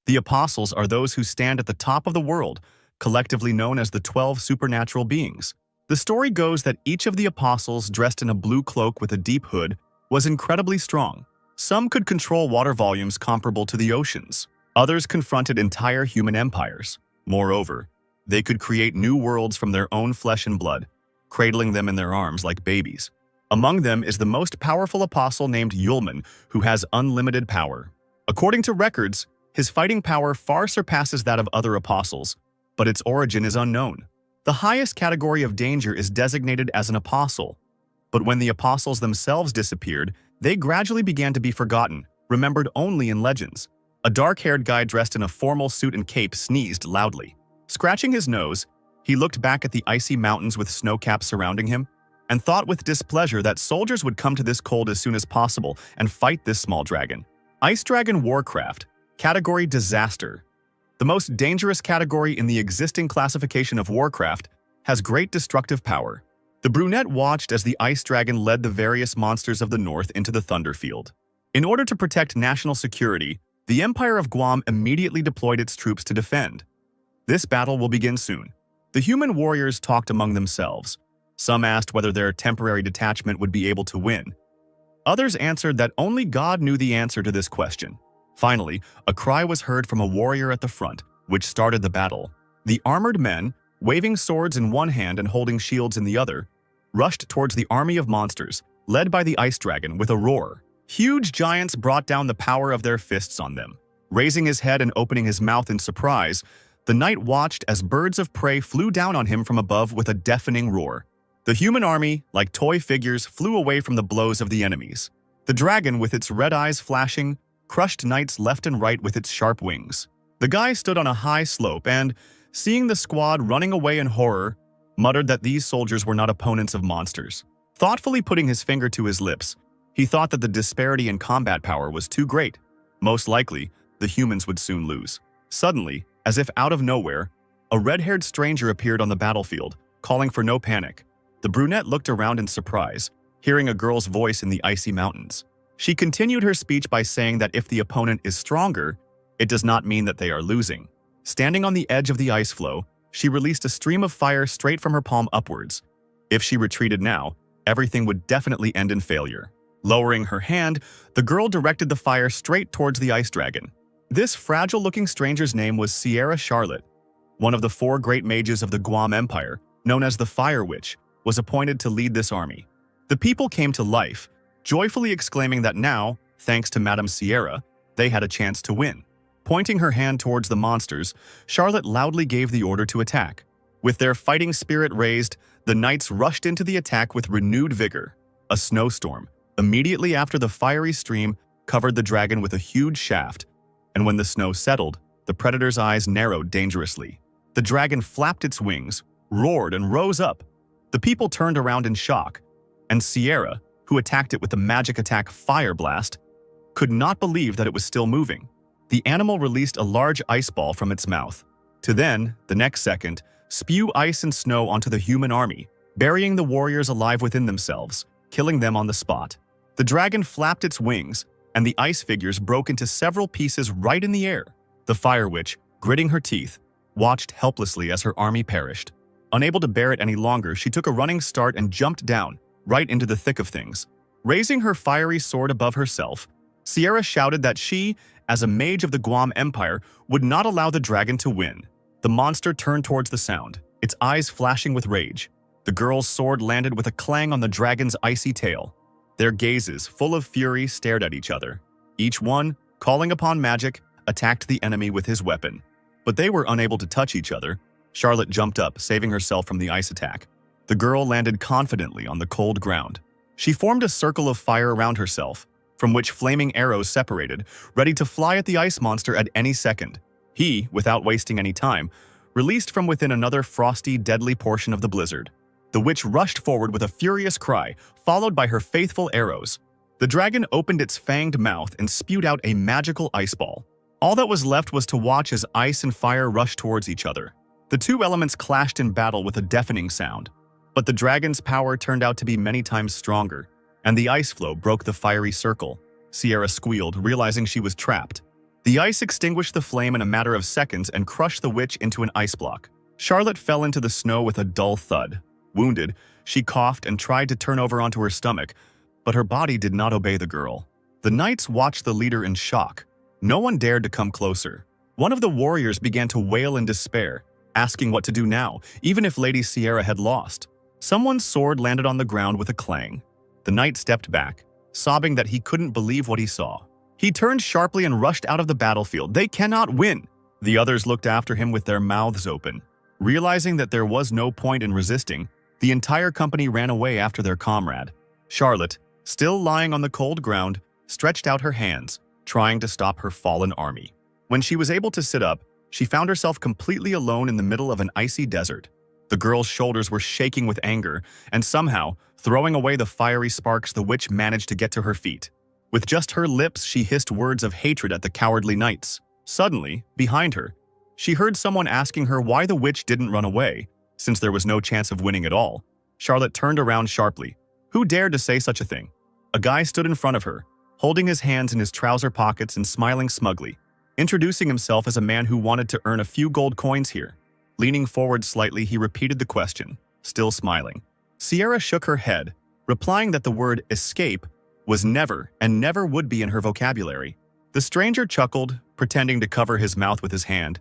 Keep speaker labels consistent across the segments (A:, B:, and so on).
A: The apostles are those who stand at the top of the world, collectively known as the 12 supernatural beings. The story goes that each of the apostles, dressed in a blue cloak with a deep hood, was incredibly strong. Some could control water volumes comparable to the oceans. Others confronted entire human empires. Moreover, they could create new worlds from their own flesh and blood, cradling them in their arms like babies. Among them is the most powerful apostle named Yulman, who has unlimited power. According to records, his fighting power far surpasses that of other apostles, but its origin is unknown. The highest category of danger is designated as an apostle, but when the apostles themselves disappeared, they gradually began to be forgotten, remembered only in legends. A dark-haired guy dressed in a formal suit and cape sneezed loudly. Scratching his nose, he looked back at the icy mountains with snowcaps surrounding him, and thought with displeasure that soldiers would come to this cold as soon as possible and fight this small dragon. Ice Dragon Warcraft, category Disaster. The most dangerous category in the existing classification of Warcraft has great destructive power. The brunette watched as the Ice Dragon led the various monsters of the north into the Thunderfield. In order to protect national security, the Empire of Guam immediately deployed its troops to defend. This battle will begin soon. The human warriors talked among themselves. Some asked whether their temporary detachment would be able to win. Others answered that only God knew the answer to this question. Finally, a cry was heard from a warrior at the front, which started the battle. The armored men, waving swords in one hand and holding shields in the other, rushed towards the army of monsters, led by the Ice Dragon with a roar. Huge giants brought down the power of their fists on them. Raising his head and opening his mouth in surprise, the knight watched as birds of prey flew down on him from above with a deafening roar. The human army, like toy figures, flew away from the blows of the enemies. The dragon, with its red eyes flashing, crushed knights left and right with its sharp wings. The guy stood on a high slope and, seeing the squad running away in horror, muttered that these soldiers were not opponents of monsters. Thoughtfully putting his finger to his lips, he thought that the disparity in combat power was too great. Most likely, the humans would soon lose. Suddenly, as if out of nowhere, a red-haired stranger appeared on the battlefield, calling for no panic. The brunette looked around in surprise, hearing a girl's voice in the icy mountains. She continued her speech by saying that if the opponent is stronger, it does not mean that they are losing. Standing on the edge of the ice floe, she released a stream of fire straight from her palm upwards. If she retreated now, everything would definitely end in failure. Lowering her hand, the girl directed the fire straight towards the ice dragon. This fragile-looking stranger's name was Sierra Charlotte. One of the 4 great mages of the Guam Empire, known as the Fire Witch, was appointed to lead this army. The people came to life, joyfully exclaiming that now, thanks to Madame Sierra, they had a chance to win. Pointing her hand towards the monsters, Charlotte loudly gave the order to attack. With their fighting spirit raised, the knights rushed into the attack with renewed vigor. A snowstorm, immediately after the fiery stream, covered the dragon with a huge shaft, and when the snow settled, the predator's eyes narrowed dangerously. The dragon flapped its wings, roared, and rose up. The people turned around in shock, and Sierra, who attacked it with the magic attack Fire Blast, could not believe that it was still moving. The animal released a large ice ball from its mouth, to then, the next second, spew ice and snow onto the human army, burying the warriors alive within themselves, killing them on the spot. The dragon flapped its wings, and the ice figures broke into several pieces right in the air. The Fire Witch, gritting her teeth, watched helplessly as her army perished. Unable to bear it any longer, she took a running start and jumped down, right into the thick of things. Raising her fiery sword above herself, Sierra shouted that she, as a mage of the Guam Empire, would not allow the dragon to win. The monster turned towards the sound, its eyes flashing with rage. The girl's sword landed with a clang on the dragon's icy tail. Their gazes, full of fury, stared at each other. Each one, calling upon magic, attacked the enemy with his weapon. But they were unable to touch each other. Charlotte jumped up, saving herself from the ice attack. The girl landed confidently on the cold ground. She formed a circle of fire around herself, from which flaming arrows separated, ready to fly at the ice monster at any second. He, without wasting any time, released from within another frosty, deadly portion of the blizzard. The witch rushed forward with a furious cry, followed by her faithful arrows. The dragon opened its fanged mouth and spewed out a magical ice ball. All that was left was to watch as ice and fire rushed towards each other. The two elements clashed in battle with a deafening sound. But the dragon's power turned out to be many times stronger, and the ice floe broke the fiery circle. Sierra squealed, realizing she was trapped. The ice extinguished the flame in a matter of seconds and crushed the witch into an ice block. Charlotte fell into the snow with a dull thud. Wounded, she coughed and tried to turn over onto her stomach, but her body did not obey the girl. The knights watched the leader in shock. No one dared to come closer. One of the warriors began to wail in despair, asking what to do now, even if Lady Sierra had lost. Someone's sword landed on the ground with a clang. The knight stepped back, sobbing that he couldn't believe what he saw. He turned sharply and rushed out of the battlefield. They cannot win! The others looked after him with their mouths open. Realizing that there was no point in resisting, the entire company ran away after their comrade. Charlotte, still lying on the cold ground, stretched out her hands, trying to stop her fallen army. When she was able to sit up, she found herself completely alone in the middle of an icy desert. The girl's shoulders were shaking with anger, and somehow, throwing away the fiery sparks, the witch managed to get to her feet. With just her lips, she hissed words of hatred at the cowardly knights. Suddenly, behind her, she heard someone asking her why the witch didn't run away, since there was no chance of winning at all. Charlotte turned around sharply. Who dared to say such a thing? A guy stood in front of her, holding his hands in his trouser pockets and smiling smugly, introducing himself as a man who wanted to earn a few gold coins here. Leaning forward slightly, he repeated the question, still smiling. Sierra shook her head, replying that the word escape was never and never would be in her vocabulary. The stranger chuckled, pretending to cover his mouth with his hand.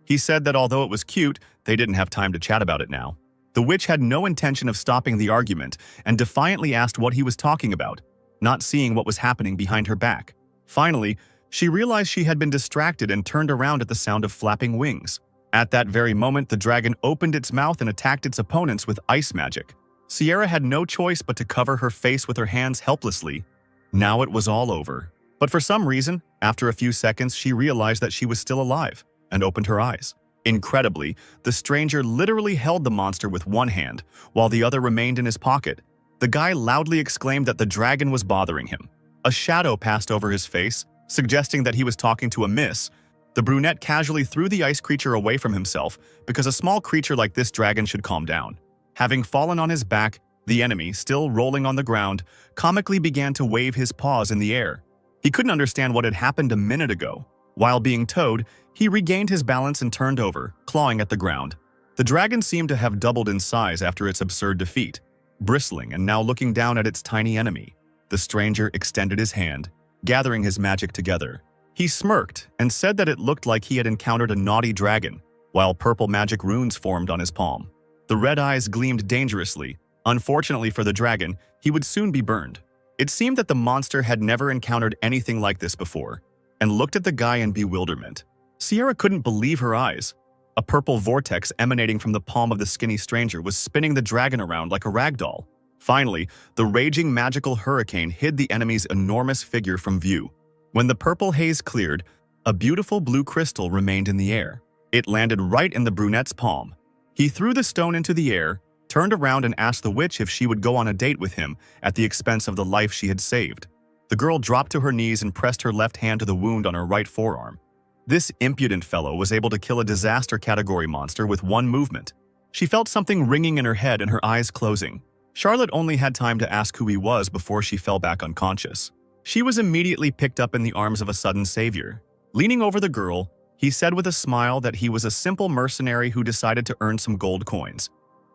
A: He said that although it was cute, they didn't have time to chat about it now. The witch had no intention of stopping the argument and defiantly asked what he was talking about, not seeing what was happening behind her back. Finally, she realized she had been distracted and turned around at the sound of flapping wings. At that very moment, the dragon opened its mouth and attacked its opponents with ice magic. Sierra had no choice but to cover her face with her hands helplessly. Now it was all over. But for some reason, after a few seconds, she realized that she was still alive and opened her eyes. Incredibly, the stranger literally held the monster with one hand, while the other remained in his pocket. The guy loudly exclaimed that the dragon was bothering him. A shadow passed over his face, suggesting that he was talking to a miss. The brunette casually threw the ice creature away from himself because a small creature like this dragon should calm down. Having fallen on his back, the enemy, still rolling on the ground, comically began to wave his paws in the air. He couldn't understand what had happened a minute ago. While being towed, he regained his balance and turned over, clawing at the ground. The dragon seemed to have doubled in size after its absurd defeat, bristling and now looking down at its tiny enemy. The stranger extended his hand, gathering his magic together. He smirked and said that it looked like he had encountered a naughty dragon, while purple magic runes formed on his palm. The red eyes gleamed dangerously. Unfortunately for the dragon, he would soon be burned. It seemed that the monster had never encountered anything like this before, and looked at the guy in bewilderment. Sierra couldn't believe her eyes. A purple vortex emanating from the palm of the skinny stranger was spinning the dragon around like a rag doll. Finally, the raging magical hurricane hid the enemy's enormous figure from view. When the purple haze cleared, a beautiful blue crystal remained in the air. It landed right in the brunette's palm. He threw the stone into the air, turned around and asked the witch if she would go on a date with him at the expense of the life she had saved. The girl dropped to her knees and pressed her left hand to the wound on her right forearm. This impudent fellow was able to kill a disaster category monster with one movement. She felt something ringing in her head and her eyes closing. Charlotte only had time to ask who he was before she fell back unconscious. She was immediately picked up in the arms of a sudden savior. Leaning over the girl, he said with a smile that he was a simple mercenary who decided to earn some gold coins.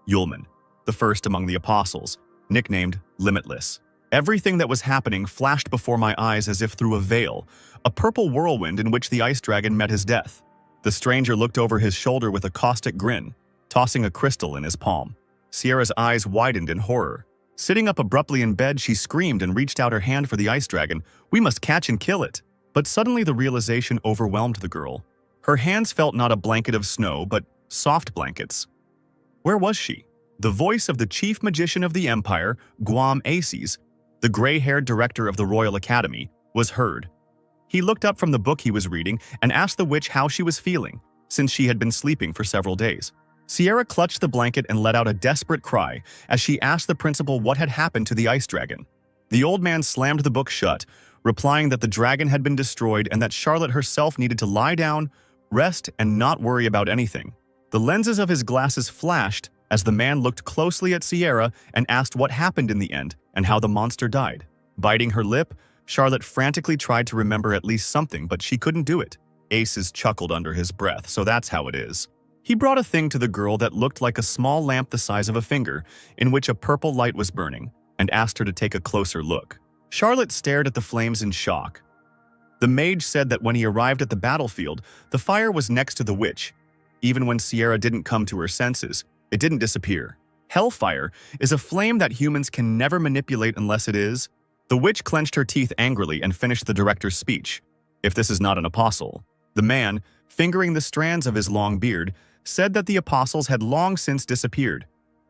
A: Yulman, the first among the apostles, nicknamed Limitless. Everything that was happening flashed before my eyes as if through a veil, a purple whirlwind in which the ice dragon met his death. The stranger looked over his shoulder with a caustic grin, tossing a crystal in his palm. Sierra's eyes widened in horror. Sitting up abruptly in bed, she screamed and reached out her hand for the ice dragon. "We must catch and kill it." But suddenly the realization overwhelmed the girl. Her hands felt not a blanket of snow, but soft blankets. Where was she? The voice of the chief magician of the empire, Guam Aces, the gray-haired director of the Royal Academy, was heard. He looked up from the book he was reading and asked the witch how she was feeling, since she had been sleeping for several days. Sierra clutched the blanket and let out a desperate cry as she asked the principal what had happened to the ice dragon. The old man slammed the book shut, replying that the dragon had been destroyed and that Charlotte herself needed to lie down, rest, and not worry about anything. The lenses of his glasses flashed as the man looked closely at Sierra and asked what happened in the end and how the monster died. Biting her lip, Charlotte frantically tried to remember at least something, but she couldn't do it. Aces chuckled under his breath, so that's how it is. He brought a thing to the girl that looked like a small lamp the size of a finger, in which a purple light was burning, and asked her to take a closer look. Charlotte stared at the flames in shock. The mage said that when he arrived at the battlefield, the fire was next to the witch. Even when Sierra didn't come to her senses, it didn't disappear. Hellfire is a flame that humans can never manipulate unless it is. The witch clenched her teeth angrily and finished the director's speech. If this is not an apostle. The man, fingering the strands of his long beard, said that the apostles had long since disappeared.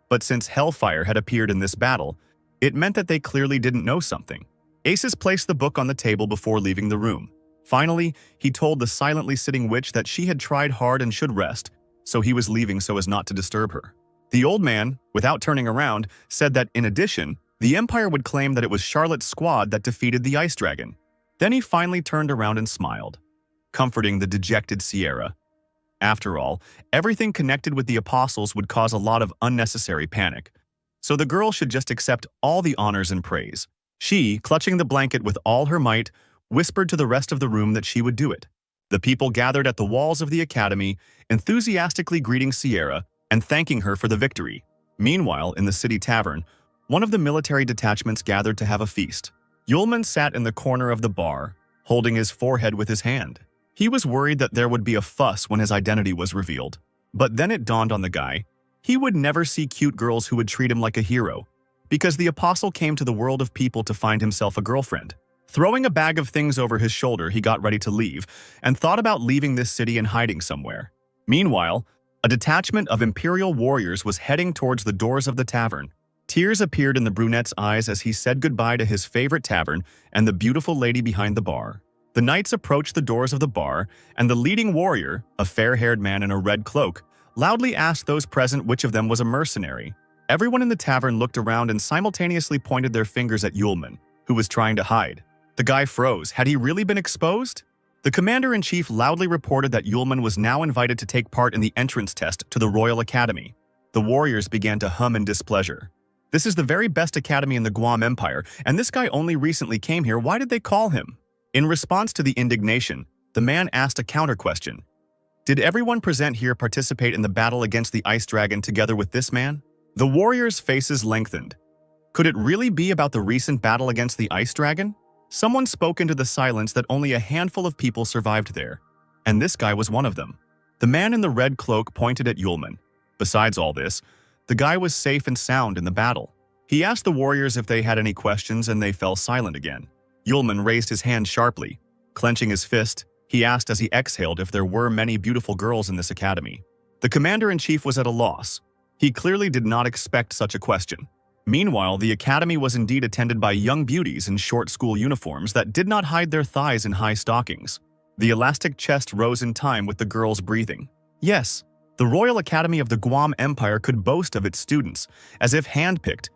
A: But since Hellfire had appeared in this battle, it meant that they clearly didn't know something. Aces placed the book on the table before leaving the room. Finally, he told the silently sitting witch that she had tried hard and should rest, so he was leaving so as not to disturb her. The old man, without turning around, said that in addition, the Empire would claim that it was Charlotte's squad that defeated the Ice Dragon. Then he finally turned around and smiled, comforting the dejected Sierra. After all, everything connected with the apostles would cause a lot of unnecessary panic, so the girl should just accept all the honors and praise. She, clutching the blanket with all her might, whispered to the rest of the room that she would do it. The people gathered at the walls of the academy, enthusiastically greeting Sierra and thanking her for the victory. Meanwhile, in the city tavern, one of the military detachments gathered to have a feast. Yulman sat in the corner of the bar, holding his forehead with his hand. He was worried that there would be a fuss when his identity was revealed. But then it dawned on the guy. He would never see cute girls who would treat him like a hero, because the apostle came to the world of people to find himself a girlfriend. Throwing a bag of things over his shoulder, he got ready to leave and thought about leaving this city and hiding somewhere. Meanwhile, a detachment of Imperial warriors was heading towards the doors of the tavern. Tears appeared in the brunette's eyes as he said goodbye to his favorite tavern and the beautiful lady behind the bar. The knights approached the doors of the bar, and the leading warrior, a fair-haired man in a red cloak, loudly asked those present which of them was a mercenary. Everyone in the tavern looked around and simultaneously pointed their fingers at Yulman, who was trying to hide. The guy froze. Had he really been exposed? The commander-in-chief loudly reported that Yulman was now invited to take part in the entrance test to the Royal Academy. The warriors began to hum in displeasure. This is the very best academy in the Guam Empire, and this guy only recently came here. Why did they call him? In response to the indignation, the man asked a counter-question. Did everyone present here participate in the battle against the Ice Dragon together with this man? The warriors' faces lengthened. Could it really be about the recent battle against the Ice Dragon? Someone spoke into the silence that only a handful of people survived there, and this guy was one of them. The man in the red cloak pointed at Yulman. Besides all this, the guy was safe and sound in the battle. He asked the warriors if they had any questions, and they fell silent again. Yulman raised his hand sharply. Clenching his fist, he asked as he exhaled if there were many beautiful girls in this academy. The commander-in-chief was at a loss. He clearly did not expect such a question. Meanwhile, the academy was indeed attended by young beauties in short school uniforms that did not hide their thighs in high stockings. The elastic chest rose in time with the girls' breathing. Yes, the Royal Academy of the Guam Empire could boast of its students, as if handpicked.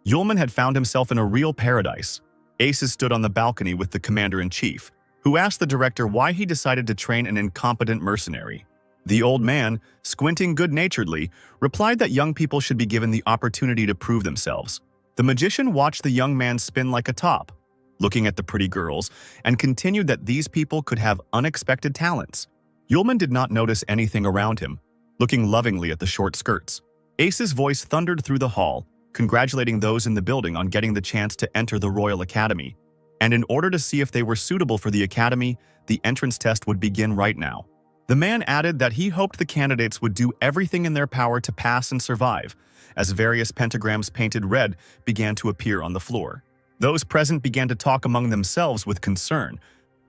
A: Yulman had found himself in a real paradise. Aces stood on the balcony with the commander-in-chief, who asked the director why he decided to train an incompetent mercenary. The old man, squinting good-naturedly, replied that young people should be given the opportunity to prove themselves. The magician watched the young man spin like a top, looking at the pretty girls, and continued that these people could have unexpected talents. Yulman did not notice anything around him, looking lovingly at the short skirts. Ace's voice thundered through the hall, congratulating those in the building on getting the chance to enter the Royal Academy. And in order to see if they were suitable for the academy, the entrance test would begin right now. The man added that he hoped the candidates would do everything in their power to pass and survive, as various pentagrams painted red began to appear on the floor. Those present began to talk among themselves with concern.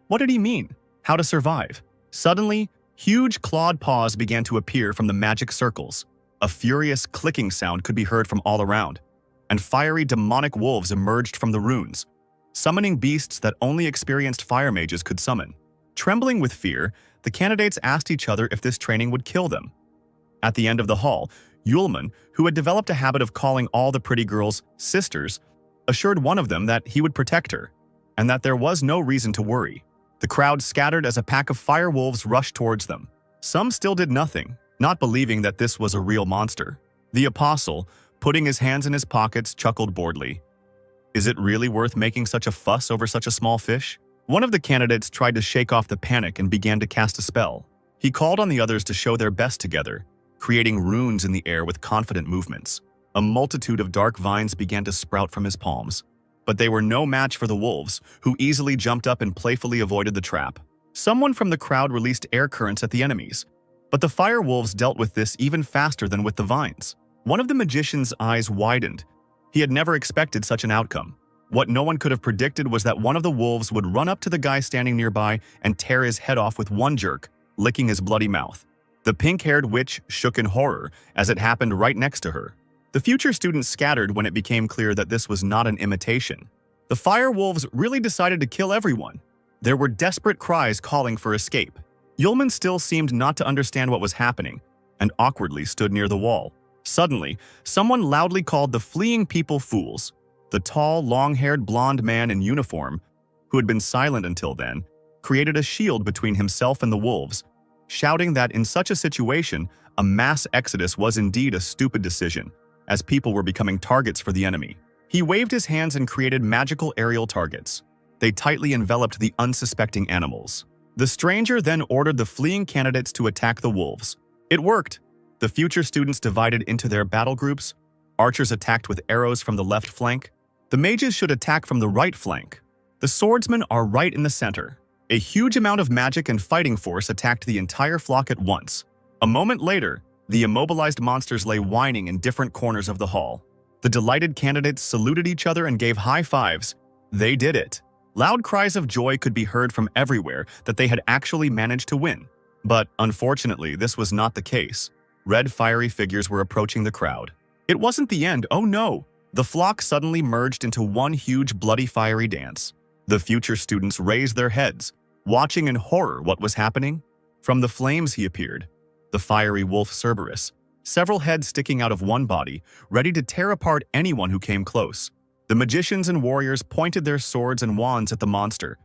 A: What did he mean? How to survive? Suddenly, huge clawed paws began to appear from the magic circles. A furious clicking sound could be heard from all around, and fiery demonic wolves emerged from the runes, summoning beasts that only experienced fire mages could summon. Trembling with fear, the candidates asked each other if this training would kill them. At the end of the hall, Yulman, who had developed a habit of calling all the pretty girls sisters, assured one of them that he would protect her, and that there was no reason to worry. The crowd scattered as a pack of fire wolves rushed towards them. Some still did nothing, not believing that this was a real monster. The apostle, putting his hands in his pockets, chuckled boredly. Is it really worth making such a fuss over such a small fish? One of the candidates tried to shake off the panic and began to cast a spell. He called on the others to show their best together, creating runes in the air with confident movements. A multitude of dark vines began to sprout from his palms. But they were no match for the wolves, who easily jumped up and playfully avoided the trap. Someone from the crowd released air currents at the enemies, but the fire wolves dealt with this even faster than with the vines. One of the magician's eyes widened. He had never expected such an outcome. What no one could have predicted was that one of the wolves would run up to the guy standing nearby and tear his head off with one jerk, licking his bloody mouth. The pink-haired witch shook in horror as it happened right next to her. The future students scattered when it became clear that this was not an imitation. The fire wolves really decided to kill everyone. There were desperate cries calling for escape. Yulman still seemed not to understand what was happening and awkwardly stood near the wall. Suddenly, someone loudly called the fleeing people fools. The tall, long-haired blonde man in uniform, who had been silent until then, created a shield between himself and the wolves, shouting that in such a situation, a mass exodus was indeed a stupid decision, as people were becoming targets for the enemy. He waved his hands and created magical aerial targets. They tightly enveloped the unsuspecting animals. The stranger then ordered the fleeing candidates to attack the wolves. It worked. The future students divided into their battle groups. Archers attacked with arrows from the left flank. The mages should attack from the right flank. The swordsmen are right in the center. A huge amount of magic and fighting force attacked the entire flock at once. A moment later, the immobilized monsters lay whining in different corners of the hall. The delighted candidates saluted each other and gave high fives. They did it. Loud cries of joy could be heard from everywhere that they had actually managed to win. But unfortunately, this was not the case. Red fiery figures were approaching the crowd. It wasn't the end, oh no! The flock suddenly merged into one huge bloody fiery dance. The future students raised their heads, watching in horror what was happening. From the flames he appeared, the fiery wolf Cerberus, several heads sticking out of one body, ready to tear apart anyone who came close. The magicians and warriors pointed their swords and wands at the monster.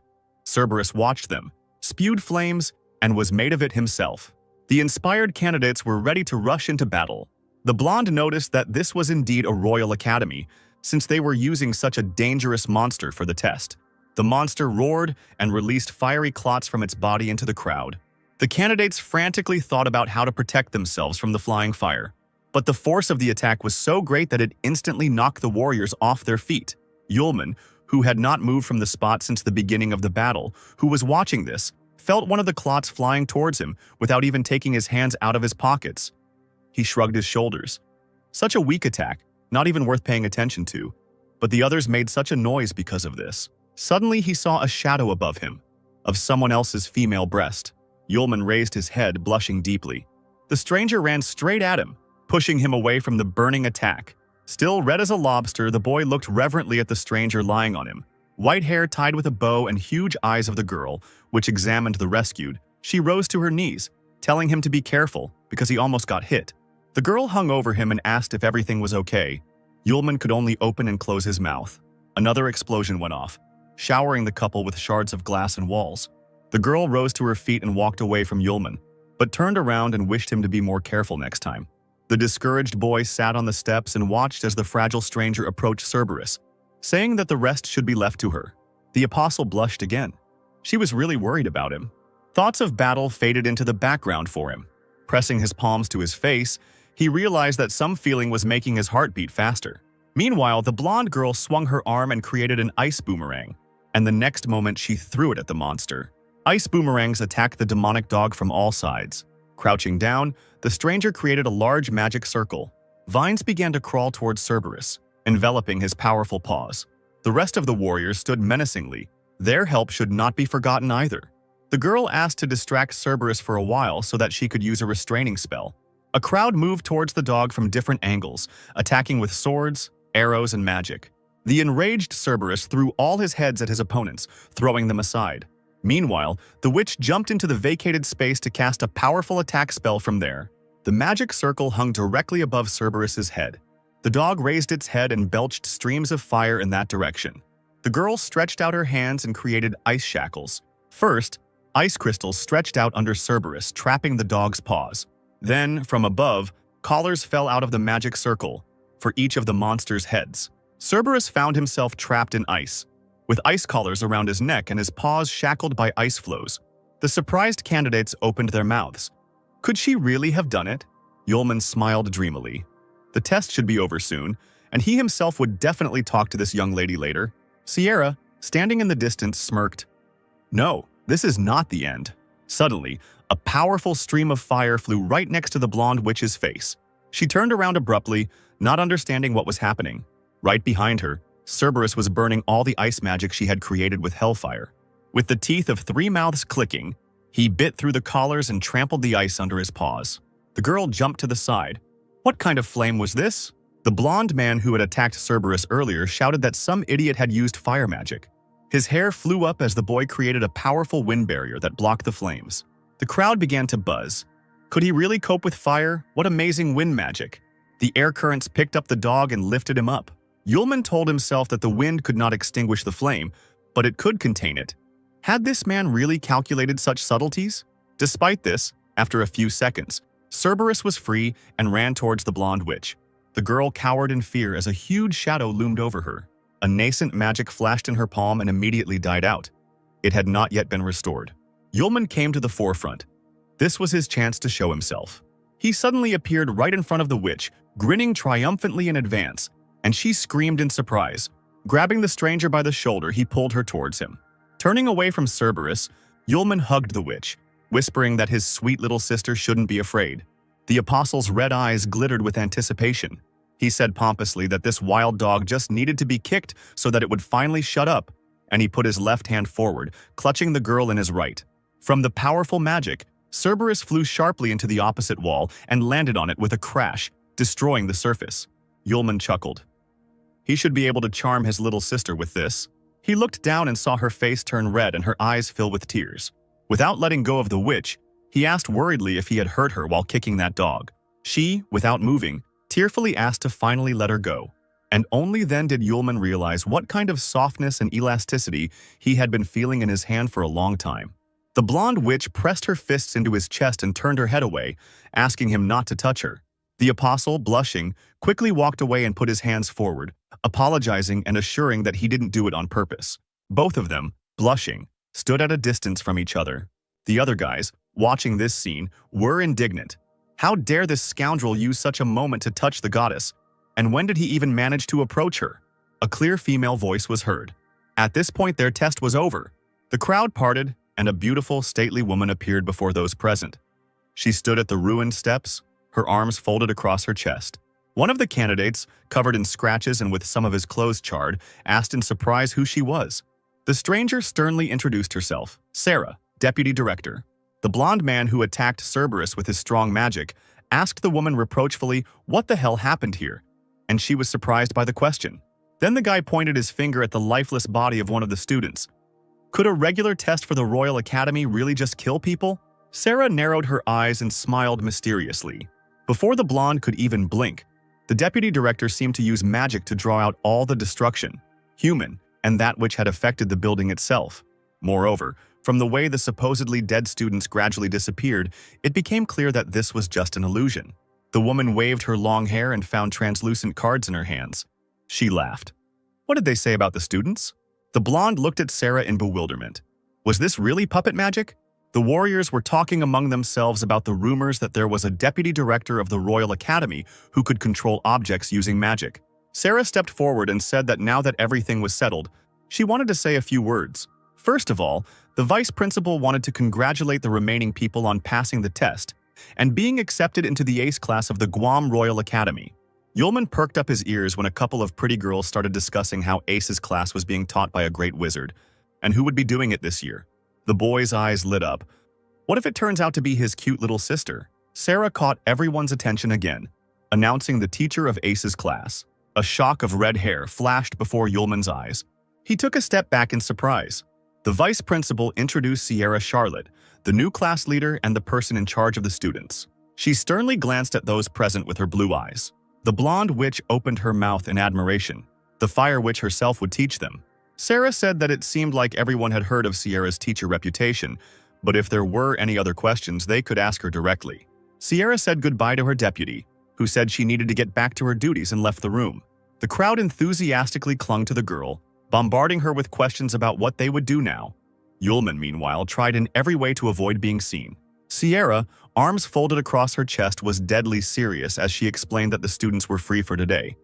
A: Cerberus watched them, spewed flames, and was made of it himself. The inspired candidates were ready to rush into battle. The blonde noticed that this was indeed a royal academy, since they were using such a dangerous monster for the test. The monster roared and released fiery clots from its body into the crowd. The candidates frantically thought about how to protect themselves from the flying fire. But the force of the attack was so great that it instantly knocked the warriors off their feet. Yulman, who had not moved from the spot since the beginning of the battle, who was watching this, felt one of the clots flying towards him without even taking his hands out of his pockets. He shrugged his shoulders. Such a weak attack, not even worth paying attention to. But the others made such a noise because of this. Suddenly he saw a shadow above him, of someone else's female breast. Yulman raised his head, blushing deeply. The stranger ran straight at him, pushing him away from the burning attack. Still red as a lobster, the boy looked reverently at the stranger lying on him. White hair tied with a bow and huge eyes of the girl, which examined the rescued. She rose to her knees, telling him to be careful because he almost got hit. The girl hung over him and asked if everything was okay. Yulman could only open and close his mouth. Another explosion went off, showering the couple with shards of glass and walls. The girl rose to her feet and walked away from Yulman, but turned around and wished him to be more careful next time. The discouraged boy sat on the steps and watched as the fragile stranger approached Cerberus, saying that the rest should be left to her. The apostle blushed again. She was really worried about him. Thoughts of battle faded into the background for him. Pressing his palms to his face, he realized that some feeling was making his heart beat faster. Meanwhile, the blonde girl swung her arm and created an ice boomerang, and the next moment she threw it at the monster. Ice boomerangs attacked the demonic dog from all sides. Crouching down, the stranger created a large magic circle. Vines began to crawl towards Cerberus, enveloping his powerful paws. The rest of the warriors stood menacingly. Their help should not be forgotten either. The girl asked to distract Cerberus for a while so that she could use a restraining spell. A crowd moved towards the dog from different angles, attacking with swords, arrows, and magic. The enraged Cerberus threw all his heads at his opponents, throwing them aside. Meanwhile, the witch jumped into the vacated space to cast a powerful attack spell from there. The magic circle hung directly above Cerberus's head. The dog raised its head and belched streams of fire in that direction. The girl stretched out her hands and created ice shackles. First, ice crystals stretched out under Cerberus, trapping the dog's paws. Then, from above, collars fell out of the magic circle for each of the monster's heads. Cerberus found himself trapped in ice, with ice collars around his neck and his paws shackled by ice floes. The surprised candidates opened their mouths. Could she really have done it? Yulman smiled dreamily. The test should be over soon, and he himself would definitely talk to this young lady later. Sierra, standing in the distance, smirked. No, this is not the end. Suddenly, a powerful stream of fire flew right next to the blonde witch's face. She turned around abruptly, not understanding what was happening. Right behind her, Cerberus was burning all the ice magic she had created with hellfire. With the teeth of 3 mouths clicking, he bit through the collars and trampled the ice under his paws. The girl jumped to the side. What kind of flame was this? The blonde man who had attacked Cerberus earlier shouted that some idiot had used fire magic. His hair flew up as the boy created a powerful wind barrier that blocked the flames. The crowd began to buzz. Could he really cope with fire? What amazing wind magic! The air currents picked up the dog and lifted him up. Yulman told himself that the wind could not extinguish the flame, but it could contain it. Had this man really calculated such subtleties? Despite this, after a few seconds, Cerberus was free and ran towards the blonde witch. The girl cowered in fear as a huge shadow loomed over her. A nascent magic flashed in her palm and immediately died out. It had not yet been restored. Yulman came to the forefront. This was his chance to show himself. He suddenly appeared right in front of the witch, grinning triumphantly in advance, and she screamed in surprise. Grabbing the stranger by the shoulder, he pulled her towards him. Turning away from Cerberus, Yulman hugged the witch, whispering that his sweet little sister shouldn't be afraid. The apostle's red eyes glittered with anticipation. He said pompously that this wild dog just needed to be kicked so that it would finally shut up, and he put his left hand forward, clutching the girl in his right. From the powerful magic, Cerberus flew sharply into the opposite wall and landed on it with a crash, destroying the surface. Yulman chuckled. He should be able to charm his little sister with this. He looked down and saw her face turn red and her eyes fill with tears. Without letting go of the witch, he asked worriedly if he had hurt her while kicking that dog. She, without moving, tearfully asked to finally let her go. And only then did Yulman realize what kind of softness and elasticity he had been feeling in his hand for a long time. The blonde witch pressed her fists into his chest and turned her head away, asking him not to touch her. The apostle, blushing, quickly walked away and put his hands forward, apologizing and assuring that he didn't do it on purpose. Both of them, blushing, stood at a distance from each other. The other guys, watching this scene, were indignant. How dare this scoundrel use such a moment to touch the goddess? And when did he even manage to approach her? A clear female voice was heard. At this point, their test was over. The crowd parted, and a beautiful, stately woman appeared before those present. She stood at the ruined steps, her arms folded across her chest. One of the candidates, covered in scratches and with some of his clothes charred, asked in surprise who she was. The stranger sternly introduced herself, Sarah, deputy director. The blonde man who attacked Cerberus with his strong magic asked the woman reproachfully what the hell happened here, and she was surprised by the question. Then the guy pointed his finger at the lifeless body of one of the students. Could a regular test for the Royal Academy really just kill people? Sarah narrowed her eyes and smiled mysteriously. Before the blonde could even blink, the deputy director seemed to use magic to draw out all the destruction, human, and that which had affected the building itself. Moreover, from the way the supposedly dead students gradually disappeared, it became clear that this was just an illusion. The woman waved her long hair and found translucent cards in her hands. She laughed. What did they say about the students? The blonde looked at Sarah in bewilderment. Was this really puppet magic? The warriors were talking among themselves about the rumors that there was a deputy director of the Royal Academy who could control objects using magic. Sarah stepped forward and said that now that everything was settled, she wanted to say a few words. First of all, the vice principal wanted to congratulate the remaining people on passing the test and being accepted into the ace class of the Guam Royal Academy. Yulman perked up his ears when a couple of pretty girls started discussing how Ace's class was being taught by a great wizard, and who would be doing it this year. The boy's eyes lit up. What if it turns out to be his cute little sister? Sarah caught everyone's attention again, announcing the teacher of Ace's class. A shock of red hair flashed before Yulman's eyes. He took a step back in surprise. The vice principal introduced Sierra Charlotte, the new class leader and the person in charge of the students. She sternly glanced at those present with her blue eyes. The blonde witch opened her mouth in admiration. The fire witch herself would teach them. Sarah said that it seemed like everyone had heard of Sierra's teacher reputation, but if there were any other questions, they could ask her directly. Sierra said goodbye to her deputy, who said she needed to get back to her duties and left the room. The crowd enthusiastically clung to the girl, bombarding her with questions about what they would do now. Yulman, meanwhile, tried in every way to avoid being seen. Sierra, arms folded across her chest, was deadly serious as she explained that the students were free for today,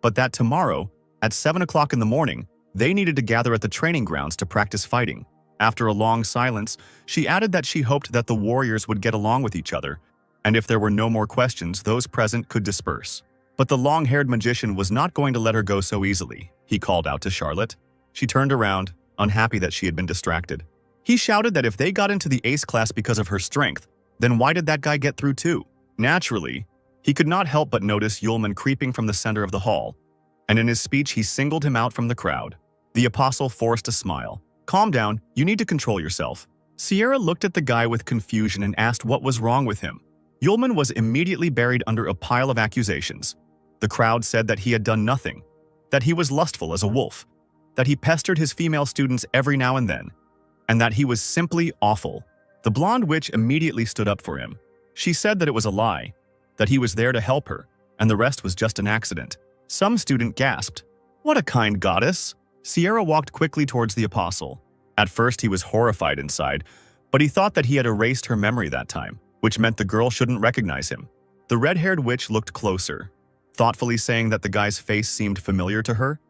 A: but that tomorrow, at 7 o'clock in the morning, they needed to gather at the training grounds to practice fighting. After a long silence, she added that she hoped that the warriors would get along with each other, and if there were no more questions, those present could disperse. But the long-haired magician was not going to let her go so easily, he called out to Charlotte. She turned around, unhappy that she had been distracted. He shouted that if they got into the ace class because of her strength, then why did that guy get through too? Naturally, he could not help but notice Yulman creeping from the center of the hall, and in his speech he singled him out from the crowd. The apostle forced a smile. "Calm down, you need to control yourself." Sierra looked at the guy with confusion and asked what was wrong with him. Yulman was immediately buried under a pile of accusations. The crowd said that he had done nothing, that he was lustful as a wolf, that he pestered his female students every now and then, and that he was simply awful. The blonde witch immediately stood up for him. She said that it was a lie, that he was there to help her, and the rest was just an accident. Some student gasped, "What a kind goddess!" Sierra walked quickly towards the apostle. At first he was horrified inside, but he thought that he had erased her memory that time, which meant the girl shouldn't recognize him. The red-haired witch looked closer, thoughtfully saying that the guy's face seemed familiar to her,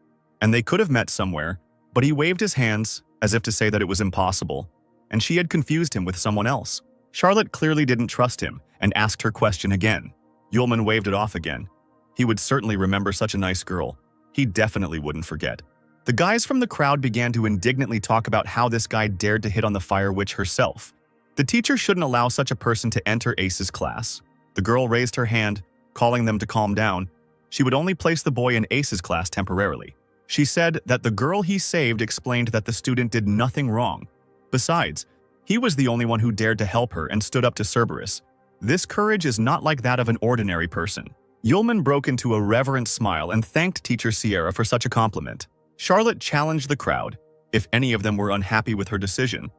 A: and they could have met somewhere, but he waved his hands as if to say that it was impossible, and she had confused him with someone else. Charlotte clearly didn't trust him and asked her question again. Yulman waved it off again. He would certainly remember such a nice girl. He definitely wouldn't forget. The guys from the crowd began to indignantly talk about how this guy dared to hit on the fire witch herself. The teacher shouldn't allow such a person to enter Ace's class. The girl raised her hand, calling them to calm down. She would only place the boy in Ace's class temporarily. She said that the girl he saved explained that the student did nothing wrong. Besides, he was the only one who dared to help her and stood up to Cerberus. This courage is not like that of an ordinary person. Yulman broke into a reverent smile and thanked Teacher Sierra for such a compliment. Charlotte challenged the crowd. If any of them were unhappy with her decision,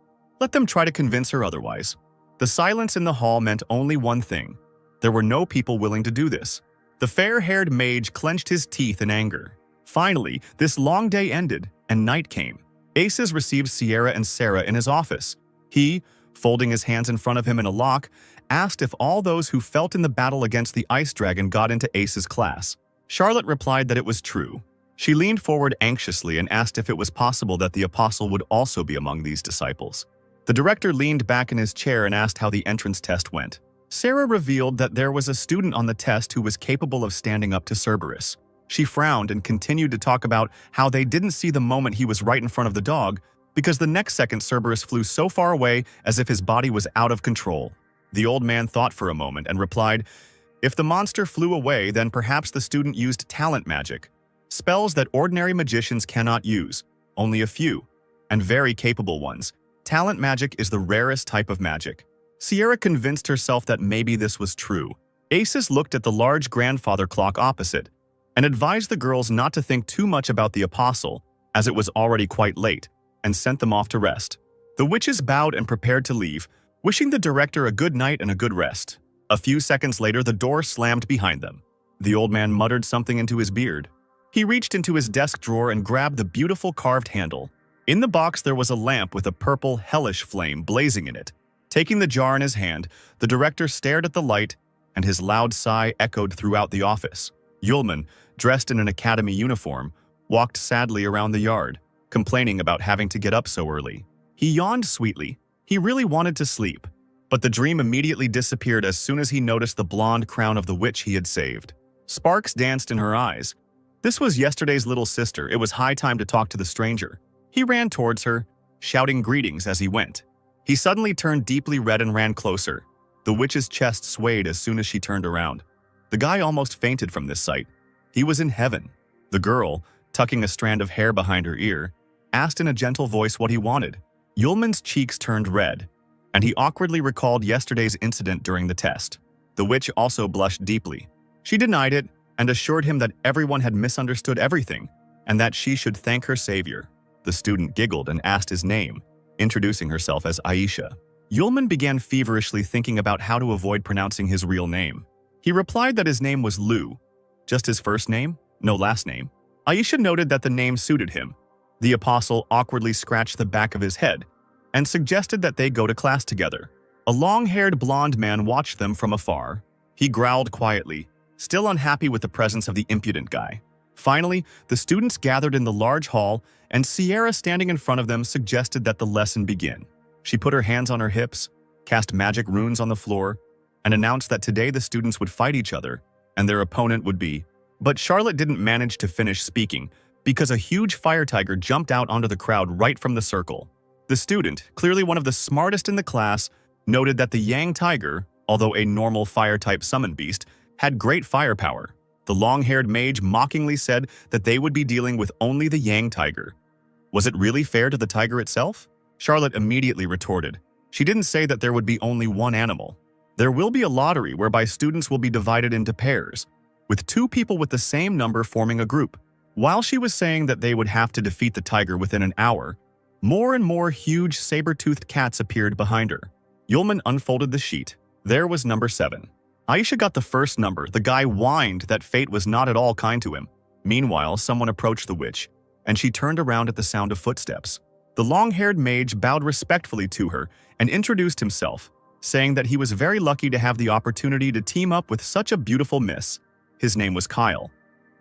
A: let them try to convince her otherwise. The silence in the hall meant only one thing. There were no people willing to do this. The fair-haired mage clenched his teeth in anger. Finally, this long day ended, and night came. Aces received Sierra and Sarah in his office. He, folding his hands in front of him in a lock, asked if all those who felt in the battle against the ice dragon got into Ace's class. Charlotte replied that it was true. She leaned forward anxiously and asked if it was possible that the apostle would also be among these disciples. The director leaned back in his chair and asked how the entrance test went. Sarah revealed that there was a student on the test who was capable of standing up to Cerberus. She frowned and continued to talk about how they didn't see the moment he was right in front of the dog, because the next second Cerberus flew so far away as if his body was out of control. The old man thought for a moment and replied, "If the monster flew away, then perhaps the student used talent magic. Spells that ordinary magicians cannot use, only a few, and very capable ones. Talent magic is the rarest type of magic." Sierra convinced herself that maybe this was true. Aces looked at the large grandfather clock opposite and advised the girls not to think too much about the apostle, as it was already quite late, and sent them off to rest. The witches bowed and prepared to leave, wishing the director a good night and a good rest. A few seconds later, the door slammed behind them. The old man muttered something into his beard. He reached into his desk drawer and grabbed the beautiful carved handle. In the box there was a lamp with a purple, hellish flame blazing in it. Taking the jar in his hand, the director stared at the light, and his loud sigh echoed throughout the office. Yulman, dressed in an academy uniform, walked sadly around the yard, complaining about having to get up so early. He yawned sweetly. He really wanted to sleep, but the dream immediately disappeared as soon as he noticed the blonde crown of the witch he had saved. Sparks danced in her eyes. This was yesterday's little sister. It was high time to talk to the stranger. He ran towards her, shouting greetings as he went. He suddenly turned deeply red and ran closer. The witch's chest swayed as soon as she turned around. The guy almost fainted from this sight. He was in heaven. The girl, tucking a strand of hair behind her ear, asked in a gentle voice what he wanted. Yulman's cheeks turned red, and he awkwardly recalled yesterday's incident during the test. The witch also blushed deeply. She denied it and assured him that everyone had misunderstood everything and that she should thank her savior. The student giggled and asked his name, introducing herself as Aisha. Yulman began feverishly thinking about how to avoid pronouncing his real name. He replied that his name was Lu, just his first name. no last name. Aisha noted that the name suited him. The apostle awkwardly scratched the back of his head and suggested that they go to class together. A long-haired blonde man watched them from afar. He growled quietly, still unhappy with the presence of the impudent guy. Finally, the students gathered in the large hall, and Sierra, standing in front of them, suggested that the lesson begin. She put her hands on her hips, cast magic runes on the floor, and announced that today the students would fight each other, and their opponent would be. But Charlotte didn't manage to finish speaking because a huge fire tiger jumped out onto the crowd right from the circle. The student, clearly one of the smartest in the class, noted that the Yang tiger, although a normal fire-type summon beast, had great firepower. The long-haired mage mockingly said that they would be dealing with only the Yang tiger. Was it really fair to the tiger itself? Charlotte immediately retorted. She didn't say that there would be only one animal. There will be a lottery whereby students will be divided into pairs, with 2 people with the same number forming a group. While she was saying that they would have to defeat the tiger within an hour, more and more huge saber-toothed cats appeared behind her. Yulman unfolded the sheet. There was number 7. Aisha got the first number. The guy whined that fate was not at all kind to him. Meanwhile, someone approached the witch, and she turned around at the sound of footsteps. The long-haired mage bowed respectfully to her and introduced himself, saying that he was very lucky to have the opportunity to team up with such a beautiful miss. His name was Kyle,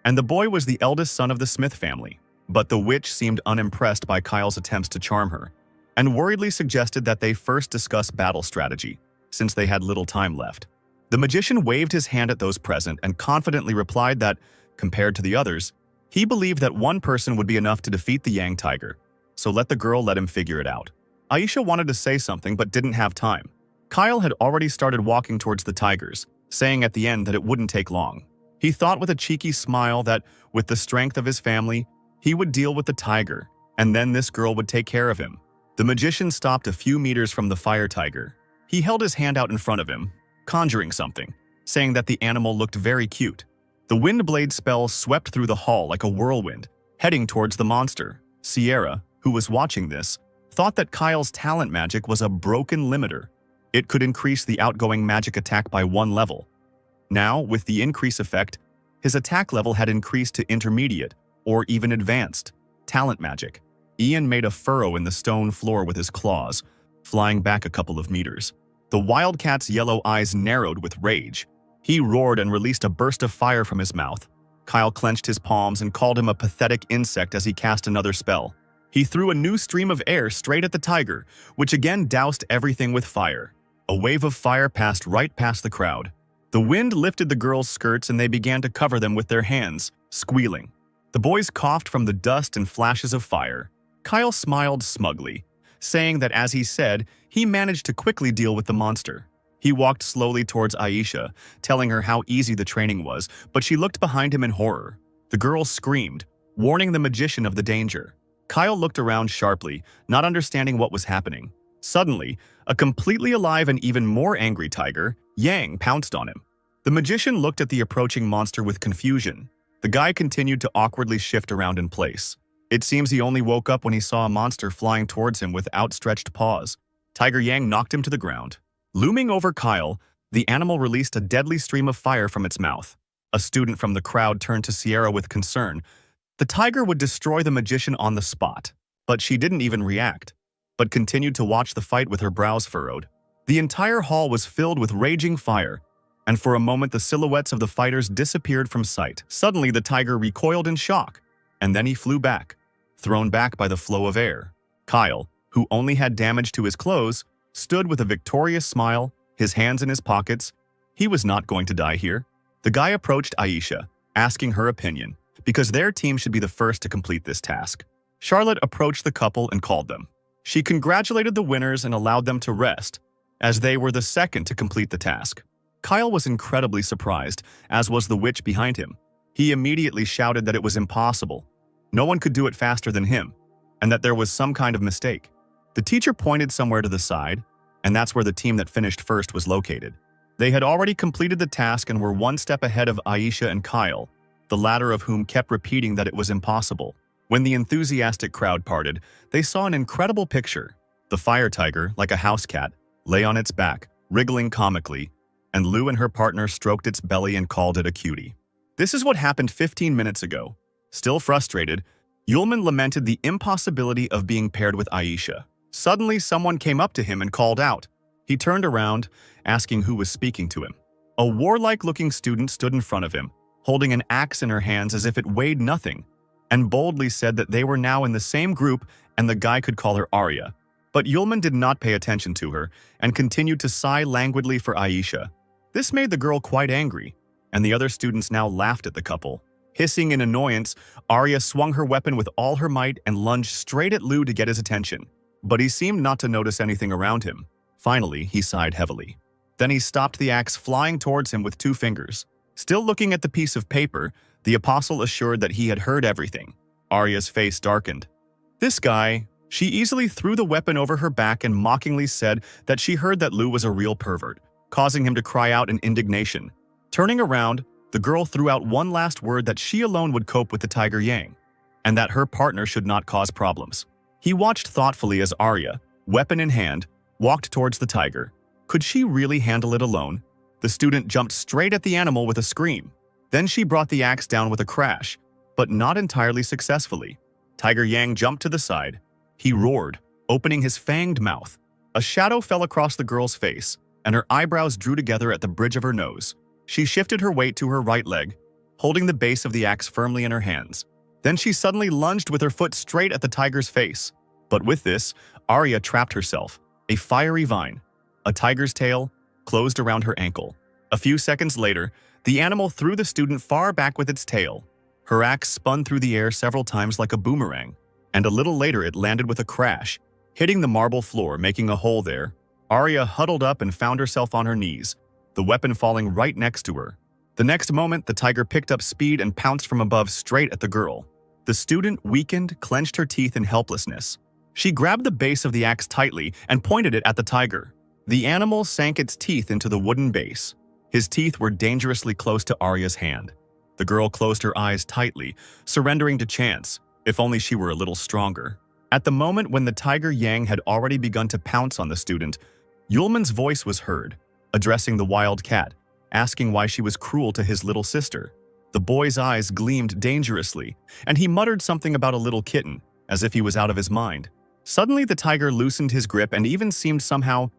A: and the boy was the eldest son of the Smith family. But the witch seemed unimpressed by Kyle's attempts to charm her, and worriedly suggested that they first discuss battle strategy, since they had little time left. The magician waved his hand at those present and confidently replied that, compared to the others, he believed that one person would be enough to defeat the Yang tiger, so let him figure it out. Aisha wanted to say something but didn't have time. Kyle had already started walking towards the tigers, saying at the end that it wouldn't take long. He thought with a cheeky smile that, with the strength of his family, he would deal with the tiger, and then this girl would take care of him. The magician stopped a few meters from the fire tiger. He held his hand out in front of him, conjuring something, saying that the animal looked very cute. The wind blade spell swept through the hall like a whirlwind, heading towards the monster. Sierra, who was watching this, thought that Kyle's talent magic was a broken limiter. It could increase the outgoing magic attack by 1 level. Now, with the increase effect, his attack level had increased to intermediate, or even advanced, talent magic. Ian made a furrow in the stone floor with his claws, flying back a couple of meters. The wildcat's yellow eyes narrowed with rage. He roared and released a burst of fire from his mouth. Kyle clenched his palms and called him a pathetic insect as he cast another spell. He threw a new stream of air straight at the tiger, which again doused everything with fire. A wave of fire passed right past the crowd. The wind lifted the girls' skirts and they began to cover them with their hands, squealing. The boys coughed from the dust and flashes of fire. Kyle smiled smugly, saying that as he said, he managed to quickly deal with the monster. He walked slowly towards Aisha, telling her how easy the training was, but she looked behind him in horror. The girl screamed, warning the magician of the danger. Kyle looked around sharply, not understanding what was happening. Suddenly, a completely alive and even more angry tiger, Yang, pounced on him. The magician looked at the approaching monster with confusion. The guy continued to awkwardly shift around in place. It seems he only woke up when he saw a monster flying towards him with outstretched paws. Tiger Yang knocked him to the ground. Looming over Kyle, the animal released a deadly stream of fire from its mouth. A student from the crowd turned to Sierra with concern. The tiger would destroy the magician on the spot, but she didn't even react, but continued to watch the fight with her brows furrowed. The entire hall was filled with raging fire, and for a moment the silhouettes of the fighters disappeared from sight. Suddenly the tiger recoiled in shock, and then he flew back, thrown back by the flow of air. Kyle, who only had damage to his clothes, stood with a victorious smile, his hands in his pockets. He was not going to die here. The guy approached Aisha, asking her opinion, because their team should be the first to complete this task. Charlotte approached the couple and called them. She congratulated the winners and allowed them to rest, as they were the second to complete the task. Kyle was incredibly surprised, as was the witch behind him. He immediately shouted that it was impossible. No one could do it faster than him, and that there was some kind of mistake. The teacher pointed somewhere to the side, and that's where the team that finished first was located. They had already completed the task and were one step ahead of Aisha and Kyle, the latter of whom kept repeating that it was impossible. When the enthusiastic crowd parted, they saw an incredible picture. The fire tiger, like a house cat, lay on its back, wriggling comically, and Lou and her partner stroked its belly and called it a cutie. This is what happened 15 minutes ago. Still frustrated, Yulman lamented the impossibility of being paired with Aisha. Suddenly, someone came up to him and called out. He turned around, asking who was speaking to him. A warlike-looking student stood in front of him, holding an axe in her hands as if it weighed nothing, and boldly said that they were now in the same group and the guy could call her Arya. But Yulman did not pay attention to her and continued to sigh languidly for Aisha. This made the girl quite angry, and the other students now laughed at the couple. Hissing in annoyance, Arya swung her weapon with all her might and lunged straight at Lu to get his attention. But he seemed not to notice anything around him. Finally, he sighed heavily. Then he stopped the axe flying towards him with 2 fingers. Still looking at the piece of paper, the apostle assured that he had heard everything. Arya's face darkened. This guy, she easily threw the weapon over her back and mockingly said that she heard that Lu was a real pervert, causing him to cry out in indignation. Turning around, the girl threw out one last word that she alone would cope with the Tiger Yang, and that her partner should not cause problems. He watched thoughtfully as Arya, weapon in hand, walked towards the tiger. Could she really handle it alone? The student jumped straight at the animal with a scream. Then she brought the axe down with a crash, but not entirely successfully. Tiger Yang jumped to the side. He roared, opening his fanged mouth. A shadow fell across the girl's face, and her eyebrows drew together at the bridge of her nose. She shifted her weight to her right leg, holding the base of the axe firmly in her hands. Then she suddenly lunged with her foot straight at the tiger's face. But with this, Arya trapped herself. A fiery vine, a tiger's tail, closed around her ankle. A few seconds later, the animal threw the student far back with its tail. Her axe spun through the air several times like a boomerang, and a little later it landed with a crash, hitting the marble floor, making a hole there. Arya huddled up and found herself on her knees, the weapon falling right next to her. The next moment, the tiger picked up speed and pounced from above straight at the girl. The student, weakened, clenched her teeth in helplessness. She grabbed the base of the axe tightly and pointed it at the tiger. The animal sank its teeth into the wooden base. His teeth were dangerously close to Arya's hand. The girl closed her eyes tightly, surrendering to chance, if only she were a little stronger. At the moment when the Tiger Yang had already begun to pounce on the student, Yulman's voice was heard, addressing the wild cat, asking why she was cruel to his little sister. The boy's eyes gleamed dangerously, and he muttered something about a little kitten, as if he was out of his mind. Suddenly, the tiger loosened his grip and even seemed somehow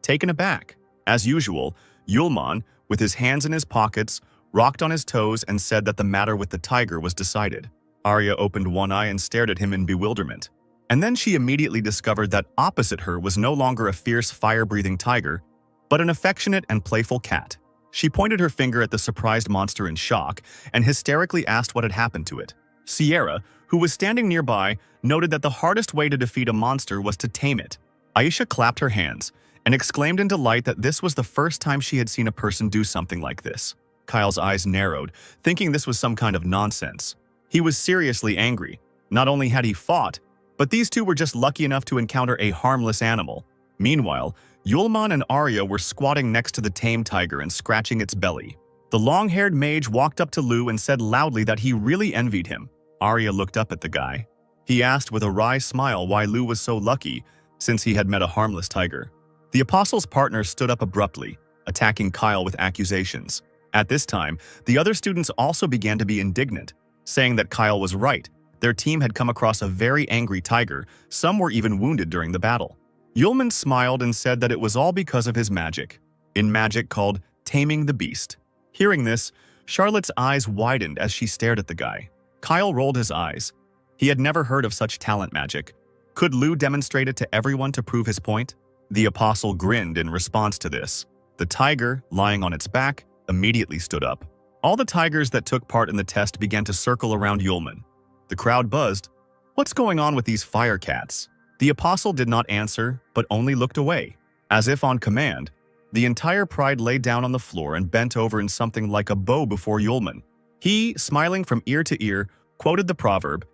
A: taken aback. As usual, Yulman, with his hands in his pockets, rocked on his toes and said that the matter with the tiger was decided. Arya opened one eye and stared at him in bewilderment. And then she immediately discovered that opposite her was no longer a fierce, fire-breathing tiger, but an affectionate and playful cat. She pointed her finger at the surprised monster in shock and hysterically asked what had happened to it. Sierra, who was standing nearby, noted that the hardest way to defeat a monster was to tame it. Aisha clapped her hands and exclaimed in delight that this was the first time she had seen a person do something like this. Kyle's eyes narrowed, thinking this was some kind of nonsense. He was seriously angry. Not only had he fought, but these two were just lucky enough to encounter a harmless animal. Meanwhile, Yulman and Arya were squatting next to the tame tiger and scratching its belly. The long-haired mage walked up to Lu and said loudly that he really envied him. Arya looked up at the guy. He asked with a wry smile why Lu was so lucky, since he had met a harmless tiger. The apostle's partner stood up abruptly, attacking Kyle with accusations. At this time, the other students also began to be indignant, saying that Kyle was right. Their team had come across a very angry tiger. Some were even wounded during the battle. Yulman smiled and said that it was all because of his magic, in magic called Taming the Beast. Hearing this, Charlotte's eyes widened as she stared at the guy. Kyle rolled his eyes. He had never heard of such talent magic. Could Lu demonstrate it to everyone to prove his point? The apostle grinned in response to this. The tiger, lying on its back, immediately stood up. All the tigers that took part in the test began to circle around Yulman. The crowd buzzed. What's going on with these fire cats? The apostle did not answer, but only looked away. As if on command, the entire pride lay down on the floor and bent over in something like a bow before Yulman. He, smiling from ear to ear, quoted the proverb,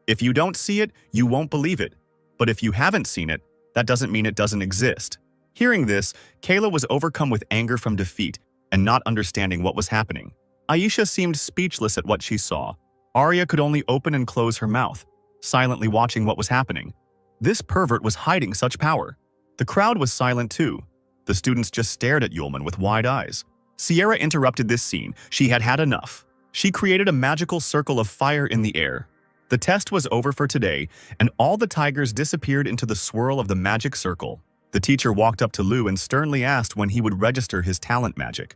A: "If you don't see it, you won't believe it. But if you haven't seen it, that doesn't mean it doesn't exist." Hearing this, Kayla was overcome with anger from defeat and not understanding what was happening. Aisha seemed speechless at what she saw. Arya could only open and close her mouth, silently watching what was happening. This pervert was hiding such power. The crowd was silent too. The students just stared at Yulman with wide eyes. Sierra interrupted this scene. She had had enough. She created a magical circle of fire in the air. The test was over for today, and all the tigers disappeared into the swirl of the magic circle. The teacher walked up to Lu and sternly asked when he would register his talent magic.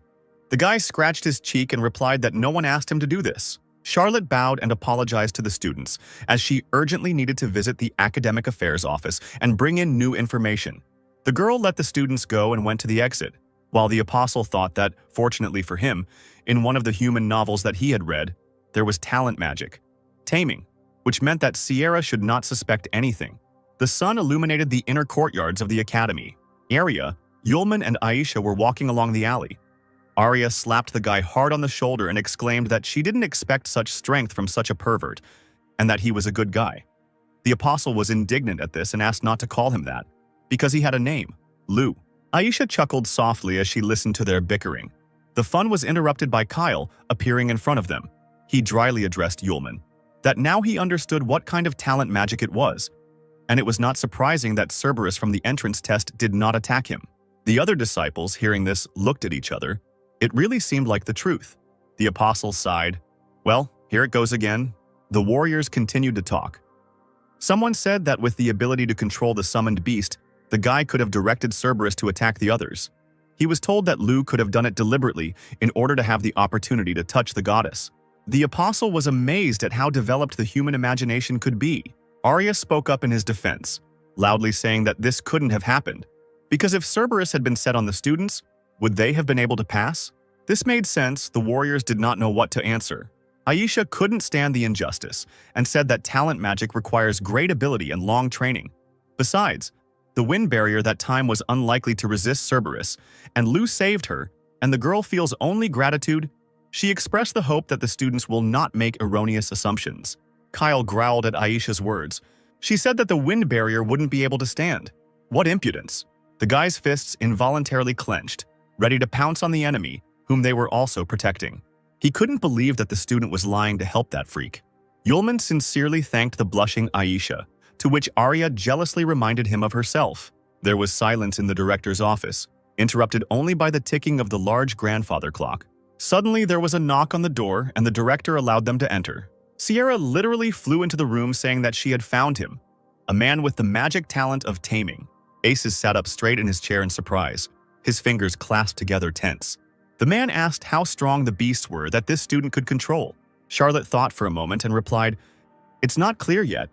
A: The guy scratched his cheek and replied that no one asked him to do this. Charlotte bowed and apologized to the students, as she urgently needed to visit the academic affairs office and bring in new information. The girl let the students go and went to the exit, while the apostle thought that, fortunately for him, in one of the human novels that he had read, there was talent magic, taming, which meant that Sierra should not suspect anything. The sun illuminated the inner courtyards of the academy. Arya, Yulman, and Aisha were walking along the alley. Arya slapped the guy hard on the shoulder and exclaimed that she didn't expect such strength from such a pervert, and that he was a good guy. The apostle was indignant at this and asked not to call him that, because he had a name, Lu. Aisha chuckled softly as she listened to their bickering. The fun was interrupted by Kyle appearing in front of them. He dryly addressed Yulman, that now he understood what kind of talent magic it was, and it was not surprising that Cerberus from the entrance test did not attack him. The other disciples, hearing this, looked at each other. It really seemed like the truth. The apostle sighed. Well, here it goes again. The warriors continued to talk. Someone said that with the ability to control the summoned beast, the guy could have directed Cerberus to attack the others. He was told that Lu could have done it deliberately in order to have the opportunity to touch the goddess. The apostle was amazed at how developed the human imagination could be. Arya spoke up in his defense, loudly saying that this couldn't have happened, because if Cerberus had been set on the students, would they have been able to pass? This made sense. The warriors did not know what to answer. Aisha couldn't stand the injustice and said that talent magic requires great ability and long training. Besides, the wind barrier that time was unlikely to resist Cerberus, and Lu saved her, and the girl feels only gratitude. She expressed the hope that the students will not make erroneous assumptions. Kyle growled at Aisha's words. She said that the wind barrier wouldn't be able to stand. What impudence! The guy's fists involuntarily clenched, ready to pounce on the enemy, whom they were also protecting. He couldn't believe that the student was lying to help that freak. Yulman sincerely thanked the blushing Aisha, to which Arya jealously reminded him of herself. There was silence in the director's office, interrupted only by the ticking of the large grandfather clock. Suddenly, there was a knock on the door, and the director allowed them to enter. Sierra literally flew into the room saying that she had found him, a man with the magic talent of taming. Aces sat up straight in his chair in surprise, his fingers clasped together tense. The man asked how strong the beasts were that this student could control. Charlotte thought for a moment and replied, "It's not clear yet.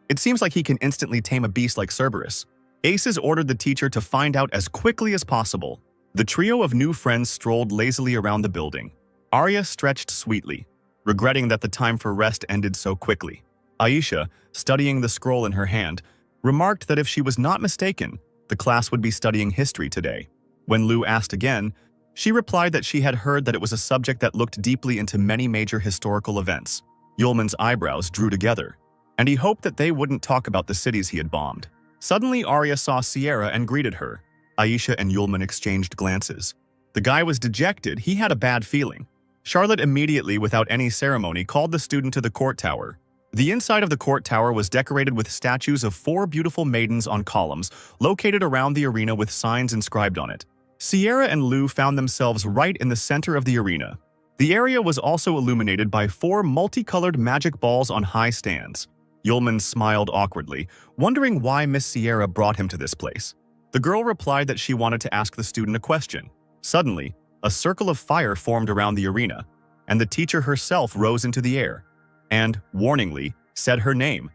A: It seems like he can instantly tame a beast like Cerberus." Aces ordered the teacher to find out as quickly as possible. The trio of new friends strolled lazily around the building. Arya stretched sweetly, regretting that the time for rest ended so quickly. Aisha, studying the scroll in her hand, remarked that if she was not mistaken, the class would be studying history today. When Lu asked again, she replied that she had heard that it was a subject that looked deeply into many major historical events. Yulman's eyebrows drew together, and he hoped that they wouldn't talk about the cities he had bombed. Suddenly, Arya saw Sierra and greeted her. Aisha and Yulman exchanged glances. The guy was dejected. He had a bad feeling. Charlotte immediately, without any ceremony, called the student to the court tower. The inside of the court tower was decorated with statues of 4 beautiful maidens on columns, located around the arena with signs inscribed on it. Sierra and Lu found themselves right in the center of the arena. The area was also illuminated by 4 multicolored magic balls on high stands. Yulman smiled awkwardly, wondering why Miss Sierra brought him to this place. The girl replied that she wanted to ask the student a question. Suddenly, a circle of fire formed around the arena, and the teacher herself rose into the air and, warningly, said her name,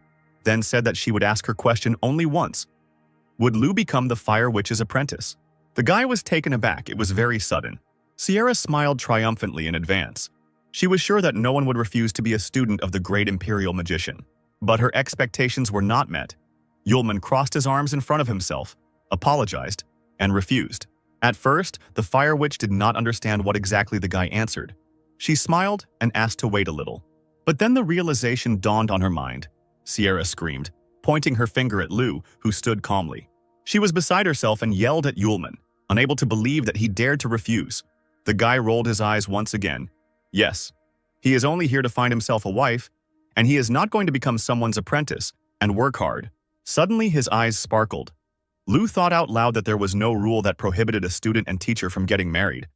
A: then said that she would ask her question only once. Would Lu become the Fire Witch's apprentice? The guy was taken aback. It was very sudden. Sierra smiled triumphantly in advance. She was sure that no one would refuse to be a student of the great imperial magician. But her expectations were not met. Yulman crossed his arms in front of himself, apologized, and refused. At first, the Fire Witch did not understand what exactly the guy answered. She smiled and asked to wait a little. But then the realization dawned on her mind. Sierra screamed, pointing her finger at Lu, who stood calmly. She was beside herself and yelled at Yulman, unable to believe that he dared to refuse. The guy rolled his eyes once again. Yes, he is only here to find himself a wife, and he is not going to become someone's apprentice and work hard. Suddenly, his eyes sparkled. Lu thought out loud that there was no rule that prohibited a student and teacher from getting married.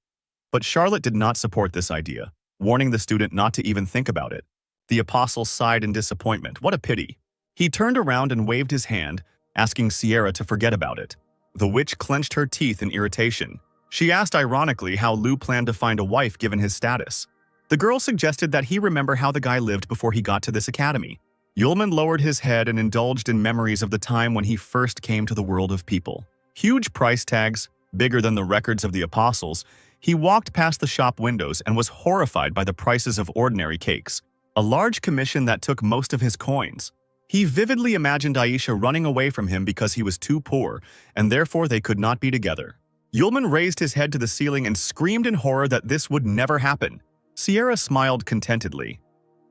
A: But Charlotte did not support this idea. warning the student not to even think about it. The apostle sighed in disappointment. What a pity. He turned around and waved his hand, asking Sierra to forget about it. The witch clenched her teeth in irritation. She asked ironically how Lu planned to find a wife given his status. The girl suggested that he remember how the guy lived before he got to this academy. Yulman lowered his head and indulged in memories of the time when he first came to the world of people. Huge price tags, bigger than the records of the apostles. He walked past the shop windows and was horrified by the prices of ordinary cakes, a large commission that took most of his coins. He vividly imagined Aisha running away from him because he was too poor, and therefore they could not be together. Yulman raised his head to the ceiling and screamed in horror that this would never happen. Sierra smiled contentedly.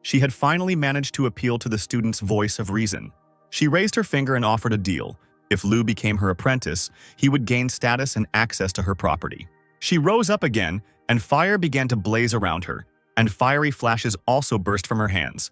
A: She had finally managed to appeal to the student's voice of reason. She raised her finger and offered a deal. If Lu became her apprentice, he would gain status and access to her property. She rose up again, and fire began to blaze around her, and fiery flashes also burst from her hands.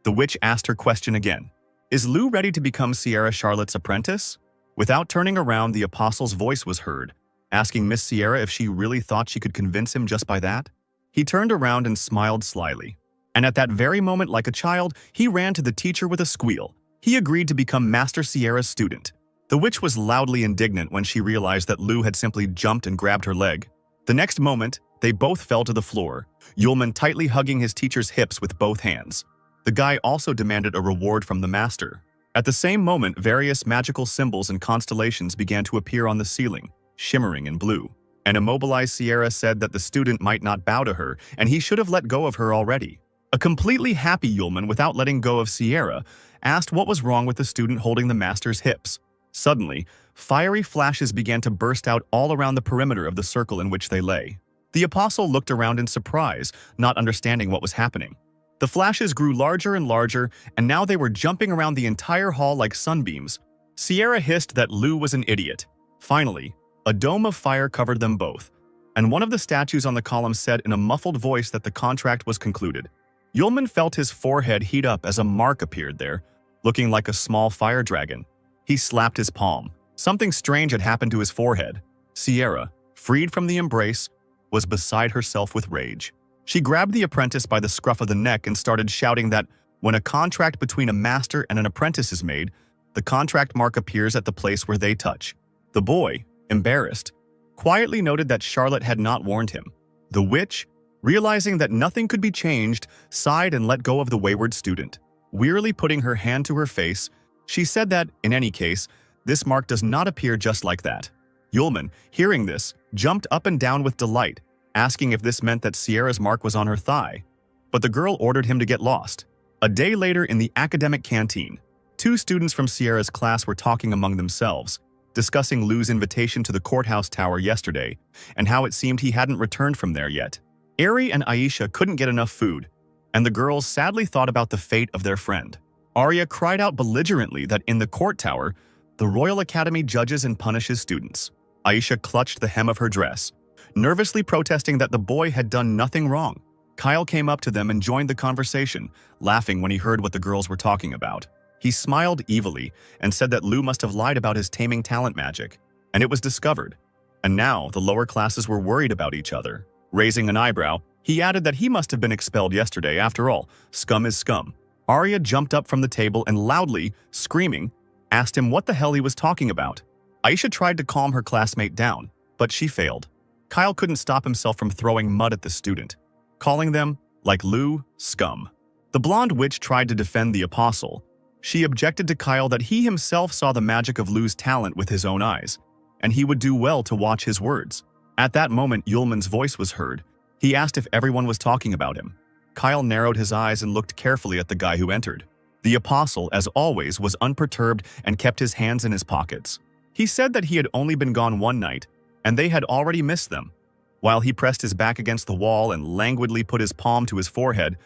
A: The witch asked her question again. Is Lu ready to become Sierra Charlotte's apprentice? Without turning around, the apostle's voice was heard, asking Miss Sierra if she really thought she could convince him just by that. He turned around and smiled slyly. And at that very moment, like a child, he ran to the teacher with a squeal. He agreed to become Master Sierra's student. The witch was loudly indignant when she realized that Lu had simply jumped and grabbed her leg. The next moment, they both fell to the floor, Yulman tightly hugging his teacher's hips with both hands. The guy also demanded a reward from the master. At the same moment, various magical symbols and constellations began to appear on the ceiling, shimmering in blue. An immobilized Sierra said that the student might not bow to her, and he should have let go of her already. A completely happy Yulman, without letting go of Sierra, asked what was wrong with the student holding the master's hips. Suddenly, fiery flashes began to burst out all around the perimeter of the circle in which they lay. The apostle looked around in surprise, not understanding what was happening. The flashes grew larger and larger, and now they were jumping around the entire hall like sunbeams. Sierra hissed that Lu was an idiot. Finally, a dome of fire covered them both, and one of the statues on the column said in a muffled voice that the contract was concluded. Yulman felt his forehead heat up as a mark appeared there, looking like a small fire dragon. He slapped his palm. Something strange had happened to his forehead. Sierra, freed from the embrace, was beside herself with rage. She grabbed the apprentice by the scruff of the neck and started shouting that when a contract between a master and an apprentice is made, the contract mark appears at the place where they touch. The boy, embarrassed, quietly noted that Charlotte had not warned him. The witch, realizing that nothing could be changed, sighed and let go of the wayward student. Wearily putting her hand to her face, she said that, in any case, this mark does not appear just like that. Yulman, hearing this, jumped up and down with delight, asking if this meant that Sierra's mark was on her thigh. But the girl ordered him to get lost. A day later in the academic canteen, two students from Sierra's class were talking among themselves, discussing Lu's invitation to the courthouse tower yesterday and how it seemed he hadn't returned from there yet. Ari and Aisha couldn't get enough food, and the girls sadly thought about the fate of their friend. Arya cried out belligerently that in the court tower, the Royal Academy judges and punishes students. Aisha clutched the hem of her dress, nervously protesting that the boy had done nothing wrong. Kyle came up to them and joined the conversation, laughing when he heard what the girls were talking about. He smiled evilly and said that Lu must have lied about his taming talent magic, and it was discovered. And now the lower classes were worried about each other. Raising an eyebrow, he added that he must have been expelled yesterday. After all, scum is scum. Arya jumped up from the table and loudly, screaming, asked him what the hell he was talking about. Aisha tried to calm her classmate down, but she failed. Kyle couldn't stop himself from throwing mud at the student, calling them, like Lu, scum. The blonde witch tried to defend the apostle. She objected to Kyle that he himself saw the magic of Lu's talent with his own eyes, and he would do well to watch his words. At that moment, Yulman's voice was heard. He asked if everyone was talking about him. Kyle narrowed his eyes and looked carefully at the guy who entered. The apostle, as always, was unperturbed and kept his hands in his pockets. He said that he had only been gone one night, and they had already missed them. While he pressed his back against the wall and languidly put his palm to his forehead,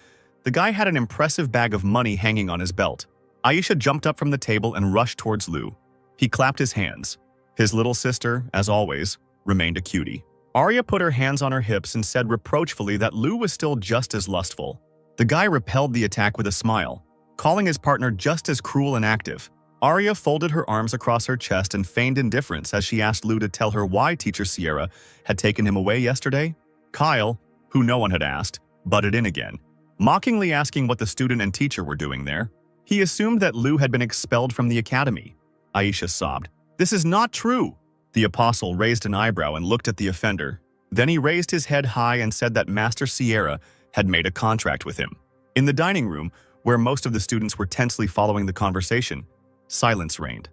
A: the guy had an impressive bag of money hanging on his belt. Aisha jumped up from the table and rushed towards Lu. He clapped his hands. His little sister, as always, remained a cutie. Arya put her hands on her hips and said reproachfully that Lu was still just as lustful. The guy repelled the attack with a smile, calling his partner just as cruel and active. Arya folded her arms across her chest and feigned indifference as she asked Lu to tell her why Teacher Sierra had taken him away yesterday. Kyle, who no one had asked, butted in again, mockingly asking what the student and teacher were doing there. He assumed that Lu had been expelled from the academy. Aisha sobbed. "This is not true." The apostle raised an eyebrow and looked at the offender. Then he raised his head high and said that Master Sierra had made a contract with him. In the dining room, where most of the students were tensely following the conversation, silence reigned.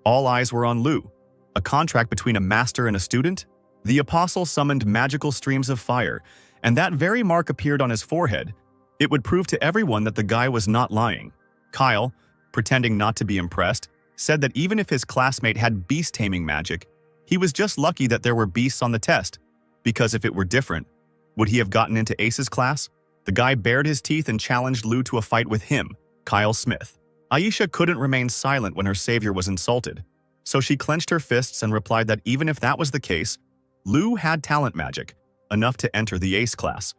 A: All eyes were on Lu. A contract between a master and a student? The apostle summoned magical streams of fire, and that very mark appeared on his forehead. It would prove to everyone that the guy was not lying. Kyle, pretending not to be impressed, said that even if his classmate had beast-taming magic, he was just lucky that there were beasts on the test, because if it were different, would he have gotten into Ace's class? The guy bared his teeth and challenged Lu to a fight with him, Kyle Smith. Aisha couldn't remain silent when her savior was insulted, so she clenched her fists and replied that even if that was the case, Lu had talent magic, enough to enter the Ace class.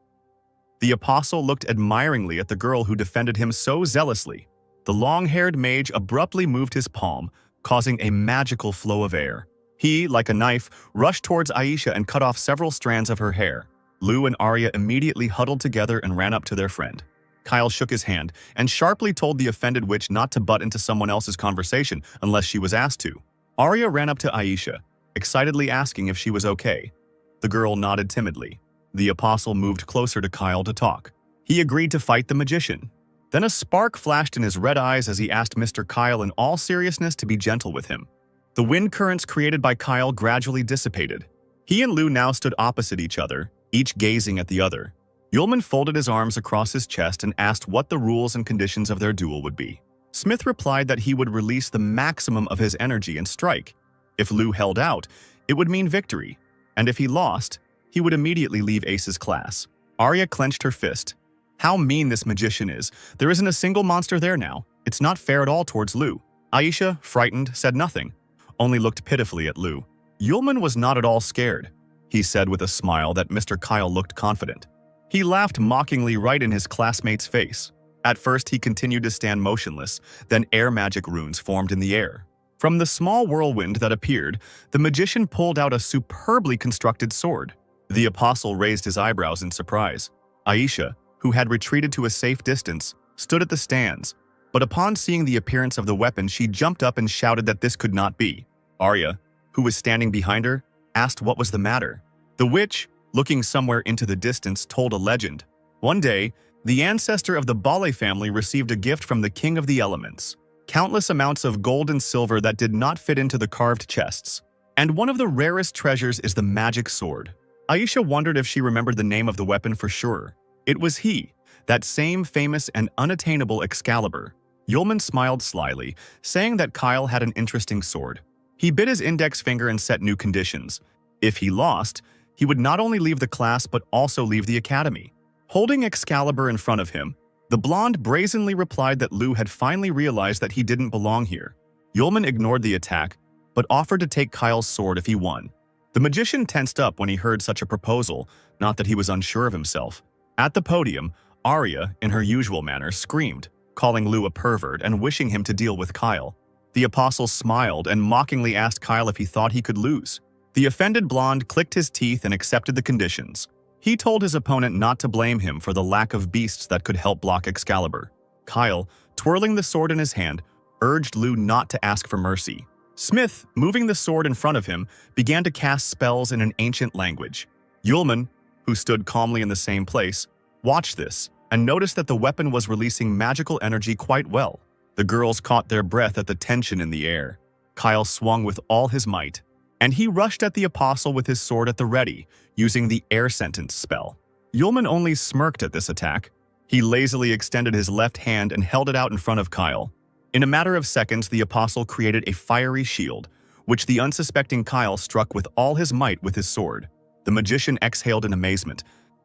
A: The apostle looked admiringly at the girl who defended him so zealously. The long-haired mage abruptly moved his palm, causing a magical flow of air. He, like a knife, rushed towards Aisha and cut off several strands of her hair. Lu and Arya immediately huddled together and ran up to their friend. Kyle shook his hand and sharply told the offended witch not to butt into someone else's conversation unless she was asked to. Arya ran up to Aisha, excitedly asking if she was okay. The girl nodded timidly. The apostle moved closer to Kyle to talk. He agreed to fight the magician. Then a spark flashed in his red eyes as he asked Mr. Kyle in all seriousness to be gentle with him. The wind currents created by Kyle gradually dissipated. He and Lu now stood opposite each other, each gazing at the other. Yulman folded his arms across his chest and asked what the rules and conditions of their duel would be. Smith replied that he would release the maximum of his energy and strike. If Lu held out, it would mean victory, and if he lost, he would immediately leave Ace's class. Arya clenched her fist. How mean this magician is. There isn't a single monster there now. It's not fair at all towards Lu. Aisha, frightened, said nothing, only looked pitifully at Lu. Yulman was not at all scared. He said with a smile that Mr. Kyle looked confident. He laughed mockingly right in his classmate's face. At first, he continued to stand motionless, then air magic runes formed in the air. From the small whirlwind that appeared, the magician pulled out a superbly constructed sword. The apostle raised his eyebrows in surprise. Aisha, who had retreated to a safe distance, stood at the stands, but upon seeing the appearance of the weapon, she jumped up and shouted that this could not be. Arya, who was standing behind her, asked what was the matter. The witch, looking somewhere into the distance, told a legend. One day, the ancestor of the Bale family received a gift from the king of the elements. Countless amounts of gold and silver that did not fit into the carved chests. And one of the rarest treasures is the magic sword. Aisha wondered if she remembered the name of the weapon for sure. It was he, that same famous and unattainable Excalibur. Yulman smiled slyly, saying that Kyle had an interesting sword. He bit his index finger and set new conditions. If he lost, he would not only leave the class but also leave the academy. Holding Excalibur in front of him, the blonde brazenly replied that Lu had finally realized that he didn't belong here. Yulman ignored the attack, but offered to take Kyle's sword if he won. The magician tensed up when he heard such a proposal, not that he was unsure of himself. At the podium, Arya, in her usual manner, screamed, calling Lu a pervert and wishing him to deal with Kyle. The apostle smiled and mockingly asked Kyle if he thought he could lose. The offended blonde clicked his teeth and accepted the conditions. He told his opponent not to blame him for the lack of beasts that could help block Excalibur. Kyle, twirling the sword in his hand, urged Lu not to ask for mercy. Smith, moving the sword in front of him, began to cast spells in an ancient language. Yulman, who stood calmly in the same place, watched this and noticed that the weapon was releasing magical energy quite well. The girls caught their breath at the tension in the air. Kyle swung with all his might, and he rushed at the apostle with his sword at the ready, using the air sentence spell. Yulman only smirked at this attack. He lazily extended his left hand and held it out in front of Kyle. In a matter of seconds, the apostle created a fiery shield, which the unsuspecting Kyle struck with all his might with his sword. The magician exhaled in amazement,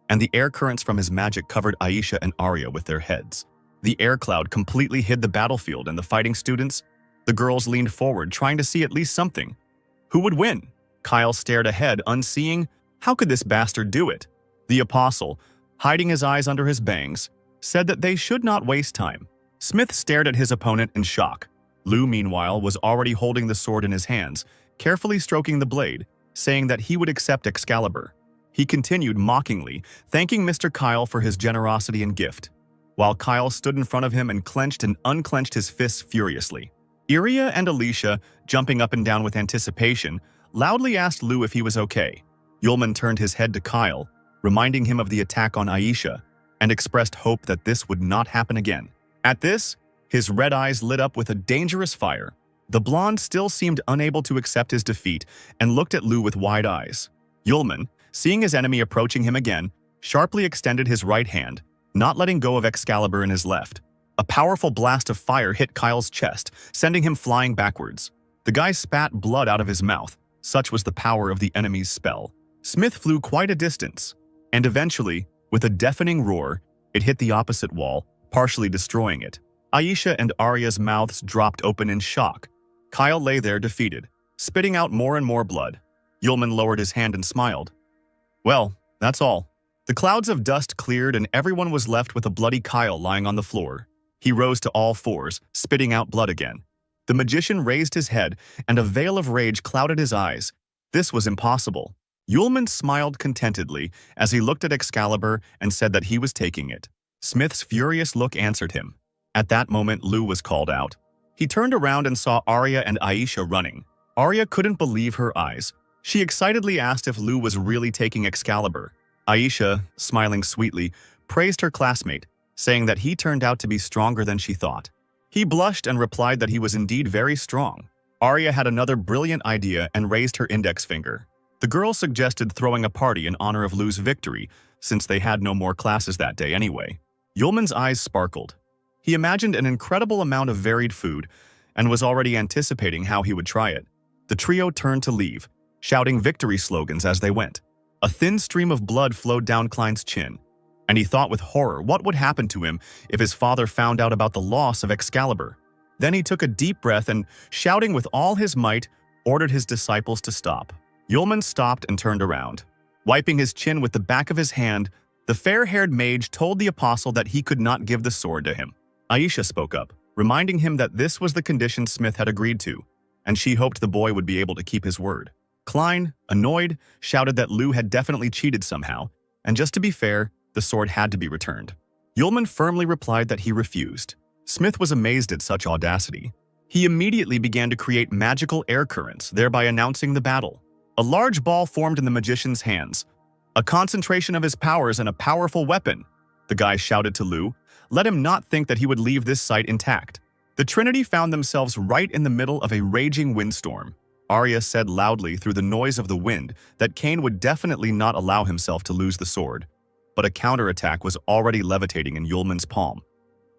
A: and the air currents from his magic covered Aisha and Arya with their heads. The air cloud completely hid the battlefield and the fighting students. The girls leaned forward, trying to see at least something. Who would win? Kyle stared ahead, unseeing. How could this bastard do it? The apostle, hiding his eyes under his bangs, said that they should not waste time. Smith stared at his opponent in shock. Lu, meanwhile, was already holding the sword in his hands, carefully stroking the blade, saying that he would accept Excalibur. He continued mockingly, thanking Mr. Kyle for his generosity and gift, while Kyle stood in front of him and clenched and unclenched his fists furiously. Iria and Alicia, jumping up and down with anticipation, loudly asked Lou if he was okay. Yulman turned his head to Kyle, reminding him of the attack on Aisha, and expressed hope that this would not happen again. At this, his red eyes lit up with a dangerous fire. The blonde still seemed unable to accept his defeat and looked at Lou with wide eyes. Yulman, seeing his enemy approaching him again, sharply extended his right hand, not letting go of Excalibur in his left. A powerful blast of fire hit Kyle's chest, sending him flying backwards. The guy spat blood out of his mouth. Such was the power of the enemy's spell. Smith flew quite a distance, and eventually, with a deafening roar, it hit the opposite wall, partially destroying it. Aisha and Arya's mouths dropped open in shock. Kyle lay there defeated, spitting out more and more blood. Yulman lowered his hand and smiled. Well, that's all. The clouds of dust cleared and everyone was left with a bloody Kyle lying on the floor. He rose to all fours, spitting out blood again. The magician raised his head, and a veil of rage clouded his eyes. This was impossible. Yulman smiled contentedly as he looked at Excalibur and said that he was taking it. Smith's furious look answered him. At that moment, Lou was called out. He turned around and saw Arya and Aisha running. Arya couldn't believe her eyes. She excitedly asked if Lou was really taking Excalibur. Aisha, smiling sweetly, praised her classmate, saying that he turned out to be stronger than she thought. He blushed and replied that he was indeed very strong. Arya had another brilliant idea and raised her index finger. The girl suggested throwing a party in honor of Lou's victory, since they had no more classes that day anyway. Yulman's eyes sparkled. He imagined an incredible amount of varied food and was already anticipating how he would try it. The trio turned to leave, shouting victory slogans as they went. A thin stream of blood flowed down Klein's chin, and he thought with horror what would happen to him if his father found out about the loss of Excalibur. Then he took a deep breath and, shouting with all his might, ordered his disciples to stop. Yulman stopped and turned around. Wiping his chin with the back of his hand, the fair-haired mage told the apostle that he could not give the sword to him. Aisha spoke up, reminding him that this was the condition Smith had agreed to, and she hoped the boy would be able to keep his word. Klein, annoyed, shouted that Lou had definitely cheated somehow, and just to be fair, the sword had to be returned. Yulman firmly replied that he refused. Smith was amazed at such audacity. He immediately began to create magical air currents, thereby announcing the battle. A large ball formed in the magician's hands, a concentration of his powers and a powerful weapon. The guy shouted to Lou, let him not think that he would leave this site intact. The Trinity found themselves right in the middle of a raging windstorm. Arya said loudly through the noise of the wind that Cain would definitely not allow himself to lose the sword. But a counterattack was already levitating in Yulman's palm.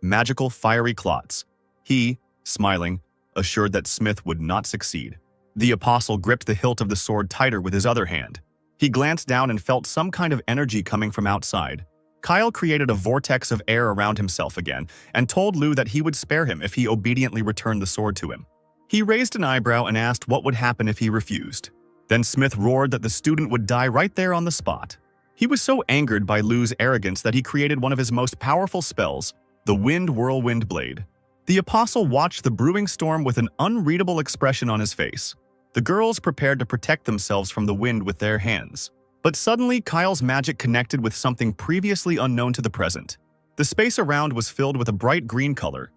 A: Magical fiery clots. He, smiling, assured that Smith would not succeed. The apostle gripped the hilt of the sword tighter with his other hand. He glanced down and felt some kind of energy coming from outside. Kyle created a vortex of air around himself again and told Lou that he would spare him if he obediently returned the sword to him. He raised an eyebrow and asked what would happen if he refused. Then Smith roared that the student would die right there on the spot. He was so angered by Lou's arrogance that he created one of his most powerful spells, the Wind Whirlwind Blade. The apostle watched the brewing storm with an unreadable expression on his face. The girls prepared to protect themselves from the wind with their hands. But suddenly, Kyle's magic connected with something previously unknown to the present. The space around was filled with a bright green color.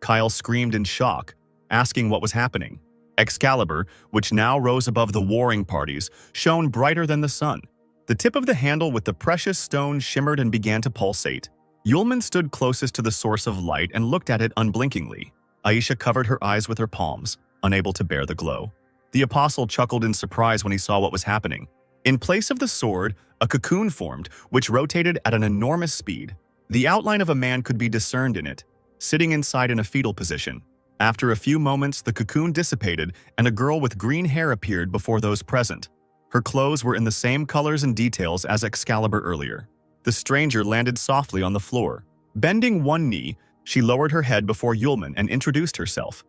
A: Kyle screamed in shock, asking what was happening. Excalibur, which now rose above the warring parties, shone brighter than the sun. The tip of the handle with the precious stone shimmered and began to pulsate. Yulman stood closest to the source of light and looked at it unblinkingly. Aisha covered her eyes with her palms, unable to bear the glow. The apostle chuckled in surprise when he saw what was happening. In place of the sword, a cocoon formed, which rotated at an enormous speed. The outline of a man could be discerned in it, sitting inside in a fetal position. After a few moments, the cocoon dissipated and a girl with green hair appeared before those present. Her clothes were in the same colors and details as Excalibur earlier. The stranger landed softly on the floor. Bending one knee, she lowered her head before Yulman and introduced herself.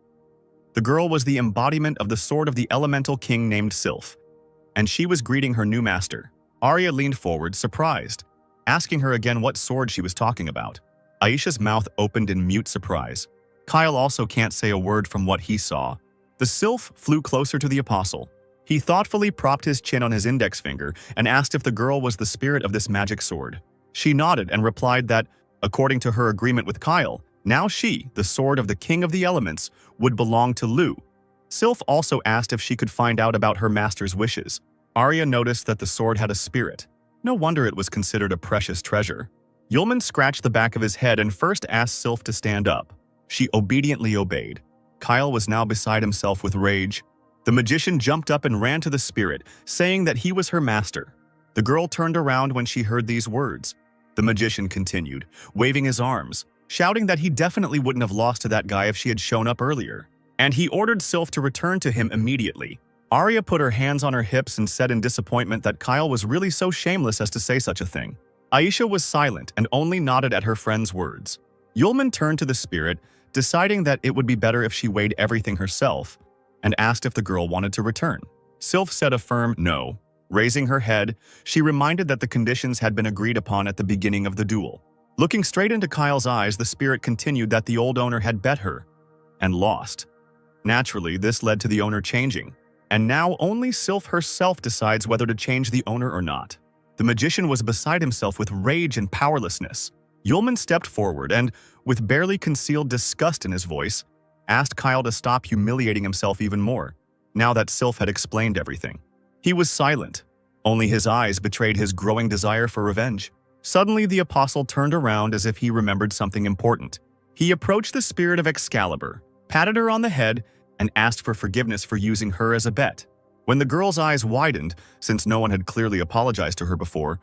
A: The girl was the embodiment of the sword of the elemental king named Sylph, and she was greeting her new master. Arya leaned forward, surprised, asking her again what sword she was talking about. Aisha's mouth opened in mute surprise. Kyle also can't say a word from what he saw. The Sylph flew closer to the apostle. He thoughtfully propped his chin on his index finger and asked if the girl was the spirit of this magic sword. She nodded and replied that, according to her agreement with Kyle, now she, the sword of the king of the elements, would belong to Lu. Sylph also asked if she could find out about her master's wishes. Arya noticed that the sword had a spirit. No wonder it was considered a precious treasure. Yulman scratched the back of his head and first asked Sylph to stand up. She obediently obeyed. Kyle was now beside himself with rage. The magician jumped up and ran to the spirit, saying that he was her master. The girl turned around when she heard these words. The magician continued, waving his arms, shouting that he definitely wouldn't have lost to that guy if she had shown up earlier. And he ordered Sylph to return to him immediately. Arya put her hands on her hips and said in disappointment that Kyle was really so shameless as to say such a thing. Aisha was silent and only nodded at her friend's words. Yulman turned to the spirit, deciding that it would be better if she weighed everything herself, and asked if the girl wanted to return. Sylph said a firm no. Raising her head, she reminded that the conditions had been agreed upon at the beginning of the duel. Looking straight into Kyle's eyes, the spirit continued that the old owner had bet her and lost. Naturally, this led to the owner changing, and now only Sylph herself decides whether to change the owner or not. The magician was beside himself with rage and powerlessness. Yulman stepped forward and, with barely concealed disgust in his voice, asked Kyle to stop humiliating himself even more, now that Sylph had explained everything. He was silent. Only his eyes betrayed his growing desire for revenge. Suddenly, the apostle turned around as if he remembered something important. He approached the spirit of Excalibur, patted her on the head, and asked for forgiveness for using her as a bet. When the girl's eyes widened, since no one had clearly apologized to her before,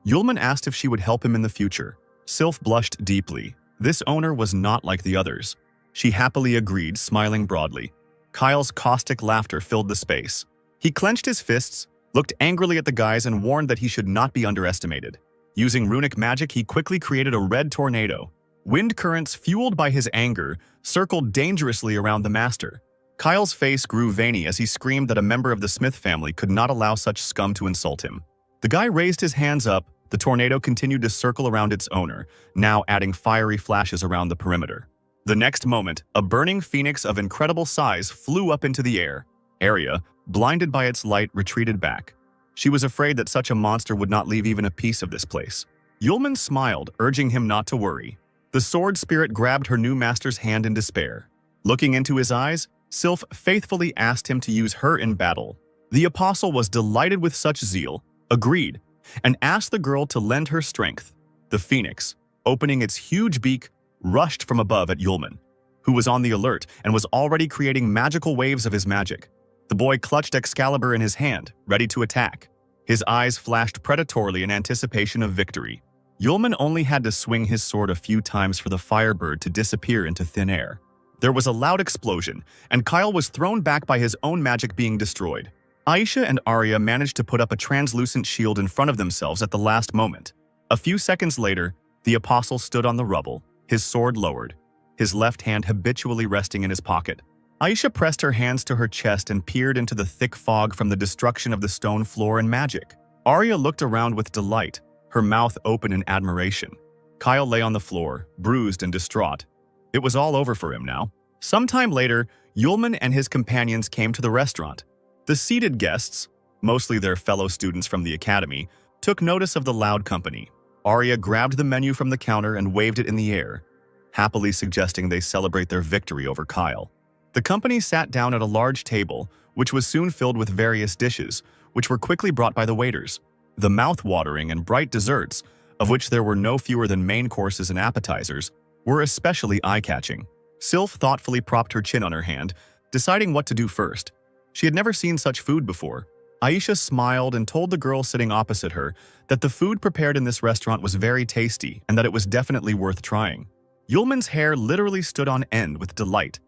A: Yulman asked if she would help him in the future. Sylph blushed deeply. This owner was not like the others. She happily agreed, smiling broadly. Kyle's caustic laughter filled the space. He clenched his fists, looked angrily at the guys, and warned that he should not be underestimated. Using runic magic, he quickly created a red tornado. Wind currents, fueled by his anger, circled dangerously around the master. Kyle's face grew veiny as he screamed that a member of the Smith family could not allow such scum to insult him. The guy raised his hands up. The tornado continued to circle around its owner, now adding fiery flashes around the perimeter. The next moment, a burning phoenix of incredible size flew up into the air. Arya, blinded by its light, retreated back. She was afraid that such a monster would not leave even a piece of this place. Yulman smiled, urging him not to worry. The sword spirit grabbed her new master's hand in despair. Looking into his eyes, Sylph faithfully asked him to use her in battle. The apostle was delighted with such zeal, agreed, and asked the girl to lend her strength. The phoenix, opening its huge beak, rushed from above at Yulman, who was on the alert and was already creating magical waves of his magic. The boy clutched Excalibur in his hand, ready to attack. His eyes flashed predatorily in anticipation of victory. Yulman only had to swing his sword a few times for the firebird to disappear into thin air. There was a loud explosion, and Kyle was thrown back by his own magic being destroyed. Aisha and Arya managed to put up a translucent shield in front of themselves at the last moment. A few seconds later, the apostle stood on the rubble, his sword lowered, his left hand habitually resting in his pocket. Aisha pressed her hands to her chest and peered into the thick fog from the destruction of the stone floor and magic. Arya looked around with delight, her mouth open in admiration. Kyle lay on the floor, bruised and distraught. It was all over for him now. Sometime later, Yulman and his companions came to the restaurant. The seated guests, mostly their fellow students from the academy, took notice of the loud company. Arya grabbed the menu from the counter and waved it in the air, happily suggesting they celebrate their victory over Kyle. The company sat down at a large table, which was soon filled with various dishes, which were quickly brought by the waiters. The mouth-watering and bright desserts, of which there were no fewer than main courses and appetizers, were especially eye-catching. Sylph thoughtfully propped her chin on her hand, deciding what to do first. She had never seen such food before. Aisha smiled and told the girl sitting opposite her that the food prepared in this restaurant was very tasty and that it was definitely worth trying. Yulman's hair literally stood on end with delight,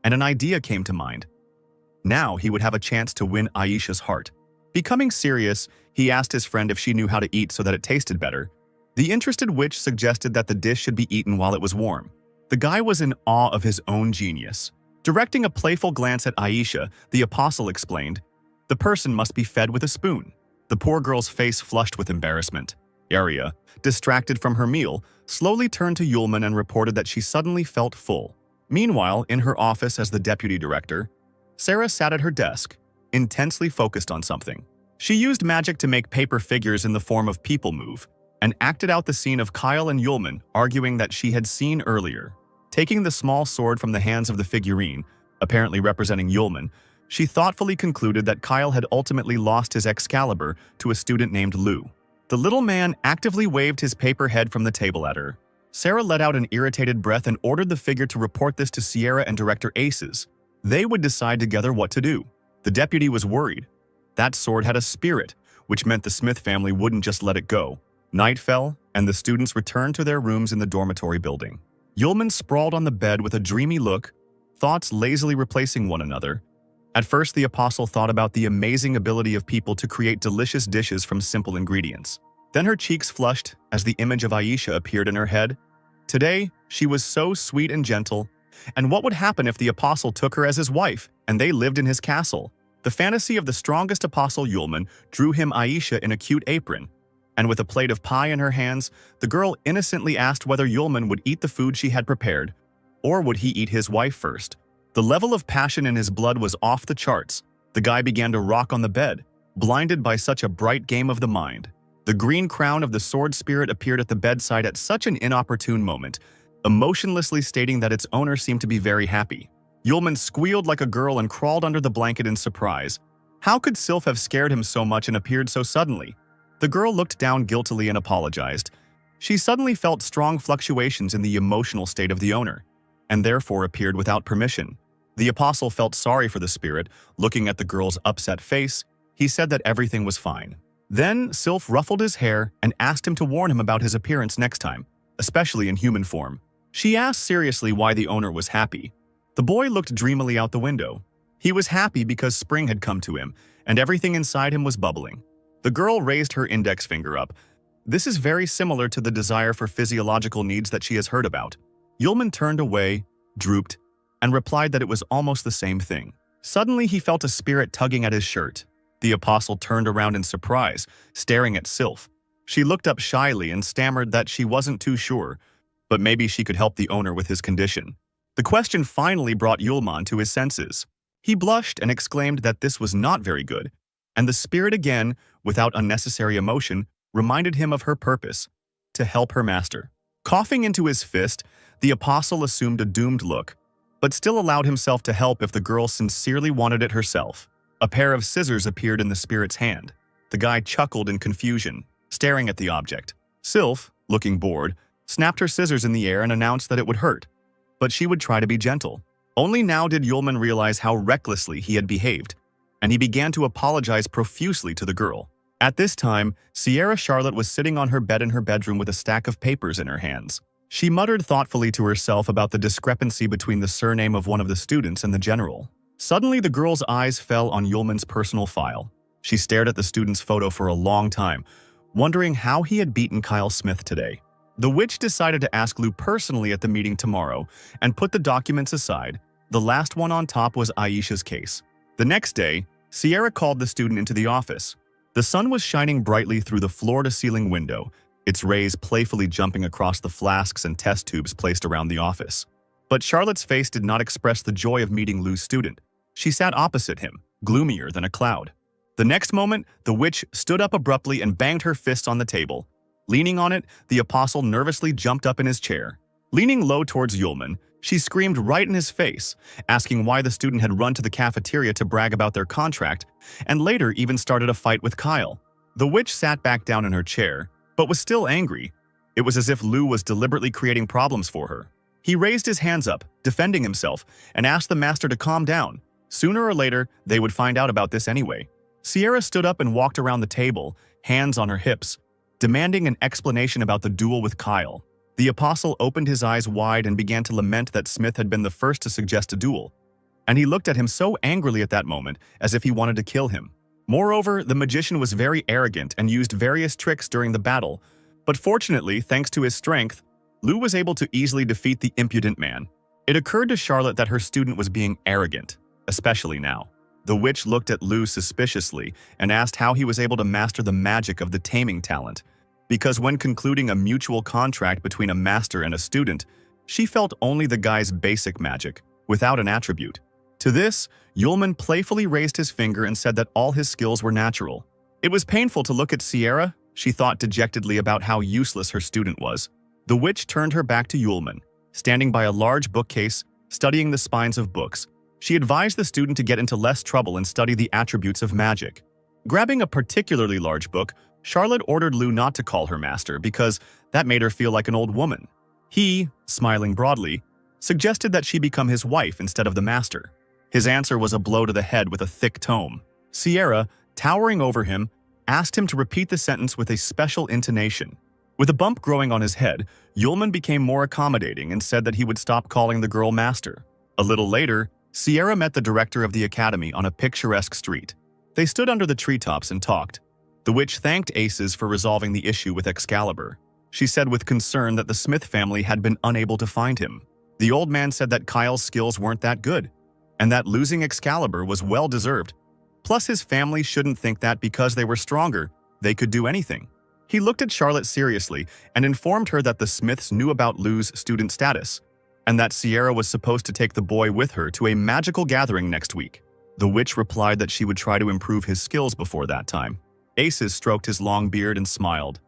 A: and an idea came to mind. Now he would have a chance to win Aisha's heart. Becoming serious, he asked his friend if she knew how to eat so that it tasted better. The interested witch suggested that the dish should be eaten while it was warm. The guy was in awe of his own genius. Directing a playful glance at Aisha, the apostle explained, "The person must be fed with a spoon." The poor girl's face flushed with embarrassment. Arya, distracted from her meal, slowly turned to Yulman and reported that she suddenly felt full. Meanwhile, in her office as the deputy director, Sarah sat at her desk, intensely focused on something. She used magic to make paper figures in the form of people move, and acted out the scene of Kyle and Yulman arguing that she had seen earlier. Taking the small sword from the hands of the figurine, apparently representing Yulman, she thoughtfully concluded that Kyle had ultimately lost his Excalibur to a student named Lou. The little man actively waved his paper head from the table at her. Sarah let out an irritated breath and ordered the figure to report this to Sierra and Director Aces. They would decide together what to do. The deputy was worried. That sword had a spirit, which meant the Smith family wouldn't just let it go. Night fell, and the students returned to their rooms in the dormitory building. Yulman sprawled on the bed with a dreamy look, thoughts lazily replacing one another. At first, the apostle thought about the amazing ability of people to create delicious dishes from simple ingredients. Then her cheeks flushed as the image of Aisha appeared in her head. Today, she was so sweet and gentle. And what would happen if the apostle took her as his wife and they lived in his castle? The fantasy of the strongest apostle Yulman drew him Aisha in a cute apron. And with a plate of pie in her hands, the girl innocently asked whether Yulman would eat the food she had prepared, or would he eat his wife first. The level of passion in his blood was off the charts. The guy began to rock on the bed, blinded by such a bright game of the mind. The green crown of the sword spirit appeared at the bedside at such an inopportune moment, emotionlessly stating that its owner seemed to be very happy. Yulman squealed like a girl and crawled under the blanket in surprise. How could Sylph have scared him so much and appeared so suddenly? The girl looked down guiltily and apologized. She suddenly felt strong fluctuations in the emotional state of the owner, and therefore appeared without permission. The apostle felt sorry for the spirit. Looking at the girl's upset face, he said that everything was fine. Then Sylph ruffled his hair and asked him to warn him about his appearance next time, especially in human form. She asked seriously why the owner was happy. The boy looked dreamily out the window. He was happy because spring had come to him, and everything inside him was bubbling. The girl raised her index finger up. This is very similar to the desire for physiological needs that she has heard about. Yulman turned away, drooped, and replied that it was almost the same thing. Suddenly, he felt a spirit tugging at his shirt. The apostle turned around in surprise, staring at Sylph. She looked up shyly and stammered that she wasn't too sure, but maybe she could help the owner with his condition. The question finally brought Yulman to his senses. He blushed and exclaimed that this was not very good, and the spirit again, without unnecessary emotion, reminded him of her purpose, to help her master. Coughing into his fist, the apostle assumed a doomed look, but still allowed himself to help if the girl sincerely wanted it herself. A pair of scissors appeared in the spirit's hand. The guy chuckled in confusion, staring at the object. Sylph, looking bored, snapped her scissors in the air and announced that it would hurt, but she would try to be gentle. Only now did Yulman realize how recklessly he had behaved, and he began to apologize profusely to the girl. At this time, Sierra Charlotte was sitting on her bed in her bedroom with a stack of papers in her hands. She muttered thoughtfully to herself about the discrepancy between the surname of one of the students and the general. Suddenly, the girl's eyes fell on Yulman's personal file. She stared at the student's photo for a long time, wondering how he had beaten Kyle Smith today. The witch decided to ask Lou personally at the meeting tomorrow and put the documents aside. The last one on top was Aisha's case. The next day, Sierra called the student into the office. The sun was shining brightly through the floor-to-ceiling window, its rays playfully jumping across the flasks and test tubes placed around the office. But Charlotte's face did not express the joy of meeting Lou's student. She sat opposite him, gloomier than a cloud. The next moment, the witch stood up abruptly and banged her fists on the table. Leaning on it, the apostle nervously jumped up in his chair. Leaning low towards Yulman, she screamed right in his face, asking why the student had run to the cafeteria to brag about their contract, and later even started a fight with Kyle. The witch sat back down in her chair, but was still angry. It was as if Lou was deliberately creating problems for her. He raised his hands up, defending himself, and asked the master to calm down. Sooner or later, they would find out about this anyway. Sierra stood up and walked around the table, hands on her hips, demanding an explanation about the duel with Kyle. The apostle opened his eyes wide and began to lament that Smith had been the first to suggest a duel, and he looked at him so angrily at that moment as if he wanted to kill him. Moreover, the magician was very arrogant and used various tricks during the battle, but fortunately, thanks to his strength, Lou was able to easily defeat the impudent man. It occurred to Charlotte that her student was being arrogant, especially now. The witch looked at Lou suspiciously and asked how he was able to master the magic of the taming talent, because when concluding a mutual contract between a master and a student, she felt only the guy's basic magic, without an attribute. To this, Yulman playfully raised his finger and said that all his skills were natural. It was painful to look at Sierra. She thought dejectedly about how useless her student was. The witch turned her back to Yulman, standing by a large bookcase, studying the spines of books. She advised the student to get into less trouble and study the attributes of magic. Grabbing a particularly large book, Charlotte ordered Lou not to call her master because that made her feel like an old woman. He, smiling broadly, suggested that she become his wife instead of the master. His answer was a blow to the head with a thick tome. Sierra, towering over him, asked him to repeat the sentence with a special intonation. With a bump growing on his head, Yulman became more accommodating and said that he would stop calling the girl master. A little later, Sierra met the director of the academy on a picturesque street. They stood under the treetops and talked. The witch thanked Aces for resolving the issue with Excalibur. She said with concern that the Smith family had been unable to find him. The old man said that Kyle's skills weren't that good, and that losing Excalibur was well-deserved. Plus, his family shouldn't think that because they were stronger, they could do anything. He looked at Charlotte seriously and informed her that the Smiths knew about Lou's student status, and that Sierra was supposed to take the boy with her to a magical gathering next week. The witch replied that she would try to improve his skills before that time. Aces stroked his long beard and smiled.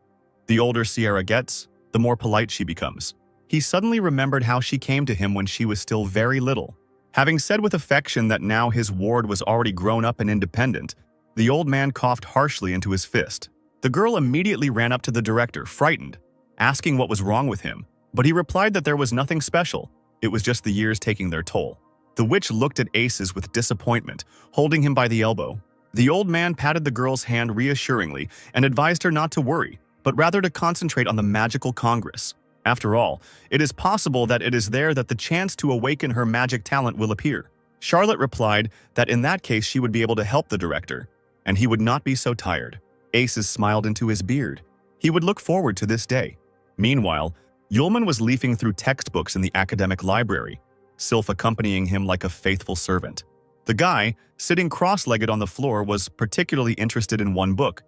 A: The older Sierra gets, the more polite she becomes. He suddenly remembered how she came to him when she was still very little. Having said with affection that now his ward was already grown up and independent, the old man coughed harshly into his fist. The girl immediately ran up to the director, frightened, asking what was wrong with him, but he replied that there was nothing special. It was just the years taking their toll. The witch looked at Aces with disappointment, holding him by the elbow. The old man patted the girl's hand reassuringly and advised her not to worry, but rather to concentrate on the magical congress. After all, it is possible that it is there that the chance to awaken her magic talent will appear. Charlotte replied that in that case she would be able to help the director, and he would not be so tired. Aces smiled into his beard. He would look forward to this day. Meanwhile, Yulman was leafing through textbooks in the academic library, Sylph accompanying him like a faithful servant. The guy, sitting cross-legged on the floor, was particularly interested in one book.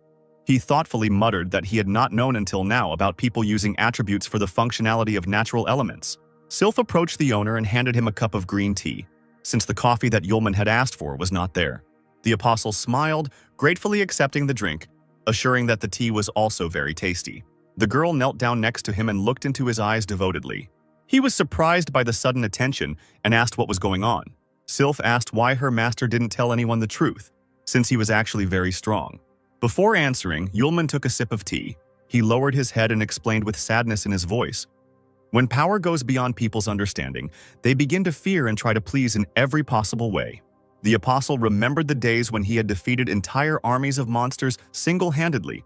A: He thoughtfully muttered that he had not known until now about people using attributes for the functionality of natural elements. Sylph approached the owner and handed him a cup of green tea, since the coffee that Yulman had asked for was not there. The apostle smiled, gratefully accepting the drink, assuring that the tea was also very tasty. The girl knelt down next to him and looked into his eyes devotedly. He was surprised by the sudden attention and asked what was going on. Sylph asked why her master didn't tell anyone the truth, since he was actually very strong. Before answering, Yulman took a sip of tea. He lowered his head and explained with sadness in his voice. When power goes beyond people's understanding, they begin to fear and try to please in every possible way. The apostle remembered the days when he had defeated entire armies of monsters single-handedly,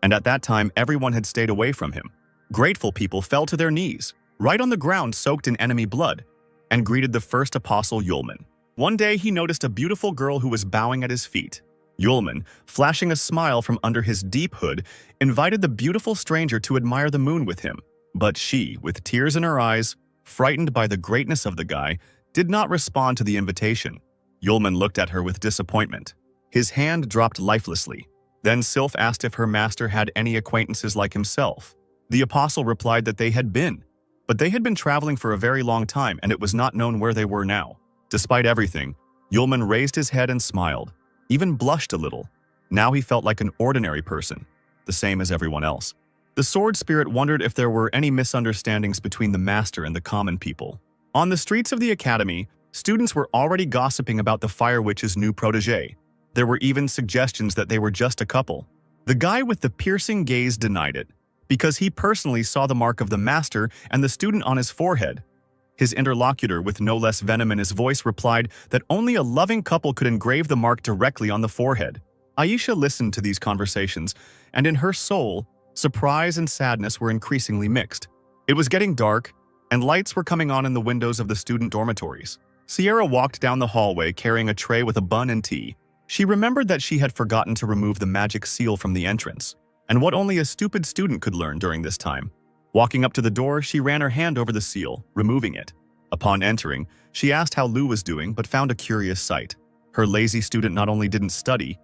A: and at that time everyone had stayed away from him. Grateful people fell to their knees, right on the ground soaked in enemy blood, and greeted the first apostle Yulman. One day he noticed a beautiful girl who was bowing at his feet. Yulman, flashing a smile from under his deep hood, invited the beautiful stranger to admire the moon with him. But she, with tears in her eyes, frightened by the greatness of the guy, did not respond to the invitation. Yulman looked at her with disappointment. His hand dropped lifelessly. Then Sylph asked if her master had any acquaintances like himself. The apostle replied that they had been, but they had been traveling for a very long time and it was not known where they were now. Despite everything, Yulman raised his head and smiled, even blushed a little. Now he felt like an ordinary person, the same as everyone else. The sword spirit wondered if there were any misunderstandings between the master and the common people. On the streets of the academy, students were already gossiping about the Fire Witch's new protege. There were even suggestions that they were just a couple. The guy with the piercing gaze denied it, because he personally saw the mark of the master and the student on his forehead. His interlocutor, with no less venom in his voice, replied that only a loving couple could engrave the mark directly on the forehead. Aisha listened to these conversations, and in her soul, surprise and sadness were increasingly mixed. It was getting dark, and lights were coming on in the windows of the student dormitories. Sierra walked down the hallway carrying a tray with a bun and tea. She remembered that she had forgotten to remove the magic seal from the entrance, and what only a stupid student could learn during this time. Walking up to the door, she ran her hand over the seal, removing it. Upon entering, she asked how Lou was doing but found a curious sight. Her lazy student not only didn't study,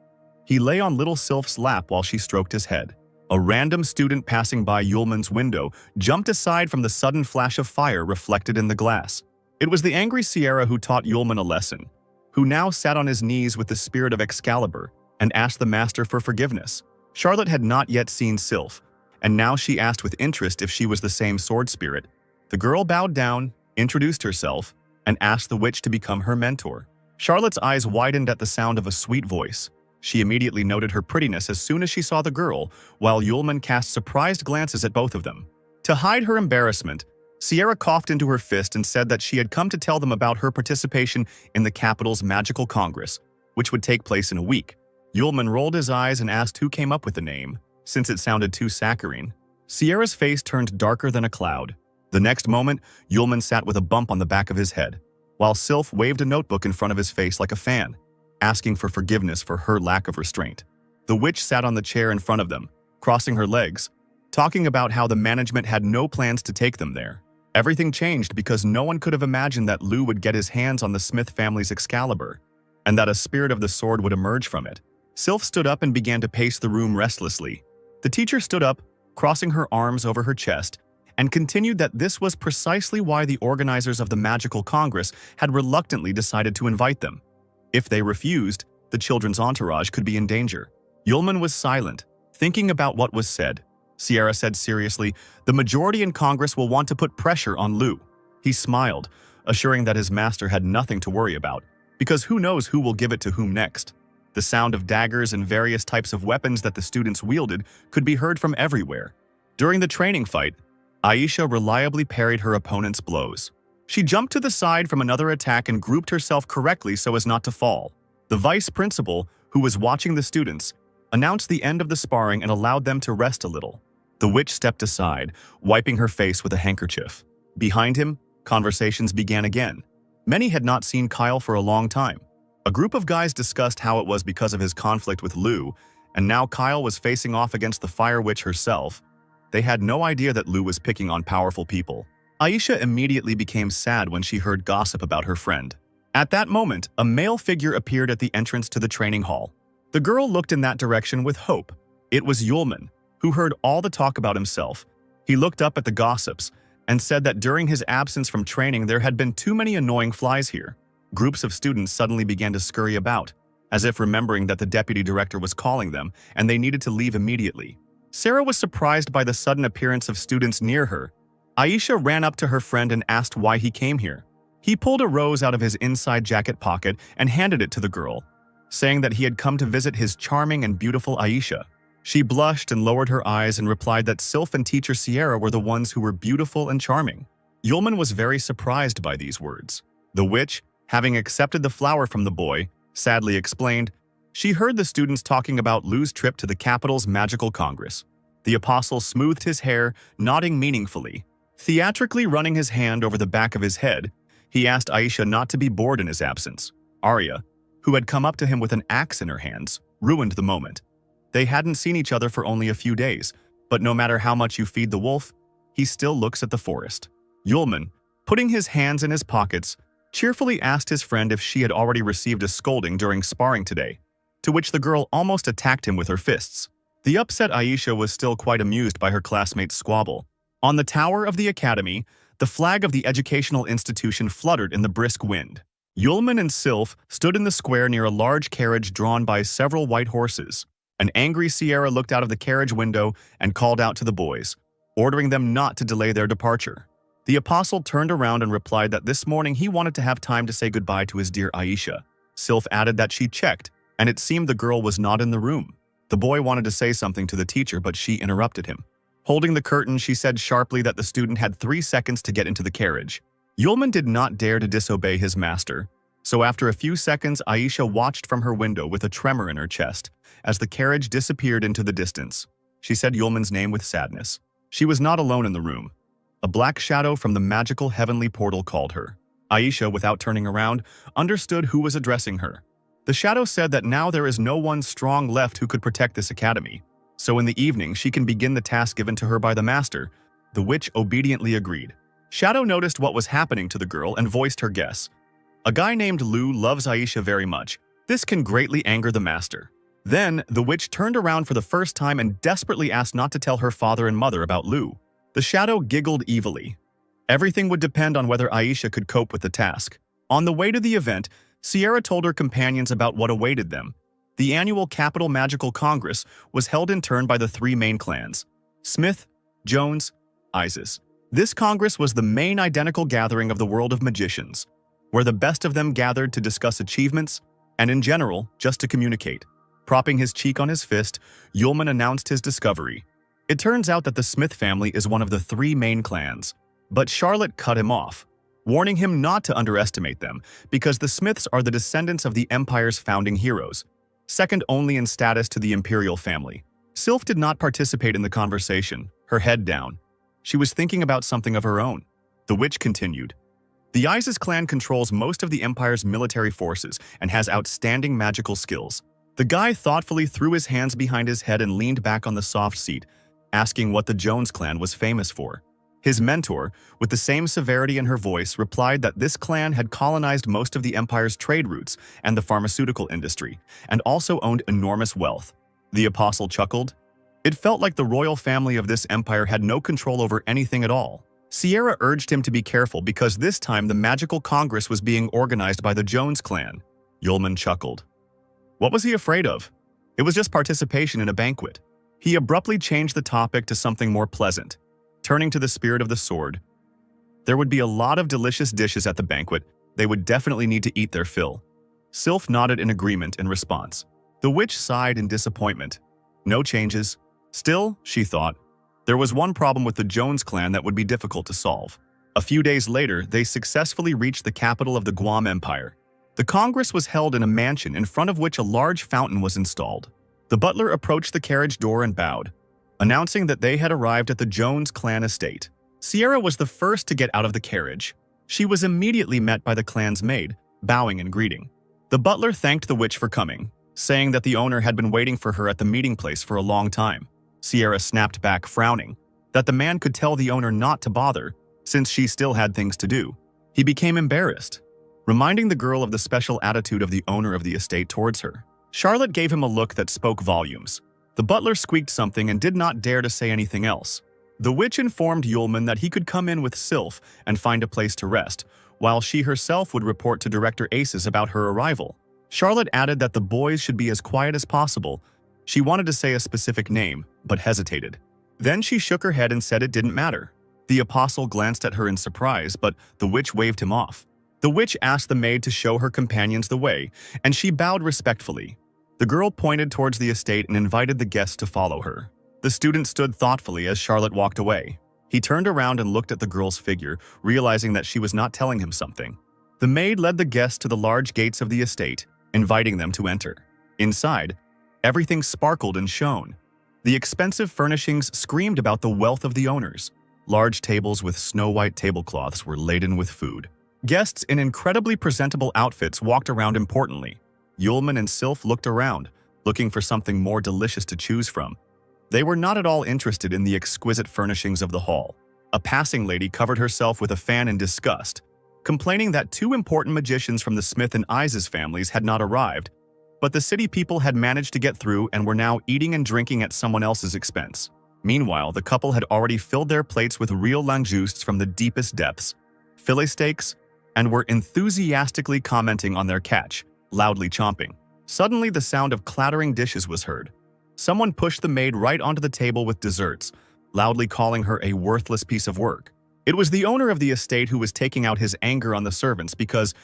A: he lay on little Sylph's lap while she stroked his head. A random student passing by Yulman's window jumped aside from the sudden flash of fire reflected in the glass. It was the angry Sierra who taught Yulman a lesson. who now sat on his knees with the spirit of Excalibur and asked the master for forgiveness. Charlotte had not yet seen Sylph, and now she asked with interest if she was the same sword spirit. The girl bowed down, introduced herself, and asked the witch to become her mentor. Charlotte's eyes widened at the sound of a sweet voice. She immediately noted her prettiness as soon as she saw the girl, while Yulman cast surprised glances at both of them. To hide her embarrassment, Sierra coughed into her fist and said that she had come to tell them about her participation in the capital's magical congress, which would take place in a week. Yulman rolled his eyes and asked who came up with the name, since it sounded too saccharine. Sierra's face turned darker than a cloud. The next moment, Yulman sat with a bump on the back of his head, while Sylph waved a notebook in front of his face like a fan, asking for forgiveness for her lack of restraint. The witch sat on the chair in front of them, crossing her legs, talking about how the management had no plans to take them there. Everything changed because no one could have imagined that Lu would get his hands on the Smith family's Excalibur, and that a spirit of the sword would emerge from it. Sylph stood up and began to pace the room restlessly. The teacher stood up, crossing her arms over her chest, and continued that this was precisely why the organizers of the Magical Congress had reluctantly decided to invite them. If they refused, the children's entourage could be in danger. Yulman was silent, thinking about what was said. Sierra said seriously, "The majority in Congress will want to put pressure on Lu." He smiled, assuring that his master had nothing to worry about, because who knows who will give it to whom next. The sound of daggers and various types of weapons that the students wielded could be heard from everywhere. During the training fight, Aisha reliably parried her opponent's blows. She jumped to the side from another attack and grouped herself correctly so as not to fall. The vice principal, who was watching the students, announced the end of the sparring and allowed them to rest a little. The witch stepped aside, wiping her face with a handkerchief. Behind him, conversations began again. Many had not seen Kyle for a long time. A group of guys discussed how it was because of his conflict with Lu, and now Kyle was facing off against the Fire Witch herself. They had no idea that Lu was picking on powerful people. Aisha immediately became sad when she heard gossip about her friend. At that moment, a male figure appeared at the entrance to the training hall. The girl looked in that direction with hope. It was Yulman, who heard all the talk about himself. He looked up at the gossips and said that during his absence from training there had been too many annoying flies here. Groups of students suddenly began to scurry about, as if remembering that the deputy director was calling them and they needed to leave immediately. Sarah was surprised by the sudden appearance of students near her. Aisha ran up to her friend and asked why he came here. He pulled a rose out of his inside jacket pocket and handed it to the girl, saying that he had come to visit his charming and beautiful Aisha. She blushed and lowered her eyes and replied that Sylph and teacher Sierra were the ones who were beautiful and charming. Yulman was very surprised by these words. The witch, having accepted the flower from the boy, sadly explained, she heard the students talking about Lu's trip to the capital's magical congress. The apostle smoothed his hair, nodding meaningfully. Theatrically running his hand over the back of his head, he asked Aisha not to be bored in his absence. Arya, who had come up to him with an axe in her hands, ruined the moment. They hadn't seen each other for only a few days, but no matter how much you feed the wolf, he still looks at the forest. Yulman, putting his hands in his pockets, cheerfully asked his friend if she had already received a scolding during sparring today, to which the girl almost attacked him with her fists. The upset Aisha was still quite amused by her classmates' squabble. On the tower of the academy, the flag of the educational institution fluttered in the brisk wind. Yulman and Sylph stood in the square near a large carriage drawn by several white horses. An angry Sierra looked out of the carriage window and called out to the boys, ordering them not to delay their departure. The apostle turned around and replied that this morning he wanted to have time to say goodbye to his dear Aisha. Sylph added that she checked, and it seemed the girl was not in the room. The boy wanted to say something to the teacher, but she interrupted him. Holding the curtain, she said sharply that the student had 3 seconds to get into the carriage. Yulman did not dare to disobey his master, so after a few seconds, Aisha watched from her window with a tremor in her chest as the carriage disappeared into the distance. She said Yulman's name with sadness. She was not alone in the room. A black shadow from the magical heavenly portal called her. Aisha, without turning around, understood who was addressing her. The shadow said that now there is no one strong left who could protect this academy, so in the evening she can begin the task given to her by the master. The witch obediently agreed. Shadow noticed what was happening to the girl and voiced her guess. A guy named Lu loves Aisha very much. This can greatly anger the master. Then, the witch turned around for the first time and desperately asked not to tell her father and mother about Lu. The shadow giggled evilly. Everything would depend on whether Aisha could cope with the task. On the way to the event, Sierra told her companions about what awaited them. The annual Capital Magical Congress was held in turn by the three main clans: Smith, Jones, Isis. This Congress was the main identical gathering of the world of magicians, where the best of them gathered to discuss achievements and, in general, just to communicate. Propping his cheek on his fist, Yulman announced his discovery. It turns out that the Smith family is one of the three main clans, but Charlotte cut him off, warning him not to underestimate them because the Smiths are the descendants of the Empire's founding heroes, second only in status to the Imperial family. Sylph did not participate in the conversation, her head down. She was thinking about something of her own. The witch continued. The Isis clan controls most of the Empire's military forces and has outstanding magical skills. The guy thoughtfully threw his hands behind his head and leaned back on the soft seat, asking what the Jones clan was famous for. His mentor, with the same severity in her voice, replied that this clan had colonized most of the Empire's trade routes and the pharmaceutical industry, and also owned enormous wealth. The apostle chuckled. It felt like the royal family of this empire had no control over anything at all. Sierra urged him to be careful because this time the magical congress was being organized by the Jones clan. Yulman chuckled. What was he afraid of? It was just participation in a banquet. He abruptly changed the topic to something more pleasant, turning to the spirit of the sword. There would be a lot of delicious dishes at the banquet. They would definitely need to eat their fill. Sylph nodded in agreement in response. The witch sighed in disappointment. No changes. Still, she thought, there was one problem with the Jones clan that would be difficult to solve. A few days later, they successfully reached the capital of the Guam Empire. The Congress was held in a mansion in front of which a large fountain was installed. The butler approached the carriage door and bowed, announcing that they had arrived at the Jones clan estate. Sierra was the first to get out of the carriage. She was immediately met by the clan's maid, bowing and greeting. The butler thanked the witch for coming, saying that the owner had been waiting for her at the meeting place for a long time. Sierra snapped back, frowning, that the man could tell the owner not to bother, since she still had things to do. He became embarrassed, reminding the girl of the special attitude of the owner of the estate towards her. Charlotte gave him a look that spoke volumes. The butler squeaked something and did not dare to say anything else. The witch informed Yulman that he could come in with Sylph and find a place to rest, while she herself would report to Director Aces about her arrival. Charlotte added that the boys should be as quiet as possible. She wanted to say a specific name, but hesitated. Then she shook her head and said it didn't matter. The apostle glanced at her in surprise, but the witch waved him off. The witch asked the maid to show her companions the way, and she bowed respectfully. The girl pointed towards the estate and invited the guests to follow her. The student stood thoughtfully as Charlotte walked away. He turned around and looked at the girl's figure, realizing that she was not telling him something. The maid led the guests to the large gates of the estate, inviting them to enter. Inside, everything sparkled and shone. The expensive furnishings screamed about the wealth of the owners. Large tables with snow-white tablecloths were laden with food. Guests in incredibly presentable outfits walked around importantly. Yulman and Sylph looked around, looking for something more delicious to choose from. They were not at all interested in the exquisite furnishings of the hall. A passing lady covered herself with a fan in disgust, complaining that two important magicians from the Smith and Isis families had not arrived, but the city people had managed to get through and were now eating and drinking at someone else's expense. Meanwhile, the couple had already filled their plates with real langousts from the deepest depths, fillet steaks, and were enthusiastically commenting on their catch, loudly chomping. Suddenly, the sound of clattering dishes was heard. Someone pushed the maid right onto the table with desserts, loudly calling her a worthless piece of work. It was the owner of the estate who was taking out his anger on the servants because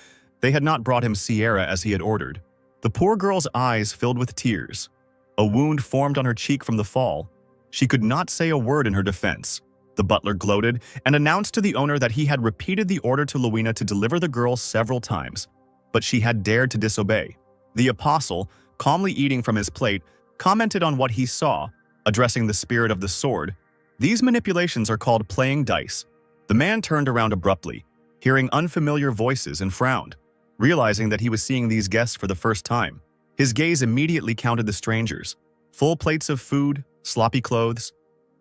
A: they had not brought him Sierra as he had ordered. The poor girl's eyes filled with tears. A wound formed on her cheek from the fall. She could not say a word in her defense. The butler gloated and announced to the owner that he had repeated the order to Luina to deliver the girl several times, but she had dared to disobey. The apostle, calmly eating from his plate, commented on what he saw, addressing the spirit of the sword. These manipulations are called playing dice. The man turned around abruptly, hearing unfamiliar voices, and frowned, realizing that he was seeing these guests for the first time. His gaze immediately counted the strangers. Full plates of food, sloppy clothes.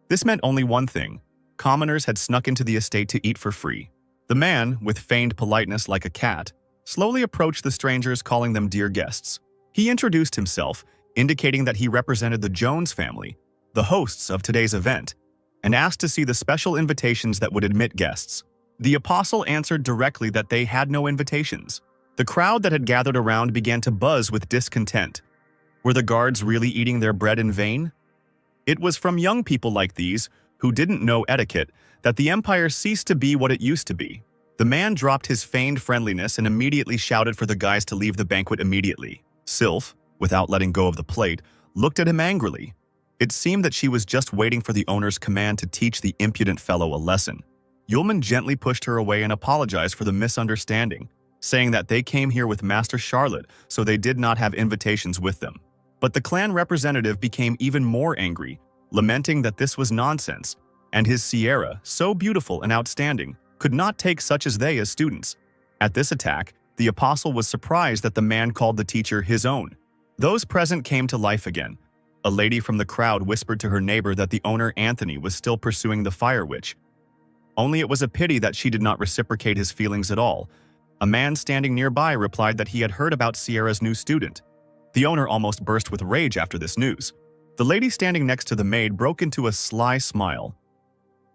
A: This meant only one thing. Commoners had snuck into the estate to eat for free. The man, with feigned politeness like a cat, slowly approached the strangers, calling them dear guests. He introduced himself, indicating that he represented the Jones family, the hosts of today's event, and asked to see the special invitations that would admit guests. The apostle answered directly that they had no invitations. The crowd that had gathered around began to buzz with discontent. Were the guards really eating their bread in vain? It was from young people like these, who didn't know etiquette, that the empire ceased to be what it used to be. The man dropped his feigned friendliness and immediately shouted for the guys to leave the banquet immediately. Sylph, without letting go of the plate, looked at him angrily. It seemed that she was just waiting for the owner's command to teach the impudent fellow a lesson. Yulman gently pushed her away and apologized for the misunderstanding, saying that they came here with Master Charlotte, so they did not have invitations with them. But the clan representative became even more angry, lamenting that this was nonsense, and his Sierra, so beautiful and outstanding, could not take such as they as students. At this attack, the apostle was surprised that the man called the teacher his own. Those present came to life again. A lady from the crowd whispered to her neighbor that the owner Anthony was still pursuing the fire witch. Only it was a pity that she did not reciprocate his feelings at all. A man standing nearby replied that he had heard about Sierra's new student. The owner almost burst with rage after this news. The lady standing next to the maid broke into a sly smile.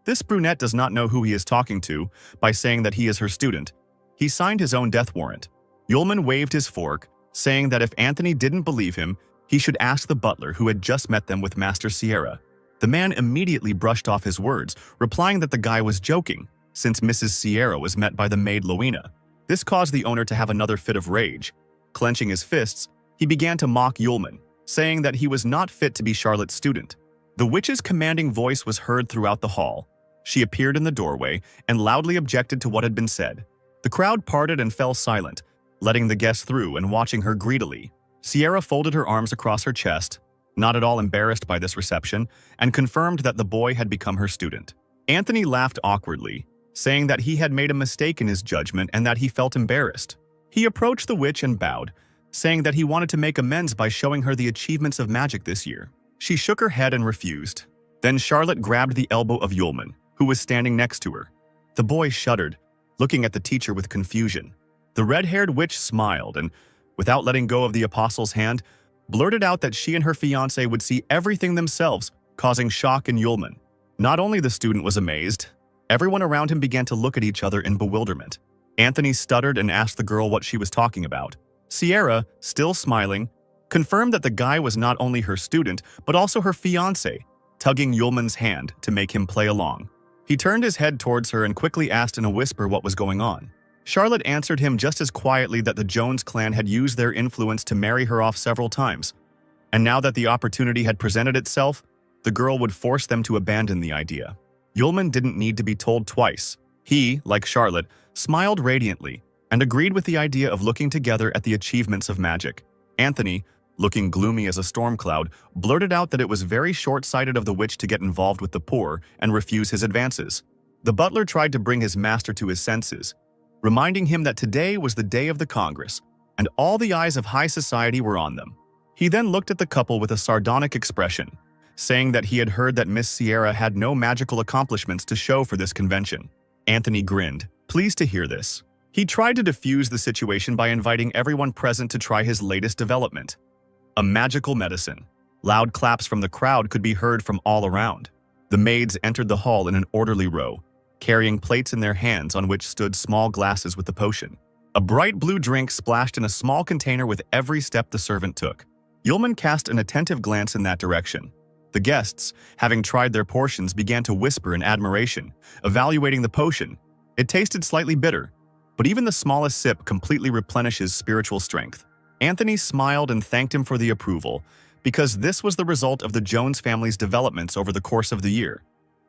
A: This brunette does not know who he is talking to by saying that he is her student. He signed his own death warrant. Yulman waved his fork, saying that if Anthony didn't believe him, he should ask the butler who had just met them with Master Sierra. The man immediately brushed off his words, replying that the guy was joking, since Mrs. Sierra was met by the maid Lowena. This caused the owner to have another fit of rage. Clenching his fists, he began to mock Yulman, saying that he was not fit to be Charlotte's student. The witch's commanding voice was heard throughout the hall. She appeared in the doorway and loudly objected to what had been said. The crowd parted and fell silent, letting the guests through and watching her greedily. Sierra folded her arms across her chest, not at all embarrassed by this reception, and confirmed that the boy had become her student. Anthony laughed awkwardly, saying that he had made a mistake in his judgment and that he felt embarrassed. He approached the witch and bowed, saying that he wanted to make amends by showing her the achievements of magic this year. She shook her head and refused. Then Charlotte grabbed the elbow of Yulman, who was standing next to her. The boy shuddered, looking at the teacher with confusion. The red-haired witch smiled and, without letting go of the apostle's hand, blurted out that she and her fiancé would see everything themselves, causing shock in Yulman. Not only the student was amazed, everyone around him began to look at each other in bewilderment. Anthony stuttered and asked the girl what she was talking about. Sierra, still smiling, confirmed that the guy was not only her student, but also her fiancé, tugging Yulman's hand to make him play along. He turned his head towards her and quickly asked in a whisper what was going on. Charlotte answered him just as quietly that the Jones clan had used their influence to marry her off several times, and now that the opportunity had presented itself, the girl would force them to abandon the idea. Yulman didn't need to be told twice. He, like Charlotte, smiled radiantly and agreed with the idea of looking together at the achievements of magic. Anthony, looking gloomy as a storm cloud, blurted out that it was very short-sighted of the witch to get involved with the poor and refuse his advances. The butler tried to bring his master to his senses, reminding him that today was the day of the Congress, and all the eyes of high society were on them. He then looked at the couple with a sardonic expression, saying that he had heard that Miss Sierra had no magical accomplishments to show for this convention. Anthony grinned, pleased to hear this. He tried to defuse the situation by inviting everyone present to try his latest development, a magical medicine. Loud claps from the crowd could be heard from all around. The maids entered the hall in an orderly row, carrying plates in their hands on which stood small glasses with the potion. A bright blue drink splashed in a small container with every step the servant took. Yulman cast an attentive glance in that direction. The guests, having tried their portions, began to whisper in admiration, evaluating the potion. It tasted slightly bitter, but even the smallest sip completely replenishes spiritual strength. Anthony smiled and thanked him for the approval, because this was the result of the Jones family's developments over the course of the year.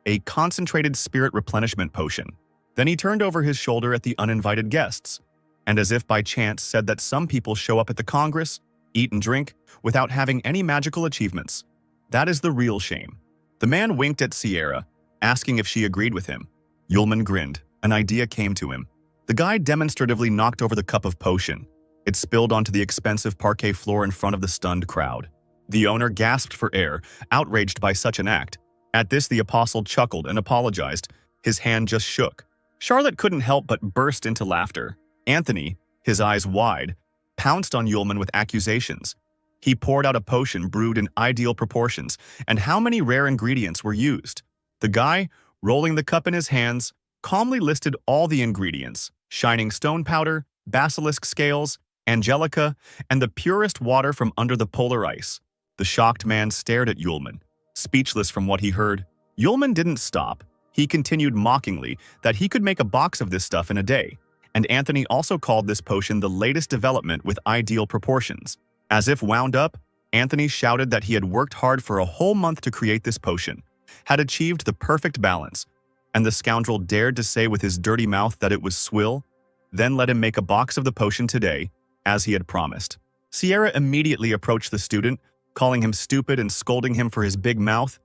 A: A concentrated spirit replenishment potion. Then he turned over his shoulder at the uninvited guests, and as if by chance said that some people show up at the Congress, eat and drink, without having any magical achievements. That is the real shame. The man winked at Sierra, asking if she agreed with him. Yulman grinned. An idea came to him. The guy demonstratively knocked over the cup of potion. It spilled onto the expensive parquet floor in front of the stunned crowd. The owner gasped for air, outraged by such an act. At this, the apostle chuckled and apologized. His hand just shook. Charlotte couldn't help but burst into laughter. Anthony, his eyes wide, pounced on Yulman with accusations. He poured out a potion brewed in ideal proportions, and how many rare ingredients were used? The guy, rolling the cup in his hands, calmly listed all the ingredients: shining stone powder, basilisk scales, angelica, and the purest water from under the polar ice. The shocked man stared at Yulman, speechless from what he heard. Yulman didn't stop. He continued mockingly that he could make a box of this stuff in a day, and Anthony also called this potion the latest development with ideal proportions. As if wound up, Anthony shouted that he had worked hard for a whole month to create this potion, had achieved the perfect balance, and the scoundrel dared to say with his dirty mouth that it was swill, then let him make a box of the potion today, as he had promised. Sierra immediately approached the student, calling him stupid and scolding him for his big mouth,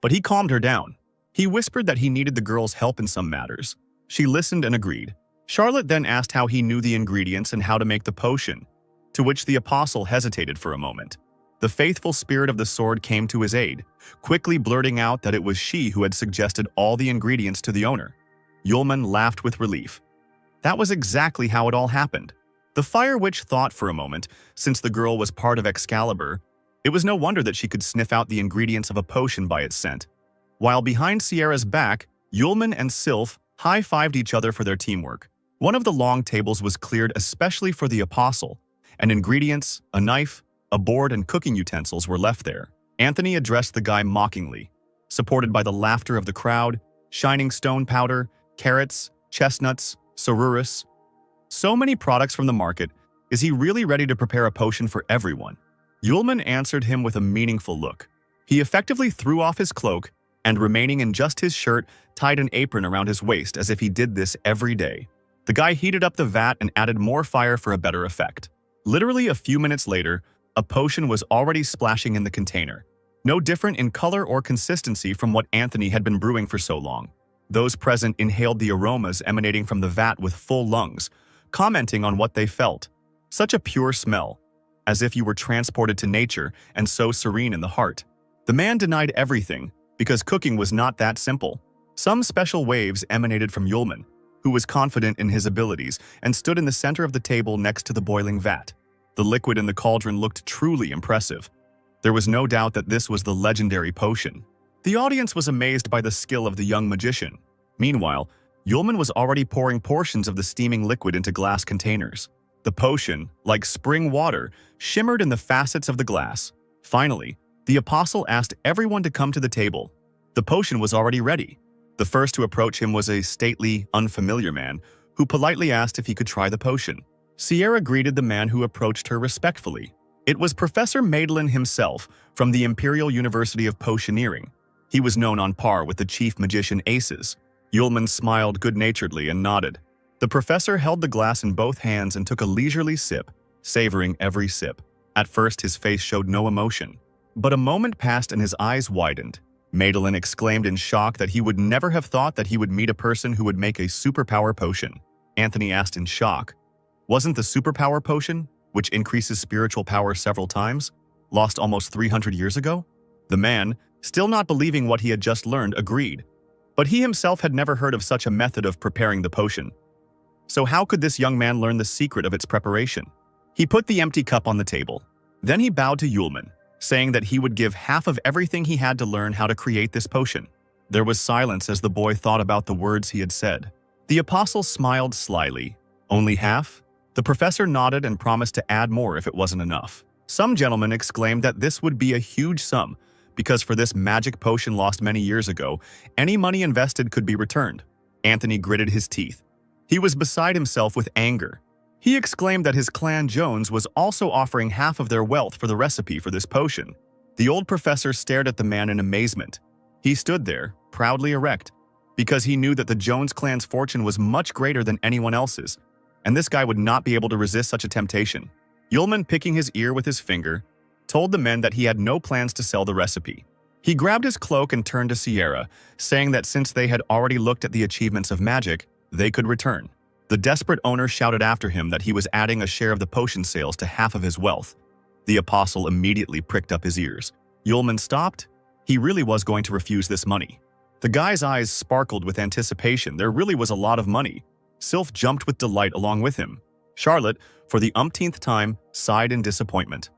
A: but he calmed her down. He whispered that he needed the girl's help in some matters. She listened and agreed. Charlotte then asked how he knew the ingredients and how to make the potion, to which the apostle hesitated for a moment. The faithful spirit of the sword came to his aid, quickly blurting out that it was she who had suggested all the ingredients to the owner. Yulman laughed with relief. That was exactly how it all happened. The Fire Witch thought for a moment, since the girl was part of Excalibur, it was no wonder that she could sniff out the ingredients of a potion by its scent. While behind Sierra's back, Yulman and Sylph high-fived each other for their teamwork. One of the long tables was cleared especially for the apostle, and ingredients, a knife, a board, and cooking utensils were left there. Anthony addressed the guy mockingly, supported by the laughter of the crowd, shining stone powder, carrots, chestnuts, sorurus. So many products from the market. Is he really ready to prepare a potion for everyone? Yulman answered him with a meaningful look. He effectively threw off his cloak and, remaining in just his shirt, tied an apron around his waist as if he did this every day. The guy heated up the vat and added more fire for a better effect. Literally a few minutes later, a potion was already splashing in the container, no different in color or consistency from what Anthony had been brewing for so long. Those present inhaled the aromas emanating from the vat with full lungs, commenting on what they felt. Such a pure smell, as if you were transported to nature and so serene in the heart. The man denied everything, because cooking was not that simple. Some special waves emanated from Yulman, who was confident in his abilities and stood in the center of the table next to the boiling vat. The liquid in the cauldron looked truly impressive. There was no doubt that this was the legendary potion. The audience was amazed by the skill of the young magician. Meanwhile, Yulman was already pouring portions of the steaming liquid into glass containers. The potion, like spring water, shimmered in the facets of the glass. Finally, the apostle asked everyone to come to the table. The potion was already ready. The first to approach him was a stately, unfamiliar man who politely asked if he could try the potion. Sierra greeted the man who approached her respectfully. It was Professor Madeline himself from the Imperial University of Potioneering. He was known on par with the chief magician aces. Yulman smiled good-naturedly and nodded. The professor held the glass in both hands and took a leisurely sip, savoring every sip. At first, his face showed no emotion. But a moment passed and his eyes widened. Madeline exclaimed in shock that he would never have thought that he would meet a person who would make a superpower potion. Anthony asked in shock, "Wasn't the superpower potion, which increases spiritual power several times, lost almost 300 years ago?" The man, still not believing what he had just learned, agreed. But he himself had never heard of such a method of preparing the potion. So how could this young man learn the secret of its preparation? He put the empty cup on the table. Then he bowed to Yulman, saying that he would give half of everything he had to learn how to create this potion. There was silence as the boy thought about the words he had said. The apostle smiled slyly. "Only half?" The professor nodded and promised to add more if it wasn't enough. Some gentlemen exclaimed that this would be a huge sum, because for this magic potion lost many years ago, any money invested could be returned. Anthony gritted his teeth. He was beside himself with anger. He exclaimed that his clan Jones was also offering half of their wealth for the recipe for this potion. The old professor stared at the man in amazement. He stood there, proudly erect, because he knew that the Jones clan's fortune was much greater than anyone else's, and this guy would not be able to resist such a temptation. Yulman, picking his ear with his finger, told the men that he had no plans to sell the recipe. He grabbed his cloak and turned to Sierra, saying that since they had already looked at the achievements of magic, they could return. The desperate owner shouted after him that he was adding a share of the potion sales to half of his wealth. The apostle immediately pricked up his ears. Yulman stopped. He really was going to refuse this money. The guy's eyes sparkled with anticipation. There really was a lot of money. Sylph jumped with delight along with him. Charlotte, for the umpteenth time, sighed in disappointment.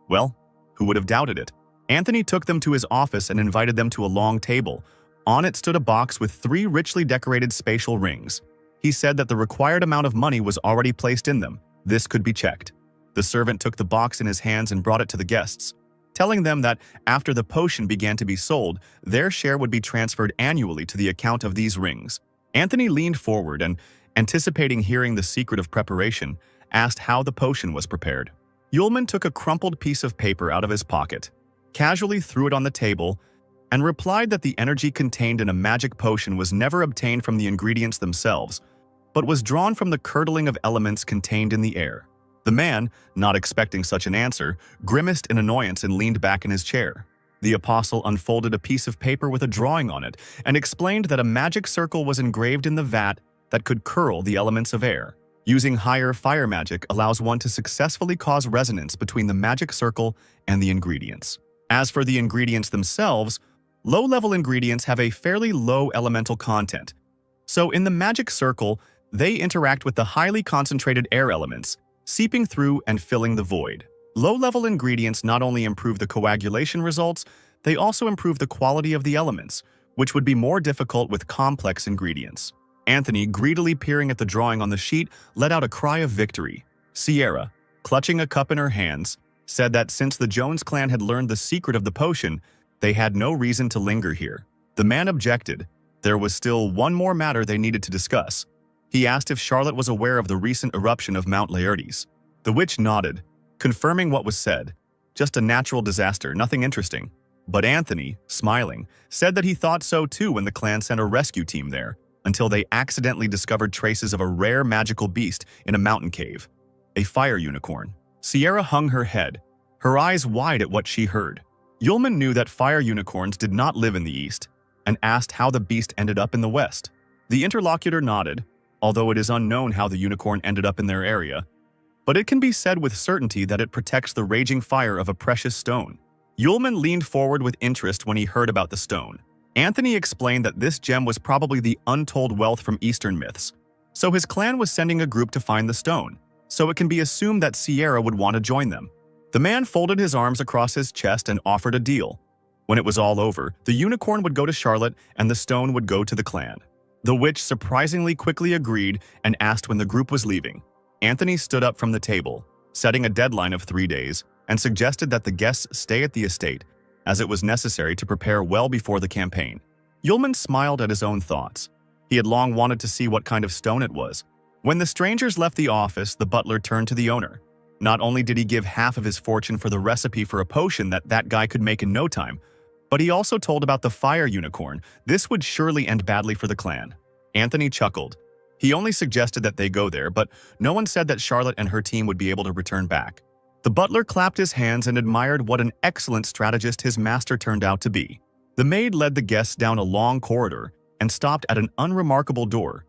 A: Well, who would have doubted it? Anthony took them to his office and invited them to a long table. On it stood a box with 3 richly decorated spatial rings. He said that the required amount of money was already placed in them. This could be checked. The servant took the box in his hands and brought it to the guests, telling them that after the potion began to be sold, their share would be transferred annually to the account of these rings. Anthony leaned forward and, anticipating hearing the secret of preparation, asked how the potion was prepared. Yulman took a crumpled piece of paper out of his pocket, casually threw it on the table, and replied that the energy contained in a magic potion was never obtained from the ingredients themselves, but was drawn from the curdling of elements contained in the air. The man, not expecting such an answer, grimaced in annoyance and leaned back in his chair. The apostle unfolded a piece of paper with a drawing on it and explained that a magic circle was engraved in the vat that could curl the elements of air. Using higher fire magic allows one to successfully cause resonance between the magic circle and the ingredients. As for the ingredients themselves, low-level ingredients have a fairly low elemental content. So in the magic circle, they interact with the highly concentrated air elements, seeping through and filling the void. Low-level ingredients not only improve the coagulation results, they also improve the quality of the elements, which would be more difficult with complex ingredients. Anthony, greedily peering at the drawing on the sheet, let out a cry of victory. Sierra, clutching a cup in her hands, said that since the Jones clan had learned the secret of the potion, they had no reason to linger here. The man objected. There was still one more matter they needed to discuss. He asked if Charlotte was aware of the recent eruption of Mount Laertes. The witch nodded, confirming what was said. Just a natural disaster, nothing interesting. But Anthony, smiling, said that he thought so too when the clan sent a rescue team there, until they accidentally discovered traces of a rare magical beast in a mountain cave. A fire unicorn. Sierra hung her head, her eyes wide at what she heard. Yulman knew that fire unicorns did not live in the east, and asked how the beast ended up in the west. The interlocutor nodded, although it is unknown how the unicorn ended up in their area, but it can be said with certainty that it protects the raging fire of a precious stone. Yulman leaned forward with interest when he heard about the stone. Anthony explained that this gem was probably the untold wealth from Eastern myths, so his clan was sending a group to find the stone, so it can be assumed that Sierra would want to join them. The man folded his arms across his chest and offered a deal. When it was all over, the unicorn would go to Charlotte and the stone would go to the clan. The witch surprisingly quickly agreed and asked when the group was leaving. Anthony stood up from the table, setting a deadline of 3 days, and suggested that the guests stay at the estate, as it was necessary to prepare well before the campaign. Yulman smiled at his own thoughts. He had long wanted to see what kind of stone it was. When the strangers left the office, the butler turned to the owner. Not only did he give half of his fortune for the recipe for a potion that guy could make in no time, but he also told about the fire unicorn. This would surely end badly for the clan. Anthony chuckled. He only suggested that they go there, but no one said that Charlotte and her team would be able to return back. The butler clapped his hands and admired what an excellent strategist his master turned out to be. The maid led the guests down a long corridor and stopped at an unremarkable door.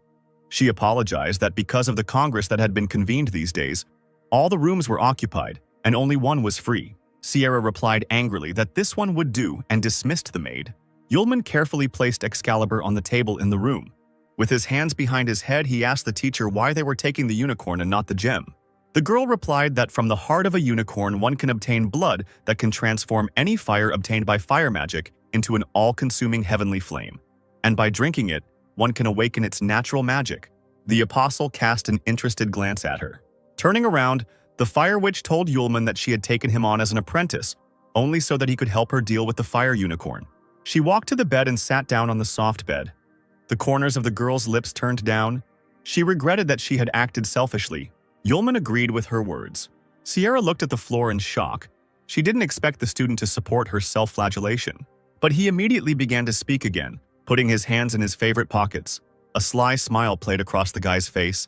A: She apologized that because of the congress that had been convened these days, all the rooms were occupied and only one was free. Sierra replied angrily that this one would do and dismissed the maid. Yulman carefully placed Excalibur on the table in the room. With his hands behind his head, he asked the teacher why they were taking the unicorn and not the gem. The girl replied that from the heart of a unicorn one can obtain blood that can transform any fire obtained by fire magic into an all-consuming heavenly flame. And by drinking it, one can awaken its natural magic. The apostle cast an interested glance at her. Turning around, the fire witch told Yulman that she had taken him on as an apprentice, only so that he could help her deal with the fire unicorn. She walked to the bed and sat down on the soft bed. The corners of the girl's lips turned down. She regretted that she had acted selfishly. Yulman agreed with her words. Sierra looked at the floor in shock. She didn't expect the student to support her self-flagellation. But he immediately began to speak again, putting his hands in his favorite pockets. A sly smile played across the guy's face.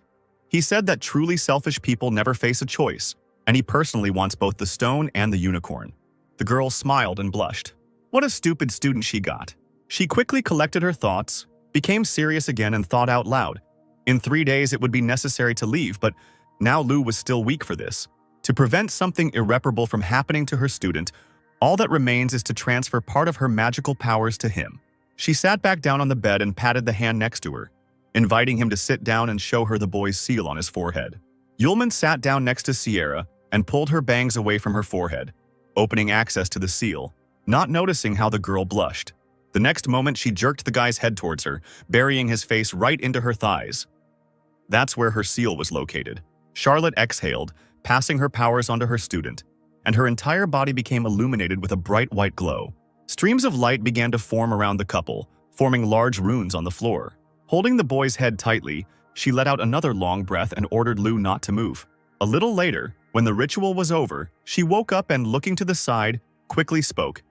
A: He said that truly selfish people never face a choice, and he personally wants both the stone and the unicorn. The girl smiled and blushed. What a stupid student she got. She quickly collected her thoughts, became serious again and thought out loud. In 3 days it would be necessary to leave, but now Lou was still weak for this. To prevent something irreparable from happening to her student, all that remains is to transfer part of her magical powers to him. She sat back down on the bed and patted the hand next to her, inviting him to sit down and show her the boy's seal on his forehead. Yulman sat down next to Sierra and pulled her bangs away from her forehead, opening access to the seal, not noticing how the girl blushed. The next moment she jerked the guy's head towards her, burying his face right into her thighs. That's where her seal was located. Charlotte exhaled, passing her powers onto her student, and her entire body became illuminated with a bright white glow. Streams of light began to form around the couple, forming large runes on the floor. Holding the boy's head tightly, she let out another long breath and ordered Lu not to move. A little later, when the ritual was over, she woke up and, looking to the side, quickly spoke.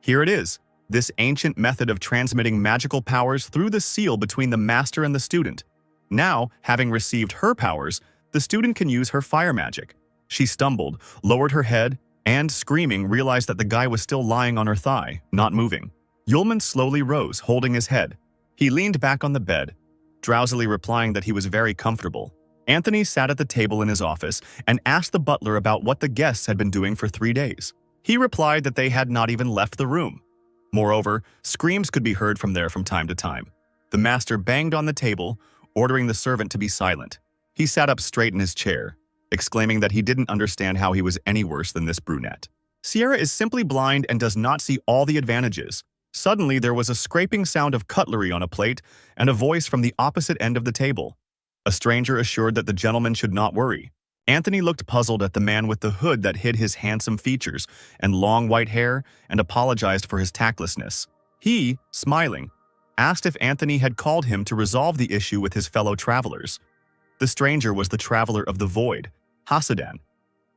A: Here it is, this ancient method of transmitting magical powers through the seal between the master and the student. Now, having received her powers, the student can use her fire magic. She stumbled, lowered her head, and, screaming, realized that the guy was still lying on her thigh, not moving. Yulman slowly rose, holding his head. He leaned back on the bed, drowsily replying that he was very comfortable. Anthony sat at the table in his office and asked the butler about what the guests had been doing for 3 days. He replied that they had not even left the room. Moreover, screams could be heard from there from time to time. The master banged on the table, ordering the servant to be silent. He sat up straight in his chair, exclaiming that he didn't understand how he was any worse than this brunette. Sierra is simply blind and does not see all the advantages. Suddenly, there was a scraping sound of cutlery on a plate and a voice from the opposite end of the table. A stranger assured that the gentleman should not worry. Anthony looked puzzled at the man with the hood that hid his handsome features and long white hair and apologized for his tactlessness. He, smiling, asked if Anthony had called him to resolve the issue with his fellow travelers. The stranger was the Traveler of the Void, Hasadan,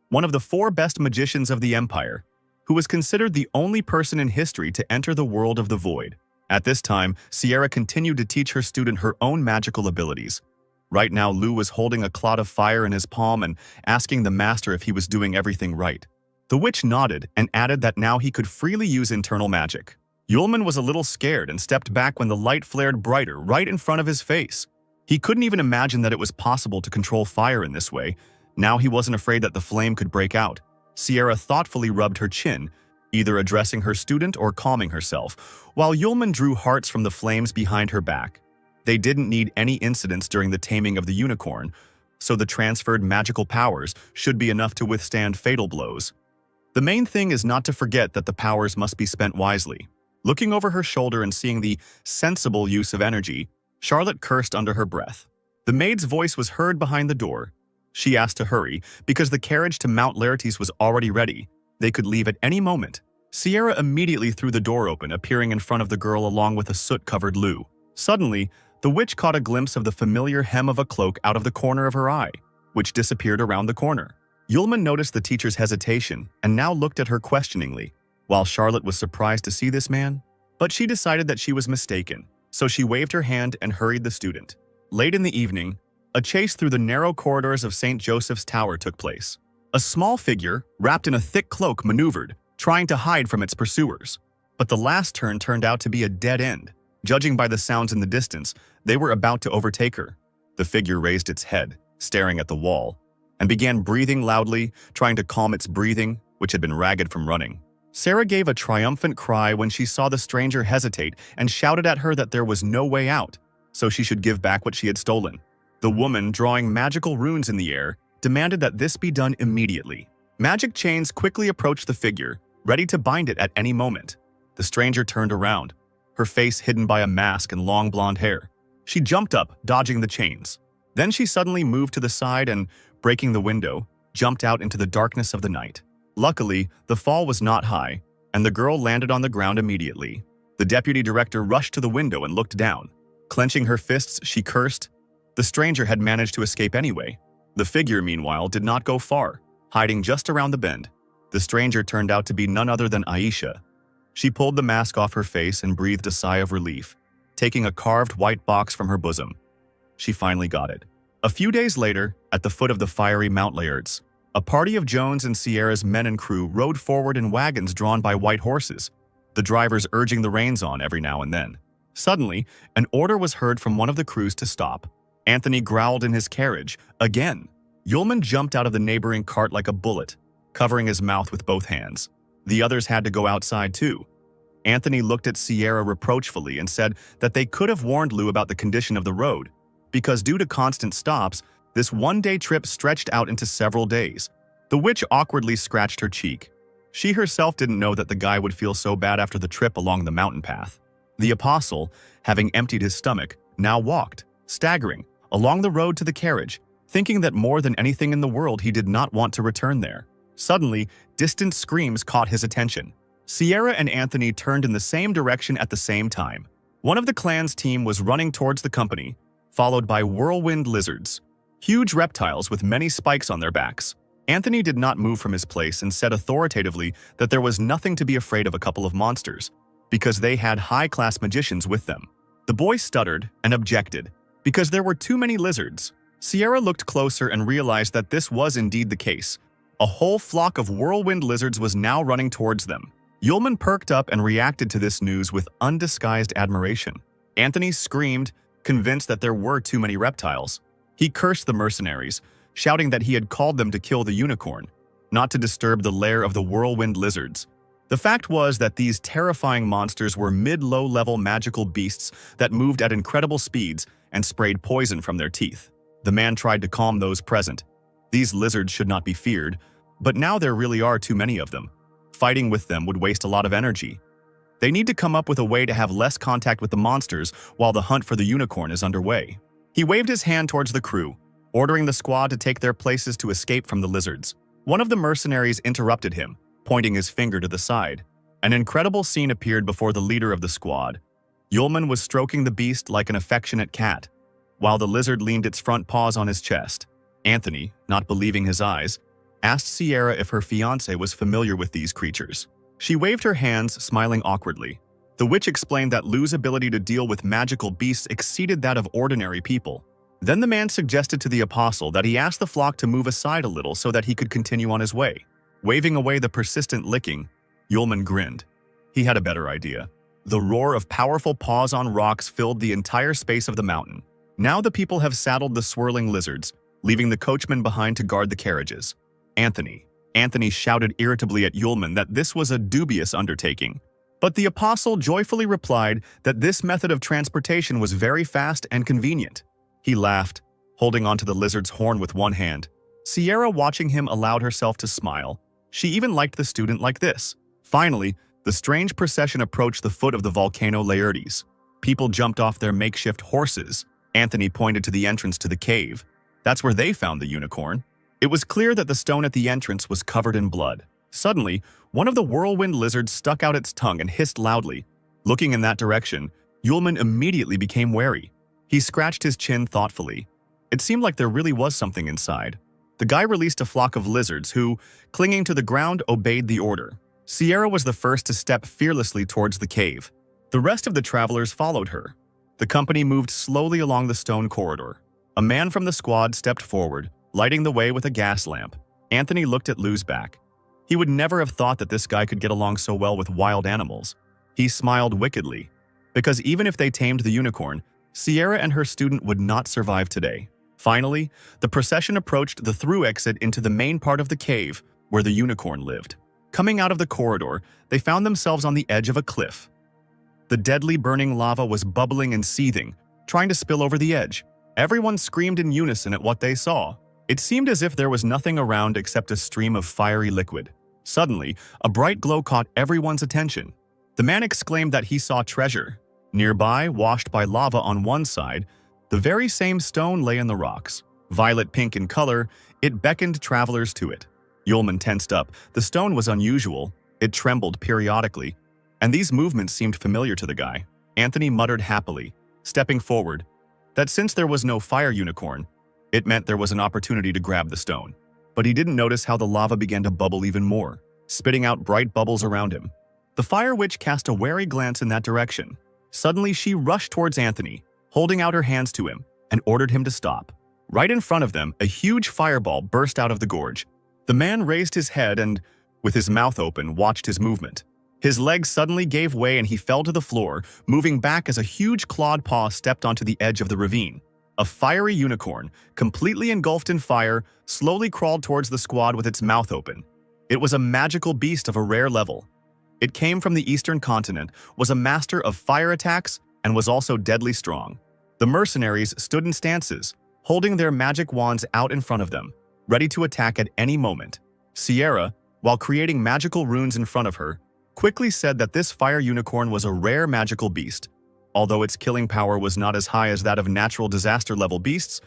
A: one of the 4 best magicians of the Empire, who was considered the only person in history to enter the world of the Void. At this time, Sierra continued to teach her student her own magical abilities. Right now, Lu was holding a clod of fire in his palm and asking the master if he was doing everything right. The witch nodded and added that now he could freely use internal magic. Yulman was a little scared and stepped back when the light flared brighter right in front of his face. He couldn't even imagine that it was possible to control fire in this way. Now he wasn't afraid that the flame could break out. Sierra thoughtfully rubbed her chin, either addressing her student or calming herself, while Yulman drew hearts from the flames behind her back. They didn't need any incidents during the taming of the unicorn, so the transferred magical powers should be enough to withstand fatal blows. The main thing is not to forget that the powers must be spent wisely. Looking over her shoulder and seeing the sensible use of energy, Charlotte cursed under her breath. The maid's voice was heard behind the door. She asked to hurry because the carriage to Mount Laertes was already ready. They could leave at any moment. Sierra immediately threw the door open, appearing in front of the girl along with a soot-covered Lu. Suddenly, the witch caught a glimpse of the familiar hem of a cloak out of the corner of her eye, which disappeared around the corner. Yulman noticed the teacher's hesitation and now looked at her questioningly, while Charlotte was surprised to see this man. But she decided that she was mistaken, so she waved her hand and hurried the student. Late in the evening, a chase through the narrow corridors of St. Joseph's Tower took place. A small figure, wrapped in a thick cloak, maneuvered, trying to hide from its pursuers. But the last turn turned out to be a dead end. Judging by the sounds in the distance, they were about to overtake her. The figure raised its head, staring at the wall, and began breathing loudly, trying to calm its breathing, which had been ragged from running. Sarah gave a triumphant cry when she saw the stranger hesitate and shouted at her that there was no way out, so she should give back what she had stolen. The woman, drawing magical runes in the air, demanded that this be done immediately. Magic chains quickly approached the figure, ready to bind it at any moment. The stranger turned around, her face hidden by a mask and long blonde hair. She jumped up, dodging the chains. Then she suddenly moved to the side and, breaking the window, jumped out into the darkness of the night. Luckily, the fall was not high, and the girl landed on the ground immediately. The deputy director rushed to the window and looked down. Clenching her fists, she cursed. The stranger had managed to escape anyway. The figure, meanwhile, did not go far, hiding just around the bend. The stranger turned out to be none other than Aisha. She pulled the mask off her face and breathed a sigh of relief, taking a carved white box from her bosom. She finally got it. A few days later, at the foot of the fiery Mount Laertes, a party of Jones and Sierra's men and crew rode forward in wagons drawn by white horses, the drivers urging the reins on every now and then. Suddenly, an order was heard from one of the crews to stop. Anthony growled in his carriage, again. Yulman jumped out of the neighboring cart like a bullet, covering his mouth with both hands. The others had to go outside too. Anthony looked at Sierra reproachfully and said that they could have warned Lu about the condition of the road, because due to constant stops, this one-day trip stretched out into several days. The witch awkwardly scratched her cheek. She herself didn't know that the guy would feel so bad after the trip along the mountain path. The apostle, having emptied his stomach, now walked, staggering, along the road to the carriage, thinking that more than anything in the world he did not want to return there. Suddenly, distant screams caught his attention. Sierra and Anthony turned in the same direction at the same time. One of the clan's team was running towards the company, followed by whirlwind lizards, huge reptiles with many spikes on their backs. Anthony did not move from his place and said authoritatively that there was nothing to be afraid of a couple of monsters, because they had high-class magicians with them. The boy stuttered and objected, because there were too many lizards. Sierra looked closer and realized that this was indeed the case. A whole flock of whirlwind lizards was now running towards them. Yulman perked up and reacted to this news with undisguised admiration. Anthony screamed, convinced that there were too many reptiles. He cursed the mercenaries, shouting that he had called them to kill the unicorn, not to disturb the lair of the whirlwind lizards. The fact was that these terrifying monsters were mid-low-level magical beasts that moved at incredible speeds and sprayed poison from their teeth. The man tried to calm those present. These lizards should not be feared, but now there really are too many of them. Fighting with them would waste a lot of energy. They need to come up with a way to have less contact with the monsters while the hunt for the unicorn is underway. He waved his hand towards the crew, ordering the squad to take their places to escape from the lizards. One of the mercenaries interrupted him, pointing his finger to the side. An incredible scene appeared before the leader of the squad. Yulman was stroking the beast like an affectionate cat, while the lizard leaned its front paws on his chest. Anthony, not believing his eyes, asked Sierra if her fiancé was familiar with these creatures. She waved her hands, smiling awkwardly. The witch explained that Lu's ability to deal with magical beasts exceeded that of ordinary people. Then the man suggested to the apostle that he ask the flock to move aside a little so that he could continue on his way. Waving away the persistent licking, Yulman grinned. He had a better idea. The roar of powerful paws on rocks filled the entire space of the mountain. Now the people have saddled the swirling lizards, leaving the coachman behind to guard the carriages. Anthony shouted irritably at Yulman that this was a dubious undertaking. But the apostle joyfully replied that this method of transportation was very fast and convenient. He laughed, holding onto the lizard's horn with one hand. Sierra, watching him, allowed herself to smile. She even liked the student like this. Finally, the strange procession approached the foot of the volcano Laertes. People jumped off their makeshift horses. Anthony pointed to the entrance to the cave. That's where they found the unicorn. It was clear that the stone at the entrance was covered in blood. Suddenly, one of the whirlwind lizards stuck out its tongue and hissed loudly. Looking in that direction, Yulman immediately became wary. He scratched his chin thoughtfully. It seemed like there really was something inside. The guy released a flock of lizards who, clinging to the ground, obeyed the order. Sierra was the first to step fearlessly towards the cave. The rest of the travelers followed her. The company moved slowly along the stone corridor. A man from the squad stepped forward, lighting the way with a gas lamp. Anthony looked at Lu's back. He would never have thought that this guy could get along so well with wild animals. He smiled wickedly, because even if they tamed the unicorn, Sierra and her student would not survive today. Finally, the procession approached the through exit into the main part of the cave where the unicorn lived. Coming out of the corridor, they found themselves on the edge of a cliff. The deadly burning lava was bubbling and seething, trying to spill over the edge. Everyone screamed in unison at what they saw. It seemed as if there was nothing around except a stream of fiery liquid. Suddenly, a bright glow caught everyone's attention. The man exclaimed that he saw treasure. Nearby, washed by lava on one side, the very same stone lay in the rocks. Violet pink in color, it beckoned travelers to it. Yulman tensed up. The stone was unusual. It trembled periodically, and these movements seemed familiar to the guy. Anthony muttered happily, stepping forward, that since there was no fire unicorn, it meant there was an opportunity to grab the stone. But he didn't notice how the lava began to bubble even more, spitting out bright bubbles around him. The fire witch cast a wary glance in that direction. Suddenly, she rushed towards Anthony, holding out her hands to him, and ordered him to stop. Right in front of them, a huge fireball burst out of the gorge. The man raised his head and, with his mouth open, watched his movement. His legs suddenly gave way and he fell to the floor, moving back as a huge clawed paw stepped onto the edge of the ravine. A fiery unicorn, completely engulfed in fire, slowly crawled towards the squad with its mouth open. It was a magical beast of a rare level. It came from the eastern continent, was a master of fire attacks, and was also deadly strong. The mercenaries stood in stances, holding their magic wands out in front of them, ready to attack at any moment. Sierra, while creating magical runes in front of her, quickly said that this fire unicorn was a rare magical beast. although its killing power was not as high as that of natural disaster-level beasts,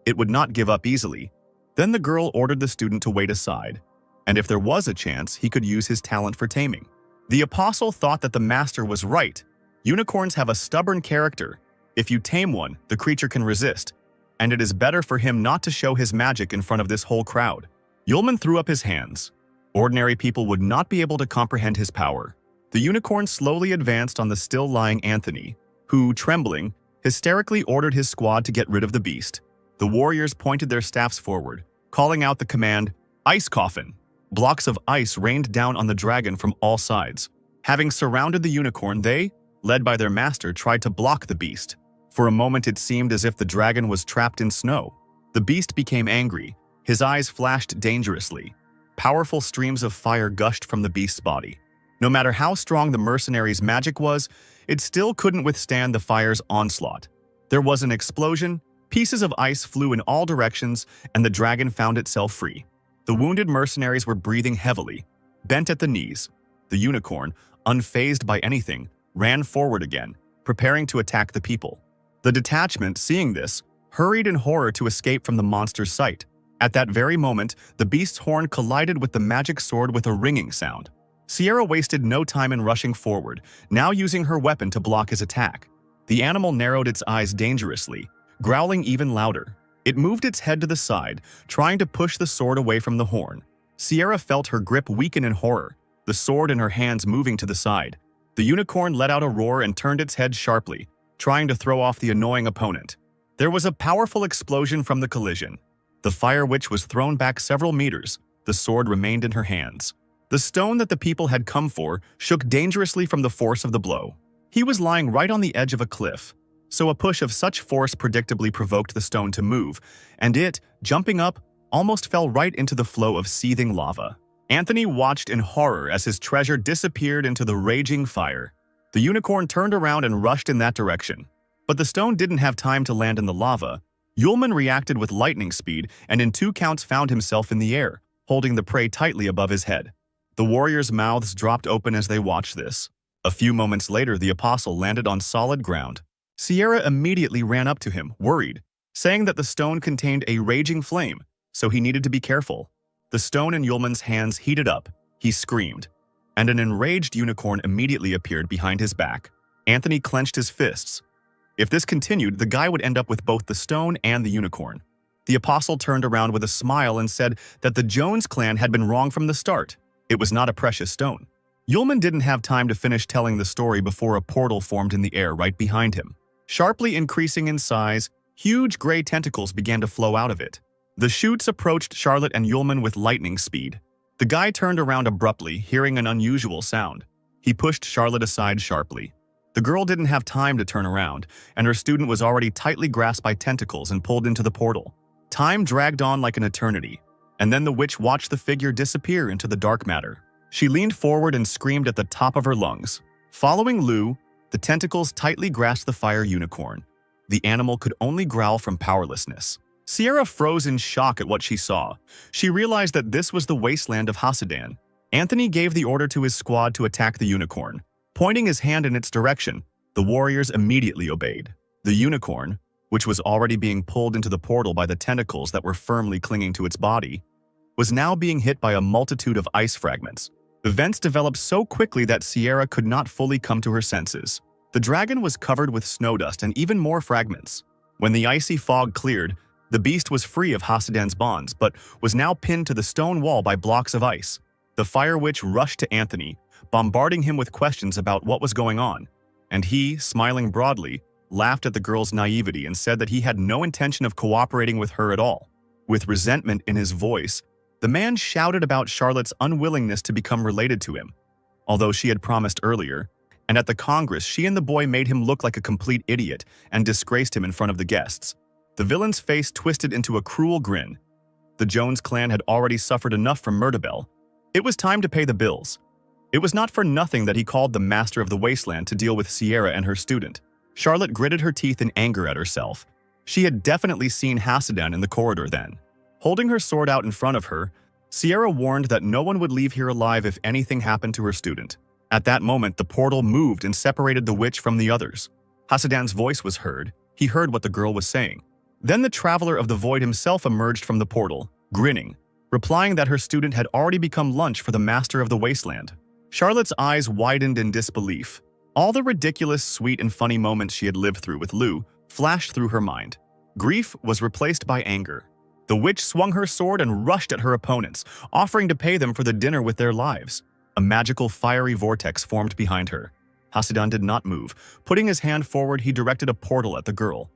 A: it would not give up easily. Then the girl ordered the student to wait aside, and if there was a chance, he could use his talent for taming. The apostle thought that the master was right. Unicorns have a stubborn character. If you tame one, the creature can resist, and it is better for him not to show his magic in front of this whole crowd. Yulman threw up his hands. Ordinary people would not be able to comprehend his power. The unicorn slowly advanced on the still-lying Anthony, who, trembling, hysterically ordered his squad to get rid of the beast. The warriors pointed their staffs forward, calling out the command, "Ice Coffin!" Blocks of ice rained down on the dragon from all sides. Having surrounded the unicorn, they, led by their master, tried to block the beast. For a moment it seemed as if the dragon was trapped in snow. The beast became angry. His eyes flashed dangerously. Powerful streams of fire gushed from the beast's body. No matter how strong the mercenary's magic was, it still couldn't withstand the fire's onslaught. There was an explosion, pieces of ice flew in all directions, and the dragon found itself free. The wounded mercenaries were breathing heavily, bent at the knees. The unicorn, unfazed by anything, ran forward again, preparing to attack the people. The detachment, seeing this, hurried in horror to escape from the monster's sight. At that very moment, the beast's horn collided with the magic sword with a ringing sound. Sierra wasted no time in rushing forward, now using her weapon to block his attack. The animal narrowed its eyes dangerously, growling even louder. It moved its head to the side, trying to push the sword away from the horn. Sierra felt her grip weaken in horror, the sword in her hands moving to the side. The unicorn let out a roar and turned its head sharply, trying to throw off the annoying opponent. There was a powerful explosion from the collision. The fire witch was thrown back several meters. The sword remained in her hands. The stone that the people had come for shook dangerously from the force of the blow. He was lying right on the edge of a cliff, so a push of such force predictably provoked the stone to move, and it, jumping up, almost fell right into the flow of seething lava. Anthony watched in horror as his treasure disappeared into the raging fire. The unicorn turned around and rushed in that direction. But the stone didn't have time to land in the lava. Yulman reacted with lightning speed and in 2 counts found himself in the air, holding the prey tightly above his head. The warriors' mouths dropped open as they watched this. A few moments later, the apostle landed on solid ground. Sierra immediately ran up to him, worried, saying that the stone contained a raging flame, so he needed to be careful. The stone in Yulman's hands heated up. He screamed, and an enraged unicorn immediately appeared behind his back. Anthony clenched his fists. If this continued, the guy would end up with both the stone and the unicorn. The apostle turned around with a smile and said that the Jones clan had been wrong from the start. It was not a precious stone. Yulman didn't have time to finish telling the story before a portal formed in the air right behind him. Sharply increasing in size, huge gray tentacles began to flow out of it. The shoots approached Charlotte and Yulman with lightning speed. The guy turned around abruptly, hearing an unusual sound. He pushed Charlotte aside sharply. The girl didn't have time to turn around, and her student was already tightly grasped by tentacles and pulled into the portal. Time dragged on like an eternity, and then the witch watched the figure disappear into the dark matter. She leaned forward and screamed at the top of her lungs. Following Lou, the tentacles tightly grasped the fire unicorn. The animal could only growl from powerlessness. Sierra froze in shock at what she saw. She realized that this was the wasteland of Hasidan. Anthony gave the order to his squad to attack the unicorn. Pointing his hand in its direction, the warriors immediately obeyed. The unicorn, which was already being pulled into the portal by the tentacles that were firmly clinging to its body, was now being hit by a multitude of ice fragments. Events developed so quickly that Sierra could not fully come to her senses. The dragon was covered with snow dust and even more fragments. When the icy fog cleared, the beast was free of Hasidan's bonds, but was now pinned to the stone wall by blocks of ice. The fire witch rushed to Anthony, bombarding him with questions about what was going on, and he, smiling broadly, laughed at the girl's naivety and said that he had no intention of cooperating with her at all. With resentment in his voice, the man shouted about Charlotte's unwillingness to become related to him, although she had promised earlier, and at the Congress she and the boy made him look like a complete idiot and disgraced him in front of the guests. The villain's face twisted into a cruel grin. The Jones clan had already suffered enough from Murderbell. It was time to pay the bills. It was not for nothing that he called the master of the wasteland to deal with Sierra and her student. Charlotte gritted her teeth in anger at herself. She had definitely seen Hasidan in the corridor then. Holding her sword out in front of her, Sierra warned that no one would leave here alive if anything happened to her student. At that moment, the portal moved and separated the witch from the others. Hasidan's voice was heard. He heard what the girl was saying. Then the Traveler of the Void himself emerged from the portal, grinning, replying that her student had already become lunch for the Master of the Wasteland. Charlotte's eyes widened in disbelief. All the ridiculous, sweet, and funny moments she had lived through with Lou flashed through her mind. Grief was replaced by anger. The witch swung her sword and rushed at her opponents, offering to pay them for the dinner with their lives. A magical fiery vortex formed behind her. Hasidan did not move. Putting his hand forward, he directed a portal at the girl.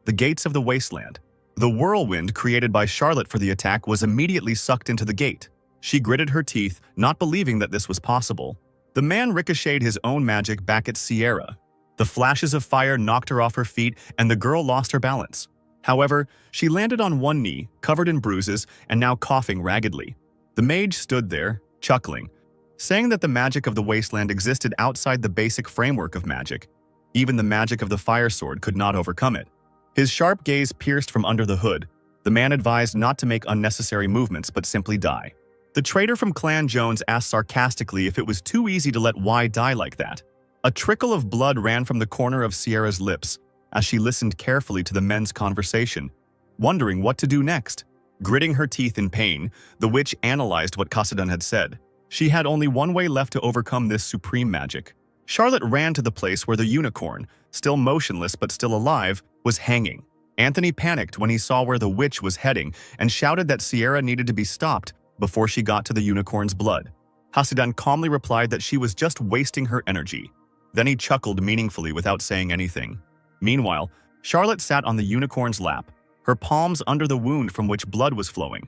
A: The gates of the wasteland. The whirlwind created by Charlotte for the attack was immediately sucked into the gate. She gritted her teeth, not believing that this was possible. The man ricocheted his own magic back at Sierra. The flashes of fire knocked her off her feet, and the girl lost her balance. However, she landed on one knee, covered in bruises, and now coughing raggedly. The mage stood there, chuckling, saying that the magic of the wasteland existed outside the basic framework of magic. Even the magic of the fire sword could not overcome it. His sharp gaze pierced from under the hood. The man advised not to make unnecessary movements but simply die. The traitor from Clan Jones asked sarcastically if it was too easy to let Y die like that. A trickle of blood ran from the corner of Sierra's lips as she listened carefully to the men's conversation, wondering what to do next. Gritting her teeth in pain, the witch analyzed what Hasidan had said. She had only one way left to overcome this supreme magic. Charlotte ran to the place where the unicorn, still motionless but still alive, was hanging. Anthony panicked when he saw where the witch was heading and shouted that Sierra needed to be stopped before she got to the unicorn's blood. Hasidan calmly replied that she was just wasting her energy. Then he chuckled meaningfully without saying anything. Meanwhile, Charlotte sat on the unicorn's lap, her palms under the wound from which blood was flowing,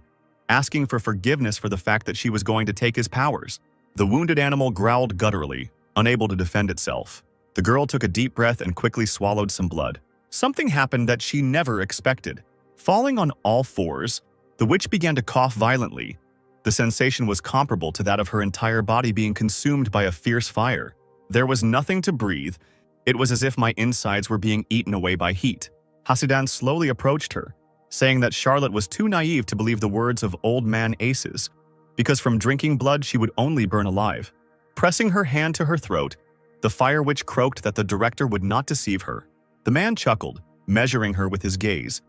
A: asking for forgiveness for the fact that she was going to take his powers. The wounded animal growled gutturally, unable to defend itself. The girl took a deep breath and quickly swallowed some blood. Something happened that she never expected. Falling on all fours, the witch began to cough violently. The sensation was comparable to that of her entire body being consumed by a fierce fire. There was nothing to breathe. It was as if my insides were being eaten away by heat. Hasidan slowly approached her, saying that Charlotte was too naive to believe the words of old man Aces, because from drinking blood she would only burn alive. Pressing her hand to her throat, the fire witch croaked that the director would not deceive her. The man chuckled, measuring her with his gaze.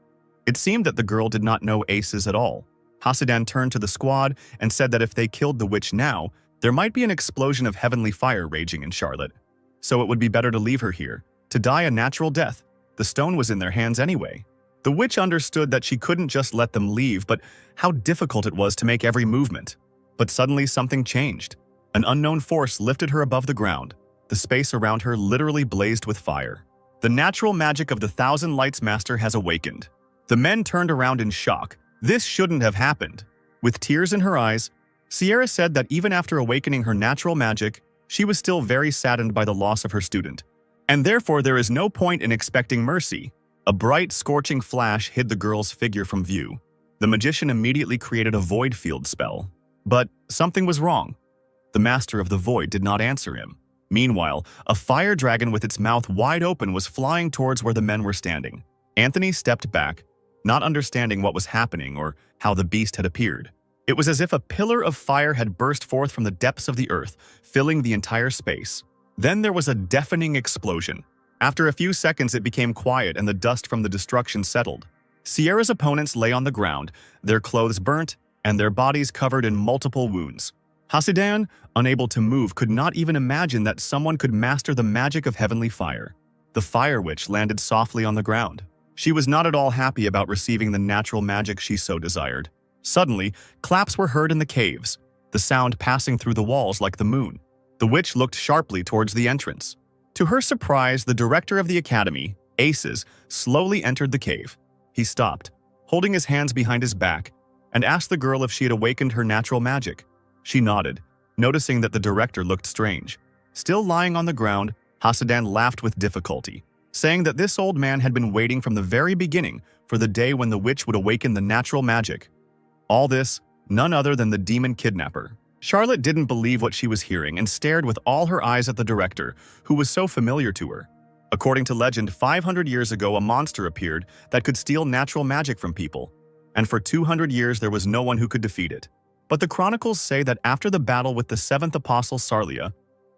A: It seemed that the girl did not know Aces at all. Hasidan turned to the squad and said that if they killed the witch now, there might be an explosion of heavenly fire raging in Charlotte. So it would be better to leave her here, to die a natural death. The stone was in their hands anyway. The witch understood that she couldn't just let them leave, but how difficult it was to make every movement. But suddenly something changed. An unknown force lifted her above the ground. The space around her literally blazed with fire. The natural magic of the Thousand Lights Master has awakened. The men turned around in shock. This shouldn't have happened. With tears in her eyes, Sierra said that even after awakening her natural magic, she was still very saddened by the loss of her student. And therefore there is no point in expecting mercy. A bright, scorching flash hid the girl's figure from view. The magician immediately created a void field spell. But something was wrong. The Master of the Void did not answer him. Meanwhile, a fire dragon with its mouth wide open was flying towards where the men were standing. Anthony stepped back, not understanding what was happening or how the beast had appeared. It was as if a pillar of fire had burst forth from the depths of the earth, filling the entire space. Then there was a deafening explosion. After a few seconds, it became quiet and the dust from the destruction settled. Sierra's opponents lay on the ground, their clothes burnt, and their bodies covered in multiple wounds. Hasidan, unable to move, could not even imagine that someone could master the magic of heavenly fire. The fire witch landed softly on the ground. She was not at all happy about receiving the natural magic she so desired. Suddenly, claps were heard in the caves, the sound passing through the walls like the moon. The witch looked sharply towards the entrance. To her surprise, the director of the academy, Aces, slowly entered the cave. He stopped, holding his hands behind his back, and asked the girl if she had awakened her natural magic. She nodded, noticing that the director looked strange. Still lying on the ground, Hasidan laughed with difficulty, saying that this old man had been waiting from the very beginning for the day when the witch would awaken the natural magic. All this, none other than the demon kidnapper. Charlotte didn't believe what she was hearing and stared with all her eyes at the director, who was so familiar to her. According to legend, 500 years ago a monster appeared that could steal natural magic from people, and for 200 years there was no one who could defeat it. But the chronicles say that after the battle with the seventh apostle Sarlia,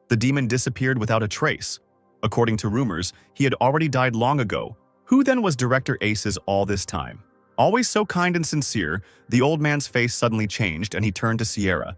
A: the demon disappeared without a trace. According to rumors, he had already died long ago. Who then was Director Aces all this time? Always so kind and sincere, the old man's face suddenly changed and he turned to Sierra.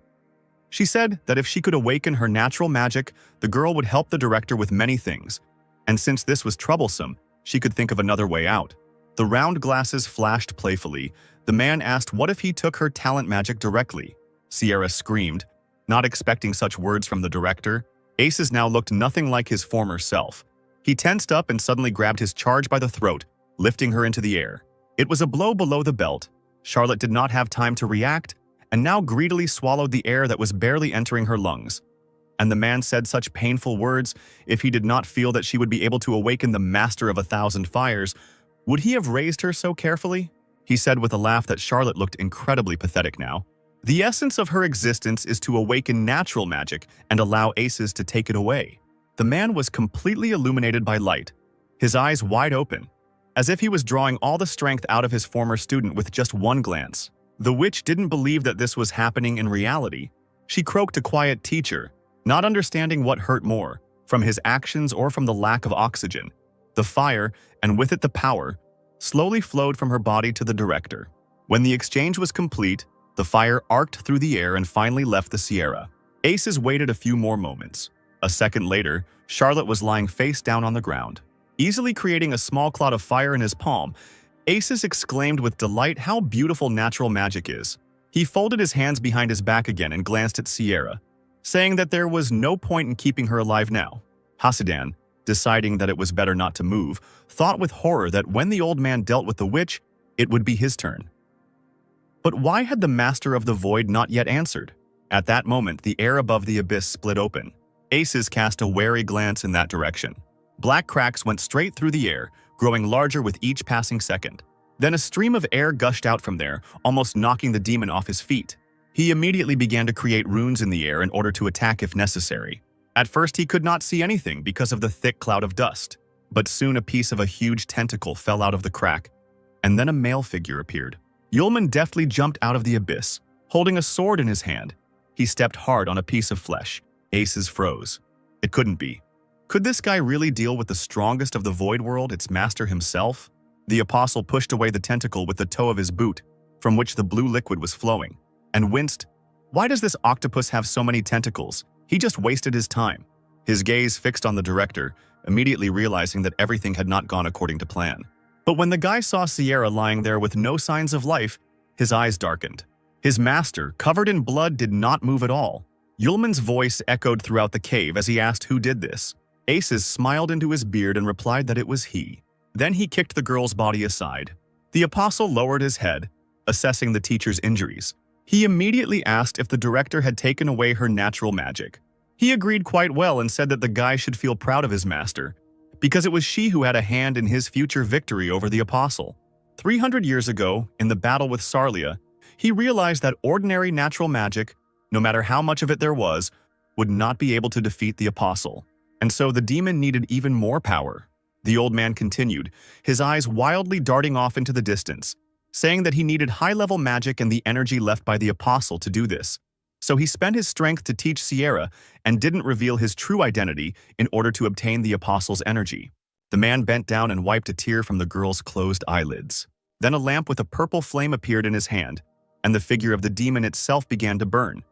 A: She said that if she could awaken her natural magic, the girl would help the director with many things. And since this was troublesome, she could think of another way out. The round glasses flashed playfully. The man asked what if he took her talent magic directly. Sierra screamed, not expecting such words from the director. Aces now looked nothing like his former self. He tensed up and suddenly grabbed his charge by the throat, lifting her into the air. It was a blow below the belt. Charlotte did not have time to react, and now greedily swallowed the air that was barely entering her lungs. And the man said such painful words, if he did not feel that she would be able to awaken the master of 1,000 fires, would he have raised her so carefully? He said with a laugh that Charlotte looked incredibly pathetic now. The essence of her existence is to awaken natural magic and allow Aces to take it away. The man was completely illuminated by light, his eyes wide open, as if he was drawing all the strength out of his former student with just one glance. The witch didn't believe that this was happening in reality. She croaked a quiet teacher, not understanding what hurt more, from his actions or from the lack of oxygen. The fire, and with it the power, slowly flowed from her body to the director. When the exchange was complete, the fire arced through the air and finally left the Sierra. Aces waited a few more moments. A second later, Charlotte was lying face down on the ground. Easily creating a small cloud of fire in his palm, Aces exclaimed with delight how beautiful natural magic is. He folded his hands behind his back again and glanced at Sierra, saying that there was no point in keeping her alive now. Hasidan, deciding that it was better not to move, thought with horror that when the old man dealt with the witch, it would be his turn. But why had the Master of the Void not yet answered? At that moment, the air above the abyss split open. Aces cast a wary glance in that direction. Black cracks went straight through the air, growing larger with each passing second. Then a stream of air gushed out from there, almost knocking the demon off his feet. He immediately began to create runes in the air in order to attack if necessary. At first, he could not see anything because of the thick cloud of dust. But soon a piece of a huge tentacle fell out of the crack, and then a male figure appeared. Yulman deftly jumped out of the abyss, holding a sword in his hand. He stepped hard on a piece of flesh. Aces froze. It couldn't be. Could this guy really deal with the strongest of the Void World, its master himself? The apostle pushed away the tentacle with the toe of his boot, from which the blue liquid was flowing, and winced. Why does this octopus have so many tentacles? He just wasted his time. His gaze fixed on the director, immediately realizing that everything had not gone according to plan. But when the guy saw Sierra lying there with no signs of life, his eyes darkened. His master, covered in blood, did not move at all. Yulman's voice echoed throughout the cave as he asked who did this. Aces smiled into his beard and replied that it was he. Then he kicked the girl's body aside. The apostle lowered his head, assessing the teacher's injuries. He immediately asked if the director had taken away her natural magic. He agreed quite well and said that the guy should feel proud of his master, because it was she who had a hand in his future victory over the apostle. 300 years ago, in the battle with Sarlia, he realized that ordinary natural magic, no matter how much of it there was, would not be able to defeat the apostle. And so the demon needed even more power. The old man continued, his eyes wildly darting off into the distance, saying that he needed high-level magic and the energy left by the apostle to do this. So he spent his strength to teach Sierra and didn't reveal his true identity in order to obtain the apostle's energy. The man bent down and wiped a tear from the girl's closed eyelids. Then a lamp with a purple flame appeared in his hand, and the figure of the demon itself began to burn.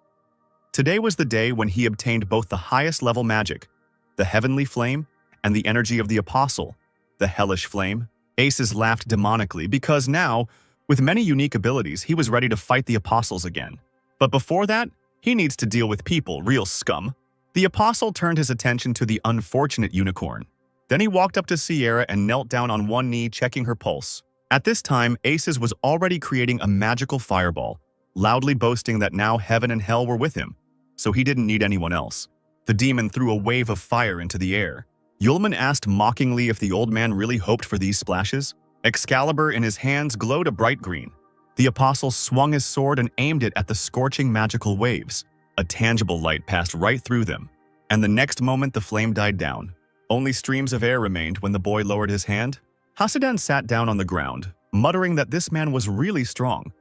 A: Today was the day when he obtained both the highest level magic, the heavenly flame, and the energy of the apostle, the hellish flame. Aces laughed demonically because now, with many unique abilities, he was ready to fight the apostles again. But before that, he needs to deal with people, real scum. The apostle turned his attention to the unfortunate unicorn. Then he walked up to Sierra and knelt down on one knee, checking her pulse. At this time, Aces was already creating a magical fireball, loudly boasting that now heaven and hell were with him, so he didn't need anyone else. The demon threw a wave of fire into the air. Yulman asked mockingly if the old man really hoped for these splashes. Excalibur in his hands glowed a bright green. The apostle swung his sword and aimed it at the scorching magical waves. A tangible light passed right through them, and the next moment the flame died down. Only streams of air remained when the boy lowered his hand. Hasidan sat down on the ground, muttering that this man was really strong.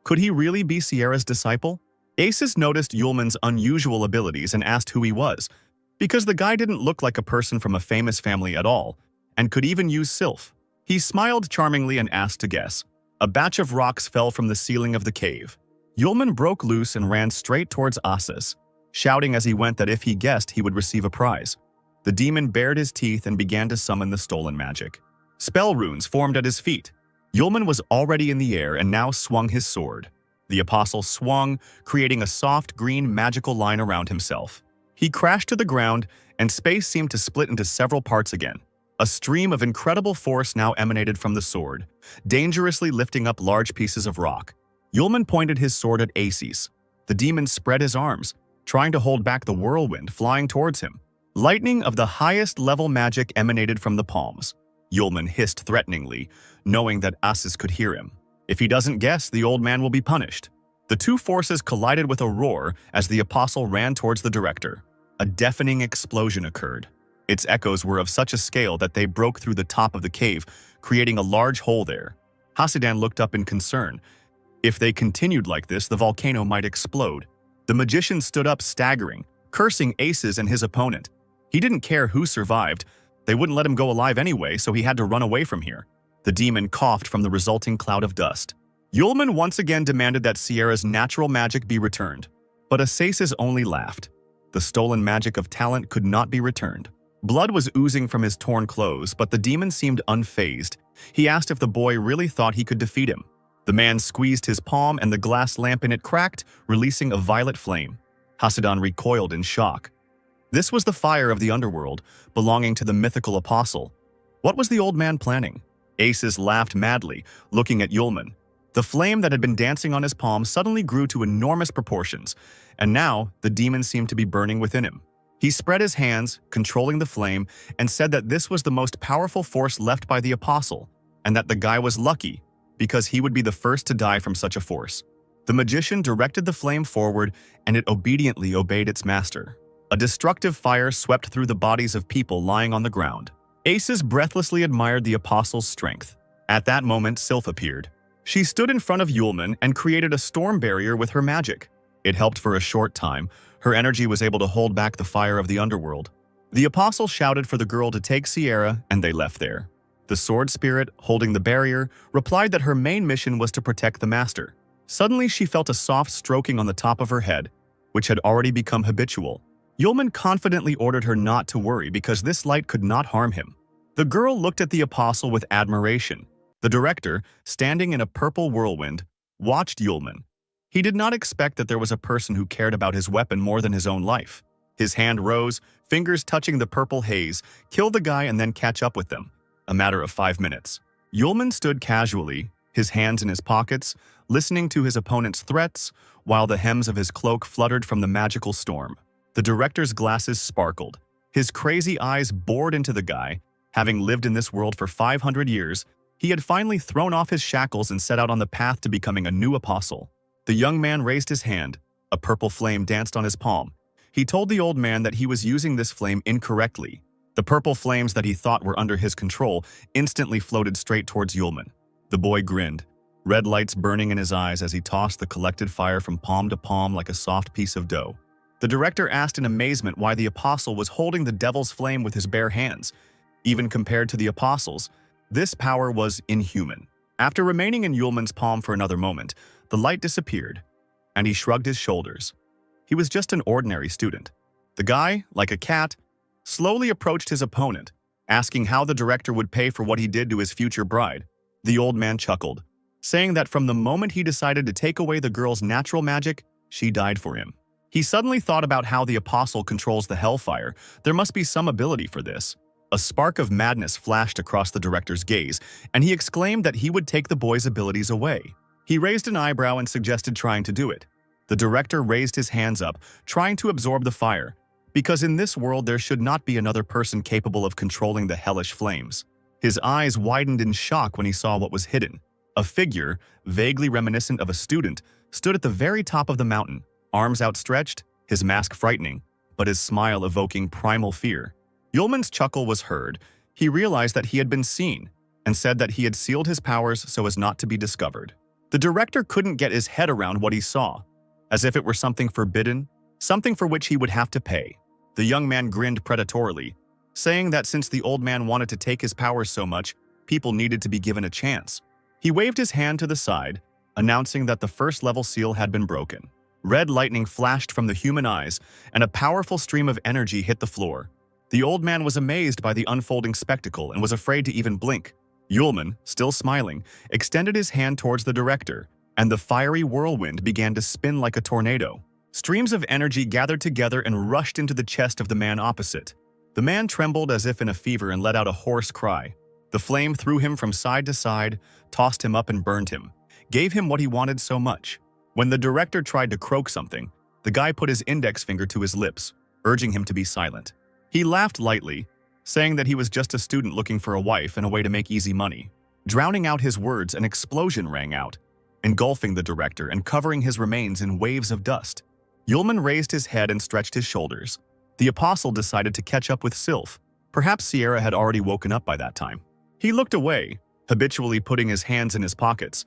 A: Could he really be Sierra's disciple? Aces noticed Yulman's unusual abilities and asked who he was, because the guy didn't look like a person from a famous family at all, and could even use sylph. He smiled charmingly and asked to guess. A batch of rocks fell from the ceiling of the cave. Yulman broke loose and ran straight towards Asas, shouting as he went that if he guessed, he would receive a prize. The demon bared his teeth and began to summon the stolen magic. Spell runes formed at his feet. Yulman was already in the air and now swung his sword. The apostle swung, creating a soft green magical line around himself. He crashed to the ground, and space seemed to split into several parts again. A stream of incredible force now emanated from the sword, dangerously lifting up large pieces of rock. Yulman pointed his sword at Aces. The demon spread his arms, trying to hold back the whirlwind flying towards him. Lightning of the highest level magic emanated from the palms. Yulman hissed threateningly, knowing that Aces could hear him. If he doesn't guess, the old man will be punished. The two forces collided with a roar as the apostle ran towards the director. A deafening explosion occurred. Its echoes were of such a scale that they broke through the top of the cave, creating a large hole there. Hasidan looked up in concern. If they continued like this, the volcano might explode. The magician stood up staggering, cursing Aces and his opponent. He didn't care who survived. They wouldn't let him go alive anyway, so he had to run away from here. The demon coughed from the resulting cloud of dust. Yulman once again demanded that Sierra's natural magic be returned, but Asaces only laughed. The stolen magic of talent could not be returned. Blood was oozing from his torn clothes, but the demon seemed unfazed. He asked if the boy really thought he could defeat him. The man squeezed his palm and the glass lamp in it cracked, releasing a violet flame. Hasidan recoiled in shock. This was the fire of the underworld, belonging to the mythical apostle. What was the old man planning? Aces laughed madly, looking at Yulman. The flame that had been dancing on his palm suddenly grew to enormous proportions, and now the demon seemed to be burning within him. He spread his hands, controlling the flame, and said that this was the most powerful force left by the apostle, and that the guy was lucky, because he would be the first to die from such a force. The magician directed the flame forward, and it obediently obeyed its master. A destructive fire swept through the bodies of people lying on the ground. Aces breathlessly admired the apostle's strength. At that moment, Sylph appeared. She stood in front of Yulman and created a storm barrier with her magic. It helped for a short time. Her energy was able to hold back the fire of the underworld. The apostle shouted for the girl to take Sierra, and they left there. The sword spirit, holding the barrier, replied that her main mission was to protect the master. Suddenly, she felt a soft stroking on the top of her head, which had already become habitual. Yulman confidently ordered her not to worry because this light could not harm him. The girl looked at the apostle with admiration. The director, standing in a purple whirlwind, watched Yulman. He did not expect that there was a person who cared about his weapon more than his own life. His hand rose, fingers touching the purple haze, kill the guy and then catch up with them. A matter of 5 minutes. Yulman stood casually, his hands in his pockets, listening to his opponent's threats, while the hems of his cloak fluttered from the magical storm. The director's glasses sparkled. His crazy eyes bored into the guy. Having lived in this world for 500 years, he had finally thrown off his shackles and set out on the path to becoming a new apostle. The young man raised his hand. A purple flame danced on his palm. He told the old man that he was using this flame incorrectly. The purple flames that he thought were under his control instantly floated straight towards Yulman. The boy grinned, red lights burning in his eyes as he tossed the collected fire from palm to palm like a soft piece of dough. The director asked in amazement why the apostle was holding the devil's flame with his bare hands. Even compared to the apostles, this power was inhuman. After remaining in Yulman's palm for another moment, the light disappeared, and he shrugged his shoulders. He was just an ordinary student. The guy, like a cat, slowly approached his opponent, asking how the director would pay for what he did to his future bride. The old man chuckled, saying that from the moment he decided to take away the girl's natural magic, she died for him. He suddenly thought about how the apostle controls the hellfire. There must be some ability for this. A spark of madness flashed across the director's gaze, and he exclaimed that he would take the boy's abilities away. He raised an eyebrow and suggested trying to do it. The director raised his hands up, trying to absorb the fire, because in this world there should not be another person capable of controlling the hellish flames. His eyes widened in shock when he saw what was hidden. A figure, vaguely reminiscent of a student, stood at the very top of the mountain, arms outstretched, his mask frightening, but his smile evoking primal fear. Yulman's chuckle was heard. He realized that he had been seen, and said that he had sealed his powers so as not to be discovered. The director couldn't get his head around what he saw, as if it were something forbidden, something for which he would have to pay. The young man grinned predatorily, saying that since the old man wanted to take his powers so much, people needed to be given a chance. He waved his hand to the side, announcing that the first level seal had been broken. Red lightning flashed from the human eyes, and a powerful stream of energy hit the floor. The old man was amazed by the unfolding spectacle and was afraid to even blink. Yulman, still smiling, extended his hand towards the director, and the fiery whirlwind began to spin like a tornado. Streams of energy gathered together and rushed into the chest of the man opposite. The man trembled as if in a fever and let out a hoarse cry. The flame threw him from side to side, tossed him up and burned him, gave him what he wanted so much. When the director tried to croak something, the guy put his index finger to his lips, urging him to be silent. He laughed lightly, saying that he was just a student looking for a wife and a way to make easy money. Drowning out his words, an explosion rang out, engulfing the director and covering his remains in waves of dust. Yulman raised his head and stretched his shoulders. The apostle decided to catch up with Sylph. Perhaps Sierra had already woken up by that time. He looked away, habitually putting his hands in his pockets.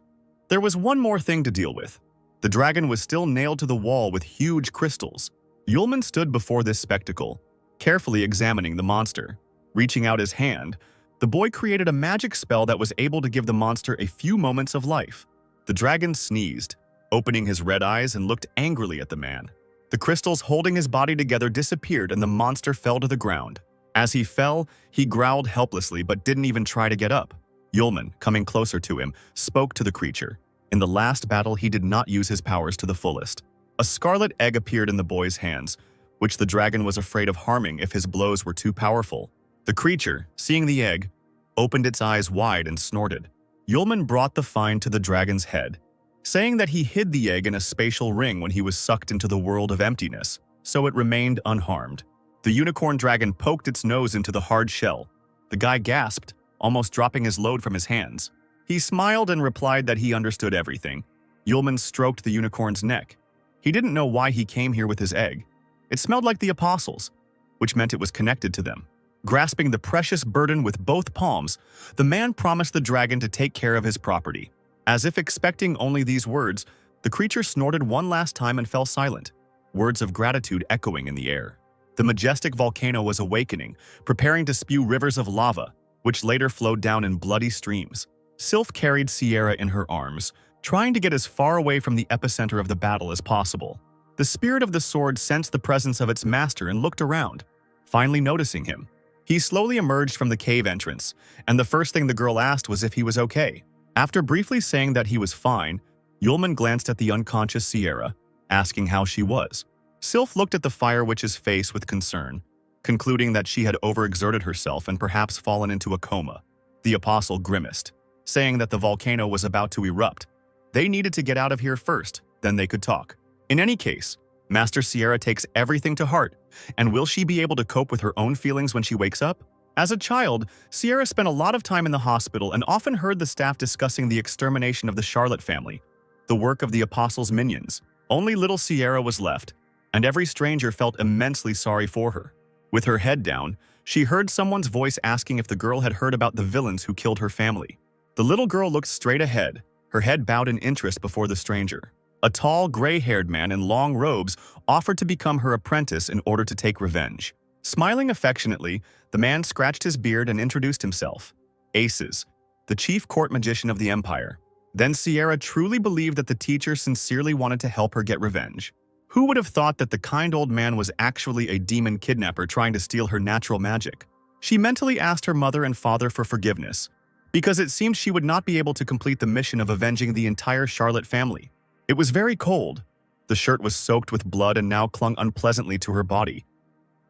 A: There was one more thing to deal with. The dragon was still nailed to the wall with huge crystals. Yulman stood before this spectacle, carefully examining the monster. Reaching out his hand, the boy created a magic spell that was able to give the monster a few moments of life. The dragon sneezed, opening his red eyes and looked angrily at the man. The crystals holding his body together disappeared and the monster fell to the ground. As he fell, he growled helplessly but didn't even try to get up. Yulman, coming closer to him, spoke to the creature. In the last battle, he did not use his powers to the fullest. A scarlet egg appeared in the boy's hands, which the dragon was afraid of harming if his blows were too powerful. The creature, seeing the egg, opened its eyes wide and snorted. Yulman brought the find to the dragon's head, saying that he hid the egg in a spatial ring when he was sucked into the world of emptiness, so it remained unharmed. The unicorn dragon poked its nose into the hard shell. The guy gasped, almost dropping his load from his hands. He smiled and replied that he understood everything. Yulman stroked the unicorn's neck. He didn't know why he came here with his egg. It smelled like the apostles, which meant it was connected to them. Grasping the precious burden with both palms, the man promised the dragon to take care of his property. As if expecting only these words, the creature snorted one last time and fell silent, words of gratitude echoing in the air. The majestic volcano was awakening, preparing to spew rivers of lava, which later flowed down in bloody streams. Sylph carried Sierra in her arms, trying to get as far away from the epicenter of the battle as possible. The spirit of the sword sensed the presence of its master and looked around, finally noticing him. He slowly emerged from the cave entrance, and the first thing the girl asked was if he was okay. After briefly saying that he was fine, Yulman glanced at the unconscious Sierra, asking how she was. Sylph looked at the fire witch's face with concern, concluding that she had overexerted herself and perhaps fallen into a coma. The apostle grimaced, saying that the volcano was about to erupt. They needed to get out of here first, then they could talk. In any case, Master Sierra takes everything to heart, and will she be able to cope with her own feelings when she wakes up? As a child, Sierra spent a lot of time in the hospital and often heard the staff discussing the extermination of the Charlotte family, the work of the apostles' minions. Only little Sierra was left, and every stranger felt immensely sorry for her. With her head down, she heard someone's voice asking if the girl had heard about the villains who killed her family. The little girl looked straight ahead, her head bowed in interest before the stranger. A tall, gray-haired man in long robes offered to become her apprentice in order to take revenge. Smiling affectionately, the man scratched his beard and introduced himself. Aces, the chief court magician of the empire. Then Sierra truly believed that the teacher sincerely wanted to help her get revenge. Who would have thought that the kind old man was actually a demon kidnapper trying to steal her natural magic? She mentally asked her mother and father for forgiveness, because it seemed she would not be able to complete the mission of avenging the entire Charlotte family. It was very cold. The shirt was soaked with blood and now clung unpleasantly to her body.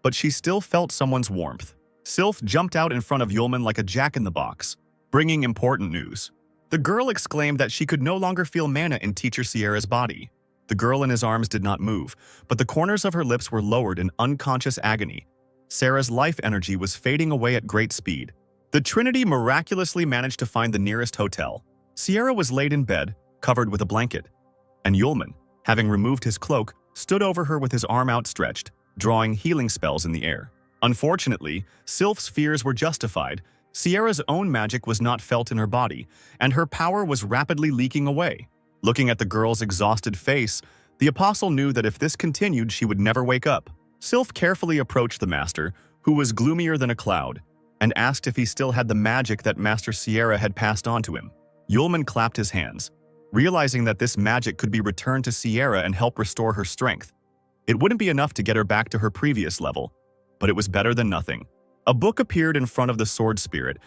A: But she still felt someone's warmth. Sylph jumped out in front of Yulman like a jack-in-the-box, bringing important news. The girl exclaimed that she could no longer feel mana in Teacher Sierra's body. The girl in his arms did not move, but the corners of her lips were lowered in unconscious agony. Sarah's life energy was fading away at great speed. The Trinity miraculously managed to find the nearest hotel. Sierra was laid in bed, covered with a blanket, and Yulman, having removed his cloak, stood over her with his arm outstretched, drawing healing spells in the air. Unfortunately, Sylph's fears were justified. Sierra's own magic was not felt in her body, and her power was rapidly leaking away. Looking at the girl's exhausted face, the apostle knew that if this continued, she would never wake up. Sylph carefully approached the master, who was gloomier than a cloud, and asked if he still had the magic that Master Sierra had passed on to him. Yulman clapped his hands, realizing that this magic could be returned to Sierra and help restore her strength. It wouldn't be enough to get her back to her previous level, but it was better than nothing. A book appeared in front of the sword spirit.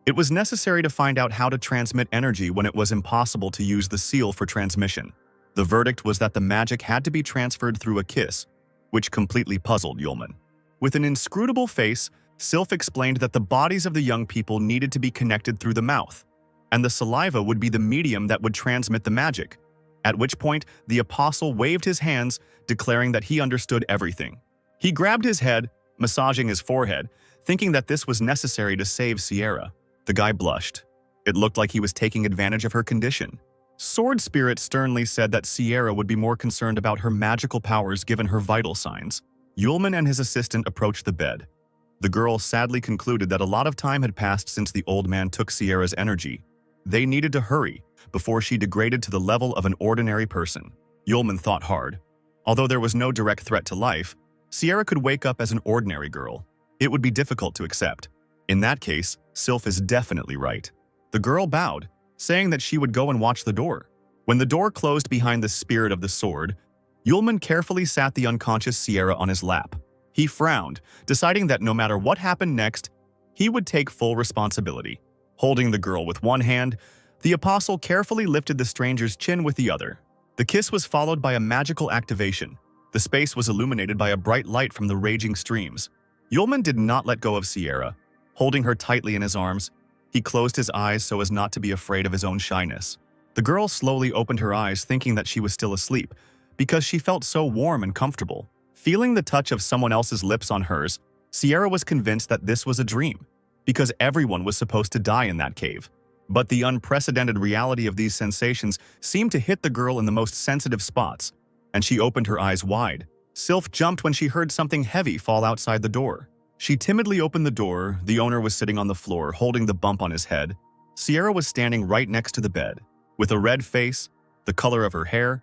A: It was necessary to find out how to transmit energy when it was impossible to use the seal for transmission. The verdict was that the magic had to be transferred through a kiss, which completely puzzled Yulman. With an inscrutable face, Sylph explained that the bodies of the young people needed to be connected through the mouth, and the saliva would be the medium that would transmit the magic, at which point the apostle waved his hands, declaring that he understood everything. He grabbed his head, massaging his forehead, thinking that this was necessary to save Sierra. The guy blushed. It looked like he was taking advantage of her condition. Sword Spirit sternly said that Sierra would be more concerned about her magical powers given her vital signs. Yulman and his assistant approached the bed. The girl sadly concluded that a lot of time had passed since the old man took Sierra's energy. They needed to hurry before she degraded to the level of an ordinary person. Yulman thought hard. Although there was no direct threat to life, Sierra could wake up as an ordinary girl. It would be difficult to accept. In that case, Sylph is definitely right. The girl bowed, saying that she would go and watch the door. When the door closed behind the spirit of the sword, Yulman carefully sat the unconscious Sierra on his lap. He frowned, deciding that no matter what happened next, he would take full responsibility. Holding the girl with one hand, the apostle carefully lifted the stranger's chin with the other. The kiss was followed by a magical activation. The space was illuminated by a bright light from the raging streams. Yulman did not let go of Sierra. Holding her tightly in his arms, he closed his eyes so as not to be afraid of his own shyness. The girl slowly opened her eyes, thinking that she was still asleep, because she felt so warm and comfortable. Feeling the touch of someone else's lips on hers, Sierra was convinced that this was a dream, because everyone was supposed to die in that cave. But the unprecedented reality of these sensations seemed to hit the girl in the most sensitive spots, and she opened her eyes wide. Sylph jumped when she heard something heavy fall outside the door. She timidly opened the door. The owner was sitting on the floor, holding the bump on his head. Sierra was standing right next to the bed. With a red face, the color of her hair,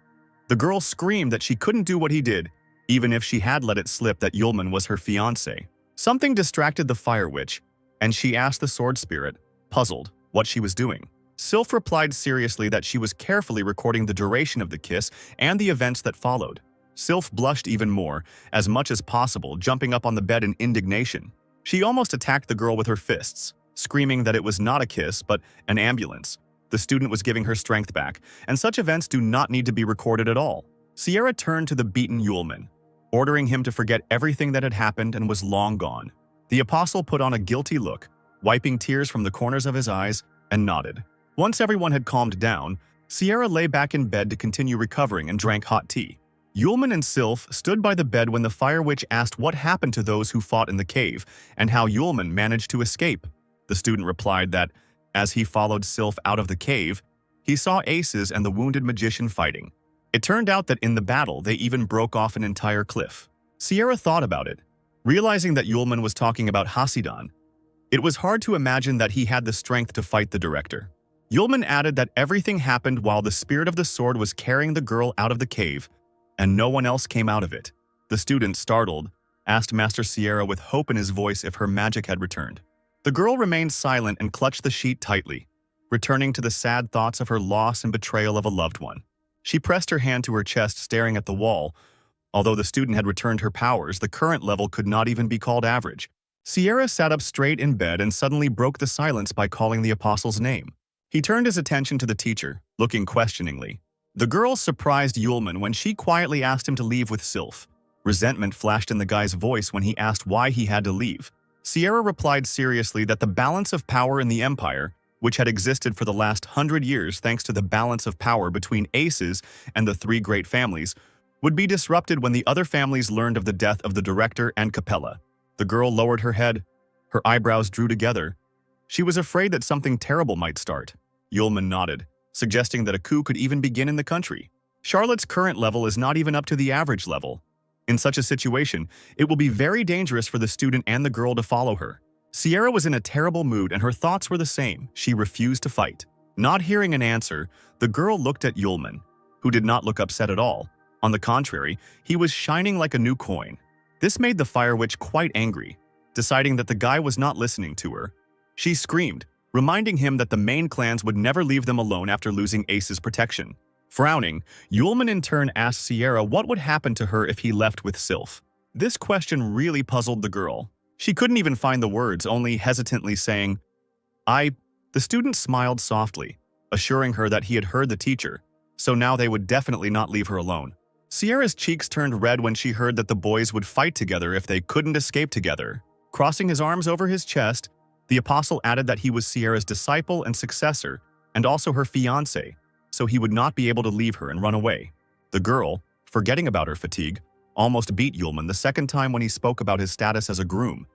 A: the girl screamed that she couldn't do what he did, even if she had let it slip that Yulman was her fiancé. Something distracted the fire witch, and she asked the sword spirit, puzzled, what she was doing. Sylph replied seriously that she was carefully recording the duration of the kiss and the events that followed. Sylph blushed even more, as much as possible, jumping up on the bed in indignation. She almost attacked the girl with her fists, screaming that it was not a kiss, but an ambulance. The student was giving her strength back, and such events do not need to be recorded at all. Sierra turned to the beaten Yulman, ordering him to forget everything that had happened and was long gone. The apostle put on a guilty look, wiping tears from the corners of his eyes, and nodded. Once everyone had calmed down, Sierra lay back in bed to continue recovering and drank hot tea. Yulman and Sylph stood by the bed when the fire witch asked what happened to those who fought in the cave and how Yulman managed to escape. The student replied that, as he followed Sylph out of the cave, he saw Aces and the wounded magician fighting. It turned out that in the battle, they even broke off an entire cliff. Sierra thought about it, realizing that Yulman was talking about Hasidan. It was hard to imagine that he had the strength to fight the director. Yulman added that everything happened while the spirit of the sword was carrying the girl out of the cave, and no one else came out of it. The student, startled, asked Master Sierra with hope in his voice if her magic had returned. The girl remained silent and clutched the sheet tightly, returning to the sad thoughts of her loss and betrayal of a loved one. She pressed her hand to her chest, staring at the wall. Although the student had returned her powers, the current level could not even be called average. Sierra sat up straight in bed and suddenly broke the silence by calling the apostle's name. He turned his attention to the teacher, looking questioningly. The girl surprised Yulman when she quietly asked him to leave with Sylph. Resentment flashed in the guy's voice when he asked why he had to leave. Sierra replied seriously that the balance of power in the empire, which had existed for the last 100 years thanks to the balance of power between Aces and the three great families, would be disrupted when the other families learned of the death of the director and Capella. The girl lowered her head. Her eyebrows drew together. She was afraid that something terrible might start. Yulman nodded, suggesting that a coup could even begin in the country. Charlotte's current level is not even up to the average level. In such a situation, it will be very dangerous for the student and the girl to follow her. Sierra was in a terrible mood and her thoughts were the same. She refused to fight. Not hearing an answer, the girl looked at Yulman, who did not look upset at all. On the contrary, he was shining like a new coin. This made the Fire Witch quite angry, deciding that the guy was not listening to her. She screamed, reminding him that the main clans would never leave them alone after losing Ace's protection. Frowning, Yulman in turn asked Sierra what would happen to her if he left with Sylph. This question really puzzled the girl. She couldn't even find the words, only hesitantly saying, The student smiled softly, assuring her that he had heard the teacher, so now they would definitely not leave her alone. Sierra's cheeks turned red when she heard that the boys would fight together if they couldn't escape together. Crossing his arms over his chest, the apostle added that he was Sierra's disciple and successor, and also her fiancé, so he would not be able to leave her and run away. The girl, forgetting about her fatigue, almost beat Yulman the second time when he spoke about his status as a groom.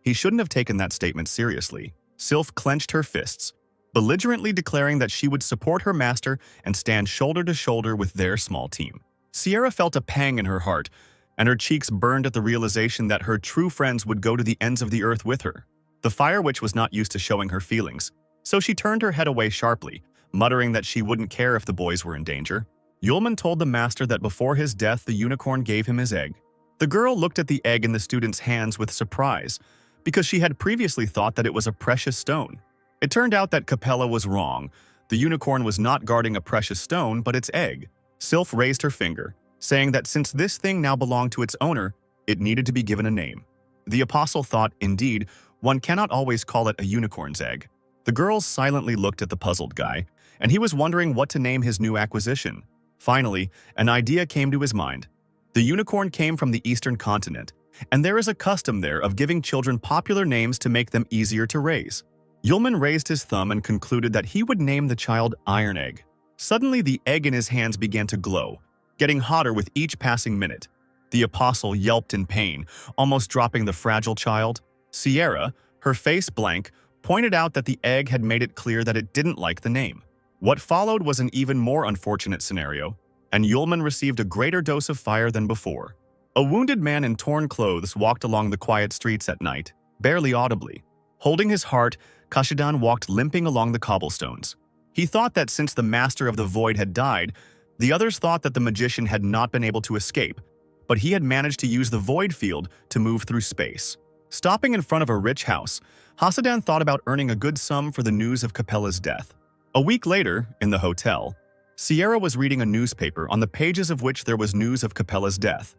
A: He shouldn't have taken that statement seriously. Sylph clenched her fists, belligerently declaring that she would support her master and stand shoulder to shoulder with their small team. Sierra felt a pang in her heart, and her cheeks burned at the realization that her true friends would go to the ends of the earth with her. The Fire Witch was not used to showing her feelings, so she turned her head away sharply, muttering that she wouldn't care if the boys were in danger. Yulman told the master that before his death the unicorn gave him his egg. The girl looked at the egg in the student's hands with surprise, because she had previously thought that it was a precious stone. It turned out that Capella was wrong. The unicorn was not guarding a precious stone, but its egg. Sylph raised her finger, saying that since this thing now belonged to its owner, it needed to be given a name. The apostle thought, indeed, one cannot always call it a unicorn's egg. The girls silently looked at the puzzled guy, and he was wondering what to name his new acquisition. Finally, an idea came to his mind. The unicorn came from the eastern continent, and there is a custom there of giving children popular names to make them easier to raise. Yulman raised his thumb and concluded that he would name the child Iron Egg. Suddenly, the egg in his hands began to glow, getting hotter with each passing minute. The apostle yelped in pain, almost dropping the fragile child. Sierra, her face blank, pointed out that the egg had made it clear that it didn't like the name. What followed was an even more unfortunate scenario, and Yulman received a greater dose of fire than before. A wounded man in torn clothes walked along the quiet streets at night, barely audibly. Holding his heart, Kashidan walked limping along the cobblestones. He thought that since the master of the void had died, the others thought that the magician had not been able to escape, but he had managed to use the void field to move through space. Stopping in front of a rich house, Hasadan thought about earning a good sum for the news of Capella's death. A week later, in the hotel, Sierra was reading a newspaper on the pages of which there was news of Capella's death.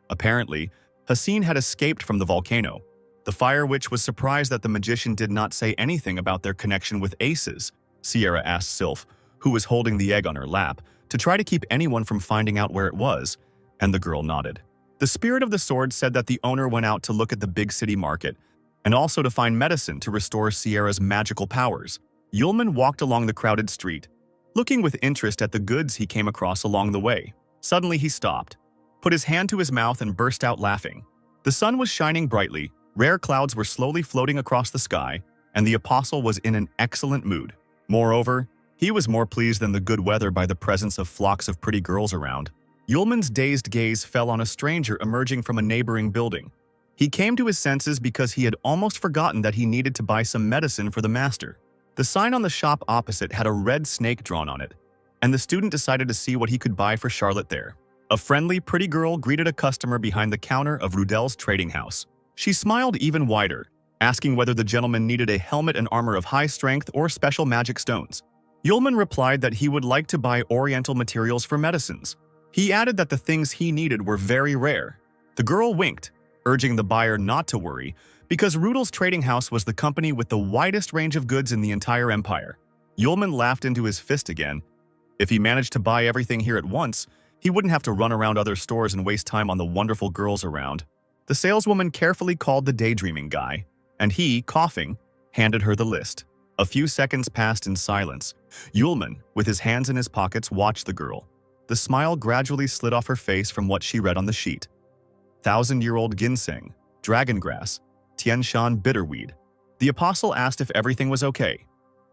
A: Apparently, Hassin had escaped from the volcano. The Fire Witch was surprised that the magician did not say anything about their connection with Aces. Sierra asked Sylph, who was holding the egg on her lap, to try to keep anyone from finding out where it was, and the girl nodded. The spirit of the sword said that the owner went out to look at the big city market, and also to find medicine to restore Sierra's magical powers. Yulman walked along the crowded street, looking with interest at the goods he came across along the way. Suddenly he stopped, put his hand to his mouth and burst out laughing. The sun was shining brightly, rare clouds were slowly floating across the sky, and the apostle was in an excellent mood. Moreover, he was more pleased than the good weather by the presence of flocks of pretty girls around. Yulman's dazed gaze fell on a stranger emerging from a neighboring building. He came to his senses because he had almost forgotten that he needed to buy some medicine for the master. The sign on the shop opposite had a red snake drawn on it, and the student decided to see what he could buy for Charlotte there. A friendly, pretty girl greeted a customer behind the counter of Rudel's trading house. She smiled even wider, asking whether the gentleman needed a helmet and armor of high strength or special magic stones. Yulman replied that he would like to buy oriental materials for medicines. He added that the things he needed were very rare. The girl winked, urging the buyer not to worry, because Rudel's trading house was the company with the widest range of goods in the entire empire. Yulman laughed into his fist again. If he managed to buy everything here at once, he wouldn't have to run around other stores and waste time on the wonderful girls around. The saleswoman carefully called the daydreaming guy, and he, coughing, handed her the list. A few seconds passed in silence. Yulman, with his hands in his pockets, watched the girl. The smile gradually slid off her face from what she read on the sheet. 1,000-year-old ginseng, dragon grass, Tianshan bitterweed. The apostle asked if everything was okay.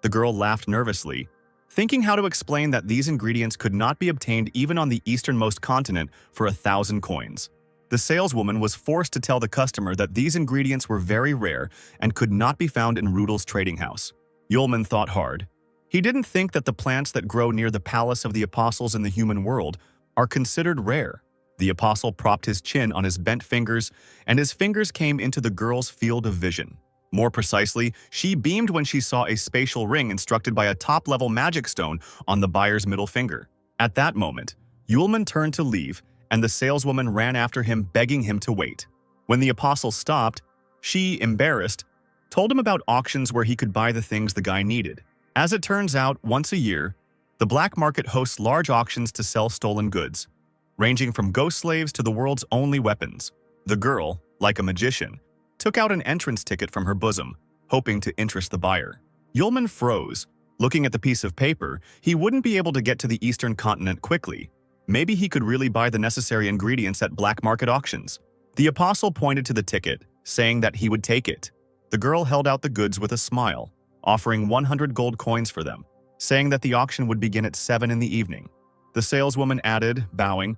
A: The girl laughed nervously, thinking how to explain that these ingredients could not be obtained even on the easternmost continent for 1,000 coins. The saleswoman was forced to tell the customer that these ingredients were very rare and could not be found in Rudel's trading house. Yulman thought hard. He didn't think that the plants that grow near the palace of the apostles in the human world are considered rare. The apostle propped his chin on his bent fingers, and his fingers came into the girl's field of vision. More precisely, she beamed when she saw a spatial ring instructed by a top-level magic stone on the buyer's middle finger. At that moment, Yulman turned to leave, and the saleswoman ran after him, begging him to wait. When the apostle stopped, she, embarrassed, told him about auctions where he could buy the things the guy needed. As it turns out, once a year, the black market hosts large auctions to sell stolen goods, ranging from ghost slaves to the world's only weapons. The girl, like a magician, took out an entrance ticket from her bosom, hoping to interest the buyer. Yulman froze. Looking at the piece of paper, he wouldn't be able to get to the eastern continent quickly. Maybe he could really buy the necessary ingredients at black market auctions. The apostle pointed to the ticket, saying that he would take it. The girl held out the goods with a smile, offering 100 gold coins for them, saying that the auction would begin at 7 in the evening. The saleswoman added, bowing,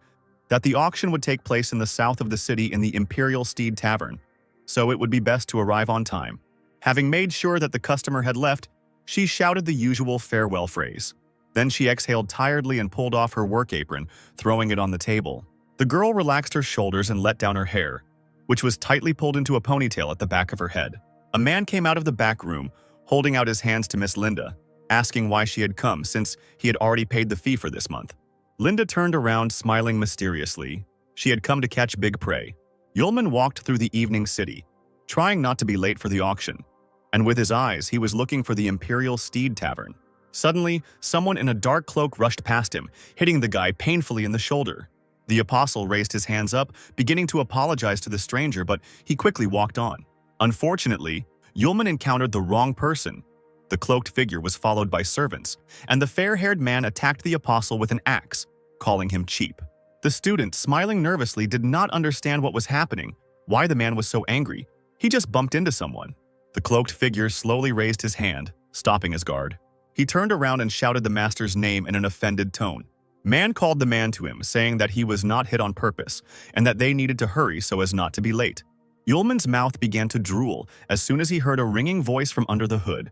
A: that the auction would take place in the south of the city in the Imperial Steed Tavern, so it would be best to arrive on time. Having made sure that the customer had left, she shouted the usual farewell phrase. Then she exhaled tiredly and pulled off her work apron, throwing it on the table. The girl relaxed her shoulders and let down her hair, which was tightly pulled into a ponytail at the back of her head. A man came out of the back room, holding out his hands to Miss Linda, asking why she had come since he had already paid the fee for this month. Linda turned around, smiling mysteriously. She had come to catch big prey. Yulman walked through the evening city, trying not to be late for the auction, and with his eyes he was looking for the Imperial Steed Tavern. Suddenly, someone in a dark cloak rushed past him, hitting the guy painfully in the shoulder. The apostle raised his hands up, beginning to apologize to the stranger, but he quickly walked on. Unfortunately, Yulman encountered the wrong person. The cloaked figure was followed by servants, and the fair-haired man attacked the apostle with an axe, calling him cheap. The student, smiling nervously, did not understand what was happening, why the man was so angry. He just bumped into someone. The cloaked figure slowly raised his hand, stopping his guard. He turned around and shouted the master's name in an offended tone. Man called the man to him, saying that he was not hit on purpose, and that they needed to hurry so as not to be late. Yulman's mouth began to drool as soon as he heard a ringing voice from under the hood.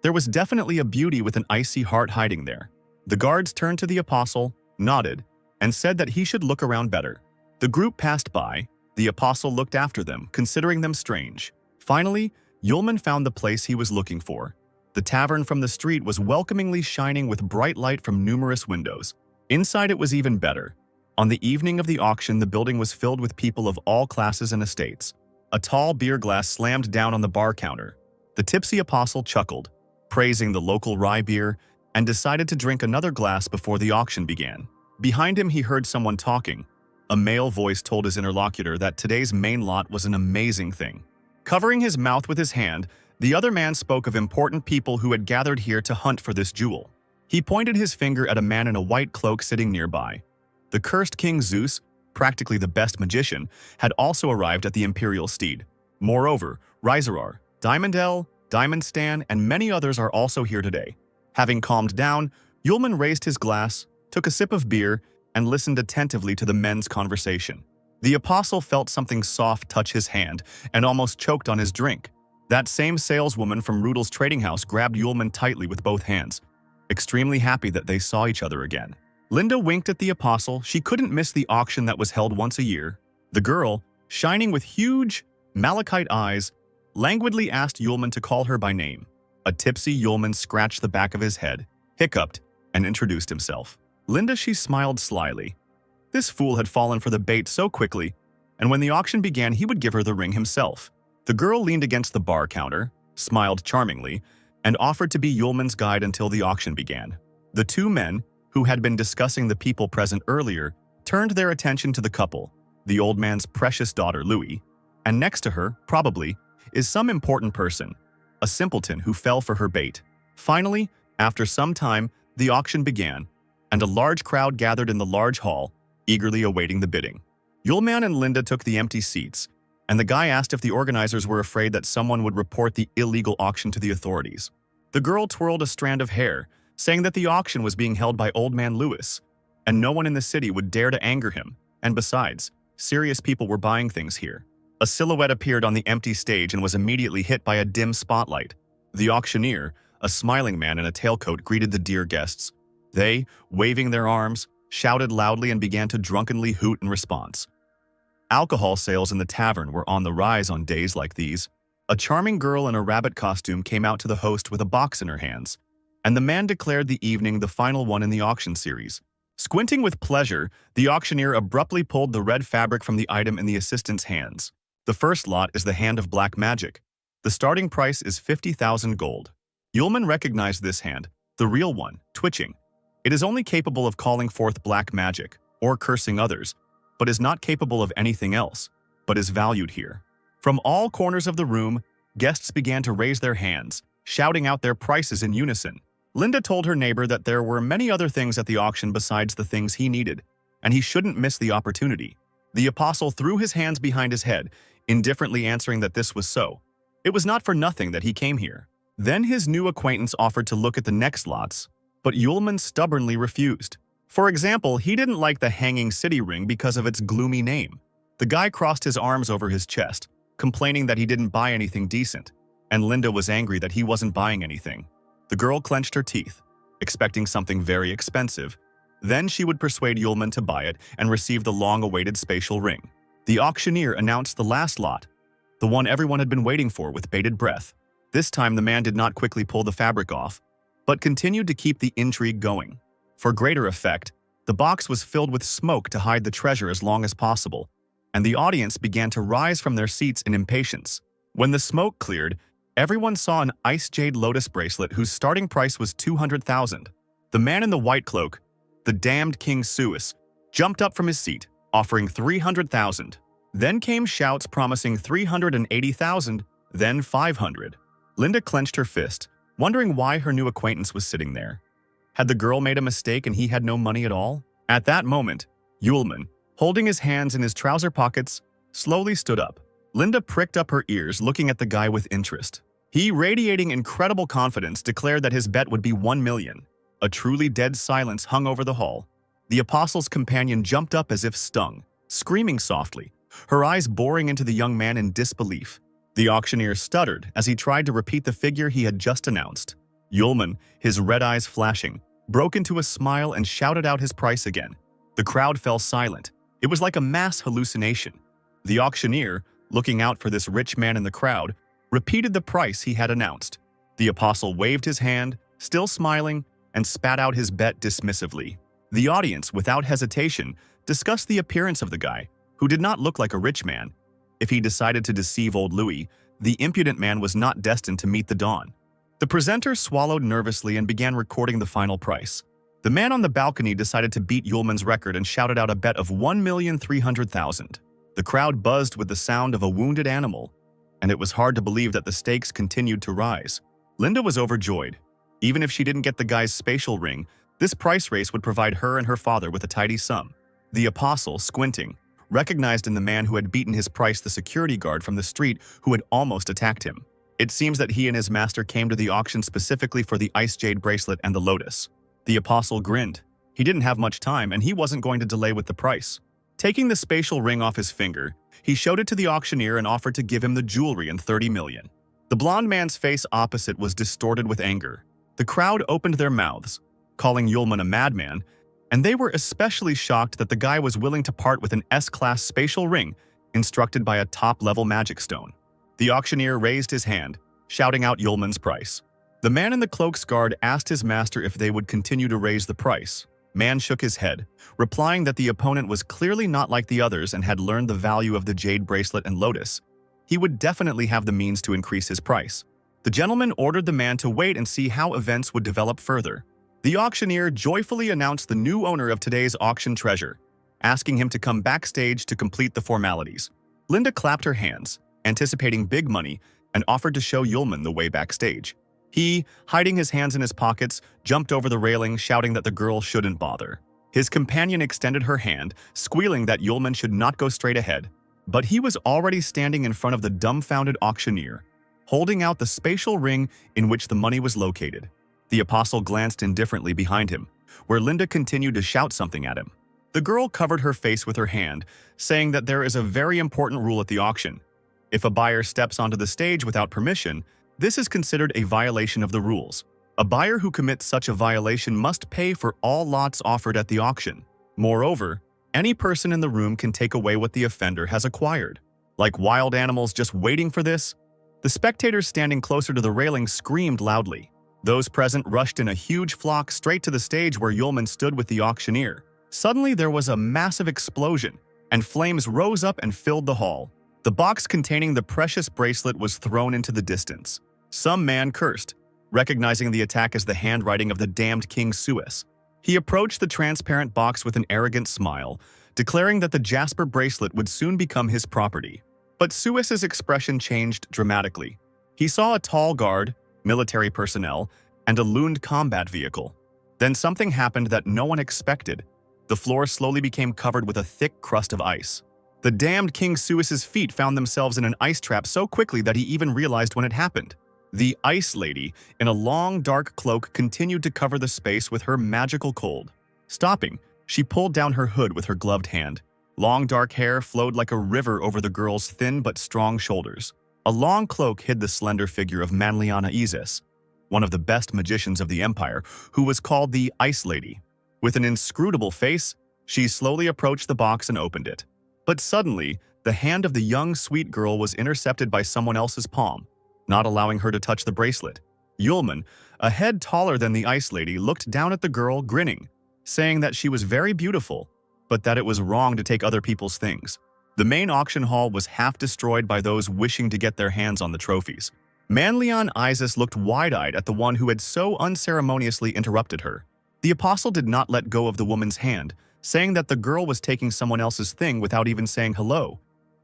A: There was definitely a beauty with an icy heart hiding there. The guards turned to the apostle, nodded, and said that he should look around better. The group passed by. The apostle looked after them, considering them strange. Finally, Yulman found the place he was looking for. The tavern from the street was welcomingly shining with bright light from numerous windows. Inside it was even better. On the evening of the auction, the building was filled with people of all classes and estates. A tall beer glass slammed down on the bar counter. The tipsy apostle chuckled, praising the local rye beer, and decided to drink another glass before the auction began. Behind him, he heard someone talking. A male voice told his interlocutor that today's main lot was an amazing thing. Covering his mouth with his hand, the other man spoke of important people who had gathered here to hunt for this jewel. He pointed his finger at a man in a white cloak sitting nearby. The cursed King Zeus, practically the best magician, had also arrived at the Imperial Steed. Moreover, Rizarar, Diamondel, Diamondstan, and many others are also here today. Having calmed down, Yulman raised his glass, took a sip of beer, and listened attentively to the men's conversation. The apostle felt something soft touch his hand and almost choked on his drink. That same saleswoman from Rudel's trading house grabbed Yulman tightly with both hands, extremely happy that they saw each other again. Linda winked at the apostle. She couldn't miss the auction that was held once a year. The girl, shining with huge, malachite eyes, languidly asked Yulman to call her by name. A tipsy Yulman scratched the back of his head, hiccuped, and introduced himself. Linda, she smiled slyly. This fool had fallen for the bait so quickly, and when the auction began, he would give her the ring himself. The girl leaned against the bar counter, smiled charmingly, and offered to be Yulman's guide until the auction began. The two men, who had been discussing the people present earlier, turned their attention to the couple, the old man's precious daughter Louis, and next to her, probably, is some important person, a simpleton who fell for her bait. Finally, after some time, the auction began, and a large crowd gathered in the large hall, eagerly awaiting the bidding. Yulman and Linda took the empty seats, and the guy asked if the organizers were afraid that someone would report the illegal auction to the authorities. The girl twirled a strand of hair, saying that the auction was being held by Old Man Lewis, and no one in the city would dare to anger him, and besides, serious people were buying things here. A silhouette appeared on the empty stage and was immediately hit by a dim spotlight. The auctioneer, a smiling man in a tailcoat, greeted the dear guests. They, waving their arms, shouted loudly and began to drunkenly hoot in response. Alcohol sales in the tavern were on the rise on days like these. A charming girl in a rabbit costume came out to the host with a box in her hands, and the man declared the evening the final one in the auction series. Squinting with pleasure, the auctioneer abruptly pulled the red fabric from the item in the assistant's hands. The first lot is the Hand of Black Magic. The starting price is 50,000 gold. Yulman recognized this hand, the real one, twitching. It is only capable of calling forth black magic, or cursing others, but is not capable of anything else, but is valued here. From all corners of the room, guests began to raise their hands, shouting out their prices in unison. Linda told her neighbor that there were many other things at the auction besides the things he needed, and he shouldn't miss the opportunity. The apostle threw his hands behind his head, indifferently answering that this was so. It was not for nothing that he came here. Then his new acquaintance offered to look at the next lots, but Yulman stubbornly refused. For example, he didn't like the Hanging City ring because of its gloomy name. The guy crossed his arms over his chest, complaining that he didn't buy anything decent, and Linda was angry that he wasn't buying anything. The girl clenched her teeth, expecting something very expensive. Then she would persuade Yulman to buy it and receive the long-awaited spatial ring. The auctioneer announced the last lot, the one everyone had been waiting for with bated breath. This time the man did not quickly pull the fabric off, but continued to keep the intrigue going. For greater effect, the box was filled with smoke to hide the treasure as long as possible, and the audience began to rise from their seats in impatience. When the smoke cleared, everyone saw an ice jade lotus bracelet whose starting price was 200,000. The man in the white cloak, the damned King Suis, jumped up from his seat, offering 300,000. Then came shouts promising 380,000, then 500. Linda clenched her fist, wondering why her new acquaintance was sitting there. Had the girl made a mistake and he had no money at all? At that moment, Yulman, holding his hands in his trouser pockets, slowly stood up. Linda pricked up her ears, looking at the guy with interest. He, radiating incredible confidence, declared that his bet would be 1 million. A truly dead silence hung over the hall. The apostle's companion jumped up as if stung, screaming softly, her eyes boring into the young man in disbelief. The auctioneer stuttered as he tried to repeat the figure he had just announced. Yulman, his red eyes flashing, broke into a smile and shouted out his price again. The crowd fell silent. It was like a mass hallucination. The auctioneer, looking out for this rich man in the crowd, repeated the price he had announced. The apostle waved his hand, still smiling, and spat out his bet dismissively. The audience, without hesitation, discussed the appearance of the guy, who did not look like a rich man. If he decided to deceive old Louis, the impudent man was not destined to meet the dawn. The presenter swallowed nervously and began recording the final price. The man on the balcony decided to beat Yulman's record and shouted out a bet of 1,300,000. The crowd buzzed with the sound of a wounded animal, and it was hard to believe that the stakes continued to rise. Linda was overjoyed. Even if she didn't get the guy's spatial ring, this price race would provide her and her father with a tidy sum. The apostle, squinting, recognized in the man who had beaten his price the security guard from the street who had almost attacked him. It seems that he and his master came to the auction specifically for the ice jade bracelet and the lotus. The apostle grinned. He didn't have much time, and he wasn't going to delay with the price. Taking the spatial ring off his finger, he showed it to the auctioneer and offered to give him the jewelry and 30 million. The blonde man's face opposite was distorted with anger. The crowd opened their mouths, calling Yulman a madman, and they were especially shocked that the guy was willing to part with an S-class spatial ring instructed by a top-level magic stone. The auctioneer raised his hand, shouting out Yulman's price. The man in the cloak's guard asked his master if they would continue to raise the price. Man shook his head, replying that the opponent was clearly not like the others and had learned the value of the jade bracelet and lotus. He would definitely have the means to increase his price. The gentleman ordered the man to wait and see how events would develop further. The auctioneer joyfully announced the new owner of today's auction treasure, asking him to come backstage to complete the formalities. Linda clapped her hands, anticipating big money, and offered to show Yulman the way backstage. He, hiding his hands in his pockets, jumped over the railing, shouting that the girl shouldn't bother. His companion extended her hand, squealing that Yulman should not go straight ahead. But he was already standing in front of the dumbfounded auctioneer, holding out the spatial ring in which the money was located. The apostle glanced indifferently behind him, where Linda continued to shout something at him. The girl covered her face with her hand, saying that there is a very important rule at the auction. If a buyer steps onto the stage without permission, this is considered a violation of the rules. A buyer who commits such a violation must pay for all lots offered at the auction. Moreover, any person in the room can take away what the offender has acquired. Like wild animals just waiting for this, the spectators standing closer to the railing screamed loudly. Those present rushed in a huge flock straight to the stage where Yulman stood with the auctioneer. Suddenly there was a massive explosion, and flames rose up and filled the hall. The box containing the precious bracelet was thrown into the distance. Some man cursed, recognizing the attack as the handwriting of the damned King Suis. He approached the transparent box with an arrogant smile, declaring that the jasper bracelet would soon become his property. But Suis's expression changed dramatically. He saw a tall guard, military personnel, and a looned combat vehicle. Then something happened that no one expected. The floor slowly became covered with a thick crust of ice. The damned King Suis's feet found themselves in an ice trap so quickly that he even realized when it happened. The Ice Lady, in a long, dark cloak, continued to cover the space with her magical cold. Stopping, she pulled down her hood with her gloved hand. Long, dark hair flowed like a river over the girl's thin but strong shoulders. A long cloak hid the slender figure of Manliana Isis, one of the best magicians of the Empire, who was called the Ice Lady. With an inscrutable face, she slowly approached the box and opened it. But suddenly, the hand of the young, sweet girl was intercepted by someone else's palm, not allowing her to touch the bracelet. Yulman, a head taller than the Ice Lady, looked down at the girl, grinning, saying that she was very beautiful, but that it was wrong to take other people's things. The main auction hall was half destroyed by those wishing to get their hands on the trophies. Manlian Isis looked wide-eyed at the one who had so unceremoniously interrupted her. The apostle did not let go of the woman's hand, saying that the girl was taking someone else's thing without even saying hello,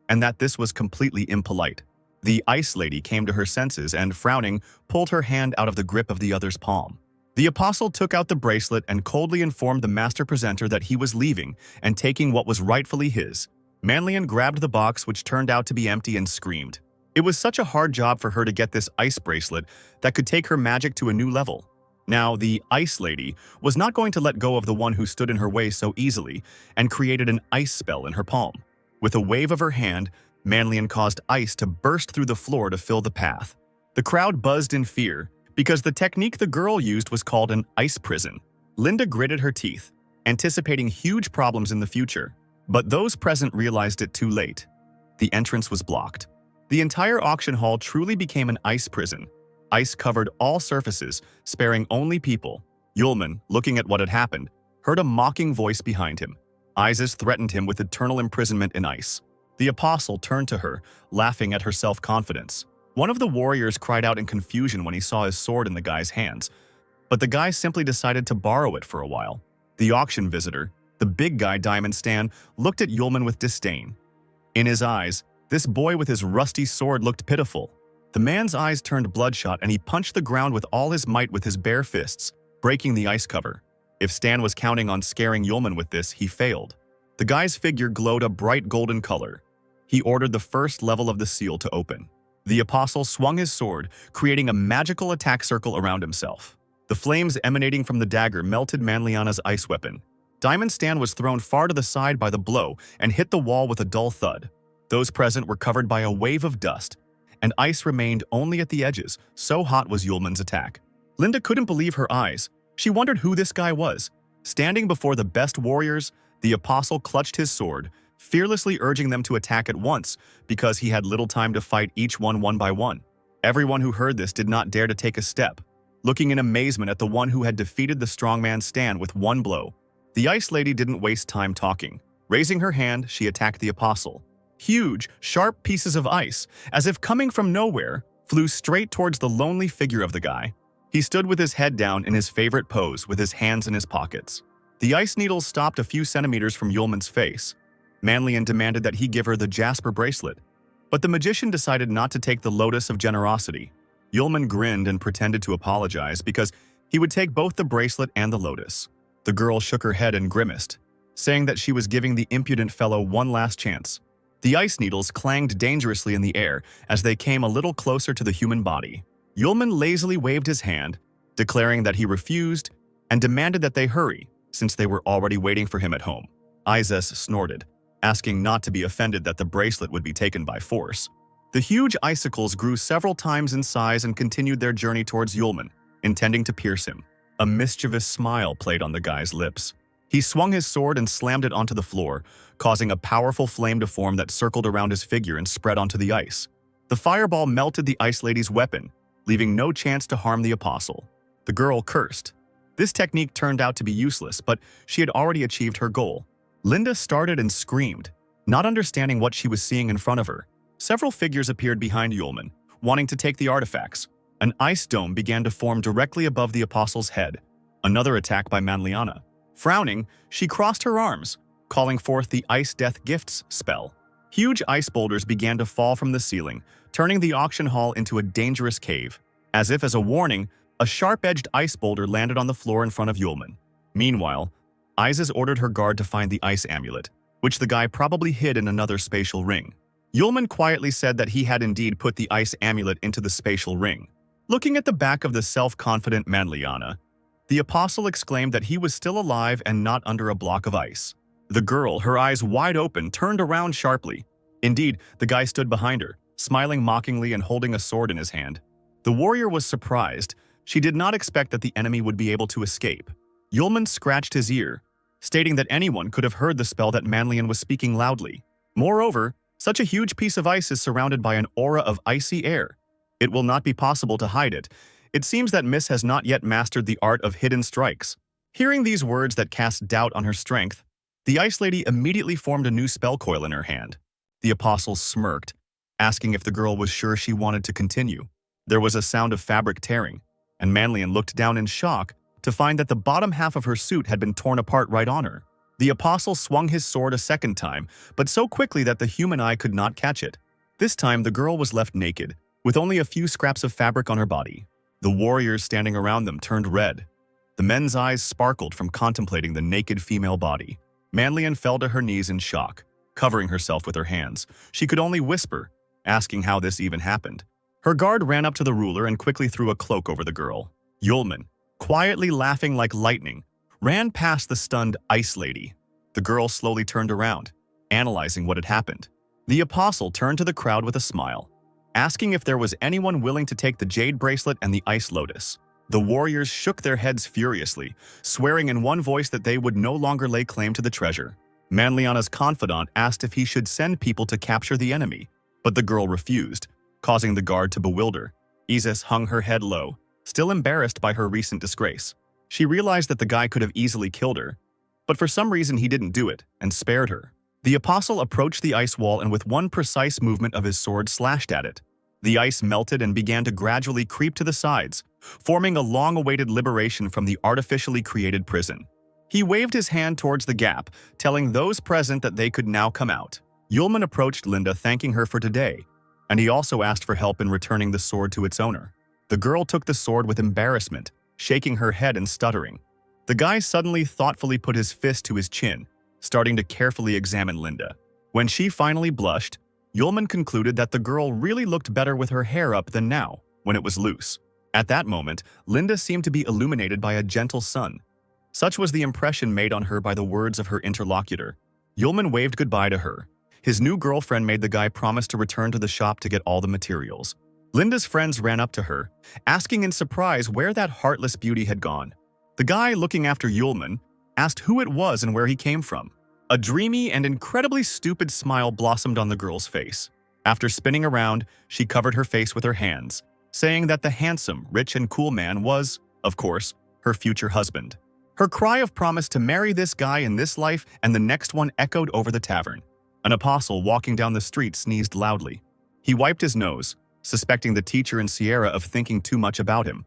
A: and that this was completely impolite. The Ice Lady came to her senses and, frowning, pulled her hand out of the grip of the other's palm. The apostle took out the bracelet and coldly informed the master presenter that he was leaving and taking what was rightfully his. Manlian grabbed the box, which turned out to be empty, and screamed. It was such a hard job for her to get this ice bracelet that could take her magic to a new level. Now, the Ice Lady was not going to let go of the one who stood in her way so easily and created an ice spell in her palm. With a wave of her hand, Manlian caused ice to burst through the floor to fill the path. The crowd buzzed in fear because the technique the girl used was called an ice prison. Linda gritted her teeth, anticipating huge problems in the future. But those present realized it too late. The entrance was blocked. The entire auction hall truly became an ice prison. Ice covered all surfaces, sparing only people. Yulman, looking at what had happened, heard a mocking voice behind him. Isis threatened him with eternal imprisonment in ice. The apostle turned to her, laughing at her self-confidence. One of the warriors cried out in confusion when he saw his sword in the guy's hands, but the guy simply decided to borrow it for a while. The auction visitor, the big guy Diamond Stan, looked at Yulman with disdain. In his eyes, this boy with his rusty sword looked pitiful. The man's eyes turned bloodshot and he punched the ground with all his might with his bare fists, breaking the ice cover. If Stan was counting on scaring Yulman with this, he failed. The guy's figure glowed a bright golden color. He ordered the first level of the seal to open. The apostle swung his sword, creating a magical attack circle around himself. The flames emanating from the dagger melted Manliana's ice weapon. Diamond Stan was thrown far to the side by the blow and hit the wall with a dull thud. Those present were covered by a wave of dust, and ice remained only at the edges, so hot was Yulman's attack. Linda couldn't believe her eyes. She wondered who this guy was. Standing before the best warriors, the apostle clutched his sword, fearlessly urging them to attack at once because he had little time to fight each one by one. Everyone who heard this did not dare to take a step, looking in amazement at the one who had defeated the strongman Stan with one blow. The Ice Lady didn't waste time talking. Raising her hand, she attacked the apostle. Huge, sharp pieces of ice, as if coming from nowhere, flew straight towards the lonely figure of the guy. He stood with his head down in his favorite pose with his hands in his pockets. The ice needles stopped a few centimeters from Yulman's face. Manlian demanded that he give her the jasper bracelet, but the magician decided not to take the lotus of generosity. Yulman grinned and pretended to apologize because he would take both the bracelet and the lotus. The girl shook her head and grimaced, saying that she was giving the impudent fellow one last chance. The ice needles clanged dangerously in the air as they came a little closer to the human body. Yulman lazily waved his hand, declaring that he refused and demanded that they hurry, since they were already waiting for him at home. Isis snorted, asking not to be offended that the bracelet would be taken by force. The huge icicles grew several times in size and continued their journey towards Yulman, intending to pierce him. A mischievous smile played on the guy's lips. He swung his sword and slammed it onto the floor, causing a powerful flame to form that circled around his figure and spread onto the ice. The fireball melted the Ice Lady's weapon, leaving no chance to harm the apostle. The girl cursed. This technique turned out to be useless, but she had already achieved her goal. Linda started and screamed, not understanding what she was seeing in front of her. Several figures appeared behind Yulman, wanting to take the artifacts. An ice dome began to form directly above the apostle's head. Another attack by Manliana. Frowning, she crossed her arms, calling forth the Ice Death Gifts spell. Huge ice boulders began to fall from the ceiling, turning the auction hall into a dangerous cave. As if as a warning, a sharp-edged ice boulder landed on the floor in front of Yulman. Meanwhile, Isis ordered her guard to find the ice amulet, which the guy probably hid in another spatial ring. Yulman quietly said that he had indeed put the ice amulet into the spatial ring. Looking at the back of the self-confident Manliana, the apostle exclaimed that he was still alive and not under a block of ice. The girl, her eyes wide open, turned around sharply. Indeed, the guy stood behind her, smiling mockingly and holding a sword in his hand. The warrior was surprised. She did not expect that the enemy would be able to escape. Yulman scratched his ear, stating that anyone could have heard the spell that Manlian was speaking loudly. Moreover, such a huge piece of ice is surrounded by an aura of icy air. It will not be possible to hide it. It seems that Miss has not yet mastered the art of hidden strikes. Hearing these words that cast doubt on her strength, the Ice Lady immediately formed a new spell coil in her hand. The apostle smirked, asking if the girl was sure she wanted to continue. There was a sound of fabric tearing, and Manlian looked down in shock to find that the bottom half of her suit had been torn apart right on her. The apostle swung his sword a second time, but so quickly that the human eye could not catch it. This time, the girl was left naked, with only a few scraps of fabric on her body. The warriors standing around them turned red. The men's eyes sparkled from contemplating the naked female body. Manlian fell to her knees in shock, covering herself with her hands. She could only whisper, asking how this even happened. Her guard ran up to the ruler and quickly threw a cloak over the girl. Yulman, quietly laughing like lightning, ran past the stunned Ice Lady. The girl slowly turned around, analyzing what had happened. The apostle turned to the crowd with a smile, asking if there was anyone willing to take the jade bracelet and the ice lotus. The warriors shook their heads furiously, swearing in one voice that they would no longer lay claim to the treasure. Manliana's confidant asked if he should send people to capture the enemy, but the girl refused, causing the guard to bewilder. Isis hung her head low, still embarrassed by her recent disgrace. She realized that the guy could have easily killed her, but for some reason he didn't do it and spared her. The apostle approached the ice wall and with one precise movement of his sword slashed at it. The ice melted and began to gradually creep to the sides, forming a long-awaited liberation from the artificially created prison. He waved his hand towards the gap, telling those present that they could now come out. Yulman approached Linda, thanking her for today, and he also asked for help in returning the sword to its owner. The girl took the sword with embarrassment, shaking her head and stuttering. The guy suddenly thoughtfully put his fist to his chin, starting to carefully examine Linda. When she finally blushed, Yulman concluded that the girl really looked better with her hair up than now, when it was loose. At that moment, Linda seemed to be illuminated by a gentle sun. Such was the impression made on her by the words of her interlocutor. Yulman waved goodbye to her. His new girlfriend made the guy promise to return to the shop to get all the materials. Linda's friends ran up to her, asking in surprise where that heartless beauty had gone. The guy, looking after Yulman, asked who it was and where he came from. A dreamy and incredibly stupid smile blossomed on the girl's face. After spinning around, she covered her face with her hands, saying that the handsome, rich, and cool man was, of course, her future husband. Her cry of promise to marry this guy in this life and the next one echoed over the tavern. An apostle walking down the street sneezed loudly. He wiped his nose, suspecting the teacher in Sierra of thinking too much about him.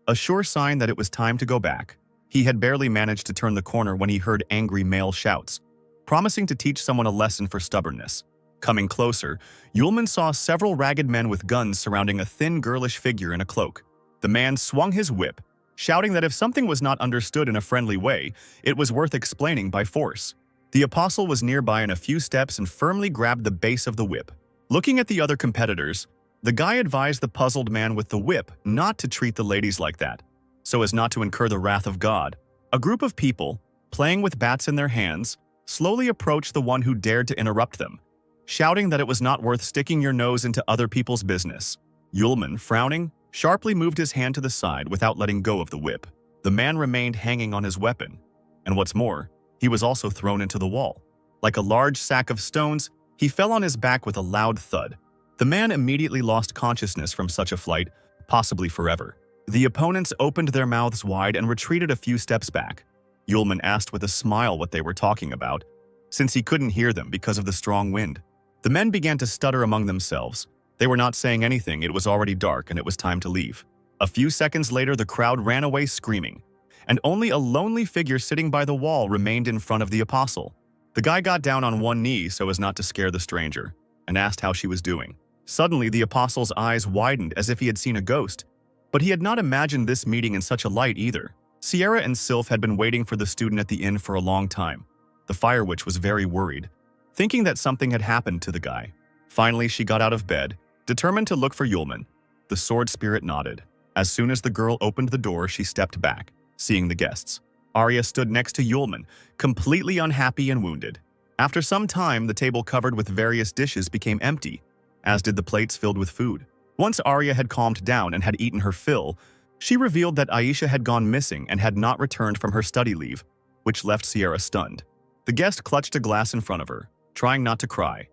A: A sure sign that it was time to go back. He had barely managed to turn the corner when he heard angry male shouts, promising to teach someone a lesson for stubbornness. Coming closer, Yulman saw several ragged men with guns surrounding a thin, girlish figure in a cloak. The man swung his whip, shouting that if something was not understood in a friendly way, it was worth explaining by force. The apostle was nearby in a few steps and firmly grabbed the base of the whip. Looking at the other competitors, the guy advised the puzzled man with the whip not to treat the ladies like that, so as not to incur the wrath of God. A group of people, playing with bats in their hands, slowly approached the one who dared to interrupt them, shouting that it was not worth sticking your nose into other people's business. Yulman, frowning, sharply moved his hand to the side without letting go of the whip. The man remained hanging on his weapon, and what's more, He was also thrown into the wall. Like a large sack of stones, he fell on his back with a loud thud. The man immediately lost consciousness from such a flight, possibly forever. The opponents opened their mouths wide and retreated a few steps back. Yulman asked with a smile what they were talking about, since he couldn't hear them because of the strong wind. The men began to stutter among themselves. They were not saying anything, it was already dark and it was time to leave. A few seconds later, the crowd ran away screaming, and only a lonely figure sitting by the wall remained in front of the apostle. The guy got down on one knee so as not to scare the stranger, and asked how she was doing. Suddenly, the apostle's eyes widened as if he had seen a ghost, but he had not imagined this meeting in such a light either. Sierra and Sylph had been waiting for the student at the inn for a long time. The Fire Witch was very worried, thinking that something had happened to the guy. Finally, she got out of bed, determined to look for Yulman. The sword spirit nodded. As soon as the girl opened the door, she stepped back, seeing the guests. Arya stood next to Yulman, completely unhappy and wounded. After some time, the table covered with various dishes became empty, as did the plates filled with food. Once Arya had calmed down and had eaten her fill, she revealed that Aisha had gone missing and had not returned from her study leave, which left Sierra stunned. The guest clutched a glass in front of her, trying not to cry.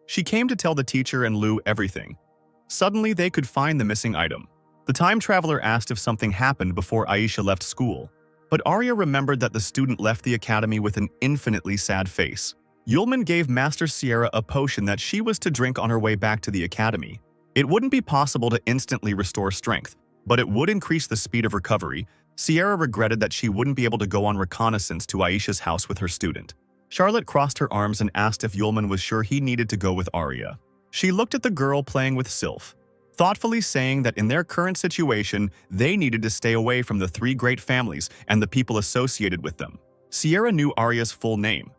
A: She came to tell the teacher and Lou everything. Suddenly, they could find the missing item. The time traveler asked if something happened before Aisha left school, but Arya remembered that the student left the academy with an infinitely sad face. Yulman gave Master Sierra a potion that she was to drink on her way back to the academy. It wouldn't be possible to instantly restore strength, but it would increase the speed of recovery. Sierra regretted that she wouldn't be able to go on reconnaissance to Aisha's house with her student. Charlotte crossed her arms and asked if Yulman was sure he needed to go with Arya. She looked at the girl playing with Sylph, thoughtfully saying that in their current situation, they needed to stay away from the three great families and the people associated with them. Sierra knew Arya's full name.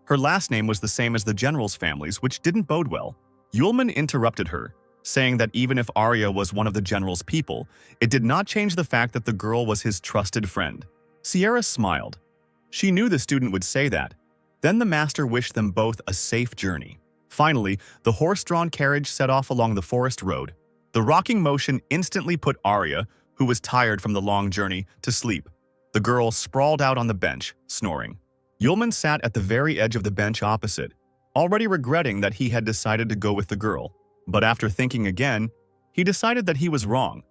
A: Her last name was the same as the general's families, which didn't bode well. Yulman interrupted her, saying that even if Arya was one of the general's people, it did not change the fact that the girl was his trusted friend. Sierra smiled. She knew the student would say that. Then the master wished them both a safe journey. Finally, the horse-drawn carriage set off along the forest road. The rocking motion instantly put Arya, who was tired from the long journey, to sleep. The girl sprawled out on the bench, snoring. Yulman sat at the very edge of the bench opposite, already regretting that he had decided to go with the girl. But after thinking again, he decided that he was wrong,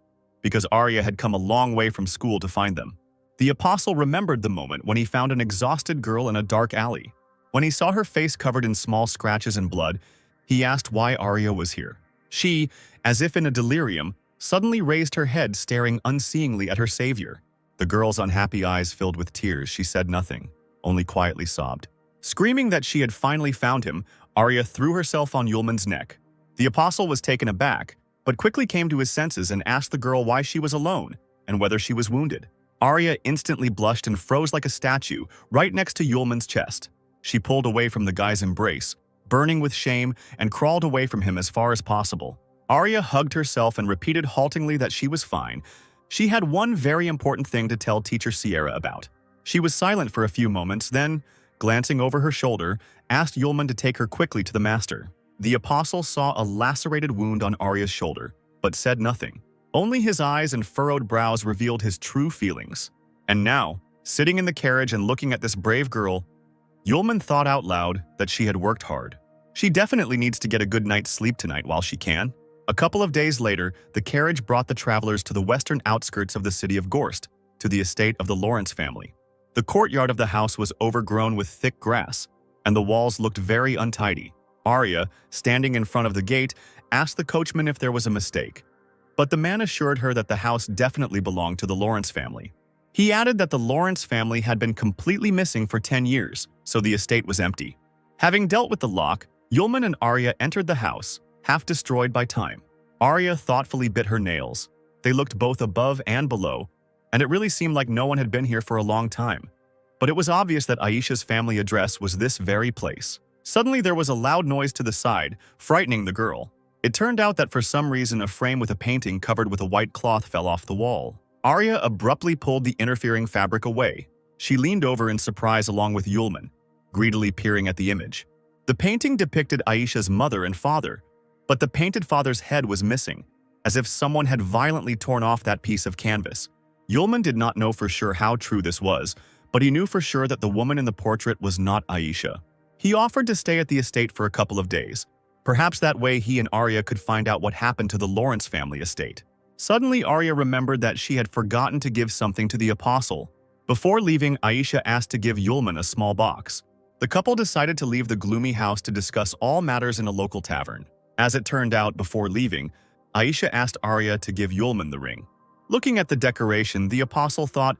A: because Arya had come a long way from school to find them. The apostle remembered the moment when he found an exhausted girl in a dark alley. When he saw her face covered in small scratches and blood, he asked why Arya was here. She, as if in a delirium, suddenly raised her head, staring unseeingly at her savior. The girl's unhappy eyes filled with tears. She said nothing, only quietly sobbed. Screaming that she had finally found him, Arya threw herself on Yulman's neck. The apostle was taken aback, but quickly came to his senses and asked the girl why she was alone and whether she was wounded. Arya instantly blushed and froze like a statue right next to Yulman's chest. She pulled away from the guy's embrace, burning with shame, and crawled away from him as far as possible. Arya hugged herself and repeated haltingly that she was fine. She had one very important thing to tell Teacher Sierra about. She was silent for a few moments, then, glancing over her shoulder, asked Yulman to take her quickly to the master. The apostle saw a lacerated wound on Arya's shoulder, but said nothing. Only his eyes and furrowed brows revealed his true feelings. And now, sitting in the carriage and looking at this brave girl, Yulman thought out loud that she had worked hard. She definitely needs to get a good night's sleep tonight while she can. A couple of days later, the carriage brought the travelers to the western outskirts of the city of Gorst, to the estate of the Lawrence family. The courtyard of the house was overgrown with thick grass, and the walls looked very untidy. Arya, standing in front of the gate, asked the coachman if there was a mistake. But the man assured her that the house definitely belonged to the Lawrence family. He added that the Lawrence family had been completely missing for 10 years, so the estate was empty. Having dealt with the lock, Yulman and Arya entered the house, half destroyed by time. Arya thoughtfully bit her nails. They looked both above and below, and it really seemed like no one had been here for a long time. But it was obvious that Aisha's family address was this very place. Suddenly there was a loud noise to the side, frightening the girl. It turned out that for some reason a frame with a painting covered with a white cloth fell off the wall. Arya abruptly pulled the interfering fabric away. She leaned over in surprise along with Yulman, greedily peering at the image. The painting depicted Aisha's mother and father, but the painted father's head was missing, as if someone had violently torn off that piece of canvas. Yulman did not know for sure how true this was, but he knew for sure that the woman in the portrait was not Aisha. He offered to stay at the estate for a couple of days. Perhaps that way he and Arya could find out what happened to the Lawrence family estate. Suddenly, Arya remembered that she had forgotten to give something to the apostle. Before leaving, Aisha asked to give Yulman a small box. The couple decided to leave the gloomy house to discuss all matters in a local tavern. As it turned out, before leaving, Aisha asked Arya to give Yulman the ring. Looking at the decoration, the apostle thought,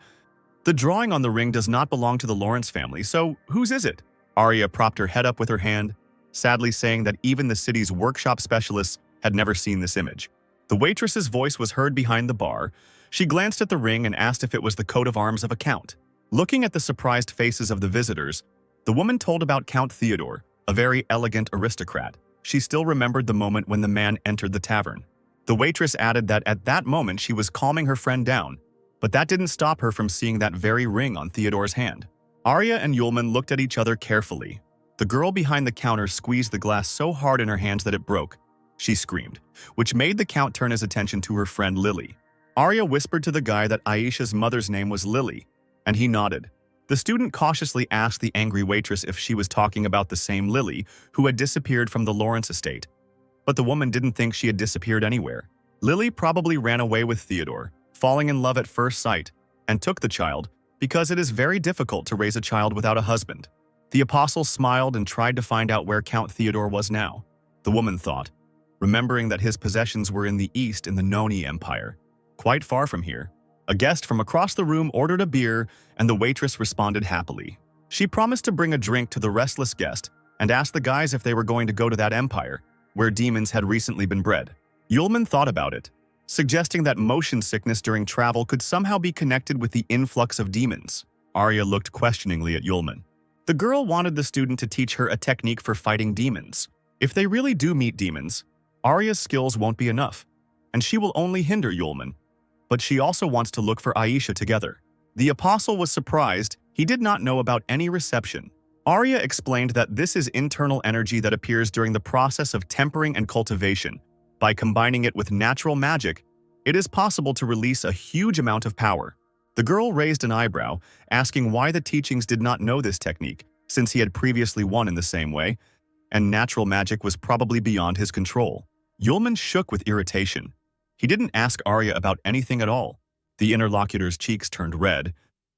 A: "The drawing on the ring does not belong to the Lawrence family, so whose is it?" Arya propped her head up with her hand, sadly saying that even the city's workshop specialists had never seen this image. The waitress's voice was heard behind the bar. She glanced at the ring and asked if it was the coat of arms of a count. Looking at the surprised faces of the visitors, the woman told about Count Theodore, a very elegant aristocrat. She still remembered the moment when the man entered the tavern. The waitress added that at that moment she was calming her friend down, but that didn't stop her from seeing that very ring on Theodore's hand. Arya and Yulman looked at each other carefully. The girl behind the counter squeezed the glass so hard in her hands that it broke. She screamed, which made the count turn his attention to her friend Lily. Arya whispered to the guy that Aisha's mother's name was Lily, and he nodded. The student cautiously asked the angry waitress if she was talking about the same Lily who had disappeared from the Lawrence estate. But the woman didn't think she had disappeared anywhere. Lily probably ran away with Theodore, falling in love at first sight, and took the child because it is very difficult to raise a child without a husband. The apostle smiled and tried to find out where Count Theodore was now. The woman thought, remembering that his possessions were in the east in the Noni Empire, quite far from here. A guest from across the room ordered a beer, and the waitress responded happily. She promised to bring a drink to the restless guest and asked the guys if they were going to go to that empire, where demons had recently been bred. Yulman thought about it, suggesting that motion sickness during travel could somehow be connected with the influx of demons. Arya looked questioningly at Yulman. The girl wanted the student to teach her a technique for fighting demons. If they really do meet demons, Arya's skills won't be enough, and she will only hinder Yulman. But she also wants to look for Aisha together. The apostle was surprised. He did not know about any reception. Arya explained that this is internal energy that appears during the process of tempering and cultivation. By combining it with natural magic, it is possible to release a huge amount of power. The girl raised an eyebrow, asking why the teachings did not know this technique, since he had previously won in the same way, and natural magic was probably beyond his control. Yulman shook with irritation. He didn't ask Arya about anything at all. The interlocutor's cheeks turned red.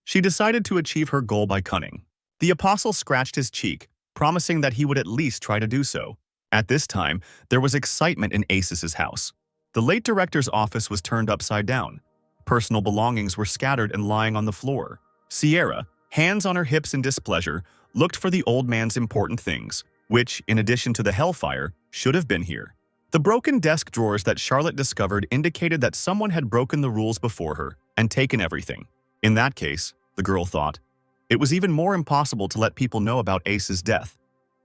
A: She decided to achieve her goal by cunning. The apostle scratched his cheek, promising that he would at least try to do so. At this time, there was excitement in Aces's house. The late director's office was turned upside down. Personal belongings were scattered and lying on the floor. Sierra, hands on her hips in displeasure, looked for the old man's important things, which, in addition to the hellfire, should have been here. The broken desk drawers that Charlotte discovered indicated that someone had broken the rules before her and taken everything. In that case, the girl thought, it was even more impossible to let people know about Ace's death.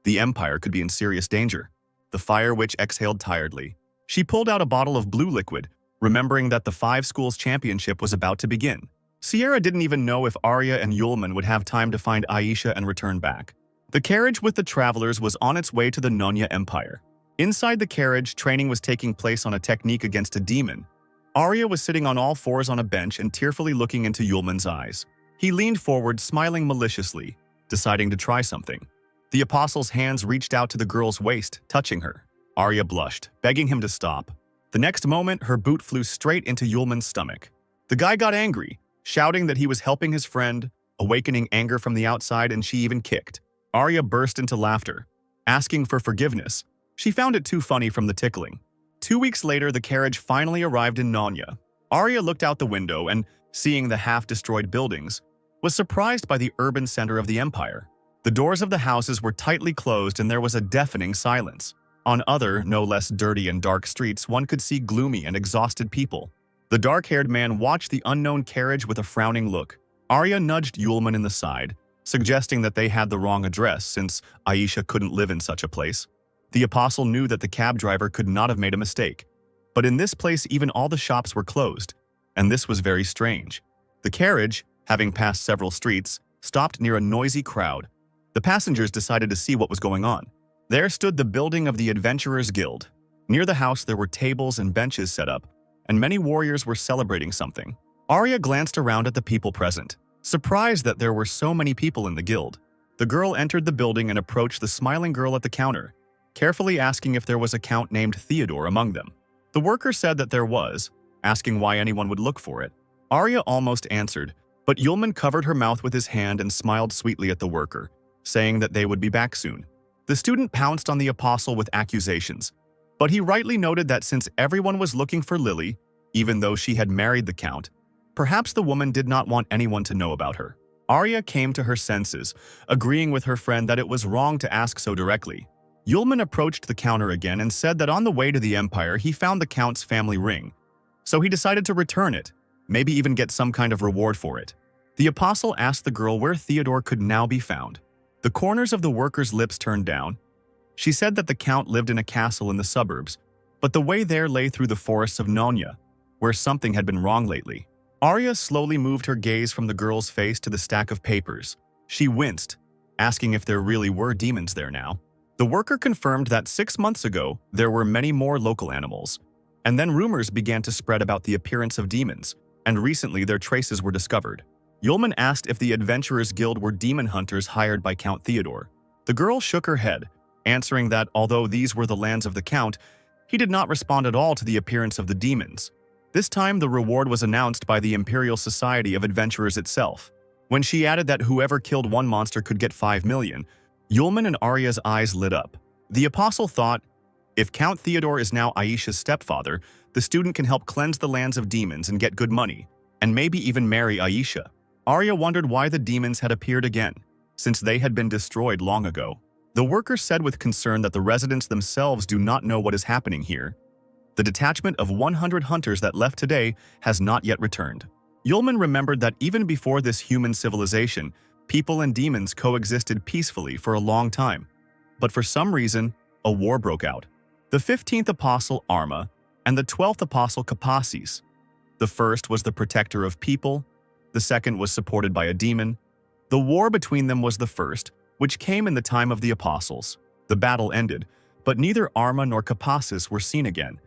A: The Empire could be in serious danger. The Fire Witch exhaled tiredly. She pulled out a bottle of blue liquid, remembering that the 5 schools championship was about to begin. Sierra didn't even know if Arya and Yulman would have time to find Aisha and return back. The carriage with the travelers was on its way to the Nonya Empire. Inside the carriage, training was taking place on a technique against a demon. Arya was sitting on all fours on a bench and tearfully looking into Yulman's eyes. He leaned forward, smiling maliciously, deciding to try something. The apostle's hands reached out to the girl's waist, touching her. Arya blushed, begging him to stop. The next moment, her boot flew straight into Yulman's stomach. The guy got angry, shouting that he was helping his friend, awakening anger from the outside, and she even kicked. Arya burst into laughter, asking for forgiveness. She found it too funny from the tickling. 2 weeks later, the carriage finally arrived in Nonya. Arya looked out the window and, seeing the half-destroyed buildings, was surprised by the urban center of the empire. The doors of the houses were tightly closed and there was a deafening silence. On other, no less dirty and dark streets, one could see gloomy and exhausted people. The dark-haired man watched the unknown carriage with a frowning look. Arya nudged Yulman in the side, suggesting that they had the wrong address since Aisha couldn't live in such a place. The apostle knew that the cab driver could not have made a mistake. But in this place, even all the shops were closed, and this was very strange. The carriage, having passed several streets, stopped near a noisy crowd. The passengers decided to see what was going on. There stood the building of the Adventurers Guild. Near the house, there were tables and benches set up, and many warriors were celebrating something. Arya glanced around at the people present. Surprised that there were so many people in the guild, the girl entered the building and approached the smiling girl at the counter, carefully asking if there was a count named Theodore among them. The worker said that there was, asking why anyone would look for it. Arya almost answered, but Yulman covered her mouth with his hand and smiled sweetly at the worker, saying that they would be back soon. The student pounced on the apostle with accusations, but he rightly noted that since everyone was looking for Lily, even though she had married the count, perhaps the woman did not want anyone to know about her. Arya came to her senses, agreeing with her friend that it was wrong to ask so directly. Yulman approached the counter again and said that on the way to the Empire he found the count's family ring, so he decided to return it, maybe even get some kind of reward for it. The apostle asked the girl where Theodore could now be found. The corners of the worker's lips turned down. She said that the count lived in a castle in the suburbs, but the way there lay through the forests of Nonya, where something had been wrong lately. Arya slowly moved her gaze from the girl's face to the stack of papers. She winced, asking if there really were demons there now. The worker confirmed that 6 months ago there were many more local animals, and then rumors began to spread about the appearance of demons, and recently their traces were discovered. Yulman asked if the Adventurers Guild were demon hunters hired by Count Theodore. The girl shook her head, answering that although these were the lands of the Count, he did not respond at all to the appearance of the demons. This time the reward was announced by the Imperial Society of Adventurers itself. When she added that whoever killed one monster could get 5 million, Yulman and Arya's eyes lit up. The apostle thought, if Count Theodore is now Aisha's stepfather, the student can help cleanse the lands of demons and get good money, and maybe even marry Aisha. Arya wondered why the demons had appeared again, since they had been destroyed long ago. The worker said with concern that the residents themselves do not know what is happening here. The detachment of 100 hunters that left today has not yet returned. Yulman remembered that even before this human civilization, people and demons coexisted peacefully for a long time. But for some reason, a war broke out. The 15th apostle, Arma, and the 12th apostle, Kapasis. The first was the protector of people, the second was supported by a demon. The war between them was the first, which came in the time of the apostles. The battle ended, but neither Arma nor Kapasis were seen again,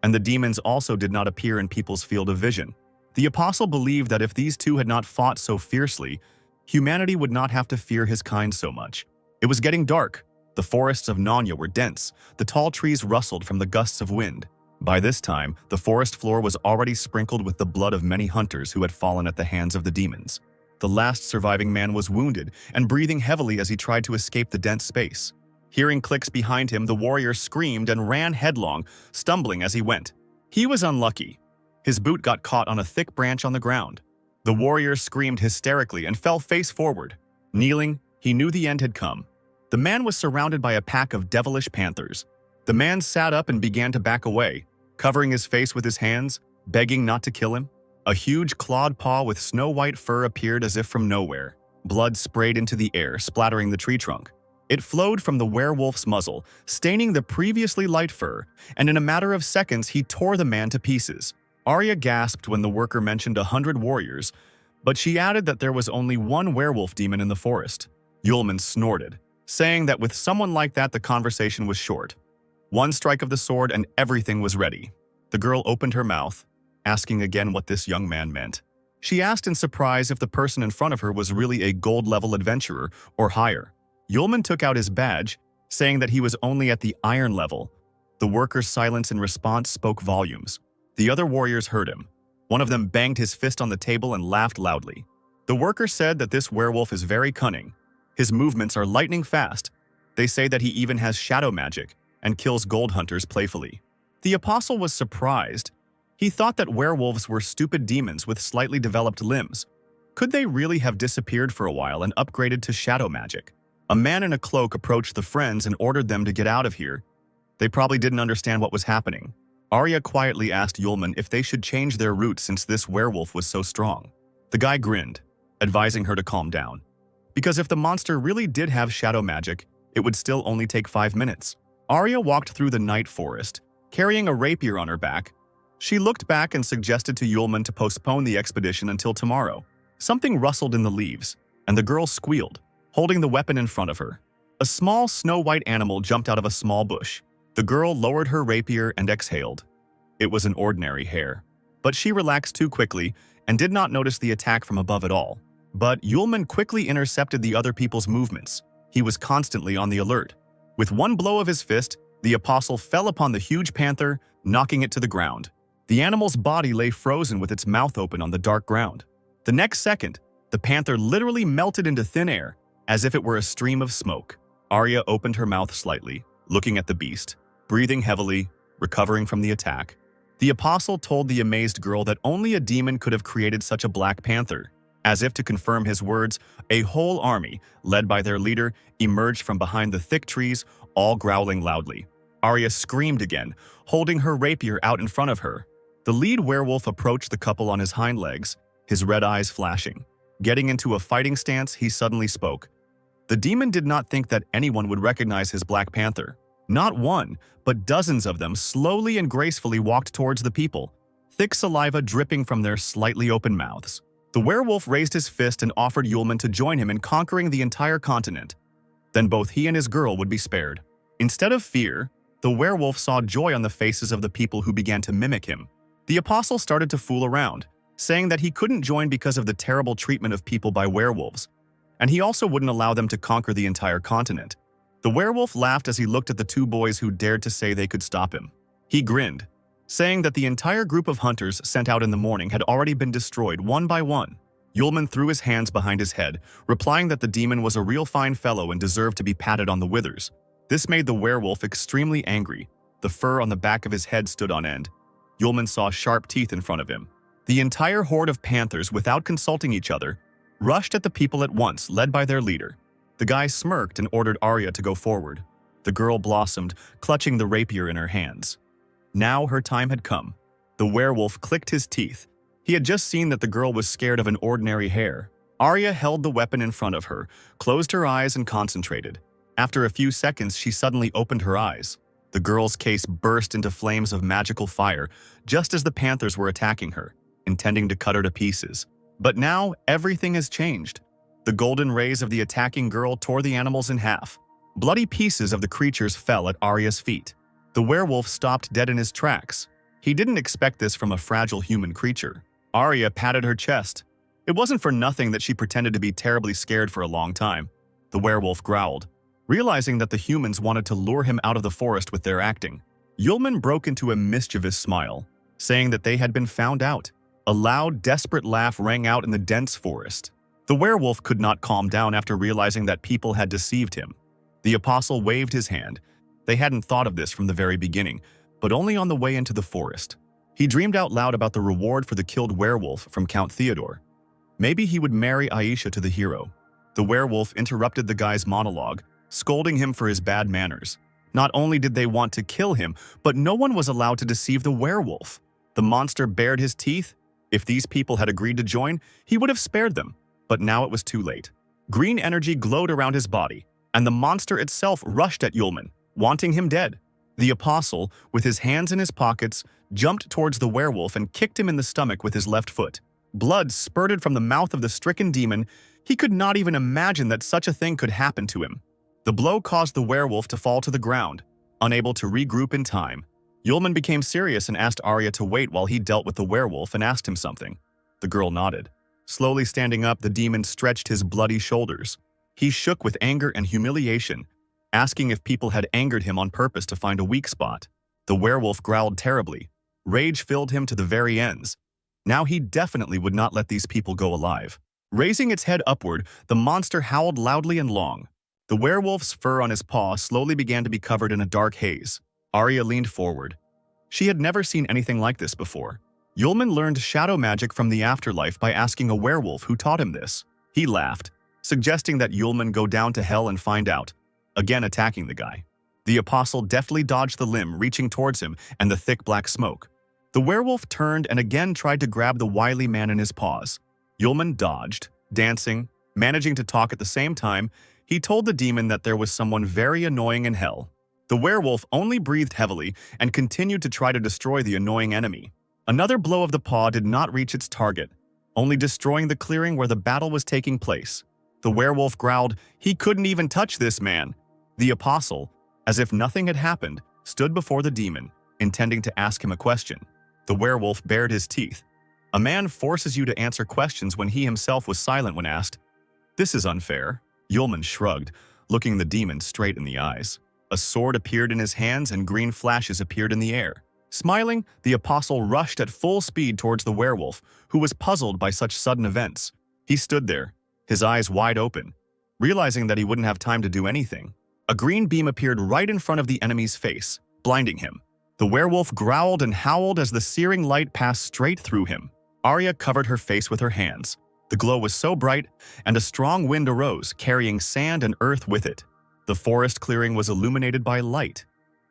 A: and the demons also did not appear in people's field of vision. The apostle believed that if these two had not fought so fiercely, humanity would not have to fear his kind so much. It was getting dark. The forests of Nonya were dense. The tall trees rustled from the gusts of wind. By this time, the forest floor was already sprinkled with the blood of many hunters who had fallen at the hands of the demons. The last surviving man was wounded and breathing heavily as he tried to escape the dense space. Hearing clicks behind him, the warrior screamed and ran headlong, stumbling as he went. He was unlucky. His boot got caught on a thick branch on the ground. The warrior screamed hysterically and fell face forward. Kneeling, he knew the end had come. The man was surrounded by a pack of devilish panthers. The man sat up and began to back away, covering his face with his hands, begging not to kill him. A huge clawed paw with snow-white fur appeared as if from nowhere. Blood sprayed into the air, splattering the tree trunk. It flowed from the werewolf's muzzle, staining the previously light fur, and in a matter of seconds he tore the man to pieces. Arya gasped when the worker mentioned 100 warriors, but she added that there was only one werewolf demon in the forest. Yulman snorted, saying that with someone like that the conversation was short. One strike of the sword and everything was ready. The girl opened her mouth, asking again what this young man meant. She asked in surprise if the person in front of her was really a gold-level adventurer or higher. Yulman took out his badge, saying that he was only at the iron level. The worker's silence in response spoke volumes. The other warriors heard him. One of them banged his fist on the table and laughed loudly. The worker said that this werewolf is very cunning. His movements are lightning fast. They say that he even has shadow magic and kills gold hunters playfully. The apostle was surprised. He thought that werewolves were stupid demons with slightly developed limbs. Could they really have disappeared for a while and upgraded to shadow magic? A man in a cloak approached the friends and ordered them to get out of here. They probably didn't understand what was happening. Arya quietly asked Yulman if they should change their route since this werewolf was so strong. The guy grinned, advising her to calm down. Because if the monster really did have shadow magic, it would still only take 5 minutes. Arya walked through the night forest, carrying a rapier on her back. She looked back and suggested to Yulman to postpone the expedition until tomorrow. Something rustled in the leaves, and the girl squealed, holding the weapon in front of her. A small snow-white animal jumped out of a small bush. The girl lowered her rapier and exhaled. It was an ordinary hare, but she relaxed too quickly and did not notice the attack from above at all. But Yulman quickly intercepted the other people's movements. He was constantly on the alert. With one blow of his fist, the apostle fell upon the huge panther, knocking it to the ground. The animal's body lay frozen with its mouth open on the dark ground. The next second, the panther literally melted into thin air, as if it were a stream of smoke. Arya opened her mouth slightly, looking at the beast, breathing heavily, recovering from the attack. The apostle told the amazed girl that only a demon could have created such a black panther. As if to confirm his words, a whole army, led by their leader, emerged from behind the thick trees, all growling loudly. Arya screamed again, holding her rapier out in front of her. The lead werewolf approached the couple on his hind legs, his red eyes flashing. Getting into a fighting stance, he suddenly spoke. The demon did not think that anyone would recognize his Black Panther. Not one, but dozens of them slowly and gracefully walked towards the people, thick saliva dripping from their slightly open mouths. The werewolf raised his fist and offered Yulman to join him in conquering the entire continent. Then both he and his girl would be spared. Instead of fear, the werewolf saw joy on the faces of the people who began to mimic him. The apostle started to fool around, saying that he couldn't join because of the terrible treatment of people by werewolves, and he also wouldn't allow them to conquer the entire continent. The werewolf laughed as he looked at the two boys who dared to say they could stop him. He grinned, saying that the entire group of hunters sent out in the morning had already been destroyed one by one. Yulman threw his hands behind his head, replying that the demon was a real fine fellow and deserved to be patted on the withers. This made the werewolf extremely angry. The fur on the back of his head stood on end. Yulman saw sharp teeth in front of him. The entire horde of panthers, without consulting each other, rushed at the people at once, led by their leader. The guy smirked and ordered Arya to go forward. The girl blossomed, clutching the rapier in her hands. Now her time had come. The werewolf clicked his teeth. He had just seen that the girl was scared of an ordinary hare. Arya held the weapon in front of her, closed her eyes and concentrated. After a few seconds, she suddenly opened her eyes. The girl's case burst into flames of magical fire, just as the panthers were attacking her, intending to cut her to pieces. But now, everything has changed. The golden rays of the attacking girl tore the animals in half. Bloody pieces of the creatures fell at Arya's feet. The werewolf stopped dead in his tracks. He didn't expect this from a fragile human creature. Arya patted her chest. It wasn't for nothing that she pretended to be terribly scared for a long time. The werewolf growled, realizing that the humans wanted to lure him out of the forest with their acting. Yulman broke into a mischievous smile, saying that they had been found out. A loud, desperate laugh rang out in the dense forest. The werewolf could not calm down after realizing that people had deceived him. The apostle waved his hand. They hadn't thought of this from the very beginning, but only on the way into the forest. He dreamed out loud about the reward for the killed werewolf from Count Theodore. Maybe he would marry Aisha to the hero. The werewolf interrupted the guy's monologue, scolding him for his bad manners. Not only did they want to kill him, but no one was allowed to deceive the werewolf. The monster bared his teeth. If these people had agreed to join, he would have spared them. But now it was too late. Green energy glowed around his body, and the monster itself rushed at Yulman, wanting him dead. The apostle, with his hands in his pockets, jumped towards the werewolf and kicked him in the stomach with his left foot. Blood spurted from the mouth of the stricken demon. He could not even imagine that such a thing could happen to him. The blow caused the werewolf to fall to the ground, unable to regroup in time. Yulman became serious and asked Arya to wait while he dealt with the werewolf and asked him something. The girl nodded. Slowly standing up, the demon stretched his bloody shoulders. He shook with anger and humiliation, asking if people had angered him on purpose to find a weak spot. The werewolf growled terribly. Rage filled him to the very ends. Now he definitely would not let these people go alive. Raising its head upward, the monster howled loudly and long. The werewolf's fur on his paw slowly began to be covered in a dark haze. Arya leaned forward. She had never seen anything like this before. Yulman learned shadow magic from the afterlife by asking a werewolf who taught him this. He laughed, suggesting that Yulman go down to hell and find out, again attacking the guy. The apostle deftly dodged the limb, reaching towards him and the thick black smoke. The werewolf turned and again tried to grab the wily man in his paws. Yulman dodged, dancing, managing to talk at the same time. He told the demon that there was someone very annoying in hell. The werewolf only breathed heavily and continued to try to destroy the annoying enemy. Another blow of the paw did not reach its target, only destroying the clearing where the battle was taking place. The werewolf growled, "He couldn't even touch this man." The apostle, as if nothing had happened, stood before the demon, intending to ask him a question. The werewolf bared his teeth. A man forces you to answer questions when he himself was silent when asked. This is unfair. Yulman shrugged, looking the demon straight in the eyes. A sword appeared in his hands and green flashes appeared in the air. Smiling, the apostle rushed at full speed towards the werewolf, who was puzzled by such sudden events. He stood there, his eyes wide open, realizing that he wouldn't have time to do anything. A green beam appeared right in front of the enemy's face, blinding him. The werewolf growled and howled as the searing light passed straight through him. Arya covered her face with her hands. The glow was so bright, and a strong wind arose, carrying sand and earth with it. The forest clearing was illuminated by light.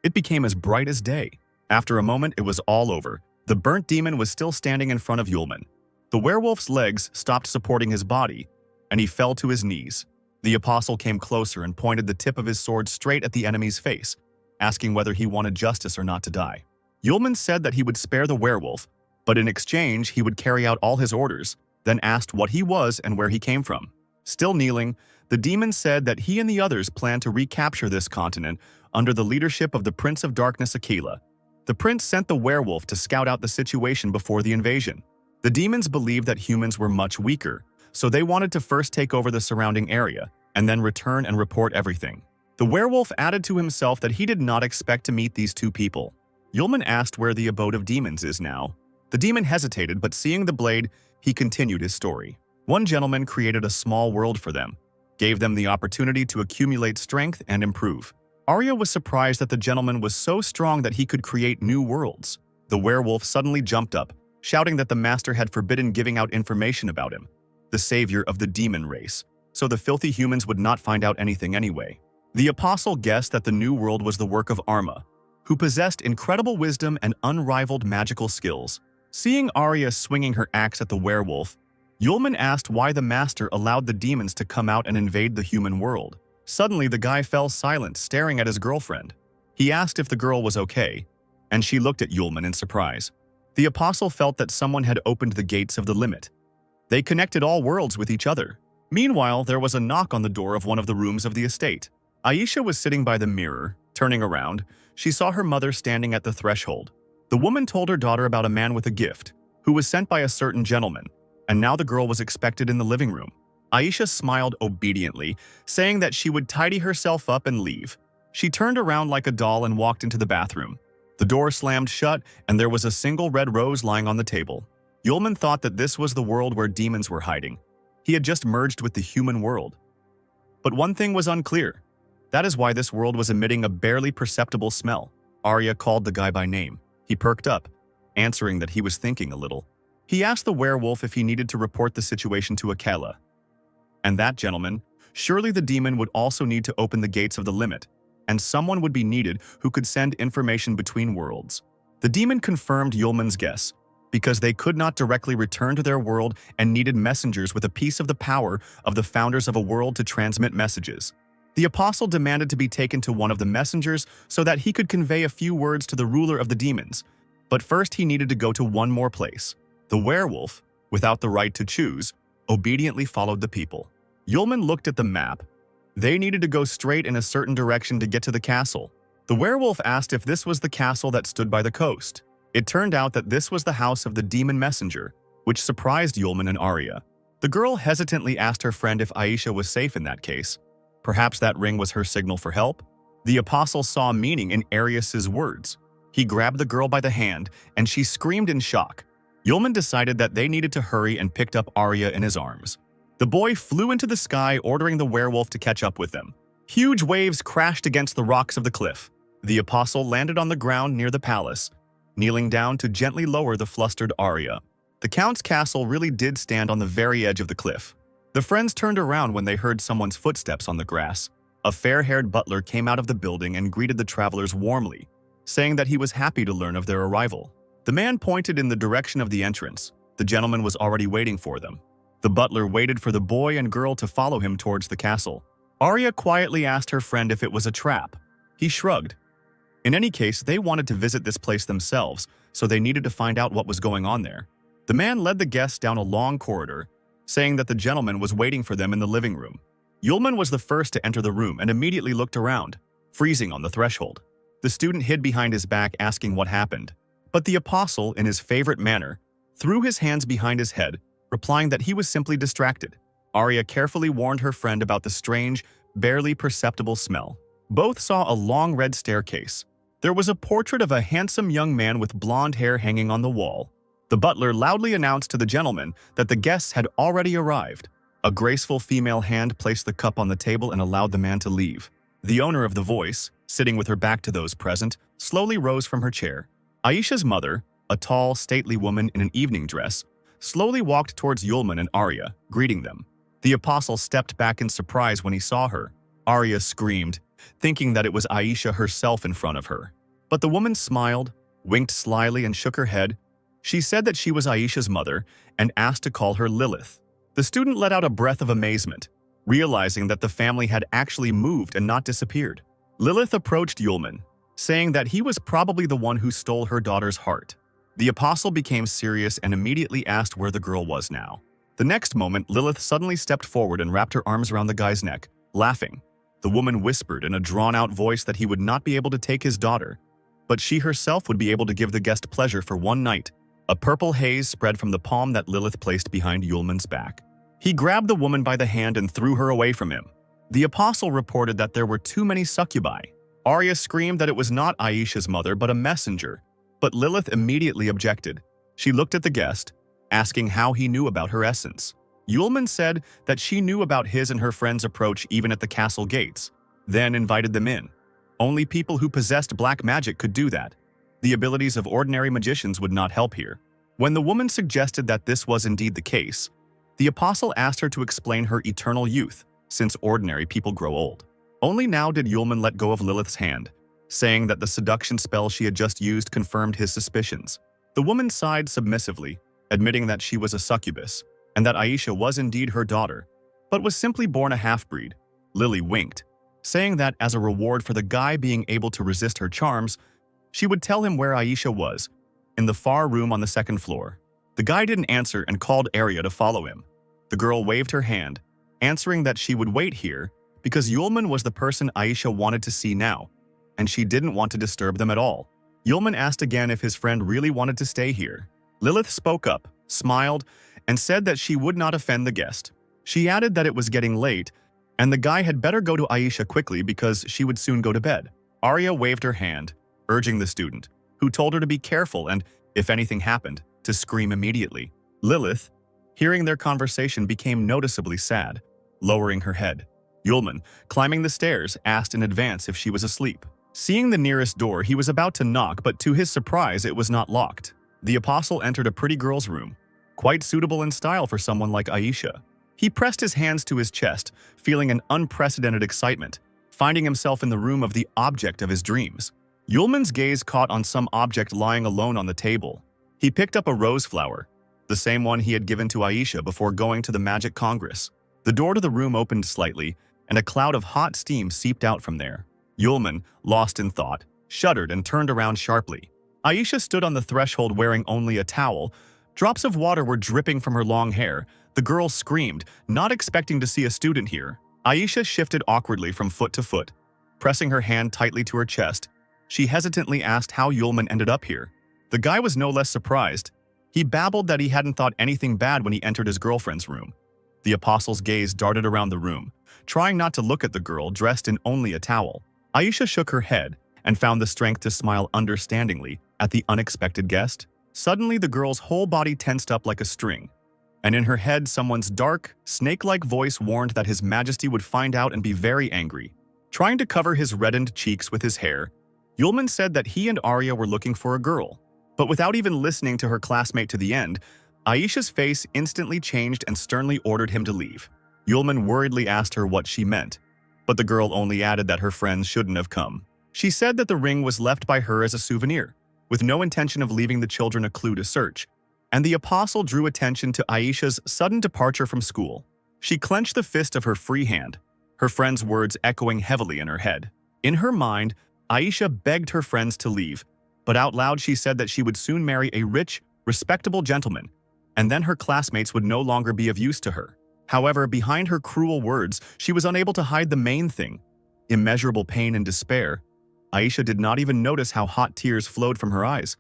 A: It became as bright as day. After a moment, it was all over. The burnt demon was still standing in front of Yulman. The werewolf's legs stopped supporting his body, and he fell to his knees. The apostle came closer and pointed the tip of his sword straight at the enemy's face, asking whether he wanted justice or not to die. Yulman said that he would spare the werewolf, but in exchange he would carry out all his orders, then asked what he was and where he came from. Still kneeling, the demon said that he and the others planned to recapture this continent under the leadership of the Prince of Darkness Aquila. The prince sent the werewolf to scout out the situation before the invasion. The demons believed that humans were much weaker, so they wanted to first take over the surrounding area and then return and report everything. The werewolf added to himself that he did not expect to meet these two people. Yulman asked where the abode of demons is now. The demon hesitated, but seeing the blade, he continued his story. One gentleman created a small world for them, gave them the opportunity to accumulate strength and improve. Arya was surprised that the gentleman was so strong that he could create new worlds. The werewolf suddenly jumped up, shouting that the master had forbidden giving out information about him, the savior of the demon race, so the filthy humans would not find out anything anyway. The apostle guessed that the new world was the work of Arma, who possessed incredible wisdom and unrivaled magical skills. Seeing Arya swinging her axe at the werewolf, Yulman asked why the master allowed the demons to come out and invade the human world. Suddenly, the guy fell silent, staring at his girlfriend. He asked if the girl was okay, and she looked at Yulman in surprise. The apostle felt that someone had opened the gates of the limit. They connected all worlds with each other. Meanwhile, there was a knock on the door of one of the rooms of the estate. Aisha was sitting by the mirror. Turning around, she saw her mother standing at the threshold. The woman told her daughter about a man with a gift, who was sent by a certain gentleman, and now the girl was expected in the living room. Aisha smiled obediently, saying that she would tidy herself up and leave. She turned around like a doll and walked into the bathroom. The door slammed shut, and there was a single red rose lying on the table. Yulman thought that this was the world where demons were hiding. He had just merged with the human world. But one thing was unclear. That is why this world was emitting a barely perceptible smell. Arya called the guy by name. He perked up, answering that he was thinking a little. He asked the werewolf if he needed to report the situation to Yahello. And that gentleman, surely the demon would also need to open the gates of the limit, and someone would be needed who could send information between worlds. The demon confirmed Yulman's guess, because they could not directly return to their world and needed messengers with a piece of the power of the founders of a world to transmit messages. The apostle demanded to be taken to one of the messengers so that he could convey a few words to the ruler of the demons, but first he needed to go to one more place. The werewolf, without the right to choose, obediently followed the people. Yulman looked at the map. They needed to go straight in a certain direction to get to the castle. The werewolf asked if this was the castle that stood by the coast. It turned out that this was the house of the demon messenger, which surprised Yulman and Arya. The girl hesitantly asked her friend if Aisha was safe in that case. Perhaps that ring was her signal for help? The apostle saw meaning in Arius's words. He grabbed the girl by the hand, and she screamed in shock. Yulman decided that they needed to hurry and picked up Arya in his arms. The boy flew into the sky, ordering the werewolf to catch up with them. Huge waves crashed against the rocks of the cliff. The apostle landed on the ground near the palace, kneeling down to gently lower the flustered Arya. The count's castle really did stand on the very edge of the cliff. The friends turned around when they heard someone's footsteps on the grass. A fair-haired butler came out of the building and greeted the travelers warmly, saying that he was happy to learn of their arrival. The man pointed in the direction of the entrance. The gentleman was already waiting for them. The butler waited for the boy and girl to follow him towards the castle. Arya quietly asked her friend if it was a trap. He shrugged. In any case, they wanted to visit this place themselves, so they needed to find out what was going on there. The man led the guests down a long corridor, saying that the gentleman was waiting for them in the living room. Yulman was the first to enter the room and immediately looked around, freezing on the threshold. The student hid behind his back asking what happened. But the apostle, in his favorite manner, threw his hands behind his head, replying that he was simply distracted. Arya carefully warned her friend about the strange, barely perceptible smell. Both saw a long red staircase. There was a portrait of a handsome young man with blonde hair hanging on the wall. The butler loudly announced to the gentleman that the guests had already arrived. A graceful female hand placed the cup on the table and allowed the man to leave. The owner of the voice, sitting with her back to those present, slowly rose from her chair. Aisha's mother, a tall, stately woman in an evening dress, slowly walked towards Yulman and Arya, greeting them. The apostle stepped back in surprise when he saw her. Arya screamed, thinking that it was Aisha herself in front of her. But the woman smiled, winked slyly, and shook her head. She said that she was Aisha's mother and asked to call her Lilith. The student let out a breath of amazement, realizing that the family had actually moved and not disappeared. Lilith approached Yulman, saying that he was probably the one who stole her daughter's heart. The apostle became serious and immediately asked where the girl was now. The next moment, Lilith suddenly stepped forward and wrapped her arms around the guy's neck, laughing. The woman whispered in a drawn-out voice that he would not be able to take his daughter, but she herself would be able to give the guest pleasure for one night. A purple haze spread from the palm that Lilith placed behind Yulman's back. He grabbed the woman by the hand and threw her away from him. The apostle reported that there were too many succubi. Arya screamed that it was not Aisha's mother but a messenger, but Lilith immediately objected. She looked at the guest, asking how he knew about her essence. Yulman said that she knew about his and her friend's approach even at the castle gates, then invited them in. Only people who possessed black magic could do that. The abilities of ordinary magicians would not help here. When the woman suggested that this was indeed the case, the apostle asked her to explain her eternal youth, since ordinary people grow old. Only now did Yulman let go of Lilith's hand, saying that the seduction spell she had just used confirmed his suspicions. The woman sighed submissively, admitting that she was a succubus, and that Aisha was indeed her daughter, but was simply born a half-breed. Lily winked, saying that as a reward for the guy being able to resist her charms, she would tell him where Aisha was, in the far room on the second floor. The guy didn't answer and called Arya to follow him. The girl waved her hand, answering that she would wait here because Yulman was the person Aisha wanted to see now, and she didn't want to disturb them at all. Yulman asked again if his friend really wanted to stay here. Lilith spoke up, smiled, and said that she would not offend the guest. She added that it was getting late, and the guy had better go to Aisha quickly because she would soon go to bed. Arya waved her hand, urging the student, who told her to be careful and, if anything happened, to scream immediately. Lilith, hearing their conversation, became noticeably sad, lowering her head. Yulman, climbing the stairs, asked in advance if she was asleep. Seeing the nearest door, he was about to knock, but to his surprise, it was not locked. The apostle entered a pretty girl's room, quite suitable in style for someone like Aisha. He pressed his hands to his chest, feeling an unprecedented excitement, finding himself in the room of the object of his dreams. Yulman's gaze caught on some object lying alone on the table. He picked up a rose flower, the same one he had given to Aisha before going to the Magic Congress. The door to the room opened slightly, and a cloud of hot steam seeped out from there. Yulman, lost in thought, shuddered and turned around sharply. Aisha stood on the threshold wearing only a towel. Drops of water were dripping from her long hair. The girl screamed, not expecting to see a student here. Aisha shifted awkwardly from foot to foot. Pressing her hand tightly to her chest, she hesitantly asked how Yulman ended up here. The guy was no less surprised. He babbled that he hadn't thought anything bad when he entered his girlfriend's room. The apostle's gaze darted around the room, trying not to look at the girl dressed in only a towel. Aisha shook her head and found the strength to smile understandingly at the unexpected guest. Suddenly, the girl's whole body tensed up like a string, and in her head, someone's dark, snake-like voice warned that His Majesty would find out and be very angry. Trying to cover his reddened cheeks with his hair, Yulman said that he and Arya were looking for a girl. But without even listening to her classmate to the end, Aisha's face instantly changed and sternly ordered him to leave. Yulman worriedly asked her what she meant, but the girl only added that her friends shouldn't have come. She said that the ring was left by her as a souvenir, with no intention of leaving the children a clue to search, and the apostle drew attention to Aisha's sudden departure from school. She clenched the fist of her free hand, her friend's words echoing heavily in her head. In her mind, Aisha begged her friends to leave, but out loud she said that she would soon marry a rich, respectable gentleman, and then her classmates would no longer be of use to her. However, behind her cruel words, she was unable to hide the main thing: immeasurable pain and despair. Aisha did not even notice how hot tears flowed from her eyes.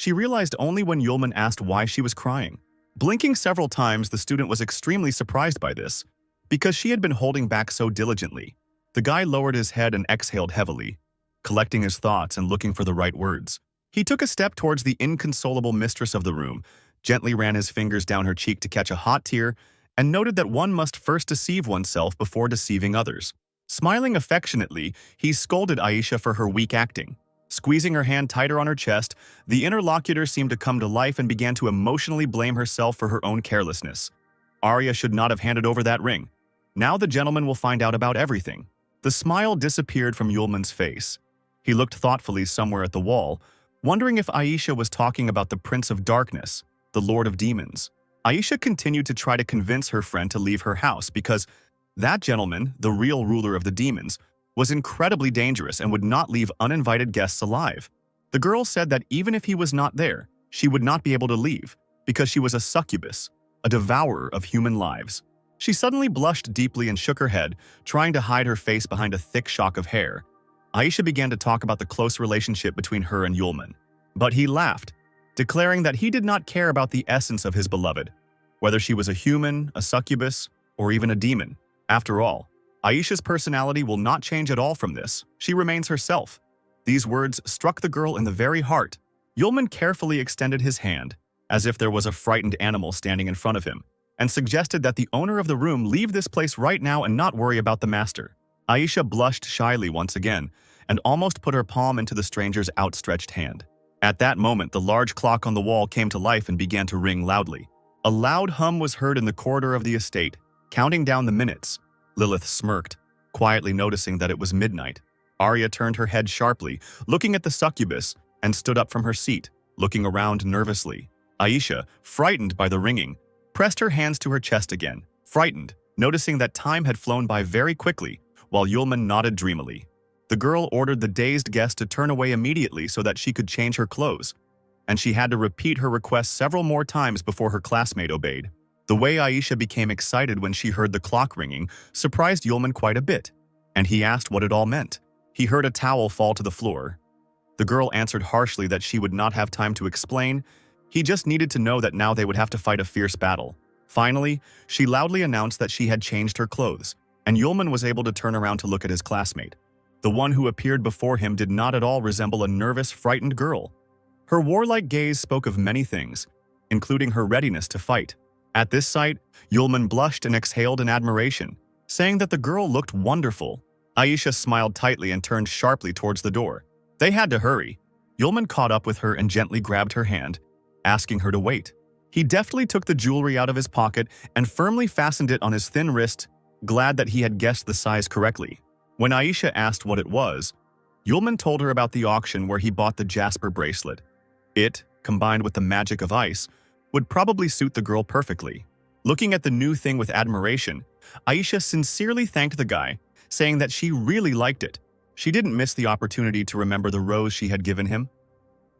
A: She realized only when Yulman asked why she was crying. Blinking several times, the student was extremely surprised by this, because she had been holding back so diligently. The guy lowered his head and exhaled heavily, collecting his thoughts and looking for the right words. He took a step towards the inconsolable mistress of the room, gently ran his fingers down her cheek to catch a hot tear, and noted that one must first deceive oneself before deceiving others. Smiling affectionately, he scolded Aisha for her weak acting. Squeezing her hand tighter on her chest, the interlocutor seemed to come to life and began to emotionally blame herself for her own carelessness. Arya should not have handed over that ring. Now the gentleman will find out about everything. The smile disappeared from Yulman's face. He looked thoughtfully somewhere at the wall, wondering if Aisha was talking about the Prince of Darkness, the Lord of Demons. Aisha continued to try to convince her friend to leave her house because that gentleman, the real ruler of the demons, was incredibly dangerous and would not leave uninvited guests alive. The girl said that even if he was not there, she would not be able to leave because she was a succubus, a devourer of human lives. She suddenly blushed deeply and shook her head, trying to hide her face behind a thick shock of hair. Aisha began to talk about the close relationship between her and Yulman, but he laughed, declaring that he did not care about the essence of his beloved, whether she was a human, a succubus, or even a demon. After all, Aisha's personality will not change at all from this. She remains herself. These words struck the girl in the very heart. Yulman carefully extended his hand, as if there was a frightened animal standing in front of him, and suggested that the owner of the room leave this place right now and not worry about the master. Aisha blushed shyly once again and almost put her palm into the stranger's outstretched hand. At that moment, the large clock on the wall came to life and began to ring loudly. A loud hum was heard in the corridor of the estate, counting down the minutes. Lilith smirked, quietly noticing that it was midnight. Arya turned her head sharply, looking at the succubus, and stood up from her seat, looking around nervously. Aisha, frightened by the ringing, pressed her hands to her chest again, frightened, noticing that time had flown by very quickly, while Yulman nodded dreamily. The girl ordered the dazed guest to turn away immediately so that she could change her clothes, and she had to repeat her request several more times before her classmate obeyed. The way Aisha became excited when she heard the clock ringing surprised Yulman quite a bit, and he asked what it all meant. He heard a towel fall to the floor. The girl answered harshly that she would not have time to explain. He just needed to know that now they would have to fight a fierce battle. Finally, she loudly announced that she had changed her clothes, and Yulman was able to turn around to look at his classmate. The one who appeared before him did not at all resemble a nervous, frightened girl. Her warlike gaze spoke of many things, including her readiness to fight. At this sight, Yulman blushed and exhaled in admiration, saying that the girl looked wonderful. Aisha smiled tightly and turned sharply towards the door. They had to hurry. Yulman caught up with her and gently grabbed her hand, asking her to wait. He deftly took the jewelry out of his pocket and firmly fastened it on his thin wrist, glad that he had guessed the size correctly. When Aisha asked what it was, Yulman told her about the auction where he bought the jasper bracelet. It, combined with the magic of ice, would probably suit the girl perfectly. Looking at the new thing with admiration, Aisha sincerely thanked the guy, saying that she really liked it. She didn't miss the opportunity to remember the rose she had given him.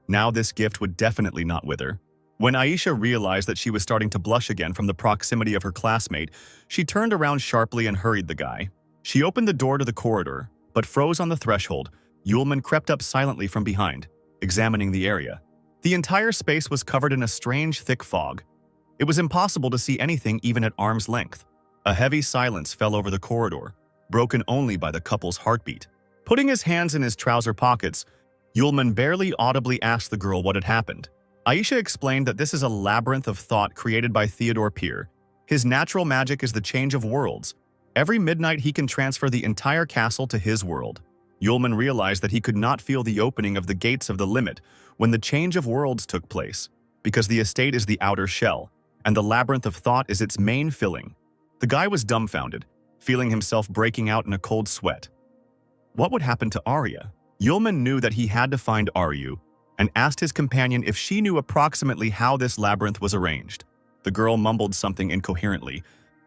A: Now this gift would definitely not wither. When Aisha realized that she was starting to blush again from the proximity of her classmate, she turned around sharply and hurried the guy. She opened the door to the corridor, but froze on the threshold. Yulman crept up silently from behind, examining the area. The entire space was covered in a strange, thick fog. It was impossible to see anything even at arm's length. A heavy silence fell over the corridor, broken only by the couple's heartbeat. Putting his hands in his trouser pockets, Yulman barely audibly asked the girl what had happened. Aisha explained that this is a labyrinth of thought created by Theodore Peer. His natural magic is the change of worlds. Every midnight he can transfer the entire castle to his world. Yulman realized that he could not feel the opening of the gates of the limit when the change of worlds took place, because the estate is the outer shell, and the labyrinth of thought is its main filling. The guy was dumbfounded, feeling himself breaking out in a cold sweat. What would happen to Arya? Yulman knew that he had to find Aryu, and asked his companion if she knew approximately how this labyrinth was arranged. The girl mumbled something incoherently,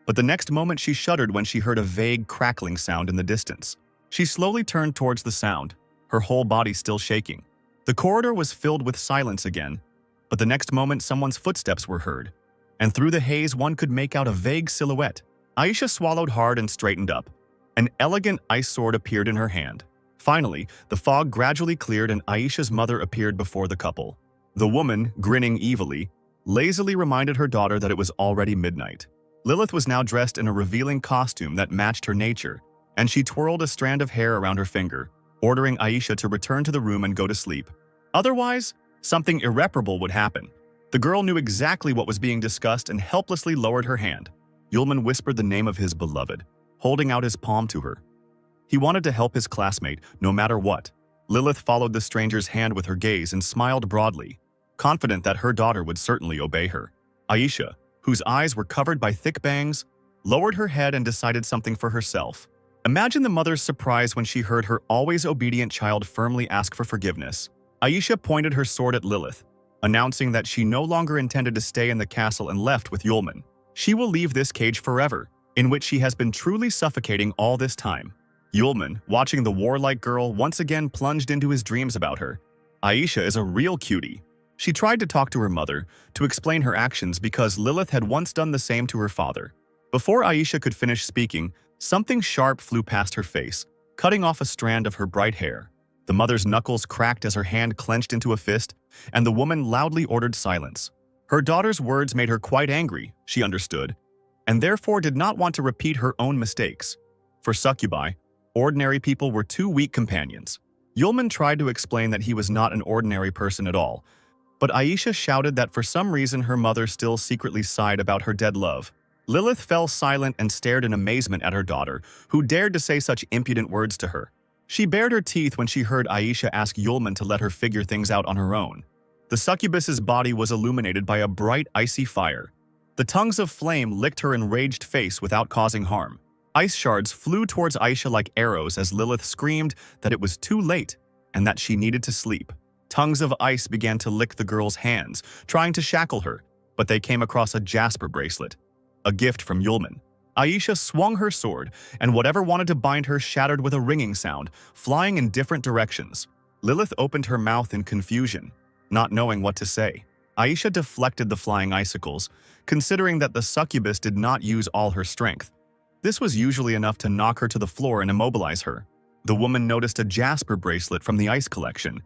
A: but the next moment she shuddered when she heard a vague crackling sound in the distance. She slowly turned towards the sound, her whole body still shaking. The corridor was filled with silence again, but the next moment someone's footsteps were heard, and through the haze one could make out a vague silhouette. Aisha swallowed hard and straightened up. An elegant ice sword appeared in her hand. Finally, the fog gradually cleared and Aisha's mother appeared before the couple. The woman, grinning evilly, lazily reminded her daughter that it was already midnight. Lilith was now dressed in a revealing costume that matched her nature, and she twirled a strand of hair around her finger, ordering Aisha to return to the room and go to sleep. Otherwise, something irreparable would happen. The girl knew exactly what was being discussed and helplessly lowered her hand. Yulman whispered the name of his beloved, holding out his palm to her. He wanted to help his classmate, no matter what. Lilith followed the stranger's hand with her gaze and smiled broadly, confident that her daughter would certainly obey her. Aisha, whose eyes were covered by thick bangs, lowered her head and decided something for herself. Imagine the mother's surprise when she heard her always obedient child firmly ask for forgiveness. Aisha pointed her sword at Lilith, announcing that she no longer intended to stay in the castle and left with Yulman. She will leave this cage forever, in which she has been truly suffocating all this time. Yulman, watching the warlike girl, once again plunged into his dreams about her. Aisha is a real cutie. She tried to talk to her mother, to explain her actions because Lilith had once done the same to her father. Before Aisha could finish speaking, something sharp flew past her face, cutting off a strand of her bright hair. The mother's knuckles cracked as her hand clenched into a fist, and the woman loudly ordered silence. Her daughter's words made her quite angry, she understood, and therefore did not want to repeat her own mistakes. For succubi, ordinary people were too weak companions. Yulman tried to explain that he was not an ordinary person at all, but Aisha shouted that for some reason her mother still secretly sighed about her dead love. Lilith fell silent and stared in amazement at her daughter, who dared to say such impudent words to her. She bared her teeth when she heard Aisha ask Yulman to let her figure things out on her own. The succubus's body was illuminated by a bright, icy fire. The tongues of flame licked her enraged face without causing harm. Ice shards flew towards Aisha like arrows as Lilith screamed that it was too late and that she needed to sleep. Tongues of ice began to lick the girl's hands, trying to shackle her, but they came across a jasper bracelet, a gift from Yulman. Aisha swung her sword, and whatever wanted to bind her shattered with a ringing sound, flying in different directions. Lilith opened her mouth in confusion, not knowing what to say. Aisha deflected the flying icicles, considering that the succubus did not use all her strength. This was usually enough to knock her to the floor and immobilize her. The woman noticed a jasper bracelet from the ice collection.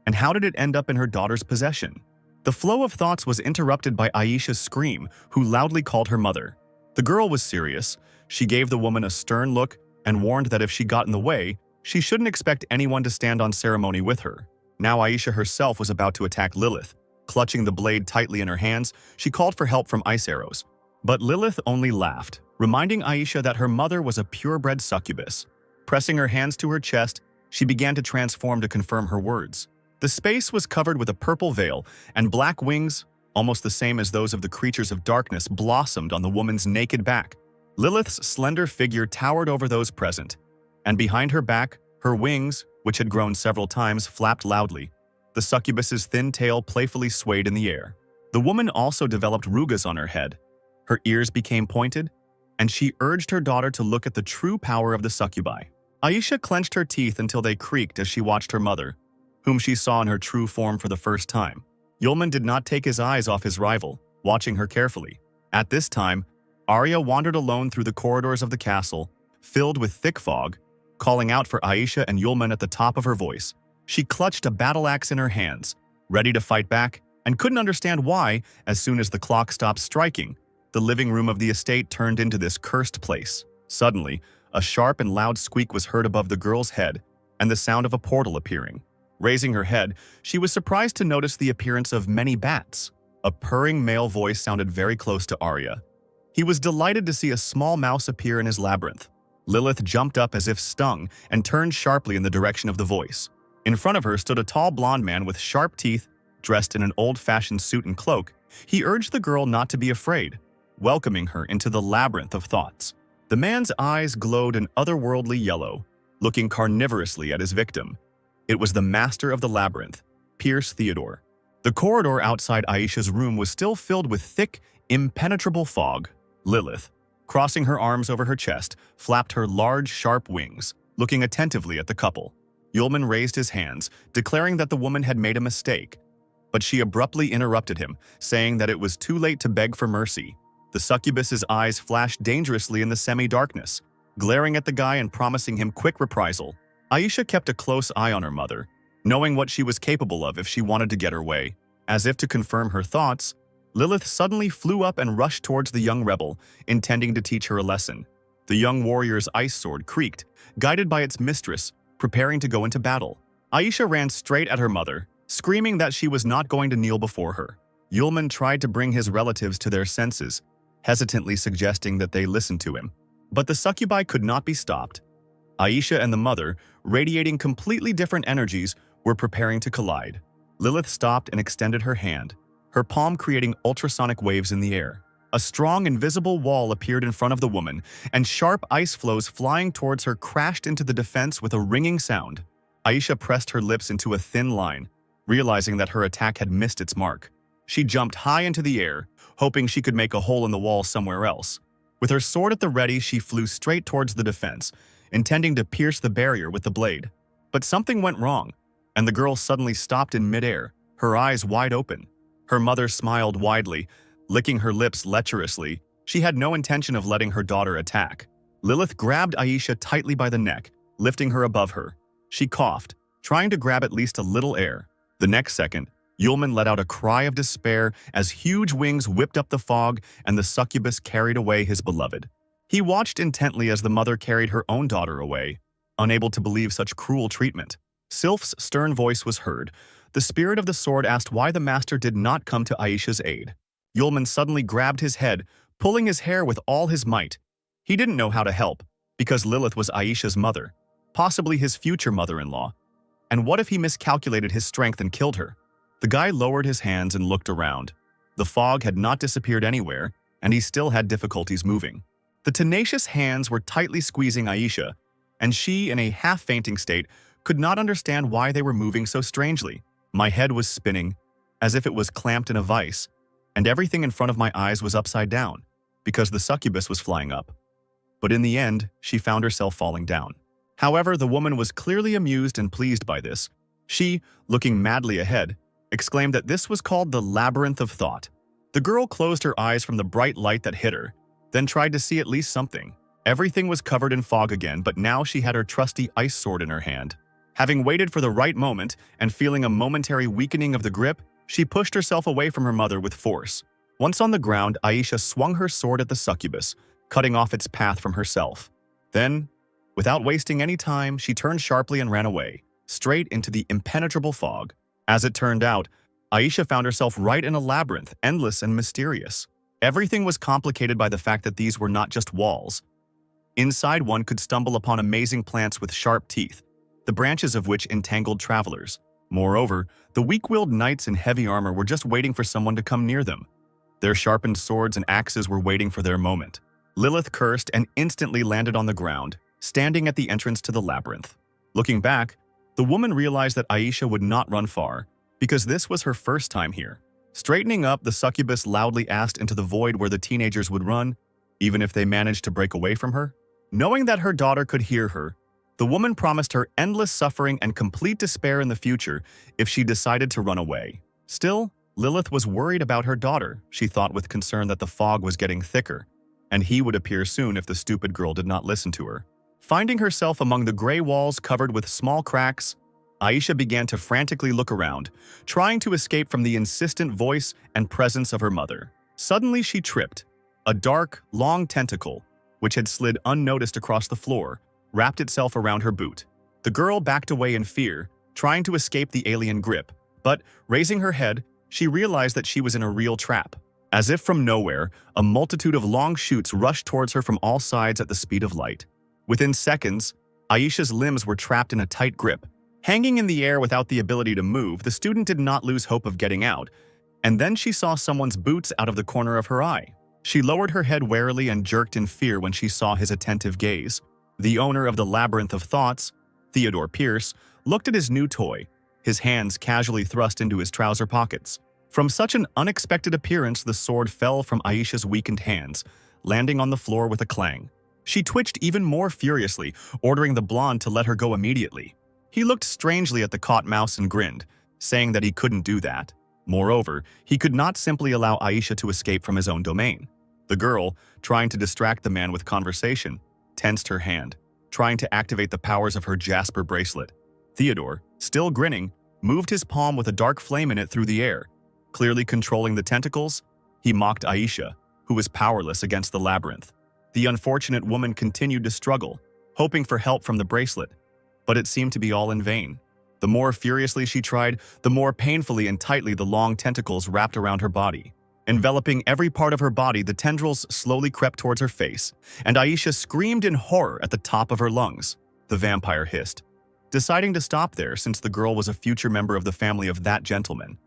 A: And how did it end up in her daughter's possession? The flow of thoughts was interrupted by Aisha's scream, who loudly called her mother. The girl was serious. She gave the woman a stern look and warned that if she got in the way, she shouldn't expect anyone to stand on ceremony with her. Now Aisha herself was about to attack Lilith. Clutching the blade tightly in her hands, she called for help from ice arrows. But Lilith only laughed, reminding Aisha that her mother was a purebred succubus. Pressing her hands to her chest, she began to transform to confirm her words. The space was covered with a purple veil, and black wings, almost the same as those of the creatures of darkness, blossomed on the woman's naked back. Lilith's slender figure towered over those present, and behind her back, her wings, which had grown several times, flapped loudly. The succubus's thin tail playfully swayed in the air. The woman also developed rugas on her head. Her ears became pointed, and she urged her daughter to look at the true power of the succubi. Aisha clenched her teeth until they creaked as she watched her mother, whom she saw in her true form for the first time. Yulman did not take his eyes off his rival, watching her carefully. At this time, Arya wandered alone through the corridors of the castle, filled with thick fog, calling out for Aisha and Yulman at the top of her voice. She clutched a battle axe in her hands, ready to fight back, and couldn't understand why, as soon as the clock stopped striking, the living room of the estate turned into this cursed place. Suddenly, a sharp and loud squeak was heard above the girl's head, and the sound of a portal appearing. Raising her head, she was surprised to notice the appearance of many bats. A purring male voice sounded very close to Arya. He was delighted to see a small mouse appear in his labyrinth. Lilith jumped up as if stung and turned sharply in the direction of the voice. In front of her stood a tall blond man with sharp teeth, dressed in an old-fashioned suit and cloak. He urged the girl not to be afraid, welcoming her into the labyrinth of thoughts. The man's eyes glowed an otherworldly yellow, looking carnivorously at his victim. It was the master of the labyrinth, Pierce Theodore. The corridor outside Aisha's room was still filled with thick, impenetrable fog. Lilith, crossing her arms over her chest, flapped her large, sharp wings, looking attentively at the couple. Yulman raised his hands, declaring that the woman had made a mistake, but she abruptly interrupted him, saying that it was too late to beg for mercy. The succubus's eyes flashed dangerously in the semi-darkness, glaring at the guy and promising him quick reprisal. Aisha kept a close eye on her mother, knowing what she was capable of if she wanted to get her way. As if to confirm her thoughts, Lilith suddenly flew up and rushed towards the young rebel, intending to teach her a lesson. The young warrior's ice sword creaked, guided by its mistress, preparing to go into battle. Aisha ran straight at her mother, screaming that she was not going to kneel before her. Yulman tried to bring his relatives to their senses, hesitantly suggesting that they listen to him. But the succubi could not be stopped. Aisha and the mother, radiating completely different energies, were preparing to collide. Lilith stopped and extended her hand, her palm creating ultrasonic waves in the air. A strong, invisible wall appeared in front of the woman, and sharp ice flows flying towards her crashed into the defense with a ringing sound. Aisha pressed her lips into a thin line, realizing that her attack had missed its mark. She jumped high into the air, hoping she could make a hole in the wall somewhere else. With her sword at the ready, she flew straight towards the defense, intending to pierce the barrier with the blade. But something went wrong, and the girl suddenly stopped in midair, her eyes wide open. Her mother smiled widely, licking her lips lecherously. She had no intention of letting her daughter attack. Lilith grabbed Aisha tightly by the neck, lifting her above her. She coughed, trying to grab at least a little air. The next second, Yulman let out a cry of despair as huge wings whipped up the fog and the succubus carried away his beloved. He watched intently as the mother carried her own daughter away, unable to believe such cruel treatment. Sylph's stern voice was heard. The spirit of the sword asked why the master did not come to Aisha's aid. Yulman suddenly grabbed his head, pulling his hair with all his might. He didn't know how to help, because Lilith was Aisha's mother, possibly his future mother-in-law. And what if he miscalculated his strength and killed her? The guy lowered his hands and looked around. The fog had not disappeared anywhere, and he still had difficulties moving. The tenacious hands were tightly squeezing Aisha, and she, in a half-fainting state, could not understand why they were moving so strangely. My head was spinning, as if it was clamped in a vice, and everything in front of my eyes was upside down, because the succubus was flying up. But in the end, she found herself falling down. However, the woman was clearly amused and pleased by this. She, looking madly ahead, exclaimed that this was called the labyrinth of thought. The girl closed her eyes from the bright light that hit her, then tried to see at least something. Everything was covered in fog again, but now she had her trusty ice sword in her hand. Having waited for the right moment and feeling a momentary weakening of the grip, she pushed herself away from her mother with force. Once on the ground, Aisha swung her sword at the succubus, cutting off its path from herself. Then, without wasting any time, she turned sharply and ran away, straight into the impenetrable fog. As it turned out, Aisha found herself right in a labyrinth, endless and mysterious. Everything was complicated by the fact that these were not just walls. Inside, one could stumble upon amazing plants with sharp teeth, the branches of which entangled travelers. Moreover, the weak-willed knights in heavy armor were just waiting for someone to come near them. Their sharpened swords and axes were waiting for their moment. Lilith cursed and instantly landed on the ground, standing at the entrance to the labyrinth. Looking back, the woman realized that Aisha would not run far, because this was her first time here. Straightening up, the succubus loudly asked into the void where the teenagers would run, even if they managed to break away from her. Knowing that her daughter could hear her, the woman promised her endless suffering and complete despair in the future if she decided to run away. Still, Lilith was worried about her daughter. She thought with concern that the fog was getting thicker, and he would appear soon if the stupid girl did not listen to her. Finding herself among the gray walls covered with small cracks, Aisha began to frantically look around, trying to escape from the insistent voice and presence of her mother. Suddenly she tripped. A dark, long tentacle, which had slid unnoticed across the floor, wrapped itself around her boot. The girl backed away in fear, trying to escape the alien grip, but, raising her head, she realized that she was in a real trap. As if from nowhere, a multitude of long shoots rushed towards her from all sides at the speed of light. Within seconds, Aisha's limbs were trapped in a tight grip. Hanging in the air without the ability to move, the student did not lose hope of getting out, and then she saw someone's boots out of the corner of her eye. She lowered her head warily and jerked in fear when she saw his attentive gaze. The owner of the Labyrinth of Thoughts, Theodore Pierce, looked at his new toy, his hands casually thrust into his trouser pockets. From such an unexpected appearance, the sword fell from Aisha's weakened hands, landing on the floor with a clang. She twitched even more furiously, ordering the blonde to let her go immediately. He looked strangely at the caught mouse and grinned, saying that he couldn't do that. Moreover, he could not simply allow Aisha to escape from his own domain. The girl, trying to distract the man with conversation, tensed her hand, trying to activate the powers of her Jasper bracelet. Theodore, still grinning, moved his palm with a dark flame in it through the air, Clearly controlling the tentacles, he mocked Aisha, who was powerless against the labyrinth. The unfortunate woman continued to struggle, hoping for help from the bracelet, but it seemed to be all in vain. The more furiously she tried, the more painfully and tightly the long tentacles wrapped around her body. Enveloping every part of her body, the tendrils slowly crept towards her face, and Aisha screamed in horror at the top of her lungs. The vampire hissed, deciding to stop there since the girl was a future member of the family of that gentleman.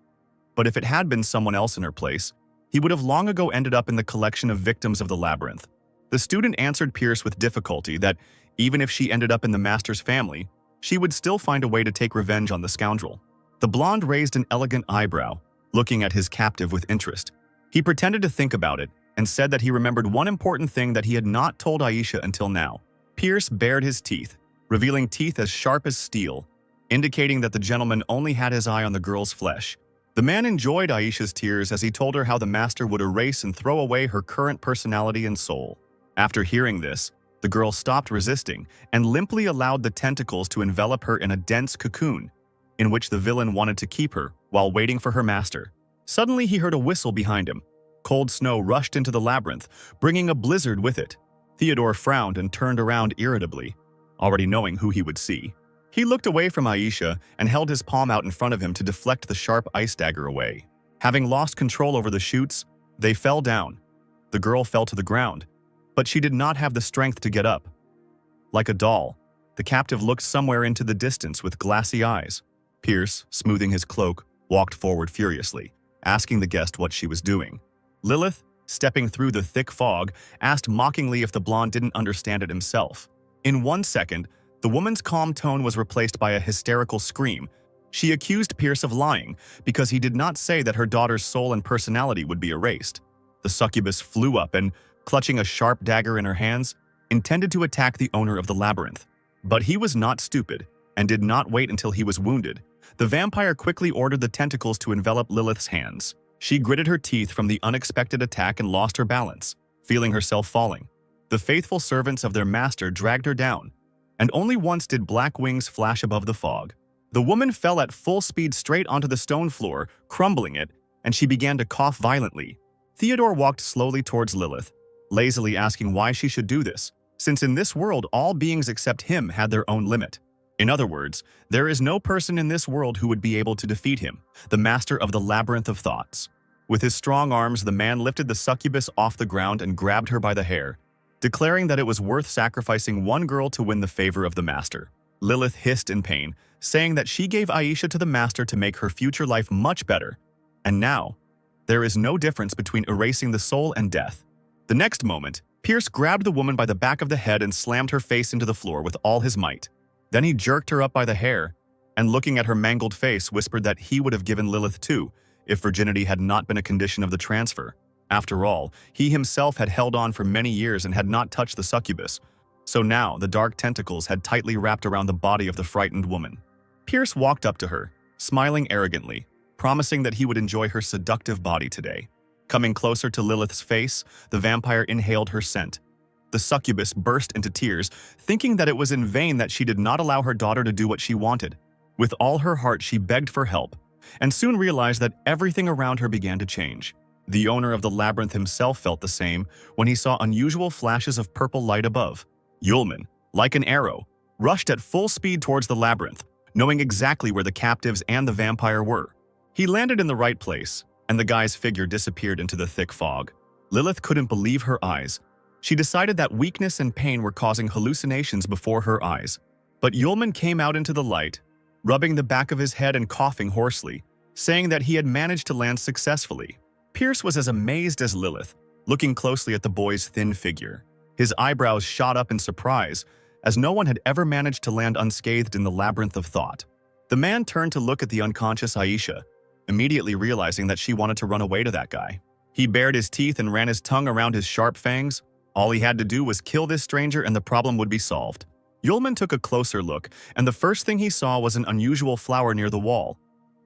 A: But if it had been someone else in her place, he would have long ago ended up in the collection of victims of the labyrinth. The student answered Pierce with difficulty that even if she ended up in the master's family, she would still find a way to take revenge on the scoundrel. The blonde raised an elegant eyebrow, looking at his captive with interest. He pretended to think about it and said that he remembered one important thing that he had not told Aisha until now. Pierce bared his teeth, revealing teeth as sharp as steel, indicating that the gentleman only had his eye on the girl's flesh. The man enjoyed Aisha's tears as he told her how the master would erase and throw away her current personality and soul. After hearing this, the girl stopped resisting and limply allowed the tentacles to envelop her in a dense cocoon, in which the villain wanted to keep her while waiting for her master. Suddenly he heard a whistle behind him. Cold snow rushed into the labyrinth, bringing a blizzard with it. Theodore frowned and turned around irritably, already knowing who he would see. He looked away from Aisha and held his palm out in front of him to deflect the sharp ice dagger away. Having lost control over the chutes, they fell down. The girl fell to the ground, but she did not have the strength to get up. Like a doll, the captive looked somewhere into the distance with glassy eyes. Pierce, smoothing his cloak, walked forward furiously, asking the guest what she was doing. Lilith, stepping through the thick fog, asked mockingly if the blonde didn't understand it himself. In 1 second, the woman's calm tone was replaced by a hysterical scream. She accused Pierce of lying because he did not say that her daughter's soul and personality would be erased. The succubus flew up and, clutching a sharp dagger in her hands, intended to attack the owner of the labyrinth. But he was not stupid and did not wait until he was wounded. The vampire quickly ordered the tentacles to envelop Lilith's hands. She gritted her teeth from the unexpected attack and lost her balance, feeling herself falling. The faithful servants of their master dragged her down, and only once did black wings flash above the fog. The woman fell at full speed straight onto the stone floor, crumbling it, and she began to cough violently. Theodore walked slowly towards Lilith, lazily asking why she should do this, since in this world all beings except him had their own limit. In other words, there is no person in this world who would be able to defeat him, the master of the labyrinth of thoughts. With his strong arms, the man lifted the succubus off the ground and grabbed her by the hair, declaring that it was worth sacrificing one girl to win the favor of the master. Lilith hissed in pain, saying that she gave Aisha to the master to make her future life much better. And now, there is no difference between erasing the soul and death. The next moment, Pierce grabbed the woman by the back of the head and slammed her face into the floor with all his might. Then he jerked her up by the hair, and looking at her mangled face, whispered that he would have given Lilith too, if virginity had not been a condition of the transfer. After all, he himself had held on for many years and had not touched the succubus, so now the dark tentacles had tightly wrapped around the body of the frightened woman. Pierce walked up to her, smiling arrogantly, promising that he would enjoy her seductive body today. Coming closer to Lilith's face, the vampire inhaled her scent. The succubus burst into tears, thinking that it was in vain that she did not allow her daughter to do what she wanted. With all her heart, she begged for help, and soon realized that everything around her began to change. The owner of the labyrinth himself felt the same when he saw unusual flashes of purple light above. Yulman, like an arrow, rushed at full speed towards the labyrinth, knowing exactly where the captives and the vampire were. He landed in the right place, and the guy's figure disappeared into the thick fog. Lilith couldn't believe her eyes. She decided that weakness and pain were causing hallucinations before her eyes. But Yulman came out into the light, rubbing the back of his head and coughing hoarsely, saying that he had managed to land successfully. Pierce was as amazed as Lilith, looking closely at the boy's thin figure. His eyebrows shot up in surprise, as no one had ever managed to land unscathed in the labyrinth of thought. The man turned to look at the unconscious Aisha, immediately realizing that she wanted to run away to that guy. He bared his teeth and ran his tongue around his sharp fangs. All he had to do was kill this stranger and the problem would be solved. Yulman took a closer look, and the first thing he saw was an unusual flower near the wall.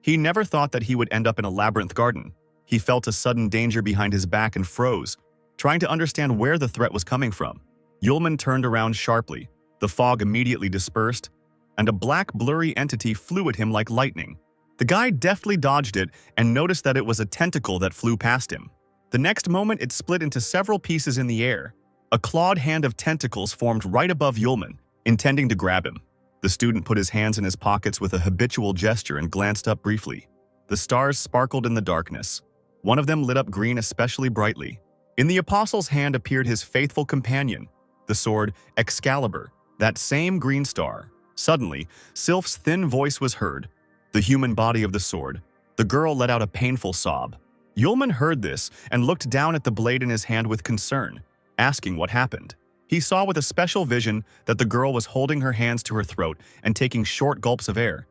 A: He never thought that he would end up in a labyrinth garden. He felt a sudden danger behind his back and froze, trying to understand where the threat was coming from. Yulman turned around sharply. The fog immediately dispersed, and a black, blurry entity flew at him like lightning. The guy deftly dodged it and noticed that it was a tentacle that flew past him. The next moment, it split into several pieces in the air. A clawed hand of tentacles formed right above Yulman, intending to grab him. The student put his hands in his pockets with a habitual gesture and glanced up briefly. The stars sparkled in the darkness. One of them lit up green especially brightly. In the apostle's hand appeared his faithful companion, the sword Excalibur, that same green star. Suddenly, Sylph's thin voice was heard. The human body of the sword. The girl let out a painful sob. Yulman heard this and looked down at the blade in his hand with concern, asking what happened. He saw with a special vision that the girl was holding her hands to her throat and taking short gulps of air.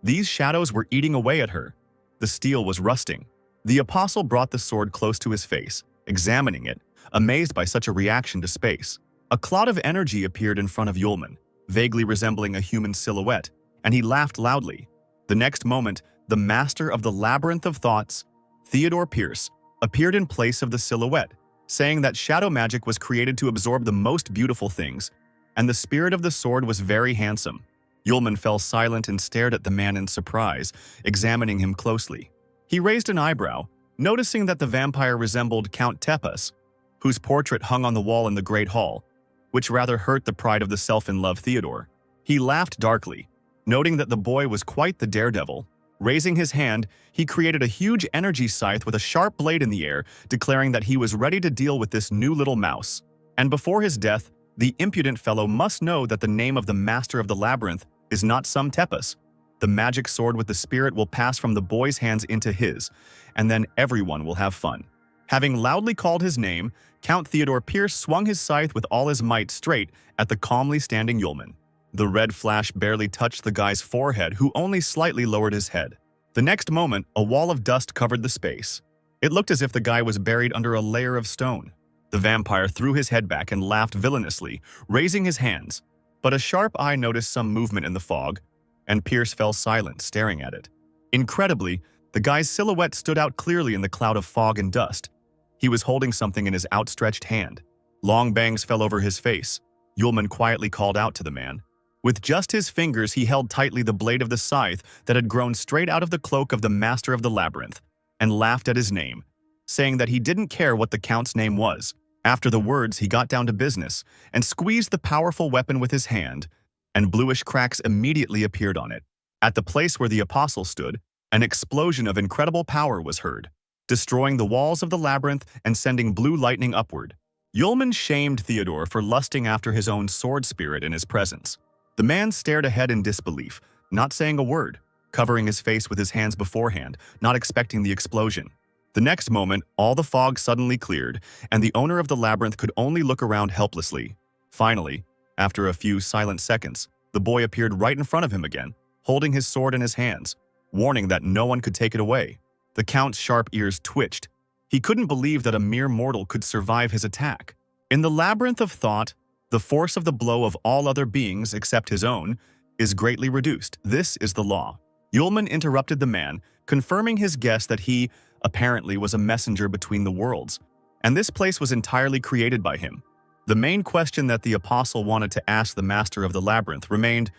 A: These shadows were eating away at her. The steel was rusting. The apostle brought the sword close to his face, examining it, amazed by such a reaction to space. A cloud of energy appeared in front of Yulman, vaguely resembling a human silhouette, and he laughed loudly. The next moment, the master of the labyrinth of thoughts, Theodore Pierce, appeared in place of the silhouette, saying that shadow magic was created to absorb the most beautiful things, and the spirit of the sword was very handsome. Yulman fell silent and stared at the man in surprise, examining him closely. He raised an eyebrow, noticing that the vampire resembled Count Tepes, whose portrait hung on the wall in the Great Hall, which rather hurt the pride of the self-in-love Theodore. He laughed darkly, noting that the boy was quite the daredevil. Raising his hand, he created a huge energy scythe with a sharp blade in the air, declaring that he was ready to deal with this new little mouse. And before his death, the impudent fellow must know that the name of the master of the labyrinth is not some Tepes. The magic sword with the spirit will pass from the boy's hands into his, and then everyone will have fun. Having loudly called his name, Count Theodore Pierce swung his scythe with all his might straight at the calmly standing Yulman. The red flash barely touched the guy's forehead, who only slightly lowered his head. The next moment, a wall of dust covered the space. It looked as if the guy was buried under a layer of stone. The vampire threw his head back and laughed villainously, raising his hands. But a sharp eye noticed some movement in the fog, and Pierce fell silent, staring at it. Incredibly, the guy's silhouette stood out clearly in the cloud of fog and dust. He was holding something in his outstretched hand. Long bangs fell over his face. Yulman quietly called out to the man. With just his fingers, he held tightly the blade of the scythe that had grown straight out of the cloak of the master of the labyrinth, and laughed at his name, saying that he didn't care what the count's name was. After the words, he got down to business and squeezed the powerful weapon with his hand, and bluish cracks immediately appeared on it. At the place where the apostle stood, an explosion of incredible power was heard, destroying the walls of the labyrinth and sending blue lightning upward. Yulman shamed Theodore for lusting after his own sword spirit in his presence. The man stared ahead in disbelief, not saying a word, covering his face with his hands beforehand, not expecting the explosion. The next moment, all the fog suddenly cleared, and the owner of the labyrinth could only look around helplessly. Finally, after a few silent seconds, the boy appeared right in front of him again, holding his sword in his hands, warning that no one could take it away. The count's sharp ears twitched. He couldn't believe that a mere mortal could survive his attack. In the labyrinth of thought, the force of the blow of all other beings except his own is greatly reduced. This is the law. Yulman interrupted the man, confirming his guess that he, apparently, was a messenger between the worlds, and this place was entirely created by him. The main question that the apostle wanted to ask the master of the labyrinth remained,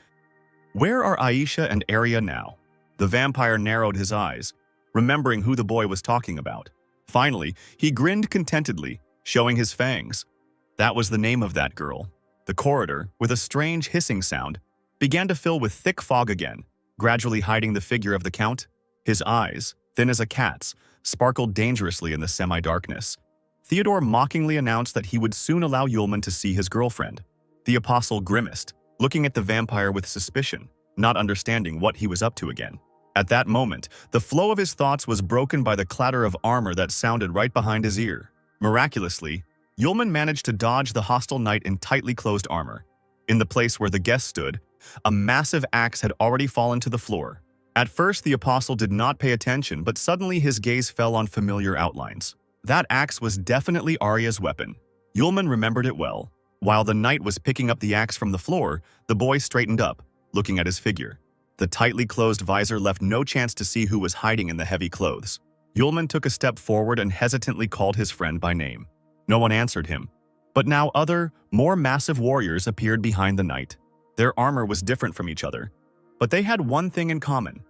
A: where are Aisha and Arya now? The vampire narrowed his eyes, remembering who the boy was talking about. Finally, he grinned contentedly, showing his fangs. That was the name of that girl. The corridor, with a strange hissing sound, began to fill with thick fog again, gradually hiding the figure of the count. His eyes, thin as a cat's, sparkled dangerously in the semi-darkness. Theodore mockingly announced that he would soon allow Yulman to see his girlfriend. The apostle grimaced, looking at the vampire with suspicion, not understanding what he was up to again. At that moment, the flow of his thoughts was broken by the clatter of armor that sounded right behind his ear. Miraculously, Yulman managed to dodge the hostile knight in tightly closed armor. In the place where the guest stood, a massive axe had already fallen to the floor. At first, the apostle did not pay attention, but suddenly his gaze fell on familiar outlines. That axe was definitely Arya's weapon. Yulman remembered it well. While the knight was picking up the axe from the floor, the boy straightened up, looking at his figure. The tightly closed visor left no chance to see who was hiding in the heavy clothes. Yulman took a step forward and hesitantly called his friend by name. No one answered him. But now other, more massive warriors appeared behind the knight. Their armor was different from each other, but they had one thing in common.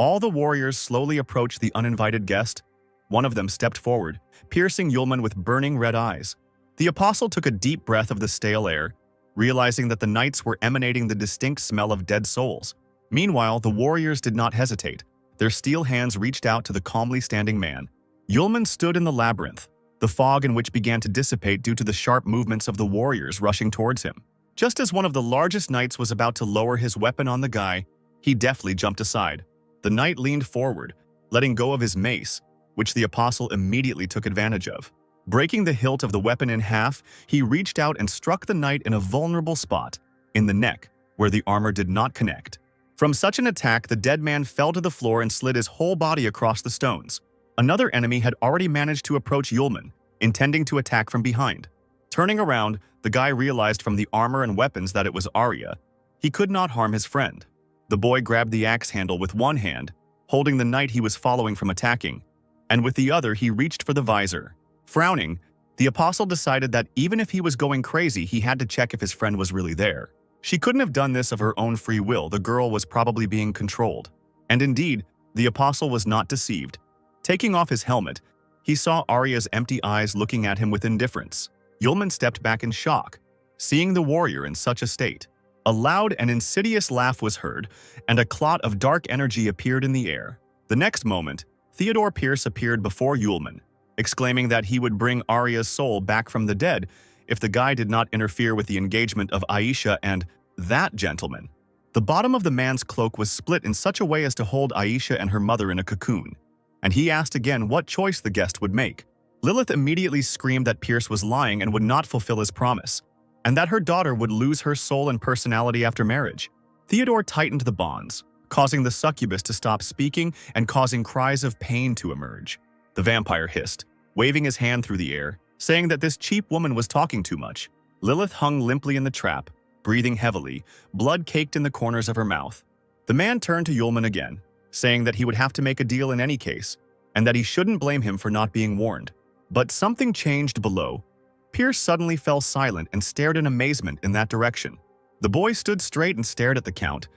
A: all the warriors slowly approached the uninvited guest. One of them stepped forward, piercing Yulman with burning red eyes. The apostle took a deep breath of the stale air, realizing that the knights were emanating the distinct smell of dead souls. Meanwhile, the warriors did not hesitate. Their steel hands reached out to the calmly standing man. Yulman stood in the labyrinth, the fog in which began to dissipate due to the sharp movements of the warriors rushing towards him. Just as one of the largest knights was about to lower his weapon on the guy, he deftly jumped aside. The knight leaned forward, letting go of his mace, which the apostle immediately took advantage of. Breaking the hilt of the weapon in half, he reached out and struck the knight in a vulnerable spot, in the neck, where the armor did not connect. From such an attack, the dead man fell to the floor and slid his whole body across the stones. Another enemy had already managed to approach Yulman, intending to attack from behind. Turning around, the guy realized from the armor and weapons that it was Arya. He could not harm his friend. The boy grabbed the axe handle with one hand, holding the knight he was following from attacking, and with the other he reached for the visor. Frowning, the apostle decided that even if he was going crazy, he had to check if his friend was really there. She couldn't have done this of her own free will. The girl was probably being controlled. And indeed, the apostle was not deceived. Taking off his helmet, he saw Arya's empty eyes looking at him with indifference. Yulman stepped back in shock, seeing the warrior in such a state. A loud and insidious laugh was heard, and a clot of dark energy appeared in the air. The next moment, Theodore Pierce appeared before Yulman, exclaiming that he would bring Arya's soul back from the dead if the guy did not interfere with the engagement of Aisha and that gentleman. The bottom of the man's cloak was split in such a way as to hold Aisha and her mother in a cocoon, and he asked again what choice the guest would make. Lilith immediately screamed that Pierce was lying and would not fulfill his promise, and that her daughter would lose her soul and personality after marriage. Theodore tightened the bonds, causing the succubus to stop speaking and causing cries of pain to emerge. The vampire hissed, waving his hand through the air, saying that this cheap woman was talking too much. Lilith hung limply in the trap, breathing heavily, blood caked in the corners of her mouth. The man turned to Yulman again, saying that he would have to make a deal in any case, and that he shouldn't blame him for not being warned. But something changed below. Pierce suddenly fell silent and stared in amazement in that direction. The boy stood straight and stared at the count,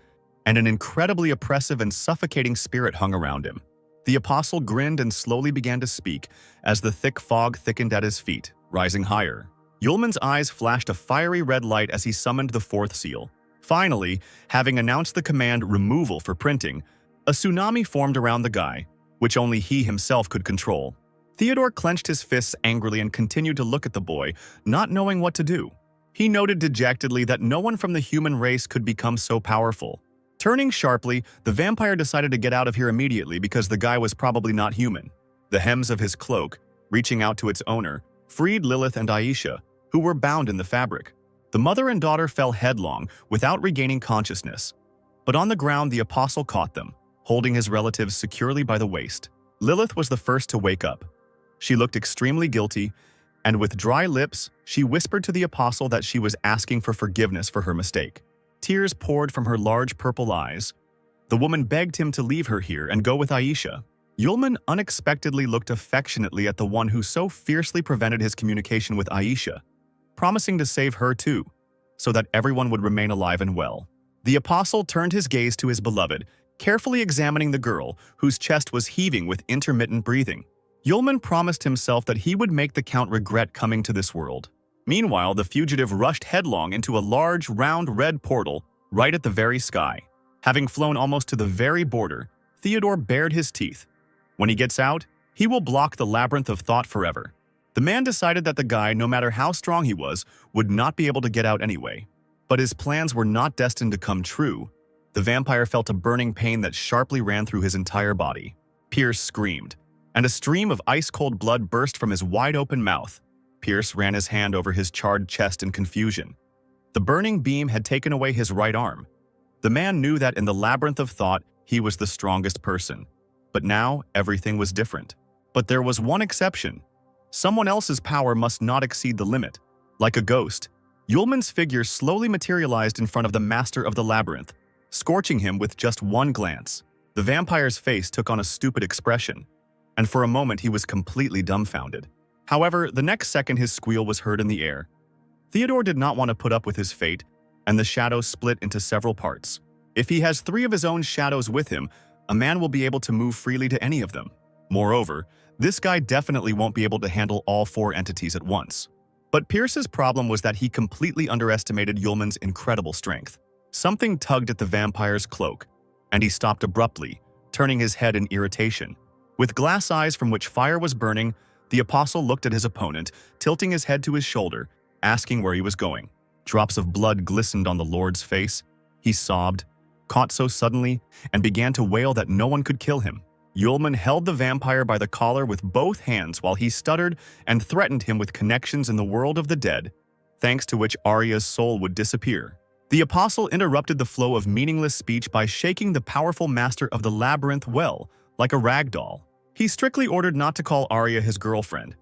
A: and an incredibly oppressive and suffocating spirit hung around him. The apostle grinned and slowly began to speak as the thick fog thickened at his feet, rising higher. Yulman's eyes flashed a fiery red light as he summoned the fourth seal. Finally, having announced the command removal for printing, a tsunami formed around the guy, which only he himself could control. Theodore clenched his fists angrily and continued to look at the boy, not knowing what to do. He noted dejectedly that no one from the human race could become so powerful. Turning sharply, the vampire decided to get out of here immediately because the guy was probably not human. The hems of his cloak, reaching out to its owner, freed Lilith and Aisha, who were bound in the fabric. The mother and daughter fell headlong without regaining consciousness. But on the ground, the apostle caught them, holding his relatives securely by the waist. Lilith was the first to wake up. She looked extremely guilty, and with dry lips, she whispered to the apostle that she was asking for forgiveness for her mistake. Tears poured from her large purple eyes. The woman begged him to leave her here and go with Aisha. Yulman unexpectedly looked affectionately at the one who so fiercely prevented his communication with Aisha, promising to save her too, so that everyone would remain alive and well. The apostle turned his gaze to his beloved, carefully examining the girl, whose chest was heaving with intermittent breathing. Yulman promised himself that he would make the count regret coming to this world. Meanwhile, the fugitive rushed headlong into a large, round red portal right at the very sky. Having flown almost to the very border, Theodore bared his teeth. When he gets out, he will block the labyrinth of thought forever. The man decided that the guy, no matter how strong he was, would not be able to get out anyway. But his plans were not destined to come true. The vampire felt a burning pain that sharply ran through his entire body. Pierce screamed, and a stream of ice-cold blood burst from his wide-open mouth. Pierce ran his hand over his charred chest in confusion. The burning beam had taken away his right arm. The man knew that in the labyrinth of thought, he was the strongest person. But now, everything was different. But there was one exception. Someone else's power must not exceed the limit. Like a ghost, Yulman's figure slowly materialized in front of the master of the labyrinth, scorching him with just one glance. The vampire's face took on a stupid expression, and for a moment he was completely dumbfounded. However, the next second his squeal was heard in the air. Theodore did not want to put up with his fate, and the shadow split into several parts. If he has 3 of his own shadows with him, a man will be able to move freely to any of them. Moreover, this guy definitely won't be able to handle all 4 entities at once. But Pierce's problem was that he completely underestimated Yulman's incredible strength. Something tugged at the vampire's cloak, and he stopped abruptly, turning his head in irritation. With glass eyes from which fire was burning, the apostle looked at his opponent, tilting his head to his shoulder, asking where he was going. Drops of blood glistened on the Lord's face. He sobbed, caught so suddenly, and began to wail that no one could kill him. Yulman held the vampire by the collar with both hands while he stuttered and threatened him with connections in the world of the dead, thanks to which Arya's soul would disappear. The apostle interrupted the flow of meaningless speech by shaking the powerful master of the labyrinth well, like a rag doll. He strictly ordered not to call Arya his girlfriend.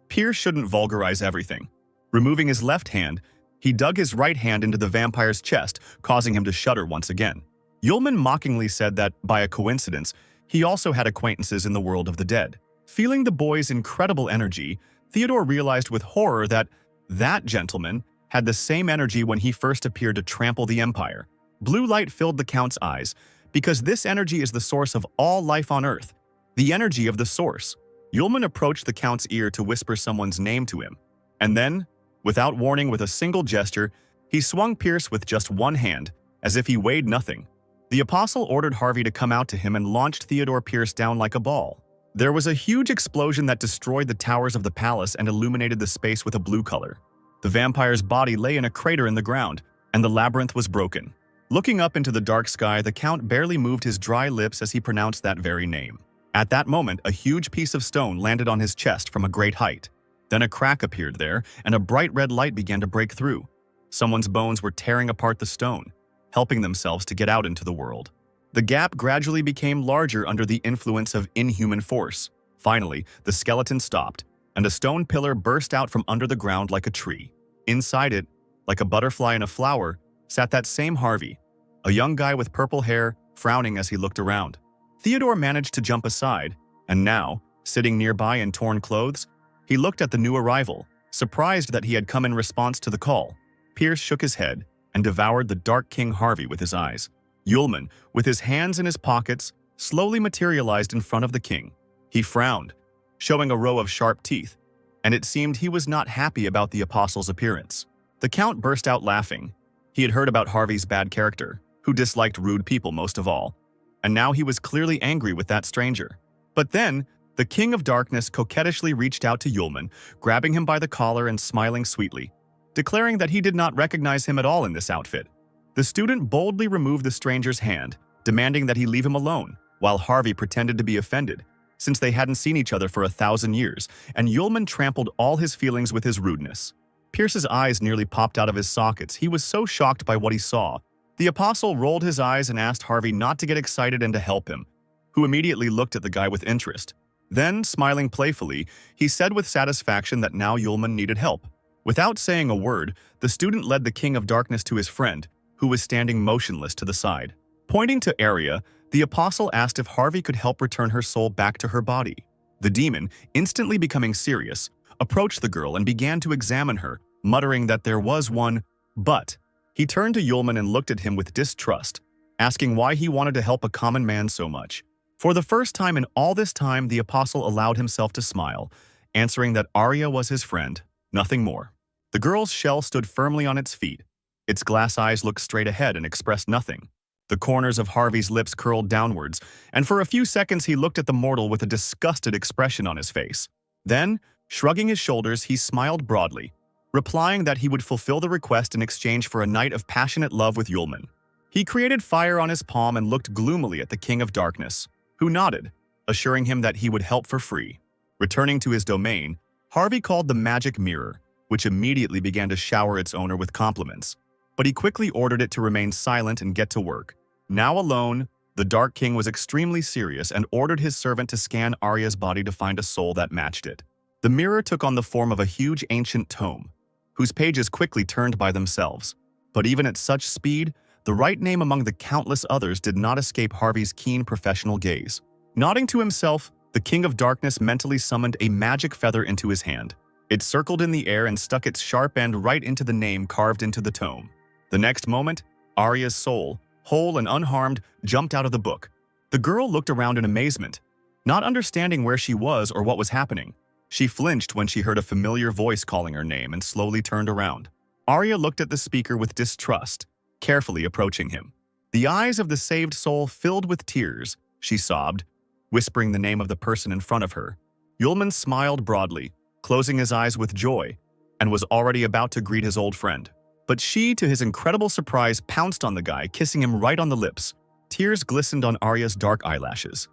A: Pierce shouldn't vulgarize everything. Removing his left hand, he dug his right hand into the vampire's chest, causing him to shudder once again. Yulman mockingly said that, by a coincidence, he also had acquaintances in the world of the dead. Feeling the boy's incredible energy, Theodore realized with horror that gentleman had the same energy when he first appeared to trample the Empire. Blue light filled the Count's eyes, because this energy is the source of all life on Earth, the energy of the Source. Yulman approached the Count's ear to whisper someone's name to him, and then, without warning, with a single gesture, he swung Pierce with just one hand, as if he weighed nothing. The apostle ordered Harvey to come out to him and launched Theodore Pierce down like a ball. There was a huge explosion that destroyed the towers of the palace and illuminated the space with a blue color. The vampire's body lay in a crater in the ground, and the labyrinth was broken. Looking up into the dark sky, the Count barely moved his dry lips as he pronounced that very name. At that moment, a huge piece of stone landed on his chest from a great height. Then a crack appeared there, and a bright red light began to break through. Someone's bones were tearing apart the stone, helping themselves to get out into the world. The gap gradually became larger under the influence of inhuman force. Finally, the skeleton stopped, and a stone pillar burst out from under the ground like a tree. Inside it, like a butterfly in a flower, sat that same Harvey, a young guy with purple hair, frowning as he looked around. Theodore managed to jump aside, and now, sitting nearby in torn clothes, he looked at the new arrival, surprised that he had come in response to the call. Pierce shook his head and devoured the Dark King Harvey with his eyes. Yulman, with his hands in his pockets, slowly materialized in front of the king. He frowned, showing a row of sharp teeth, and it seemed he was not happy about the apostle's appearance. The Count burst out laughing. He had heard about Harvey's bad character, who disliked rude people most of all, and now he was clearly angry with that stranger. But then, the King of Darkness coquettishly reached out to Yulman, grabbing him by the collar and smiling sweetly, declaring that he did not recognize him at all in this outfit. The student boldly removed the stranger's hand, demanding that he leave him alone, while Harvey pretended to be offended, since they hadn't seen each other for 1,000 years, and Yulman trampled all his feelings with his rudeness. Pierce's eyes nearly popped out of his sockets. He was so shocked by what he saw. The apostle rolled his eyes and asked Harvey not to get excited and to help him, who immediately looked at the guy with interest. Then, smiling playfully, he said with satisfaction that now Yulman needed help. Without saying a word, the student led the King of Darkness to his friend, who was standing motionless to the side. Pointing to Arya, the apostle asked if Harvey could help return her soul back to her body. The demon, instantly becoming serious, approached the girl and began to examine her, muttering that there was one but. He turned to Yulman and looked at him with distrust, asking why he wanted to help a common man so much. For the first time in all this time, the apostle allowed himself to smile, answering that Arya was his friend, nothing more. The girl's shell stood firmly on its feet. Its glass eyes looked straight ahead and expressed nothing. The corners of Harvey's lips curled downwards, and for a few seconds he looked at the mortal with a disgusted expression on his face. Then, shrugging his shoulders, he smiled broadly, replying that he would fulfill the request in exchange for a night of passionate love with Yulman. He created fire on his palm and looked gloomily at the King of Darkness, who nodded, assuring him that he would help for free. Returning to his domain, Harvey called the magic mirror, which immediately began to shower its owner with compliments. But he quickly ordered it to remain silent and get to work. Now alone, the Dark King was extremely serious and ordered his servant to scan Arya's body to find a soul that matched it. The mirror took on the form of a huge ancient tome, whose pages quickly turned by themselves. But even at such speed, the right name among the countless others did not escape Harvey's keen professional gaze. Nodding to himself, the King of Darkness mentally summoned a magic feather into his hand. It circled in the air and stuck its sharp end right into the name carved into the tome. The next moment, Arya's soul, whole and unharmed, jumped out of the book. The girl looked around in amazement, not understanding where she was or what was happening. She flinched when she heard a familiar voice calling her name and slowly turned around. Arya looked at the speaker with distrust, carefully approaching him. The eyes of the saved soul filled with tears. She sobbed, whispering the name of the person in front of her. Yulman smiled broadly, closing his eyes with joy, and was already about to greet his old friend. But she, to his incredible surprise, pounced on the guy, kissing him right on the lips. Tears glistened on Arya's dark eyelashes.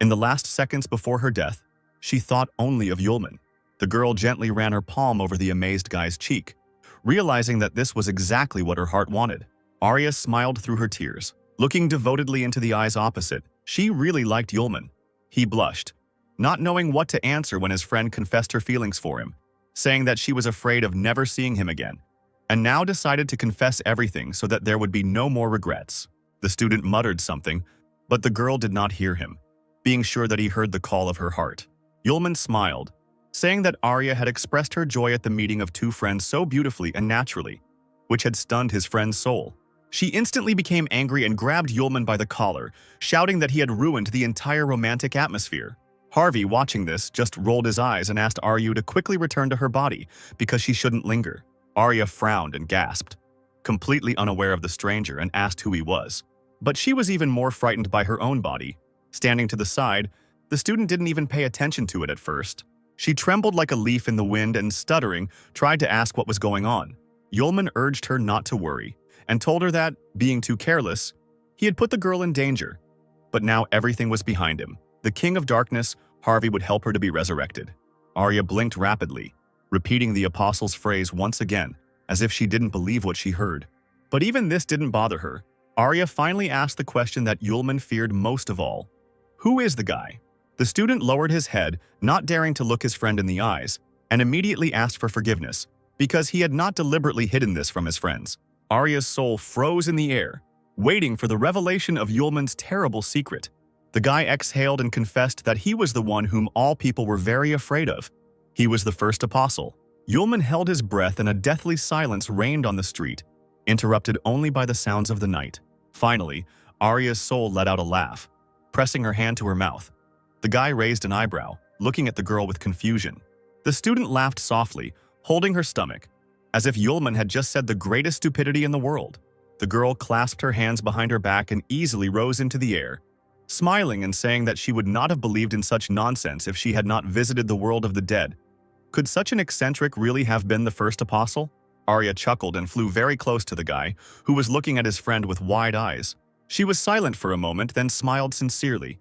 A: In the last seconds before her death, she thought only of Yulman. The girl gently ran her palm over the amazed guy's cheek, realizing that this was exactly what her heart wanted. Arya smiled through her tears, looking devotedly into the eyes opposite. She really liked Yulman. He blushed, not knowing what to answer when his friend confessed her feelings for him, saying that she was afraid of never seeing him again, and now decided to confess everything so that there would be no more regrets. The student muttered something, but the girl did not hear him, being sure that he heard the call of her heart. Yulman smiled, saying that Arya had expressed her joy at the meeting of two friends so beautifully and naturally, which had stunned his friend's soul. She instantly became angry and grabbed Yulman by the collar, shouting that he had ruined the entire romantic atmosphere. Harvey, watching this, just rolled his eyes and asked Arya to quickly return to her body because she shouldn't linger. Arya frowned and gasped, completely unaware of the stranger, and asked who he was. But she was even more frightened by her own body. Standing to the side, the student didn't even pay attention to it at first. She trembled like a leaf in the wind and, stuttering, tried to ask what was going on. Yulman urged her not to worry and told her that, being too careless, he had put the girl in danger. But now everything was behind him. The King of Darkness, Harvey, would help her to be resurrected. Arya blinked rapidly, repeating the apostle's phrase once again, as if she didn't believe what she heard. But even this didn't bother her. Arya finally asked the question that Yulman feared most of all. Who is the guy? The student lowered his head, not daring to look his friend in the eyes, and immediately asked for forgiveness, because he had not deliberately hidden this from his friends. Arya's soul froze in the air, waiting for the revelation of Yulman's terrible secret. The guy exhaled and confessed that he was the one whom all people were very afraid of. He was the first apostle. Yulman held his breath and a deathly silence reigned on the street, interrupted only by the sounds of the night. Finally, Arya's soul let out a laugh, pressing her hand to her mouth. The guy raised an eyebrow, looking at the girl with confusion. The student laughed softly, holding her stomach, as if Yulman had just said the greatest stupidity in the world. The girl clasped her hands behind her back and easily rose into the air, smiling and saying that she would not have believed in such nonsense if she had not visited the world of the dead. Could such an eccentric really have been the first apostle? Arya chuckled and flew very close to the guy, who was looking at his friend with wide eyes. She was silent for a moment, then smiled sincerely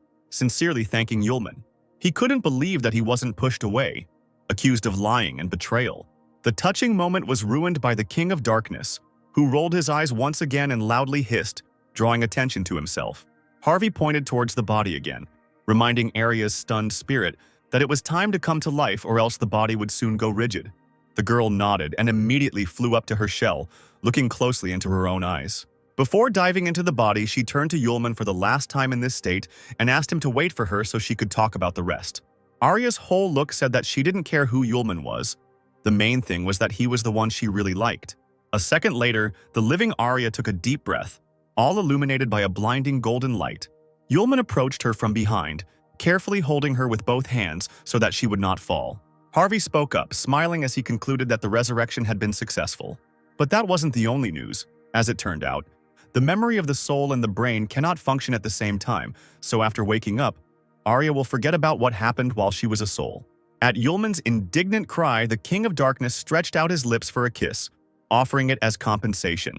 A: thanking Yulman. He couldn't believe that he wasn't pushed away, accused of lying and betrayal. The touching moment was ruined by the King of Darkness, who rolled his eyes once again and loudly hissed, drawing attention to himself. Harvey pointed towards the body again, reminding Arya's stunned spirit that it was time to come to life or else the body would soon go rigid. The girl nodded and immediately flew up to her shell, looking closely into her own eyes. Before diving into the body, she turned to Yulman for the last time in this state and asked him to wait for her so she could talk about the rest. Arya's whole look said that she didn't care who Yulman was. The main thing was that he was the one she really liked. A second later, the living Arya took a deep breath, all illuminated by a blinding golden light. Yulman approached her from behind, carefully holding her with both hands so that she would not fall. Harvey spoke up, smiling as he concluded that the resurrection had been successful. But that wasn't the only news. As it turned out, the memory of the soul and the brain cannot function at the same time, so after waking up, Arya will forget about what happened while she was a soul. At Yulman's indignant cry, the King of Darkness stretched out his lips for a kiss, offering it as compensation.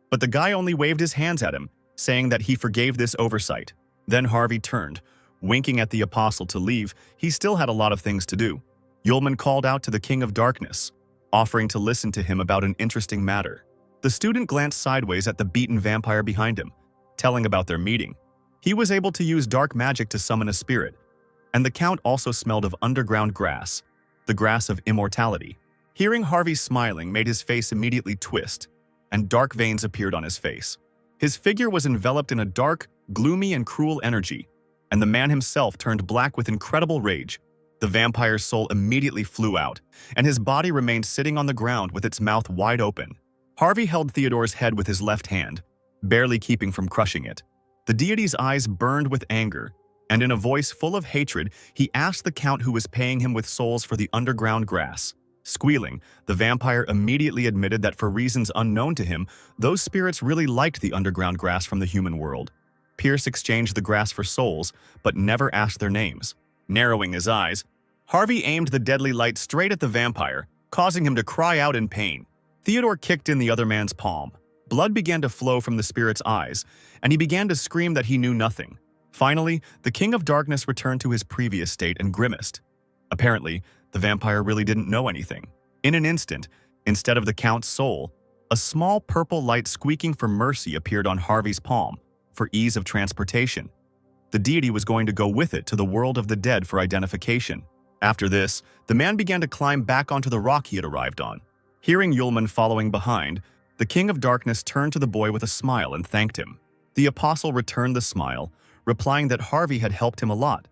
A: But the guy only waved his hands at him, saying that he forgave this oversight. Then Harvey turned, winking at the apostle to leave. He still had a lot of things to do. Yulman called out to the King of Darkness, offering to listen to him about an interesting matter. The student glanced sideways at the beaten vampire behind him, telling about their meeting. He was able to use dark magic to summon a spirit, and the Count also smelled of underground grass, the grass of immortality. Hearing Harvey smiling made his face immediately twist, and dark veins appeared on his face. His figure was enveloped in a dark, gloomy, and cruel energy, and the man himself turned black with incredible rage. The vampire's soul immediately flew out, and his body remained sitting on the ground with its mouth wide open. Harvey held Theodore's head with his left hand, barely keeping from crushing it. The deity's eyes burned with anger, and in a voice full of hatred, he asked the count who was paying him with souls for the underground grass. Squealing, the vampire immediately admitted that for reasons unknown to him, those spirits really liked the underground grass from the human world. Pierce exchanged the grass for souls, but never asked their names. Narrowing his eyes, Harvey aimed the deadly light straight at the vampire, causing him to cry out in pain. Theodore kicked in the other man's palm. Blood began to flow from the spirit's eyes, and he began to scream that he knew nothing. Finally, the King of Darkness returned to his previous state and grimaced. Apparently, the vampire really didn't know anything. In an instant, instead of the Count's soul, a small purple light squeaking for mercy appeared on Harvey's palm, for ease of transportation. The deity was going to go with it to the world of the dead for identification. After this, the man began to climb back onto the rock he had arrived on. Hearing Yulman following behind, the King of Darkness turned to the boy with a smile and thanked him. The apostle returned the smile, replying that Harvey had helped him a lot,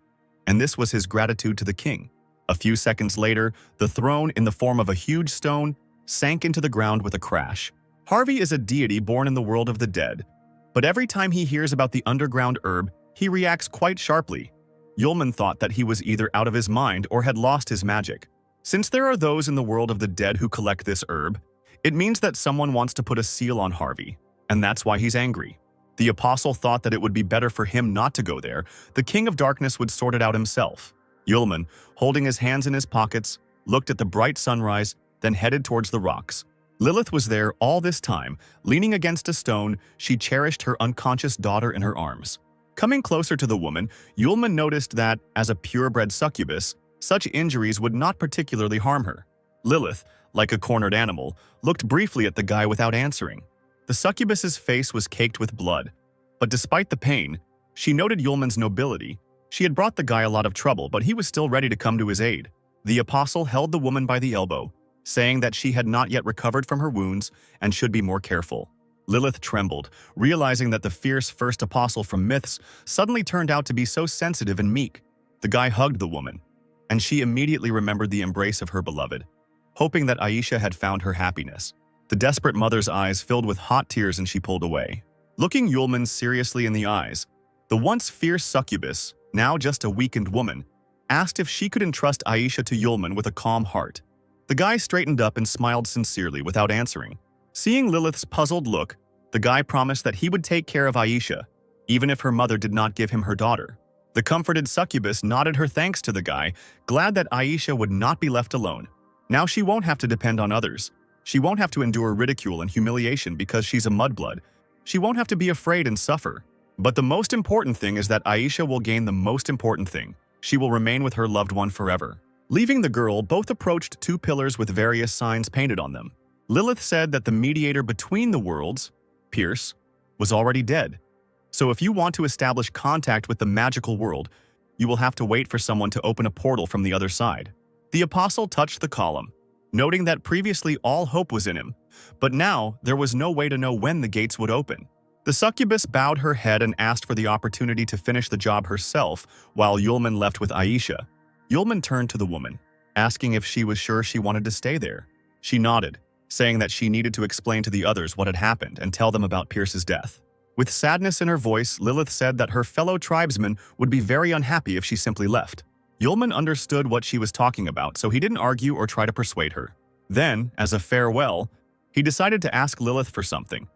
A: and this was his gratitude to the king. A few seconds later, the throne, in the form of a huge stone, sank into the ground with a crash. Harvey is a deity born in the world of the dead, but every time he hears about the underground herb, he reacts quite sharply. Yulman thought that he was either out of his mind or had lost his magic. Since there are those in the world of the dead who collect this herb, it means that someone wants to put a seal on Harvey, and that's why he's angry. The apostle thought that it would be better for him not to go there. The King of Darkness would sort it out himself. Yulman, holding his hands in his pockets, looked at the bright sunrise, then headed towards the rocks. Lilith was there all this time. Leaning against a stone, she cherished her unconscious daughter in her arms. Coming closer to the woman, Yulman noticed that, as a purebred succubus, such injuries would not particularly harm her. Lilith, like a cornered animal, looked briefly at the guy without answering. The succubus's face was caked with blood, but despite the pain, she noted Yulman's nobility. She had brought the guy a lot of trouble, but he was still ready to come to his aid. The apostle held the woman by the elbow, saying that she had not yet recovered from her wounds and should be more careful. Lilith trembled, realizing that the fierce first apostle from myths suddenly turned out to be so sensitive and meek. The guy hugged the woman, and she immediately remembered the embrace of her beloved, hoping that Aisha had found her happiness. The desperate mother's eyes filled with hot tears and she pulled away. Looking Yulman seriously in the eyes, the once fierce succubus, now just a weakened woman, asked if she could entrust Aisha to Yulman with a calm heart. The guy straightened up and smiled sincerely without answering. Seeing Lilith's puzzled look, the guy promised that he would take care of Aisha, even if her mother did not give him her daughter. The comforted succubus nodded her thanks to the guy, glad that Aisha would not be left alone. Now she won't have to depend on others. She won't have to endure ridicule and humiliation because she's a mudblood. She won't have to be afraid and suffer. But the most important thing is that Aisha will gain the most important thing. She will remain with her loved one forever. Leaving the girl, both approached two pillars with various signs painted on them. Lilith said that the mediator between the worlds, Pierce, was already dead. So if you want to establish contact with the magical world, you will have to wait for someone to open a portal from the other side. The apostle touched the column, noting that previously all hope was in him, but now there was no way to know when the gates would open. The succubus bowed her head and asked for the opportunity to finish the job herself while Yulman left with Aisha. Yulman turned to the woman, asking if she was sure she wanted to stay there. She nodded, saying that she needed to explain to the others what had happened and tell them about Pierce's death. With sadness in her voice, Lilith said that her fellow tribesmen would be very unhappy if she simply left. Yulman understood what she was talking about, so he didn't argue or try to persuade her. Then, as a farewell, he decided to ask Lilith for something,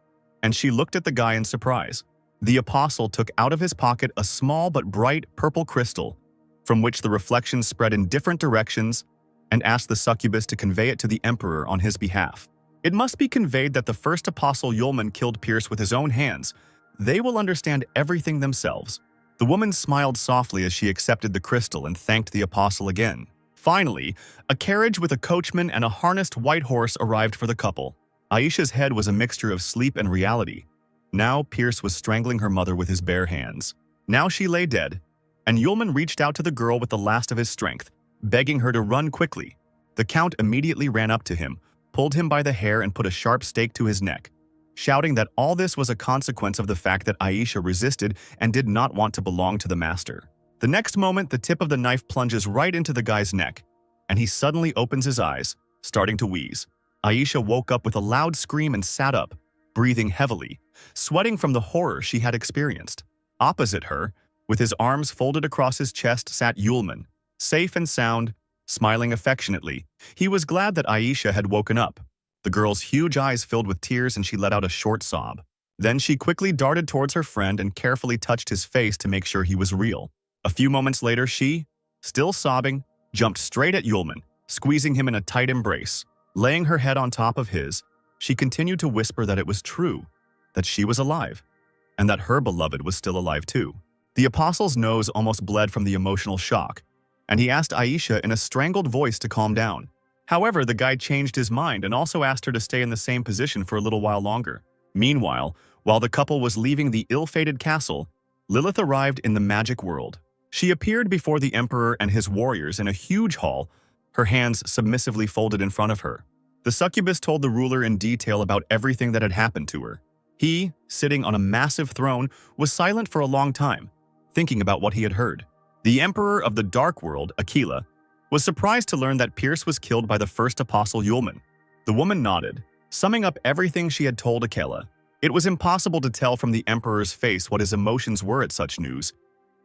A: and she looked at the guy in surprise. The apostle took out of his pocket a small but bright purple crystal, from which the reflections spread in different directions, and asked the succubus to convey it to the emperor on his behalf. It must be conveyed that the first apostle Yulman killed Pierce with his own hands. They will understand everything themselves. The woman smiled softly as she accepted the crystal and thanked the apostle again. Finally, a carriage with a coachman and a harnessed white horse arrived for the couple. Aisha's head was a mixture of sleep and reality. Now Pierce was strangling her mother with his bare hands. Now she lay dead, and Yulman reached out to the girl with the last of his strength, begging her to run quickly. The count immediately ran up to him, pulled him by the hair and put a sharp stake to his neck, shouting that all this was a consequence of the fact that Aisha resisted and did not want to belong to the master. The next moment, the tip of the knife plunges right into the guy's neck, and he suddenly opens his eyes, starting to wheeze. Aisha woke up with a loud scream and sat up, breathing heavily, sweating from the horror she had experienced. Opposite her, with his arms folded across his chest, sat Yulman, safe and sound, smiling affectionately. He was glad that Aisha had woken up. The girl's huge eyes filled with tears and she let out a short sob. Then she quickly darted towards her friend and carefully touched his face to make sure he was real. A few moments later, she, still sobbing, jumped straight at Yulman, squeezing him in a tight embrace. Laying her head on top of his, she continued to whisper that it was true, that she was alive, and that her beloved was still alive too. The apostle's nose almost bled from the emotional shock, and he asked Aisha in a strangled voice to calm down. However, the guy changed his mind and also asked her to stay in the same position for a little while longer. Meanwhile, while the couple was leaving the ill-fated castle, Lilith arrived in the magic world. She appeared before the emperor and his warriors in a huge hall, her hands submissively folded in front of her. The succubus told the ruler in detail about everything that had happened to her. He, sitting on a massive throne, was silent for a long time, thinking about what he had heard. The emperor of the dark world, Aquila, was surprised to learn that Pierce was killed by the first apostle Yulman. The woman nodded, summing up everything she had told Aquila. It was impossible to tell from the emperor's face what his emotions were at such news,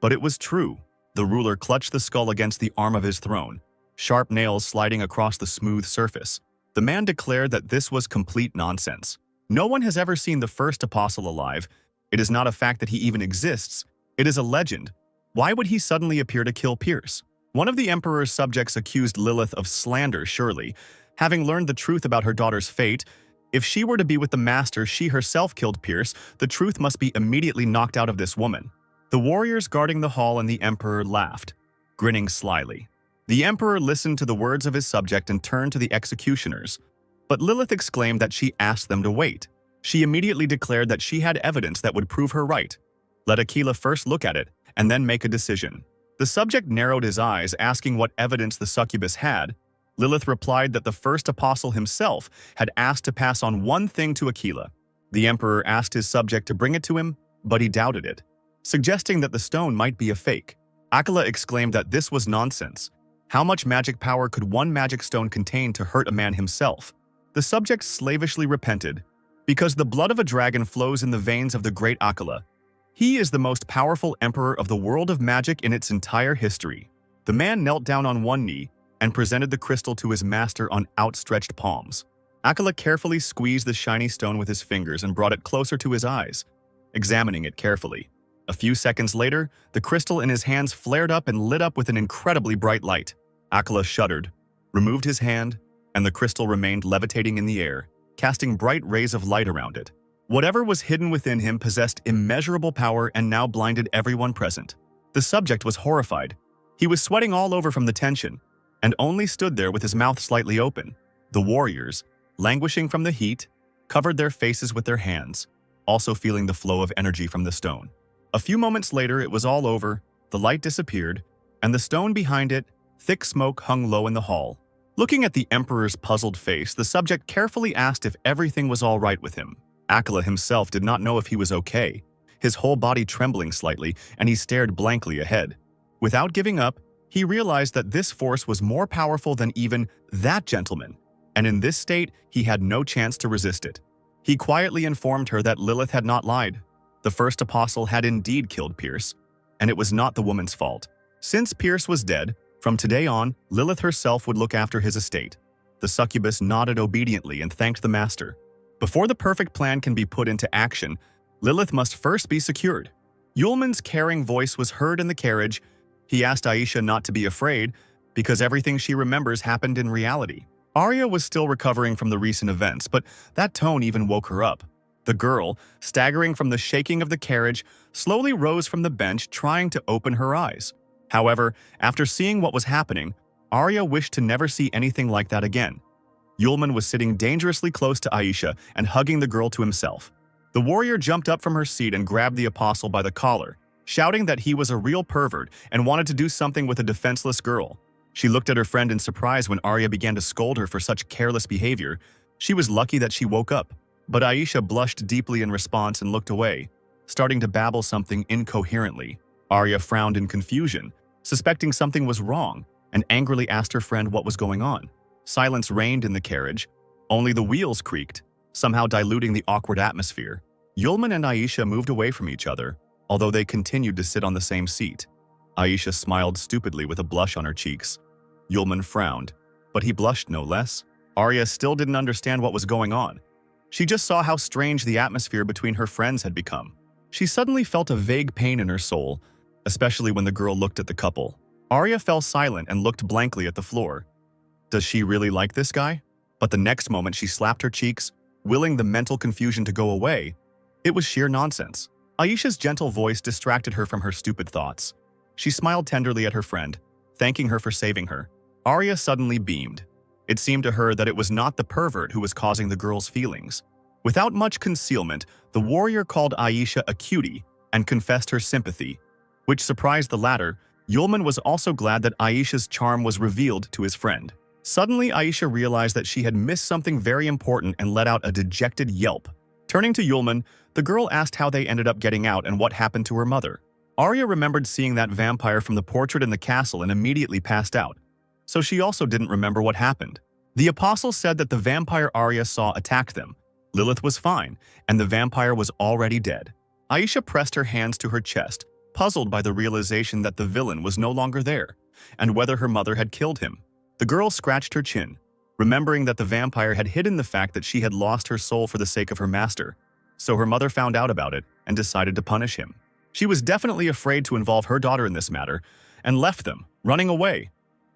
A: but it was true. The ruler clutched the skull against the arm of his throne, sharp nails sliding across the smooth surface. The man declared that this was complete nonsense. No one has ever seen the first apostle alive. It is not a fact that he even exists. It is a legend. Why would he suddenly appear to kill Pierce? One of the emperor's subjects accused Lilith of slander, surely. Having learned the truth about her daughter's fate, if she were to be with the master she herself killed Pierce, the truth must be immediately knocked out of this woman. The warriors guarding the hall and the emperor laughed, grinning slyly. The emperor listened to the words of his subject and turned to the executioners. But Lilith exclaimed that she asked them to wait. She immediately declared that she had evidence that would prove her right. Let Aquila first look at it, and then make a decision. The subject narrowed his eyes, asking what evidence the succubus had. Lilith replied that the first apostle himself had asked to pass on one thing to Aquila. The emperor asked his subject to bring it to him, but he doubted it, suggesting that the stone might be a fake. Aquila exclaimed that this was nonsense. How much magic power could one magic stone contain to hurt a man himself? The subject slavishly repented, because the blood of a dragon flows in the veins of the great Aquila. He is the most powerful emperor of the world of magic in its entire history. The man knelt down on one knee and presented the crystal to his master on outstretched palms. Aquila carefully squeezed the shiny stone with his fingers and brought it closer to his eyes, examining it carefully. A few seconds later, the crystal in his hands flared up and lit up with an incredibly bright light. Aquila shuddered, removed his hand, and the crystal remained levitating in the air, casting bright rays of light around it. Whatever was hidden within him possessed immeasurable power and now blinded everyone present. The subject was horrified. He was sweating all over from the tension, and only stood there with his mouth slightly open. The warriors, languishing from the heat, covered their faces with their hands, also feeling the flow of energy from the stone. A few moments later, it was all over, the light disappeared, and the stone behind it, thick smoke hung low in the hall. Looking at the emperor's puzzled face, the subject carefully asked if everything was all right with him. Aquila himself did not know if he was okay, his whole body trembling slightly, and he stared blankly ahead. Without giving up, he realized that this force was more powerful than even that gentleman, and in this state, he had no chance to resist it. He quietly informed her that Lilith had not lied. The first apostle had indeed killed Pierce, and it was not the woman's fault. Since Pierce was dead, from today on, Lilith herself would look after his estate. The succubus nodded obediently and thanked the master. Before the perfect plan can be put into action, Lilith must first be secured. Yulman's caring voice was heard in the carriage. He asked Aisha not to be afraid, because everything she remembers happened in reality. Arya was still recovering from the recent events, but that tone even woke her up. The girl, staggering from the shaking of the carriage, slowly rose from the bench, trying to open her eyes. However, after seeing what was happening, Arya wished to never see anything like that again. Yulman was sitting dangerously close to Aisha and hugging the girl to himself. The warrior jumped up from her seat and grabbed the apostle by the collar, shouting that he was a real pervert and wanted to do something with a defenseless girl. She looked at her friend in surprise when Arya began to scold her for such careless behavior. She was lucky that she woke up. But Aisha blushed deeply in response and looked away, starting to babble something incoherently. Arya frowned in confusion, suspecting something was wrong, and angrily asked her friend what was going on. Silence reigned in the carriage. Only the wheels creaked, somehow diluting the awkward atmosphere. Yulman and Aisha moved away from each other, although they continued to sit on the same seat. Aisha smiled stupidly with a blush on her cheeks. Yulman frowned, but he blushed no less. Arya still didn't understand what was going on. She just saw how strange the atmosphere between her friends had become. She suddenly felt a vague pain in her soul, especially when the girl looked at the couple. Arya fell silent and looked blankly at the floor. Does she really like this guy? But the next moment she slapped her cheeks, willing the mental confusion to go away. It was sheer nonsense. Aisha's gentle voice distracted her from her stupid thoughts. She smiled tenderly at her friend, thanking her for saving her. Arya suddenly beamed. It seemed to her that it was not the pervert who was causing the girl's feelings. Without much concealment, the warrior called Aisha a cutie and confessed her sympathy, which surprised the latter. Yulman was also glad that Aisha's charm was revealed to his friend. Suddenly, Aisha realized that she had missed something very important and let out a dejected yelp. Turning to Yulman, the girl asked how they ended up getting out and what happened to her mother. Arya remembered seeing that vampire from the portrait in the castle and immediately passed out, so she also didn't remember what happened. The apostle said that the vampire Arya saw attacked them. Lilith was fine, and the vampire was already dead. Aisha pressed her hands to her chest, puzzled by the realization that the villain was no longer there, and whether her mother had killed him. The girl scratched her chin, remembering that the vampire had hidden the fact that she had lost her soul for the sake of her master, so her mother found out about it and decided to punish him. She was definitely afraid to involve her daughter in this matter, and left them, running away.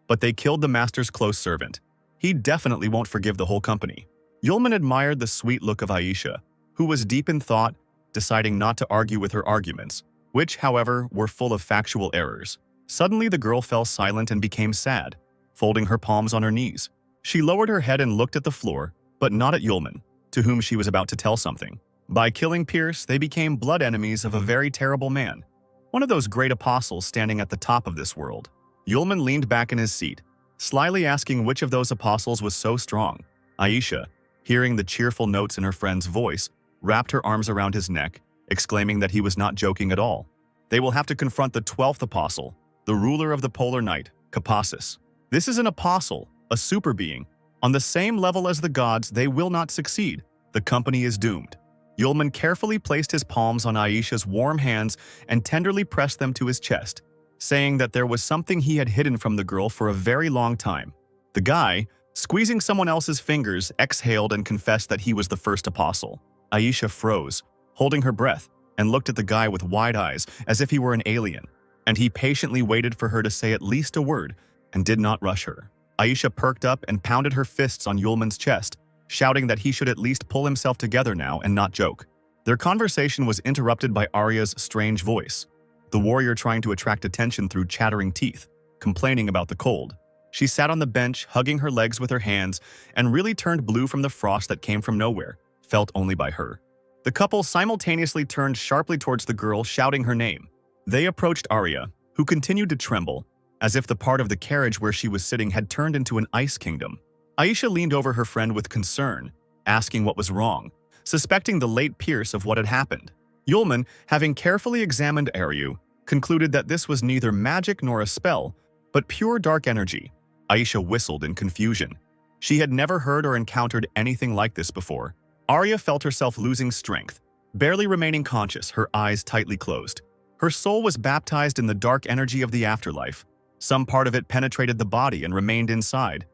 A: But they killed the master's close servant. He definitely won't forgive the whole company. Yulman admired the sweet look of Aisha, who was deep in thought, deciding not to argue with her arguments, which, however, were full of factual errors. Suddenly the girl fell silent and became sad, folding her palms on her knees. She lowered her head and looked at the floor, but not at Yulman, to whom she was about to tell something. By killing Pierce, they became blood enemies of a very terrible man, one of those great apostles standing at the top of this world. Yulman leaned back in his seat, slyly asking which of those apostles was so strong. Aisha, hearing the cheerful notes in her friend's voice, wrapped her arms around his neck, exclaiming that he was not joking at all. They will have to confront the 12th apostle, the ruler of the polar night, Capacis. This is an apostle, a super being. On the same level as the gods, they will not succeed. The company is doomed. Yulman carefully placed his palms on Aisha's warm hands and tenderly pressed them to his chest, saying that there was something he had hidden from the girl for a very long time. The guy, squeezing someone else's fingers, exhaled and confessed that he was the first apostle. Aisha froze, holding her breath, and looked at the guy with wide eyes as if he were an alien, and he patiently waited for her to say at least a word and did not rush her. Aisha perked up and pounded her fists on Yulman's chest, shouting that he should at least pull himself together now and not joke. Their conversation was interrupted by Arya's strange voice, the warrior trying to attract attention through chattering teeth, complaining about the cold. She sat on the bench, hugging her legs with her hands, and really turned blue from the frost that came from nowhere, felt only by her. The couple simultaneously turned sharply towards the girl, shouting her name. They approached Arya, who continued to tremble, as if the part of the carriage where she was sitting had turned into an ice kingdom. Aisha leaned over her friend with concern, asking what was wrong, suspecting the late Pierce of what had happened. Yulman, having carefully examined Arya, concluded that this was neither magic nor a spell, but pure dark energy. Aisha whistled in confusion. She had never heard or encountered anything like this before. Arya felt herself losing strength, barely remaining conscious, her eyes tightly closed. Her soul was baptized in the dark energy of the afterlife. Some part of it penetrated the body and remained inside.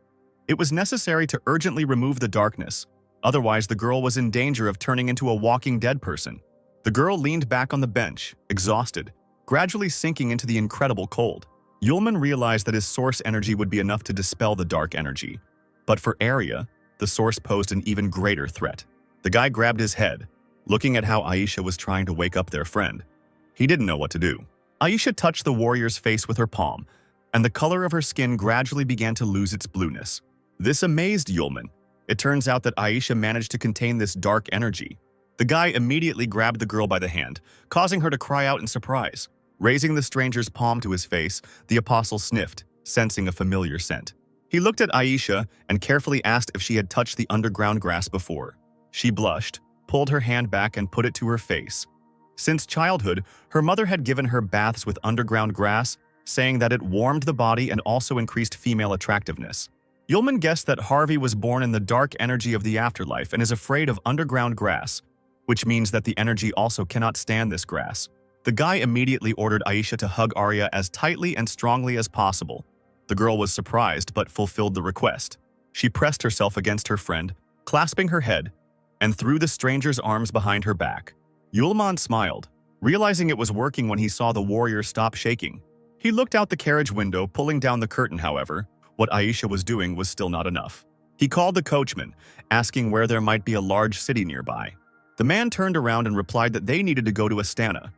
A: It was necessary to urgently remove the darkness, otherwise the girl was in danger of turning into a walking dead person. The girl leaned back on the bench, exhausted, gradually sinking into the incredible cold. Yulman realized that his source energy would be enough to dispel the dark energy, but for Arya, the source posed an even greater threat. The guy grabbed his head, looking at how Aisha was trying to wake up their friend. He didn't know what to do. Aisha touched the warrior's face with her palm, and the color of her skin gradually began to lose its blueness. This amazed Yulman. It turns out that Aisha managed to contain this dark energy. The guy immediately grabbed the girl by the hand, causing her to cry out in surprise. Raising the stranger's palm to his face, the apostle sniffed, sensing a familiar scent. He looked at Aisha and carefully asked if she had touched the underground grass before. She blushed, pulled her hand back and put it to her face. Since childhood, her mother had given her baths with underground grass, saying that it warmed the body and also increased female attractiveness. Yulman guessed that Harvey was born in the dark energy of the afterlife and is afraid of underground grass, which means that the energy also cannot stand this grass. The guy immediately ordered Aisha to hug Arya as tightly and strongly as possible. The girl was surprised but fulfilled the request. She pressed herself against her friend, clasping her head, and threw the stranger's arms behind her back. Yulman smiled, realizing it was working when he saw the warrior stop shaking. He looked out the carriage window, pulling down the curtain. However, what Aisha was doing was still not enough. He called the coachman, asking where there might be a large city nearby. The man turned around and replied that they needed to go to Astana,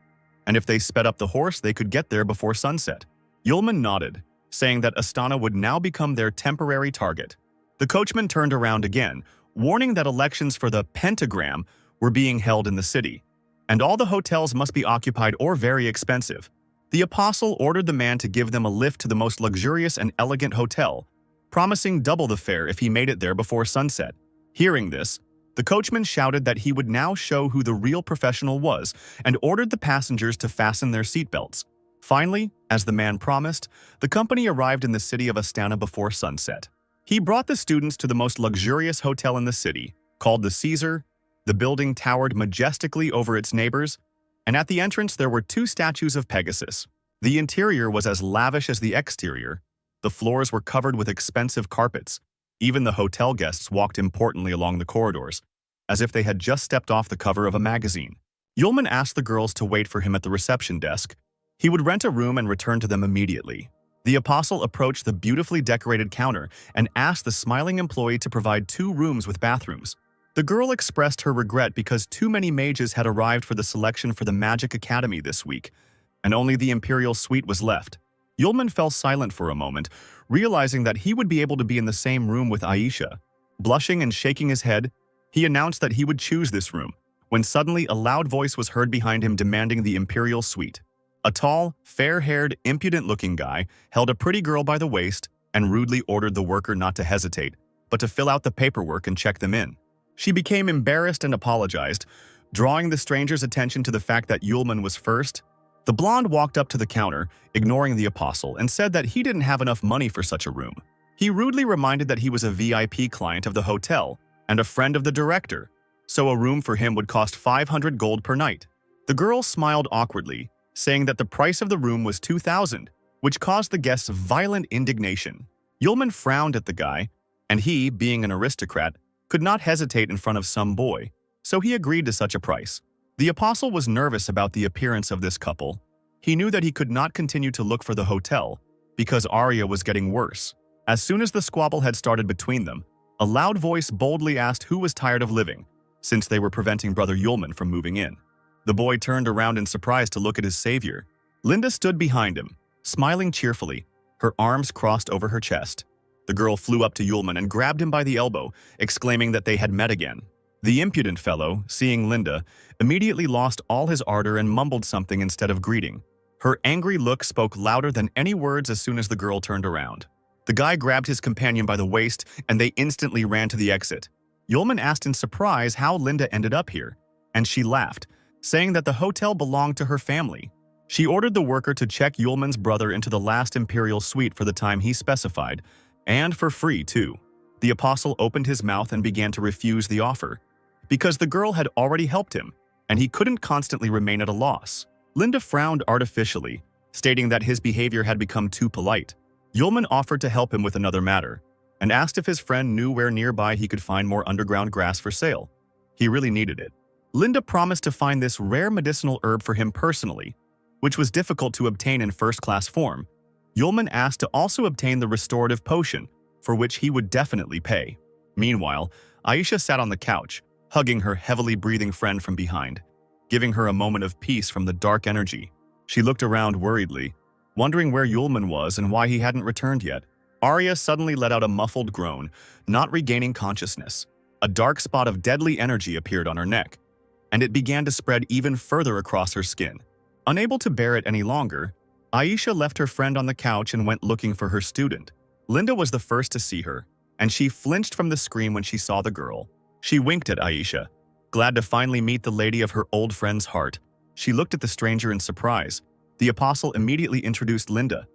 A: and if they sped up the horse, they could get there before sunset. Yulman nodded, saying that Astana would now become their temporary target. The coachman turned around again, warning that elections for the pentagram were being held in the city, and all the hotels must be occupied or very expensive. The apostle ordered the man to give them a lift to the most luxurious and elegant hotel, promising double the fare if he made it there before sunset. Hearing this, the coachman shouted that he would now show who the real professional was and ordered the passengers to fasten their seatbelts. Finally, as the man promised, the company arrived in the city of Astana before sunset. He brought the students to the most luxurious hotel in the city, called the Caesar. The building towered majestically over its neighbors, and at the entrance there were 2 statues of Pegasus. The interior was as lavish as the exterior. The floors were covered with expensive carpets. Even the hotel guests walked importantly along the corridors, as if they had just stepped off the cover of a magazine. Yulman asked the girls to wait for him at the reception desk. He would rent a room and return to them immediately. The apostle approached the beautifully decorated counter and asked the smiling employee to provide 2 rooms with bathrooms. The girl expressed her regret because too many mages had arrived for the selection for the Magic Academy this week, and only the Imperial Suite was left. Yulman fell silent for a moment, realizing that he would be able to be in the same room with Aisha. Blushing and shaking his head, he announced that he would choose this room, when suddenly a loud voice was heard behind him demanding the Imperial Suite. A tall, fair-haired, impudent-looking guy held a pretty girl by the waist and rudely ordered the worker not to hesitate, but to fill out the paperwork and check them in. She became embarrassed and apologized, drawing the stranger's attention to the fact that Yulman was first. The blonde walked up to the counter, ignoring the apostle, and said that he didn't have enough money for such a room. He rudely reminded that he was a VIP client of the hotel and a friend of the director, so a room for him would cost 500 gold per night. The girl smiled awkwardly, saying that the price of the room was 2,000, which caused the guests violent indignation. Yulman frowned at the guy, and he, being an aristocrat, could not hesitate in front of some boy, so he agreed to such a price. The apostle was nervous about the appearance of this couple. He knew that he could not continue to look for the hotel, because Arya was getting worse. As soon as the squabble had started between them, a loud voice boldly asked who was tired of living, since they were preventing Brother Yulman from moving in. The boy turned around in surprise to look at his savior. Linda stood behind him, smiling cheerfully, her arms crossed over her chest. The girl flew up to Yulman and grabbed him by the elbow, exclaiming that they had met again. The impudent fellow, seeing Linda, immediately lost all his ardor and mumbled something instead of greeting. Her angry look spoke louder than any words as soon as the girl turned around. The guy grabbed his companion by the waist, and they instantly ran to the exit. Yulman asked in surprise how Linda ended up here, and she laughed, saying that the hotel belonged to her family. She ordered the worker to check Yulman's brother into the last Imperial Suite for the time he specified, and for free too. The apostle opened his mouth and began to refuse the offer, because the girl had already helped him, and he couldn't constantly remain at a loss. Linda frowned artificially, stating that his behavior had become too polite. Yulman offered to help him with another matter, and asked if his friend knew where nearby he could find more underground grass for sale. He really needed it. Linda promised to find this rare medicinal herb for him personally, which was difficult to obtain in first-class form. Yulman asked to also obtain the restorative potion, for which he would definitely pay. Meanwhile, Aisha sat on the couch, hugging her heavily breathing friend from behind, giving her a moment of peace from the dark energy. She looked around worriedly, wondering where Yulman was and why he hadn't returned yet. Arya suddenly let out a muffled groan, not regaining consciousness. A dark spot of deadly energy appeared on her neck, and it began to spread even further across her skin. Unable to bear it any longer, Aisha left her friend on the couch and went looking for her student. Linda was the first to see her, and she flinched from the scream when she saw the girl. She winked at Aisha, glad to finally meet the lady of her old friend's heart. She looked at the stranger in surprise. The apostle immediately introduced Linda.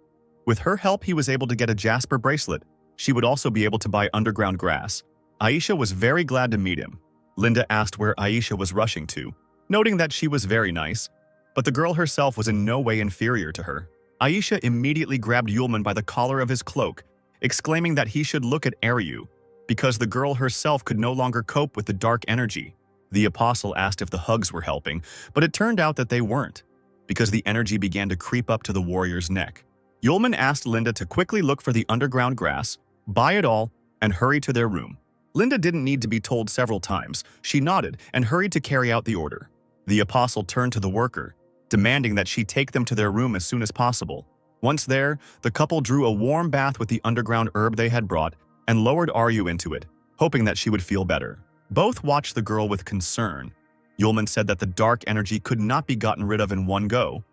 A: With her help, he was able to get a jasper bracelet. She would also be able to buy underground grass. Aisha was very glad to meet him. Linda asked where Aisha was rushing to, noting that she was very nice. But the girl herself was in no way inferior to her. Aisha immediately grabbed Yulman by the collar of his cloak, exclaiming that he should look at Aryu, because the girl herself could no longer cope with the dark energy. The apostle asked if the hugs were helping, but it turned out that they weren't, because the energy began to creep up to the warrior's neck. Yulman asked Linda to quickly look for the underground grass, buy it all, and hurry to their room. Linda didn't need to be told several times. She nodded and hurried to carry out the order. The apostle turned to the worker, demanding that she take them to their room as soon as possible. Once there, the couple drew a warm bath with the underground herb they had brought and lowered Aryu into it, hoping that she would feel better. Both watched the girl with concern. Yulman said that the dark energy could not be gotten rid of in one go.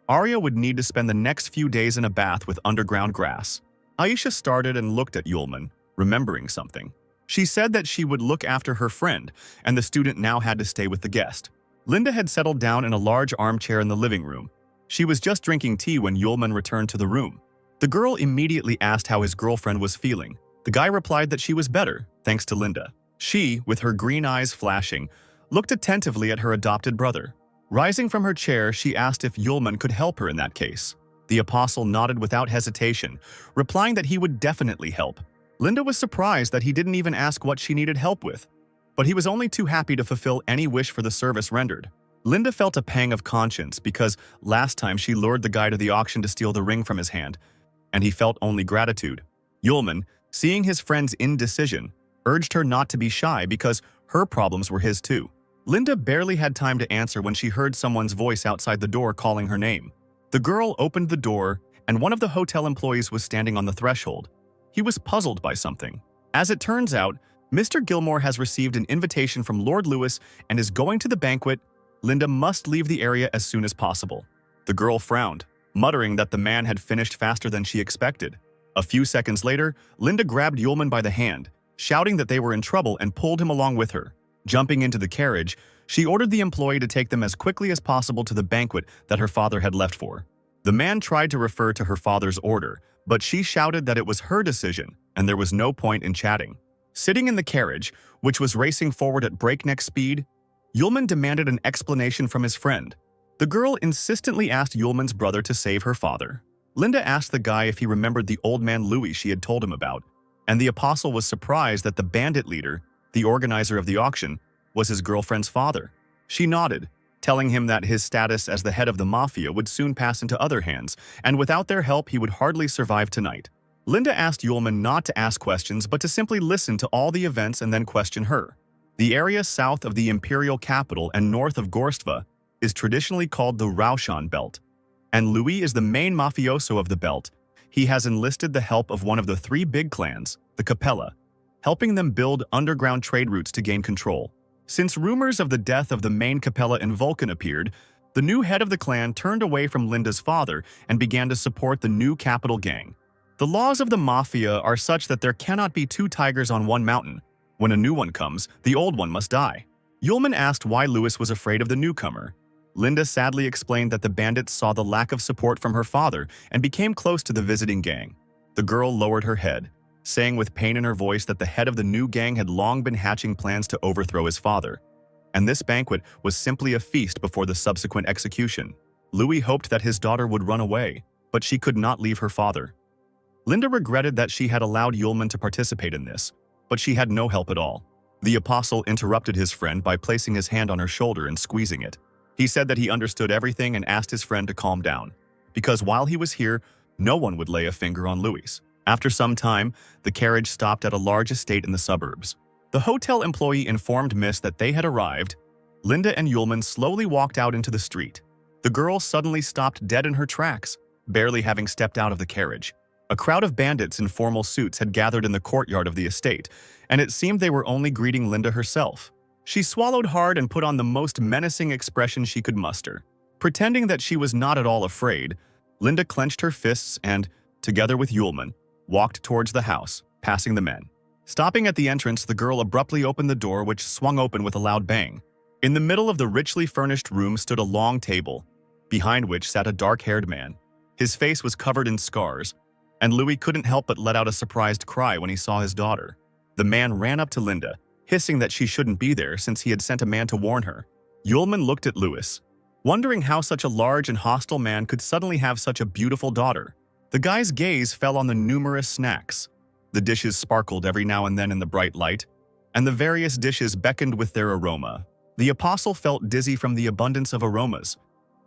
A: Arya would need to spend the next few days in a bath with underground grass. Aisha started and looked at Yulman, remembering something. She said that she would look after her friend, and the student now had to stay with the guest. Linda had settled down in a large armchair in the living room. She was just drinking tea when Yulman returned to the room. The girl immediately asked how his girlfriend was feeling. The guy replied that she was better, thanks to Linda. She, with her green eyes flashing, looked attentively at her adopted brother. Rising from her chair, she asked if Yulman could help her in that case. The apostle nodded without hesitation, replying that he would definitely help. Linda was surprised that he didn't even ask what she needed help with, but he was only too happy to fulfill any wish for the service rendered. Linda felt a pang of conscience because last time she lured the guy to the auction to steal the ring from his hand, and he felt only gratitude. Yulman, seeing his friend's indecision, urged her not to be shy because her problems were his too. Linda barely had time to answer when she heard someone's voice outside the door calling her name. The girl opened the door, and one of the hotel employees was standing on the threshold. He was puzzled by something. As it turns out, Mr. Gilmore has received an invitation from Lord Lewis and is going to the banquet. Linda must leave the area as soon as possible. The girl frowned, muttering that the man had finished faster than she expected. A few seconds later, Linda grabbed Yulman by the hand, shouting that they were in trouble and pulled him along with her. Jumping into the carriage, she ordered the employee to take them as quickly as possible to the banquet that her father had left for. The man tried to refer to her father's order, but she shouted that it was her decision and there was no point in chatting. Sitting in the carriage, which was racing forward at breakneck speed, Yulman demanded an explanation from his friend. The girl insistently asked Yulman's brother to save her father. Linda asked the guy if he remembered the old man Louis she had told him about, and the apostle was surprised that the bandit leader, the organizer of the auction, was his girlfriend's father. She nodded, telling him that his status as the head of the mafia would soon pass into other hands, and without their help he would hardly survive tonight. Linda asked Yulman not to ask questions but to simply listen to all the events and then question her. The area south of the imperial capital and north of Gorstva is traditionally called the Raushan Belt, and Louis is the main mafioso of the belt. He has enlisted the help of one of the three big clans, the Capella, helping them build underground trade routes to gain control. Since rumors of the death of the main Capella in Vulcan appeared, the new head of the clan turned away from Linda's father and began to support the new capital gang. The laws of the mafia are such that there cannot be two tigers on one mountain. When a new one comes, the old one must die. Yulman asked why Louis was afraid of the newcomer. Linda sadly explained that the bandits saw the lack of support from her father and became close to the visiting gang. The girl lowered her head, saying with pain in her voice that the head of the new gang had long been hatching plans to overthrow his father, and this banquet was simply a feast before the subsequent execution. Louis hoped that his daughter would run away, but she could not leave her father. Linda regretted that she had allowed Yulman to participate in this, but she had no help at all. The apostle interrupted his friend by placing his hand on her shoulder and squeezing it. He said that he understood everything and asked his friend to calm down, because while he was here, no one would lay a finger on Louis. After some time, the carriage stopped at a large estate in the suburbs. The hotel employee informed Miss that they had arrived. Linda and Yulman slowly walked out into the street. The girl suddenly stopped dead in her tracks, barely having stepped out of the carriage. A crowd of bandits in formal suits had gathered in the courtyard of the estate, and it seemed they were only greeting Linda herself. She swallowed hard and put on the most menacing expression she could muster. Pretending that she was not at all afraid, Linda clenched her fists and, together with Yulman, walked towards the house, passing the men. Stopping at the entrance, the girl abruptly opened the door, which swung open with a loud bang. In the middle of the richly furnished room stood a long table, behind which sat a dark-haired man. His face was covered in scars, and Louis couldn't help but let out a surprised cry when he saw his daughter. The man ran up to Linda, hissing that she shouldn't be there since he had sent a man to warn her. Yulman looked at Louis, wondering how such a large and hostile man could suddenly have such a beautiful daughter. The guy's gaze fell on the numerous snacks. The dishes sparkled every now and then in the bright light, and the various dishes beckoned with their aroma. The apostle felt dizzy from the abundance of aromas.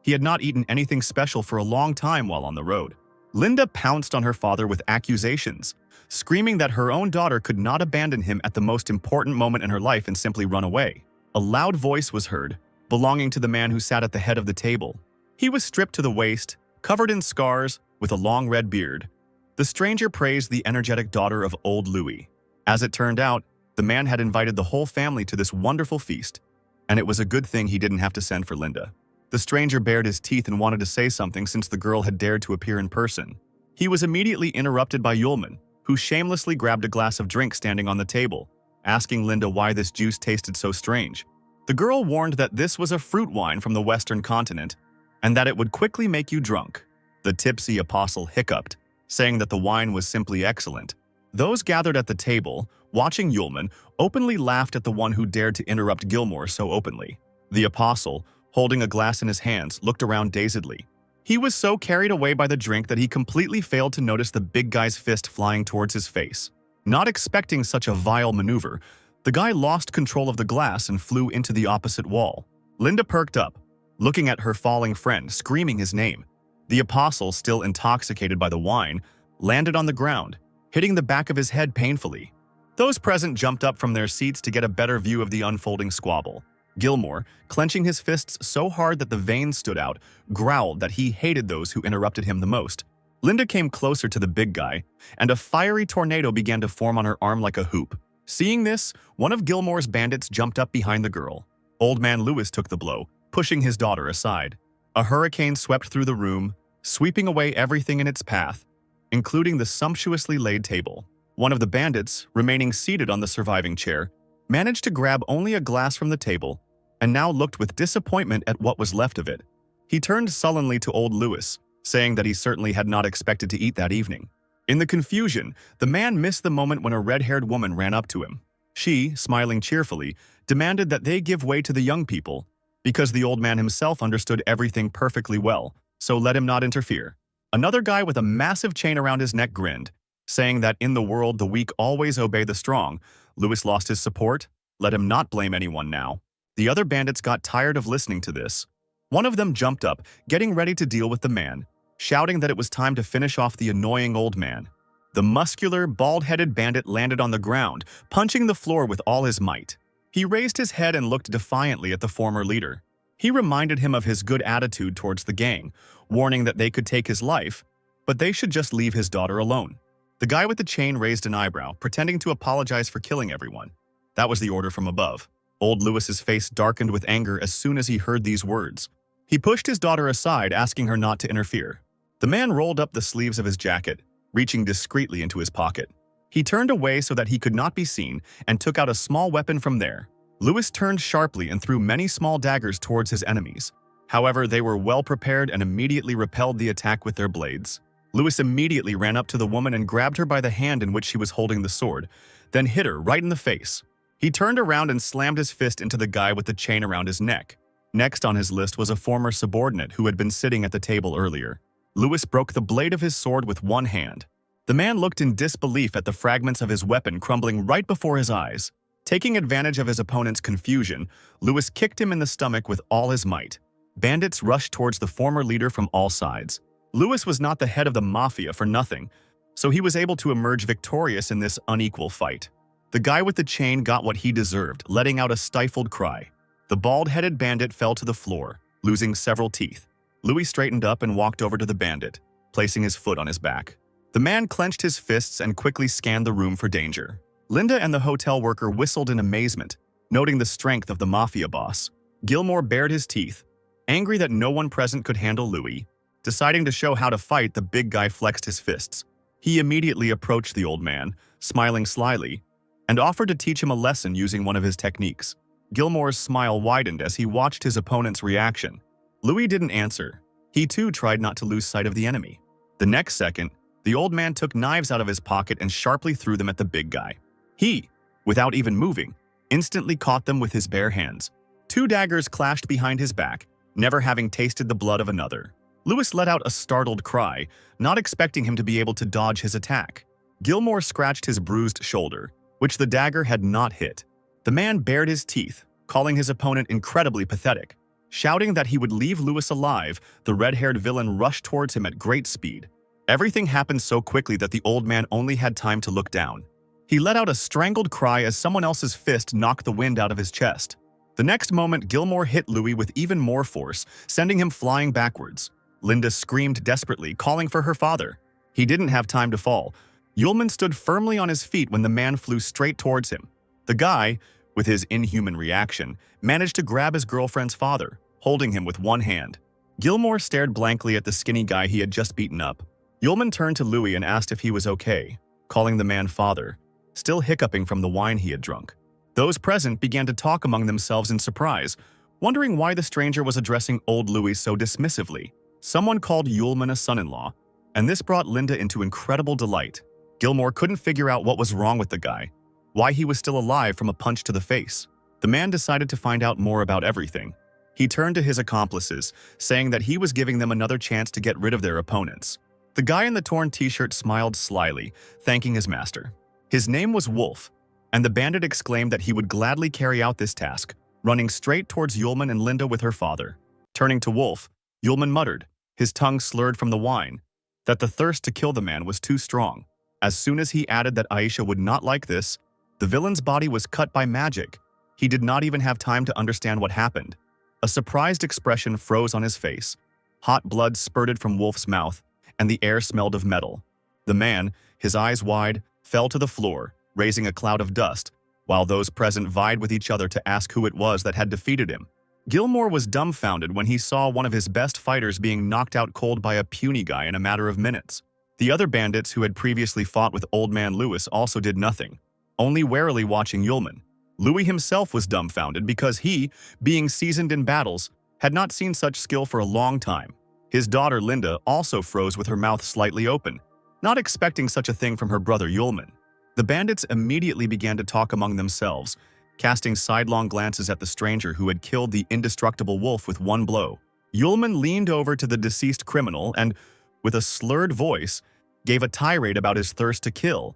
A: He had not eaten anything special for a long time while on the road. Linda pounced on her father with accusations, screaming that her own daughter could not abandon him at the most important moment in her life and simply run away. A loud voice was heard, belonging to the man who sat at the head of the table. He was stripped to the waist, covered in scars, with a long red beard. The stranger praised the energetic daughter of old Louis. As it turned out, the man had invited the whole family to this wonderful feast, and it was a good thing he didn't have to send for Linda. The stranger bared his teeth and wanted to say something since the girl had dared to appear in person. He was immediately interrupted by Yulman, who shamelessly grabbed a glass of drink standing on the table, asking Linda why this juice tasted so strange. The girl warned that this was a fruit wine from the Western continent, and that it would quickly make you drunk. The tipsy apostle hiccuped, saying that the wine was simply excellent. Those gathered at the table, watching Yulman, openly laughed at the one who dared to interrupt Gilmore so openly. The apostle, holding a glass in his hands, looked around dazedly. He was so carried away by the drink that he completely failed to notice the big guy's fist flying towards his face. Not expecting such a vile maneuver, the guy lost control of the glass and flew into the opposite wall. Linda perked up, looking at her falling friend, screaming his name. The apostle, still intoxicated by the wine, landed on the ground, hitting the back of his head painfully. Those present jumped up from their seats to get a better view of the unfolding squabble. Gilmore, clenching his fists so hard that the veins stood out, growled that he hated those who interrupted him the most. Linda came closer to the big guy, and a fiery tornado began to form on her arm like a hoop. Seeing this, one of Gilmore's bandits jumped up behind the girl. Old Man Lewis took the blow, pushing his daughter aside. A hurricane swept through the room, sweeping away everything in its path, including the sumptuously laid table. One of the bandits, remaining seated on the surviving chair, managed to grab only a glass from the table and now looked with disappointment at what was left of it. He turned sullenly to old Lewis, saying that he certainly had not expected to eat that evening. In the confusion, the man missed the moment when a red-haired woman ran up to him. She, smiling cheerfully, demanded that they give way to the young people, because the old man himself understood everything perfectly well, so let him not interfere. Another guy with a massive chain around his neck grinned, saying that in the world the weak always obey the strong. Lewis lost his support. Let him not blame anyone now. The other bandits got tired of listening to this. One of them jumped up, getting ready to deal with the man, shouting that it was time to finish off the annoying old man. The muscular, bald-headed bandit landed on the ground, punching the floor with all his might. He raised his head and looked defiantly at the former leader. He reminded him of his good attitude towards the gang, warning that they could take his life, but they should just leave his daughter alone. The guy with the chain raised an eyebrow, pretending to apologize for killing everyone. That was the order from above. Old Lewis's face darkened with anger as soon as he heard these words. He pushed his daughter aside, asking her not to interfere. The man rolled up the sleeves of his jacket, reaching discreetly into his pocket. He turned away so that he could not be seen and took out a small weapon from there. Lewis turned sharply and threw many small daggers towards his enemies. However, they were well prepared and immediately repelled the attack with their blades. Lewis immediately ran up to the woman and grabbed her by the hand in which she was holding the sword, then hit her right in the face. He turned around and slammed his fist into the guy with the chain around his neck. Next on his list was a former subordinate who had been sitting at the table earlier. Lewis broke the blade of his sword with one hand. The man looked in disbelief at the fragments of his weapon crumbling right before his eyes. Taking advantage of his opponent's confusion, Lewis kicked him in the stomach with all his might. Bandits rushed towards the former leader from all sides. Lewis was not the head of the mafia for nothing, so he was able to emerge victorious in this unequal fight. The guy with the chain got what he deserved, letting out a stifled cry. The bald-headed bandit fell to the floor, losing several teeth. Louis straightened up and walked over to the bandit, placing his foot on his back. The man clenched his fists and quickly scanned the room for danger. Linda and the hotel worker whistled in amazement, noting the strength of the mafia boss. Gilmore bared his teeth, angry that no one present could handle Louis. Deciding to show how to fight, the big guy flexed his fists. He immediately approached the old man, smiling slyly, and offered to teach him a lesson using one of his techniques. Gilmore's smile widened as he watched his opponent's reaction. Louis didn't answer. He too tried not to lose sight of the enemy. The next second, the old man took knives out of his pocket and sharply threw them at the big guy. He, without even moving, instantly caught them with his bare hands. Two daggers clashed behind his back, never having tasted the blood of another. Lewis let out a startled cry, not expecting him to be able to dodge his attack. Gilmore scratched his bruised shoulder, which the dagger had not hit. The man bared his teeth, calling his opponent incredibly pathetic. Shouting that he would leave Lewis alive, the red-haired villain rushed towards him at great speed. Everything happened so quickly that the old man only had time to look down. He let out a strangled cry as someone else's fist knocked the wind out of his chest. The next moment, Gilmore hit Louis with even more force, sending him flying backwards. Linda screamed desperately, calling for her father. He didn't have time to fall. Ullman stood firmly on his feet when the man flew straight towards him. The guy, with his inhuman reaction, managed to grab his girlfriend's father, holding him with one hand. Gilmore stared blankly at the skinny guy he had just beaten up. Ullman turned to Louis and asked if he was okay, calling the man father, still hiccuping from the wine he had drunk. Those present began to talk among themselves in surprise, wondering why the stranger was addressing old Louis so dismissively. Someone called Ullman a son-in-law, and this brought Linda into incredible delight. Gilmore couldn't figure out what was wrong with the guy, why he was still alive from a punch to the face. The man decided to find out more about everything. He turned to his accomplices, saying that he was giving them another chance to get rid of their opponents. The guy in the torn t-shirt smiled slyly, thanking his master. His name was Wolf, and the bandit exclaimed that he would gladly carry out this task, running straight towards Ullman and Linda with her father. Turning to Wolf, Ullman muttered, his tongue slurred from the wine, that the thirst to kill the man was too strong. As soon as he added that Aisha would not like this, the villain's body was cut by magic. He did not even have time to understand what happened. A surprised expression froze on his face. Hot blood spurted from Wolf's mouth, and the air smelled of metal. The man, his eyes wide, fell to the floor, raising a cloud of dust, while those present vied with each other to ask who it was that had defeated him. Gilmore was dumbfounded when he saw one of his best fighters being knocked out cold by a puny guy in a matter of minutes. The other bandits who had previously fought with Old Man Lewis also did nothing, only warily watching Ullman. Louis himself was dumbfounded because he, being seasoned in battles, had not seen such skill for a long time. His daughter Linda also froze with her mouth slightly open, not expecting such a thing from her brother Ullman. The bandits immediately began to talk among themselves, casting sidelong glances at the stranger who had killed the indestructible Wolf with one blow. Ullman leaned over to the deceased criminal and, with a slurred voice, gave a tirade about his thirst to kill,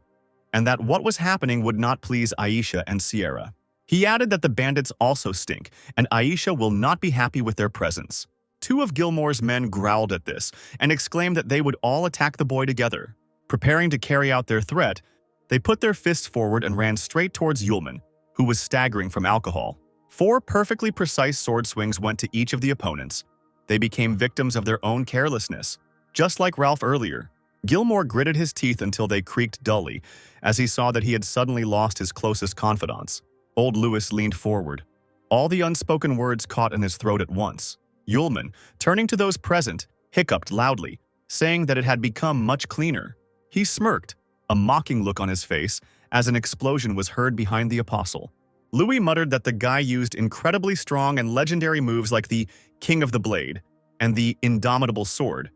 A: and that what was happening would not please Aisha and Sierra. He added that the bandits also stink, and Aisha will not be happy with their presence. Two of Gilmore's men growled at this and exclaimed that they would all attack the boy together. Preparing to carry out their threat, they put their fists forward and ran straight towards Ullman, who was staggering from alcohol. 4 perfectly precise sword swings went to each of the opponents. They became victims of their own carelessness. Just like Ralph earlier, Gilmore gritted his teeth until they creaked dully as he saw that he had suddenly lost his closest confidants. Old Lewis leaned forward. All the unspoken words caught in his throat at once. Ullman, turning to those present, hiccuped loudly, saying that it had become much cleaner. He smirked, a mocking look on his face, as an explosion was heard behind the apostle. Louis muttered that the guy used incredibly strong and legendary moves like the King of the Blade and the Indomitable Sword,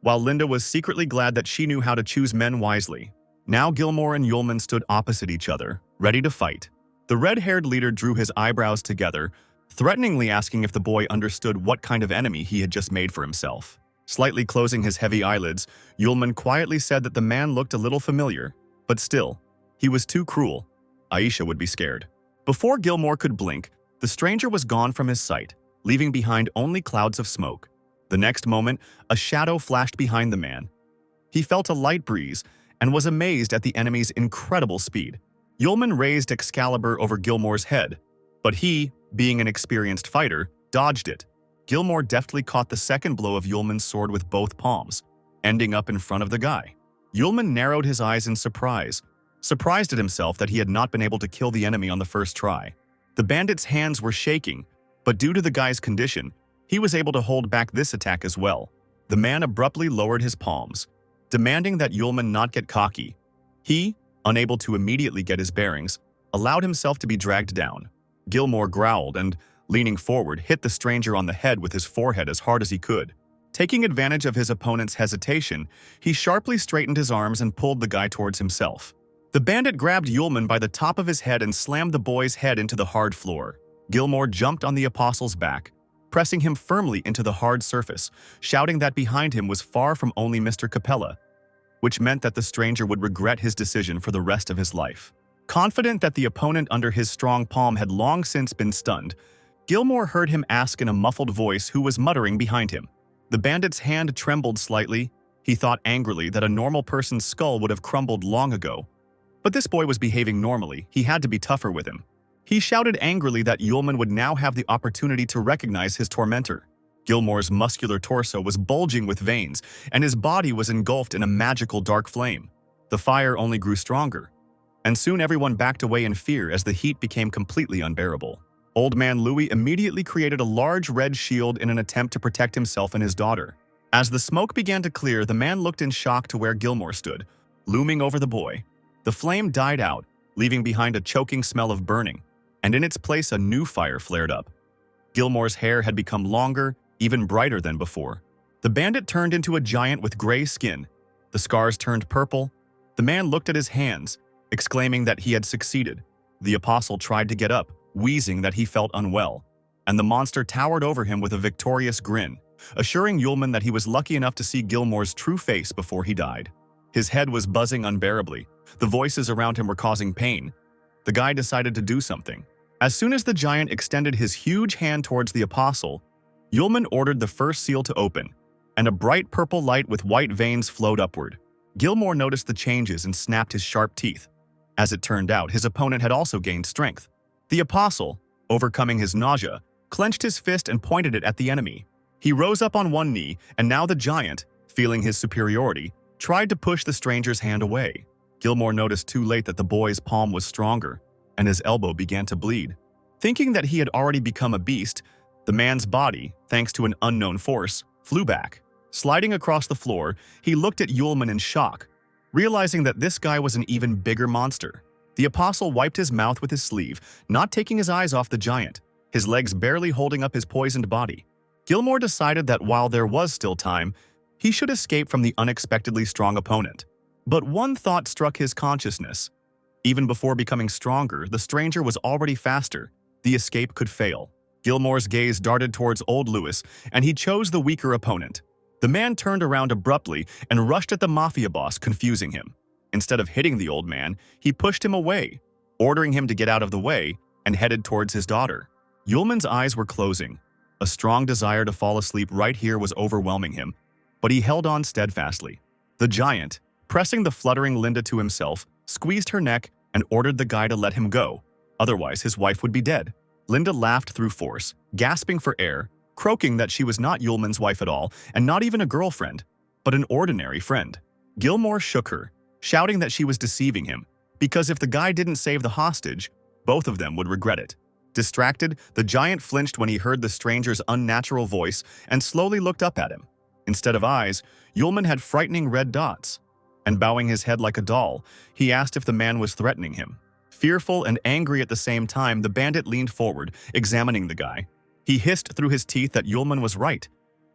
A: while Linda was secretly glad that she knew how to choose men wisely. Now Gilmore and Ullman stood opposite each other, ready to fight. The red-haired leader drew his eyebrows together, threateningly asking if the boy understood what kind of enemy he had just made for himself. Slightly closing his heavy eyelids, Ullman quietly said that the man looked a little familiar, but still, he was too cruel. Aisha would be scared. Before Gilmore could blink, the stranger was gone from his sight, leaving behind only clouds of smoke. The next moment, a shadow flashed behind the man. He felt a light breeze and was amazed at the enemy's incredible speed. Ullman raised Excalibur over Gilmore's head, but he, being an experienced fighter, dodged it. Gilmore deftly caught the second blow of Ullman's sword with both palms, ending up in front of the guy. Ullman narrowed his eyes in surprise, surprised at himself that he had not been able to kill the enemy on the first try. The bandit's hands were shaking, but due to the guy's condition, he was able to hold back this attack as well. The man abruptly lowered his palms, demanding that Ullman not get cocky. He, unable to immediately get his bearings, allowed himself to be dragged down. Gilmore growled and, leaning forward, hit the stranger on the head with his forehead as hard as he could. Taking advantage of his opponent's hesitation, he sharply straightened his arms and pulled the guy towards himself. The bandit grabbed Ullman by the top of his head and slammed the boy's head into the hard floor. Gilmore jumped on the apostle's back, pressing him firmly into the hard surface, shouting that behind him was far from only Mr. Capella, which meant that the stranger would regret his decision for the rest of his life. Confident that the opponent under his strong palm had long since been stunned, Gilmore heard him ask in a muffled voice who was muttering behind him. The bandit's hand trembled slightly. He thought angrily that a normal person's skull would have crumbled long ago. But this boy was behaving normally. He had to be tougher with him. He shouted angrily that Yulman would now have the opportunity to recognize his tormentor. Gilmore's muscular torso was bulging with veins, and his body was engulfed in a magical dark flame. The fire only grew stronger, and soon everyone backed away in fear as the heat became completely unbearable. Old Man Louis immediately created a large red shield in an attempt to protect himself and his daughter. As the smoke began to clear, the man looked in shock to where Gilmore stood, looming over the boy. The flame died out, leaving behind a choking smell of burning, and in its place a new fire flared up. Gilmore's hair had become longer, even brighter than before. The bandit turned into a giant with gray skin. The scars turned purple. The man looked at his hands, exclaiming that he had succeeded. The apostle tried to get up, wheezing that he felt unwell, and the monster towered over him with a victorious grin, assuring Yulman that he was lucky enough to see Gilmore's true face before he died. His head was buzzing unbearably. The voices around him were causing pain. The guy decided to do something. As soon as the giant extended his huge hand towards the apostle, Yulman ordered the first seal to open, and a bright purple light with white veins flowed upward. Gilmore noticed the changes and snapped his sharp teeth. As it turned out, his opponent had also gained strength. The apostle, overcoming his nausea, clenched his fist and pointed it at the enemy. He rose up on one knee, and now the giant, feeling his superiority, tried to push the stranger's hand away. Gilmore noticed too late that the boy's palm was stronger, and his elbow began to bleed. Thinking that he had already become a beast, the man's body, thanks to an unknown force, flew back. Sliding across the floor, he looked at Yulman in shock, realizing that this guy was an even bigger monster. The apostle wiped his mouth with his sleeve, not taking his eyes off the giant, his legs barely holding up his poisoned body. Gilmore decided that while there was still time, he should escape from the unexpectedly strong opponent. But one thought struck his consciousness. Even before becoming stronger, the stranger was already faster. The escape could fail. Gilmore's gaze darted towards Old Louis, and he chose the weaker opponent. The man turned around abruptly and rushed at the mafia boss, confusing him. Instead of hitting the old man, he pushed him away, ordering him to get out of the way, and headed towards his daughter. Yulman's eyes were closing. A strong desire to fall asleep right here was overwhelming him, but he held on steadfastly. The giant, pressing the fluttering Linda to himself, squeezed her neck and ordered the guy to let him go. Otherwise, his wife would be dead. Linda laughed through force, gasping for air, croaking that she was not Yulman's wife at all, and not even a girlfriend, but an ordinary friend. Gilmore shook her, shouting that she was deceiving him, because if the guy didn't save the hostage, both of them would regret it. Distracted, the giant flinched when he heard the stranger's unnatural voice and slowly looked up at him. Instead of eyes, Yulman had frightening red dots, and bowing his head like a doll, he asked if the man was threatening him. Fearful and angry at the same time, the bandit leaned forward, examining the guy. He hissed through his teeth that Yulman was right,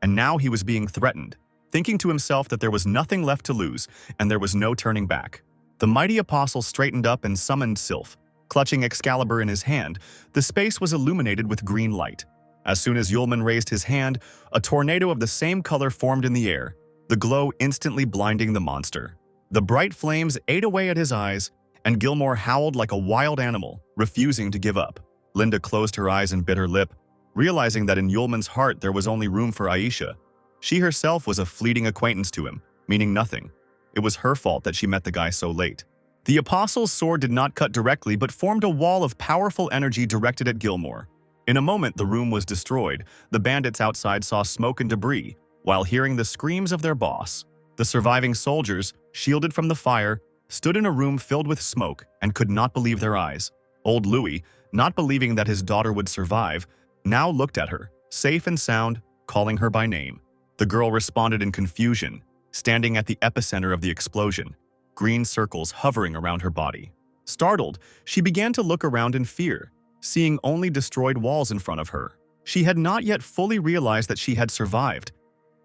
A: and now he was being threatened, thinking to himself that there was nothing left to lose, and there was no turning back. The mighty apostle straightened up and summoned Sylph. Clutching Excalibur in his hand, the space was illuminated with green light. As soon as Yulman raised his hand, a tornado of the same color formed in the air, the glow instantly blinding the monster. The bright flames ate away at his eyes, and Gilmore howled like a wild animal, refusing to give up. Linda closed her eyes and bit her lip, realizing that in Yulman's heart there was only room for Aisha. She herself was a fleeting acquaintance to him, meaning nothing. It was her fault that she met the guy so late. The apostle's sword did not cut directly, but formed a wall of powerful energy directed at Gilmore. In a moment, the room was destroyed. The bandits outside saw smoke and debris, while hearing the screams of their boss. The surviving soldiers, shielded from the fire, stood in a room filled with smoke and could not believe their eyes. Old Louis, not believing that his daughter would survive, now looked at her, safe and sound, calling her by name. The girl responded in confusion, standing at the epicenter of the explosion, green circles hovering around her body. Startled, she began to look around in fear, seeing only destroyed walls in front of her. She had not yet fully realized that she had survived,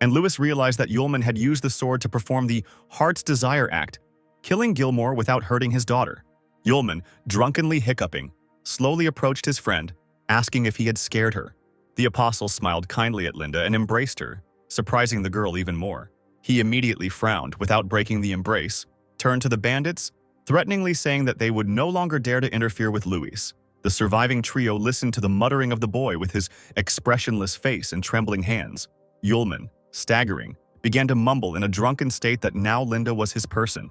A: and Louis realized that Yulman had used the sword to perform the Heart's Desire act, killing Gilmore without hurting his daughter. Yulman, drunkenly hiccuping, slowly approached his friend, asking if he had scared her. The apostle smiled kindly at Linda and embraced her, surprising the girl even more. He immediately frowned without breaking the embrace, turned to the bandits, threateningly saying that they would no longer dare to interfere with Luis. The surviving trio listened to the muttering of the boy with his expressionless face and trembling hands. Yulman, staggering, began to mumble in a drunken state that now Linda was his person,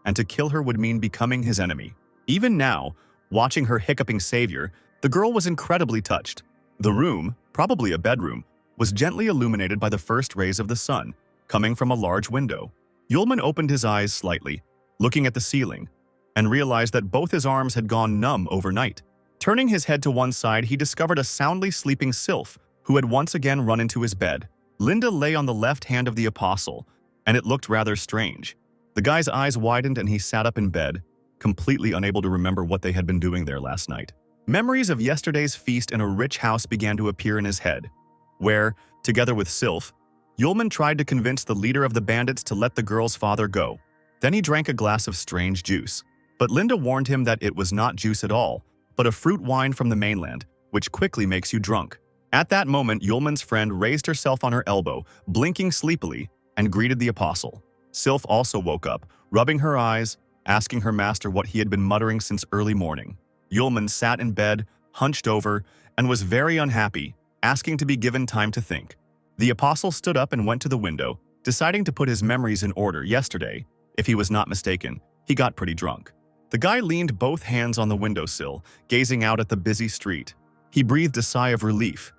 A: and to kill her would mean becoming his enemy. Even now, watching her hiccuping savior, the girl was incredibly touched. The room, probably a bedroom, was gently illuminated by the first rays of the sun, coming from a large window. Yulman opened his eyes slightly, looking at the ceiling, and realized that both his arms had gone numb overnight. Turning his head to one side, he discovered a soundly sleeping sylph who had once again run into his bed. Linda lay on the left hand of the apostle, and it looked rather strange. The guy's eyes widened and he sat up in bed, completely unable to remember what they had been doing there last night. Memories of yesterday's feast in a rich house began to appear in his head, where, together with Sylph, Yulman tried to convince the leader of the bandits to let the girl's father go. Then he drank a glass of strange juice. But Linda warned him that it was not juice at all, but a fruit wine from the mainland, which quickly makes you drunk. At that moment, Yulman's friend raised herself on her elbow, blinking sleepily, and greeted the apostle. Sylph also woke up, rubbing her eyes, asking her master what he had been muttering since early morning. Yulman sat in bed, hunched over, and was very unhappy, asking to be given time to think. The apostle stood up and went to the window, deciding to put his memories in order. Yesterday, if he was not mistaken, he got pretty drunk. The guy leaned both hands on the windowsill, gazing out at the busy street. He breathed a sigh of relief,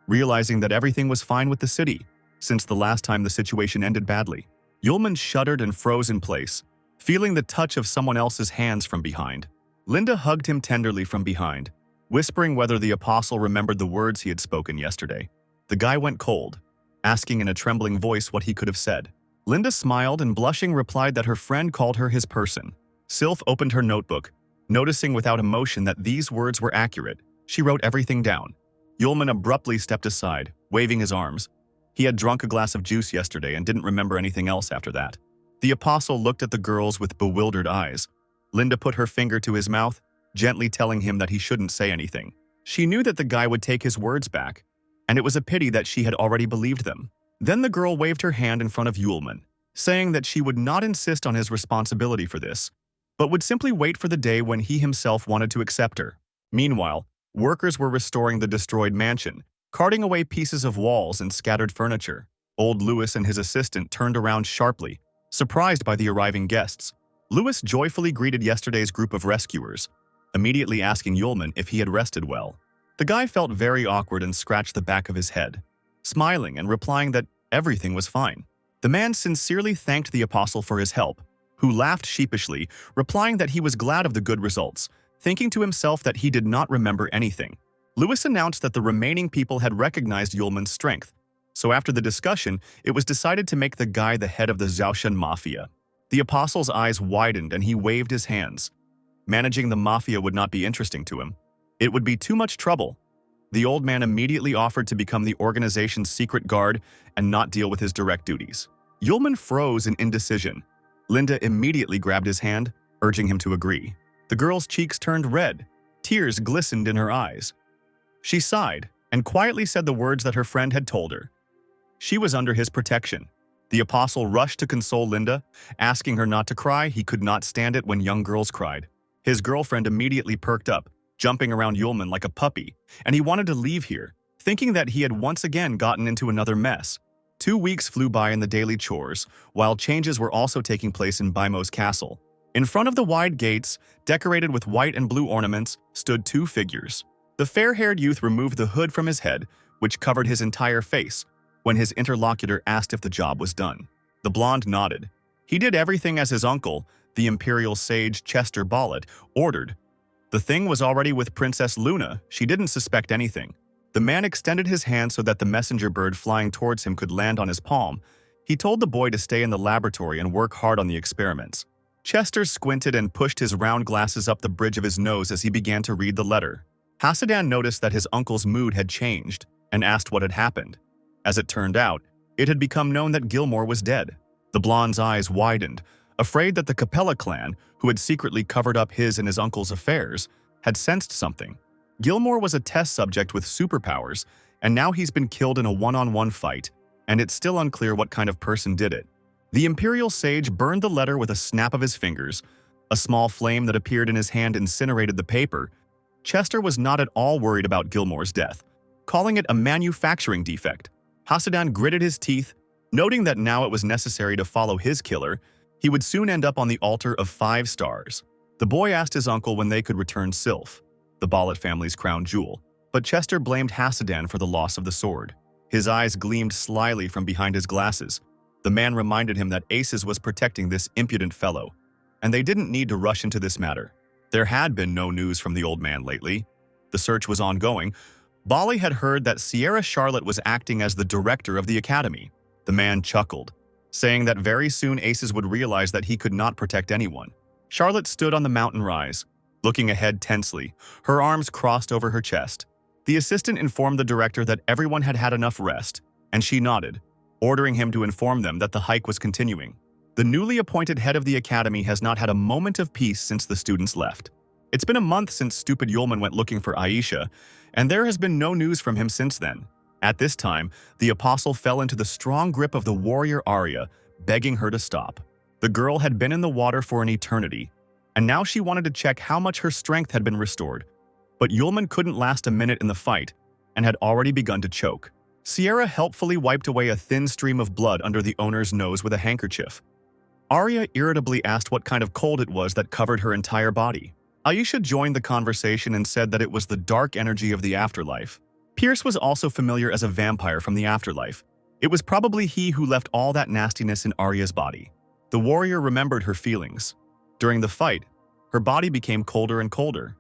A: realizing that everything was fine with the city, since the last time the situation ended badly. Yulman shuddered and froze in place, feeling the touch of someone else's hands from behind. Linda hugged him tenderly from behind, whispering whether the apostle remembered the words he had spoken yesterday. The guy went cold, asking in a trembling voice what he could have said. Linda smiled and blushing replied that her friend called her his person. Sylph opened her notebook, noticing without emotion that these words were accurate. She wrote everything down. Yulman abruptly stepped aside, waving his arms. He had drunk a glass of juice yesterday and didn't remember anything else after that. The apostle looked at the girls with bewildered eyes. Linda put her finger to his mouth, gently telling him that he shouldn't say anything. She knew that the guy would take his words back, and it was a pity that she had already believed them. Then the girl waved her hand in front of Yulman, saying that she would not insist on his responsibility for this, but would simply wait for the day when he himself wanted to accept her. Meanwhile, workers were restoring the destroyed mansion, carting away pieces of walls and scattered furniture. Old Louis and his assistant turned around sharply, surprised by the arriving guests. Louis joyfully greeted yesterday's group of rescuers, immediately asking Yulman if he had rested well. The guy felt very awkward and scratched the back of his head, smiling and replying that everything was fine. The man sincerely thanked the apostle for his help, who laughed sheepishly, replying that he was glad of the good results, thinking to himself that he did not remember anything. Louis announced that the remaining people had recognized Yulman's strength, so after the discussion, it was decided to make the guy the head of the Zhaoshan Mafia. The apostle's eyes widened and he waved his hands. Managing the mafia would not be interesting to him. It would be too much trouble. The old man immediately offered to become the organization's secret guard and not deal with his direct duties. Yulman froze in indecision. Linda immediately grabbed his hand, urging him to agree. The girl's cheeks turned red. Tears glistened in her eyes. She sighed and quietly said the words that her friend had told her. She was under his protection. The apostle rushed to console Linda, asking her not to cry. He could not stand it when young girls cried. His girlfriend immediately perked up, jumping around Yulman like a puppy, and he wanted to leave here, thinking that he had once again gotten into another mess. 2 weeks flew by in the daily chores, while changes were also taking place in Baimo's castle. In front of the wide gates, decorated with white and blue ornaments, stood 2 figures. The fair-haired youth removed the hood from his head, which covered his entire face, when his interlocutor asked if the job was done. The blonde nodded. He did everything as his uncle, the imperial sage Chester Bollet, ordered. The thing was already with Princess Luna. She didn't suspect anything. The man extended his hand so that the messenger bird flying towards him could land on his palm. He told the boy to stay in the laboratory and work hard on the experiments. Chester squinted and pushed his round glasses up the bridge of his nose as he began to read the letter. Hasidan noticed that his uncle's mood had changed and asked what had happened. As it turned out, it had become known that Gilmore was dead. The blonde's eyes widened, afraid that the Capella clan, who had secretly covered up his and his uncle's affairs, had sensed something. Gilmore was a test subject with superpowers, and now he's been killed in a one-on-one fight, and it's still unclear what kind of person did it. The Imperial Sage burned the letter with a snap of his fingers. A small flame that appeared in his hand incinerated the paper. Chester was not at all worried about Gilmore's death, calling it a manufacturing defect. Hasadan gritted his teeth, noting that now it was necessary to follow his killer. He would soon end up on the altar of 5 stars. The boy asked his uncle when they could return Sylph, the Ballet family's crown jewel, but Chester blamed Hasadan for the loss of the sword. His eyes gleamed slyly from behind his glasses. The man reminded him that Aces was protecting this impudent fellow, and they didn't need to rush into this matter. There had been no news from the old man lately. The search was ongoing. Ballet had heard that Sierra Charlotte was acting as the director of the academy. The man chuckled, saying that very soon Aces would realize that he could not protect anyone. Charlotte stood on the mountain rise, looking ahead tensely, her arms crossed over her chest. The assistant informed the director that everyone had had enough rest, and she nodded, ordering him to inform them that the hike was continuing. The newly appointed head of the academy has not had a moment of peace since the students left. It's been a month since stupid Yulman went looking for Aisha, and there has been no news from him since then. At this time, the apostle fell into the strong grip of the warrior Arya, begging her to stop. The girl had been in the water for an eternity, and now she wanted to check how much her strength had been restored. But Yulman couldn't last a minute in the fight, and had already begun to choke. Sierra helpfully wiped away a thin stream of blood under the owner's nose with a handkerchief. Arya irritably asked what kind of cold it was that covered her entire body. Aisha joined the conversation and said that it was the dark energy of the afterlife. Pierce was also familiar as a vampire from the afterlife. It was probably he who left all that nastiness in Arya's body. The warrior remembered her feelings. During the fight, her body became colder and colder.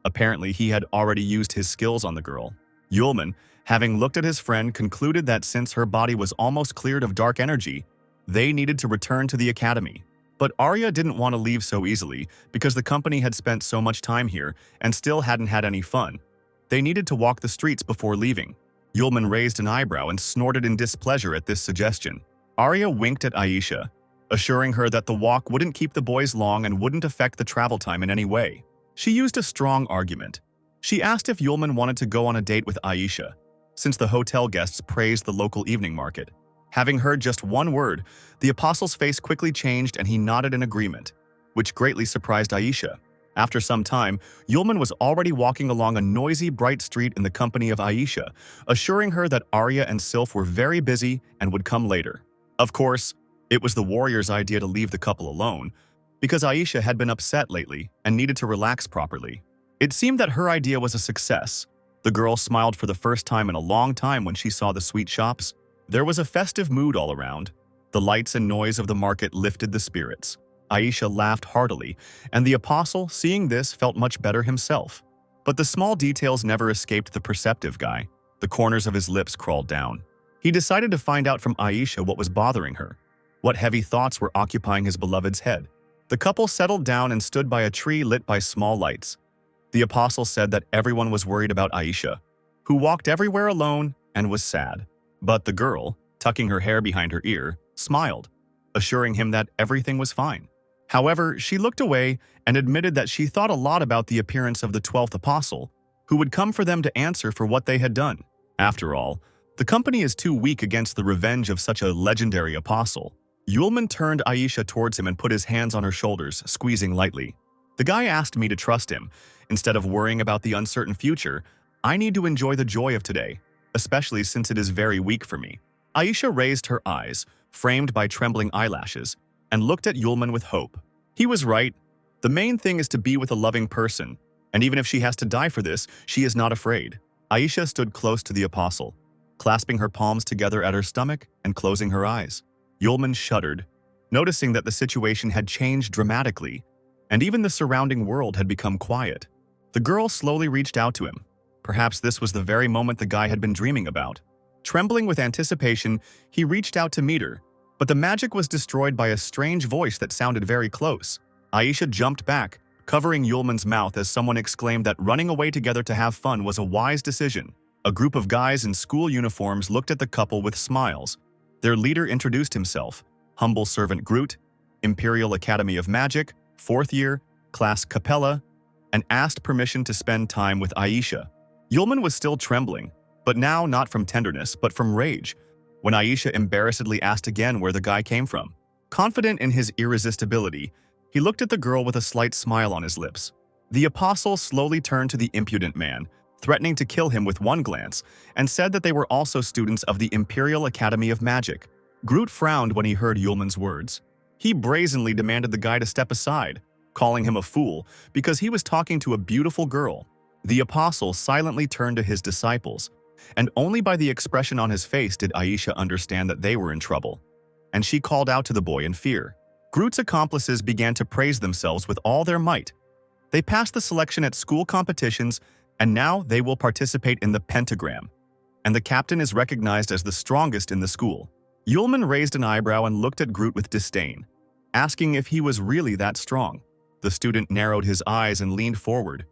A: Apparently, he had already used his skills on the girl. Yulman, having looked at his friend, concluded that since her body was almost cleared of dark energy, they needed to return to the academy. But Arya didn't want to leave so easily because the company had spent so much time here and still hadn't had any fun. They needed to walk the streets before leaving. Yulman raised an eyebrow and snorted in displeasure at this suggestion. Arya winked at Aisha, assuring her that the walk wouldn't keep the boys long and wouldn't affect the travel time in any way. She used a strong argument. She asked if Yulman wanted to go on a date with Aisha, since the hotel guests praised the local evening market. Having heard just one word, the apostle's face quickly changed and he nodded in agreement, which greatly surprised Aisha. After some time, Yulman was already walking along a noisy, bright street in the company of Aisha, assuring her that Arya and Sylph were very busy and would come later. Of course, it was the warrior's idea to leave the couple alone, because Aisha had been upset lately and needed to relax properly. It seemed that her idea was a success. The girl smiled for the first time in a long time when she saw the sweet shops. There was a festive mood all around. The lights and noise of the market lifted the spirits. Aisha laughed heartily, and the apostle, seeing this, felt much better himself. But the small details never escaped the perceptive guy. The corners of his lips crawled down. He decided to find out from Aisha what was bothering her, what heavy thoughts were occupying his beloved's head. The couple settled down and stood by a tree lit by small lights. The apostle said that everyone was worried about Aisha, who walked everywhere alone and was sad. But the girl, tucking her hair behind her ear, smiled, assuring him that everything was fine. However, she looked away and admitted that she thought a lot about the appearance of the 12th apostle, who would come for them to answer for what they had done. After all, the company is too weak against the revenge of such a legendary apostle. Yulman turned Aisha towards him and put his hands on her shoulders, squeezing lightly. The guy asked me to trust him. Instead of worrying about the uncertain future, I need to enjoy the joy of today, especially since it is very weak for me. Aisha raised her eyes, framed by trembling eyelashes, and looked at Yulman with hope. He was right. The main thing is to be with a loving person, and even if she has to die for this, she is not afraid. Aisha stood close to the apostle, clasping her palms together at her stomach and closing her eyes. Yulman shuddered, noticing that the situation had changed dramatically, and even the surrounding world had become quiet. The girl slowly reached out to him. Perhaps this was the very moment the guy had been dreaming about. Trembling with anticipation, he reached out to meet her, but the magic was destroyed by a strange voice that sounded very close. Aisha jumped back, covering Yulman's mouth as someone exclaimed that running away together to have fun was a wise decision. A group of guys in school uniforms looked at the couple with smiles. Their leader introduced himself, Humble Servant Groot, Imperial Academy of Magic, 4th year, Class Capella, and asked permission to spend time with Aisha. Yulman was still trembling, But now not from tenderness, but from rage, when Aisha embarrassedly asked again where the guy came from. Confident in his irresistibility, he looked at the girl with a slight smile on his lips. The apostle slowly turned to the impudent man, threatening to kill him with one glance, and said that they were also students of the Imperial Academy of Magic. Groot frowned when he heard Yulman's words. He brazenly demanded the guy to step aside, calling him a fool because he was talking to a beautiful girl. The apostle silently turned to his disciples, and only by the expression on his face did Aisha understand that they were in trouble. And she called out to the boy in fear. Groot's accomplices began to praise themselves with all their might. They passed the selection at school competitions, and now they will participate in the pentagram. And the captain is recognized as the strongest in the school. Yulman raised an eyebrow and looked at Groot with disdain, asking if he was really that strong. The student narrowed his eyes and leaned forward.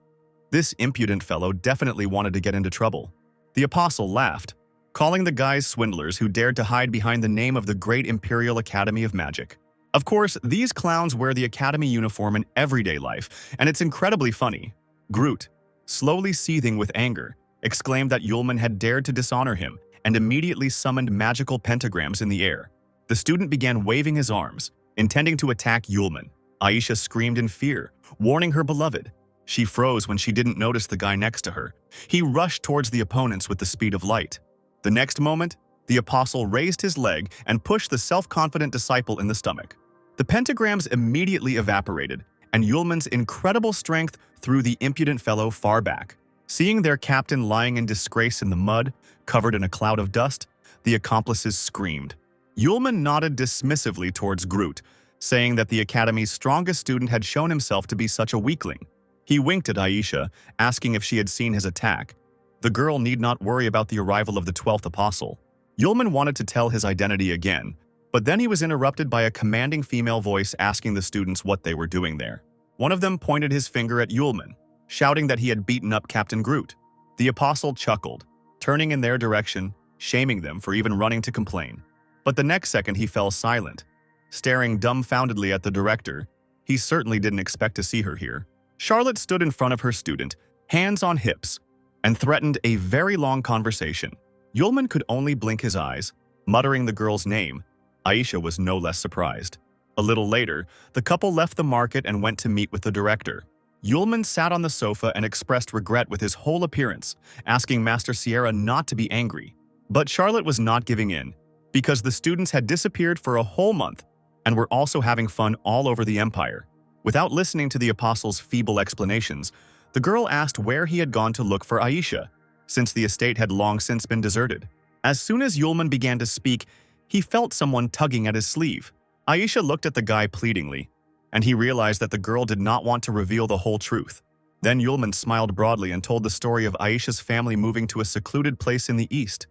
A: This impudent fellow definitely wanted to get into trouble. The apostle laughed, calling the guys swindlers who dared to hide behind the name of the Great Imperial Academy of Magic. Of course, these clowns wear the academy uniform in everyday life, and it's incredibly funny. Groot, slowly seething with anger, exclaimed that Yulman had dared to dishonor him and immediately summoned magical pentagrams in the air. The student began waving his arms, intending to attack Yulman. Aisha screamed in fear, warning her beloved. She froze when she didn't notice the guy next to her. He rushed towards the opponents with the speed of light. The next moment, the apostle raised his leg and pushed the self-confident disciple in the stomach. The pentagrams immediately evaporated, and Yulman's incredible strength threw the impudent fellow far back. Seeing their captain lying in disgrace in the mud, covered in a cloud of dust, the accomplices screamed. Yulman nodded dismissively towards Groot, saying that the academy's strongest student had shown himself to be such a weakling. He winked at Aisha, asking if she had seen his attack. The girl need not worry about the arrival of the 12th apostle. Yulman wanted to tell his identity again, but then he was interrupted by a commanding female voice asking the students what they were doing there. One of them pointed his finger at Yulman, shouting that he had beaten up Captain Groot. The apostle chuckled, turning in their direction, shaming them for even running to complain. But the next second he fell silent, staring dumbfoundedly at the director. He certainly didn't expect to see her here. Charlotte stood in front of her student, hands on hips, and threatened a very long conversation. Yulman could only blink his eyes, muttering the girl's name. Aisha was no less surprised. A little later, the couple left the market and went to meet with the director. Yulman sat on the sofa and expressed regret with his whole appearance, asking Master Sierra not to be angry. But Charlotte was not giving in, because the students had disappeared for a whole month and were also having fun all over the empire. Without listening to the apostle's feeble explanations, the girl asked where he had gone to look for Aisha, since the estate had long since been deserted. As soon as Yulman began to speak, he felt someone tugging at his sleeve. Aisha looked at the guy pleadingly, and he realized that the girl did not want to reveal the whole truth. Then Yulman smiled broadly and told the story of Aisha's family moving to a secluded place in the east,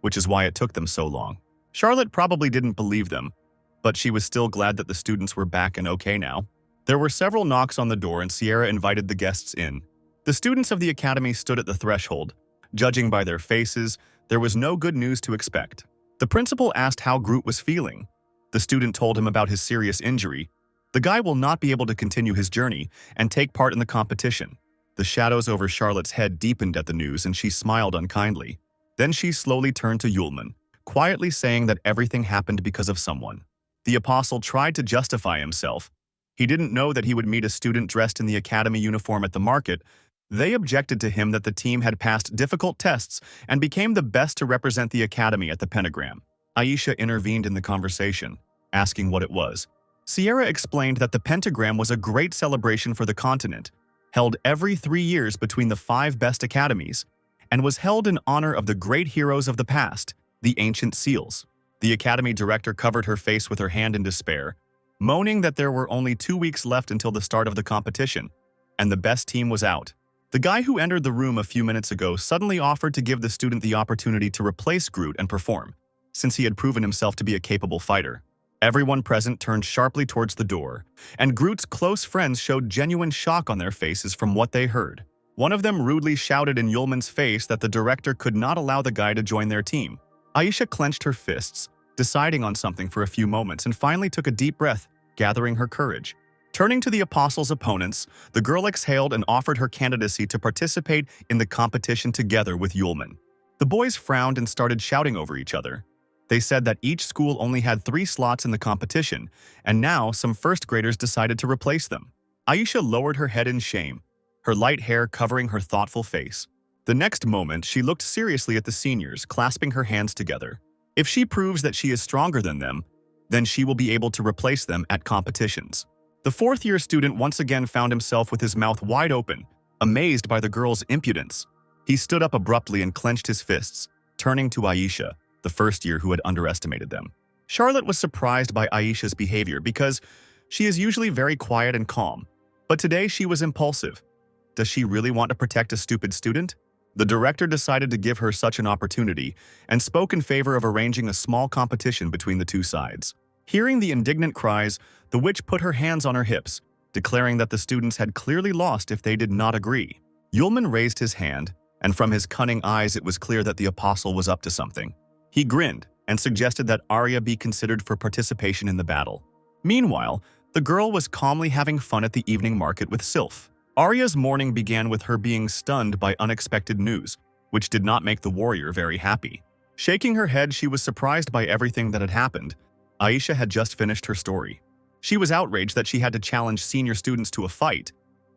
A: which is why it took them so long. Charlotte probably didn't believe them, but she was still glad that the students were back and okay now. There were several knocks on the door and Sierra invited the guests in. The students of the academy stood at the threshold. Judging by their faces, there was no good news to expect. The principal asked how Groot was feeling. The student told him about his serious injury. The guy will not be able to continue his journey and take part in the competition. The shadows over Charlotte's head deepened at the news and she smiled unkindly. Then she slowly turned to Yulman, quietly saying that everything happened because of someone. The apostle tried to justify himself. He didn't know that he would meet a student dressed in the academy uniform at the market. They objected to him that the team had passed difficult tests and became the best to represent the academy at the pentagram. Aisha intervened in the conversation, asking what it was. Sierra explained that the pentagram was a great celebration for the continent, held every 3 years between the 5 best academies, and was held in honor of the great heroes of the past, the ancient seals. The academy director covered her face with her hand in despair, moaning that there were only 2 weeks left until the start of the competition, and the best team was out. The guy who entered the room a few minutes ago suddenly offered to give the student the opportunity to replace Groot and perform, since he had proven himself to be a capable fighter. Everyone present turned sharply towards the door, and Groot's close friends showed genuine shock on their faces from what they heard. One of them rudely shouted in Yulman's face that the director could not allow the guy to join their team. Aisha clenched her fists, deciding on something for a few moments, and finally took a deep breath, gathering her courage. Turning to the apostle's opponents, the girl exhaled and offered her candidacy to participate in the competition together with Yulman. The boys frowned and started shouting over each other. They said that each school only had 3 slots in the competition, and now some first graders decided to replace them. Aisha lowered her head in shame, her light hair covering her thoughtful face. The next moment, she looked seriously at the seniors, clasping her hands together. If she proves that she is stronger than them, then she will be able to replace them at competitions. The fourth-year student once again found himself with his mouth wide open, amazed by the girl's impudence. He stood up abruptly and clenched his fists, turning to Aisha, the first year who had underestimated them. Charlotte was surprised by Aisha's behavior because she is usually very quiet and calm, but today she was impulsive. Does she really want to protect a stupid student? The director decided to give her such an opportunity and spoke in favor of arranging a small competition between the two sides. Hearing the indignant cries, the witch put her hands on her hips, declaring that the students had clearly lost if they did not agree. Yulman raised his hand, and from his cunning eyes it was clear that the apostle was up to something. He grinned and suggested that Arya be considered for participation in the battle. Meanwhile, the girl was calmly having fun at the evening market with Sylph. Arya's morning began with her being stunned by unexpected news, which did not make the warrior very happy. Shaking her head, she was surprised by everything that had happened. Aisha had just finished her story. She was outraged that she had to challenge senior students to a fight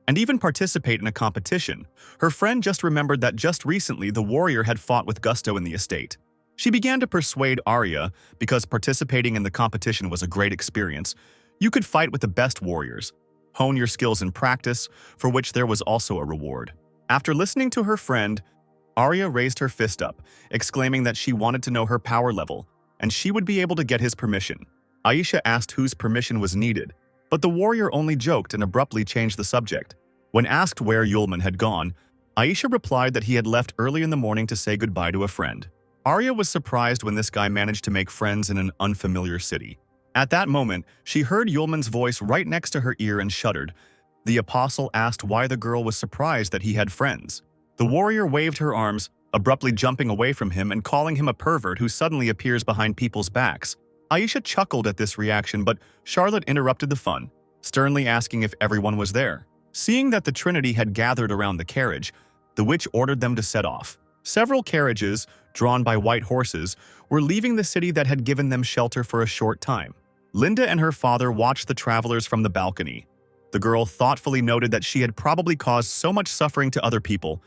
A: and even participate in a competition. Her friend just remembered that just recently the warrior had fought with gusto in the estate. She began to persuade Arya because participating in the competition was a great experience. You could fight with the best warriors, hone your skills in practice, for which there was also a reward. After listening to her friend, Arya raised her fist up, exclaiming that she wanted to know her power level, and she would be able to get his permission. Aisha asked whose permission was needed, but the warrior only joked and abruptly changed the subject. When asked where Yulman had gone, Aisha replied that he had left early in the morning to say goodbye to a friend. Arya was surprised when this guy managed to make friends in an unfamiliar city. At that moment, she heard Yulman's voice right next to her ear and shuddered. The apostle asked why the girl was surprised that he had friends. The warrior waved her arms, abruptly jumping away from him and calling him a pervert who suddenly appears behind people's backs. Aisha chuckled at this reaction, but Charlotte interrupted the fun, sternly asking if everyone was there. Seeing that the Trinity had gathered around the carriage, the witch ordered them to set off. Several carriages, drawn by white horses, were leaving the city that had given them shelter for a short time. Linda and her father watched the travelers from the balcony. The girl thoughtfully noted that she had probably caused so much suffering to other people,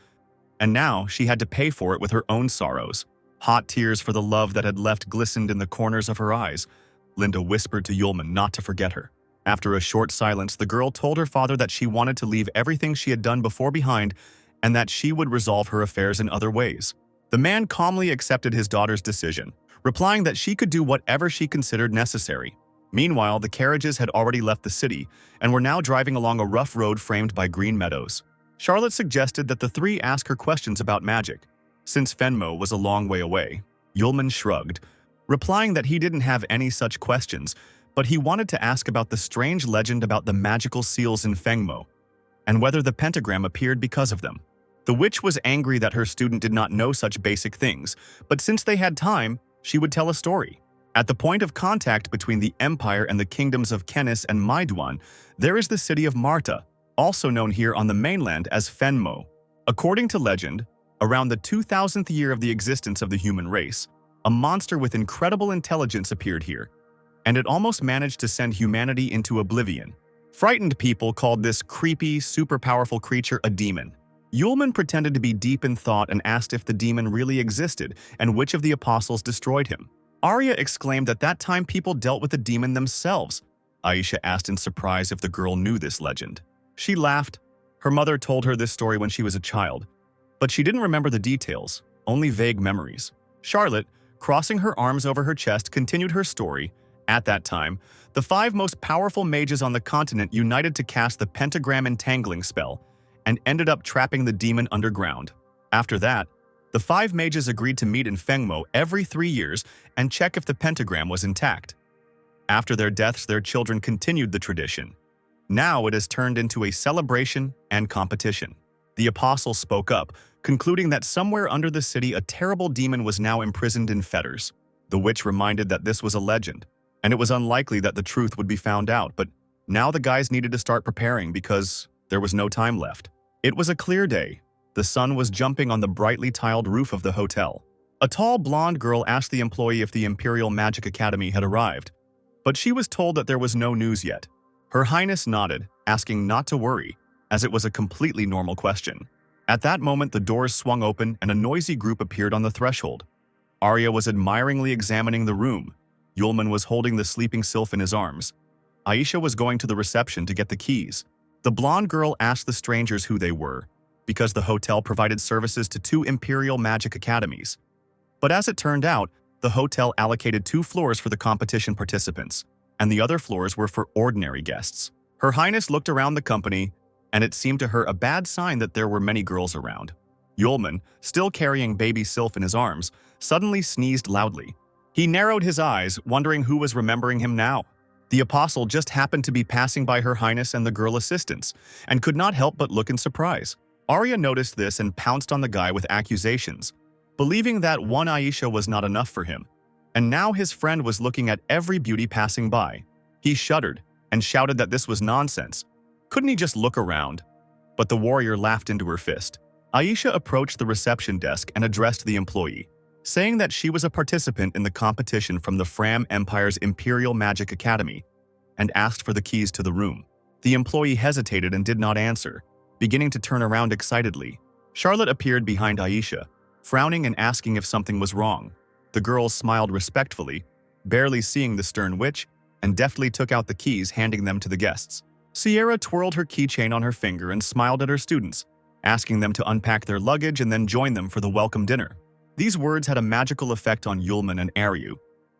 A: and now she had to pay for it with her own sorrows. Hot tears for the love that had left glistened in the corners of her eyes. Linda whispered to Yulman not to forget her. After a short silence, the girl told her father that she wanted to leave everything she had done before behind and that she would resolve her affairs in other ways. The man calmly accepted his daughter's decision, replying that she could do whatever she considered necessary. Meanwhile, the carriages had already left the city and were now driving along a rough road framed by green meadows. Charlotte suggested that the three ask her questions about magic, since Fenmo was a long way away. Yulman shrugged, replying that he didn't have any such questions, but he wanted to ask about the strange legend about the magical seals in Fengmo, and whether the pentagram appeared because of them. The witch was angry that her student did not know such basic things, but since they had time, she would tell a story. At the point of contact between the Empire and the kingdoms of Kenis and Maiduan, there is the city of Marta, also known here on the mainland as Fenmo. According to legend, around the 2000th year of the existence of the human race, a monster with incredible intelligence appeared here, and it almost managed to send humanity into oblivion. Frightened people called this creepy, super-powerful creature a demon. Yulman pretended to be deep in thought and asked if the demon really existed and which of the apostles destroyed him. Arya exclaimed that that time people dealt with the demon themselves. Aisha asked in surprise if the girl knew this legend. She laughed. Her mother told her this story when she was a child, but she didn't remember the details, only vague memories. Charlotte, crossing her arms over her chest, continued her story. At that time, the 5 most powerful mages on the continent united to cast the pentagram entangling spell and ended up trapping the demon underground. After that, the 5 mages agreed to meet in Fengmo every 3 years and check if the pentagram was intact. After their deaths, their children continued the tradition. Now it has turned into a celebration and competition. The apostle spoke up, concluding that somewhere under the city a terrible demon was now imprisoned in fetters. The witch reminded that this was a legend, and it was unlikely that the truth would be found out, but now the guys needed to start preparing because there was no time left. It was a clear day. The sun was jumping on the brightly tiled roof of the hotel. A tall blonde girl asked the employee if the Imperial Magic Academy had arrived, but she was told that there was no news yet. Her Highness nodded, asking not to worry, as it was a completely normal question. At that moment, the doors swung open and a noisy group appeared on the threshold. Arya was admiringly examining the room. Yulman was holding the sleeping sylph in his arms. Aisha was going to the reception to get the keys. The blonde girl asked the strangers who they were, because the hotel provided services to 2 Imperial Magic Academies. But as it turned out, the hotel allocated 2 floors for the competition participants, and the other floors were for ordinary guests. Her Highness looked around the company, and it seemed to her a bad sign that there were many girls around. Yulman, still carrying baby Sylph in his arms, suddenly sneezed loudly. He narrowed his eyes, wondering who was remembering him now. The apostle just happened to be passing by Her Highness and the girl assistants, and could not help but look in surprise. Arya noticed this and pounced on the guy with accusations, believing that one Aisha was not enough for him. And now his friend was looking at every beauty passing by. He shuddered and shouted that this was nonsense. Couldn't he just look around? But the warrior laughed into her fist. Aisha approached the reception desk and addressed the employee, saying that she was a participant in the competition from the Fram Empire's Imperial Magic Academy, and asked for the keys to the room. The employee hesitated and did not answer, beginning to turn around excitedly. Charlotte appeared behind Aisha, frowning and asking if something was wrong. The girl smiled respectfully, barely seeing the stern witch, and deftly took out the keys, handing them to the guests. Sierra twirled her keychain on her finger and smiled at her students, asking them to unpack their luggage and then join them for the welcome dinner. These words had a magical effect on Yulman and Aryu,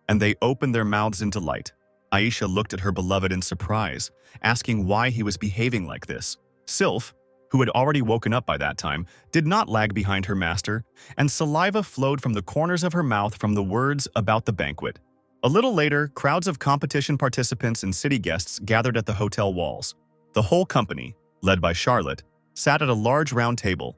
A: and they opened their mouths in delight. Aisha looked at her beloved in surprise, asking why he was behaving like this. Sylph, who had already woken up by that time, did not lag behind her master, and saliva flowed from the corners of her mouth from the words about the banquet. A little later, crowds of competition participants and city guests gathered at the hotel walls. The whole company, led by Charlotte, sat at a large round table.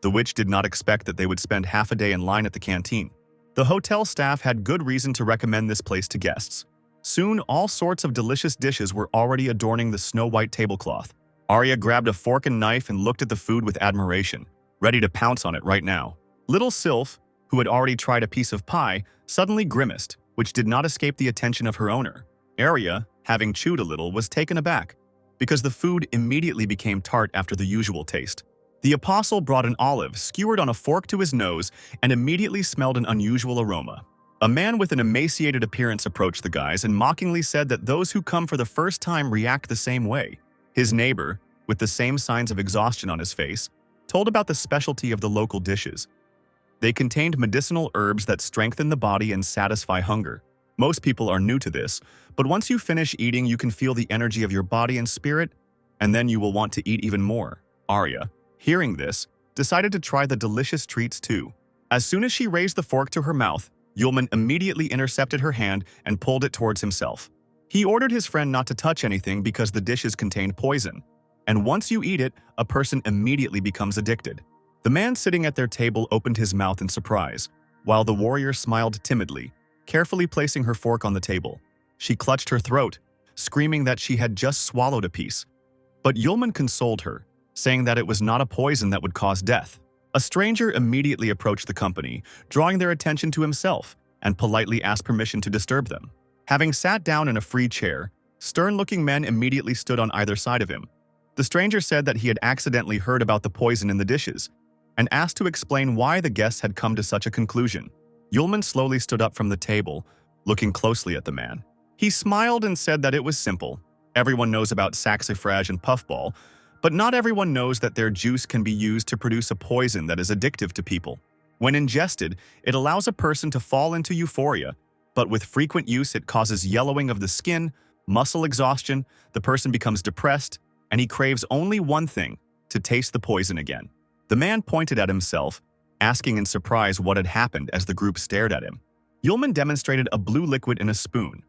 A: The witch did not expect that they would spend half a day in line at the canteen. The hotel staff had good reason to recommend this place to guests. Soon, all sorts of delicious dishes were already adorning the snow-white tablecloth. Arya grabbed a fork and knife and looked at the food with admiration, ready to pounce on it right now. Little Sylph, who had already tried a piece of pie, suddenly grimaced, which did not escape the attention of her owner. Arya, having chewed a little, was taken aback, because the food immediately became tart after the usual taste. The apostle brought an olive, skewered on a fork to his nose, and immediately smelled an unusual aroma. A man with an emaciated appearance approached the guys and mockingly said that those who come for the first time react the same way. His neighbor, with the same signs of exhaustion on his face, told about the specialty of the local dishes. They contained medicinal herbs that strengthen the body and satisfy hunger. Most people are new to this, but once you finish eating, you can feel the energy of your body and spirit, and then you will want to eat even more. Arya, hearing this, decided to try the delicious treats too. As soon as she raised the fork to her mouth, Yulman immediately intercepted her hand and pulled it towards himself. He ordered his friend not to touch anything because the dishes contained poison, and once you eat it, a person immediately becomes addicted. The man sitting at their table opened his mouth in surprise, while the warrior smiled timidly, carefully placing her fork on the table. She clutched her throat, screaming that she had just swallowed a piece. But Yulman consoled her, saying that it was not a poison that would cause death. A stranger immediately approached the company, drawing their attention to himself, and politely asked permission to disturb them. Having sat down in a free chair, stern-looking men immediately stood on either side of him. The stranger said that he had accidentally heard about the poison in the dishes, and asked to explain why the guests had come to such a conclusion. Yulman slowly stood up from the table, looking closely at the man. He smiled and said that it was simple. Everyone knows about saxifrage and puffball, but not everyone knows that their juice can be used to produce a poison that is addictive to people. When ingested, it allows a person to fall into euphoria, but with frequent use it causes yellowing of the skin, muscle exhaustion, the person becomes depressed, and he craves only one thing: to taste the poison again. The man pointed at himself, asking in surprise what had happened as the group stared at him. Yulman demonstrated a blue liquid in a spoon.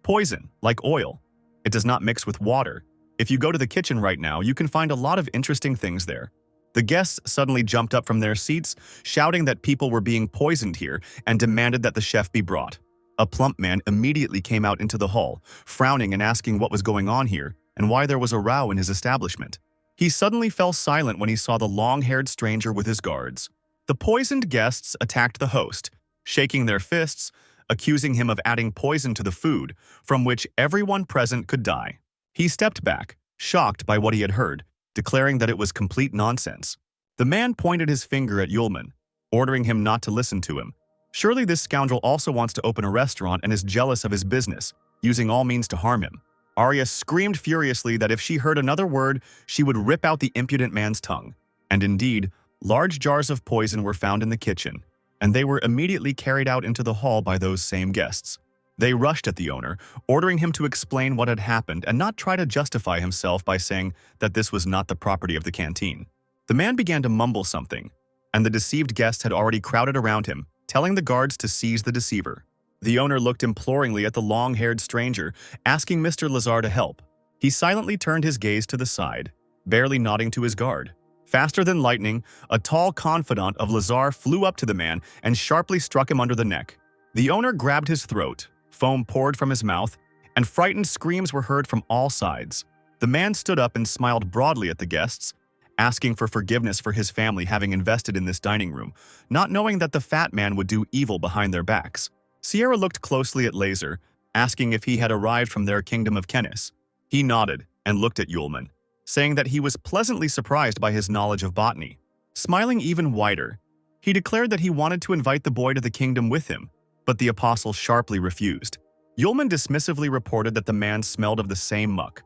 A: Poison, like oil. It does not mix with water. If you go to the kitchen right now, you can find a lot of interesting things there. The guests suddenly jumped up from their seats, shouting that people were being poisoned here and demanded that the chef be brought. A plump man immediately came out into the hall, frowning and asking what was going on here and why there was a row in his establishment. He suddenly fell silent when he saw the long-haired stranger with his guards. The poisoned guests attacked the host, shaking their fists, accusing him of adding poison to the food, from which everyone present could die. He stepped back, shocked by what he had heard, declaring that it was complete nonsense. The man pointed his finger at Yulman, ordering him not to listen to him. Surely this scoundrel also wants to open a restaurant and is jealous of his business, using all means to harm him. Arya screamed furiously that if she heard another word, she would rip out the impudent man's tongue. And indeed, large jars of poison were found in the kitchen, and they were immediately carried out into the hall by those same guests. They rushed at the owner, ordering him to explain what had happened and not try to justify himself by saying that this was not the property of the canteen. The man began to mumble something, and the deceived guests had already crowded around him, telling the guards to seize the deceiver. The owner looked imploringly at the long-haired stranger, asking Mr. Lazar to help. He silently turned his gaze to the side, barely nodding to his guard. Faster than lightning, a tall confidant of Lazar flew up to the man and sharply struck him under the neck. The owner grabbed his throat, foam poured from his mouth, and frightened screams were heard from all sides. The man stood up and smiled broadly at the guests, asking for forgiveness for his family having invested in this dining room, not knowing that the fat man would do evil behind their backs. Sierra looked closely at Laser, asking if he had arrived from their kingdom of Kennis. He nodded and looked at Yulman, saying that he was pleasantly surprised by his knowledge of botany. Smiling even wider, he declared that he wanted to invite the boy to the kingdom with him, but the apostle sharply refused. Yulman dismissively reported that the man smelled of the same muck.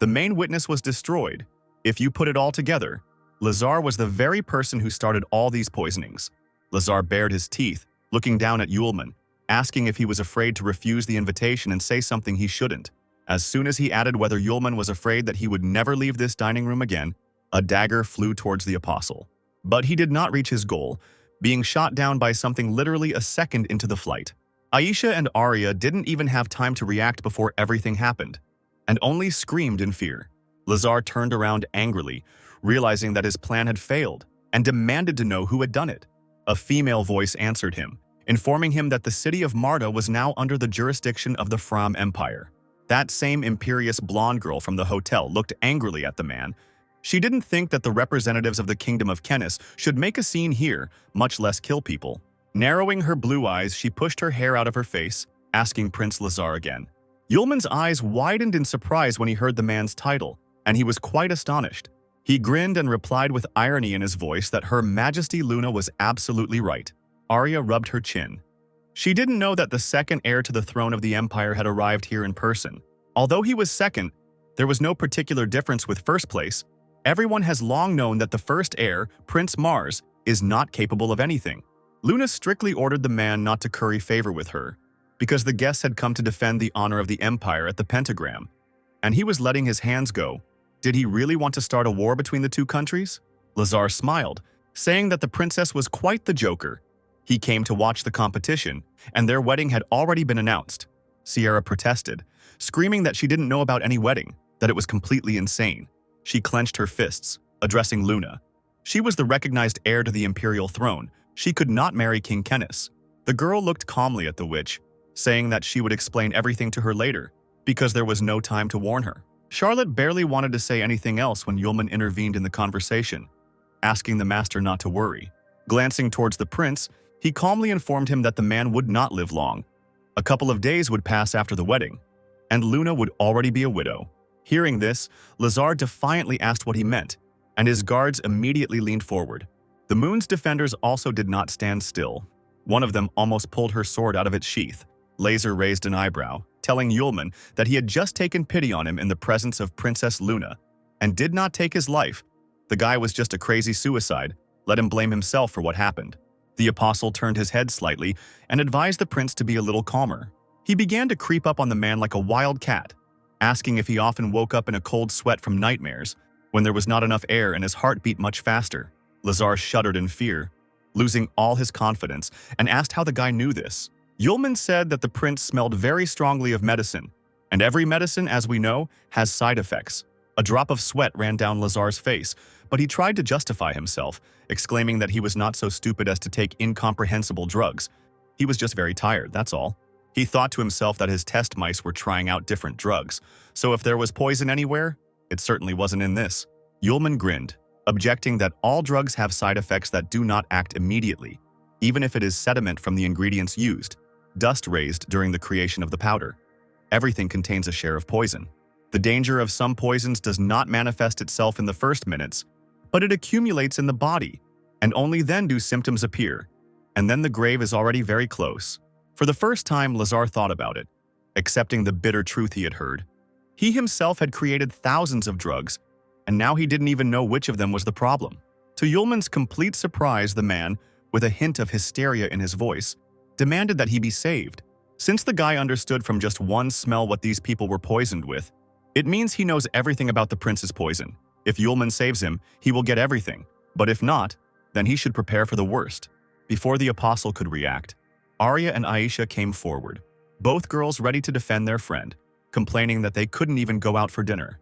A: The main witness was destroyed. If you put it all together, Lazar was the very person who started all these poisonings. Lazar bared his teeth, looking down at Yulman, asking if he was afraid to refuse the invitation and say something he shouldn't. As soon as he added whether Yulman was afraid that he would never leave this dining room again, a dagger flew towards the apostle. But he did not reach his goal, being shot down by something literally a second into the flight. Aisha and Arya didn't even have time to react before everything happened, and only screamed in fear. Lazar turned around angrily, realizing that his plan had failed, and demanded to know who had done it. A female voice answered him, informing him that the city of Marta was now under the jurisdiction of the Fram Empire. That same imperious blonde girl from the hotel looked angrily at the man. She didn't think that the representatives of the Kingdom of Kennis should make a scene here, much less kill people. Narrowing her blue eyes, she pushed her hair out of her face, asking Prince Lazar again. Yulman's eyes widened in surprise when he heard the man's title, and he was quite astonished. He grinned and replied with irony in his voice that Her Majesty Luna was absolutely right. Arya rubbed her chin. She didn't know that the second heir to the throne of the Empire had arrived here in person. Although he was second, there was no particular difference with first place. Everyone has long known that the first heir, Prince Mars, is not capable of anything. Luna strictly ordered the man not to curry favor with her, because the guests had come to defend the honor of the Empire at the Pentagram, and he was letting his hands go. Did he really want to start a war between the two countries? Lazar smiled, saying that the princess was quite the joker. He came to watch the competition, and their wedding had already been announced. Sierra protested, screaming that she didn't know about any wedding, that it was completely insane. She clenched her fists, addressing Luna. She was the recognized heir to the imperial throne. She could not marry King Kennis. The girl looked calmly at the witch, saying that she would explain everything to her later, because there was no time to warn her. Charlotte barely wanted to say anything else when Yulman intervened in the conversation, asking the master not to worry. Glancing towards the prince, he calmly informed him that the man would not live long. A couple of days would pass after the wedding, and Luna would already be a widow. Hearing this, Lazar defiantly asked what he meant, and his guards immediately leaned forward. The moon's defenders also did not stand still. One of them almost pulled her sword out of its sheath. Laser raised an eyebrow, telling Yulman that he had just taken pity on him in the presence of Princess Luna, and did not take his life. The guy was just a crazy suicide. Let him blame himself for what happened. The apostle turned his head slightly and advised the prince to be a little calmer. He began to creep up on the man like a wild cat, asking if he often woke up in a cold sweat from nightmares, when there was not enough air and his heart beat much faster. Lazar shuddered in fear, losing all his confidence, and asked how the guy knew this. Yulman said that the prince smelled very strongly of medicine, and every medicine, as we know, has side effects. A drop of sweat ran down Lazar's face, but he tried to justify himself, exclaiming that he was not so stupid as to take incomprehensible drugs. He was just very tired, that's all. He thought to himself that his test mice were trying out different drugs, so if there was poison anywhere, it certainly wasn't in this. Yulman grinned, objecting that all drugs have side effects that do not act immediately, even if it is sediment from the ingredients used, dust raised during the creation of the powder. Everything contains a share of poison. The danger of some poisons does not manifest itself in the first minutes, but it accumulates in the body, and only then do symptoms appear, and then the grave is already very close. For the first time, Lazar thought about it, accepting the bitter truth he had heard. He himself had created thousands of drugs, and now he didn't even know which of them was the problem. To Yulman's complete surprise, the man, with a hint of hysteria in his voice, demanded that he be saved. Since the guy understood from just one smell what these people were poisoned with, it means he knows everything about the prince's poison. If Yulman saves him, he will get everything, but if not, then he should prepare for the worst. Before the apostle could react, Arya and Aisha came forward, both girls ready to defend their friend, complaining that they couldn't even go out for dinner.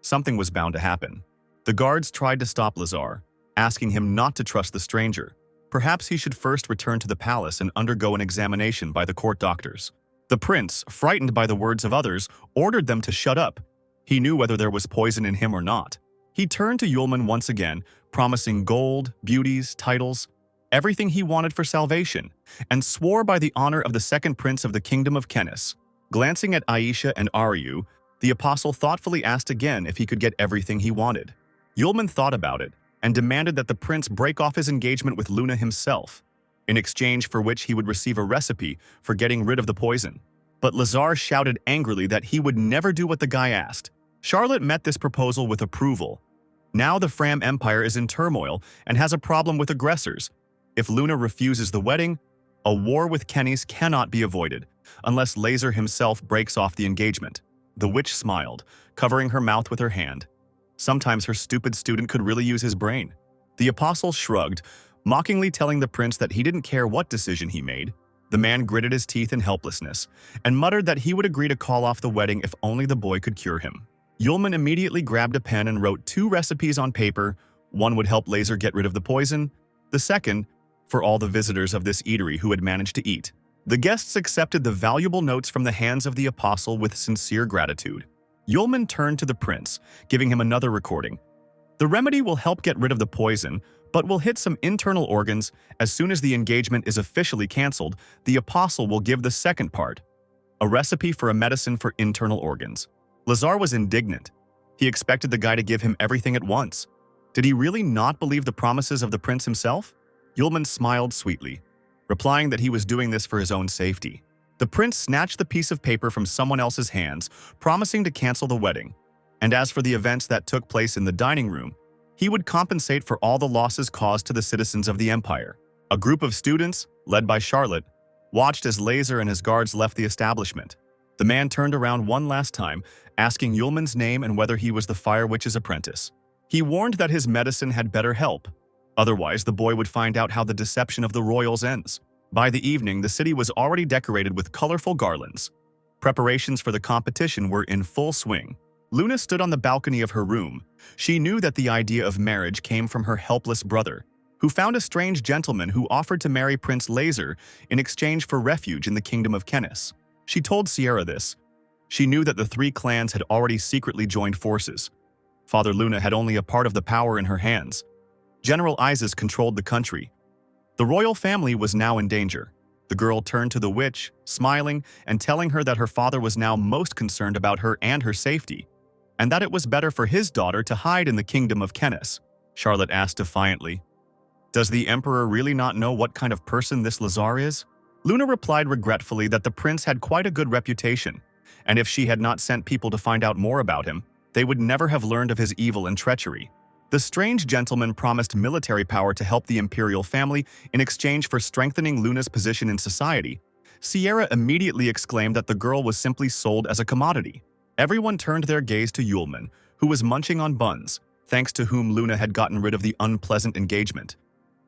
A: Something was bound to happen. The guards tried to stop Lazar, asking him not to trust the stranger. Perhaps he should first return to the palace and undergo an examination by the court doctors. The prince, frightened by the words of others, ordered them to shut up. He knew whether there was poison in him or not. He turned to Yulman once again, promising gold, beauties, titles, everything he wanted for salvation, and swore by the honor of the second prince of the kingdom of Kenis. Glancing at Aisha and Aryu, the apostle thoughtfully asked again if he could get everything he wanted. Yulman thought about it and demanded that the prince break off his engagement with Luna himself, in exchange for which he would receive a recipe for getting rid of the poison. But Lazar shouted angrily that he would never do what the guy asked. Charlotte met this proposal with approval. Now the Fram Empire is in turmoil and has a problem with aggressors. If Luna refuses the wedding, a war with Kenis cannot be avoided, unless Laser himself breaks off the engagement. The witch smiled, covering her mouth with her hand. Sometimes her stupid student could really use his brain. The apostle shrugged, mockingly telling the prince that he didn't care what decision he made. The man gritted his teeth in helplessness and muttered that he would agree to call off the wedding if only the boy could cure him. Yulman immediately grabbed a pen and wrote 2 recipes on paper. One would help Laser get rid of the poison, the second for all the visitors of this eatery who had managed to eat. The guests accepted the valuable notes from the hands of the apostle with sincere gratitude. Yulman turned to the prince, giving him another recording. The remedy will help get rid of the poison, but will hit some internal organs. As soon as the engagement is officially canceled, the apostle will give the second part, a recipe for a medicine for internal organs. Lazar was indignant. He expected the guy to give him everything at once. Did he really not believe the promises of the prince himself? Yulman smiled sweetly, replying that he was doing this for his own safety. The prince snatched the piece of paper from someone else's hands, promising to cancel the wedding. And as for the events that took place in the dining room, he would compensate for all the losses caused to the citizens of the empire. A group of students, led by Charlotte, watched as Laser and his guards left the establishment. The man turned around one last time, asking Yulman's name and whether he was the Fire Witch's apprentice. He warned that his medicine had better help. Otherwise, the boy would find out how the deception of the royals ends. By the evening, the city was already decorated with colorful garlands. Preparations for the competition were in full swing. Luna stood on the balcony of her room. She knew that the idea of marriage came from her helpless brother, who found a strange gentleman who offered to marry Prince Laser in exchange for refuge in the kingdom of Kenis. She told Sierra this. She knew that the 3 clans had already secretly joined forces. Father Luna had only a part of the power in her hands. General Isis controlled the country. The royal family was now in danger. The girl turned to the witch, smiling and telling her that her father was now most concerned about her and her safety, and that it was better for his daughter to hide in the kingdom of Kenis. Charlotte asked defiantly, "Does the emperor really not know what kind of person this Lazar is?" Luna replied regretfully that the prince had quite a good reputation, and if she had not sent people to find out more about him, they would never have learned of his evil and treachery. The strange gentleman promised military power to help the imperial family in exchange for strengthening Luna's position in society. Sierra immediately exclaimed that the girl was simply sold as a commodity. Everyone turned their gaze to Yulman, who was munching on buns, thanks to whom Luna had gotten rid of the unpleasant engagement.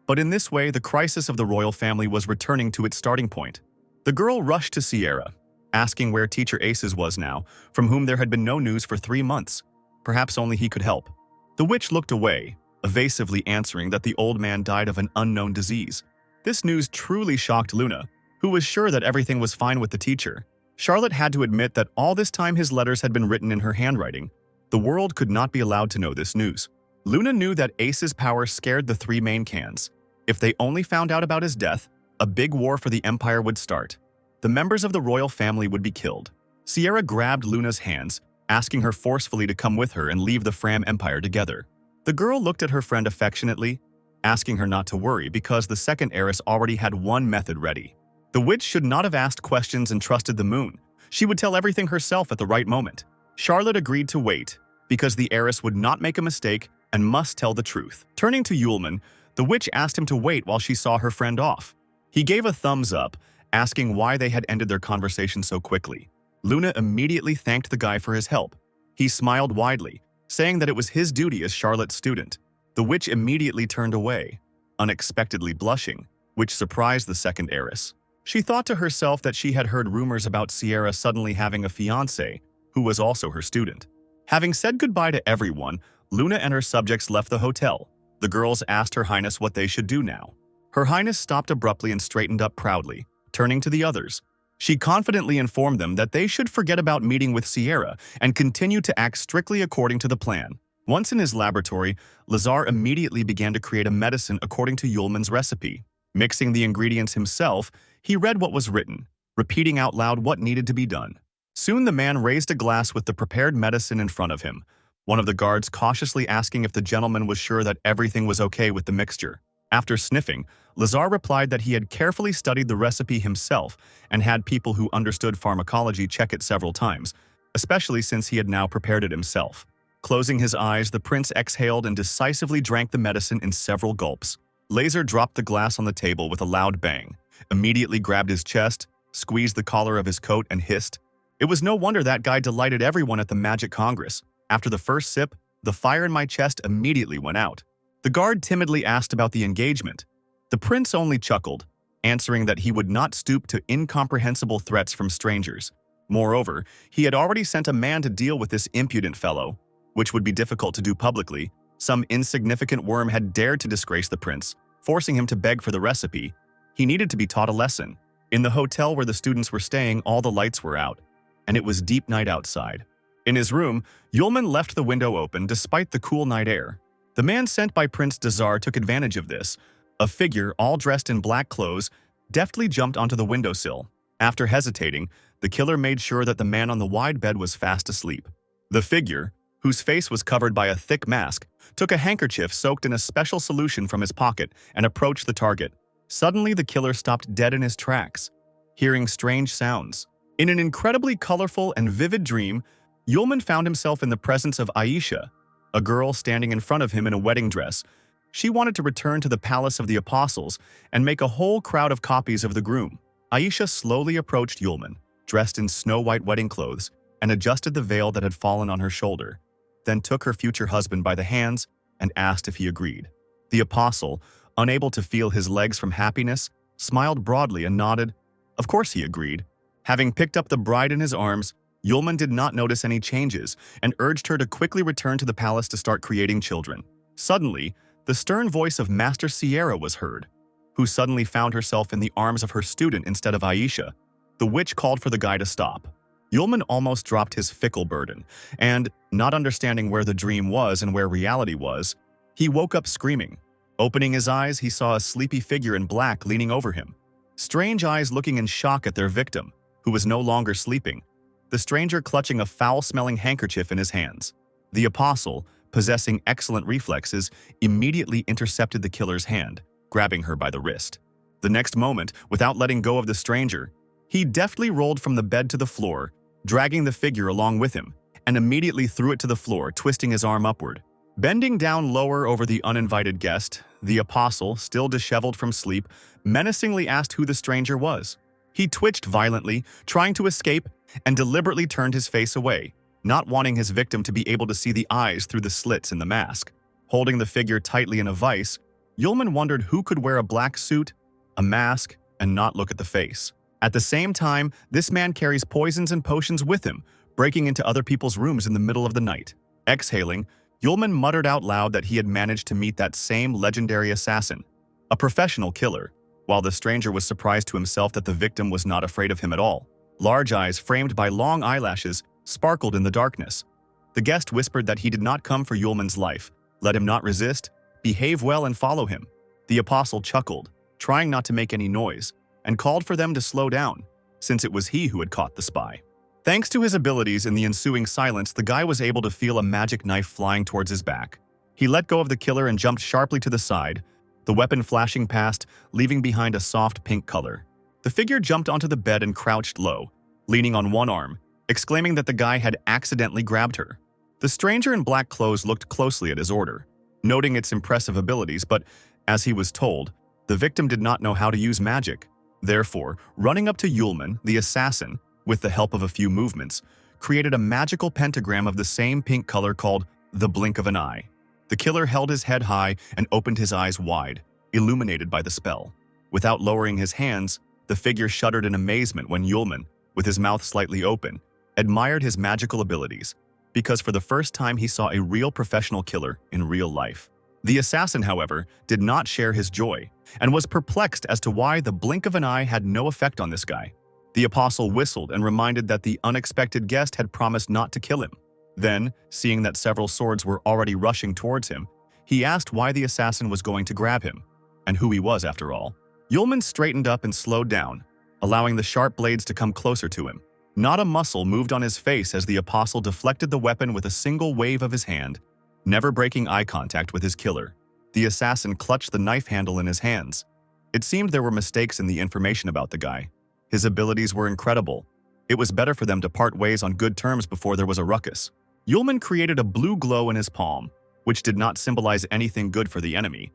A: But in this way, the crisis of the royal family was returning to its starting point. The girl rushed to Sierra, asking where Teacher Aces was now, from whom there had been no news for 3 months. Perhaps only he could help. The witch looked away, evasively answering that the old man died of an unknown disease. This news truly shocked Luna, who was sure that everything was fine with the teacher. Charlotte had to admit that all this time his letters had been written in her handwriting. The world could not be allowed to know this news. Luna knew that Ace's power scared the three main cans. If they only found out about his death, a big war for the Empire would start. The members of the royal family would be killed. Sierra grabbed Luna's hands, asking her forcefully to come with her and leave the Fram Empire together. The girl looked at her friend affectionately, asking her not to worry because the second heiress already had one method ready. The witch should not have asked questions and trusted the moon. She would tell everything herself at the right moment. Charlotte agreed to wait because the heiress would not make a mistake and must tell the truth. Turning to Yulman, the witch asked him to wait while she saw her friend off. He gave a thumbs up, asking why they had ended their conversation so quickly. Luna immediately thanked the guy for his help. He smiled widely, saying that it was his duty as Charlotte's student. The witch immediately turned away, unexpectedly blushing, which surprised the second heiress. She thought to herself that she had heard rumors about Sierra suddenly having a fiancé, who was also her student. Having said goodbye to everyone, Luna and her subjects left the hotel. The girls asked Her Highness what they should do now. Her Highness stopped abruptly and straightened up proudly, turning to the others. She confidently informed them that they should forget about meeting with Sierra and continue to act strictly according to the plan. Once in his laboratory, Lazar immediately began to create a medicine according to Yulman's recipe. Mixing the ingredients himself, he read what was written, repeating out loud what needed to be done. Soon the man raised a glass with the prepared medicine in front of him, one of the guards cautiously asking if the gentleman was sure that everything was okay with the mixture. After sniffing, Lazar replied that he had carefully studied the recipe himself and had people who understood pharmacology check it several times, especially since he had now prepared it himself. Closing his eyes, the prince exhaled and decisively drank the medicine in several gulps. Laser dropped the glass on the table with a loud bang, immediately grabbed his chest, squeezed the collar of his coat, and hissed. It was no wonder that guy delighted everyone at the Magic Congress. After the first sip, the fire in my chest immediately went out. The guard timidly asked about the engagement. The prince only chuckled, answering that he would not stoop to incomprehensible threats from strangers. Moreover, he had already sent a man to deal with this impudent fellow, which would be difficult to do publicly. Some insignificant worm had dared to disgrace the prince, forcing him to beg for the recipe. He needed to be taught a lesson. In the hotel where the students were staying, all the lights were out, and it was deep night outside. In his room, Yulman left the window open despite the cool night air. The man sent by Prince Dazar took advantage of this. A figure, all dressed in black clothes, deftly jumped onto the windowsill. After hesitating, the killer made sure that the man on the wide bed was fast asleep. The figure, whose face was covered by a thick mask, took a handkerchief soaked in a special solution from his pocket and approached the target. Suddenly, the killer stopped dead in his tracks, hearing strange sounds. In an incredibly colorful and vivid dream, Yulman found himself in the presence of Aisha, a girl standing in front of him in a wedding dress. She wanted to return to the palace of the apostles and make a whole crowd of copies of the groom. Aisha slowly approached Yulman, dressed in snow-white wedding clothes, and adjusted the veil that had fallen on her shoulder, then took her future husband by the hands and asked if he agreed. The apostle, unable to feel his legs from happiness, smiled broadly and nodded. Of course he agreed. Having picked up the bride in his arms, Yulman did not notice any changes and urged her to quickly return to the palace to start creating children. Suddenly, the stern voice of Master Sierra was heard, who suddenly found herself in the arms of her student instead of Aisha. The witch called for the guy to stop. Yulman almost dropped his fickle burden, and, not understanding where the dream was and where reality was, he woke up screaming. Opening his eyes, he saw a sleepy figure in black leaning over him, strange eyes looking in shock at their victim, who was no longer sleeping, the stranger clutching a foul-smelling handkerchief in his hands. The apostle, possessing excellent reflexes, immediately intercepted the killer's hand, grabbing her by the wrist. The next moment, without letting go of the stranger, he deftly rolled from the bed to the floor, dragging the figure along with him, and immediately threw it to the floor, twisting his arm upward. Bending down lower over the uninvited guest, the apostle, still disheveled from sleep, menacingly asked who the stranger was. He twitched violently, trying to escape, and deliberately turned his face away, not wanting his victim to be able to see the eyes through the slits in the mask. Holding the figure tightly in a vice, Yulman wondered who could wear a black suit, a mask, and not look at the face. At the same time, this man carries poisons and potions with him, breaking into other people's rooms in the middle of the night. Exhaling, Yulman muttered out loud that he had managed to meet that same legendary assassin, a professional killer, while the stranger was surprised to himself that the victim was not afraid of him at all. Large eyes, framed by long eyelashes, sparkled in the darkness. The guest whispered that he did not come for Yulman's life, Let him not resist. Behave well and follow him." The apostle chuckled, trying not to make any noise, and called for them to slow down, since it was he who had caught the spy. Thanks to his abilities in the ensuing silence, the guy was able to feel a magic knife flying towards his back. He let go of the killer and jumped sharply to the side, the weapon flashing past, leaving behind a soft pink color. The figure jumped onto the bed and crouched low, leaning on one arm, exclaiming that the guy had accidentally grabbed her. The stranger in black clothes looked closely at his order, noting its impressive abilities, but, as he was told, the victim did not know how to use magic. Therefore, running up to Yulman, the assassin, with the help of a few movements, created a magical pentagram of the same pink color called the blink of an eye. The killer held his head high and opened his eyes wide, illuminated by the spell. Without lowering his hands, the figure shuddered in amazement when Yulman, with his mouth slightly open, admired his magical abilities, because for the first time he saw a real professional killer in real life. The assassin, however, did not share his joy, and was perplexed as to why the blink of an eye had no effect on this guy. The apostle whistled and reminded that the unexpected guest had promised not to kill him. Then, seeing that several swords were already rushing towards him, he asked why the assassin was going to grab him, and who he was after all. Yulman straightened up and slowed down, allowing the sharp blades to come closer to him. Not a muscle moved on his face as the apostle deflected the weapon with a single wave of his hand, never breaking eye contact with his killer. The assassin clutched the knife handle in his hands. It seemed there were mistakes in the information about the guy. His abilities were incredible. It was better for them to part ways on good terms before there was a ruckus. Yulman created a blue glow in his palm, which did not symbolize anything good for the enemy,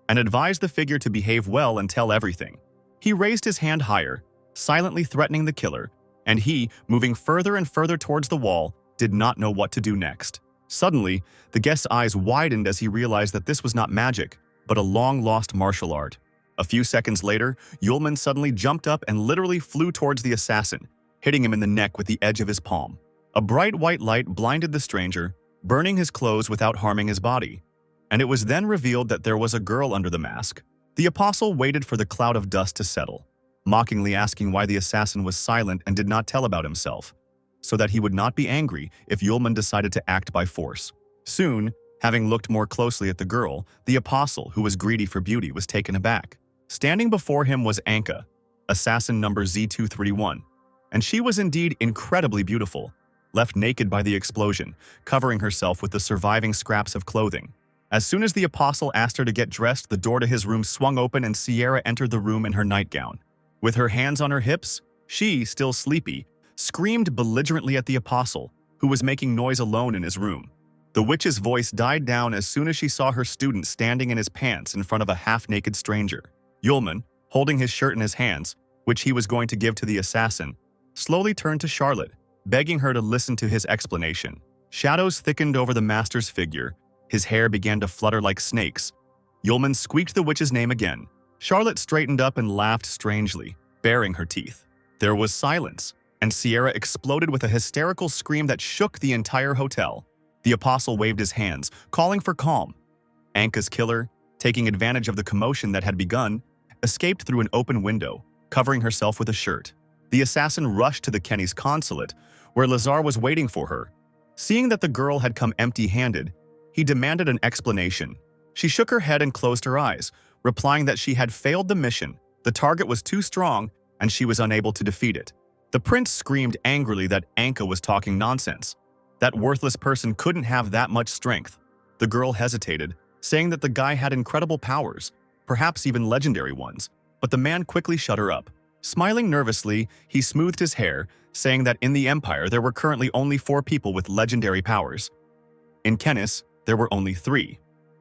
A: and advised the figure to behave well and tell everything. He raised his hand higher, silently threatening the killer, and he, moving further and further towards the wall, did not know what to do next. Suddenly, the guest's eyes widened as he realized that this was not magic, but a long-lost martial art. A few seconds later, Yulman suddenly jumped up and literally flew towards the assassin, hitting him in the neck with the edge of his palm. A bright white light blinded the stranger, burning his clothes without harming his body. And it was then revealed that there was a girl under the mask. The apostle waited for the cloud of dust to settle, mockingly asking why the assassin was silent and did not tell about himself, so that he would not be angry if Yulman decided to act by force. Soon, having looked more closely at the girl, the apostle, who was greedy for beauty, was taken aback. Standing before him was Anka, assassin number Z231, and she was indeed incredibly beautiful, left naked by the explosion, covering herself with the surviving scraps of clothing. As soon as the apostle asked her to get dressed, the door to his room swung open and Sierra entered the room in her nightgown. With her hands on her hips, she, still sleepy, screamed belligerently at the apostle, who was making noise alone in his room. The witch's voice died down as soon as she saw her student standing in his pants in front of a half-naked stranger. Yulman, holding his shirt in his hands, which he was going to give to the assassin, slowly turned to Charlotte, begging her to listen to his explanation. Shadows thickened over the master's figure. His hair began to flutter like snakes. Yulman squeaked the witch's name again. Charlotte straightened up and laughed strangely, baring her teeth. There was silence, and Sierra exploded with a hysterical scream that shook the entire hotel. The apostle waved his hands, calling for calm. Anka's killer, taking advantage of the commotion that had begun, escaped through an open window, covering herself with a shirt. The assassin rushed to the Kenny's consulate, where Lazar was waiting for her. Seeing that the girl had come empty-handed, he demanded an explanation. She shook her head and closed her eyes, replying that she had failed the mission, the target was too strong, and she was unable to defeat it. The prince screamed angrily that Anka was talking nonsense. That worthless person couldn't have that much strength. The girl hesitated, saying that the guy had incredible powers, perhaps even legendary ones, but the man quickly shut her up. Smiling nervously, he smoothed his hair, saying that in the Empire there were currently only 4 people with legendary powers. In Kennis, there were only 3.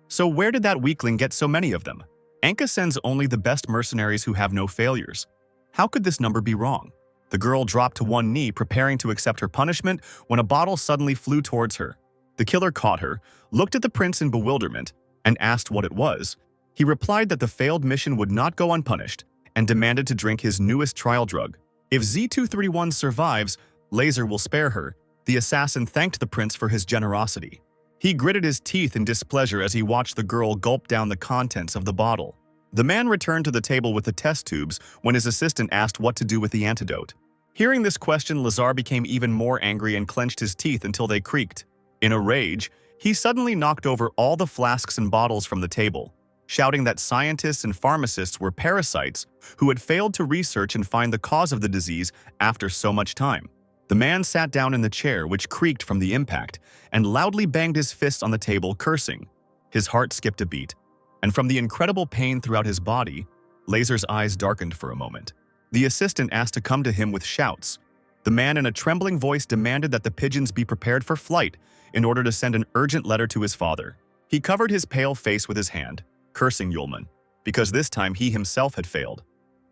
A: So where did that weakling get so many of them? Anka sends only the best mercenaries who have no failures. How could this number be wrong? The girl dropped to one knee, preparing to accept her punishment, when a bottle suddenly flew towards her. The killer caught her, looked at the prince in bewilderment, and asked what it was. He replied that the failed mission would not go unpunished, and demanded to drink his newest trial drug. If Z231 survives, Laser will spare her. The assassin thanked the prince for his generosity. He gritted his teeth in displeasure as he watched the girl gulp down the contents of the bottle. The man returned to the table with the test tubes when his assistant asked what to do with the antidote. Hearing this question, Lazar became even more angry and clenched his teeth until they creaked. In a rage, He suddenly knocked over all the flasks and bottles from the table, shouting that scientists and pharmacists were parasites who had failed to research and find the cause of the disease after so much time. The man sat down in the chair, which creaked from the impact, and loudly banged his fists on the table, cursing. His heart skipped a beat, and from the incredible pain throughout his body, Laser's eyes darkened for a moment. The assistant asked to come to him with shouts. The man in a trembling voice demanded that the pigeons be prepared for flight in order to send an urgent letter to his father. He covered his pale face with his hand, cursing Yulman, because this time he himself had failed,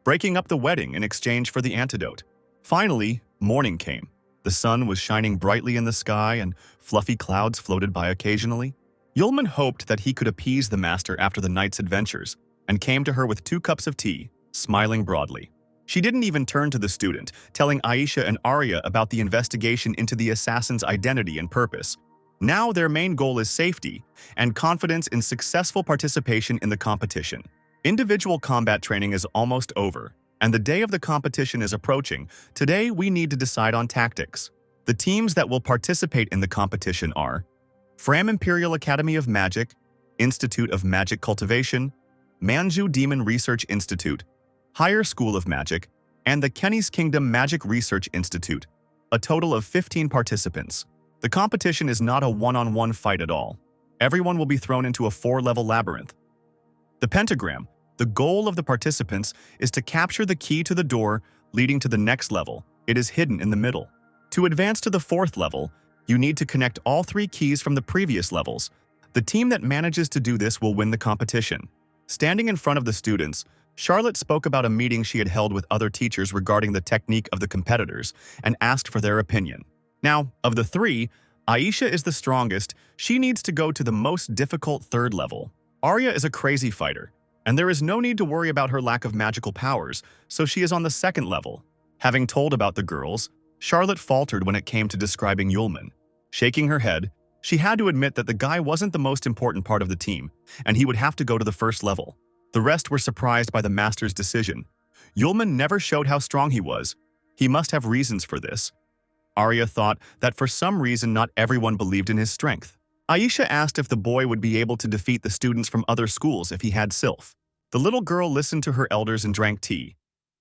A: breaking up the wedding in exchange for the antidote. Finally, morning came. The sun was shining brightly in the sky and fluffy clouds floated by occasionally. Yulman hoped that he could appease the master after the night's adventures and came to her with 2 cups of tea, smiling broadly. She didn't even turn to the student, telling Aisha and Arya about the investigation into the assassin's identity and purpose. Now their main goal is safety and confidence in successful participation in the competition. Individual combat training is almost over, and the day of the competition is approaching. Today we need to decide on tactics. The teams that will participate in the competition are Fram Imperial Academy of Magic, Institute of Magic Cultivation, Manju Demon Research Institute, Higher School of Magic, and the Kenny's Kingdom Magic Research Institute, a total of 15 participants. The competition is not a one-on-one fight at all. Everyone will be thrown into a 4-level labyrinth. The pentagram, the goal of the participants, is to capture the key to the door leading to the next level. It is hidden in the middle. To advance to the 4th level, you need to connect all 3 keys from the previous levels. The team that manages to do this will win the competition. Standing in front of the students, Charlotte spoke about a meeting she had held with other teachers regarding the technique of the competitors and asked for their opinion. Now, of the 3, Aisha is the strongest. She needs to go to the most difficult 3rd level. Arya is a crazy fighter, and there is no need to worry about her lack of magical powers, so she is on the 2nd level. Having told about the girls, Charlotte faltered when it came to describing Yulman. Shaking her head, she had to admit that the guy wasn't the most important part of the team, and he would have to go to the 1st level. The rest were surprised by the master's decision. Yulman never showed how strong he was. He must have reasons for this. Arya thought that for some reason not everyone believed in his strength. Aisha asked if the boy would be able to defeat the students from other schools if he had Sylph. The little girl listened to her elders and drank tea.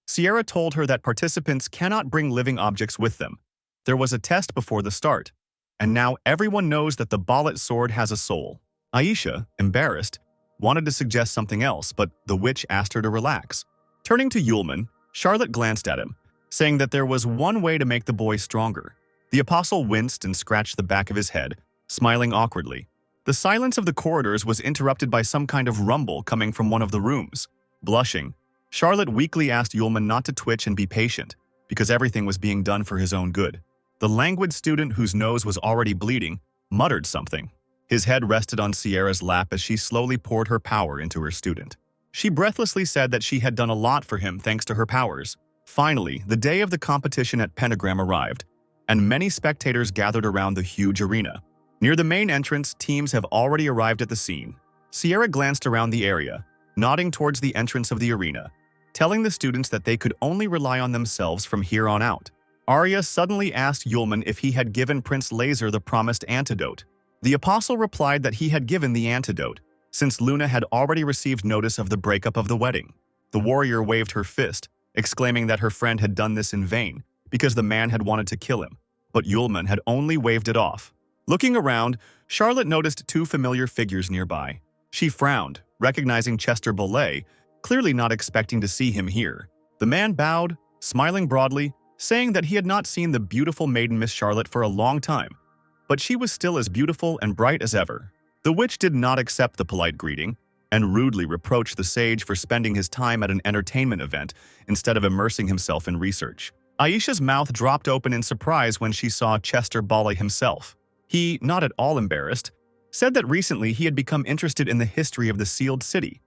A: Sierra told her that participants cannot bring living objects with them. There was a test before the start, and now everyone knows that the Ballet sword has a soul. Aisha, embarrassed, wanted to suggest something else, but the witch asked her to relax. Turning to Yulman, Charlotte glanced at him, saying that there was one way to make the boy stronger. The apostle winced and scratched the back of his head, smiling awkwardly. The silence of the corridors was interrupted by some kind of rumble coming from one of the rooms. Blushing, Charlotte weakly asked Yulman not to twitch and be patient, because everything was being done for his own good. The languid student, whose nose was already bleeding, muttered something. His head rested on Sierra's lap as she slowly poured her power into her student. She breathlessly said that she had done a lot for him thanks to her powers. Finally, the day of the competition at Pentagram arrived, and many spectators gathered around the huge arena. Near the main entrance, teams have already arrived at the scene. Sierra glanced around the area, nodding towards the entrance of the arena, telling the students that they could only rely on themselves from here on out. Arya suddenly asked Yulman if he had given Prince Laser the promised antidote. The apostle replied that he had given the antidote, since Luna had already received notice of the breakup of the wedding. The warrior waved her fist, exclaiming that her friend had done this in vain, because the man had wanted to kill him, but Yulman had only waved it off. Looking around, Charlotte noticed 2 familiar figures nearby. She frowned, recognizing Chester Bolet, clearly not expecting to see him here. The man bowed, smiling broadly, saying that he had not seen the beautiful maiden Miss Charlotte for a long time, but she was still as beautiful and bright as ever. The witch did not accept the polite greeting, and rudely reproached the sage for spending his time at an entertainment event instead of immersing himself in research. Aisha's mouth dropped open in surprise when she saw Chester Bolet himself. He, not at all embarrassed, said that recently he had become interested in the history of the sealed city.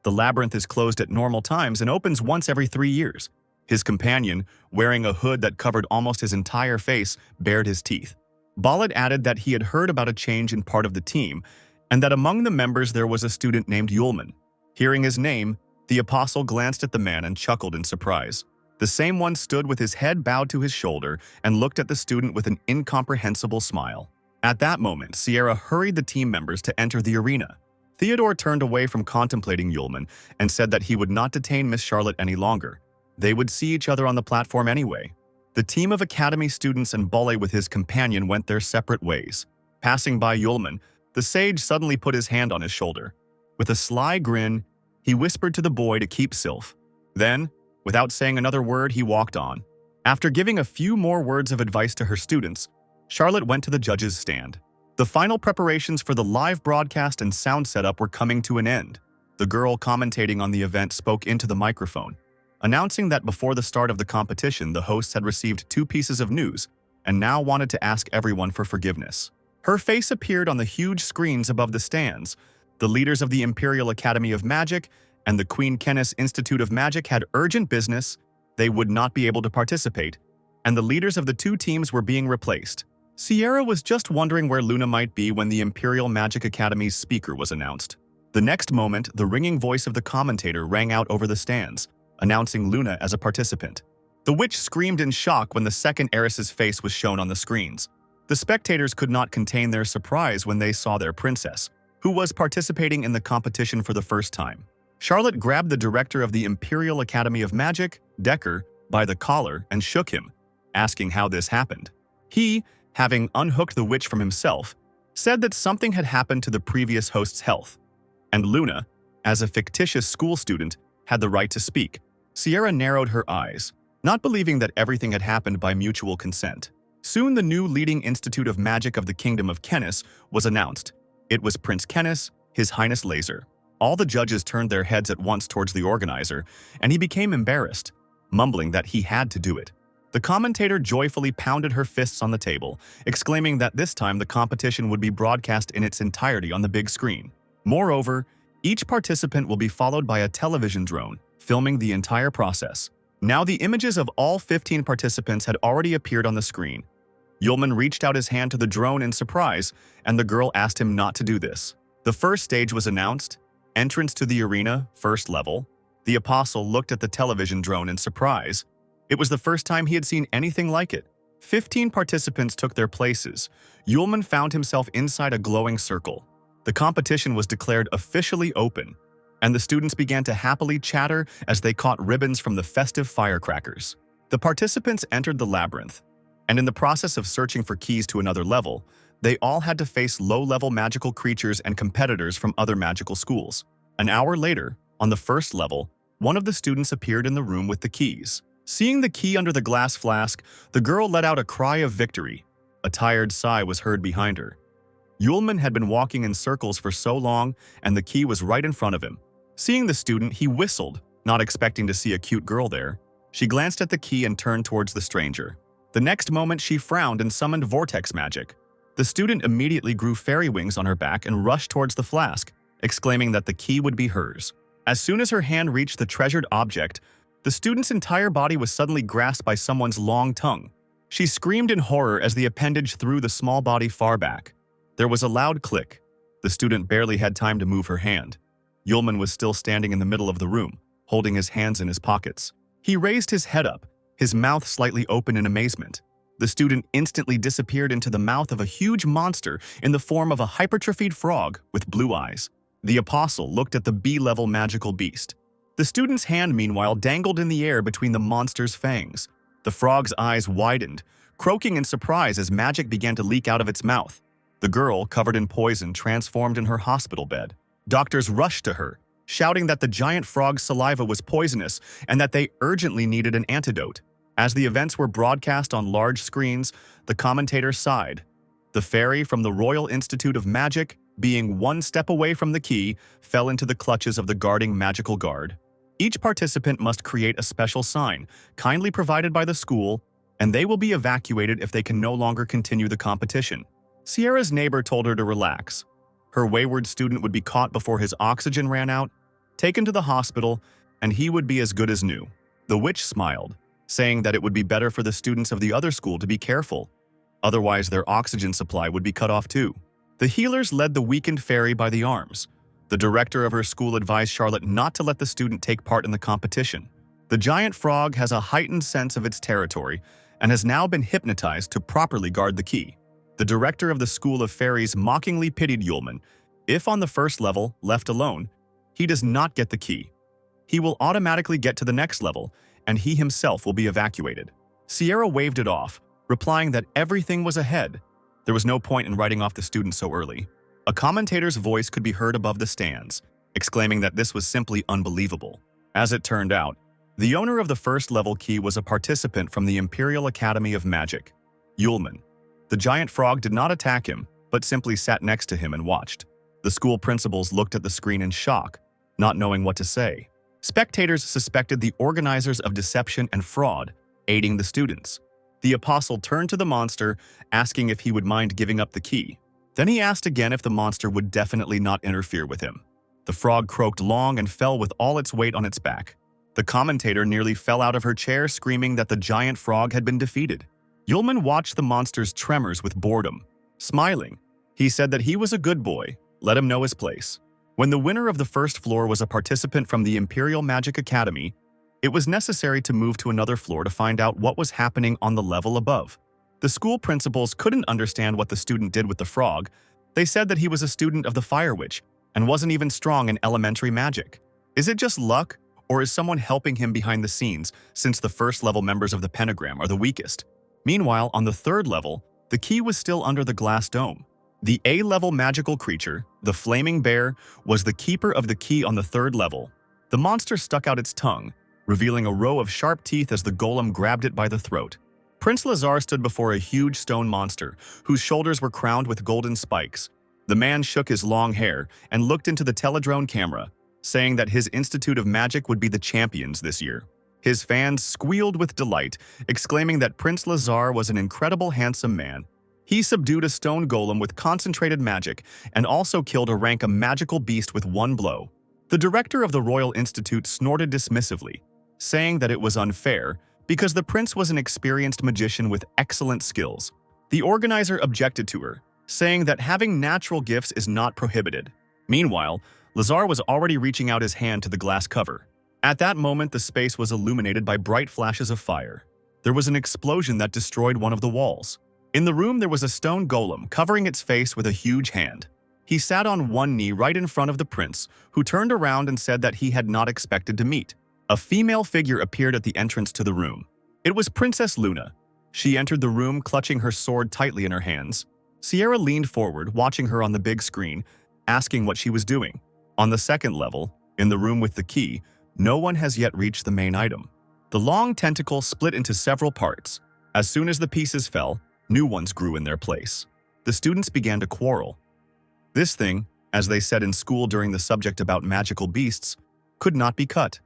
A: The labyrinth is closed at normal times and opens once every 3 years. His companion, wearing a hood that covered almost his entire face, bared his teeth. Bolet added that he had heard about a change in part of the team, and that among the members there was a student named Yulman. Hearing his name, the apostle glanced at the man and chuckled in surprise. The same one stood with his head bowed to his shoulder and looked at the student with an incomprehensible smile. At that moment, Sierra hurried the team members to enter the arena. Theodore turned away from contemplating Yulman and said that he would not detain Miss Charlotte any longer. They would see each other on the platform anyway. The team of academy students and Bolle with his companion went their separate ways. Passing by Yulman, the sage suddenly put his hand on his shoulder. With a sly grin, he whispered to the boy to keep Sylph. Then, without saying another word, he walked on. After giving a few more words of advice to her students, Charlotte went to the judges' stand. The final preparations for the live broadcast and sound setup were coming to an end. The girl commentating on the event spoke into the microphone, announcing that before the start of the competition, the hosts had received 2 pieces of news and now wanted to ask everyone for forgiveness. Her face appeared on the huge screens above the stands. The leaders of the Imperial Academy of Magic and the Queen Kennis Institute of Magic had urgent business. They would not be able to participate, and the leaders of the 2 teams were being replaced. Sierra was just wondering where Luna might be when the Imperial Magic Academy's speaker was announced. The next moment, the ringing voice of the commentator rang out over the stands, announcing Luna as a participant. The witch screamed in shock when the second heiress's face was shown on the screens. The spectators could not contain their surprise when they saw their princess, who was participating in the competition for the first time. Charlotte grabbed the director of the Imperial Academy of Magic, Decker, by the collar and shook him, asking how this happened. He, having unhooked the witch from himself, said that something had happened to the previous host's health, and Luna, as a fictitious school student, had the right to speak. Sierra narrowed her eyes, not believing that everything had happened by mutual consent. Soon the new leading Institute of Magic of the Kingdom of Kennis was announced. It was Prince Kennis, His Highness Laser. All the judges turned their heads at once towards the organizer, and he became embarrassed, mumbling that he had to do it. The commentator joyfully pounded her fists on the table, exclaiming that this time the competition would be broadcast in its entirety on the big screen. Moreover, each participant will be followed by a television drone, filming the entire process. Now the images of all 15 participants had already appeared on the screen. Yulman reached out his hand to the drone in surprise, and the girl asked him not to do this. The first stage was announced. Entrance to the arena, first level. The apostle looked at the television drone in surprise. It was the first time he had seen anything like it. 15 participants took their places. Yulman found himself inside a glowing circle. The competition was declared officially open, and the students began to happily chatter as they caught ribbons from the festive firecrackers. The participants entered the labyrinth, and in the process of searching for keys to another level, they all had to face low-level magical creatures and competitors from other magical schools. An hour later, on the first level, one of the students appeared in the room with the keys. Seeing the key under the glass flask, the girl let out a cry of victory. A tired sigh was heard behind her. Yulman had been walking in circles for so long, and the key was right in front of him. Seeing the student, he whistled, not expecting to see a cute girl there. She glanced at the key and turned towards the stranger. The next moment, she frowned and summoned vortex magic. The student immediately grew fairy wings on her back and rushed towards the flask, exclaiming that the key would be hers. As soon as her hand reached the treasured object, the student's entire body was suddenly grasped by someone's long tongue. She screamed in horror as the appendage threw the small body far back. There was a loud click. The student barely had time to move her hand. Yulman was still standing in the middle of the room, holding his hands in his pockets. He raised his head up, his mouth slightly open in amazement. The student instantly disappeared into the mouth of a huge monster in the form of a hypertrophied frog with blue eyes. The apostle looked at the B-level magical beast. The student's hand, meanwhile, dangled in the air between the monster's fangs. The frog's eyes widened, croaking in surprise as magic began to leak out of its mouth. The girl, covered in poison, transformed in her hospital bed. Doctors rushed to her, shouting that the giant frog's saliva was poisonous and that they urgently needed an antidote. As the events were broadcast on large screens, the commentator sighed. The fairy from the Royal Institute of Magic, being one step away from the key, fell into the clutches of the guarding magical guard. Each participant must create a special sign, kindly provided by the school, and they will be evacuated if they can no longer continue the competition. Sierra's neighbor told her to relax. Her wayward student would be caught before his oxygen ran out, taken to the hospital, and he would be as good as new. The witch smiled, saying that it would be better for the students of the other school to be careful. Otherwise, their oxygen supply would be cut off too. The healers led the weakened fairy by the arms. The director of her school advised Charlotte not to let the student take part in the competition. The giant frog has a heightened sense of its territory and has now been hypnotized to properly guard the key. The director of the School of Fairies mockingly pitied Yulman. If on the first level, left alone, he does not get the key, he will automatically get to the next level, and he himself will be evacuated. Sierra waved it off, replying that everything was ahead. There was no point in writing off the student so early. A commentator's voice could be heard above the stands, exclaiming that this was simply unbelievable. As it turned out, the owner of the first level key was a participant from the Imperial Academy of Magic, Yulman. The giant frog did not attack him, but simply sat next to him and watched. The school principals looked at the screen in shock, not knowing what to say. Spectators suspected the organizers of deception and fraud, aiding the students. The apostle turned to the monster, asking if he would mind giving up the key. Then he asked again if the monster would definitely not interfere with him. The frog croaked long and fell with all its weight on its back. The commentator nearly fell out of her chair, screaming that the giant frog had been defeated. Yulman watched the monster's tremors with boredom. Smiling, he said that he was a good boy, let him know his place. When the winner of the first floor was a participant from the Imperial Magic Academy, it was necessary to move to another floor to find out what was happening on the level above. The school principals couldn't understand what the student did with the frog. They said that he was a student of the Fire Witch and wasn't even strong in elementary magic. Is it just luck, or is someone helping him behind the scenes since the first level members of the pentagram are the weakest? Meanwhile, on the third level, the key was still under the glass dome. The A-level magical creature, the Flaming Bear, was the keeper of the key on the third level. The monster stuck out its tongue, revealing a row of sharp teeth as the golem grabbed it by the throat. Prince Lazar stood before a huge stone monster, whose shoulders were crowned with golden spikes. The man shook his long hair and looked into the teledrone camera, saying that his Institute of Magic would be the champions this year. His fans squealed with delight, exclaiming that Prince Lazar was an incredible handsome man. He subdued a stone golem with concentrated magic and also killed a rank magical beast with one blow. The director of the Royal Institute snorted dismissively, saying that it was unfair because the prince was an experienced magician with excellent skills. The organizer objected to her, saying that having natural gifts is not prohibited. Meanwhile, Lazar was already reaching out his hand to the glass cover. At that moment, the space was illuminated by bright flashes of fire. There was an explosion that destroyed one of the walls. In the room, there was a stone golem covering its face with a huge hand. He sat on one knee right in front of the prince, who turned around and said that he had not expected to meet. A female figure appeared at the entrance to the room. It was Princess Luna. She entered the room clutching her sword tightly in her hands. Sierra leaned forward, watching her on the big screen, asking what she was doing. On the second level, in the room with the key, no one has yet reached the main item. The long tentacle split into several parts. As soon as the pieces fell, new ones grew in their place. The students began to quarrel. This thing, as they said in school during the subject about magical beasts, could not be cut.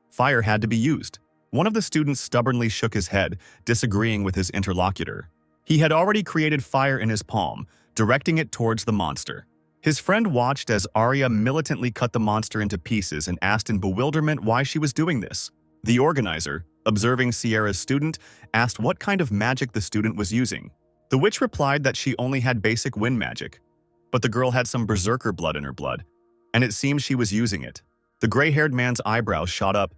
A: Fire had to be used. One of the students stubbornly shook his head, disagreeing with his interlocutor. He had already created fire in his palm, directing it towards the monster. His friend watched as Arya militantly cut the monster into pieces and asked in bewilderment why she was doing this. The organizer, observing Sierra's student, asked what kind of magic the student was using. The witch replied that she only had basic wind magic, but the girl had some berserker blood in her blood, and it seemed she was using it. The gray-haired man's eyebrows shot up.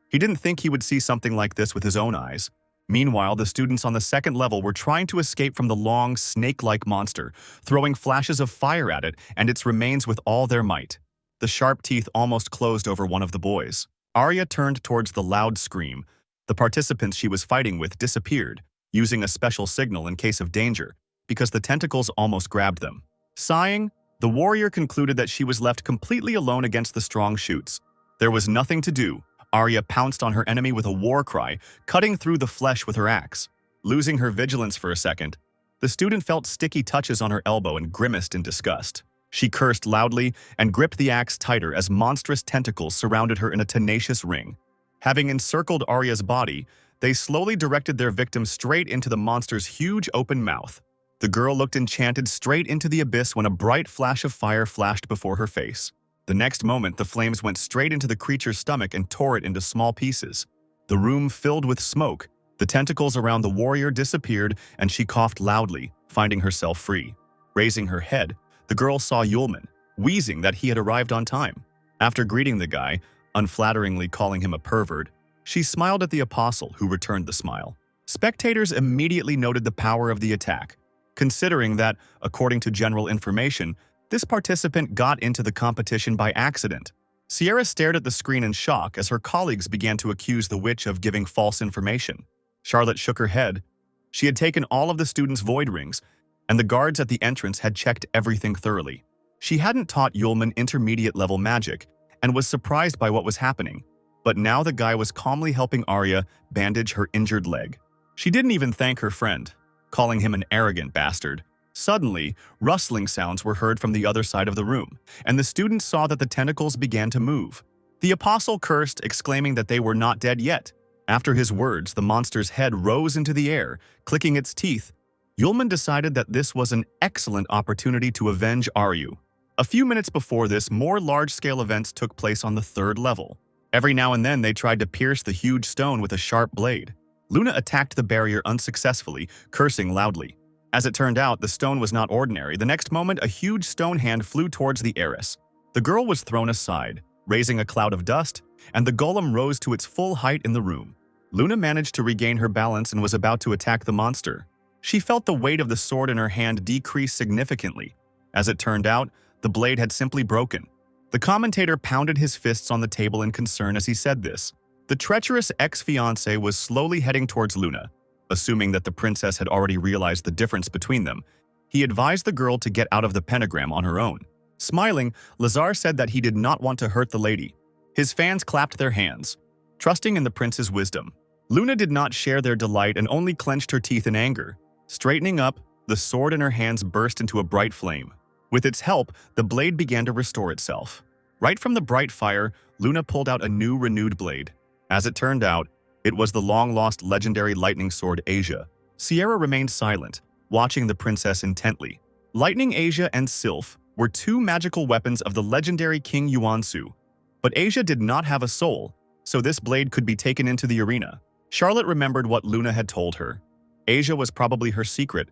A: He didn't think he would see something like this with his own eyes. Meanwhile, the students on the second level were trying to escape from the long, snake-like monster, throwing flashes of fire at it and its remains with all their might. The sharp teeth almost closed over one of the boys. Arya turned towards the loud scream. The participants she was fighting with disappeared, using a special signal in case of danger, because the tentacles almost grabbed them. Sighing, the warrior concluded that she was left completely alone against the strong shoots. There was nothing to do. Arya pounced on her enemy with a war cry, cutting through the flesh with her axe. Losing her vigilance for a second, the student felt sticky touches on her elbow and grimaced in disgust. She cursed loudly and gripped the axe tighter as monstrous tentacles surrounded her in a tenacious ring. Having encircled Arya's body, they slowly directed their victim straight into the monster's huge open mouth. The girl looked enchanted straight into the abyss when a bright flash of fire flashed before her face. The next moment, the flames went straight into the creature's stomach and tore it into small pieces. The room filled with smoke. The tentacles around the warrior disappeared, and she coughed loudly, finding herself free. Raising her head, the girl saw Yulman, wheezing that he had arrived on time. After greeting the guy, unflatteringly calling him a pervert, she smiled at the apostle, who returned the smile. Spectators immediately noted the power of the attack. considering that, according to general information, this participant got into the competition by accident. Sierra stared at the screen in shock as her colleagues began to accuse the witch of giving false information. Charlotte shook her head. She had taken all of the students' void rings, and the guards at the entrance had checked everything thoroughly. She hadn't taught Yulman intermediate-level magic and was surprised by what was happening, but now the guy was calmly helping Arya bandage her injured leg. She didn't even thank her friend, calling him an arrogant bastard. Suddenly, rustling sounds were heard from the other side of the room, and the students saw that the tentacles began to move. The apostle cursed, exclaiming that they were not dead yet. After his words, the monster's head rose into the air, clicking its teeth. Yulman decided that this was an excellent opportunity to avenge Aryu. A few minutes before this, more large-scale events took place on the 3rd level. Every now and then, they tried to pierce the huge stone with a sharp blade. Luna attacked the barrier unsuccessfully, cursing loudly. As it turned out, the stone was not ordinary. The next moment, a huge stone hand flew towards the heiress. The girl was thrown aside, raising a cloud of dust, and the golem rose to its full height in the room. Luna managed to regain her balance and was about to attack the monster. She felt the weight of the sword in her hand decrease significantly. As it turned out, the blade had simply broken. The commentator pounded his fists on the table in concern as he said this. The treacherous ex-fiancé was slowly heading towards Luna. Assuming that the princess had already realized the difference between them, he advised the girl to get out of the pentagram on her own. Smiling, Lazar said that he did not want to hurt the lady. His fans clapped their hands, trusting in the prince's wisdom. Luna did not share their delight and only clenched her teeth in anger. Straightening up, the sword in her hands burst into a bright flame. With its help, the blade began to restore itself. Right from the bright fire, Luna pulled out a new renewed blade. As it turned out, it was the long-lost legendary lightning sword Asia. Sierra remained silent, watching the princess intently. Lightning Asia and Sylph were two magical weapons of the legendary King Yuansu. But Asia did not have a soul, so this blade could be taken into the arena. Charlotte remembered what Luna had told her. Asia was probably her secret,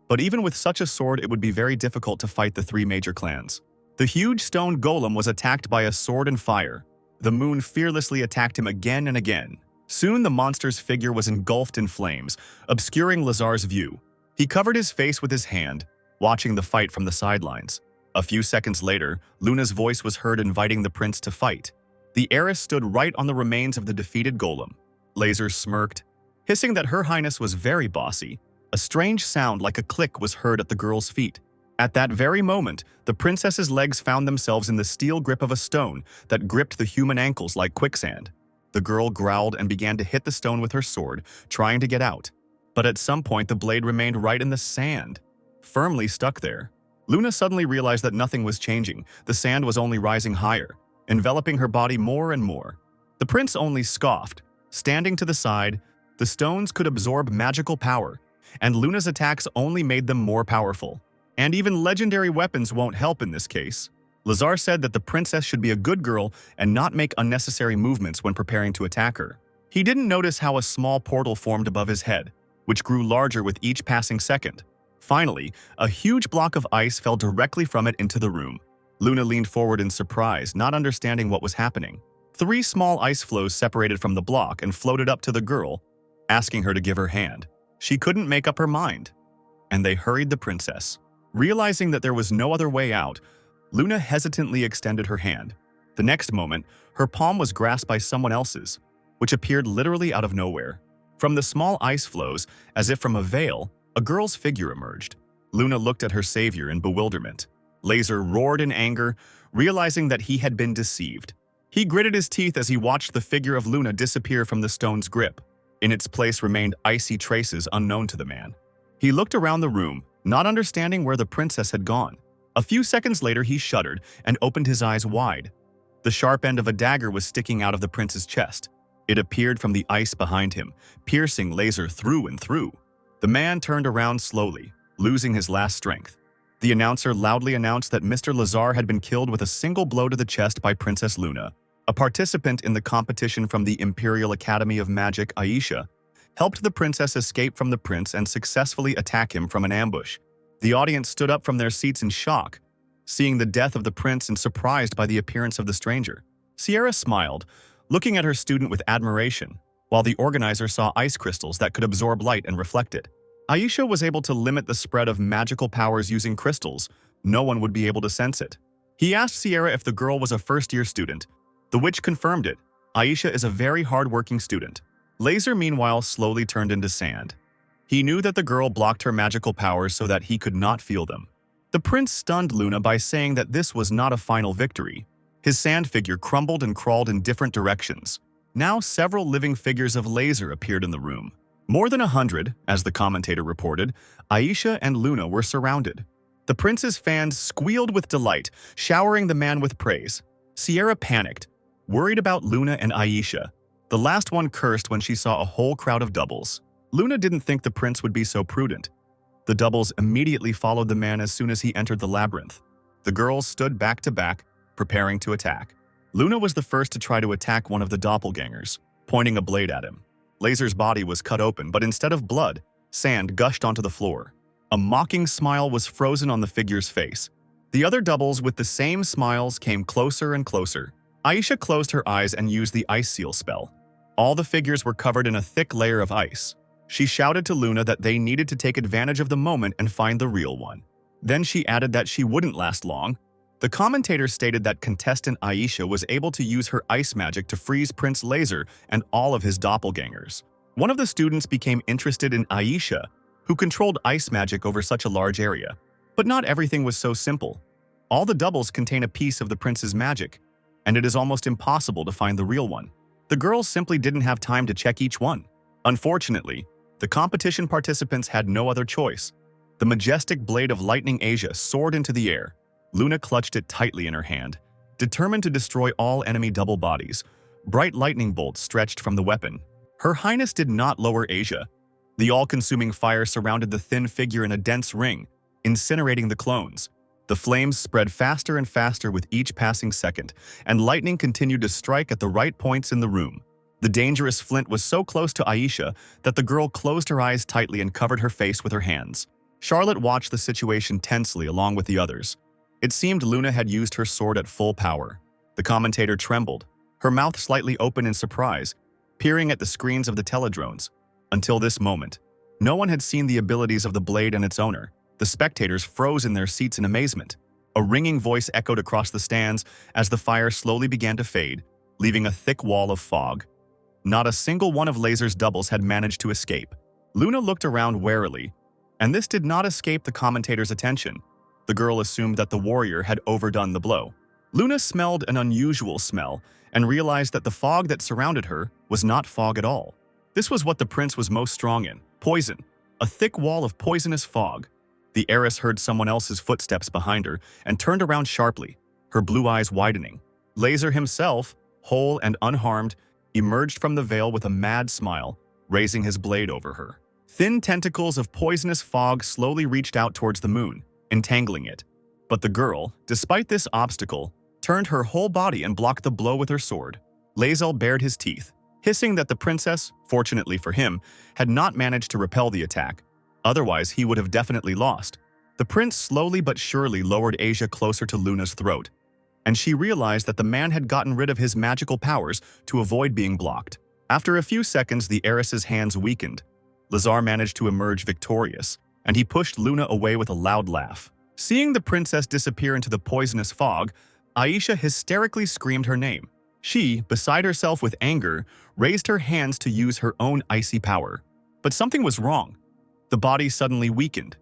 A: but even with such a sword it would be very difficult to fight the 3 major clans. The huge stone golem was attacked by a sword and fire. The moon fearlessly attacked him again and again. Soon the monster's figure was engulfed in flames, obscuring Lazar's view. He covered his face with his hand, watching the fight from the sidelines. A few seconds later, Luna's voice was heard inviting the prince to fight. The heiress stood right on the remains of the defeated golem. Laser smirked, hissing that Her Highness was very bossy. A strange sound like a click was heard at the girl's feet. At that very moment, the princess's legs found themselves in the steel grip of a stone that gripped the human ankles like quicksand. The girl growled and began to hit the stone with her sword, trying to get out. But at some point, the blade remained right in the sand, firmly stuck there. Luna suddenly realized that nothing was changing. The sand was only rising higher, enveloping her body more and more. The prince only scoffed. Standing to the side, the stones could absorb magical power, and Luna's attacks only made them more powerful. And even legendary weapons won't help in this case. Lazar said that the princess should be a good girl and not make unnecessary movements when preparing to attack her. He didn't notice how a small portal formed above his head, which grew larger with each passing second. Finally, a huge block of ice fell directly from it into the room. Luna leaned forward in surprise, not understanding what was happening. 3 small ice floes separated from the block and floated up to the girl, asking her to give her hand. She couldn't make up her mind, and they hurried the princess. Realizing that there was no other way out, Luna hesitantly extended her hand. The next moment, her palm was grasped by someone else's, which appeared literally out of nowhere. From the small ice floes, as if from a veil, a girl's figure emerged. Luna looked at her savior in bewilderment. Laser roared in anger, realizing that he had been deceived. He gritted his teeth as he watched the figure of Luna disappear from the stone's grip. In its place remained icy traces unknown to the man. He looked around the room, not understanding where the princess had gone. A few seconds later, he shuddered and opened his eyes wide. The sharp end of a dagger was sticking out of the prince's chest. It appeared from the ice behind him, piercing Laser through and through. The man turned around slowly, losing his last strength. The announcer loudly announced that Mr. Lazar had been killed with a single blow to the chest by Princess Luna. A participant in the competition from the Imperial Academy of Magic, Aisha, helped the princess escape from the prince and successfully attack him from an ambush. The audience stood up from their seats in shock, seeing the death of the prince and surprised by the appearance of the stranger. Sierra smiled, looking at her student with admiration, while the organizer saw ice crystals that could absorb light and reflect it. Aisha was able to limit the spread of magical powers using crystals. No one would be able to sense it. He asked Sierra if the girl was a first-year student. The witch confirmed it. Aisha is a very hard-working student. Laser, meanwhile, slowly turned into sand. He knew that the girl blocked her magical powers so that he could not feel them. The prince stunned Luna by saying that this was not a final victory. His sand figure crumbled and crawled in different directions. Now several living figures of Laser appeared in the room. More than 100, as the commentator reported, Aisha and Luna were surrounded. The prince's fans squealed with delight, showering the man with praise. Sierra panicked, worried about Luna and Aisha. The last one cursed when she saw a whole crowd of doubles. Luna didn't think the prince would be so prudent. The doubles immediately followed the man as soon as he entered the labyrinth. The girls stood back to back, preparing to attack. Luna was the first to try to attack one of the doppelgangers, pointing a blade at him. Laser's body was cut open, but instead of blood, sand gushed onto the floor. A mocking smile was frozen on the figure's face. The other doubles with the same smiles came closer and closer. Aisha closed her eyes and used the ice seal spell. All the figures were covered in a thick layer of ice. She shouted to Luna that they needed to take advantage of the moment and find the real one. Then she added that she wouldn't last long. The commentator stated that contestant Aisha was able to use her ice magic to freeze Prince Laser and all of his doppelgangers. One of the students became interested in Aisha, who controlled ice magic over such a large area. But not everything was so simple. All the doubles contain a piece of the prince's magic, and it is almost impossible to find the real one. The girls simply didn't have time to check each one. Unfortunately, the competition participants had no other choice. The majestic blade of lightning Asia soared into the air. Luna clutched it tightly in her hand, determined to destroy all enemy double bodies. Bright lightning bolts stretched from the weapon. Her Highness did not lower Asia. The all-consuming fire surrounded the thin figure in a dense ring, incinerating the clones. The flames spread faster and faster with each passing second, and lightning continued to strike at the right points in the room. The dangerous flint was so close to Aisha that the girl closed her eyes tightly and covered her face with her hands. Charlotte watched the situation tensely along with the others. It seemed Luna had used her sword at full power. The commentator trembled, her mouth slightly open in surprise, peering at the screens of the teledrones. Until this moment, no one had seen the abilities of the blade and its owner. The spectators froze in their seats in amazement. A ringing voice echoed across the stands as the fire slowly began to fade, leaving a thick wall of fog. Not a single one of Laser's doubles had managed to escape. Luna looked around warily, and this did not escape the commentator's attention. The girl assumed that the warrior had overdone the blow. Luna smelled an unusual smell and realized that the fog that surrounded her was not fog at all. This was what the prince was most strong in: poison, a thick wall of poisonous fog. The heiress heard someone else's footsteps behind her and turned around sharply, her blue eyes widening. Laser himself, whole and unharmed, emerged from the veil with a mad smile, raising his blade over her. Thin tentacles of poisonous fog slowly reached out towards the moon, entangling it. But the girl, despite this obstacle, turned her whole body and blocked the blow with her sword. Lae'zel bared his teeth, hissing that the princess, fortunately for him, had not managed to repel the attack. Otherwise, he would have definitely lost. The prince slowly but surely lowered Asia closer to Luna's throat, and she realized that the man had gotten rid of his magical powers to avoid being blocked. After a few seconds, the heiress's hands weakened. Lazar managed to emerge victorious, and he pushed Luna away with a loud laugh. Seeing the princess disappear into the poisonous fog, Aisha hysterically screamed her name. She, beside herself with anger, raised her hands to use her own icy power. But something was wrong. The body suddenly weakened.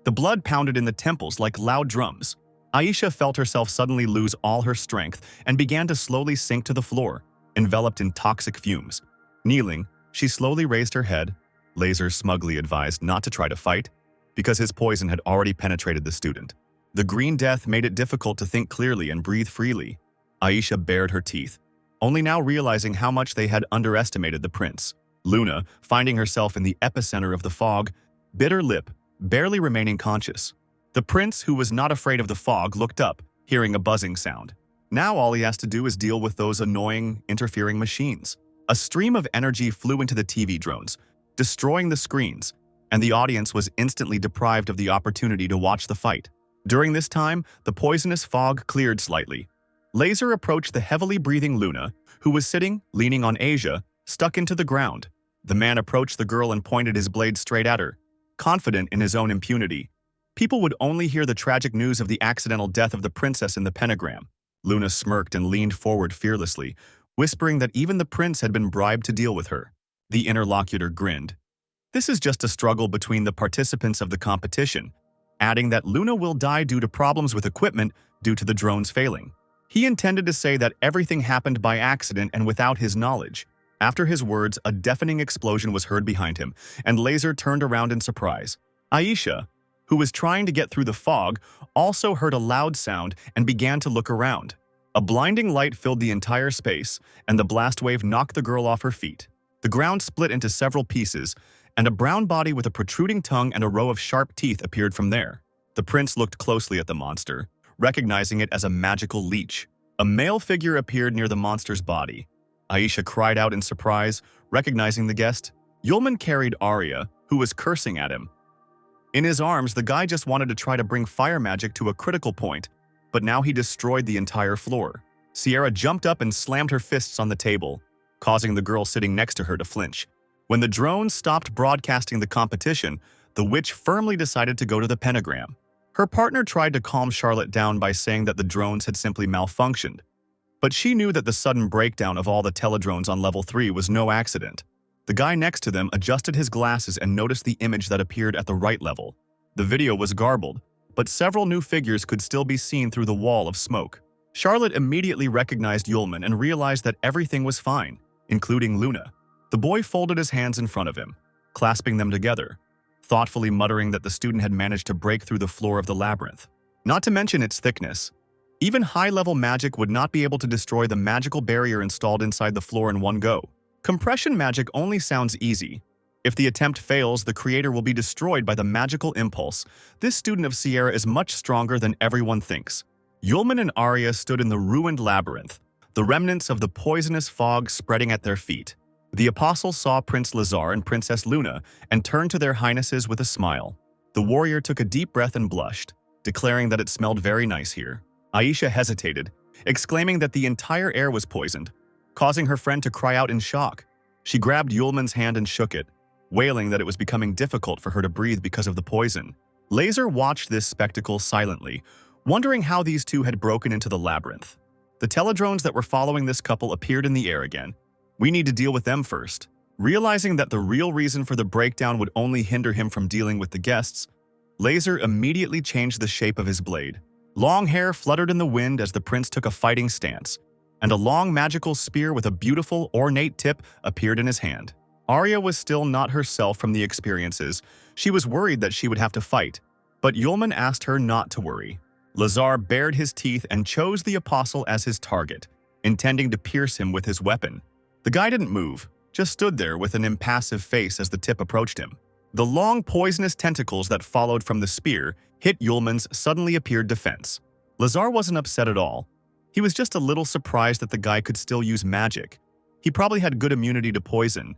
A: The blood pounded in the temples like loud drums. Aisha felt herself suddenly lose all her strength and began to slowly sink to the floor, enveloped in toxic fumes. Kneeling, she slowly raised her head. Laser smugly advised not to try to fight, because his poison had already penetrated the student. The green death made it difficult to think clearly and breathe freely. Aisha bared her teeth, only now realizing how much they had underestimated the prince. Luna, finding herself in the epicenter of the fog, bit her lip, barely remaining conscious. The prince, who was not afraid of the fog, looked up, hearing a buzzing sound. Now all he has to do is deal with those annoying, interfering machines. A stream of energy flew into the TV drones, destroying the screens, and the audience was instantly deprived of the opportunity to watch the fight. During this time, the poisonous fog cleared slightly. Laser approached the heavily breathing Luna, who was sitting, leaning on Asia, stuck into the ground. The man approached the girl and pointed his blade straight at her. confident in his own impunity. People would only hear the tragic news of the accidental death of the princess in the pentagram. Luna smirked and leaned forward fearlessly, whispering that even the prince had been bribed to deal with her. The interlocutor grinned. This is just a struggle between the participants of the competition, adding that Luna will die due to problems with equipment due to the drones failing. He intended to say that everything happened by accident and without his knowledge. After his words, a deafening explosion was heard behind him, and Laser turned around in surprise. Aisha, who was trying to get through the fog, also heard a loud sound and began to look around. A blinding light filled the entire space, and the blast wave knocked the girl off her feet. The ground split into several pieces, and a brown body with a protruding tongue and a row of sharp teeth appeared from there. The prince looked closely at the monster, recognizing it as a magical leech. A male figure appeared near the monster's body. Aisha cried out in surprise, recognizing the guest. Yulman carried Arya, who was cursing at him. In his arms, the guy just wanted to try to bring fire magic to a critical point, but now he destroyed the entire floor. Sierra jumped up and slammed her fists on the table, causing the girl sitting next to her to flinch. When the drones stopped broadcasting the competition, the witch firmly decided to go to the pentagram. Her partner tried to calm Charlotte down by saying that the drones had simply malfunctioned, but she knew that the sudden breakdown of all the teledrones on level 3 was no accident. The guy next to them adjusted his glasses and noticed the image that appeared at the right level. The video was garbled, but several new figures could still be seen through the wall of smoke. Charlotte immediately recognized Yulman and realized that everything was fine, including Luna. The boy folded his hands in front of him, clasping them together, thoughtfully muttering that the student had managed to break through the floor of the labyrinth. Not to mention its thickness. Even high-level magic would not be able to destroy the magical barrier installed inside the floor in one go. Compression magic only sounds easy. If the attempt fails, the creator will be destroyed by the magical impulse. This student of Sierra is much stronger than everyone thinks. Yulman and Arya stood in the ruined labyrinth, the remnants of the poisonous fog spreading at their feet. The apostles saw Prince Lazar and Princess Luna and turned to their highnesses with a smile. The warrior took a deep breath and blushed, declaring that it smelled very nice here. Aisha hesitated, exclaiming that the entire air was poisoned, causing her friend to cry out in shock. She grabbed Yulman's hand and shook it, wailing that it was becoming difficult for her to breathe because of the poison. Laser watched this spectacle silently, wondering how these two had broken into the labyrinth. The teledrones that were following this couple appeared in the air again. We need to deal with them first. Realizing that the real reason for the breakdown would only hinder him from dealing with the guests, Laser immediately changed the shape of his blade. Long hair fluttered in the wind as the prince took a fighting stance, and a long magical spear with a beautiful, ornate tip appeared in his hand. Arya was still not herself from the experiences. She was worried that she would have to fight, but Yulman asked her not to worry. Lazar bared his teeth and chose the apostle as his target, intending to pierce him with his weapon. The guy didn't move, just stood there with an impassive face as the tip approached him. The long, poisonous tentacles that followed from the spear hit Yulman's suddenly appeared defense. Lazar wasn't upset at all. He was just a little surprised that the guy could still use magic. He probably had good immunity to poison,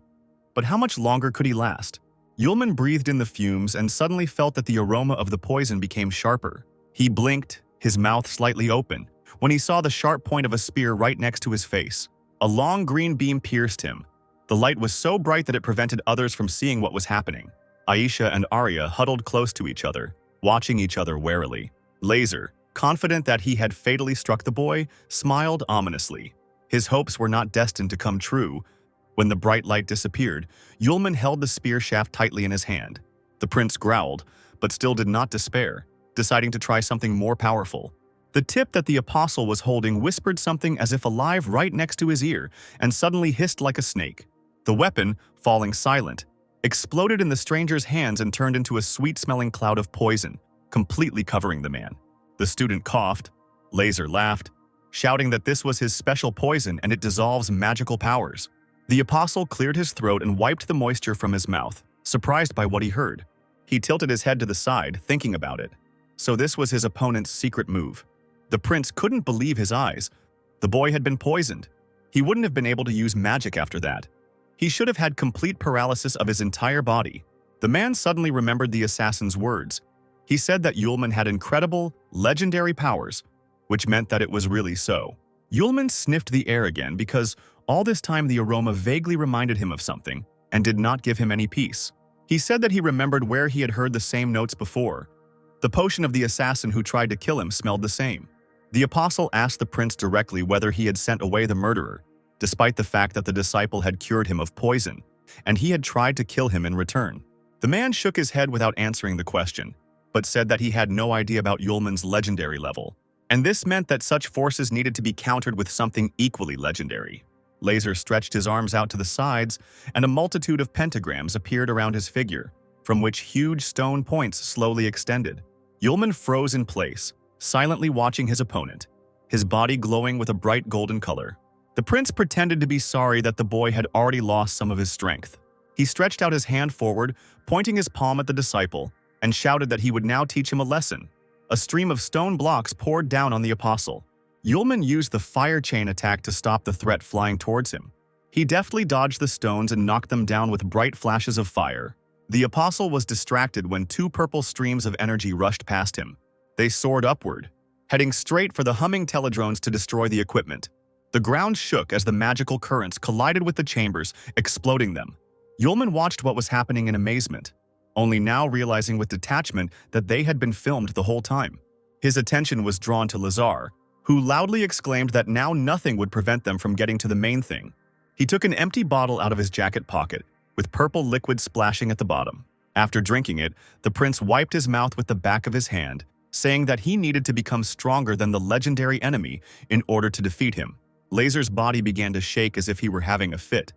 A: but how much longer could he last? Yulman breathed in the fumes and suddenly felt that the aroma of the poison became sharper. He blinked, his mouth slightly open, when he saw the sharp point of a spear right next to his face. A long green beam pierced him. The light was so bright that it prevented others from seeing what was happening. Aisha and Arya huddled close to each other, watching each other warily. Laser, confident that he had fatally struck the boy, smiled ominously. His hopes were not destined to come true. When the bright light disappeared, Yulman held the spear shaft tightly in his hand. The prince growled, but still did not despair, deciding to try something more powerful. The tip that the apostle was holding whispered something as if alive right next to his ear and suddenly hissed like a snake. The weapon, falling silent, exploded in the stranger's hands and turned into a sweet-smelling cloud of poison, completely covering the man. The student coughed. Laser laughed, shouting that this was his special poison and it dissolves magical powers. The apostle cleared his throat and wiped the moisture from his mouth, surprised by what he heard. He tilted his head to the side, thinking about it. So this was his opponent's secret move. The prince couldn't believe his eyes. The boy had been poisoned. He wouldn't have been able to use magic after that. He should have had complete paralysis of his entire body. The man suddenly remembered the assassin's words. He said that Yulman had incredible, legendary powers, which meant that it was really so. Yulman sniffed the air again because all this time the aroma vaguely reminded him of something and did not give him any peace. He said that he remembered where he had heard the same notes before. The potion of the assassin who tried to kill him smelled the same. The apostle asked the prince directly whether he had sent away the murderer, despite the fact that the disciple had cured him of poison, and he had tried to kill him in return. The man shook his head without answering the question, but said that he had no idea about Yulman's legendary level, and this meant that such forces needed to be countered with something equally legendary. Laser stretched his arms out to the sides, and a multitude of pentagrams appeared around his figure, from which huge stone points slowly extended. Yulman froze in place, silently watching his opponent, his body glowing with a bright golden color. The prince pretended to be sorry that the boy had already lost some of his strength. He stretched out his hand forward, pointing his palm at the disciple, and shouted that he would now teach him a lesson. A stream of stone blocks poured down on the apostle. Yulman used the fire chain attack to stop the threat flying towards him. He deftly dodged the stones and knocked them down with bright flashes of fire. The apostle was distracted when two purple streams of energy rushed past him. They soared upward, heading straight for the humming teledrones to destroy the equipment. The ground shook as the magical currents collided with the chambers, exploding them. Yulman watched what was happening in amazement, only now realizing with detachment that they had been filmed the whole time. His attention was drawn to Lazar, who loudly exclaimed that now nothing would prevent them from getting to the main thing. He took an empty bottle out of his jacket pocket, with purple liquid splashing at the bottom. After drinking it, the prince wiped his mouth with the back of his hand, saying that he needed to become stronger than the legendary enemy in order to defeat him. Laser's body began to shake as if he were having a fit.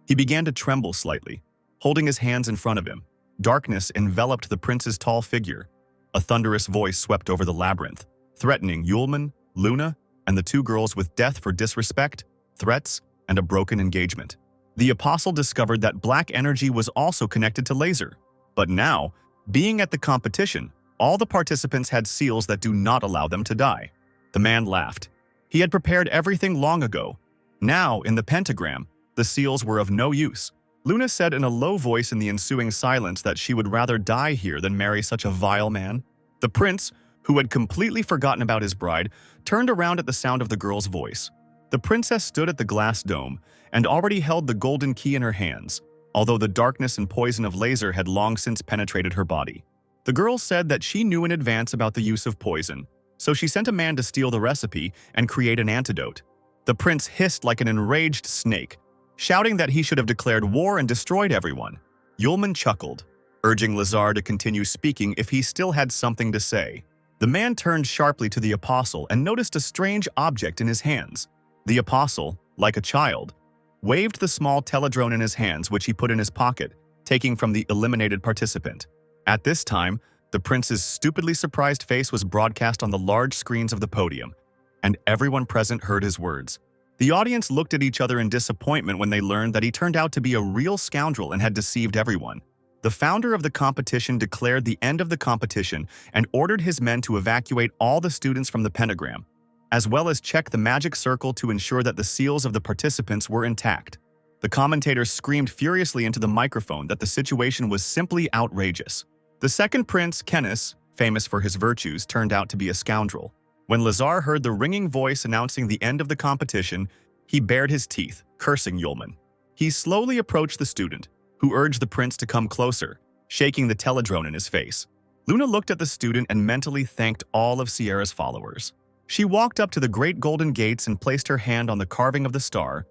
A: He began to tremble slightly, holding his hands in front of him. Darkness enveloped the prince's tall figure. A thunderous voice swept over the labyrinth, threatening Yulman, Luna, and the two girls with death for disrespect, threats, and a broken engagement. The apostle discovered that black energy was also connected to Laser. But now, being at the competition, all the participants had seals that do not allow them to die. The man laughed. He had prepared everything long ago. Now, in the pentagram, the seals were of no use. Luna said in a low voice in the ensuing silence that she would rather die here than marry such a vile man. The prince, who had completely forgotten about his bride, turned around at the sound of the girl's voice. The princess stood at the glass dome and already held the golden key in her hands, although the darkness and poison of Laser had long since penetrated her body. The girl said that she knew in advance about the use of poison, so she sent a man to steal the recipe and create an antidote. The prince hissed like an enraged snake, shouting that he should have declared war and destroyed everyone. Yulman chuckled, urging Lazar to continue speaking if he still had something to say. The man turned sharply to the apostle and noticed a strange object in his hands. The apostle, like a child, waved the small teledrone in his hands, which he put in his pocket, taking from the eliminated participant. At this time, the prince's stupidly surprised face was broadcast on the large screens of the podium, and everyone present heard his words. The audience looked at each other in disappointment when they learned that he turned out to be a real scoundrel and had deceived everyone. The founder of the competition declared the end of the competition and ordered his men to evacuate all the students from the pentagram, as well as check the magic circle to ensure that the seals of the participants were intact. The commentators screamed furiously into the microphone that the situation was simply outrageous. The second prince, Kenneth, famous for his virtues, turned out to be a scoundrel. When Lazar heard the ringing voice announcing the end of the competition, he bared his teeth, cursing Yulman. He slowly approached the student, who urged the prince to come closer, shaking the teledrone in his face. Luna looked at the student and mentally thanked all of Sierra's followers. She walked up to the great golden gates and placed her hand on the carving of the star,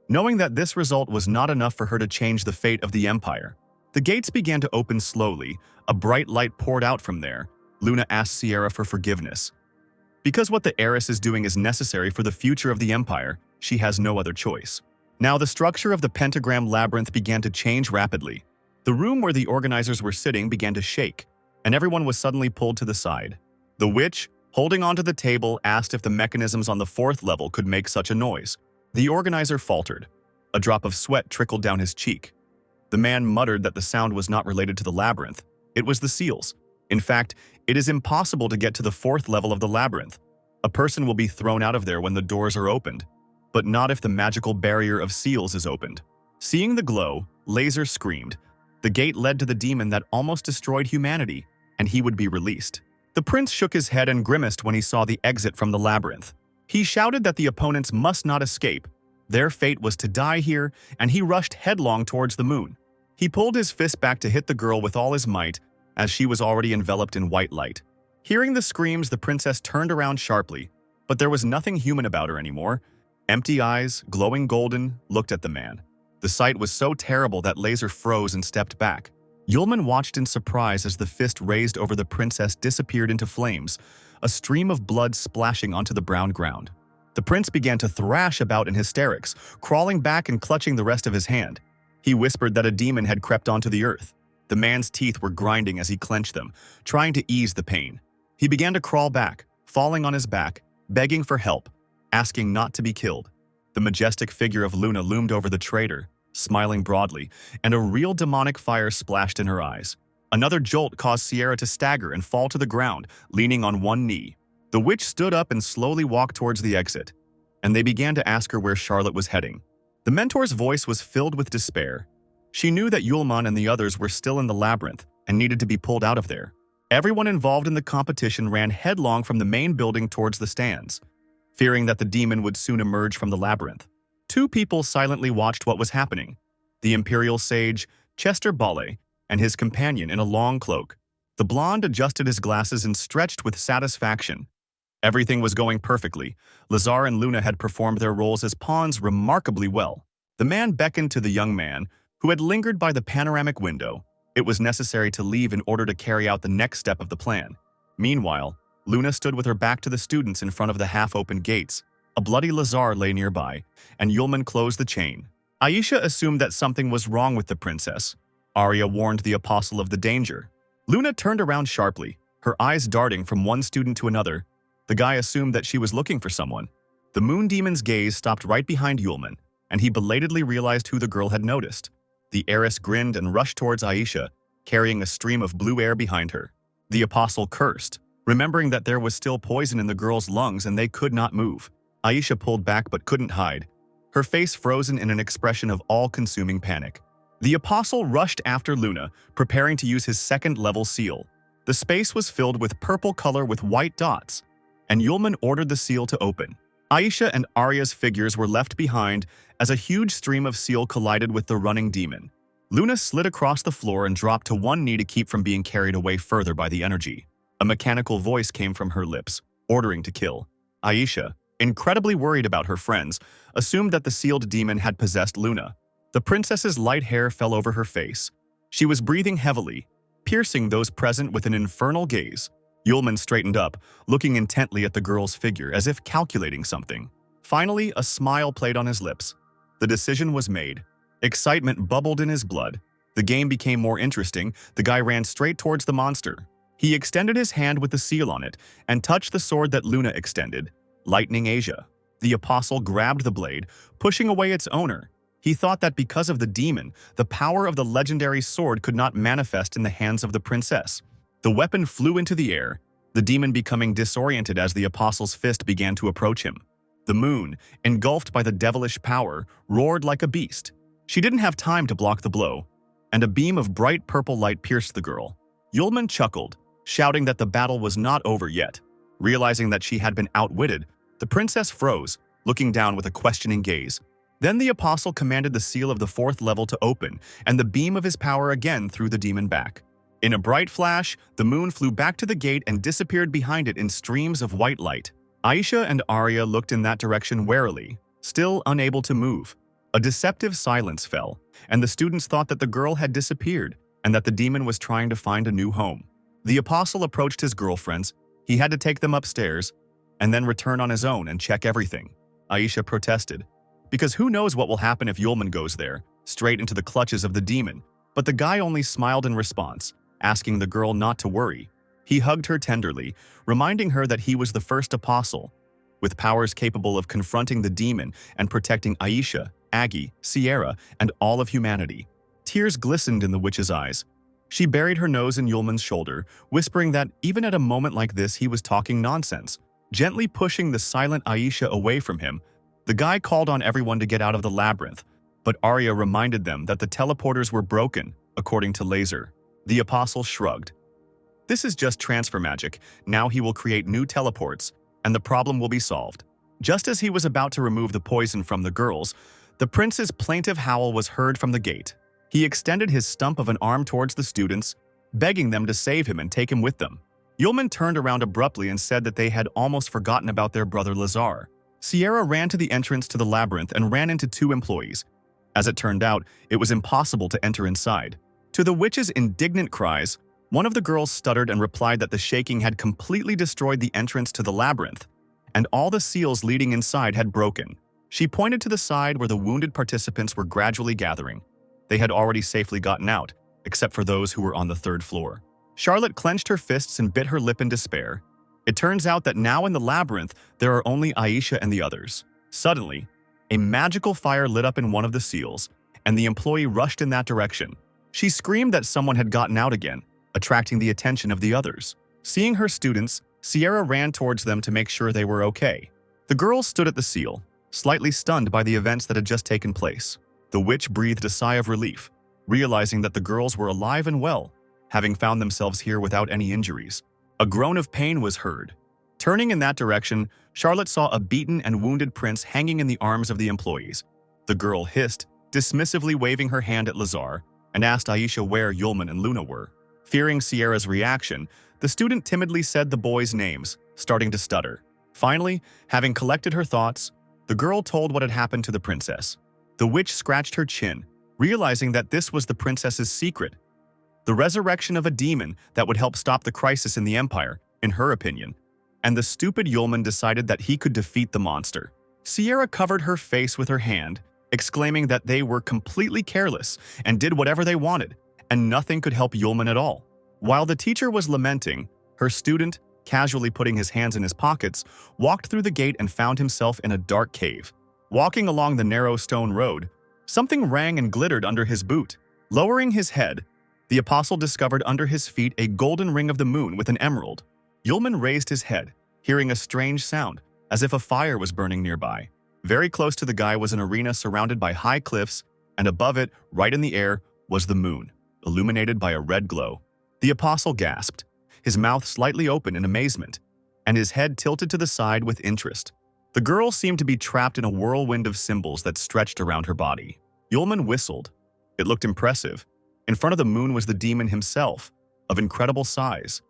A: knowing that this result was not enough for her to change the fate of the empire. The gates began to open slowly. A bright light poured out from there. Luna asked Sierra for forgiveness. Because what the heiress is doing is necessary for the future of the empire, she has no other choice. Now the structure of the pentagram labyrinth began to change rapidly. The room where the organizers were sitting began to shake, and everyone was suddenly pulled to the side. The witch, holding onto the table, asked if the mechanisms on the fourth level could make such a noise. The organizer faltered. A drop of sweat trickled down his cheek. The man muttered that the sound was not related to the labyrinth. It was the seals. In fact, it is impossible to get to the fourth level of the labyrinth. A person will be thrown out of there when the doors are opened, but not if the magical barrier of seals is opened. Seeing the glow, Laser screamed. The gate led to the demon that almost destroyed humanity, and he would be released. The prince shook his head and grimaced when he saw the exit from the labyrinth. He shouted that the opponents must not escape. Their fate was to die here, and he rushed headlong towards the moon. He pulled his fist back to hit the girl with all his might, as she was already enveloped in white light. Hearing the screams, the princess turned around sharply, but there was nothing human about her anymore. Empty eyes, glowing golden, looked at the man. The sight was so terrible that Laser froze and stepped back. Yulman watched in surprise as the fist raised over the princess disappeared into flames, a stream of blood splashing onto the brown ground. The prince began to thrash about in hysterics, crawling back and clutching the rest of his hand. He whispered that a demon had crept onto the earth. The man's teeth were grinding as he clenched them, trying to ease the pain. He began to crawl back, falling on his back, begging for help, asking not to be killed. The majestic figure of Luna loomed over the traitor, smiling broadly, and a real demonic fire splashed in her eyes. Another jolt caused Sierra to stagger and fall to the ground, leaning on one knee. The witch stood up and slowly walked towards the exit, and they began to ask her where Charlotte was heading. The mentor's voice was filled with despair. She knew that Yulman and the others were still in the labyrinth and needed to be pulled out of there. Everyone involved in the competition ran headlong from the main building towards the stands, fearing that the demon would soon emerge from the labyrinth. Two people silently watched what was happening: the imperial sage, Chester Bale, and his companion in a long cloak. The blonde adjusted his glasses and stretched with satisfaction. Everything was going perfectly. Lazar and Luna had performed their roles as pawns remarkably well. The man beckoned to the young man, who had lingered by the panoramic window. It was necessary to leave in order to carry out the next step of the plan. Meanwhile, Luna stood with her back to the students in front of the half-open gates. A bloody Lazar lay nearby, and Yulman closed the chain. Aisha assumed that something was wrong with the princess. Arya warned the apostle of the danger. Luna turned around sharply, her eyes darting from one student to another. The guy assumed that she was looking for someone. The moon demon's gaze stopped right behind Yulman, and he belatedly realized who the girl had noticed. The heiress grinned and rushed towards Aisha, carrying a stream of blue air behind her. The apostle cursed, remembering that there was still poison in the girl's lungs and they could not move. Aisha pulled back but couldn't hide, her face frozen in an expression of all-consuming panic. The apostle rushed after Luna, preparing to use his second-level seal. The space was filled with purple color with white dots, and Yulman ordered the seal to open. Aisha and Arya's figures were left behind as a huge stream of seal collided with the running demon. Luna slid across the floor and dropped to one knee to keep from being carried away further by the energy. A mechanical voice came from her lips, ordering to kill. Aisha, incredibly worried about her friends, assumed that the sealed demon had possessed Luna. The princess's light hair fell over her face. She was breathing heavily, piercing those present with an infernal gaze. Yulman straightened up, looking intently at the girl's figure as if calculating something. Finally, a smile played on his lips. The decision was made. Excitement bubbled in his blood. The game became more interesting. The guy ran straight towards the monster. He extended his hand with the seal on it and touched the sword that Luna extended, lightning Asia. The apostle grabbed the blade, pushing away its owner. He thought that because of the demon, the power of the legendary sword could not manifest in the hands of the princess. The weapon flew into the air, the demon becoming disoriented as the apostle's fist began to approach him. The moon, engulfed by the devilish power, roared like a beast. She didn't have time to block the blow, and a beam of bright purple light pierced the girl. Yulman chuckled, shouting that the battle was not over yet. Realizing that she had been outwitted, the princess froze, looking down with a questioning gaze. Then the apostle commanded the seal of the fourth level to open, and the beam of his power again threw the demon back. In a bright flash, the moon flew back to the gate and disappeared behind it in streams of white light. Aisha and Arya looked in that direction warily, still unable to move. A deceptive silence fell, and the students thought that the girl had disappeared and that the demon was trying to find a new home. The apostle approached his girlfriends. He had to take them upstairs and then return on his own and check everything. Aisha protested, because who knows what will happen if Yulman goes there, straight into the clutches of the demon. But the guy only smiled in response, asking the girl not to worry. He hugged her tenderly, reminding her that he was the first apostle, with powers capable of confronting the demon and protecting Aisha, Aggie, Sierra, and all of humanity. Tears glistened in the witch's eyes. She buried her nose in Yulman's shoulder, whispering that even at a moment like this he was talking nonsense. Gently pushing the silent Aisha away from him, the guy called on everyone to get out of the labyrinth, but Arya reminded them that the teleporters were broken, according to Laser. The apostle shrugged. This is just transfer magic. Now he will create new teleports, and the problem will be solved. Just as he was about to remove the poison from the girls, the prince's plaintive howl was heard from the gate. He extended his stump of an arm towards the students, begging them to save him and take him with them. Yulman turned around abruptly and said that they had almost forgotten about their brother Lazar. Sierra ran to the entrance to the labyrinth and ran into two employees. As it turned out, it was impossible to enter inside. To the witch's indignant cries, one of the girls stuttered and replied that the shaking had completely destroyed the entrance to the labyrinth, and all the seals leading inside had broken. She pointed to the side where the wounded participants were gradually gathering. They had already safely gotten out, except for those who were on the third floor. Charlotte clenched her fists and bit her lip in despair. It turns out that now in the labyrinth, there are only Aisha and the others. Suddenly, a magical fire lit up in one of the seals, and the employee rushed in that direction. She screamed that someone had gotten out again, attracting the attention of the others. Seeing her students, Sierra ran towards them to make sure they were okay. The girls stood at the seal, slightly stunned by the events that had just taken place. The witch breathed a sigh of relief, realizing that the girls were alive and well, having found themselves here without any injuries. A groan of pain was heard. Turning in that direction, Charlotte saw a beaten and wounded prince hanging in the arms of the employees. The girl hissed, dismissively waving her hand at Lazar, and asked Aisha where Yulman and Luna were. Fearing Sierra's reaction, the student timidly said the boys' names, starting to stutter. Finally, having collected her thoughts, the girl told what had happened to the princess. The witch scratched her chin, realizing that this was the princess's secret. The resurrection of a demon that would help stop the crisis in the empire, in her opinion. And the stupid Yulman decided that he could defeat the monster. Sierra covered her face with her hand, exclaiming that they were completely careless and did whatever they wanted, and nothing could help Yulman at all. While the teacher was lamenting, her student, casually putting his hands in his pockets, walked through the gate and found himself in a dark cave. Walking along the narrow stone road, something rang and glittered under his boot. Lowering his head, the apostle discovered under his feet a golden ring of the moon with an emerald. Yulman raised his head, hearing a strange sound, as if a fire was burning nearby. Very close to the guy was an arena surrounded by high cliffs, and above it, right in the air, was the moon, illuminated by a red glow. The apostle gasped, his mouth slightly open in amazement, and his head tilted to the side with interest. The girl seemed to be trapped in a whirlwind of symbols that stretched around her body. Yulman whistled. It looked impressive. In front of the moon was the demon himself, of incredible size.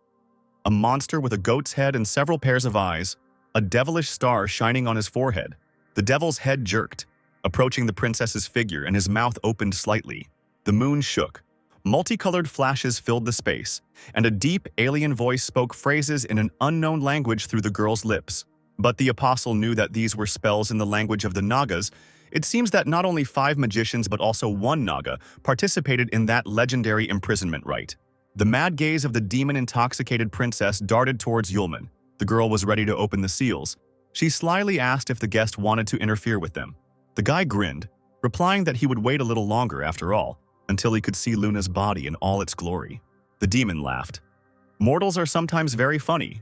A: A monster with a goat's head and several pairs of eyes, a devilish star shining on his forehead. The devil's head jerked, approaching the princess's figure, and his mouth opened slightly. The moon shook. Multicolored flashes filled the space, and a deep alien voice spoke phrases in an unknown language through the girl's lips. But the apostle knew that these were spells in the language of the Nagas. It seems that not only 5 magicians but also 1 Naga participated in that legendary imprisonment rite. The mad gaze of the demon-intoxicated princess darted towards Yulman. The girl was ready to open the seals. She slyly asked if the guest wanted to interfere with them. The guy grinned, replying that he would wait a little longer after all, until he could see Luna's body in all its glory. The demon laughed. Mortals are sometimes very funny.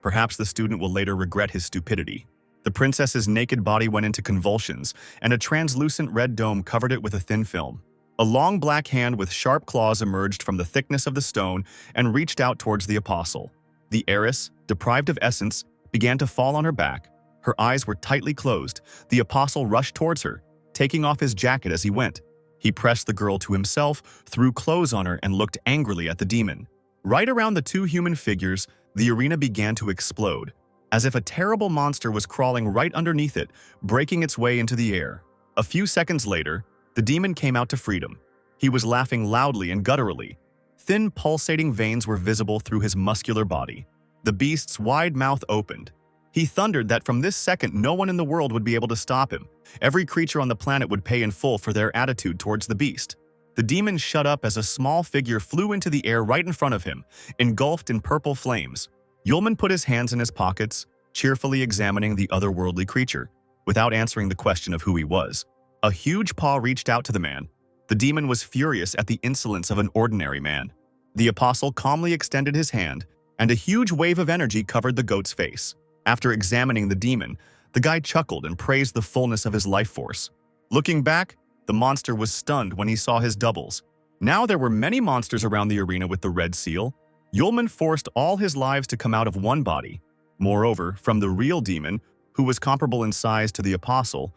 A: Perhaps the student will later regret his stupidity. The princess's naked body went into convulsions, and a translucent red dome covered it with a thin film. A long black hand with sharp claws emerged from the thickness of the stone and reached out towards the apostle. The heiress, deprived of essence, began to fall on her back. Her eyes were tightly closed. The apostle rushed towards her, taking off his jacket as he went. He pressed the girl to himself, threw clothes on her, and looked angrily at the demon. Right around the 2 human figures, the arena began to explode, as if a terrible monster was crawling right underneath it, breaking its way into the air. A few seconds later, the demon came out to freedom. He was laughing loudly and gutturally. Thin, pulsating veins were visible through his muscular body. The beast's wide mouth opened. He thundered that from this second no one in the world would be able to stop him. Every creature on the planet would pay in full for their attitude towards the beast. The demon shut up as a small figure flew into the air right in front of him, engulfed in purple flames. Yulman put his hands in his pockets, cheerfully examining the otherworldly creature, without answering the question of who he was. A huge paw reached out to the man. The demon was furious at the insolence of an ordinary man. The apostle calmly extended his hand, and a huge wave of energy covered the goat's face. After examining the demon, the guy chuckled and praised the fullness of his life force. Looking back, the monster was stunned when he saw his doubles. Now there were many monsters around the arena with the red seal. Yulman forced all his lives to come out of one body. Moreover, from the real demon, who was comparable in size to the apostle,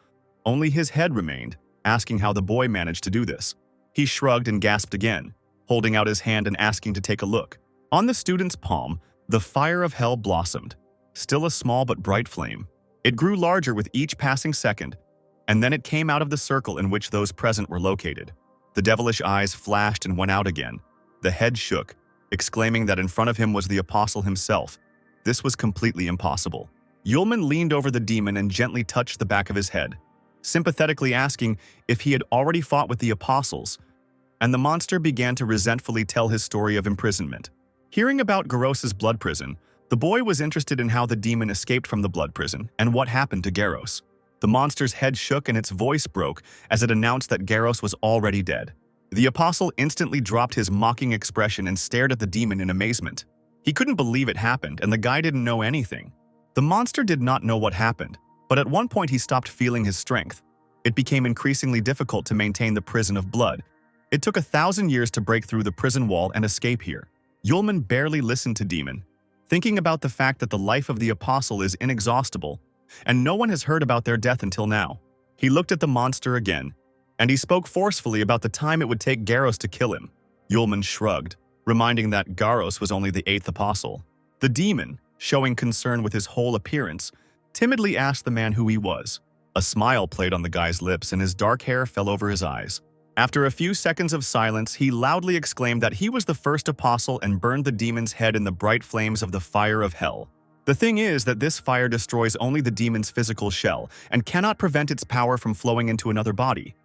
A: only his head remained, asking how the boy managed to do this. He shrugged and gasped again, holding out his hand and asking to take a look. On the student's palm, the fire of hell blossomed, still a small but bright flame. It grew larger with each passing second, and then it came out of the circle in which those present were located. The devilish eyes flashed and went out again. The head shook, exclaiming that in front of him was the apostle himself. This was completely impossible. Yulman leaned over the demon and gently touched the back of his head, sympathetically asking if he had already fought with the apostles, and the monster began to resentfully tell his story of imprisonment. Hearing about Garos's blood prison, the boy was interested in how the demon escaped from the blood prison and what happened to Garos. The monster's head shook and its voice broke as it announced that Garos was already dead. The apostle instantly dropped his mocking expression and stared at the demon in amazement. He couldn't believe it happened, and the guy didn't know anything. The monster did not know what happened, but at one point he stopped feeling his strength. It became increasingly difficult to maintain the prison of blood. It took 1,000 years to break through the prison wall and escape here. Yulman barely listened to Demon, thinking about the fact that the life of the apostle is inexhaustible, and no one has heard about their death until now. He looked at the monster again, and he spoke forcefully about the time it would take Garos to kill him. Yulman shrugged, reminding that Garos was only the 8th apostle. The demon, showing concern with his whole appearance, timidly asked the man who he was. A smile played on the guy's lips and his dark hair fell over his eyes. After a few seconds of silence, he loudly exclaimed that he was the first apostle and burned the demon's head in the bright flames of the fire of hell. The thing is that this fire destroys only the demon's physical shell and cannot prevent its power from flowing into another body.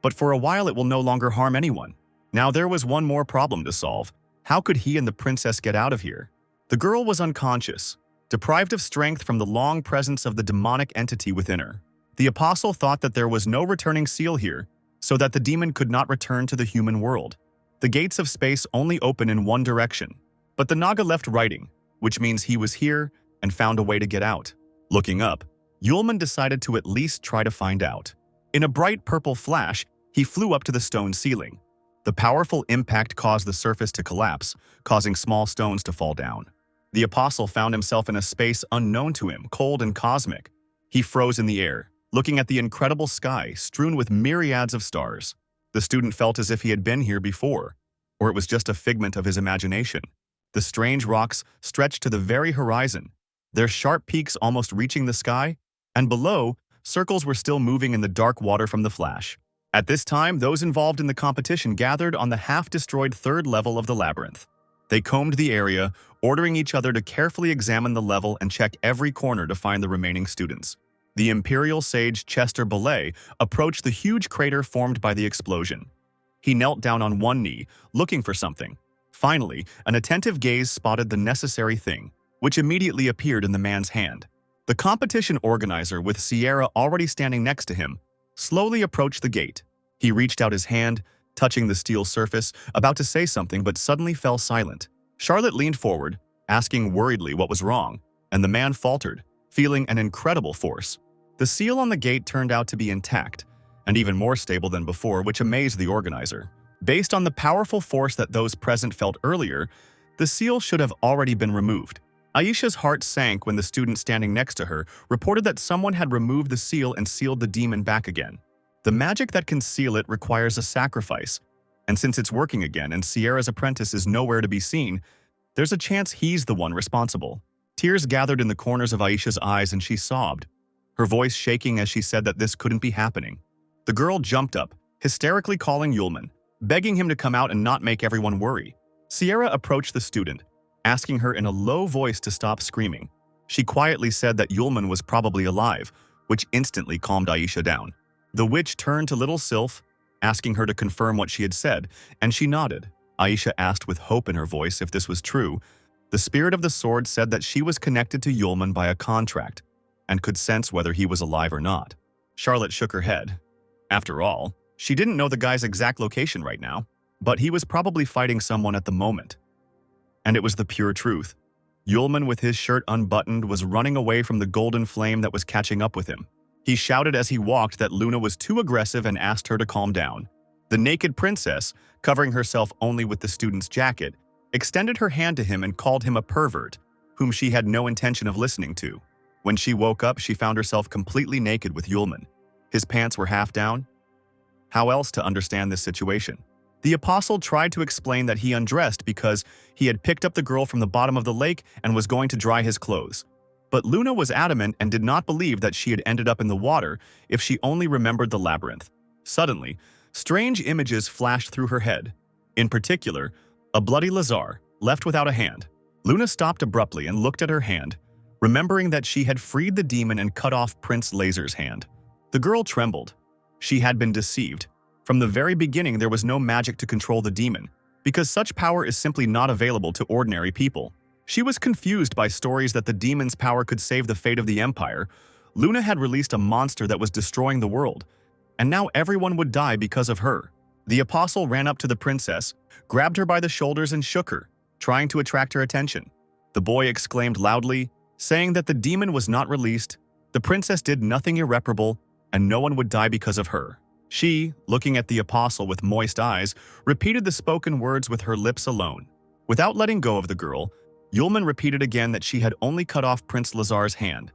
A: But for a while it will no longer harm anyone. Now there was one more problem to solve. How could he and the princess get out of here? The girl was unconscious, deprived of strength from the long presence of the demonic entity within her. The apostle thought that there was no returning seal here, so that the demon could not return to the human world. The gates of space only open in one direction, but the Naga left writing, which means he was here and found a way to get out. Looking up, Yulman decided to at least try to find out. In a bright purple flash, he flew up to the stone ceiling. The powerful impact caused the surface to collapse, causing small stones to fall down. The apostle found himself in a space unknown to him, cold and cosmic. He froze in the air, looking at the incredible sky strewn with myriads of stars. The student felt as if he had been here before, or it was just a figment of his imagination. The strange rocks stretched to the very horizon, their sharp peaks almost reaching the sky, and below, circles were still moving in the dark water from the flash. At this time, those involved in the competition gathered on the half-destroyed third level of the labyrinth. They combed the area, ordering each other to carefully examine the level and check every corner to find the remaining students. The imperial sage Chester Belay approached the huge crater formed by the explosion. He knelt down on one knee, looking for something. Finally, an attentive gaze spotted the necessary thing, which immediately appeared in the man's hand. The competition organizer, with Sierra already standing next to him, slowly approached the gate. He reached out his hand, touching the steel surface, about to say something but suddenly fell silent. Charlotte leaned forward, asking worriedly what was wrong, and the man faltered, feeling an incredible force. The seal on the gate turned out to be intact, and even more stable than before, which amazed the organizer. Based on the powerful force that those present felt earlier, the seal should have already been removed. Aisha's heart sank when the student standing next to her reported that someone had removed the seal and sealed the demon back again. The magic that can seal it requires a sacrifice, and since it's working again and Sierra's apprentice is nowhere to be seen, there's a chance he's the one responsible. Tears gathered in the corners of Aisha's eyes and she sobbed, her voice shaking as she said that this couldn't be happening. The girl jumped up, hysterically calling Yulman, begging him to come out and not make everyone worry. Sierra approached the student, asking her in a low voice to stop screaming. She quietly said that Yulman was probably alive, which instantly calmed Aisha down. The witch turned to little Sylph, asking her to confirm what she had said, and she nodded. Aisha asked with hope in her voice if this was true. The spirit of the sword said that she was connected to Yulman by a contract, and could sense whether he was alive or not. Charlotte shook her head. After all, she didn't know the guy's exact location right now, but he was probably fighting someone at the moment. And it was the pure truth. Yulman, with his shirt unbuttoned, was running away from the golden flame that was catching up with him. He shouted as he walked that Luna was too aggressive and asked her to calm down. The naked princess, covering herself only with the student's jacket, extended her hand to him and called him a pervert, whom she had no intention of listening to. When she woke up, she found herself completely naked with Yulman. His pants were half down. How else to understand this situation? The apostle tried to explain that he undressed because he had picked up the girl from the bottom of the lake and was going to dry his clothes. But Luna was adamant and did not believe that she had ended up in the water if she only remembered the labyrinth. Suddenly, strange images flashed through her head. In particular, a bloody Lazar, left without a hand. Luna stopped abruptly and looked at her hand, remembering that she had freed the demon and cut off Prince Laser's hand. The girl trembled. She had been deceived. From the very beginning, there was no magic to control the demon, because such power is simply not available to ordinary people. She was confused by stories that the demon's power could save the fate of the Empire. Luna had released a monster that was destroying the world, and now everyone would die because of her. The apostle ran up to the princess, grabbed her by the shoulders and shook her, trying to attract her attention. The boy exclaimed loudly, saying that the demon was not released, the princess did nothing irreparable, and no one would die because of her. She, looking at the apostle with moist eyes, repeated the spoken words with her lips alone. Without letting go of the girl, Yulman repeated again that she had only cut off Prince Lazar's hand,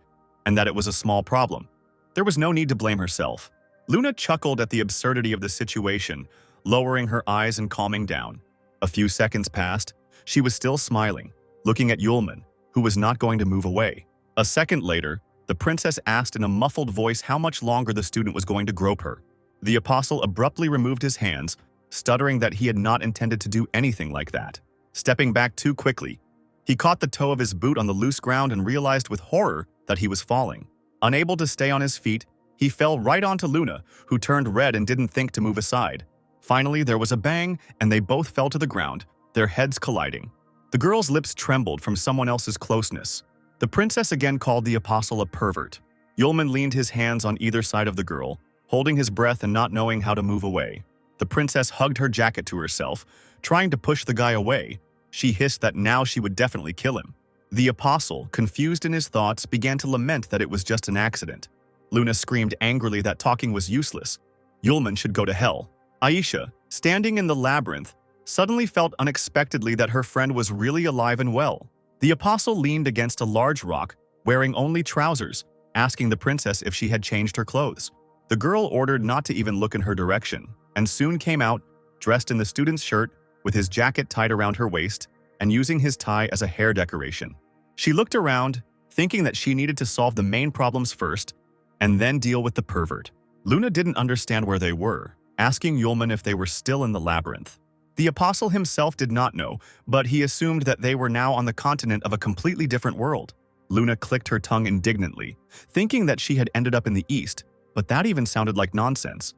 A: and that it was a small problem. There was no need to blame herself. Luna chuckled at the absurdity of the situation, lowering her eyes and calming down. A few seconds passed. She was still smiling, looking at Yulman, who was not going to move away. A second later, the princess asked in a muffled voice how much longer the student was going to grope her. The apostle abruptly removed his hands, stuttering that he had not intended to do anything like that. Stepping back too quickly, he caught the toe of his boot on the loose ground and realized with horror that he was falling. Unable to stay on his feet, he fell right onto Luna, who turned red and didn't think to move aside. Finally, there was a bang, and they both fell to the ground, their heads colliding. The girl's lips trembled from someone else's closeness. The princess again called the apostle a pervert. Yulman leaned his hands on either side of the girl, holding his breath and not knowing how to move away. The princess hugged her jacket to herself, trying to push the guy away. She hissed that now she would definitely kill him. The apostle, confused in his thoughts, began to lament that it was just an accident. Luna screamed angrily that talking was useless. Yulman should go to hell. Aisha, standing in the labyrinth, suddenly felt unexpectedly that her friend was really alive and well. The apostle leaned against a large rock, wearing only trousers, asking the princess if she had changed her clothes. The girl ordered not to even look in her direction, and soon came out, dressed in the student's shirt, with his jacket tied around her waist, and using his tie as a hair decoration. She looked around, thinking that she needed to solve the main problems first, and then deal with the pervert. Luna didn't understand where they were, asking Yulman if they were still in the labyrinth. The apostle himself did not know, but he assumed that they were now on the continent of a completely different world. Luna clicked her tongue indignantly, thinking that she had ended up in the east, but that even sounded like nonsense.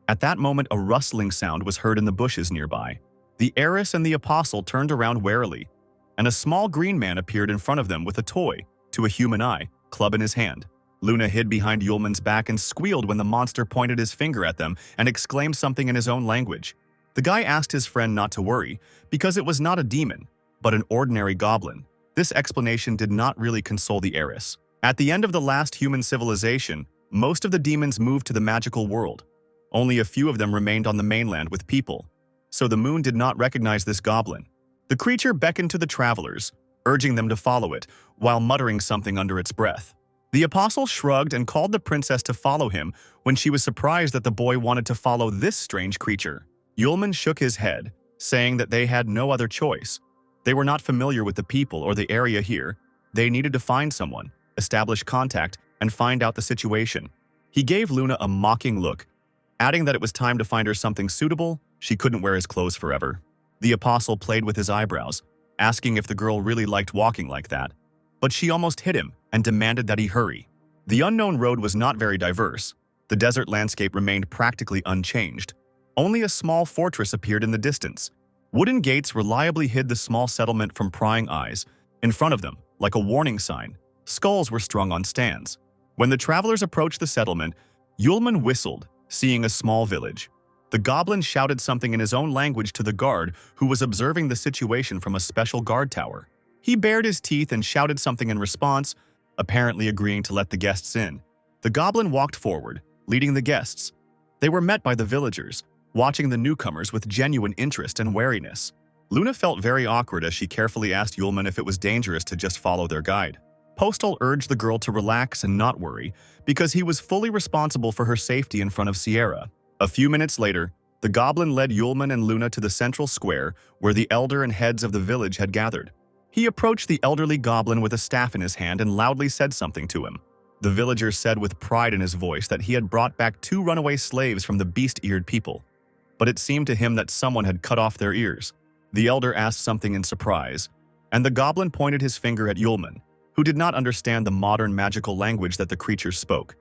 A: At that moment, a rustling sound was heard in the bushes nearby. The heiress and the apostle turned around warily, and a small green man appeared in front of them with a toy, to a human eye, club in his hand. Luna hid behind Yulman's back and squealed when the monster pointed his finger at them and exclaimed something in his own language. The guy asked his friend not to worry, because it was not a demon, but an ordinary goblin. This explanation did not really console the heiress. At the end of the last human civilization, most of the demons moved to the magical world. Only a few of them remained on the mainland with people, so the moon did not recognize this goblin. The creature beckoned to the travelers, urging them to follow it, while muttering something under its breath. The apostle shrugged and called the princess to follow him when she was surprised that the boy wanted to follow this strange creature. Yulman shook his head, saying that they had no other choice. They were not familiar with the people or the area here. They needed to find someone, establish contact, and find out the situation. He gave Luna a mocking look, adding that it was time to find her something suitable. She couldn't wear his clothes forever. The apostle played with his eyebrows, asking if the girl really liked walking like that. But she almost hit him and demanded that he hurry. The unknown road was not very diverse. The desert landscape remained practically unchanged. Only a small fortress appeared in the distance. Wooden gates reliably hid the small settlement from prying eyes. In front of them, like a warning sign, skulls were strung on stands. When the travelers approached the settlement, Yulman whistled, seeing a small village. The goblin shouted something in his own language to the guard, who was observing the situation from a special guard tower. He bared his teeth and shouted something in response, apparently agreeing to let the guests in. The goblin walked forward, leading the guests. They were met by the villagers, watching the newcomers with genuine interest and wariness. Luna felt very awkward as she carefully asked Yulman if it was dangerous to just follow their guide. Postal urged the girl to relax and not worry, because he was fully responsible for her safety in front of Sierra. A few minutes later, The goblin led Yulman and Luna to the central square where the elder and heads of the village had gathered. He approached the elderly goblin with a staff in his hand and loudly said something to him. The villager said with pride in his voice that he had brought back 2 runaway slaves from the beast-eared people. But it seemed to him that someone had cut off their ears. The elder asked something in surprise, and the goblin pointed his finger at Yulman, who did not understand the modern magical language that the creatures spoke.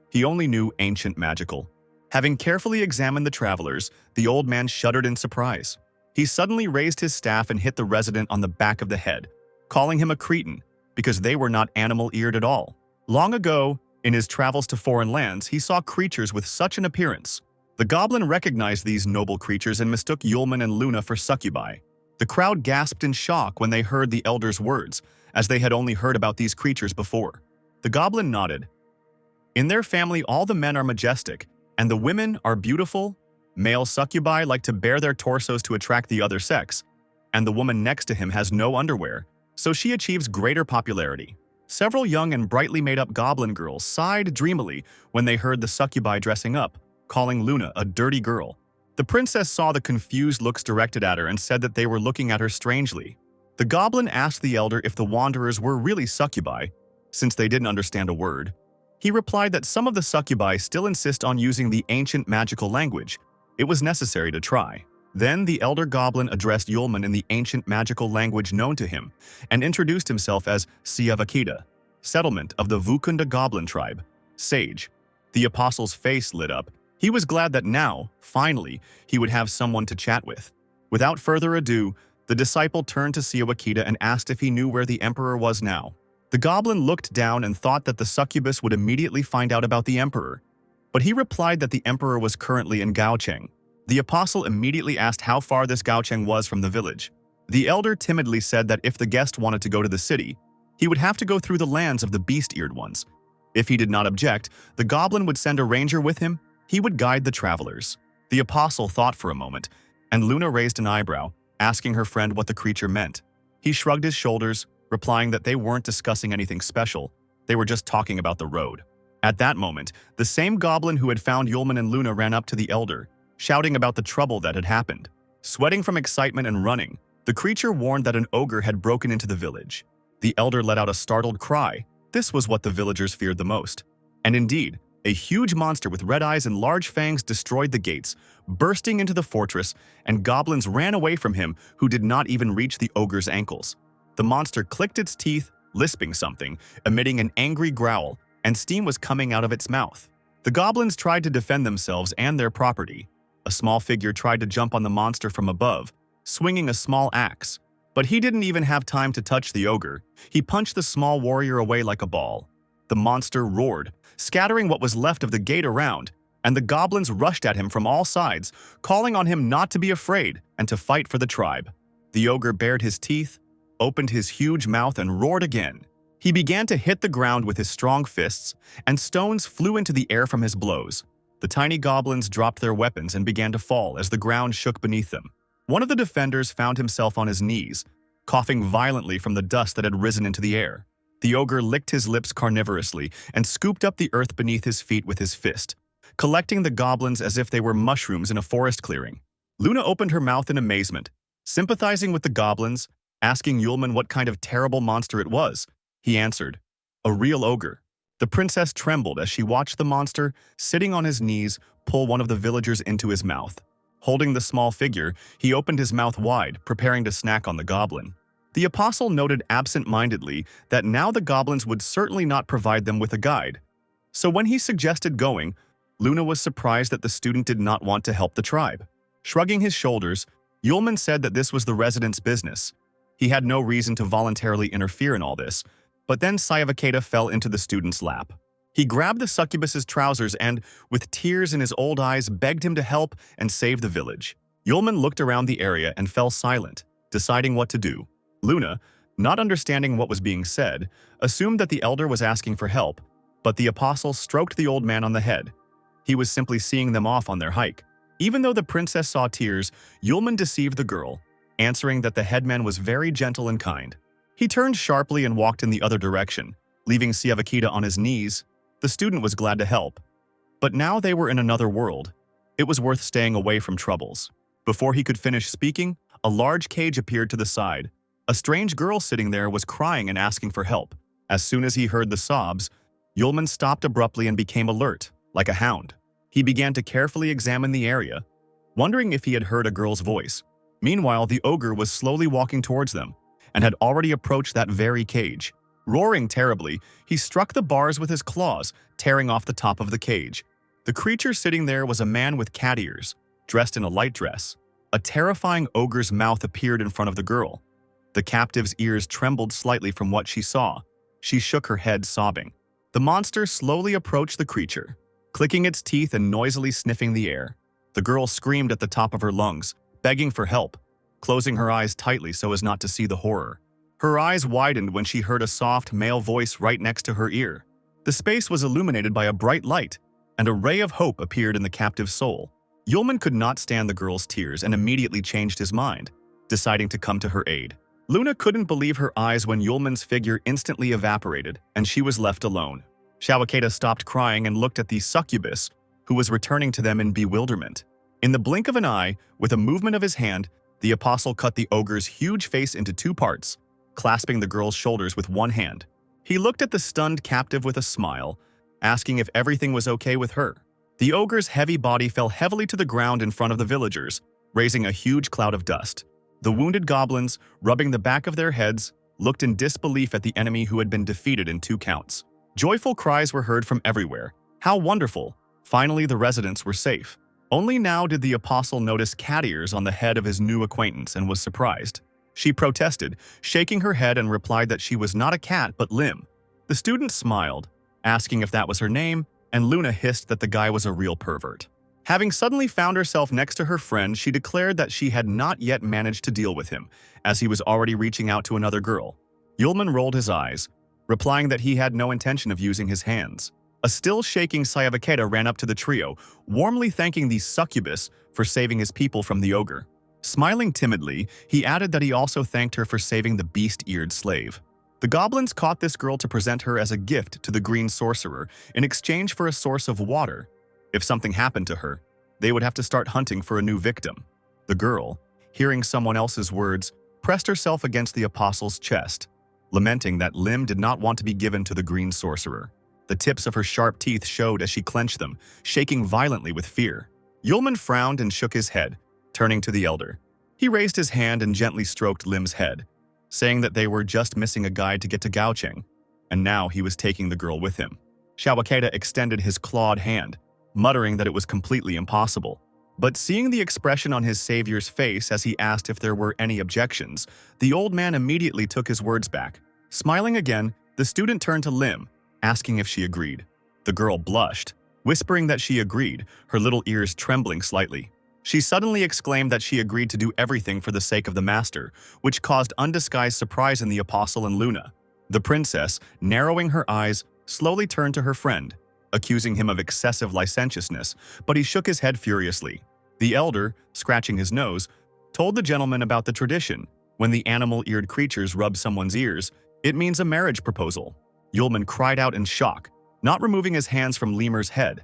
A: He only knew ancient magical. Having carefully examined the travelers, the old man shuddered in surprise. He suddenly raised his staff and hit the resident on the back of the head, calling him a cretin, because they were not animal-eared at all. Long ago, in his travels to foreign lands, he saw creatures with such an appearance. The goblin recognized these noble creatures and mistook Yulman and Luna for succubi. The crowd gasped in shock when they heard the elder's words, as they had only heard about these creatures before. The goblin nodded. In their family, all the men are majestic, and the women are beautiful. Male succubi like to bare their torsos to attract the other sex, and the woman next to him has no underwear, so she achieves greater popularity. Several young and brightly made-up goblin girls sighed dreamily when they heard the succubi dressing up, calling Luna a dirty girl. The princess saw the confused looks directed at her and said that they were looking at her strangely. The goblin asked the elder if the wanderers were really succubi, since they didn't understand a word. He replied that some of the succubi still insist on using the ancient magical language. It was necessary to try. Then the elder goblin addressed Yulman in the ancient magical language known to him and introduced himself as Siavakita, settlement of the Vukunda goblin tribe, sage. The apostle's face lit up. He was glad that now, finally, he would have someone to chat with. Without further ado, the disciple turned to Siavakita and asked if he knew where the emperor was now. The goblin looked down and thought that the succubus would immediately find out about the emperor, but he replied that the emperor was currently in Gaocheng. The apostle immediately asked how far this Gaocheng was from the village. The elder timidly said that if the guest wanted to go to the city, he would have to go through the lands of the beast-eared ones. If he did not object, the goblin would send a ranger with him. He would guide the travelers. The apostle thought for a moment, and Luna raised an eyebrow, asking her friend what the creature meant. He shrugged his shoulders, replying that they weren't discussing anything special. They were just talking about the road. At that moment, the same goblin who had found Yulman and Luna ran up to the elder, shouting about the trouble that had happened. Sweating from excitement and running, the creature warned that an ogre had broken into the village. The elder let out a startled cry. This was what the villagers feared the most. And indeed, a huge monster with red eyes and large fangs destroyed the gates, bursting into the fortress, and goblins ran away from him who did not even reach the ogre's ankles. The monster clicked its teeth, lisping something, emitting an angry growl, and steam was coming out of its mouth. The goblins tried to defend themselves and their property. A small figure tried to jump on the monster from above, swinging a small axe. But he didn't even have time to touch the ogre. He punched the small warrior away like a ball. The monster roared, scattering what was left of the gate around, and the goblins rushed at him from all sides, calling on him not to be afraid and to fight for the tribe. The ogre bared his teeth, opened his huge mouth, and roared again. He began to hit the ground with his strong fists, and stones flew into the air from his blows. The tiny goblins dropped their weapons and began to fall as the ground shook beneath them. One of the defenders found himself on his knees, coughing violently from the dust that had risen into the air. The ogre licked his lips carnivorously and scooped up the earth beneath his feet with his fist, collecting the goblins as if they were mushrooms in a forest clearing. Luna opened her mouth in amazement, sympathizing with the goblins, asking Yulman what kind of terrible monster it was. He answered, "A real ogre." The princess trembled as she watched the monster, sitting on his knees, pull one of the villagers into his mouth. Holding the small figure, he opened his mouth wide, preparing to snack on the goblin. The apostle noted absent-mindedly that now the goblins would certainly not provide them with a guide. So when he suggested going, Luna was surprised that the student did not want to help the tribe. Shrugging his shoulders, Yulman said that this was the resident's business. He had no reason to voluntarily interfere in all this, but then Siavakita fell into the student's lap. He grabbed the succubus's trousers and, with tears in his old eyes, begged him to help and save the village. Yulman looked around the area and fell silent, deciding what to do. Luna, not understanding what was being said, assumed that the elder was asking for help, but the apostle stroked the old man on the head. He was simply seeing them off on their hike. Even though the princess saw tears, Yulman deceived the girl, answering that the headman was very gentle and kind. He turned sharply and walked in the other direction, leaving Siavakita on his knees. The student was glad to help. But now they were in another world. It was worth staying away from troubles. Before he could finish speaking, a large cage appeared to the side. A strange girl sitting there was crying and asking for help. As soon as he heard the sobs, Yulman stopped abruptly and became alert, like a hound. He began to carefully examine the area, wondering if he had heard a girl's voice. Meanwhile, the ogre was slowly walking towards them and had already approached that very cage. Roaring terribly, he struck the bars with his claws, tearing off the top of the cage. The creature sitting there was a man with cat ears, dressed in a light dress. A terrifying ogre's mouth appeared in front of the girl. The captive's ears trembled slightly from what she saw. She shook her head, sobbing. The monster slowly approached the creature, clicking its teeth and noisily sniffing the air. The girl screamed at the top of her lungs, begging for help, closing her eyes tightly so as not to see the horror. Her eyes widened when she heard a soft male voice right next to her ear. The space was illuminated by a bright light, and a ray of hope appeared in the captive's soul. Yulman could not stand the girl's tears and immediately changed his mind, deciding to come to her aid. Luna couldn't believe her eyes when Yulman's figure instantly evaporated, and she was left alone. Shawakeda stopped crying and looked at the succubus, who was returning to them in bewilderment. In the blink of an eye, with a movement of his hand, the apostle cut the ogre's huge face into two parts, clasping the girl's shoulders with one hand. He looked at the stunned captive with a smile, asking if everything was okay with her. The ogre's heavy body fell heavily to the ground in front of the villagers, raising a huge cloud of dust. The wounded goblins, rubbing the back of their heads, looked in disbelief at the enemy who had been defeated in 2 counts. Joyful cries were heard from everywhere. How wonderful! Finally, the residents were safe. Only now did the apostle notice cat ears on the head of his new acquaintance and was surprised. She protested, shaking her head, and replied that she was not a cat but Lim. The student smiled, asking if that was her name, and Luna hissed that the guy was a real pervert. Having suddenly found herself next to her friend, she declared that she had not yet managed to deal with him, as he was already reaching out to another girl. Yulman rolled his eyes, replying that he had no intention of using his hands. A still shaking Sayavaketa ran up to the trio, warmly thanking the succubus for saving his people from the ogre. Smiling timidly, he added that he also thanked her for saving the beast-eared slave. The goblins caught this girl to present her as a gift to the green sorcerer in exchange for a source of water. If something happened to her, they would have to start hunting for a new victim. The girl, hearing someone else's words, pressed herself against the apostle's chest, lamenting that Lim did not want to be given to the green sorcerer. The tips of her sharp teeth showed as she clenched them, shaking violently with fear. Yulman frowned and shook his head, turning to the elder. He raised his hand and gently stroked Lim's head, saying that they were just missing a guide to get to Gaocheng, and now he was taking the girl with him. Shawakeda extended his clawed hand, muttering that it was completely impossible. But seeing the expression on his savior's face as he asked if there were any objections, the old man immediately took his words back. Smiling again, the student turned to Lim, asking if she agreed. The girl blushed, whispering that she agreed, her little ears trembling slightly. She suddenly exclaimed that she agreed to do everything for the sake of the master, which caused undisguised surprise in the apostle and Luna. The princess, narrowing her eyes, slowly turned to her friend, accusing him of excessive licentiousness, but he shook his head furiously. The elder, scratching his nose, told the gentleman about the tradition. When the animal-eared creatures rub someone's ears, it means a marriage proposal. Yulman cried out in shock, not removing his hands from Lemur's head.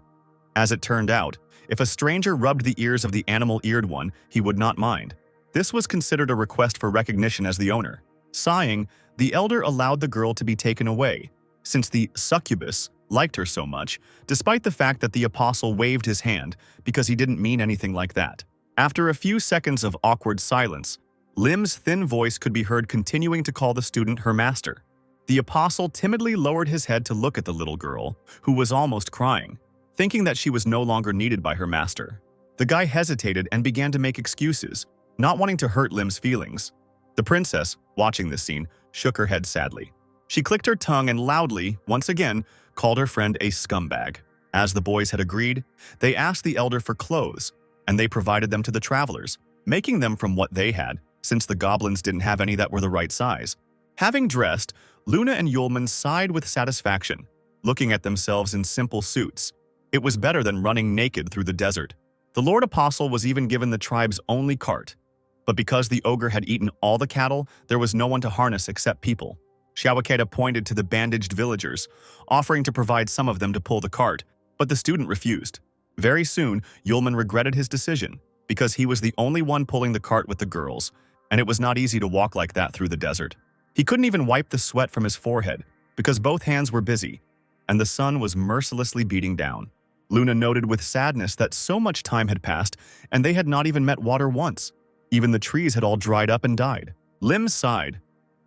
A: As it turned out, if a stranger rubbed the ears of the animal-eared one, he would not mind. This was considered a request for recognition as the owner. Sighing, the elder allowed the girl to be taken away, since the succubus liked her so much, despite the fact that the apostle waved his hand because he didn't mean anything like that. After a few seconds of awkward silence, Lim's thin voice could be heard continuing to call the student her master. The apostle timidly lowered his head to look at the little girl, who was almost crying, thinking that she was no longer needed by her master. The guy hesitated and began to make excuses, not wanting to hurt Lim's feelings. The princess, watching this scene, shook her head sadly. She clicked her tongue and loudly, once again, called her friend a scumbag. As the boys had agreed, they asked the elder for clothes, and they provided them to the travelers, making them from what they had, since the goblins didn't have any that were the right size. Having dressed, Luna and Yulman sighed with satisfaction, looking at themselves in simple suits. It was better than running naked through the desert. The Lord Apostle was even given the tribe's only cart, but because the ogre had eaten all the cattle, there was no one to harness except people. Shawakeda pointed to the bandaged villagers, offering to provide some of them to pull the cart, but the student refused. Very soon, Yulman regretted his decision, because he was the only one pulling the cart with the girls, and it was not easy to walk like that through the desert. He couldn't even wipe the sweat from his forehead, because both hands were busy, and the sun was mercilessly beating down. Luna noted with sadness that so much time had passed, and they had not even met water once. Even the trees had all dried up and died. Lim sighed.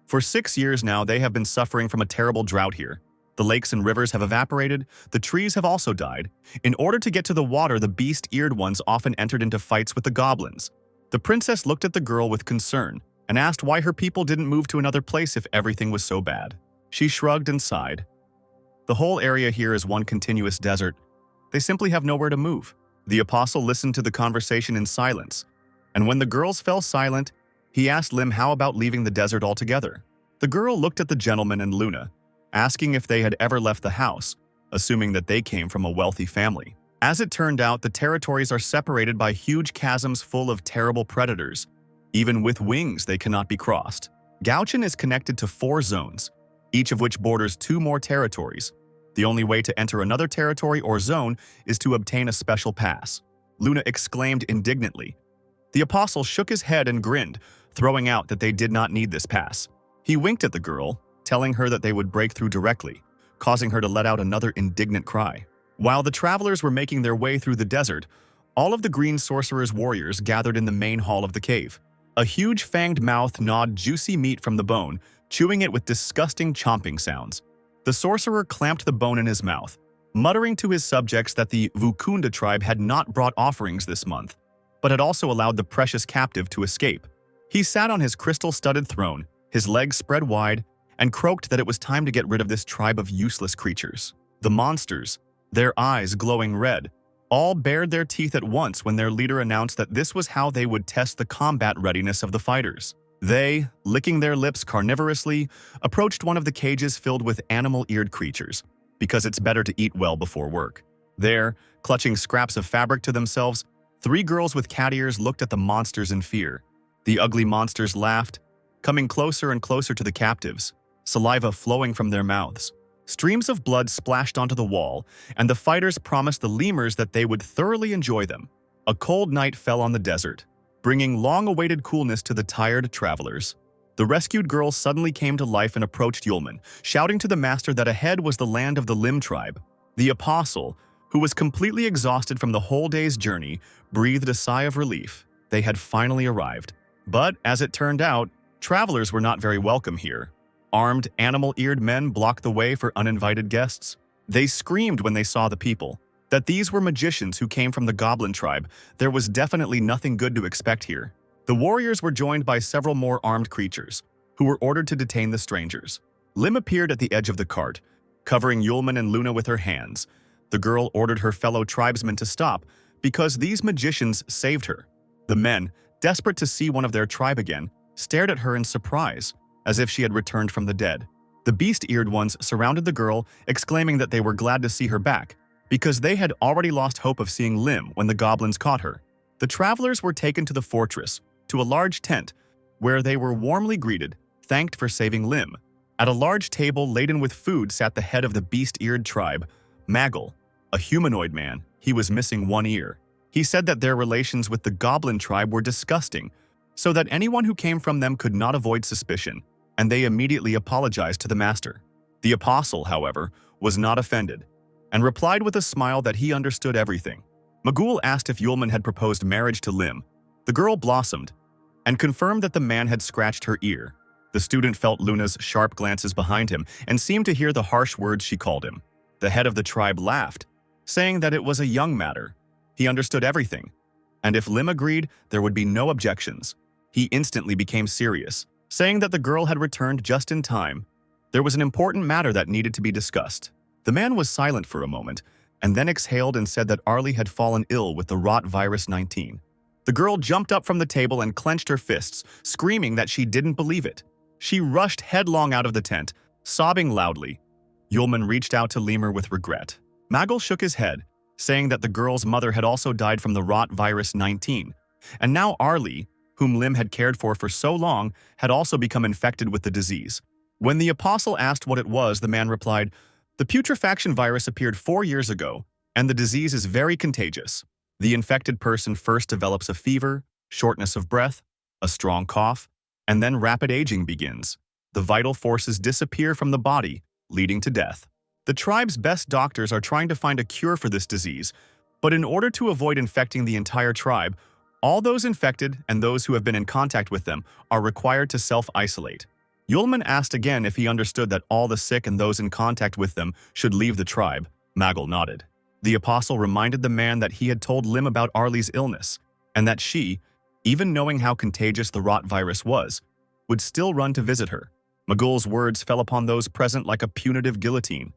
A: For 6 years now, they have been suffering from a terrible drought here. The lakes and rivers have evaporated, the trees have also died. In order to get to the water, the beast-eared ones often entered into fights with the goblins. The princess looked at the girl with concern and asked why her people didn't move to another place if everything was so bad. She shrugged and sighed. The whole area here is one continuous desert. They simply have nowhere to move. The apostle listened to the conversation in silence, and when the girls fell silent, he asked Lim how about leaving the desert altogether. The girl looked at the gentleman and Luna, asking if they had ever left the house, assuming that they came from a wealthy family. As it turned out, the territories are separated by huge chasms full of terrible predators. Even with wings, they cannot be crossed. Gaochen is connected to 4 zones, each of which borders 2 more territories. The only way to enter another territory or zone is to obtain a special pass. Luna exclaimed indignantly. The apostle shook his head and grinned, throwing out that they did not need this pass. He winked at the girl, telling her that they would break through directly, causing her to let out another indignant cry. While the travelers were making their way through the desert, all of the green sorcerer's warriors gathered in the main hall of the cave. A huge fanged mouth gnawed juicy meat from the bone, chewing it with disgusting chomping sounds. The sorcerer clamped the bone in his mouth, muttering to his subjects that the Wukunda tribe had not brought offerings this month, but had also allowed the precious captive to escape. He sat on his crystal-studded throne, his legs spread wide, and croaked that it was time to get rid of this tribe of useless creatures. The monsters, their eyes glowing red, all bared their teeth at once when their leader announced that this was how they would test the combat readiness of the fighters. They, licking their lips carnivorously, approached one of the cages filled with animal-eared creatures, because it's better to eat well before work. There, clutching scraps of fabric to themselves, 3 girls with cat ears looked at the monsters in fear. The ugly monsters laughed, coming closer and closer to the captives, saliva flowing from their mouths. Streams of blood splashed onto the wall, and the fighters promised the lemurs that they would thoroughly enjoy them. A cold night fell on the desert, bringing long-awaited coolness to the tired travelers. The rescued girls suddenly came to life and approached Yulman, shouting to the master that ahead was the land of the Lim tribe. The apostle, who was completely exhausted from the whole day's journey, breathed a sigh of relief. They had finally arrived. But, as it turned out, travelers were not very welcome here. Armed, animal-eared men blocked the way for uninvited guests. They screamed when they saw the people. That these were magicians who came from the goblin tribe, there was definitely nothing good to expect here. The warriors were joined by several more armed creatures, who were ordered to detain the strangers. Lim appeared at the edge of the cart, covering Yulman and Luna with her hands. The girl ordered her fellow tribesmen to stop, because these magicians saved her. The men, desperate to see one of their tribe again, stared at her in surprise, as if she had returned from the dead. The beast-eared ones surrounded the girl, exclaiming that they were glad to see her back, because they had already lost hope of seeing Lim when the goblins caught her. The travelers were taken to the fortress, to a large tent, where they were warmly greeted, thanked for saving Lim. At a large table laden with food sat the head of the beast-eared tribe, Maggle, a humanoid man. He was missing one ear. He said that their relations with the goblin tribe were disgusting, so that anyone who came from them could not avoid suspicion, and they immediately apologized to the master. The apostle, however, was not offended, and replied with a smile that he understood everything. Magul asked if Yulman had proposed marriage to Lim. The girl blossomed, and confirmed that the man had scratched her ear. The student felt Luna's sharp glances behind him, and seemed to hear the harsh words she called him. The head of the tribe laughed, saying that it was a young matter. He understood everything, and if Lim agreed, there would be no objections. He instantly became serious, saying that the girl had returned just in time. There was an important matter that needed to be discussed. The man was silent for a moment, and then exhaled and said that Arlie had fallen ill with the rot virus 19. The girl jumped up from the table and clenched her fists, screaming that she didn't believe it. She rushed headlong out of the tent, sobbing loudly. Yulman reached out to Lemur with regret. Maggle shook his head, saying that the girl's mother had also died from the rot virus 19, and now Arlie, whom Lim had cared for so long, had also become infected with the disease. When the apostle asked what it was, the man replied, "The putrefaction virus appeared 4 years ago, and the disease is very contagious. The infected person first develops a fever, shortness of breath, a strong cough, and then rapid aging begins. The vital forces disappear from the body, leading to death. The tribe's best doctors are trying to find a cure for this disease, but in order to avoid infecting the entire tribe, all those infected and those who have been in contact with them are required to self-isolate. Yulman asked again if he understood that all the sick and those in contact with them should leave the tribe. Magel nodded. The apostle reminded the man that he had told Lim about Arlie's illness, and that she, even knowing how contagious the rot virus was, would still run to visit her. Magul's words fell upon those present like a punitive guillotine.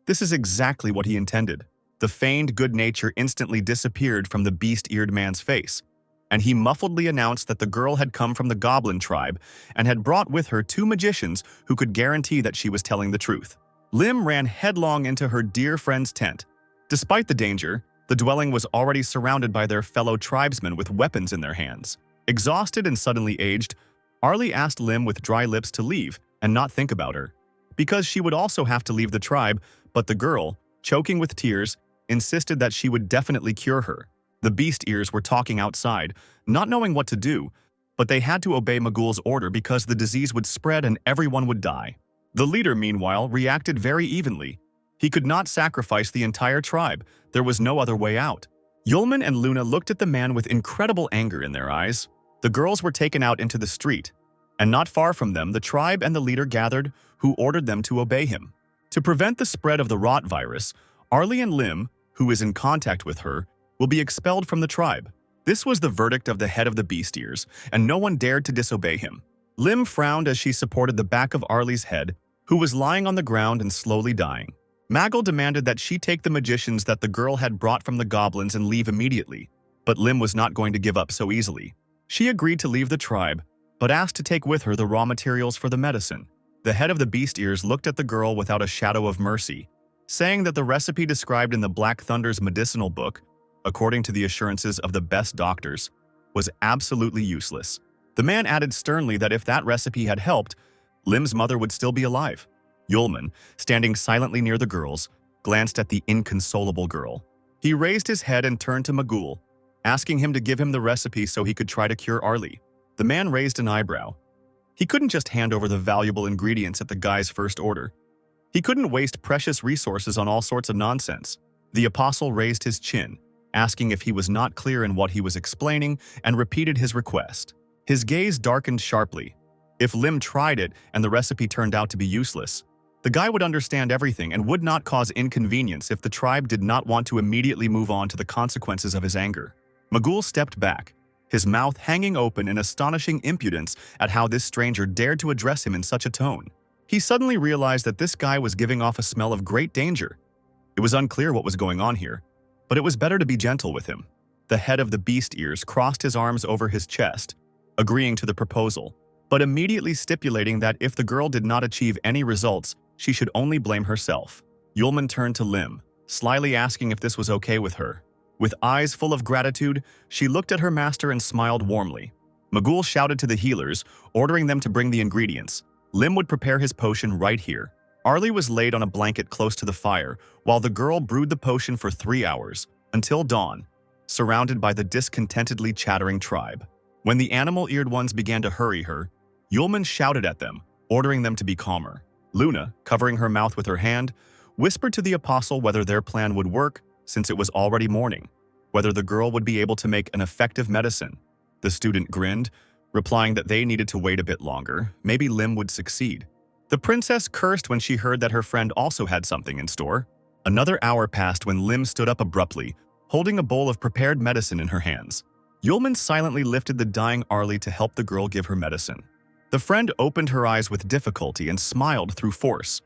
A: This is exactly what he intended. The feigned good nature instantly disappeared from the beast-eared man's face, and he muffledly announced that the girl had come from the goblin tribe and had brought with her 2 magicians who could guarantee that she was telling the truth. Lim ran headlong into her dear friend's tent. Despite the danger, the dwelling was already surrounded by their fellow tribesmen with weapons in their hands. Exhausted and suddenly aged, Arlie asked Lim with dry lips to leave and not think about her, because she would also have to leave the tribe, but the girl, choking with tears, insisted that she would definitely cure her. The beast ears were talking outside, not knowing what to do, but they had to obey Magul's order because the disease would spread and everyone would die. The leader, meanwhile, reacted very evenly. He could not sacrifice the entire tribe. There was no other way out. Yulman and Luna looked at the man with incredible anger in their eyes. The girls were taken out into the street, and not far from them the tribe and the leader gathered, who ordered them to obey him. To prevent the spread of the rot virus, Arlie and Lim, who is in contact with her, will be expelled from the tribe. This was the verdict of the head of the beast ears, and no one dared to disobey him. Lim frowned as she supported the back of Arlie's head, who was lying on the ground and slowly dying. Magel demanded that she take the magicians that the girl had brought from the goblins and leave immediately, but Lim was not going to give up so easily. She agreed to leave the tribe, but asked to take with her the raw materials for the medicine. The head of the beast ears looked at the girl without a shadow of mercy, saying that the recipe described in the Black Thunder's medicinal book, according to the assurances of the best doctors, was absolutely useless. The man added sternly that if that recipe had helped, Lim's mother would still be alive. Yulman, standing silently near the girls, glanced at the inconsolable girl. He raised his head and turned to Magul, asking him to give him the recipe so he could try to cure Arlie. The man raised an eyebrow. He couldn't just hand over the valuable ingredients at the guy's first order. He couldn't waste precious resources on all sorts of nonsense. The apostle raised his chin, asking if he was not clear in what he was explaining, and repeated his request. His gaze darkened sharply. If Lim tried it and the recipe turned out to be useless, the guy would understand everything and would not cause inconvenience if the tribe did not want to immediately move on to the consequences of his anger. Magul stepped back, his mouth hanging open in astonishing impudence at how this stranger dared to address him in such a tone. He suddenly realized that this guy was giving off a smell of great danger. It was unclear what was going on here, but it was better to be gentle with him. The head of the beast ears crossed his arms over his chest, agreeing to the proposal, but immediately stipulating that if the girl did not achieve any results, she should only blame herself. Yulman turned to Lim, slyly asking if this was okay with her. With eyes full of gratitude, she looked at her master and smiled warmly. Magul shouted to the healers, ordering them to bring the ingredients. Lim would prepare his potion right here. Arlie was laid on a blanket close to the fire, while the girl brewed the potion for 3 hours, until dawn, surrounded by the discontentedly chattering tribe. When the animal-eared ones began to hurry her, Yulman shouted at them, ordering them to be calmer. Luna, covering her mouth with her hand, whispered to the apostle whether their plan would work, since it was already morning, whether the girl would be able to make an effective medicine. The student grinned, replying that they needed to wait a bit longer. Maybe Lim would succeed. The princess cursed when she heard that her friend also had something in store. Another hour passed when Lim stood up abruptly, holding a bowl of prepared medicine in her hands. Yulman silently lifted the dying Arlie to help the girl give her medicine. The friend opened her eyes with difficulty and smiled through force.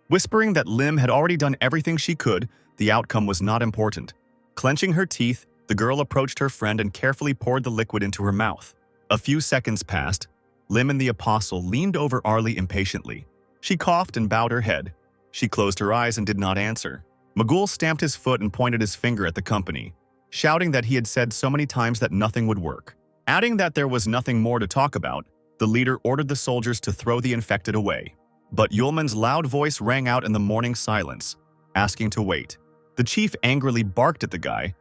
A: Whispering that Lim had already done everything she could, the outcome was not important. Clenching her teeth, the girl approached her friend and carefully poured the liquid into her mouth. A few seconds passed. Lim and the apostle leaned over Arlie impatiently. She coughed and bowed her head. She closed her eyes and did not answer. Magul stamped his foot and pointed his finger at the company, shouting that he had said so many times that nothing would work. Adding that there was nothing more to talk about, the leader ordered the soldiers to throw the infected away. But Yulman's loud voice rang out in the morning silence, asking to wait. The chief angrily barked at the guy,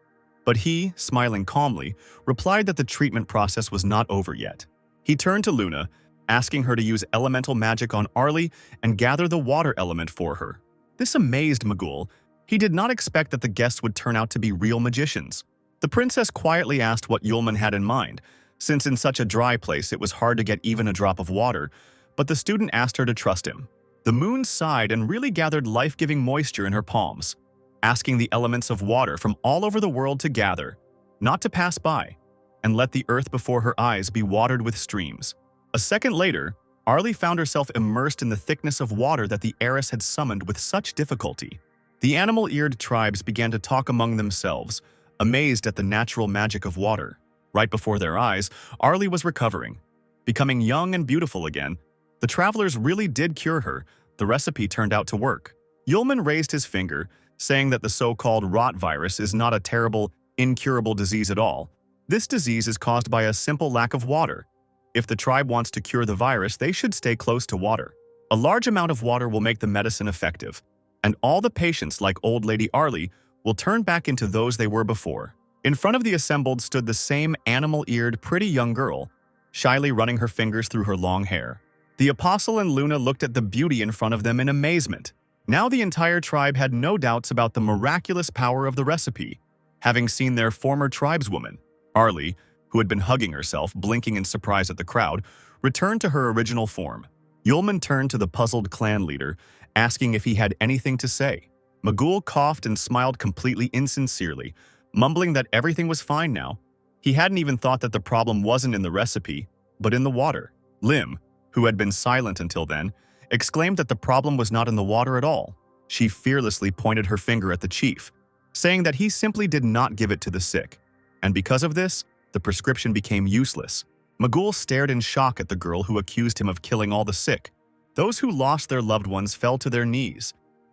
A: but he, smiling calmly, replied that the treatment process was not over yet. He turned to Luna, asking her to use elemental magic on Arlie and gather the water element for her. This amazed Magul. He did not expect that the guests would turn out to be real magicians. The princess quietly asked what Yulman had in mind, since in such a dry place it was hard to get even a drop of water, but the student asked her to trust him. The moon sighed and really gathered life-giving moisture in her palms, asking the elements of water from all over the world to gather, not to pass by, and let the earth before her eyes be watered with streams. A second later, Arlie found herself immersed in the thickness of water that the heiress had summoned with such difficulty. The animal-eared tribes began to talk among themselves, amazed at the natural magic of water. Right before their eyes, Arlie was recovering, becoming young and beautiful again. The travelers really did cure her. The recipe turned out to work. Yulman raised his finger, saying that the so-called rot virus is not a terrible, incurable disease at all. This disease is caused by a simple lack of water. If the tribe wants to cure the virus, they should stay close to water. A large amount of water will make the medicine effective, and all the patients, like old lady Arlie, will turn back into those they were before. In front of the assembled stood the same animal-eared, pretty young girl, shyly running her fingers through her long hair. The apostle and Luna looked at the beauty in front of them in amazement. Now the entire tribe had no doubts about the miraculous power of the recipe, having seen their former tribeswoman, Arlie, who had been hugging herself, blinking in surprise at the crowd, returned to her original form. Yulman turned to the puzzled clan leader, asking if he had anything to say. Magul coughed and smiled completely insincerely, mumbling that everything was fine now. He hadn't even thought that the problem wasn't in the recipe, but in the water. Lim, who had been silent until then, exclaimed that the problem was not in the water at all. She fearlessly pointed her finger at the chief, saying that he simply did not give it to the sick, and because of this, the prescription became useless. Magul stared in shock at the girl who accused him of killing all the sick. Those who lost their loved ones fell to their knees.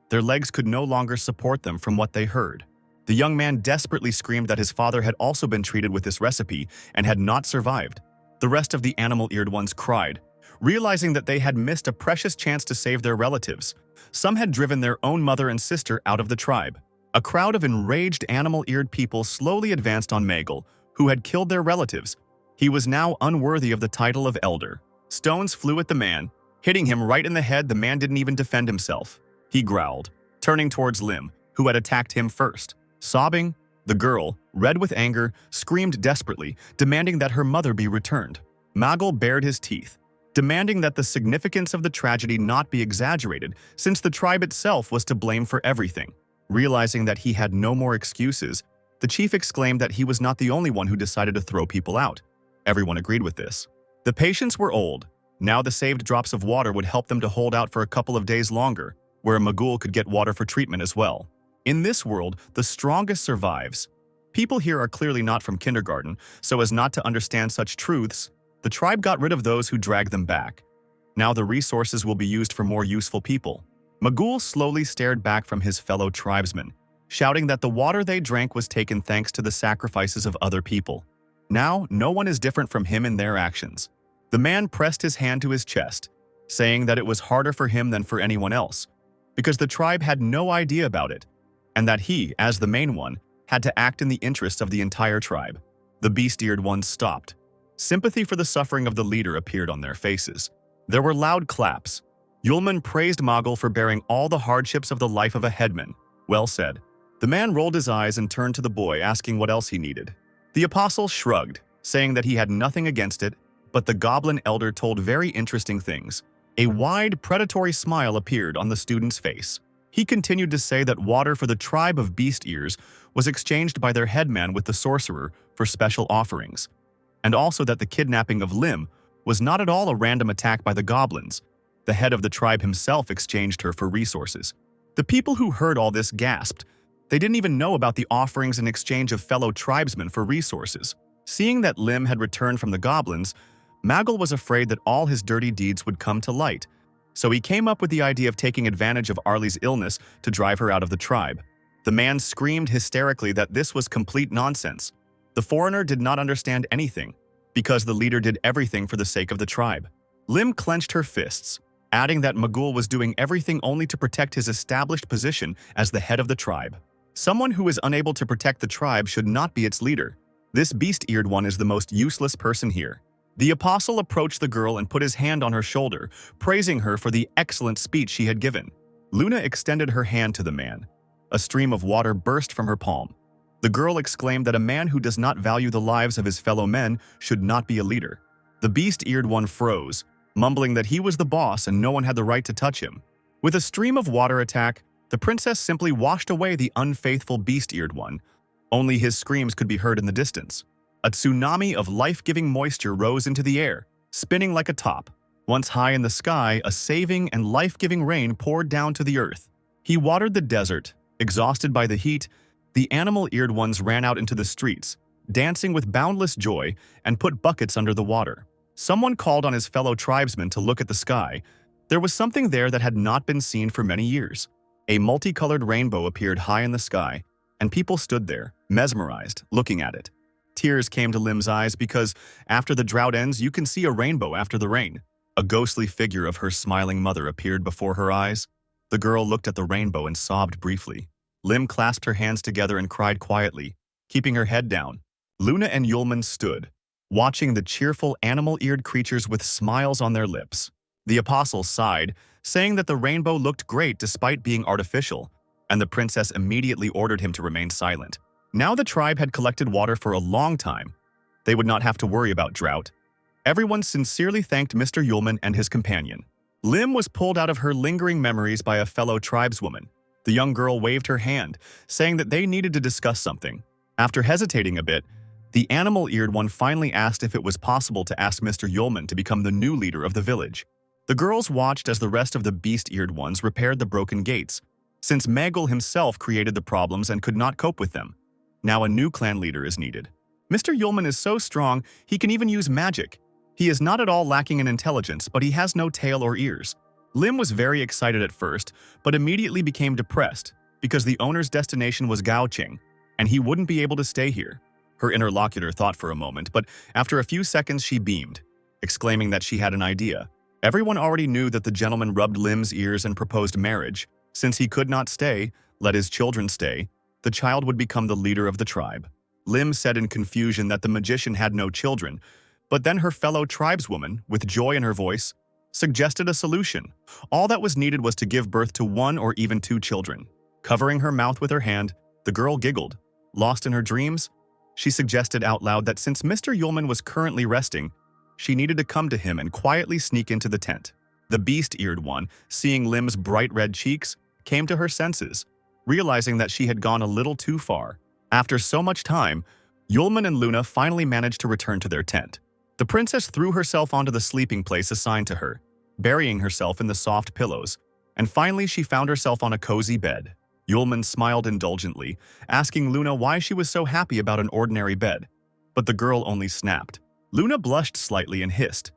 A: Their legs could no longer support them from what they heard. The young man desperately screamed that his father had also been treated with this recipe and had not survived. The rest of the animal-eared ones cried, realizing that they had missed a precious chance to save their relatives. Some had driven their own mother and sister out of the tribe. A crowd of enraged animal-eared people slowly advanced on Magul, who had killed their relatives. He was now unworthy of the title of elder. Stones flew at the man, hitting him right in the head. The man didn't even defend himself. He growled, turning towards Lim, who had attacked him first. Sobbing, the girl, red with anger, screamed desperately, demanding that her mother be returned. Magul bared his teeth, demanding that the significance of the tragedy not be exaggerated, since the tribe itself was to blame for everything. Realizing that he had no more excuses, the chief exclaimed that he was not the only one who decided to throw people out. Everyone agreed with this. The patients were old. Now the saved drops of water would help them to hold out for a couple of days longer, where Magul could get water for treatment as well. In this world, the strongest survives. People here are clearly not from kindergarten, so as not to understand such truths, the tribe got rid of those who dragged them back. Now the resources will be used for more useful people. Magul slowly stared back from his fellow tribesmen, shouting that the water they drank was taken thanks to the sacrifices of other people. Now, no one is different from him in their actions. The man pressed his hand to his chest, saying that it was harder for him than for anyone else, because the tribe had no idea about it, and that he, as the main one, had to act in the interests of the entire tribe. The beast-eared ones stopped. Sympathy for the suffering of the leader appeared on their faces. There were loud claps. Yulman praised Magul for bearing all the hardships of the life of a headman. Well said. The man rolled his eyes and turned to the boy, asking what else he needed. The apostle shrugged, saying that he had nothing against it, but the goblin elder told very interesting things. A wide, predatory smile appeared on the student's face. He continued to say that water for the tribe of beast ears was exchanged by their headman with the sorcerer for special offerings, and also that the kidnapping of Lim was not at all a random attack by the goblins. The head of the tribe himself exchanged her for resources. The people who heard all this gasped. They didn't even know about the offerings in exchange of fellow tribesmen for resources. Seeing that Lim had returned from the goblins, Magul was afraid that all his dirty deeds would come to light, so he came up with the idea of taking advantage of Arlie's illness to drive her out of the tribe. The man screamed hysterically that this was complete nonsense. The foreigner did not understand anything, because the leader did everything for the sake of the tribe. Lim clenched her fists, adding that Magul was doing everything only to protect his established position as the head of the tribe. Someone who is unable to protect the tribe should not be its leader. This beast-eared one is the most useless person here. The apostle approached the girl and put his hand on her shoulder, praising her for the excellent speech she had given. Luna extended her hand to the man. A stream of water burst from her palm. The girl exclaimed that a man who does not value the lives of his fellow men should not be a leader. The beast-eared one froze, mumbling that he was the boss and no one had the right to touch him. With a stream of water attack, the princess simply washed away the unfaithful beast-eared one. Only his screams could be heard in the distance. A tsunami of life-giving moisture rose into the air, spinning like a top. Once high in the sky, a saving and life-giving rain poured down to the earth. He watered the desert. Exhausted by the heat, the animal-eared ones ran out into the streets, dancing with boundless joy, and put buckets under the water. Someone called on his fellow tribesmen to look at the sky. There was something there that had not been seen for many years. A multicolored rainbow appeared high in the sky, and people stood there, mesmerized, looking at it. Tears came to Lim's eyes because, after the drought ends, you can see a rainbow after the rain. A ghostly figure of her smiling mother appeared before her eyes. The girl looked at the rainbow and sobbed briefly. Lim clasped her hands together and cried quietly, keeping her head down. Luna and Yulman stood, watching the cheerful animal-eared creatures with smiles on their lips. The apostle sighed, saying that the rainbow looked great despite being artificial, and the princess immediately ordered him to remain silent. Now the tribe had collected water for a long time. They would not have to worry about drought. Everyone sincerely thanked Mr. Yulman and his companion. Lim was pulled out of her lingering memories by a fellow tribeswoman. The young girl waved her hand, saying that they needed to discuss something. After hesitating a bit, the animal-eared one finally asked if it was possible to ask Mr. Yulman to become the new leader of the village. The girls watched as the rest of the beast-eared ones repaired the broken gates, since Magel himself created the problems and could not cope with them. Now a new clan leader is needed. Mr. Yulman is so strong, he can even use magic. He is not at all lacking in intelligence, but he has no tail or ears. Lim was very excited at first, but immediately became depressed because the owner's destination was Gaoqing, and he wouldn't be able to stay here. Her interlocutor thought for a moment, but after a few seconds she beamed, exclaiming that she had an idea. Everyone already knew that the gentleman rubbed Lim's ears and proposed marriage. Since he could not stay, let his children stay, the child would become the leader of the tribe. Lim said in confusion that the magician had no children, but then her fellow tribeswoman, with joy in her voice, suggested a solution. All that was needed was to give birth to 1 or even 2 children. Covering her mouth with her hand, the girl giggled. Lost in her dreams, she suggested out loud that since Mr. Yulman was currently resting, she needed to come to him and quietly sneak into the tent. The beast-eared one, seeing Lim's bright red cheeks, came to her senses, realizing that she had gone a little too far. After so much time, Yulman and Luna finally managed to return to their tent. The princess threw herself onto the sleeping place assigned to her, burying herself in the soft pillows, and finally she found herself on a cozy bed. Yulman smiled indulgently, asking Luna why she was so happy about an ordinary bed, but the girl only snapped. Luna blushed slightly and hissed,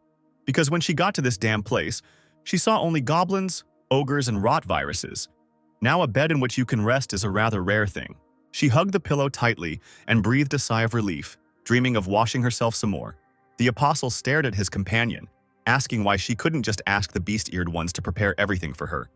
A: because when she got to this damn place, she saw only goblins, ogres, and rot viruses. Now a bed in which you can rest is a rather rare thing. She hugged the pillow tightly and breathed a sigh of relief, dreaming of washing herself some more. The apostle stared at his companion, asking why she couldn't just ask the beast-eared ones to prepare everything for her.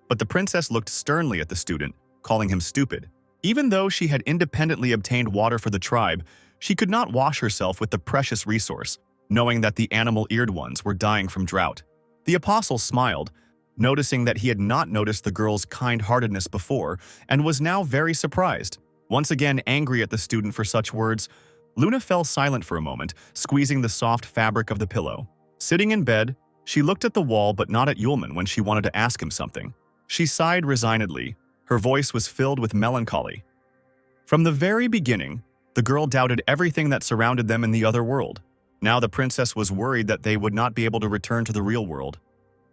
A: But the princess looked sternly at the student, calling him stupid. Even though she had independently obtained water for the tribe, she could not wash herself with the precious resource, knowing that the animal-eared ones were dying from drought. The apostle smiled, noticing that he had not noticed the girl's kind-heartedness before and was now very surprised. Once again angry at the student for such words, Luna fell silent for a moment, squeezing the soft fabric of the pillow. Sitting in bed, she looked at the wall but not at Yulman when she wanted to ask him something. She sighed resignedly. Her voice was filled with melancholy. From the very beginning, the girl doubted everything that surrounded them in the other world. Now the princess was worried that they would not be able to return to the real world.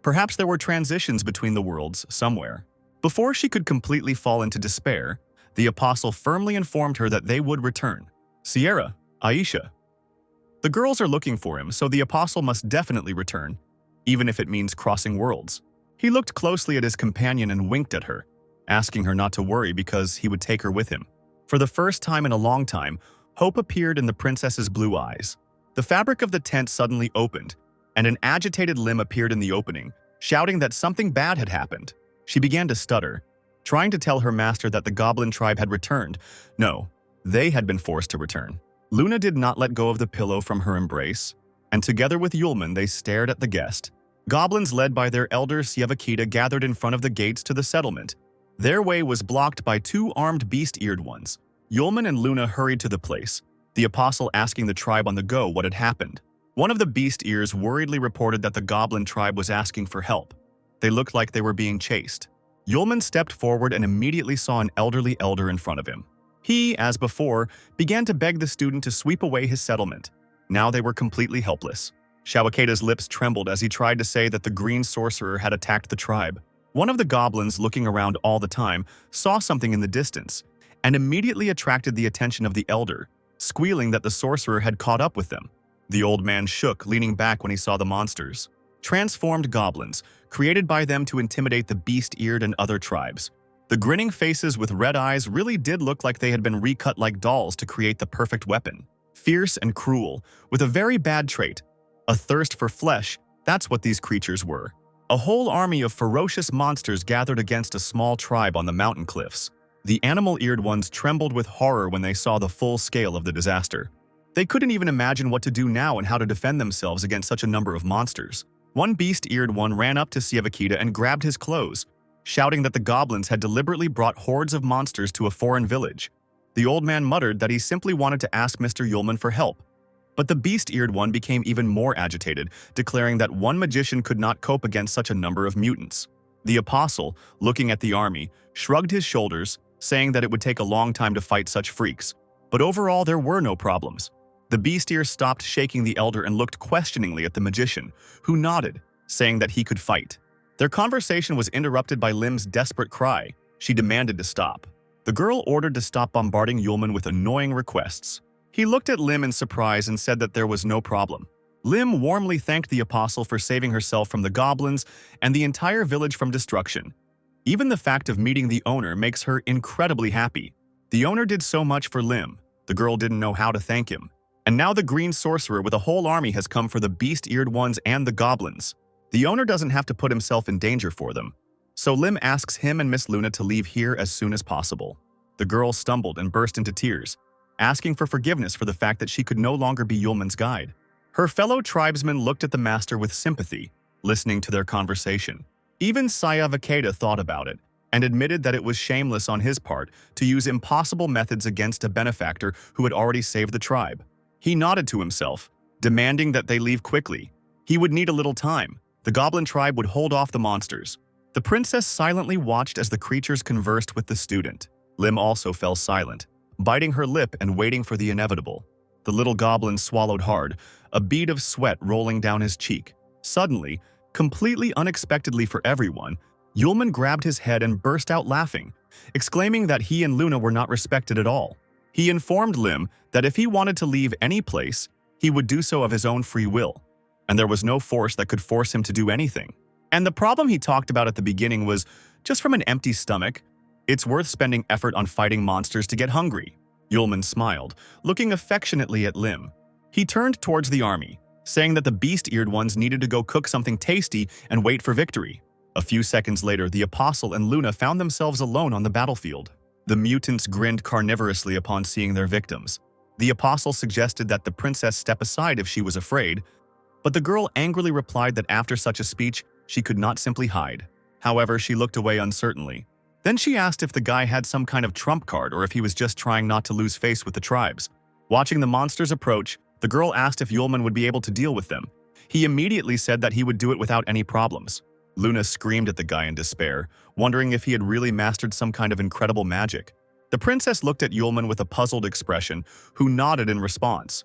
A: Perhaps there were transitions between the worlds somewhere. Before she could completely fall into despair, the apostle firmly informed her that they would return. Sierra, Aisha. The girls are looking for him, so the apostle must definitely return, even if it means crossing worlds. He looked closely at his companion and winked at her, asking her not to worry because he would take her with him. For the first time in a long time, hope appeared in the princess's blue eyes. The fabric of the tent suddenly opened, and an agitated Lim appeared in the opening, shouting that something bad had happened. She began to stutter, trying to tell her master that the goblin tribe had returned. No, they had been forced to return. Luna did not let go of the pillow from her embrace, and together with Yulman they stared at the guest. Goblins led by their elder Sievakita gathered in front of the gates to the settlement. Their way was blocked by two armed beast-eared ones. Yulman and Luna hurried to the place, the apostle asking the tribe on the go what had happened. One of the beast ears worriedly reported that the goblin tribe was asking for help. They looked like they were being chased. Yulman stepped forward and immediately saw an elderly elder in front of him. He, as before, began to beg the student to sweep away his settlement. Now they were completely helpless. Shawakaita's lips trembled as he tried to say that the green sorcerer had attacked the tribe. One of the goblins, looking around all the time, saw something in the distance and immediately attracted the attention of the elder, squealing that the sorcerer had caught up with them. The old man shook, leaning back when he saw the monsters. Transformed goblins, created by them to intimidate the beast-eared and other tribes. The grinning faces with red eyes really did look like they had been recut like dolls to create the perfect weapon. Fierce and cruel, with a very bad trait, a thirst for flesh. That's what these creatures were. A whole army of ferocious monsters gathered against a small tribe on the mountain cliffs. The animal-eared ones trembled with horror when they saw the full scale of the disaster. They couldn't even imagine what to do now and how to defend themselves against such a number of monsters. One beast-eared one ran up to Sievakita and grabbed his clothes, shouting that the goblins had deliberately brought hordes of monsters to a foreign village. The old man muttered that he simply wanted to ask Mr. Yulman for help. But the beast-eared one became even more agitated, declaring that one magician could not cope against such a number of mutants. The apostle, looking at the army, shrugged his shoulders, saying that it would take a long time to fight such freaks. But overall, there were no problems. The beast-ear stopped shaking the elder and looked questioningly at the magician, who nodded, saying that he could fight. Their conversation was interrupted by Lim's desperate cry. She demanded to stop. The girl ordered to stop bombarding Yulman with annoying requests. He looked at Lim in surprise and said that there was no problem. Lim warmly thanked the apostle for saving herself from the goblins and the entire village from destruction. Even the fact of meeting the owner makes her incredibly happy. The owner did so much for Lim, the girl didn't know how to thank him. And now the green sorcerer with a whole army has come for the beast-eared ones and the goblins. The owner doesn't have to put himself in danger for them. So Lim asks him and Miss Luna to leave here as soon as possible. The girl stumbled and burst into tears, asking for forgiveness for the fact that she could no longer be Yulman's guide. Her fellow tribesmen looked at the master with sympathy, listening to their conversation. Even Sievakita thought about it, and admitted that it was shameless on his part to use impossible methods against a benefactor who had already saved the tribe. He nodded to himself, demanding that they leave quickly. He would need a little time. The goblin tribe would hold off the monsters. The princess silently watched as the creatures conversed with the student. Lim also fell silent, biting her lip and waiting for the inevitable. The little goblin swallowed hard, a bead of sweat rolling down his cheek. Suddenly, completely unexpectedly for everyone, Yulman grabbed his head and burst out laughing, exclaiming that he and Luna were not respected at all. He informed Lim that if he wanted to leave any place, he would do so of his own free will, and there was no force that could force him to do anything. And the problem he talked about at the beginning was just from an empty stomach. It's worth spending effort on fighting monsters to get hungry. Yulman smiled, looking affectionately at Lim. He turned towards the army, saying that the beast-eared ones needed to go cook something tasty and wait for victory. A few seconds later, the apostle and Luna found themselves alone on the battlefield. The mutants grinned carnivorously upon seeing their victims. The apostle suggested that the princess step aside if she was afraid, but the girl angrily replied that after such a speech, she could not simply hide. However, she looked away uncertainly. Then she asked if the guy had some kind of trump card or if he was just trying not to lose face with the tribes. Watching the monsters approach, the girl asked if Yulman would be able to deal with them. He immediately said that he would do it without any problems. Luna screamed at the guy in despair, wondering if he had really mastered some kind of incredible magic. The princess looked at Yulman with a puzzled expression, who nodded in response.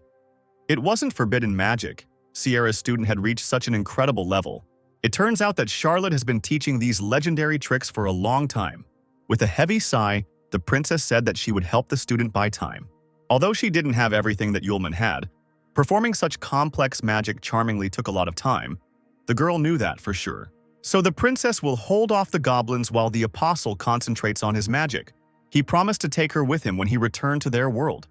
A: It wasn't forbidden magic. Sierra's student had reached such an incredible level. It turns out that Charlotte has been teaching these legendary tricks for a long time. With a heavy sigh, the princess said that she would help the student buy time. Although she didn't have everything that Yulman had, performing such complex magic charmingly took a lot of time. The girl knew that for sure. So the princess will hold off the goblins while the apostle concentrates on his magic. He promised to take her with him when he returned to their world.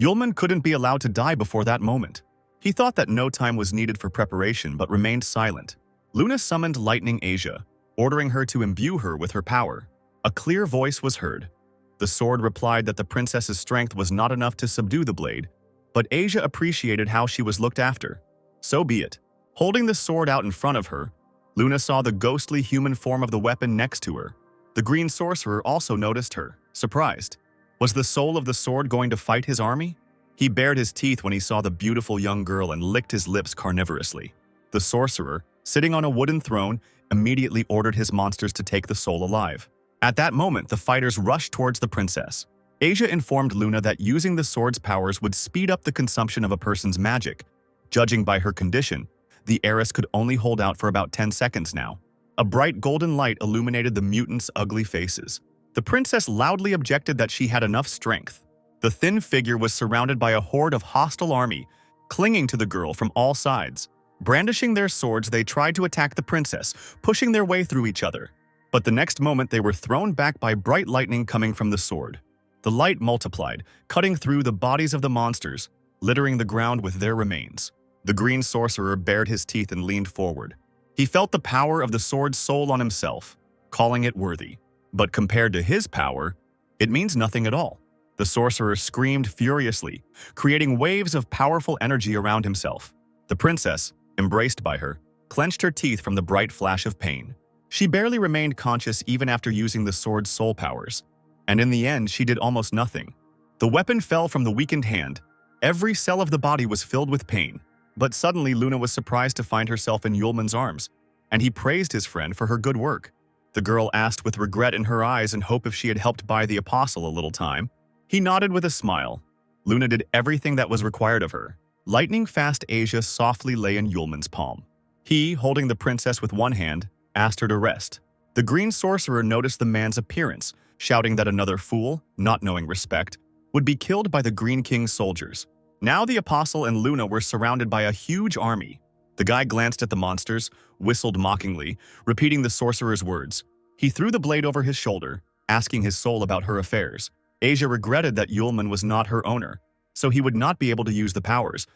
A: Yulman couldn't be allowed to die before that moment. He thought that no time was needed for preparation but remained silent. Luna summoned Lightning Asia, ordering her to imbue her with her power. A clear voice was heard. The sword replied that the princess's strength was not enough to subdue the blade, but Asia appreciated how she was looked after. So be it. Holding the sword out in front of her, Luna saw the ghostly human form of the weapon next to her. The green sorcerer also noticed her, surprised. Was the soul of the sword going to fight his army? He bared his teeth when he saw the beautiful young girl and licked his lips carnivorously. The sorcerer, sitting on a wooden throne, immediately ordered his monsters to take the soul alive. At that moment, the fighters rushed towards the princess. Asia informed Luna that using the sword's powers would speed up the consumption of a person's magic. Judging by her condition, the heiress could only hold out for about 10 seconds now. A bright golden light illuminated the mutants' ugly faces. The princess loudly objected that she had enough strength. The thin figure was surrounded by a horde of hostile army, clinging to the girl from all sides. Brandishing their swords, they tried to attack the princess, pushing their way through each other. But the next moment, they were thrown back by bright lightning coming from the sword. The light multiplied, cutting through the bodies of the monsters, littering the ground with their remains. The green sorcerer bared his teeth and leaned forward. He felt the power of the sword's soul on himself, calling it worthy. But compared to his power, it means nothing at all. The sorcerer screamed furiously, creating waves of powerful energy around himself. The princess, embraced by her, clenched her teeth from the bright flash of pain. She barely remained conscious even after using the sword's soul powers, and in the end she did almost nothing. The weapon fell from the weakened hand. Every cell of the body was filled with pain. But suddenly Luna was surprised to find herself in Yulman's arms, and he praised his friend for her good work. The girl asked with regret in her eyes and hope if she had helped buy the apostle a little time. He nodded with a smile. Luna did everything that was required of her. Lightning-fast Asia softly lay in Yulman's palm. He, holding the princess with one hand, asked her to rest. The green sorcerer noticed the man's appearance, shouting that another fool, not knowing respect, would be killed by the Green King's soldiers. Now the apostle and Luna were surrounded by a huge army. The guy glanced at the monsters, whistled mockingly, repeating the sorcerer's words. He threw the blade over his shoulder, asking his soul about her affairs. Asia regretted that Yulman was not her owner, so he would not be able to use the powers,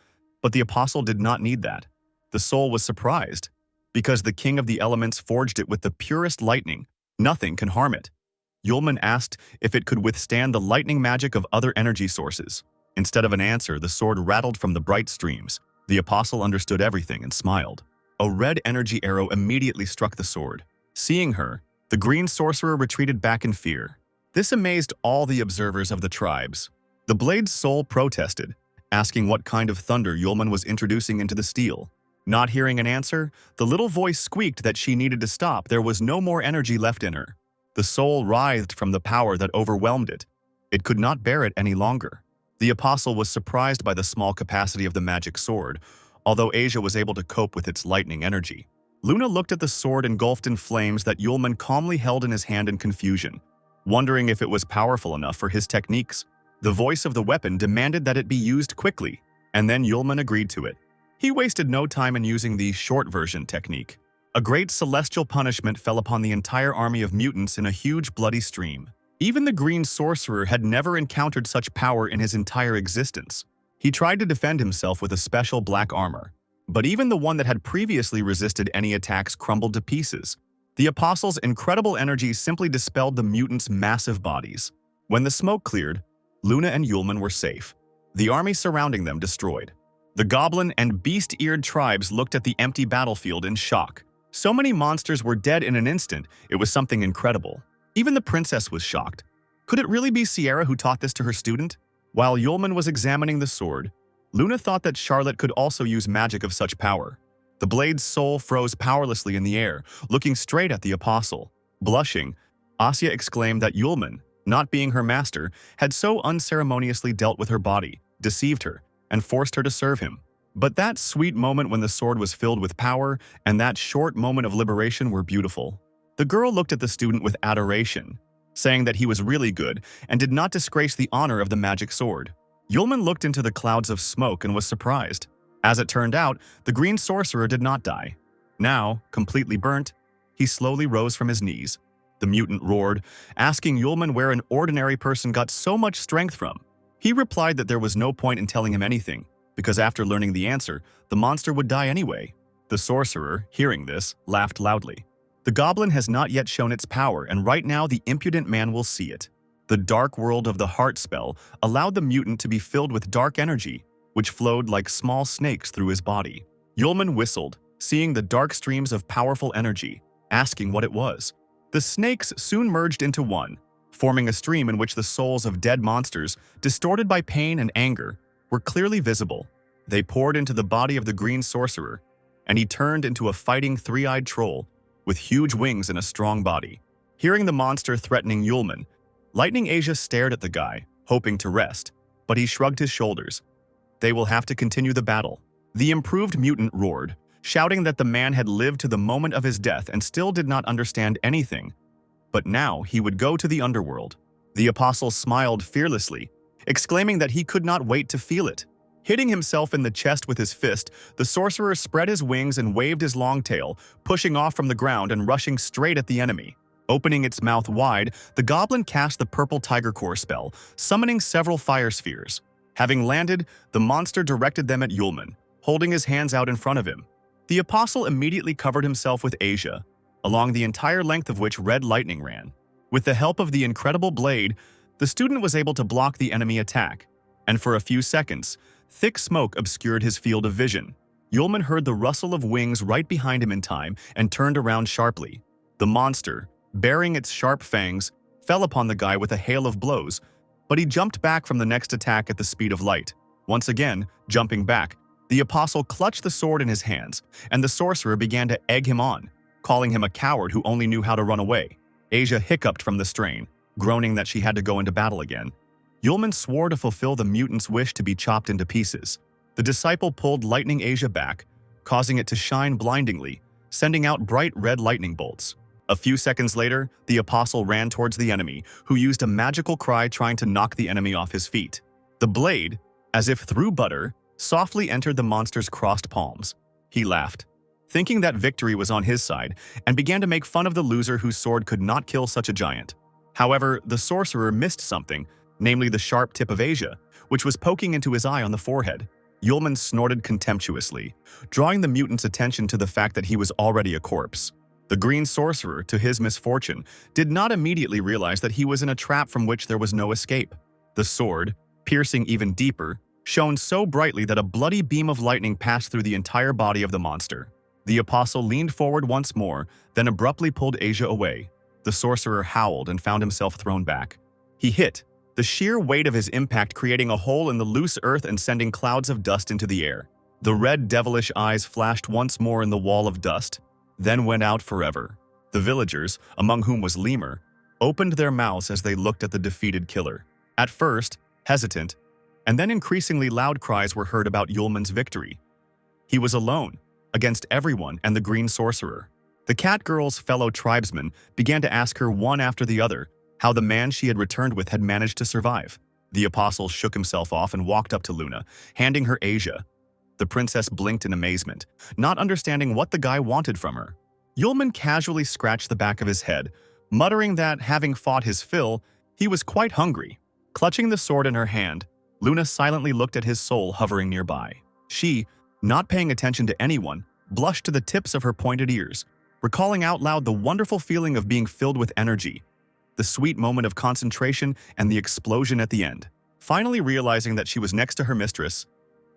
A: but the apostle did not need that. The soul was surprised. Because the king of the elements forged it with the purest lightning, nothing can harm it. Yulman asked if it could withstand the lightning magic of other energy sources. Instead of an answer, the sword rattled from the bright streams. The apostle understood everything and smiled. A red energy arrow immediately struck the sword. Seeing her, the green sorcerer retreated back in fear. This amazed all the observers of the tribes. The blade's soul protested, asking what kind of thunder Yulman was introducing into the steel. Not hearing an answer, the little voice squeaked that she needed to stop. There was no more energy left in her. The soul writhed from the power that overwhelmed it. It could not bear it any longer. The apostle was surprised by the small capacity of the magic sword, although Asia was able to cope with its lightning energy. Luna looked at the sword engulfed in flames that Yulman calmly held in his hand in confusion, wondering if it was powerful enough for his techniques. The voice of the weapon demanded that it be used quickly, and then Yulman agreed to it. He wasted no time in using the short version technique. A great celestial punishment fell upon the entire army of mutants in a huge bloody stream. Even the green sorcerer had never encountered such power in his entire existence. He tried to defend himself with a special black armor, but even the one that had previously resisted any attacks crumbled to pieces. The apostle's incredible energy simply dispelled the mutants' massive bodies. When the smoke cleared, Luna and Yulman were safe, the army surrounding them destroyed. The goblin and beast-eared tribes looked at the empty battlefield in shock. So many monsters were dead in an instant, it was something incredible. Even the princess was shocked. Could it really be Sierra who taught this to her student? While Yulman was examining the sword, Luna thought that Charlotte could also use magic of such power. The blade's soul froze powerlessly in the air, looking straight at the apostle. Blushing, Asya exclaimed that Yulman, not being her master, had so unceremoniously dealt with her body, deceived her, and forced her to serve him. But that sweet moment when the sword was filled with power and that short moment of liberation were beautiful. The girl looked at the student with adoration, saying that he was really good and did not disgrace the honor of the magic sword. Yulman looked into the clouds of smoke and was surprised. As it turned out, the green sorcerer did not die. Now, completely burnt, he slowly rose from his knees. The mutant roared, asking Yulman where an ordinary person got so much strength from. He replied that there was no point in telling him anything, because after learning the answer, the monster would die anyway. The sorcerer, hearing this, laughed loudly. The goblin has not yet shown its power, and right now the impudent man will see it. The dark world of the heart spell allowed the mutant to be filled with dark energy, which flowed like small snakes through his body. Yulman whistled, seeing the dark streams of powerful energy, asking what it was. The snakes soon merged into one, forming a stream in which the souls of dead monsters, distorted by pain and anger, were clearly visible. They poured into the body of the green sorcerer, and he turned into a fighting three-eyed troll with huge wings and a strong body. Hearing the monster threatening Yulman, Lightning Asia stared at the guy, hoping to rest, but he shrugged his shoulders. They will have to continue the battle. The improved mutant roared, shouting that the man had lived to the moment of his death and still did not understand anything. But now he would go to the underworld. The apostle smiled fearlessly, exclaiming that he could not wait to feel it. Hitting himself in the chest with his fist, the sorcerer spread his wings and waved his long tail, pushing off from the ground and rushing straight at the enemy. Opening its mouth wide, the goblin cast the purple tiger core spell, summoning several fire spheres. Having landed, the monster directed them at Yulman, holding his hands out in front of him. The apostle immediately covered himself with Asia, along the entire length of which red lightning ran. With the help of the incredible blade, the student was able to block the enemy attack, and for a few seconds, thick smoke obscured his field of vision. Yulman heard the rustle of wings right behind him in time and turned around sharply. The monster, baring its sharp fangs, fell upon the guy with a hail of blows, but he jumped back from the next attack at the speed of light. Once again, jumping back, the apostle clutched the sword in his hands, and the sorcerer began to egg him on, calling him a coward who only knew how to run away. Asia hiccuped from the strain, groaning that she had to go into battle again. Yulman swore to fulfill the mutant's wish to be chopped into pieces. The disciple pulled Lightning Asia back, causing it to shine blindingly, sending out bright red lightning bolts. A few seconds later, the apostle ran towards the enemy, who used a magical cry trying to knock the enemy off his feet. The blade, as if through butter, softly entered the monster's crossed palms. He laughed, thinking that victory was on his side, and began to make fun of the loser whose sword could not kill such a giant. However, the sorcerer missed something, namely the sharp tip of Asia, which was poking into his eye on the forehead. Yulman snorted contemptuously, drawing the mutant's attention to the fact that he was already a corpse. The green sorcerer, to his misfortune, did not immediately realize that he was in a trap from which there was no escape. The sword, piercing even deeper, shone so brightly that a bloody beam of lightning passed through the entire body of the monster. The apostle leaned forward once more, then abruptly pulled Asia away. The sorcerer howled and found himself thrown back. He hit, the sheer weight of his impact creating a hole in the loose earth and sending clouds of dust into the air. The red devilish eyes flashed once more in the wall of dust, then went out forever. The villagers, among whom was Lemur, opened their mouths as they looked at the defeated killer. At first, hesitant, and then increasingly loud cries were heard about Yulman's victory. He was alone, against everyone and the green sorcerer. The cat girl's fellow tribesmen began to ask her one after the other how the man she had returned with had managed to survive. The apostle shook himself off and walked up to Luna, handing her Asia. The princess blinked in amazement, not understanding what the guy wanted from her. Yulman casually scratched the back of his head, muttering that, having fought his fill, he was quite hungry. Clutching the sword in her hand, Luna silently looked at his soul hovering nearby. She, not paying attention to anyone, blushed to the tips of her pointed ears, recalling out loud the wonderful feeling of being filled with energy, the sweet moment of concentration, and the explosion at the end. Finally realizing that she was next to her mistress,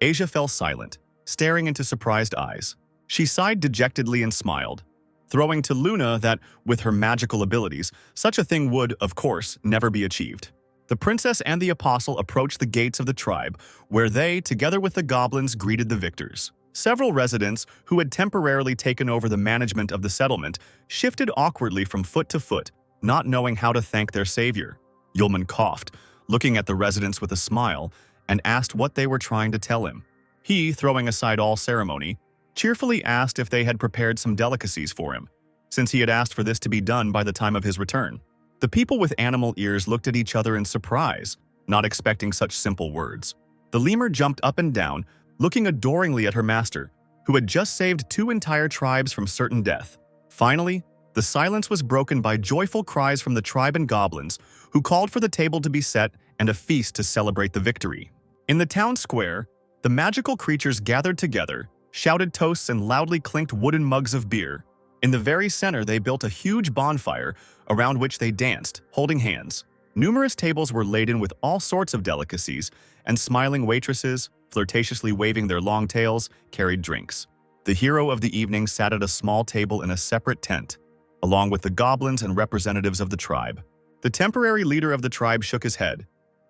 A: Asia fell silent, staring into surprised eyes. She sighed dejectedly and smiled, throwing to Luna that, with her magical abilities, such a thing would, of course, never be achieved. The princess and the apostle approached the gates of the tribe, where they, together with the goblins, greeted the victors. Several residents, who had temporarily taken over the management of the settlement, shifted awkwardly from foot to foot, not knowing how to thank their savior. Yulman coughed, looking at the residents with a smile, and asked what they were trying to tell him. He, throwing aside all ceremony, cheerfully asked if they had prepared some delicacies for him, since he had asked for this to be done by the time of his return. The people with animal ears looked at each other in surprise, not expecting such simple words. The lemur jumped up and down, looking adoringly at her master, who had just saved 2 entire tribes from certain death. Finally, the silence was broken by joyful cries from the tribe and goblins, who called for the table to be set and a feast to celebrate the victory. In the town square, the magical creatures gathered together, shouted toasts and loudly clinked wooden mugs of beer. In the very center, they built a huge bonfire around which they danced, holding hands. Numerous tables were laden with all sorts of delicacies, and smiling waitresses, flirtatiously waving their long tails, carried drinks. The hero of the evening sat at a small table in a separate tent, along with the goblins and representatives of the tribe. The temporary leader of the tribe shook his head.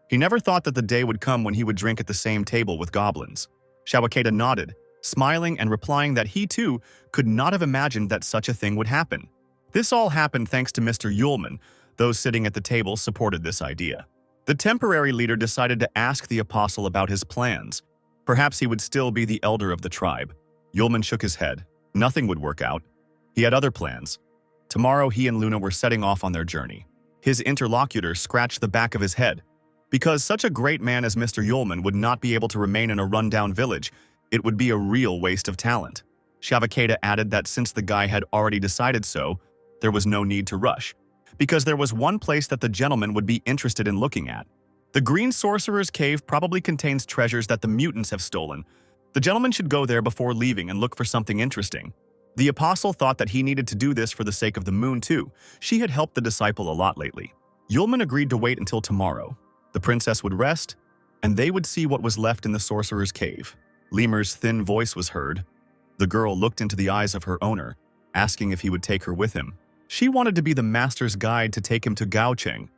A: He never thought that the day would come when he would drink at the same table with goblins. Shawakeda nodded, smiling and replying that he too could not have imagined that such a thing would happen. This all happened thanks to Mr. Yulman. Those sitting at the table supported this idea. The temporary leader decided to ask the apostle about his plans. Perhaps he would still be the elder of the tribe. Yulman shook his head. Nothing would work out. He had other plans. Tomorrow he and Luna were setting off on their journey. His interlocutor scratched the back of his head. Because such a great man as Mr. Yulman would not be able to remain in a rundown village, it would be a real waste of talent. Shavakeda added that since the guy had already decided so, there was no need to rush, because there was one place that the gentleman would be interested in looking at. The Green Sorcerer's Cave probably contains treasures that the mutants have stolen. The gentleman should go there before leaving and look for something interesting. The apostle thought that he needed to do this for the sake of the moon too. She had helped the disciple a lot lately. Yulman agreed to wait until tomorrow. The princess would rest, and they would see what was left in the sorcerer's cave. Lemur's thin voice was heard. The girl looked into the eyes of her owner, asking if he would take her with him. She wanted to be the master's guide to take him to Gaocheng,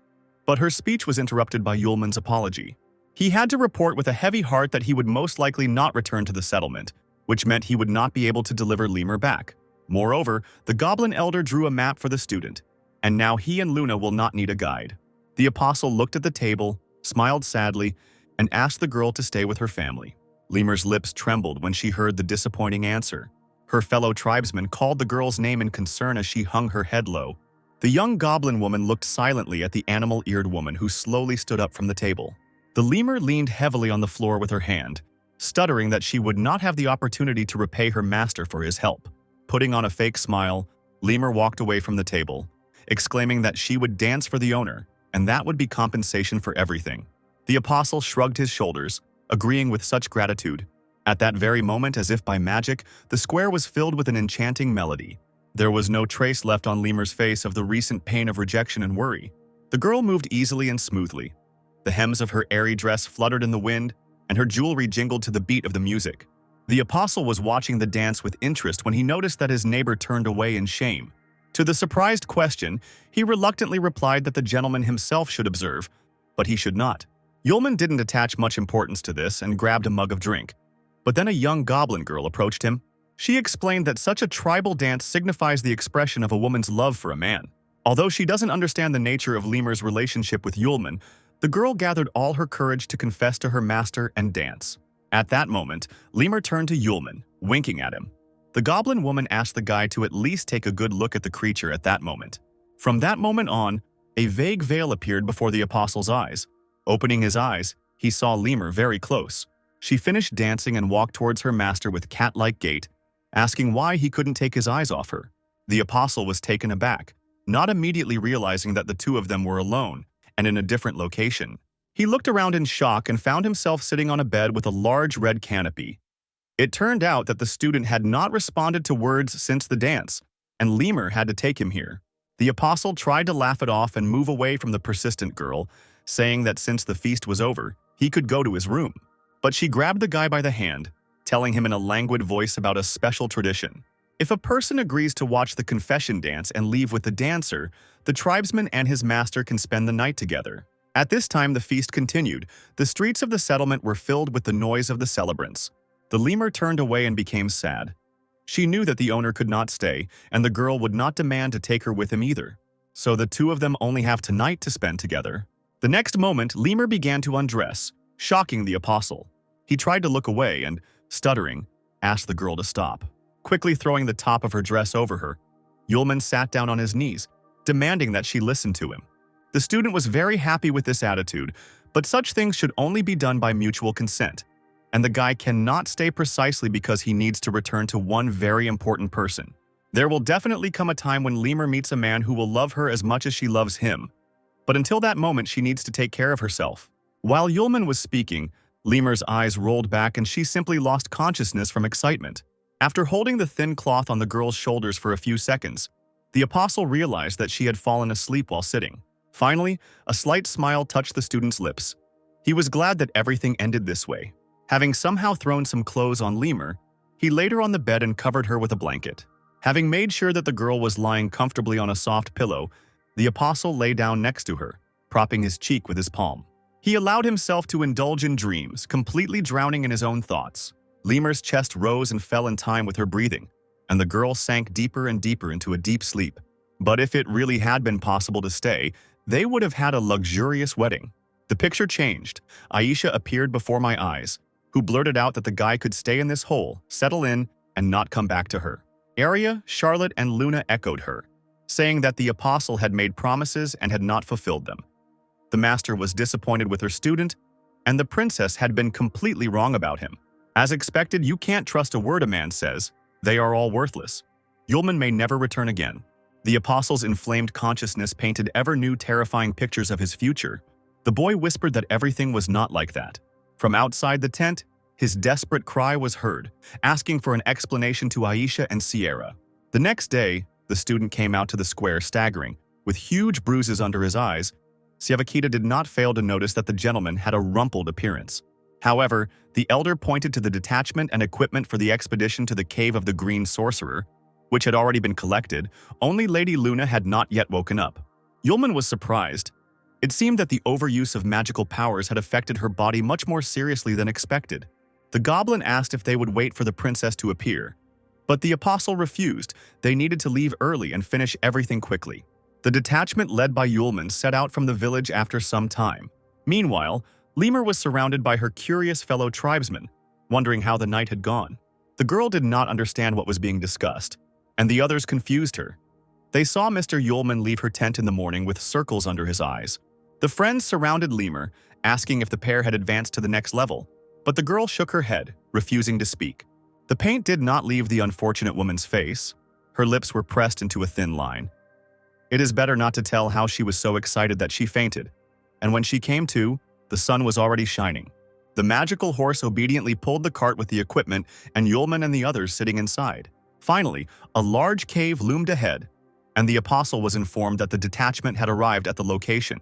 A: but her speech was interrupted by Yulman's apology. He had to report with a heavy heart that he would most likely not return to the settlement, which meant he would not be able to deliver Lemur back. Moreover, the goblin elder drew a map for the student, and now he and Luna will not need a guide. The apostle looked at the table, smiled sadly, and asked the girl to stay with her family. Lemur's lips trembled when she heard the disappointing answer. Her fellow tribesmen called the girl's name in concern as she hung her head low. The young goblin woman looked silently at the animal-eared woman who slowly stood up from the table. The lemur leaned heavily on the floor with her hand, stuttering that she would not have the opportunity to repay her master for his help. Putting on a fake smile, Lemur walked away from the table, exclaiming that she would dance for the owner, and that would be compensation for everything. The apostle shrugged his shoulders, agreeing with such gratitude. At that very moment, as if by magic, the square was filled with an enchanting melody. There was no trace left on Lemur's face of the recent pain of rejection and worry. The girl moved easily and smoothly. The hems of her airy dress fluttered in the wind, and her jewelry jingled to the beat of the music. The apostle was watching the dance with interest when he noticed that his neighbor turned away in shame. To the surprised question, he reluctantly replied that the gentleman himself should observe, but he should not. Yulman didn't attach much importance to this and grabbed a mug of drink. But then a young goblin girl approached him. She explained that such a tribal dance signifies the expression of a woman's love for a man. Although she doesn't understand the nature of Lemur's relationship with Yulman, the girl gathered all her courage to confess to her master and dance. At that moment, Lemur turned to Yulman, winking at him. The goblin woman asked the guy to at least take a good look at the creature at that moment. From that moment on, a vague veil appeared before the apostle's eyes. Opening his eyes, he saw Lemur very close. She finished dancing and walked towards her master with cat-like gait, asking why he couldn't take his eyes off her. The apostle was taken aback, not immediately realizing that the two of them were alone and in a different location. He looked around in shock and found himself sitting on a bed with a large red canopy. It turned out that the student had not responded to words since the dance, and Lemur had to take him here. The apostle tried to laugh it off and move away from the persistent girl, saying that since the feast was over, he could go to his room. But she grabbed the guy by the hand, telling him in a languid voice about a special tradition. If a person agrees to watch the confession dance and leave with the dancer, the tribesman and his master can spend the night together. At this time, the feast continued. The streets of the settlement were filled with the noise of the celebrants. The lemur turned away and became sad. She knew that the owner could not stay, and the girl would not demand to take her with him either. So the two of them only have tonight to spend together. The next moment, Lemur began to undress, shocking the apostle. He tried to look away and, stuttering, asked the girl to stop. Quickly throwing the top of her dress over her, Yulman sat down on his knees, demanding that she listen to him. The student was very happy with this attitude, but such things should only be done by mutual consent, and the guy cannot stay precisely because he needs to return to one very important person. There will definitely come a time when Lemur meets a man who will love her as much as she loves him, but until that moment she needs to take care of herself. While Yulman was speaking, Lemur's eyes rolled back and she simply lost consciousness from excitement. After holding the thin cloth on the girl's shoulders for a few seconds, the apostle realized that she had fallen asleep while sitting. Finally, a slight smile touched the student's lips. He was glad that everything ended this way. Having somehow thrown some clothes on Lemur, he laid her on the bed and covered her with a blanket. Having made sure that the girl was lying comfortably on a soft pillow, the apostle lay down next to her, propping his cheek with his palm. He allowed himself to indulge in dreams, completely drowning in his own thoughts. Lemur's chest rose and fell in time with her breathing, and the girl sank deeper and deeper into a deep sleep. But if it really had been possible to stay, they would have had a luxurious wedding. The picture changed. Aisha appeared before my eyes, who blurted out that the guy could stay in this hole, settle in, and not come back to her. Arya, Charlotte, and Luna echoed her, saying that the apostle had made promises and had not fulfilled them. The master was disappointed with her student, and the princess had been completely wrong about him. As expected, you can't trust a word a man says. They are all worthless. Yulman may never return again. The apostle's inflamed consciousness painted ever new terrifying pictures of his future. The boy whispered that everything was not like that. From outside the tent, his desperate cry was heard, asking for an explanation to Aisha and Sierra. The next day, the student came out to the square staggering, with huge bruises under his eyes. Siavakita did not fail to notice that the gentleman had a rumpled appearance. However, the elder pointed to the detachment and equipment for the expedition to the Cave of the Green Sorcerer, which had already been collected. Only Lady Luna had not yet woken up. Yulman was surprised. It seemed that the overuse of magical powers had affected her body much more seriously than expected. The goblin asked if they would wait for the princess to appear, but the apostle refused. They needed to leave early and finish everything quickly. The detachment led by Yulman set out from the village after some time. Meanwhile, Lemur was surrounded by her curious fellow tribesmen, wondering how the night had gone. The girl did not understand what was being discussed, and the others confused her. They saw Mr. Yulman leave her tent in the morning with circles under his eyes. The friends surrounded Lemur, asking if the pair had advanced to the next level, but the girl shook her head, refusing to speak. The paint did not leave the unfortunate woman's face. Her lips were pressed into a thin line. It is better not to tell how she was so excited that she fainted, and when she came to, the sun was already shining. The magical horse obediently pulled the cart with the equipment, and Yulman and the others sitting inside. Finally, a large cave loomed ahead, and the apostle was informed that the detachment had arrived at the location.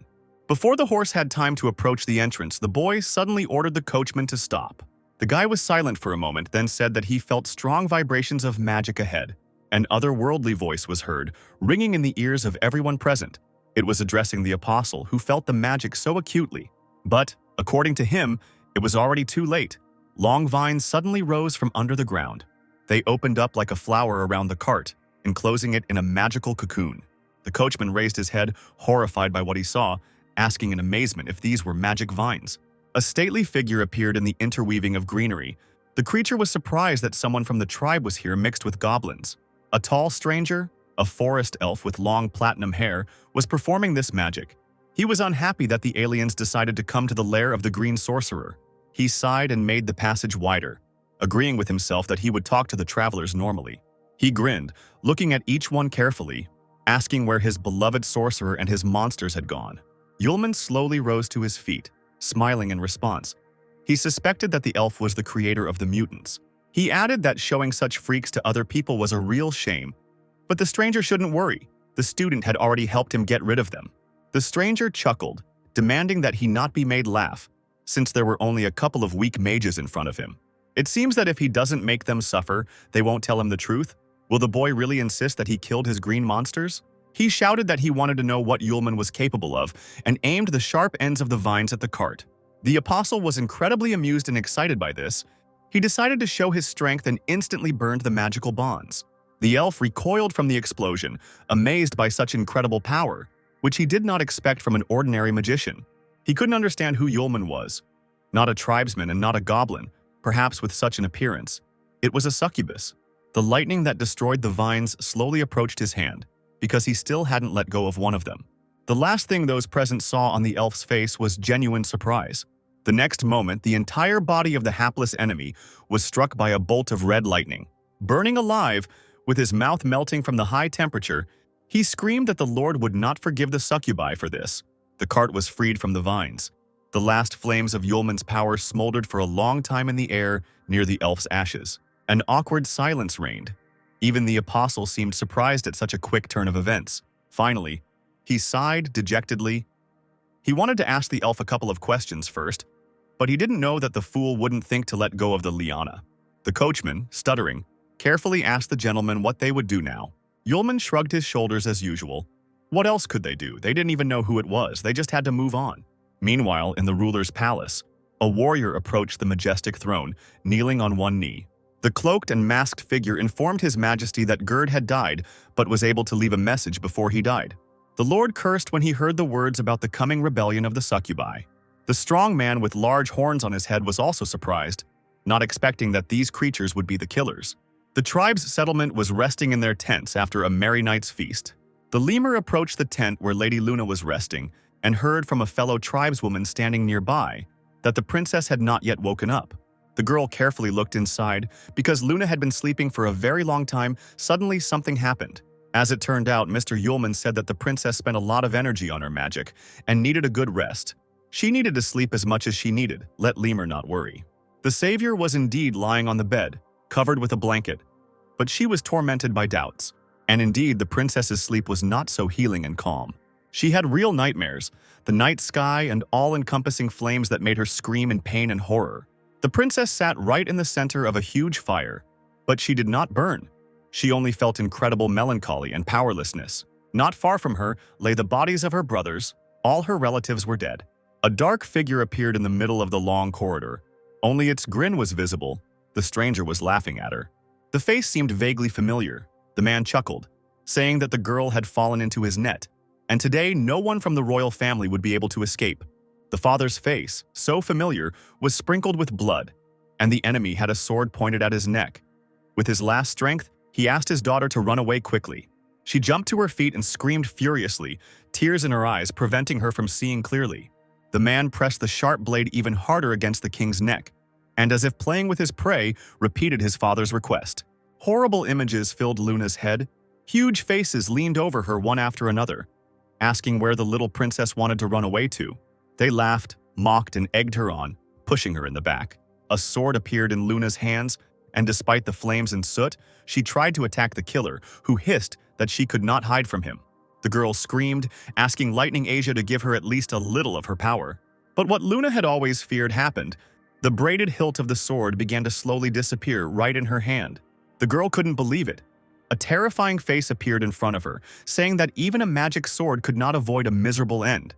A: Before the horse had time to approach the entrance, the boy suddenly ordered the coachman to stop. The guy was silent for a moment, then said that he felt strong vibrations of magic ahead. An otherworldly voice was heard, ringing in the ears of everyone present. It was addressing the apostle, who felt the magic so acutely. But, according to him, it was already too late. Long vines suddenly rose from under the ground. They opened up like a flower around the cart, enclosing it in a magical cocoon. The coachman raised his head, horrified by what he saw, asking in amazement if these were magic vines. A stately figure appeared in the interweaving of greenery. The creature was surprised that someone from the tribe was here mixed with goblins. A tall stranger, a forest elf with long platinum hair, was performing this magic. He was unhappy that the aliens decided to come to the lair of the Green Sorcerer. He sighed and made the passage wider, agreeing with himself that he would talk to the travelers normally. He grinned, looking at each one carefully, asking where his beloved sorcerer and his monsters had gone. Yulman slowly rose to his feet, smiling in response. He suspected that the elf was the creator of the mutants. He added that showing such freaks to other people was a real shame, but the stranger shouldn't worry. The student had already helped him get rid of them. The stranger chuckled, demanding that he not be made laugh, since there were only a couple of weak mages in front of him. It seems that if he doesn't make them suffer, they won't tell him the truth. Will the boy really insist that he killed his green monsters? He shouted that he wanted to know what Yulman was capable of and aimed the sharp ends of the vines at the cart. The apostle was incredibly amused and excited by this. He decided to show his strength and instantly burned the magical bonds. The elf recoiled from the explosion, amazed by such incredible power, which he did not expect from an ordinary magician. He couldn't understand who Yulman was. Not a tribesman and not a goblin, perhaps with such an appearance. It was a succubus. The lightning that destroyed the vines slowly approached his hand, because he still hadn't let go of one of them. The last thing those present saw on the elf's face was genuine surprise. The next moment, the entire body of the hapless enemy was struck by a bolt of red lightning. Burning alive, with his mouth melting from the high temperature, he screamed that the Lord would not forgive the succubi for this. The cart was freed from the vines. The last flames of Yulman's power smoldered for a long time in the air near the elf's ashes. An awkward silence reigned. Even the apostle seemed surprised at such a quick turn of events. Finally, he sighed dejectedly. He wanted to ask the elf a couple of questions first, but he didn't know that the fool wouldn't think to let go of the liana. The coachman, stuttering, carefully asked the gentleman what they would do now. Yulman shrugged his shoulders as usual. What else could they do? They didn't even know who it was. They just had to move on. Meanwhile, in the ruler's palace, a warrior approached the majestic throne, kneeling on one knee. The cloaked and masked figure informed His Majesty that Gerd had died, but was able to leave a message before he died. The Lord cursed when he heard the words about the coming rebellion of the succubi. The strong man with large horns on his head was also surprised, not expecting that these creatures would be the killers. The tribe's settlement was resting in their tents after a merry night's feast. The lemur approached the tent where Lady Luna was resting and heard from a fellow tribeswoman standing nearby that the princess had not yet woken up. The girl carefully looked inside. Because Luna had been sleeping for a very long time, suddenly something happened. As it turned out, Mr. Yulman said that the princess spent a lot of energy on her magic and needed a good rest. She needed to sleep as much as she needed, let Lemur not worry. The savior was indeed lying on the bed, covered with a blanket, but she was tormented by doubts. And indeed, the princess's sleep was not so healing and calm. She had real nightmares, the night sky and all-encompassing flames that made her scream in pain and horror. The princess sat right in the center of a huge fire, but she did not burn. She only felt incredible melancholy and powerlessness. Not far from her lay the bodies of her brothers. All her relatives were dead. A dark figure appeared in the middle of the long corridor. Only its grin was visible. The stranger was laughing at her. The face seemed vaguely familiar. The man chuckled, saying that the girl had fallen into his net, and today no one from the royal family would be able to escape. The father's face, so familiar, was sprinkled with blood, and the enemy had a sword pointed at his neck. With his last strength, he asked his daughter to run away quickly. She jumped to her feet and screamed furiously, tears in her eyes preventing her from seeing clearly. The man pressed the sharp blade even harder against the king's neck, and as if playing with his prey, repeated his father's request. Horrible images filled Luna's head. Huge faces leaned over her one after another, asking where the little princess wanted to run away to. They laughed, mocked, and egged her on, pushing her in the back. A sword appeared in Luna's hands, and despite the flames and soot, she tried to attack the killer, who hissed that she could not hide from him. The girl screamed, asking Lightning Asia to give her at least a little of her power. But what Luna had always feared happened. The braided hilt of the sword began to slowly disappear right in her hand. The girl couldn't believe it. A terrifying face appeared in front of her, saying that even a magic sword could not avoid a miserable end.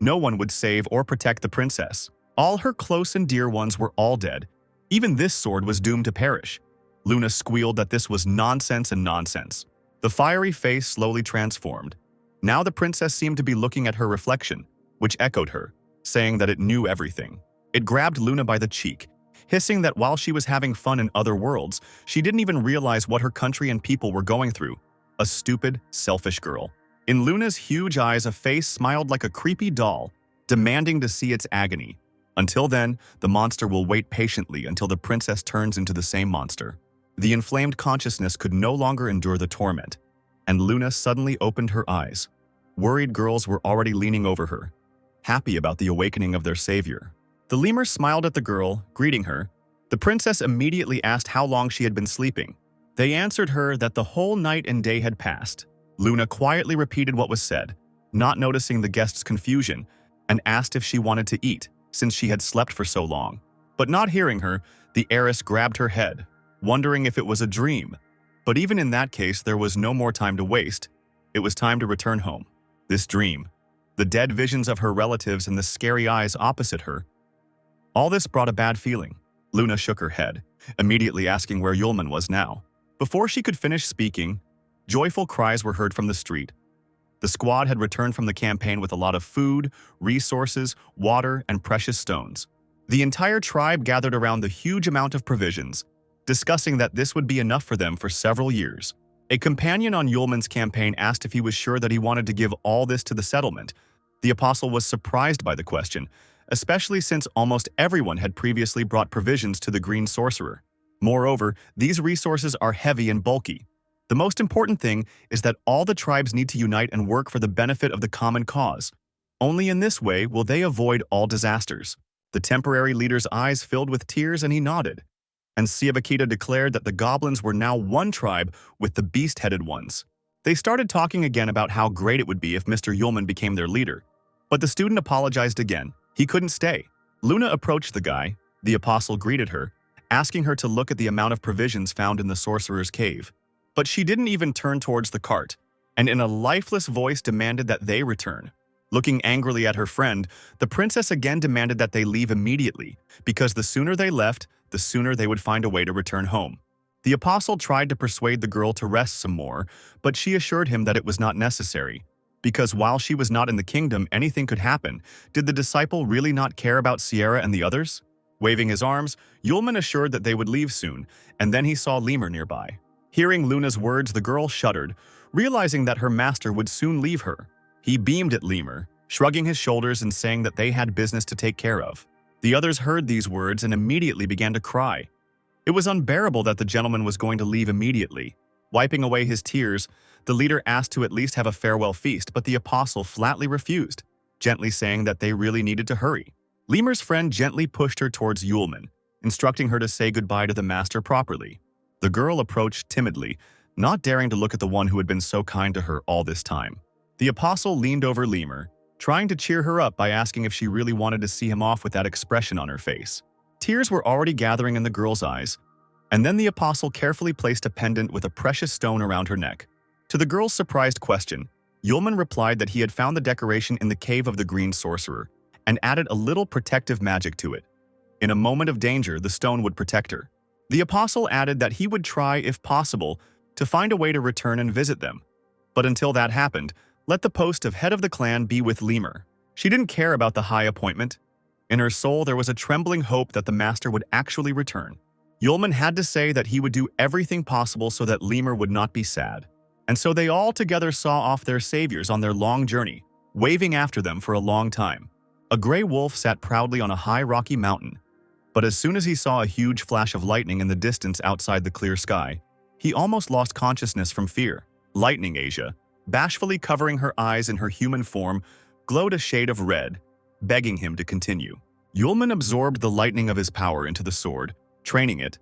A: No one would save or protect the princess. All her close and dear ones were all dead. Even this sword was doomed to perish. Luna squealed that this was nonsense and nonsense. The fiery face slowly transformed. Now the princess seemed to be looking at her reflection, which echoed her, saying that it knew everything. It grabbed Luna by the cheek, hissing that while she was having fun in other worlds, she didn't even realize what her country and people were going through. A stupid, selfish girl. In Luna's huge eyes, a face smiled like a creepy doll, demanding to see its agony. Until then, the monster will wait patiently until the princess turns into the same monster. The inflamed consciousness could no longer endure the torment, and Luna suddenly opened her eyes. Worried girls were already leaning over her, happy about the awakening of their savior. The lemur smiled at the girl, greeting her. The princess immediately asked how long she had been sleeping. They answered her that the whole night and day had passed. Luna quietly repeated what was said, not noticing the guest's confusion, and asked if she wanted to eat, since she had slept for so long. But not hearing her, the heiress grabbed her head, wondering if it was a dream. But even in that case, there was no more time to waste. It was time to return home. This dream, the dead visions of her relatives and the scary eyes opposite her, all this brought a bad feeling. Luna shook her head, immediately asking where Yulman was now. Before she could finish speaking, joyful cries were heard from the street. The squad had returned from the campaign with a lot of food, resources, water, and precious stones. The entire tribe gathered around the huge amount of provisions, discussing that this would be enough for them for several years. A companion on Yulman's campaign asked if he was sure that he wanted to give all this to the settlement. The apostle was surprised by the question, especially since almost everyone had previously brought provisions to the green sorcerer. Moreover, these resources are heavy and bulky. The most important thing is that all the tribes need to unite and work for the benefit of the common cause. Only in this way will they avoid all disasters. The temporary leader's eyes filled with tears and he nodded. and Siavakita declared that the goblins were now one tribe with the beast-headed ones. They started talking again about how great it would be if Mr. Yulman became their leader. But the student apologized again. He couldn't stay. Luna approached the guy. The apostle greeted her, asking her to look at the amount of provisions found in the sorcerer's cave. But she didn't even turn towards the cart, and in a lifeless voice demanded that they return. Looking angrily at her friend, the princess again demanded that they leave immediately, because the sooner they left, the sooner they would find a way to return home. The apostle tried to persuade the girl to rest some more, but she assured him that it was not necessary. Because while she was not in the kingdom, anything could happen. Did the disciple really not care about Sierra and the others? Waving his arms, Yulman assured that they would leave soon, and then he saw Lemur nearby. Hearing Luna's words, the girl shuddered, realizing that her master would soon leave her. He beamed at Lemur, shrugging his shoulders and saying that they had business to take care of. The others heard these words and immediately began to cry. It was unbearable that the gentleman was going to leave immediately. Wiping away his tears, the leader asked to at least have a farewell feast, but the apostle flatly refused, gently saying that they really needed to hurry. Lemur's friend gently pushed her towards Yulman, instructing her to say goodbye to the master properly. The girl approached timidly, not daring to look at the one who had been so kind to her all this time. The apostle leaned over Lemur, trying to cheer her up by asking if she really wanted to see him off with that expression on her face. Tears were already gathering in the girl's eyes, and then the apostle carefully placed a pendant with a precious stone around her neck. To the girl's surprised question, Yulman replied that he had found the decoration in the cave of the green sorcerer and added a little protective magic to it. In a moment of danger, the stone would protect her. The apostle added that he would try, if possible, to find a way to return and visit them. But until that happened, let the post of head of the clan be with Lemur. She didn't care about the high appointment. In her soul, there was a trembling hope that the master would actually return. Yulman had to say that he would do everything possible so that Lemur would not be sad. And so they all together saw off their saviors on their long journey, waving after them for a long time. A gray wolf sat proudly on a high rocky mountain, but as soon as he saw a huge flash of lightning in the distance outside the clear sky, he almost lost consciousness from fear. Lightning Asia, bashfully covering her eyes in her human form, glowed a shade of red, begging him to continue. Yulman absorbed the lightning of his power into the sword, training it,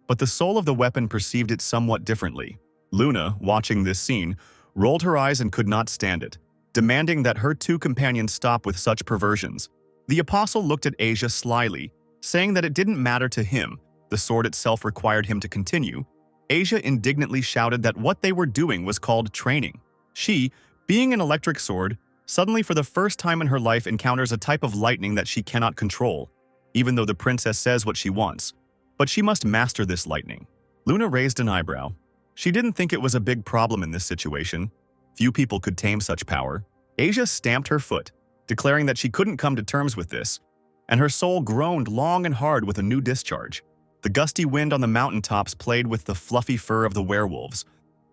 A: but the soul of the weapon perceived it somewhat differently. Luna, watching this scene, rolled her eyes and could not stand it, demanding that her two companions stop with such perversions. The apostle looked at Asia slyly, saying that it didn't matter to him, the sword itself required him to continue. Asia indignantly shouted that what they were doing was called training. She, being an electric sword, suddenly for the first time in her life encounters a type of lightning that she cannot control, even though the princess says what she wants. But she must master this lightning. Luna raised an eyebrow. She didn't think it was a big problem in this situation. Few people could tame such power. Asia stamped her foot, declaring that she couldn't come to terms with this, and her soul groaned long and hard with a new discharge. The gusty wind on the mountaintops played with the fluffy fur of the werewolves.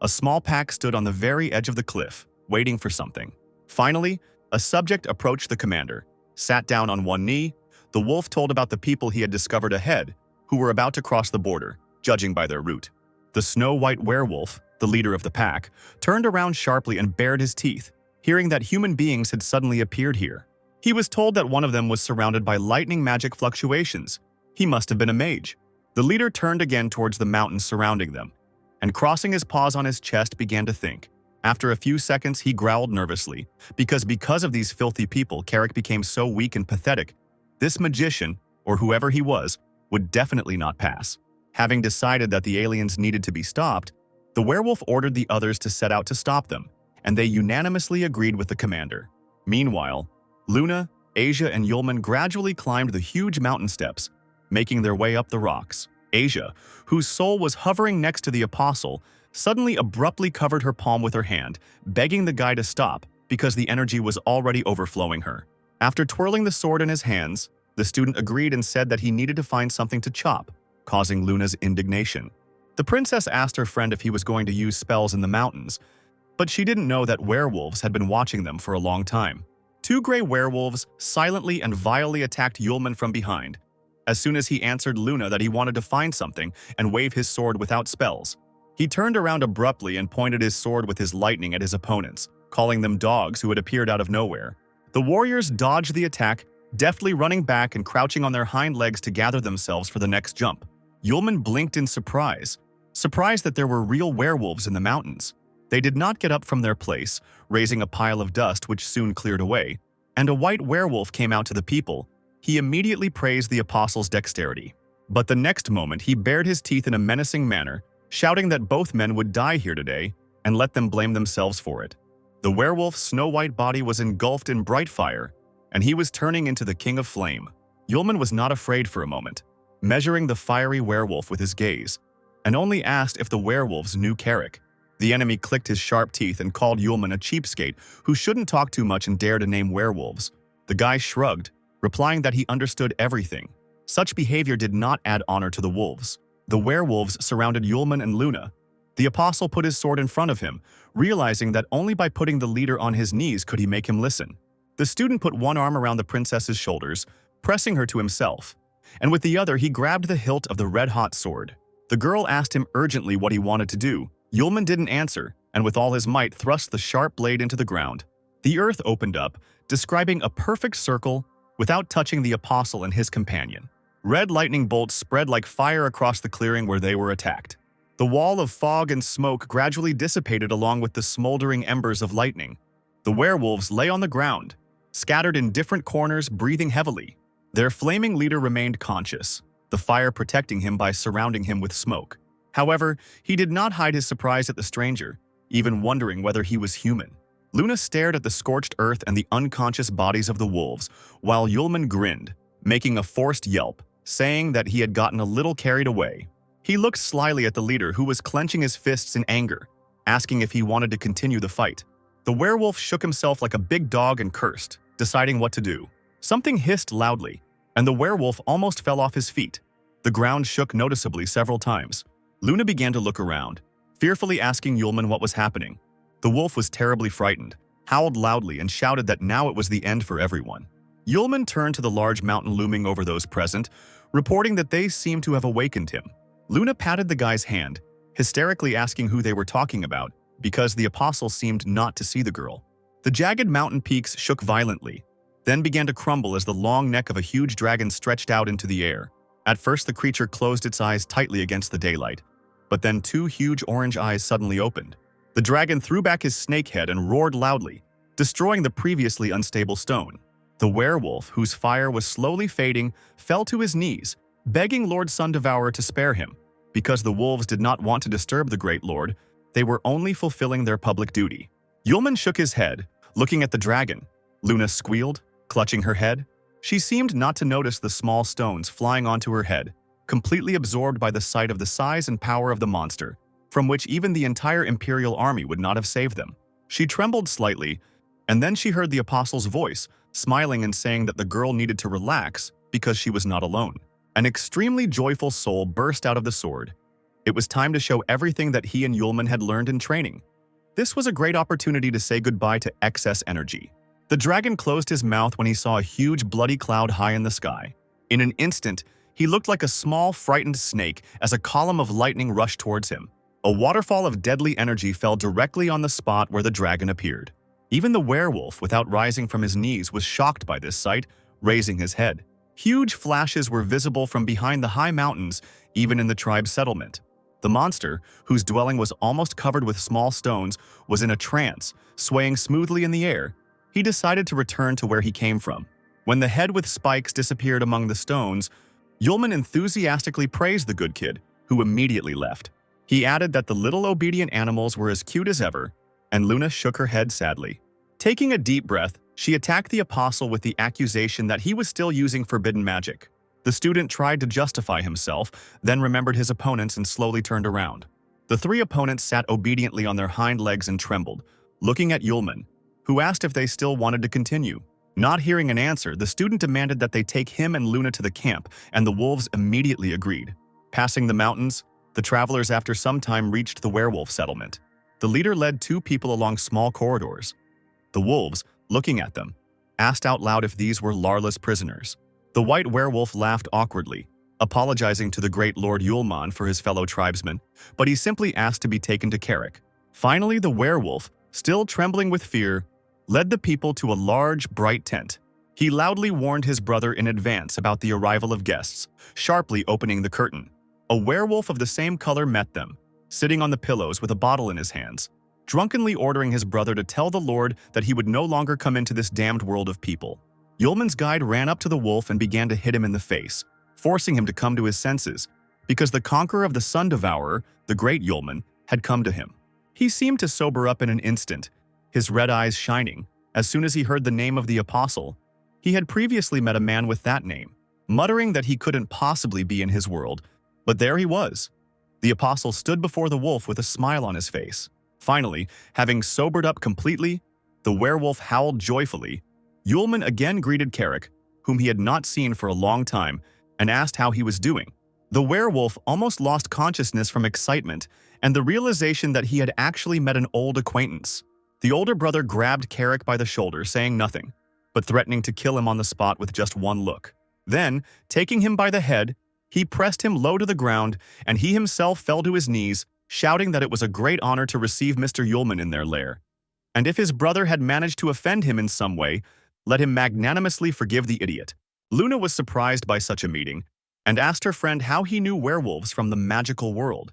A: A small pack stood on the very edge of the cliff, waiting for something. Finally, a subject approached the commander, sat down on one knee. The wolf told about the people he had discovered ahead, who were about to cross the border, judging by their route. The snow-white werewolf, the leader of the pack, turned around sharply and bared his teeth, hearing that human beings had suddenly appeared here. He was told that one of them was surrounded by lightning magic fluctuations. He must have been a mage. The leader turned again towards the mountains surrounding them, and crossing his paws on his chest began to think. After a few seconds, he growled nervously, because of these filthy people, Carrick became so weak and pathetic. This magician, or whoever he was, would definitely not pass. Having decided that the aliens needed to be stopped, the werewolf ordered the others to set out to stop them, and they unanimously agreed with the commander. Meanwhile, Luna, Asia, and Yulman gradually climbed the huge mountain steps, making their way up the rocks. Asia, whose soul was hovering next to the apostle, suddenly abruptly covered her palm with her hand, begging the guy to stop because the energy was already overflowing her. After twirling the sword in his hands, the student agreed and said that he needed to find something to chop, causing Luna's indignation. The princess asked her friend if he was going to use spells in the mountains, but she didn't know that werewolves had been watching them for a long time. Two gray werewolves silently and vilely attacked Yulman from behind. As soon as he answered Luna that he wanted to find something and wave his sword without spells, he turned around abruptly and pointed his sword with his lightning at his opponents, calling them dogs who had appeared out of nowhere. The warriors dodged the attack, deftly running back and crouching on their hind legs to gather themselves for the next jump. Yulman blinked in surprise that there were real werewolves in the mountains. They did not get up from their place, raising a pile of dust which soon cleared away, and a white werewolf came out to the people. He immediately praised the apostle's dexterity. But the next moment he bared his teeth in a menacing manner, shouting that both men would die here today and let them blame themselves for it. The werewolf's snow-white body was engulfed in bright fire, and he was turning into the king of flame. Yulman was not afraid for a moment, measuring the fiery werewolf with his gaze, and only asked if the werewolves knew Carrick. The enemy clicked his sharp teeth and called Yulman a cheapskate who shouldn't talk too much and dare to name werewolves. The guy shrugged, replying that he understood everything. Such behavior did not add honor to the wolves. The werewolves surrounded Yulman and Luna. The apostle put his sword in front of him, realizing that only by putting the leader on his knees could he make him listen. The student put one arm around the princess's shoulders, pressing her to himself, and with the other he grabbed the hilt of the red-hot sword. The girl asked him urgently what he wanted to do. Yulman didn't answer, and with all his might thrust the sharp blade into the ground. The earth opened up, describing a perfect circle without touching the apostle and his companion. Red lightning bolts spread like fire across the clearing where they were attacked. The wall of fog and smoke gradually dissipated along with the smoldering embers of lightning. The werewolves lay on the ground, scattered in different corners, breathing heavily. Their flaming leader remained conscious, the fire protecting him by surrounding him with smoke. However, he did not hide his surprise at the stranger, even wondering whether he was human. Luna stared at the scorched earth and the unconscious bodies of the wolves, while Yulman grinned, making a forced yelp, saying that he had gotten a little carried away. He looked slyly at the leader, who was clenching his fists in anger, asking if he wanted to continue the fight. The werewolf shook himself like a big dog and cursed, deciding what to do. Something hissed loudly, and the werewolf almost fell off his feet. The ground shook noticeably several times. Luna began to look around, fearfully asking Yulman what was happening. The wolf was terribly frightened, howled loudly, and shouted that now it was the end for everyone. Yulman turned to the large mountain looming over those present, reporting that they seemed to have awakened him. Luna patted the guy's hand, hysterically asking who they were talking about, because the apostle seemed not to see the girl. The jagged mountain peaks shook violently, then began to crumble as the long neck of a huge dragon stretched out into the air. At first the creature closed its eyes tightly against the daylight, but then two huge orange eyes suddenly opened. The dragon threw back his snake head and roared loudly, destroying the previously unstable stone. The werewolf, whose fire was slowly fading, fell to his knees, begging Lord Sundevourer to spare him. Because the wolves did not want to disturb the great lord, they were only fulfilling their public duty. Yulman shook his head, looking at the dragon. Luna squealed, clutching her head. She seemed not to notice the small stones flying onto her head, completely absorbed by the sight of the size and power of the monster, from which even the entire imperial army would not have saved them. She trembled slightly, and then she heard the apostle's voice, smiling and saying that the girl needed to relax because she was not alone. An extremely joyful soul burst out of the sword. It was time to show everything that he and Yulman had learned in training. This was a great opportunity to say goodbye to excess energy. The dragon closed his mouth when he saw a huge bloody cloud high in the sky. In an instant, he looked like a small, frightened snake as a column of lightning rushed towards him. A waterfall of deadly energy fell directly on the spot where the dragon appeared. Even the werewolf, without rising from his knees, was shocked by this sight, raising his head. Huge flashes were visible from behind the high mountains, even in the tribe's settlement. The monster, whose dwelling was almost covered with small stones, was in a trance, swaying smoothly in the air. He decided to return to where he came from. When the head with spikes disappeared among the stones, Yulman enthusiastically praised the good kid, who immediately left. He added that the little obedient animals were as cute as ever, and Luna shook her head sadly. Taking a deep breath, she attacked the apostle with the accusation that he was still using forbidden magic. The student tried to justify himself, then remembered his opponents and slowly turned around. The three opponents sat obediently on their hind legs and trembled, looking at Yulman, who asked if they still wanted to continue. Not hearing an answer, the student demanded that they take him and Luna to the camp, and the wolves immediately agreed. Passing the mountains, the travelers after some time reached the werewolf settlement. The leader led two people along small corridors. The wolves, looking at them, asked out loud if these were Larla's prisoners. The white werewolf laughed awkwardly, apologizing to the great Lord Yulman for his fellow tribesmen, but he simply asked to be taken to Carrick. Finally, the werewolf, still trembling with fear, led the people to a large, bright tent. He loudly warned his brother in advance about the arrival of guests, sharply opening the curtain. A werewolf of the same color met them, sitting on the pillows with a bottle in his hands, drunkenly ordering his brother to tell the Lord that he would no longer come into this damned world of people. Yulman's guide ran up to the wolf and began to hit him in the face, forcing him to come to his senses, because the conqueror of the Sun Devourer, the great Yulman, had come to him. He seemed to sober up in an instant, his red eyes shining, as soon as he heard the name of the apostle. He had previously met a man with that name, muttering that he couldn't possibly be in his world, but there he was. The apostle stood before the wolf with a smile on his face. Finally, having sobered up completely, the werewolf howled joyfully. Yulman again greeted Carrick, whom he had not seen for a long time, and asked how he was doing. The werewolf almost lost consciousness from excitement and the realization that he had actually met an old acquaintance. The older brother grabbed Carrick by the shoulder, saying nothing, but threatening to kill him on the spot with just one look. Then, taking him by the head, he pressed him low to the ground, and he himself fell to his knees, shouting that it was a great honor to receive Mr. Yulman in their lair. And if his brother had managed to offend him in some way, let him magnanimously forgive the idiot. Luna was surprised by such a meeting, and asked her friend how he knew werewolves from the magical world.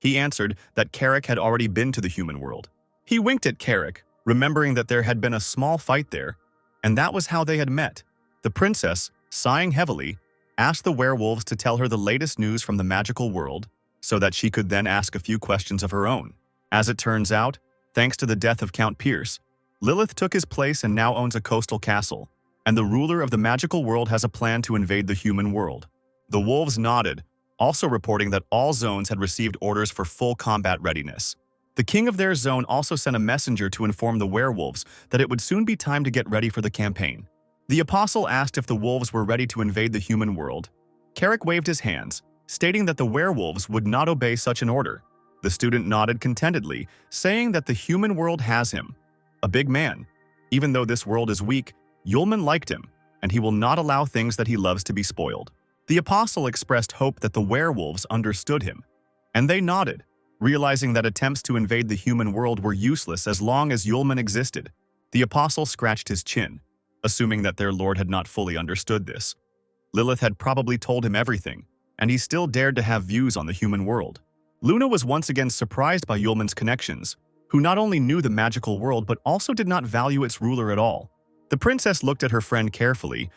A: He answered that Carrick had already been to the human world. He winked at Carrick, remembering that there had been a small fight there, and that was how they had met. The princess, sighing heavily, asked the werewolves to tell her the latest news from the magical world, so that she could then ask a few questions of her own. As it turns out, thanks to the death of Count Pierce, Lilith took his place and now owns a coastal castle, and the ruler of the magical world has a plan to invade the human world. The wolves nodded, also reporting that all zones had received orders for full combat readiness. The king of their zone also sent a messenger to inform the werewolves that it would soon be time to get ready for the campaign. The apostle asked if the wolves were ready to invade the human world. Carrick waved his hands, stating that the werewolves would not obey such an order. The student nodded contentedly, saying that the human world has him. A big man. Even though this world is weak, Yulman liked him, and he will not allow things that he loves to be spoiled. The apostle expressed hope that the werewolves understood him, and they nodded, realizing that attempts to invade the human world were useless as long as Yulman existed. The apostle scratched his chin, assuming that their lord had not fully understood this. Lilith had probably told him everything, and he still dared to have views on the human world. Luna was once again surprised by Yulman's connections, who not only knew the magical world but also did not value its ruler at all. The princess looked at her friend carefully.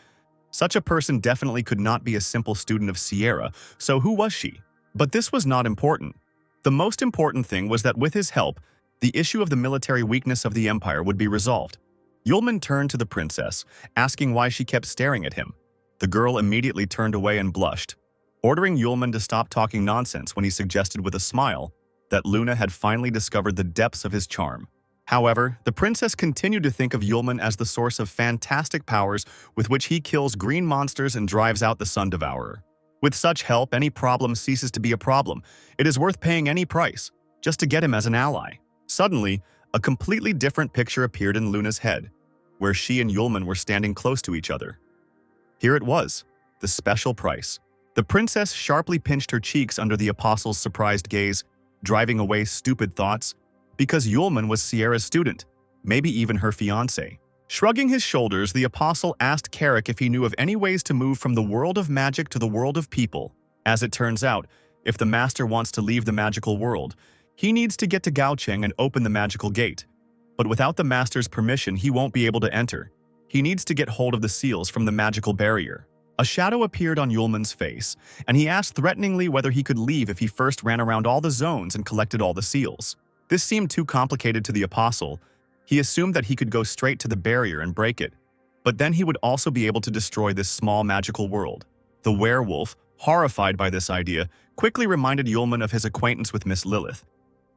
A: Such a person definitely could not be a simple student of Sierra, so who was she? But this was not important. The most important thing was that with his help, the issue of the military weakness of the empire would be resolved. Yulman turned to the princess, asking why she kept staring at him. The girl immediately turned away and blushed, ordering Yulman to stop talking nonsense when he suggested with a smile that Luna had finally discovered the depths of his charm. However, the princess continued to think of Yulman as the source of fantastic powers with which he kills green monsters and drives out the Sun Devourer. With such help, any problem ceases to be a problem. It is worth paying any price, just to get him as an ally. Suddenly, a completely different picture appeared in Luna's head, where she and Yulman were standing close to each other. Here it was, the special price. The princess sharply pinched her cheeks under the apostle's surprised gaze, driving away stupid thoughts, because Yulman was Sierra's student, maybe even her fiancé. Shrugging his shoulders, the apostle asked Carrick if he knew of any ways to move from the world of magic to the world of people. As it turns out, if the master wants to leave the magical world, he needs to get to Gaocheng and open the magical gate. But without the master's permission, he won't be able to enter. He needs to get hold of the seals from the magical barrier. A shadow appeared on Yulman's face, and he asked threateningly whether he could leave if he first ran around all the zones and collected all the seals. This seemed too complicated to the apostle. He assumed that he could go straight to the barrier and break it, but then he would also be able to destroy this small magical world. The werewolf, horrified by this idea, quickly reminded Yulman of his acquaintance with Miss Lilith.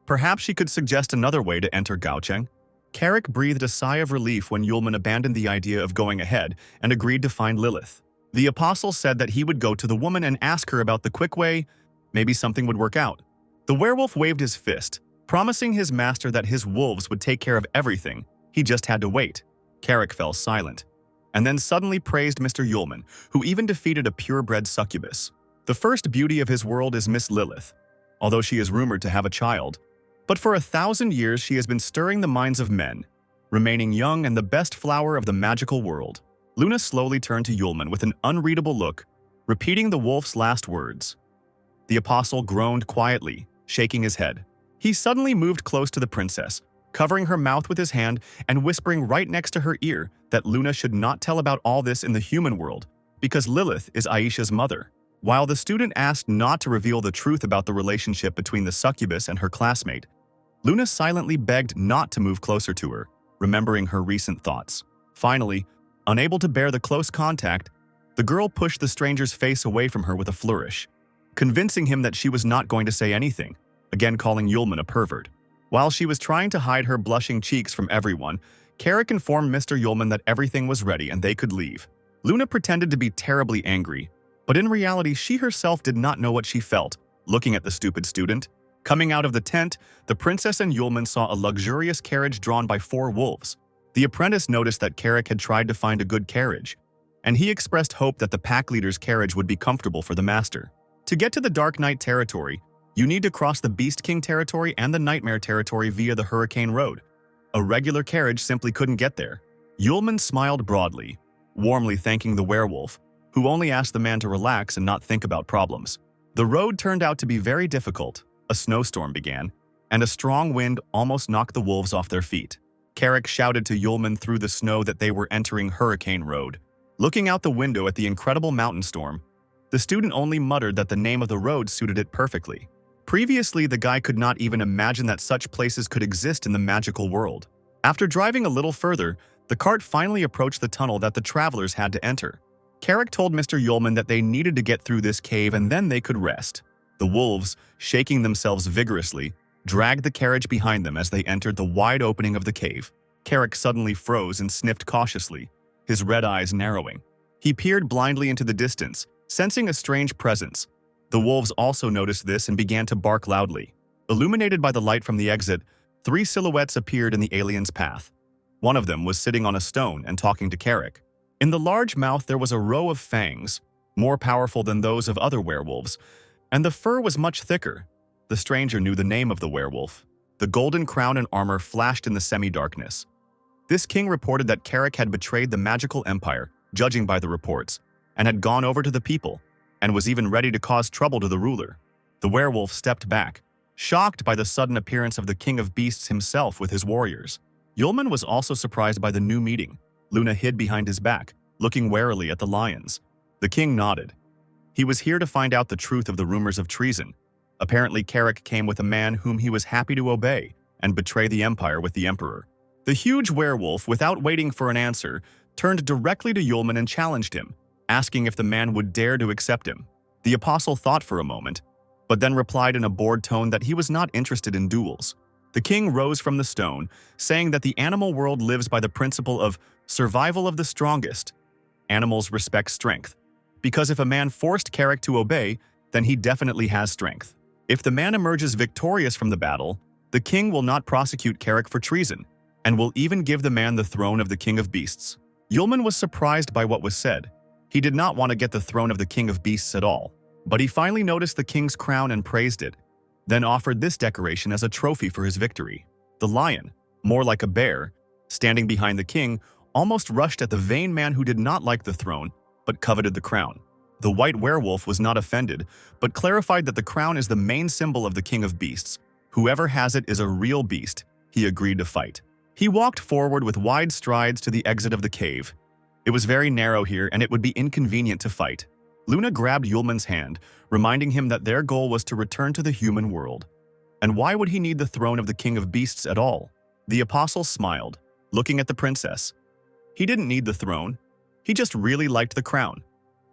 A: Perhaps she could suggest another way to enter Gaocheng. Carrick breathed a sigh of relief when Yulman abandoned the idea of going ahead and agreed to find Lilith. The apostle said that he would go to the woman and ask her about the quick way. Maybe something would work out. The werewolf waved his fist, promising his master that his wolves would take care of everything. He just had to wait. Carrick fell silent, and then suddenly praised Mr. Yulman, who even defeated a purebred succubus. The first beauty of his world is Miss Lilith, although she is rumored to have a child. But for 1,000 years she has been stirring the minds of men, remaining young and the best flower of the magical world. Luna slowly turned to Yulman with an unreadable look, repeating the wolf's last words. The apostle groaned quietly, shaking his head. He suddenly moved close to the princess, covering her mouth with his hand and whispering right next to her ear that Luna should not tell about all this in the human world, because Lilith is Aisha's mother. While the student asked not to reveal the truth about the relationship between the succubus and her classmate, Luna silently begged not to move closer to her, remembering her recent thoughts. Finally, unable to bear the close contact, the girl pushed the stranger's face away from her with a flourish, convincing him that she was not going to say anything, again calling Yulman a pervert. While she was trying to hide her blushing cheeks from everyone, Carrick informed Mr. Yulman that everything was ready and they could leave. Luna pretended to be terribly angry, but in reality she herself did not know what she felt, looking at the stupid student. Coming out of the tent, the princess and Yulman saw a luxurious carriage drawn by 4 wolves. The apprentice noticed that Carrick had tried to find a good carriage, and he expressed hope that the pack leader's carriage would be comfortable for the master. To get to the Dark Knight territory, you need to cross the Beast King territory and the Nightmare territory via the Hurricane Road. A regular carriage simply couldn't get there. Yulman smiled broadly, warmly thanking the werewolf, who only asked the man to relax and not think about problems. The road turned out to be very difficult. A snowstorm began, and a strong wind almost knocked the wolves off their feet. Carrick shouted to Yulman through the snow that they were entering Hurricane Road. Looking out the window at the incredible mountain storm, the student only muttered that the name of the road suited it perfectly. Previously, the guy could not even imagine that such places could exist in the magical world. After driving a little further, the cart finally approached the tunnel that the travelers had to enter. Carrick told Mr. Yulman that they needed to get through this cave and then they could rest. The wolves, shaking themselves vigorously, dragged the carriage behind them as they entered the wide opening of the cave. Carrick suddenly froze and sniffed cautiously, his red eyes narrowing. He peered blindly into the distance, sensing a strange presence. The wolves also noticed this and began to bark loudly. Illuminated by the light from the exit, 3 silhouettes appeared in the alien's path. One of them was sitting on a stone and talking to Carrick. In the large mouth there was a row of fangs, more powerful than those of other werewolves, and the fur was much thicker. The stranger knew the name of the werewolf. The golden crown and armor flashed in the semi-darkness. This king reported that Carrick had betrayed the magical empire, judging by the reports, and had gone over to the people, and was even ready to cause trouble to the ruler. The werewolf stepped back, shocked by the sudden appearance of the king of beasts himself with his warriors. Yulman was also surprised by the new meeting. Luna hid behind his back, looking warily at the lions. The king nodded. He was here to find out the truth of the rumors of treason. Apparently, Carrick came with a man whom he was happy to obey and betray the empire with the emperor. The huge werewolf, without waiting for an answer, turned directly to Yulman and challenged him, asking if the man would dare to accept him. The apostle thought for a moment, but then replied in a bored tone that he was not interested in duels. The king rose from the stone, saying that the animal world lives by the principle of survival of the strongest. Animals respect strength, because if a man forced Carrick to obey, then he definitely has strength. If the man emerges victorious from the battle, the king will not prosecute Carrick for treason, and will even give the man the throne of the king of beasts. Yulman was surprised by what was said. He did not want to get the throne of the king of beasts at all, but he finally noticed the king's crown and praised it, then offered this decoration as a trophy for his victory. The lion, more like a bear, standing behind the king, almost rushed at the vain man who did not like the throne, but coveted the crown. The white werewolf was not offended, but clarified that the crown is the main symbol of the king of beasts. Whoever has it is a real beast. He agreed to fight. He walked forward with wide strides to the exit of the cave. It was very narrow here and it would be inconvenient to fight. Luna grabbed Yulman's hand, reminding him that their goal was to return to the human world. And why would he need the throne of the king of beasts at all? The apostle smiled, looking at the princess. He didn't need the throne. He just really liked the crown.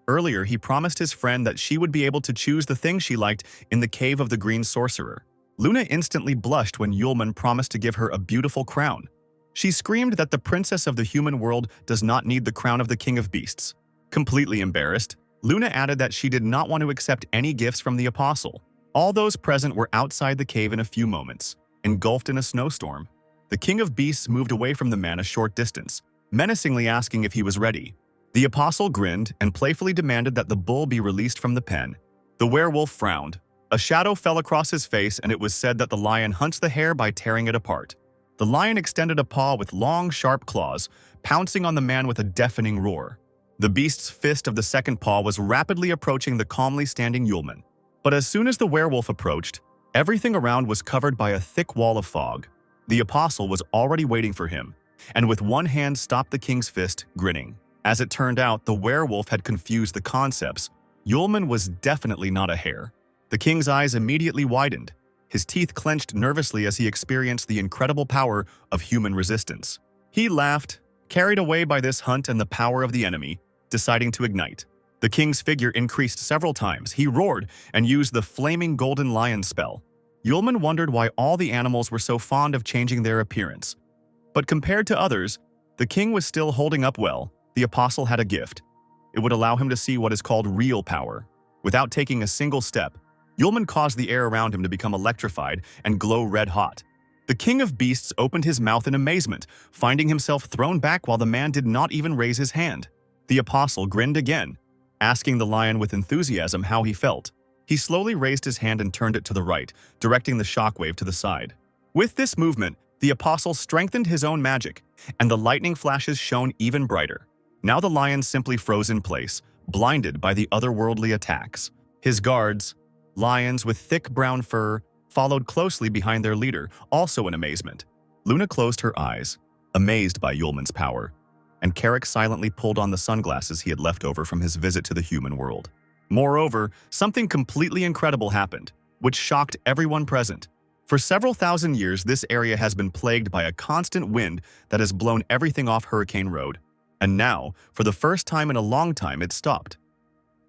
A: Earlier, he promised his friend that she would be able to choose the thing she liked in the cave of the green sorcerer. Luna instantly blushed when Yulman promised to give her a beautiful crown. She screamed that the princess of the human world does not need the crown of the king of beasts. Completely embarrassed, Luna added that she did not want to accept any gifts from the apostle. All those present were outside the cave in a few moments, engulfed in a snowstorm. The king of beasts moved away from the man a short distance, menacingly asking if he was ready. The apostle grinned and playfully demanded that the bull be released from the pen. The werewolf frowned. A shadow fell across his face, and it was said that the lion hunts the hare by tearing it apart. The lion extended a paw with long, sharp claws, pouncing on the man with a deafening roar. The beast's fist of the second paw was rapidly approaching the calmly standing Yulman. But as soon as the werewolf approached, everything around was covered by a thick wall of fog. The apostle was already waiting for him, and with one hand stopped the king's fist, grinning. As it turned out, the werewolf had confused the concepts. Yulman was definitely not a hare. The king's eyes immediately widened. His teeth clenched nervously as he experienced the incredible power of human resistance. He laughed, carried away by this hunt and the power of the enemy, deciding to ignite. The king's figure increased several times. He roared and used the flaming golden lion spell. Yulman wondered why all the animals were so fond of changing their appearance. But compared to others, the king was still holding up well. The apostle had a gift. It would allow him to see what is called real power. Without taking a single step, Yulman caused the air around him to become electrified and glow red-hot. The king of beasts opened his mouth in amazement, finding himself thrown back while the man did not even raise his hand. The apostle grinned again, asking the lion with enthusiasm how he felt. He slowly raised his hand and turned it to the right, directing the shockwave to the side. With this movement, the apostle strengthened his own magic, and the lightning flashes shone even brighter. Now the lion simply froze in place, blinded by the otherworldly attacks. His guards, lions with thick brown fur, followed closely behind their leader, also in amazement. Luna closed her eyes, amazed by Yulman's power, and Carrick silently pulled on the sunglasses he had left over from his visit to the human world. Moreover, something completely incredible happened, which shocked everyone present. For several thousand years, this area has been plagued by a constant wind that has blown everything off Hurricane Road. And now, for the first time in a long time, it stopped.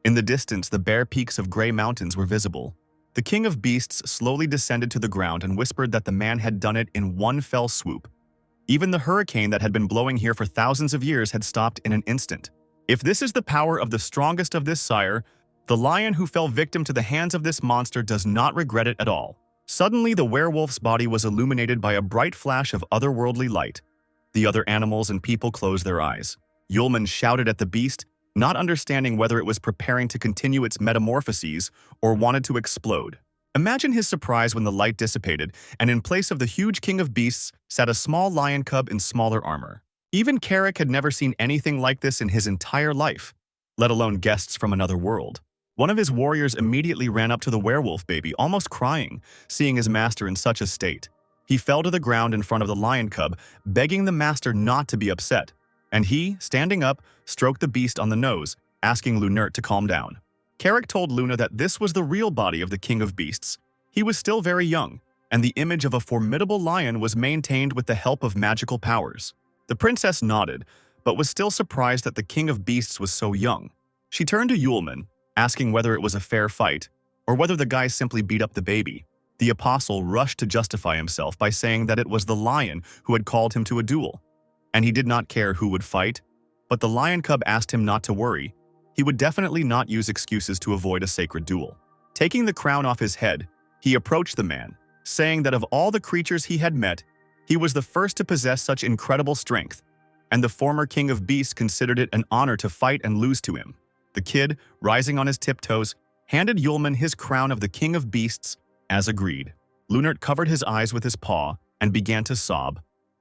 A: In the distance, the bare peaks of gray mountains were visible. The king of beasts slowly descended to the ground and whispered that the man had done it in one fell swoop. Even the hurricane that had been blowing here for thousands of years had stopped in an instant. If this is the power of the strongest of this sire, the lion who fell victim to the hands of this monster does not regret it at all. Suddenly, the werewolf's body was illuminated by a bright flash of otherworldly light. The other animals and people closed their eyes. Yulman shouted at the beast, not understanding whether it was preparing to continue its metamorphoses or wanted to explode. Imagine his surprise when the light dissipated, and in place of the huge king of beasts sat a small lion cub in smaller armor. Even Carrick had never seen anything like this in his entire life, let alone guests from another world. One of his warriors immediately ran up to the werewolf baby, almost crying, seeing his master in such a state. He fell to the ground in front of the lion cub, begging the master not to be upset. And he, standing up, stroked the beast on the nose, asking Lunert to calm down. Carrick told Luna that this was the real body of the king of beasts. He was still very young, and the image of a formidable lion was maintained with the help of magical powers. The princess nodded, but was still surprised that the king of beasts was so young. She turned to Yulman, asking whether it was a fair fight, or whether the guy simply beat up the baby. The apostle rushed to justify himself by saying that it was the lion who had called him to a duel, and he did not care who would fight. But the lion cub asked him not to worry. He would definitely not use excuses to avoid a sacred duel. Taking the crown off his head, he approached the man, saying that of all the creatures he had met, he was the first to possess such incredible strength, and the former king of beasts considered it an honor to fight and lose to him. The kid, rising on his tiptoes, handed Yulman his crown of the king of beasts, as agreed. Lunert covered his eyes with his paw and began to sob.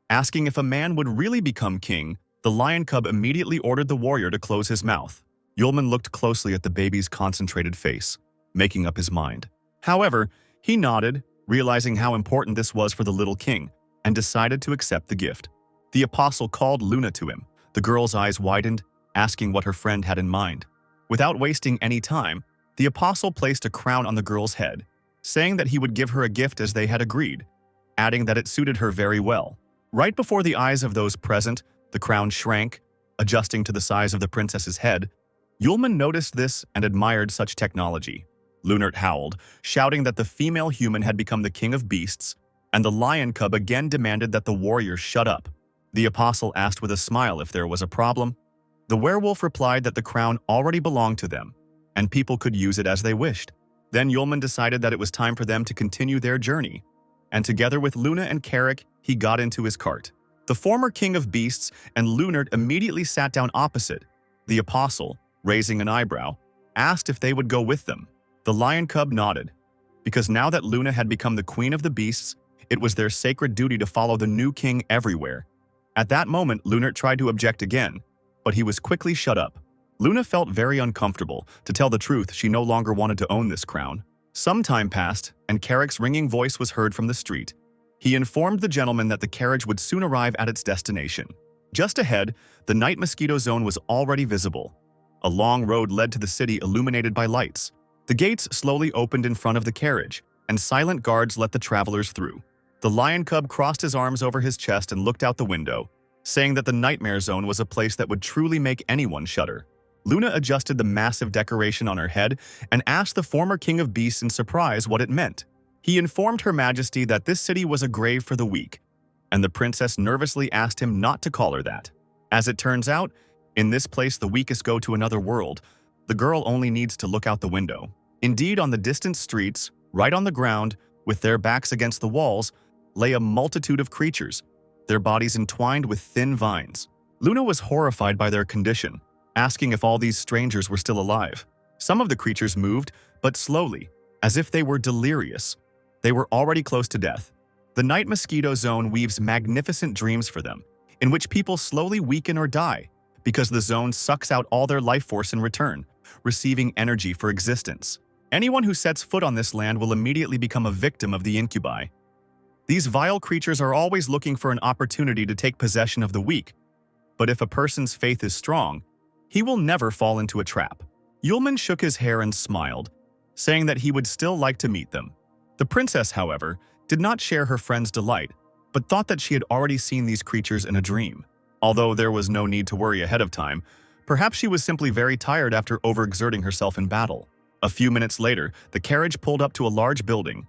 A: Asking if a man would really become king, the lion cub immediately ordered the warrior to close his mouth. Yulman looked closely at the baby's concentrated face, making up his mind. However, he nodded, realizing how important this was for the little king, and decided to accept the gift. The apostle called Luna to him. The girl's eyes widened, asking what her friend had in mind. Without wasting any time, the apostle placed a crown on the girl's head, saying that he would give her a gift as they had agreed, adding that it suited her very well. Right before the eyes of those present, the crown shrank, adjusting to the size of the princess's head. Yulman noticed this and admired such technology. Lunert howled, shouting that the female human had become the king of beasts, and the lion cub again demanded that the warrior shut up. The apostle asked with a smile if there was a problem. The werewolf replied that the crown already belonged to them, and people could use it as they wished. Then Yulman decided that it was time for them to continue their journey, and together with Luna and Carrick, he got into his cart. The former king of beasts and Lunert immediately sat down opposite. The apostle, raising an eyebrow, asked if they would go with them. The lion cub nodded, because now that Luna had become the queen of the beasts, it was their sacred duty to follow the new king everywhere. At that moment, Lunert tried to object again, but he was quickly shut up. Luna felt very uncomfortable. To tell the truth, she no longer wanted to own this crown. Some time passed, and Carrick's ringing voice was heard from the street. He informed the gentleman that the carriage would soon arrive at its destination. Just ahead, the night mosquito zone was already visible. A long road led to the city illuminated by lights. The gates slowly opened in front of the carriage, and silent guards let the travelers through. The lion cub crossed his arms over his chest and looked out the window, saying that the nightmare zone was a place that would truly make anyone shudder. Luna adjusted the massive decoration on her head and asked the former king of beasts in surprise what it meant. He informed Her Majesty that this city was a grave for the weak, and the princess nervously asked him not to call her that. As it turns out, in this place the weakest go to another world. The girl only needs to look out the window. Indeed, on the distant streets, right on the ground, with their backs against the walls, lay a multitude of creatures, their bodies entwined with thin vines. Luna was horrified by their condition, asking if all these strangers were still alive. Some of the creatures moved, but slowly, as if they were delirious. They were already close to death. The night mosquito zone weaves magnificent dreams for them, in which people slowly weaken or die, because the zone sucks out all their life force in return, receiving energy for existence. Anyone who sets foot on this land will immediately become a victim of the incubi. These vile creatures are always looking for an opportunity to take possession of the weak, but if a person's faith is strong, he will never fall into a trap. Yulman shook his hair and smiled, saying that he would still like to meet them. The princess, however, did not share her friend's delight, but thought that she had already seen these creatures in a dream. Although there was no need to worry ahead of time, perhaps she was simply very tired after overexerting herself in battle. A few minutes later, the carriage pulled up to a large building.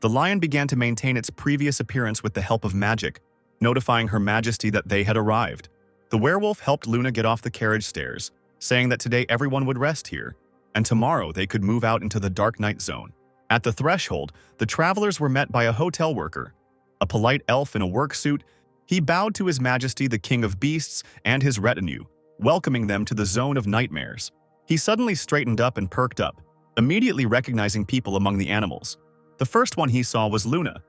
A: The lion began to maintain its previous appearance with the help of magic, notifying Her Majesty that they had arrived. The werewolf helped Luna get off the carriage stairs, saying that today everyone would rest here, and tomorrow they could move out into the dark night zone. At the threshold, the travelers were met by a hotel worker, a polite elf in a work suit. He bowed to His Majesty the King of Beasts and his retinue, welcoming them to the zone of nightmares. He suddenly straightened up and perked up, immediately recognizing people among the animals. The first one he saw was Luna.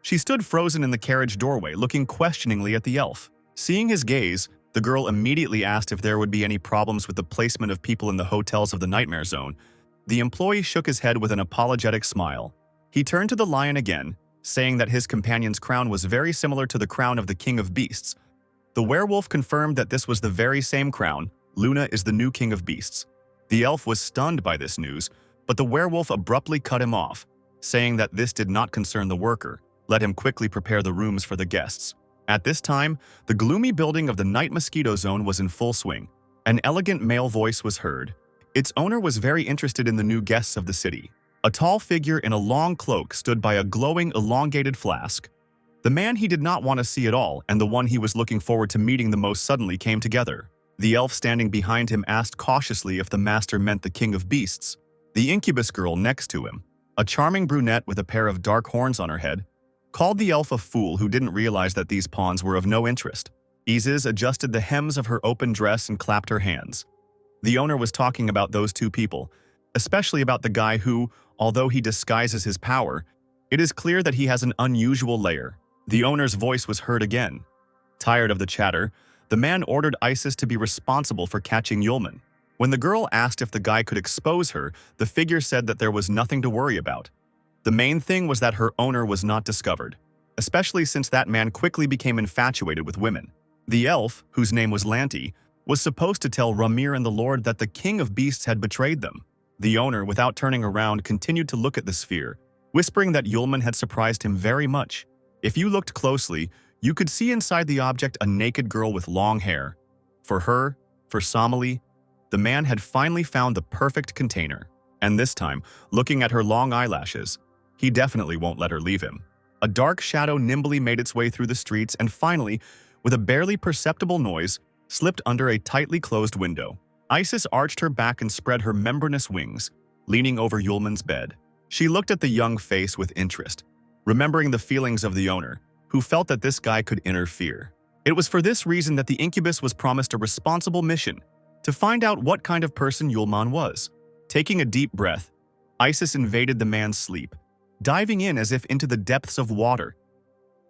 A: She stood frozen in the carriage doorway, looking questioningly at the elf. Seeing his gaze, the girl immediately asked if there would be any problems with the placement of people in the hotels of the nightmare zone. The employee shook his head with an apologetic smile. He turned to the lion again, saying that his companion's crown was very similar to the crown of the King of Beasts. The werewolf confirmed that this was the very same crown. Luna is the new King of Beasts. The elf was stunned by this news, but the werewolf abruptly cut him off, saying that this did not concern the worker. Let him quickly prepare the rooms for the guests. At this time, the gloomy building of the night mosquito zone was in full swing. An elegant male voice was heard. Its owner was very interested in the new guests of the city. A tall figure in a long cloak stood by a glowing, elongated flask. The man he did not want to see at all and the one he was looking forward to meeting the most suddenly came together. The elf standing behind him asked cautiously if the master meant the King of Beasts. The incubus girl next to him, a charming brunette with a pair of dark horns on her head, called the elf a fool who didn't realize that these pawns were of no interest. Isis adjusted the hems of her open dress and clapped her hands. The owner was talking about those two people, especially about the guy who, although he disguises his power, it is clear that he has an unusual lair. The owner's voice was heard again. Tired of the chatter, the man ordered Isis to be responsible for catching Yulman. When the girl asked if the guy could expose her, the figure said that there was nothing to worry about. The main thing was that her owner was not discovered, especially since that man quickly became infatuated with women. The elf, whose name was Lanti, was supposed to tell Ramir and the Lord that the King of Beasts had betrayed them. The owner, without turning around, continued to look at the sphere, whispering that Yulman had surprised him very much. If you looked closely, you could see inside the object a naked girl with long hair. For her, for Somali, the man had finally found the perfect container. And this time, looking at her long eyelashes, he definitely won't let her leave him. A dark shadow nimbly made its way through the streets and finally, with a barely perceptible noise, slipped under a tightly closed window. Isis arched her back and spread her membranous wings, leaning over Yulman's bed. She looked at the young face with interest, remembering the feelings of the owner, who felt that this guy could interfere. It was for this reason that the incubus was promised a responsible mission, to find out what kind of person Yulman was. Taking a deep breath, Isis invaded the man's sleep, diving in as if into the depths of water.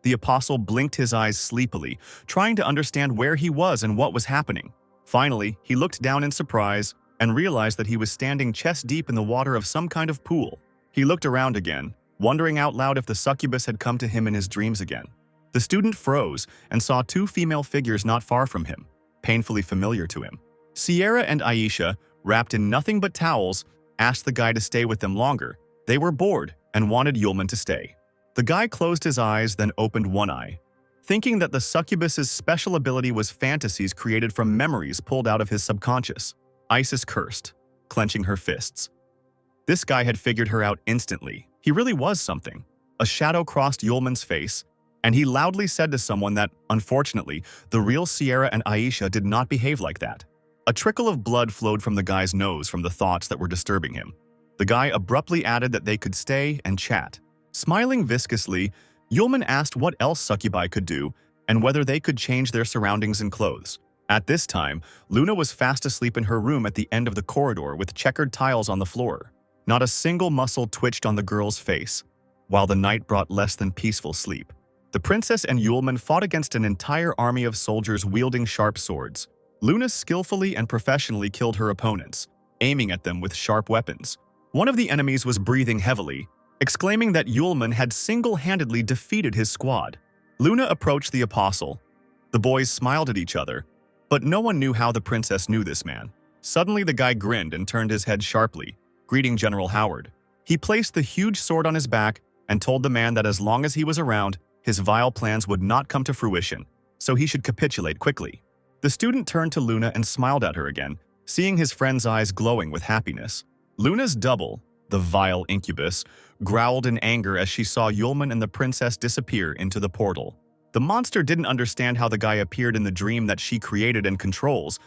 A: The apostle blinked his eyes sleepily, trying to understand where he was and what was happening. Finally, he looked down in surprise and realized that he was standing chest-deep in the water of some kind of pool. He looked around again, wondering out loud if the succubus had come to him in his dreams again. The student froze and saw two female figures not far from him, painfully familiar to him. Sierra and Aisha, wrapped in nothing but towels, asked the guy to stay with them longer. They were bored and wanted Yulman to stay. The guy closed his eyes, then opened one eye, thinking that the succubus's special ability was fantasies created from memories pulled out of his subconscious. Isis cursed, clenching her fists. This guy had figured her out instantly. He really was something. A shadow crossed Yulman's face, and he loudly said to someone that, unfortunately, the real Sierra and Aisha did not behave like that. A trickle of blood flowed from the guy's nose from the thoughts that were disturbing him. The guy abruptly added that they could stay and chat. Smiling viscously, Yulman asked what else succubi could do and whether they could change their surroundings and clothes. At this time, Luna was fast asleep in her room at the end of the corridor with checkered tiles on the floor. Not a single muscle twitched on the girl's face, while the night brought less than peaceful sleep. The princess and Yulman fought against an entire army of soldiers wielding sharp swords. Luna skillfully and professionally killed her opponents, aiming at them with sharp weapons. One of the enemies was breathing heavily, exclaiming that Yulman had single-handedly defeated his squad. Luna approached the apostle. The boys smiled at each other, but no one knew how the princess knew this man. Suddenly the guy grinned and turned his head sharply, greeting General Howard. He placed the huge sword on his back and told the man that as long as he was around, his vile plans would not come to fruition, so he should capitulate quickly. The student turned to Luna and smiled at her again, seeing his friend's eyes glowing with happiness. Luna's double, the vile incubus, growled in anger as she saw Yulman and the princess disappear into the portal. The monster didn't understand how the guy appeared in the dream that she created and controls.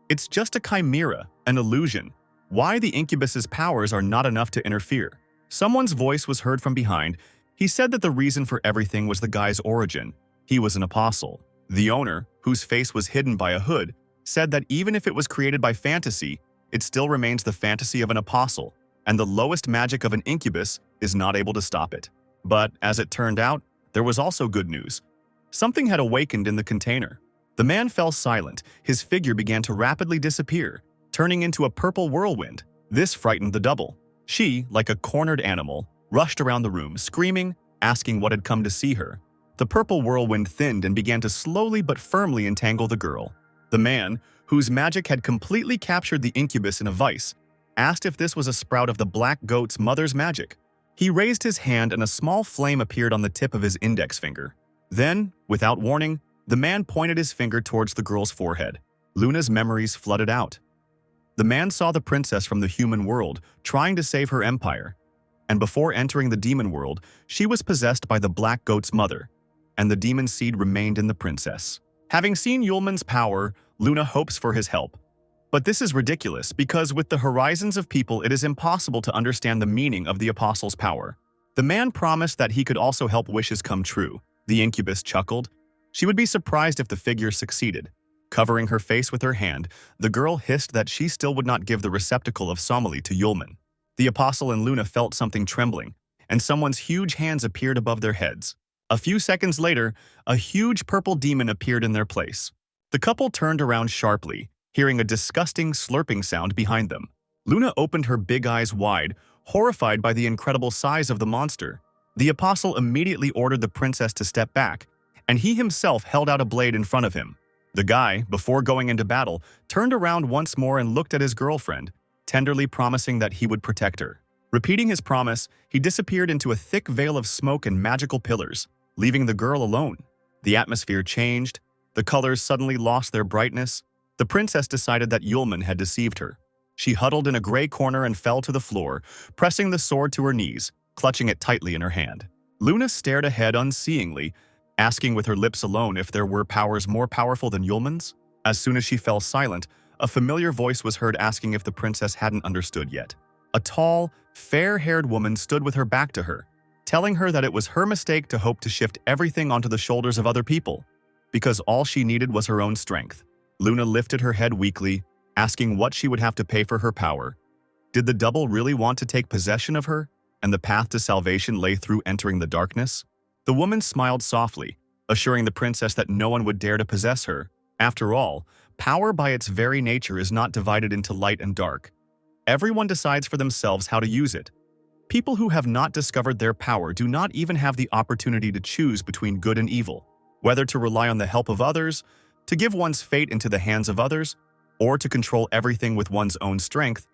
A: It's just a chimera, an illusion. Why the incubus's powers are not enough to interfere. Someone's voice was heard from behind. He said that the reason for everything was the guy's origin. He was an apostle. The owner, whose face was hidden by a hood, said that even if it was created by fantasy, it still remains the fantasy of an apostle, and the lowest magic of an incubus is not able to stop it. But, as it turned out, there was also good news. Something had awakened in the container. The man fell silent. His figure began to rapidly disappear, turning into a purple whirlwind. This frightened the double. She, like a cornered animal, rushed around the room, screaming, asking what had come to see her. The purple whirlwind thinned and began to slowly but firmly entangle the girl. The man, whose magic had completely captured the incubus in a vice, asked if this was a sprout of the black goat's mother's magic. He raised his hand and a small flame appeared on the tip of his index finger. Then, without warning, the man pointed his finger towards the girl's forehead. Luna's memories flooded out. The man saw the princess from the human world, trying to save her empire. And before entering the demon world, she was possessed by the black goat's mother, and the demon seed remained in the princess. Having seen Yulman's power, Luna hopes for his help. But this is ridiculous because with the horizons of people it is impossible to understand the meaning of the apostle's power. The man promised that he could also help wishes come true. The incubus chuckled. She would be surprised if the figure succeeded. Covering her face with her hand, the girl hissed that she still would not give the receptacle of Somali to Yulman. The apostle and Luna felt something trembling, and someone's huge hands appeared above their heads. A few seconds later, a huge purple demon appeared in their place. The couple turned around sharply, hearing a disgusting slurping sound behind them. Luna opened her big eyes wide, horrified by the incredible size of the monster. The apostle immediately ordered the princess to step back, and he himself held out a blade in front of him. The guy, before going into battle, turned around once more and looked at his girlfriend, tenderly promising that he would protect her. Repeating his promise, he disappeared into a thick veil of smoke and magical pillars, leaving the girl alone. The atmosphere changed. The colors suddenly lost their brightness. The princess decided that Yulman had deceived her. She huddled in a gray corner and fell to the floor, pressing the sword to her knees, clutching it tightly in her hand. Luna stared ahead unseeingly, asking with her lips alone if there were powers more powerful than Yulman's. As soon as she fell silent, a familiar voice was heard asking if the princess hadn't understood yet. A tall, fair-haired woman stood with her back to her, telling her that it was her mistake to hope to shift everything onto the shoulders of other people, because all she needed was her own strength. Luna lifted her head weakly, asking what she would have to pay for her power. Did the double really want to take possession of her, and the path to salvation lay through entering the darkness? The woman smiled softly, assuring the princess that no one would dare to possess her. After all, power by its very nature is not divided into light and dark. Everyone decides for themselves how to use it. People who have not discovered their power do not even have the opportunity to choose between good and evil, whether to rely on the help of others, to give one's fate into the hands of others, or to control everything with one's own strength.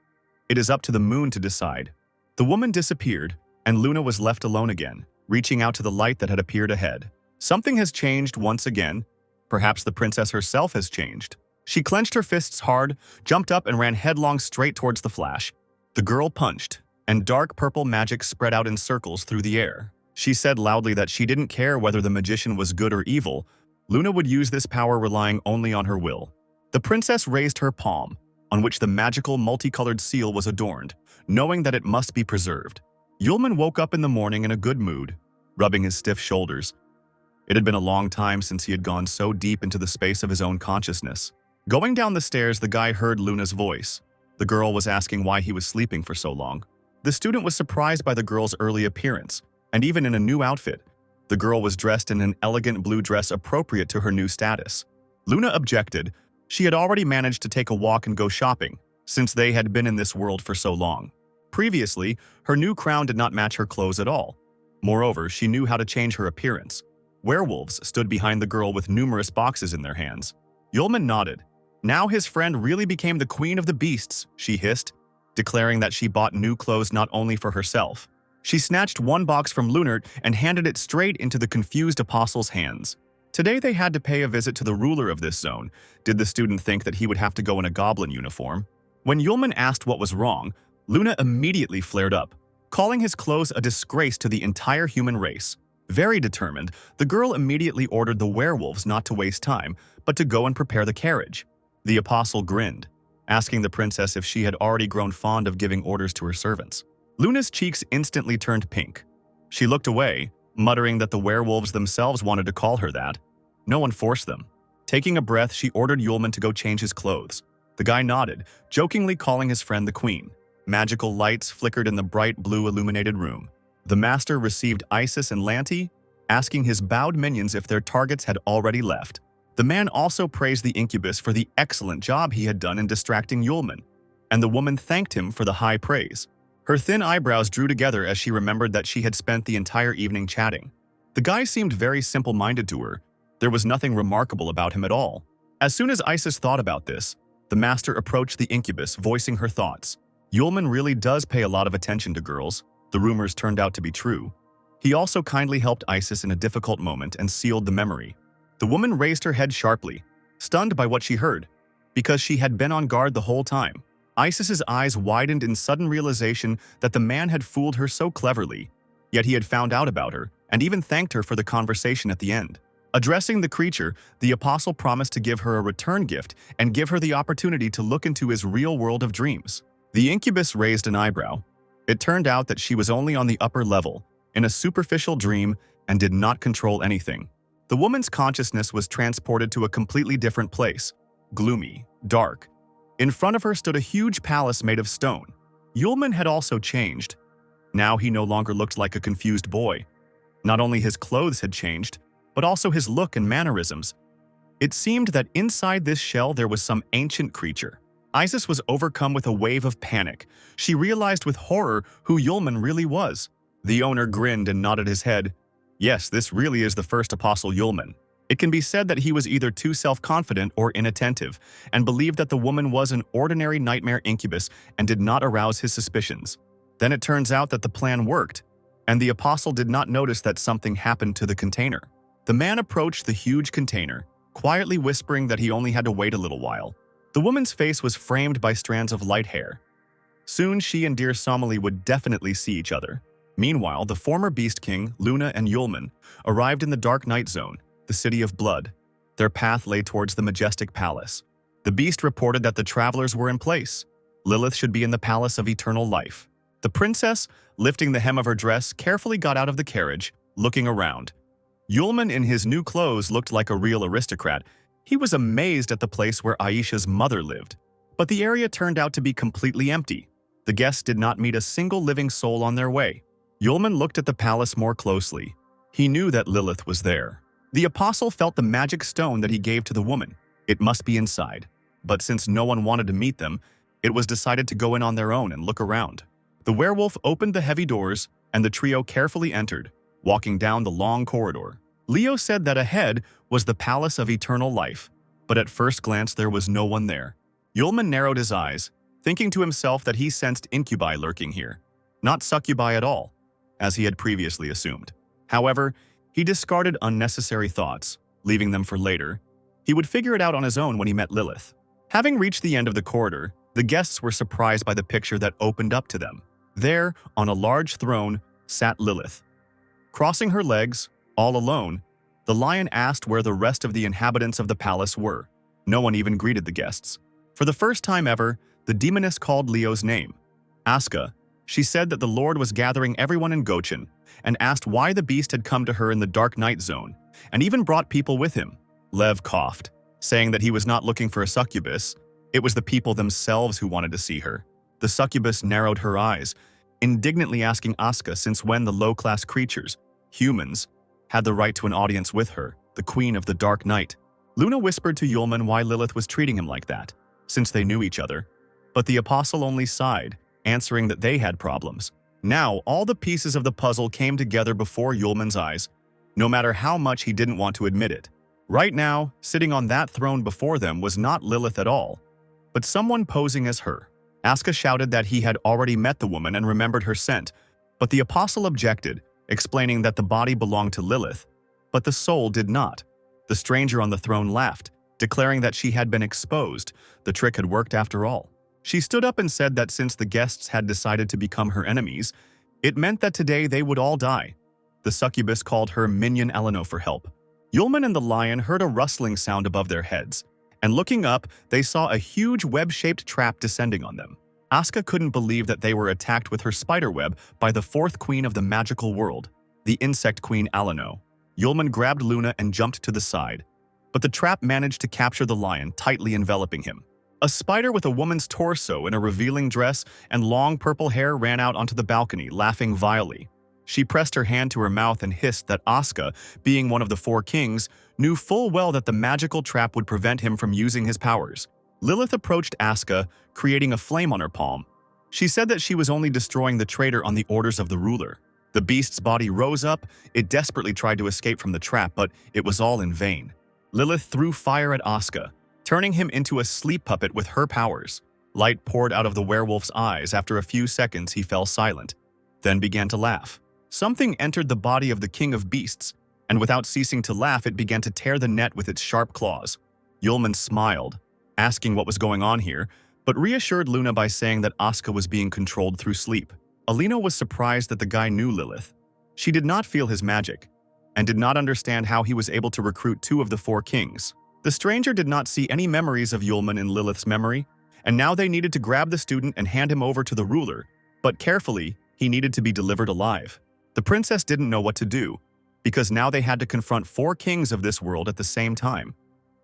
A: It is up to the moon to decide. The woman disappeared, and Luna was left alone again, reaching out to the light that had appeared ahead. Something has changed once again. Perhaps the princess herself has changed. She clenched her fists hard, jumped up, and ran headlong straight towards the flash. The girl punched, and dark purple magic spread out in circles through the air. She said loudly that she didn't care whether the magician was good or evil. Luna would use this power relying only on her will. The princess raised her palm, on which the magical multicolored seal was adorned, knowing that it must be preserved. Yulman woke up in the morning in a good mood, rubbing his stiff shoulders. It had been a long time since he had gone so deep into the space of his own consciousness. Going down the stairs, the guy heard Luna's voice. The girl was asking why he was sleeping for so long. The student was surprised by the girl's early appearance, and even in a new outfit. The girl was dressed in an elegant blue dress appropriate to her new status. Luna objected. She had already managed to take a walk and go shopping, since they had been in this world for so long. Previously, her new crown did not match her clothes at all. Moreover, she knew how to change her appearance. Werewolves stood behind the girl with numerous boxes in their hands. Yulman nodded. Now his friend really became the queen of the beasts, she hissed, declaring that she bought new clothes not only for herself. She snatched one box from Lunart and handed it straight into the confused apostle's hands. Today they had to pay a visit to the ruler of this zone. Did the student think that he would have to go in a goblin uniform? When Yulman asked what was wrong, Luna immediately flared up, calling his clothes a disgrace to the entire human race. Very determined, the girl immediately ordered the werewolves not to waste time, but to go and prepare the carriage. The apostle grinned, asking the princess if she had already grown fond of giving orders to her servants. Luna's cheeks instantly turned pink. She looked away, muttering that the werewolves themselves wanted to call her that. No one forced them. Taking a breath, she ordered Yulman to go change his clothes. The guy nodded, jokingly calling his friend the queen. Magical lights flickered in the bright blue illuminated room. The master received Isis and Lanti, asking his bowed minions if their targets had already left. The man also praised the incubus for the excellent job he had done in distracting Yulman, and the woman thanked him for the high praise. Her thin eyebrows drew together as she remembered that she had spent the entire evening chatting. The guy seemed very simple-minded to her. There was nothing remarkable about him at all. As soon as Isis thought about this, the master approached the incubus, voicing her thoughts. Yulman really does pay a lot of attention to girls. The rumors turned out to be true. He also kindly helped Isis in a difficult moment and sealed the memory. The woman raised her head sharply, stunned by what she heard, because she had been on guard the whole time. Isis's eyes widened in sudden realization that the man had fooled her so cleverly, yet he had found out about her and even thanked her for the conversation at the end. Addressing the creature, the apostle promised to give her a return gift and give her the opportunity to look into his real world of dreams. The incubus raised an eyebrow. It turned out that she was only on the upper level, in a superficial dream, and did not control anything. The woman's consciousness was transported to a completely different place, gloomy, dark. In front of her stood a huge palace made of stone. Yulman had also changed. Now he no longer looked like a confused boy. Not only his clothes had changed, but also his look and mannerisms. It seemed that inside this shell there was some ancient creature. Isis was overcome with a wave of panic. She realized with horror who Yulman really was. The owner grinned and nodded his head. Yes, this really is the first apostle Yulman. It can be said that he was either too self-confident or inattentive, and believed that the woman was an ordinary nightmare incubus and did not arouse his suspicions. Then it turns out that the plan worked, and the apostle did not notice that something happened to the container. The man approached the huge container, quietly whispering that he only had to wait a little while. The woman's face was framed by strands of light hair. Soon she and dear Somali would definitely see each other. Meanwhile, the former Beast King, Luna, and Yulman arrived in the Dark Night Zone, the City of Blood. Their path lay towards the majestic palace. The beast reported that the travelers were in place. Lilith should be in the Palace of Eternal Life. The princess, lifting the hem of her dress, carefully got out of the carriage, looking around. Yulman in his new clothes looked like a real aristocrat. He was amazed at the place where Aisha's mother lived. But the area turned out to be completely empty. The guests did not meet a single living soul on their way. Yulman looked at the palace more closely. He knew that Lilith was there. The apostle felt the magic stone that he gave to the woman. It must be inside. But since no one wanted to meet them, it was decided to go in on their own and look around. The werewolf opened the heavy doors, and the trio carefully entered, walking down the long corridor. Leo said that ahead was the Palace of Eternal Life, but at first glance there was no one there. Yulman narrowed his eyes, thinking to himself that he sensed incubi lurking here, not succubi at all, as he had previously assumed. However, he discarded unnecessary thoughts, leaving them for later. He would figure it out on his own when he met Lilith. Having reached the end of the corridor, the guests were surprised by the picture that opened up to them. There, on a large throne, sat Lilith. Crossing her legs, all alone, the lion asked where the rest of the inhabitants of the palace were. No one even greeted the guests. For the first time ever, the demoness called Leo's name. Asuka. She said that the Lord was gathering everyone in Gochin, and asked why the beast had come to her in the Dark Night Zone, and even brought people with him. Lev coughed, saying that he was not looking for a succubus. It was the people themselves who wanted to see her. The succubus narrowed her eyes, indignantly asking Asuka since when the low-class creatures, humans, had the right to an audience with her, the queen of the Dark Night. Luna whispered to Yulman why Lilith was treating him like that, since they knew each other. But the apostle only sighed, answering that they had problems. Now, all the pieces of the puzzle came together before Yulman's eyes, no matter how much he didn't want to admit it. Right now, sitting on that throne before them was not Lilith at all, but someone posing as her. Asuka shouted that he had already met the woman and remembered her scent, but the apostle objected, explaining that the body belonged to Lilith, but the soul did not. The stranger on the throne laughed, declaring that she had been exposed. The trick had worked after all. She stood up and said that since the guests had decided to become her enemies, it meant that today they would all die. The succubus called her Minion Eleno for help. Yulman and the lion heard a rustling sound above their heads, and looking up, they saw a huge web-shaped trap descending on them. Asuka couldn't believe that they were attacked with her spiderweb by the fourth queen of the magical world, the insect queen Alano. Yulman grabbed Luna and jumped to the side, but the trap managed to capture the lion, tightly enveloping him. A spider with a woman's torso in a revealing dress and long purple hair ran out onto the balcony, laughing vilely. She pressed her hand to her mouth and hissed that Asuka, being one of the four kings, knew full well that the magical trap would prevent him from using his powers. Lilith approached Asuka, creating a flame on her palm. She said that she was only destroying the traitor on the orders of the ruler. The beast's body rose up. It desperately tried to escape from the trap, but it was all in vain. Lilith threw fire at Asuka, turning him into a sleep puppet with her powers. Light poured out of the werewolf's eyes. After a few seconds, he fell silent, then began to laugh. Something entered the body of the king of beasts, and without ceasing to laugh, it began to tear the net with its sharp claws. Yulman smiled, asking what was going on here, but reassured Luna by saying that Asuka was being controlled through sleep. Alina was surprised that the guy knew Lilith. She did not feel his magic, and did not understand how he was able to recruit two of the four kings. The stranger did not see any memories of Yulman in Lilith's memory, and now they needed to grab the student and hand him over to the ruler, but carefully, he needed to be delivered alive. The princess didn't know what to do, because now they had to confront four kings of this world at the same time,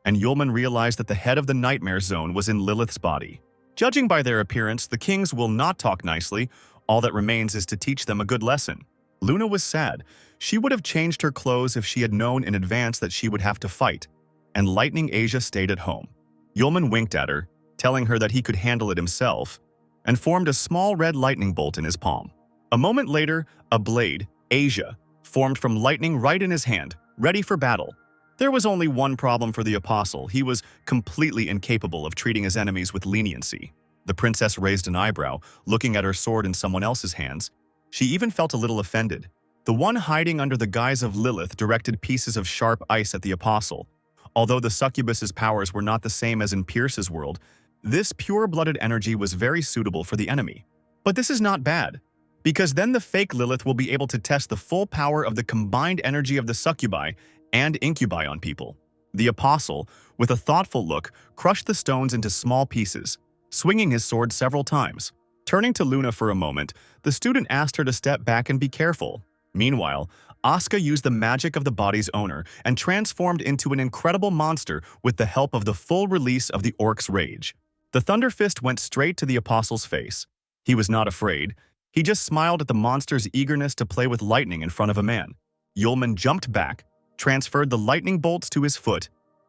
A: and Yulman realized that the head of the nightmare zone was in Lilith's body. Judging by their appearance, the kings will not talk nicely. All that remains is to teach them a good lesson. Luna was sad. She would have changed her clothes if she had known in advance that she would have to fight, and Lightning Asia stayed at home. Yulman winked at her, telling her that he could handle it himself, and formed a small red lightning bolt in his palm. A moment later, a blade, Asia, formed from lightning right in his hand, ready for battle. There was only one problem for the apostle. He was completely incapable of treating his enemies with leniency. The princess raised an eyebrow, looking at her sword in someone else's hands. She even felt a little offended. The one hiding under the guise of Lilith directed pieces of sharp ice at the apostle. Although the succubus's powers were not the same as in Pierce's world, this pure-blooded energy was very suitable for the enemy. But this is not bad, because then the fake Lilith will be able to test the full power of the combined energy of the succubi and incubi on people. The apostle, with a thoughtful look, crushed the stones into small pieces, swinging his sword several times. Turning to Luna for a moment, the student asked her to step back and be careful. Meanwhile, Asuka used the magic of the body's owner and transformed into an incredible monster with the help of the full release of the orc's rage. The Thunder Fist went straight to the apostle's face. He was not afraid. He just smiled at the monster's eagerness to play with lightning in front of a man. Yulman jumped back, transferred the lightning bolts to his foot,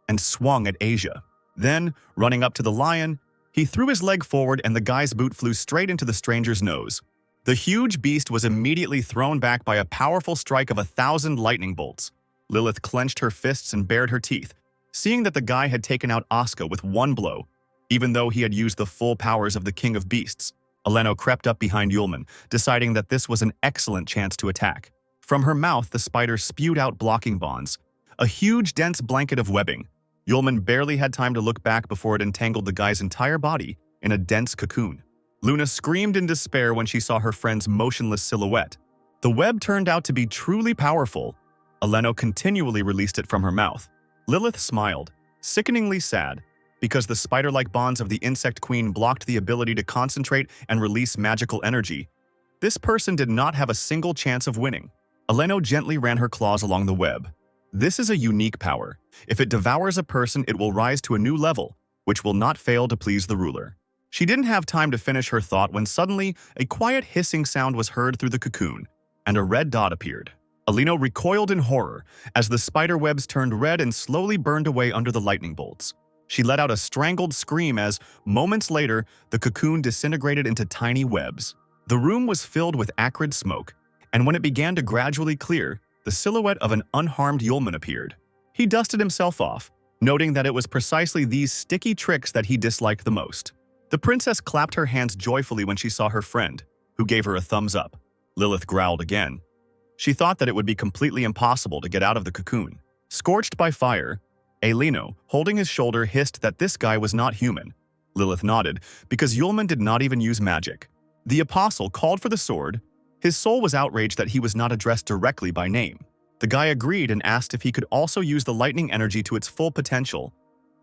A: and swung at Asia. Then, running up to the lion, he threw his leg forward and the guy's boot flew straight into the stranger's nose. The huge beast was immediately thrown back by a powerful strike of 1,000 lightning bolts. Lilith clenched her fists and bared her teeth, seeing that the guy had taken out Asuka with one blow, even though he had used the full powers of the King of Beasts. Aleno crept up behind Yulman, deciding that this was an excellent chance to attack. From her mouth, the spider spewed out blocking bonds, a huge, dense blanket of webbing. Yulman barely had time to look back before it entangled the guy's entire body in a dense cocoon. Luna screamed in despair when she saw her friend's motionless silhouette. The web turned out to be truly powerful. Aleno continually released it from her mouth. Lilith smiled, sickeningly sad, because the spider-like bonds of the insect queen blocked the ability to concentrate and release magical energy. This person did not have a single chance of winning. Aleno gently ran her claws along the web. This is a unique power. If it devours a person, it will rise to a new level, which will not fail to please the ruler. She didn't have time to finish her thought when suddenly a quiet hissing sound was heard through the cocoon, and a red dot appeared. Aleno recoiled in horror as the spider webs turned red and slowly burned away under the lightning bolts. She let out a strangled scream as, moments later, the cocoon disintegrated into tiny webs. The room was filled with acrid smoke, and when it began to gradually clear, the silhouette of an unharmed Yulman appeared. He dusted himself off, noting that it was precisely these sticky tricks that he disliked the most. The princess clapped her hands joyfully when she saw her friend, who gave her a thumbs up. Lilith growled again. She thought that it would be completely impossible to get out of the cocoon. Scorched by fire, Aleno, holding his shoulder, hissed that this guy was not human. Lilith nodded, because Yulman did not even use magic. The apostle called for the sword. His soul was outraged that he was not addressed directly by name. The guy agreed and asked if he could also use the lightning energy to its full potential.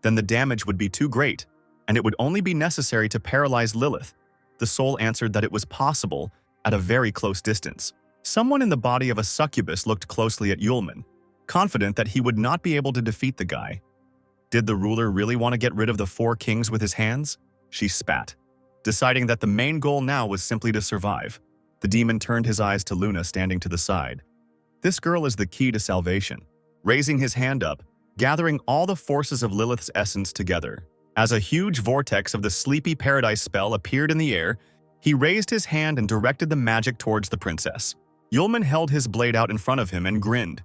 A: Then the damage would be too great, and it would only be necessary to paralyze Lilith. The soul answered that it was possible at a very close distance. Someone in the body of a succubus looked closely at Yulman, confident that he would not be able to defeat the guy. Did the ruler really want to get rid of the 4 kings with his hands? She spat, deciding that the main goal now was simply to survive. The demon turned his eyes to Luna standing to the side. This girl is the key to salvation. Raising his hand up, gathering all the forces of Lilith's essence together. As a huge vortex of the Sleepy Paradise spell appeared in the air, he raised his hand and directed the magic towards the princess. Yulman held his blade out in front of him and grinned.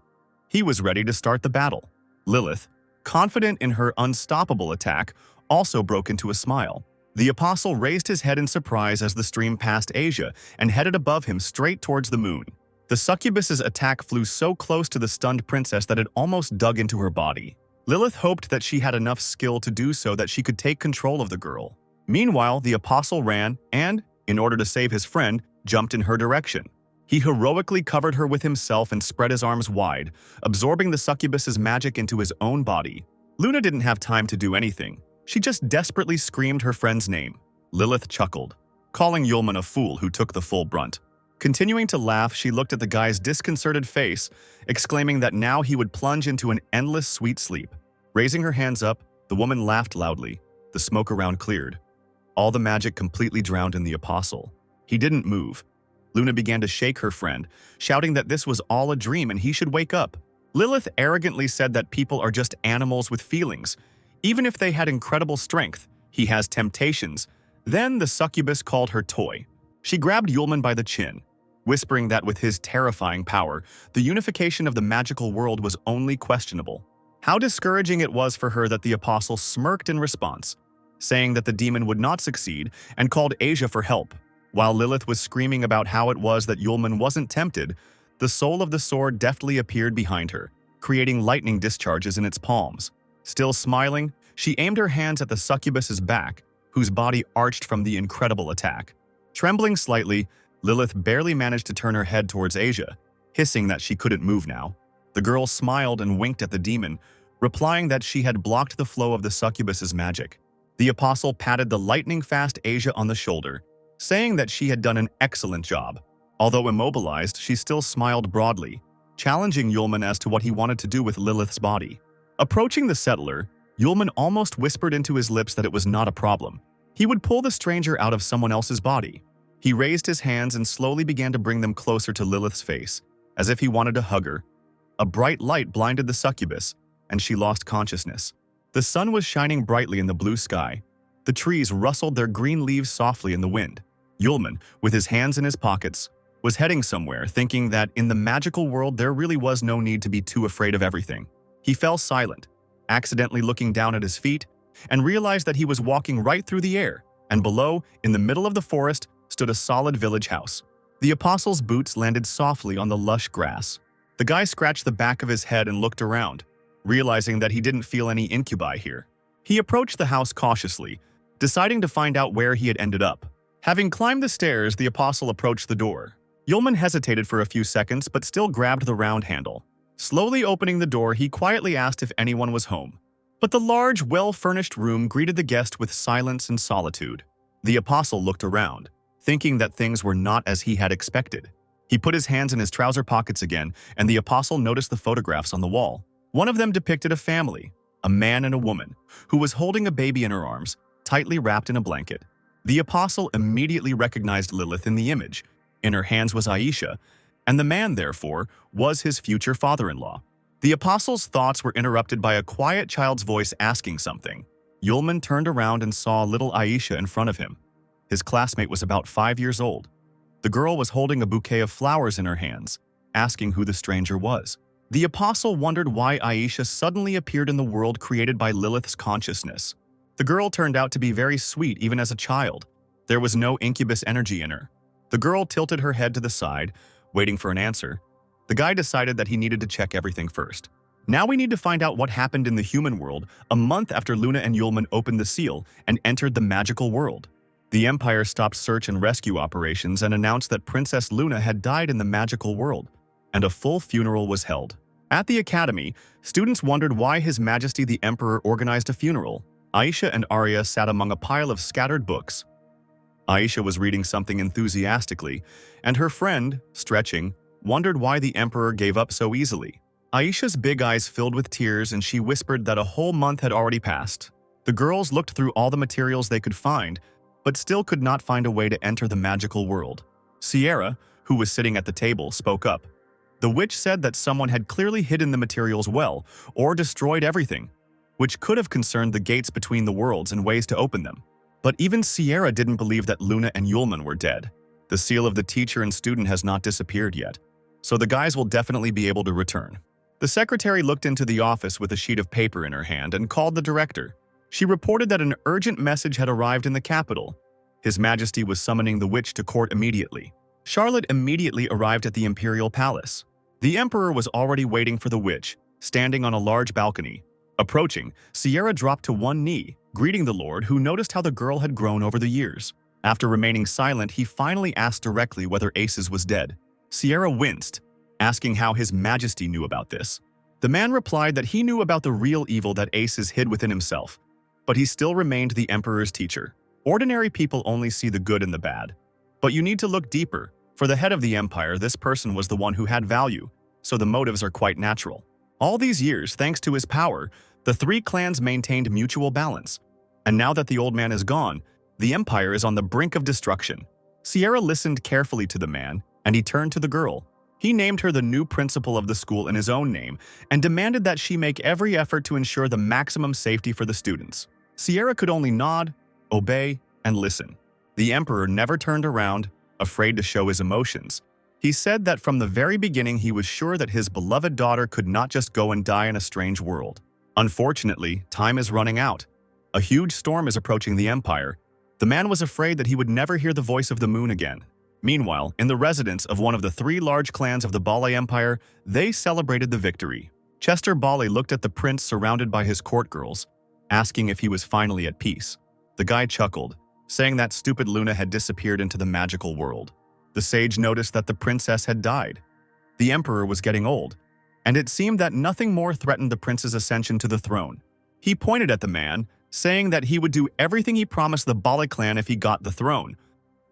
A: He was ready to start the battle. Lilith, confident in her unstoppable attack, also broke into a smile. The apostle raised his head in surprise as the stream passed Asia and headed above him straight towards the moon. The succubus's attack flew so close to the stunned princess that it almost dug into her body. Lilith hoped that she had enough skill to do so that she could take control of the girl. Meanwhile, the apostle ran and, in order to save his friend, jumped in her direction. He heroically covered her with himself and spread his arms wide, absorbing the succubus's magic into his own body. Luna didn't have time to do anything. She just desperately screamed her friend's name. Lilith chuckled, calling Yulman a fool who took the full brunt. Continuing to laugh, she looked at the guy's disconcerted face, exclaiming that now he would plunge into an endless sweet sleep. Raising her hands up, the woman laughed loudly. The smoke around cleared. All the magic completely drowned in the apostle. He didn't move. Luna began to shake her friend, shouting that this was all a dream and he should wake up. Lilith arrogantly said that people are just animals with feelings. Even if they had incredible strength, he has temptations. Then the succubus called her toy. She grabbed Yulman by the chin, whispering that with his terrifying power, the unification of the magical world was only questionable. How discouraging it was for her that the apostle smirked in response, saying that the demon would not succeed and called Asia for help. While Lilith was screaming about how it was that Yulman wasn't tempted, the soul of the sword deftly appeared behind her, creating lightning discharges in its palms. Still smiling, she aimed her hands at the succubus's back, whose body arched from the incredible attack. Trembling slightly, Lilith barely managed to turn her head towards Asia, hissing that she couldn't move now. The girl smiled and winked at the demon, replying that she had blocked the flow of the succubus's magic. The apostle patted the lightning-fast Asia on the shoulder, saying that she had done an excellent job. Although immobilized, she still smiled broadly, challenging Yulman as to what he wanted to do with Lilith's body. Approaching the settler, Yulman almost whispered into his lips that it was not a problem. He would pull the stranger out of someone else's body. He raised his hands and slowly began to bring them closer to Lilith's face, as if he wanted to hug her. A bright light blinded the succubus, and she lost consciousness. The sun was shining brightly in the blue sky. The trees rustled their green leaves softly in the wind. Yulman, with his hands in his pockets, was heading somewhere, thinking that in the magical world there really was no need to be too afraid of everything. He fell silent, accidentally looking down at his feet, and realized that he was walking right through the air, and below, in the middle of the forest, stood a solid village house. The apostle's boots landed softly on the lush grass. The guy scratched the back of his head and looked around, realizing that he didn't feel any incubi here. He approached the house cautiously, deciding to find out where he had ended up. Having climbed the stairs, the apostle approached the door. Yulman hesitated for a few seconds but still grabbed the round handle. Slowly opening the door, he quietly asked if anyone was home. But the large, well-furnished room greeted the guest with silence and solitude. The apostle looked around, thinking that things were not as he had expected. He put his hands in his trouser pockets again, and the apostle noticed the photographs on the wall. One of them depicted a family, a man and a woman, who was holding a baby in her arms, tightly wrapped in a blanket. The apostle immediately recognized Lilith in the image. In her hands was Aisha, and the man, therefore, was his future father-in-law. The apostle's thoughts were interrupted by a quiet child's voice asking something. Yulman turned around and saw little Aisha in front of him. His classmate was about 5 years old. The girl was holding a bouquet of flowers in her hands, asking who the stranger was. The apostle wondered why Aisha suddenly appeared in the world created by Lilith's consciousness. The girl turned out to be very sweet even as a child. There was no incubus energy in her. The girl tilted her head to the side, waiting for an answer. The guy decided that he needed to check everything first. Now we need to find out what happened in the human world a month after Luna and Yulman opened the seal and entered the magical world. The Empire stopped search and rescue operations and announced that Princess Luna had died in the magical world, and a full funeral was held. At the Academy, students wondered why His Majesty the Emperor organized a funeral. Aisha and Arya sat among a pile of scattered books. Aisha was reading something enthusiastically, and her friend, stretching, wondered why the Emperor gave up so easily. Aisha's big eyes filled with tears and she whispered that a whole month had already passed. The girls looked through all the materials they could find, but still could not find a way to enter the magical world. Sierra, who was sitting at the table, spoke up. The witch said that someone had clearly hidden the materials well, or destroyed everything, which could have concerned the gates between the worlds and ways to open them. But even Sierra didn't believe that Luna and Yulman were dead. The seal of the teacher and student has not disappeared yet, so the guys will definitely be able to return. The secretary looked into the office with a sheet of paper in her hand and called the director. She reported that an urgent message had arrived in the capital. His Majesty was summoning the witch to court immediately. Charlotte immediately arrived at the imperial palace. The emperor was already waiting for the witch, standing on a large balcony. Approaching, Sierra dropped to one knee, greeting the lord, who noticed how the girl had grown over the years. After remaining silent, he finally asked directly whether Aces was dead. Sierra winced, asking how His Majesty knew about this. The man replied that he knew about the real evil that Aces hid within himself, but he still remained the emperor's teacher. Ordinary people only see the good and the bad. But you need to look deeper. For the head of the empire, this person was the one who had value, so the motives are quite natural. All these years, thanks to his power, the three clans maintained mutual balance. And now that the old man is gone, the empire is on the brink of destruction. Sierra listened carefully to the man, and he turned to the girl. He named her the new principal of the school in his own name and demanded that she make every effort to ensure the maximum safety for the students. Sierra could only nod, obey, and listen. The emperor never turned around, afraid to show his emotions. He said that from the very beginning he was sure that his beloved daughter could not just go and die in a strange world. Unfortunately, time is running out. A huge storm is approaching the empire. The man was afraid that he would never hear the voice of the moon again. Meanwhile, in the residence of one of the three large clans of the Bale Empire, they celebrated the victory. Chester Bale looked at the prince surrounded by his court girls, asking if he was finally at peace. The guy chuckled, saying that stupid Luna had disappeared into the magical world. The sage noticed that the princess had died. The emperor was getting old, and it seemed that nothing more threatened the prince's ascension to the throne. He pointed at the man, saying that he would do everything he promised the Bale clan if he got the throne.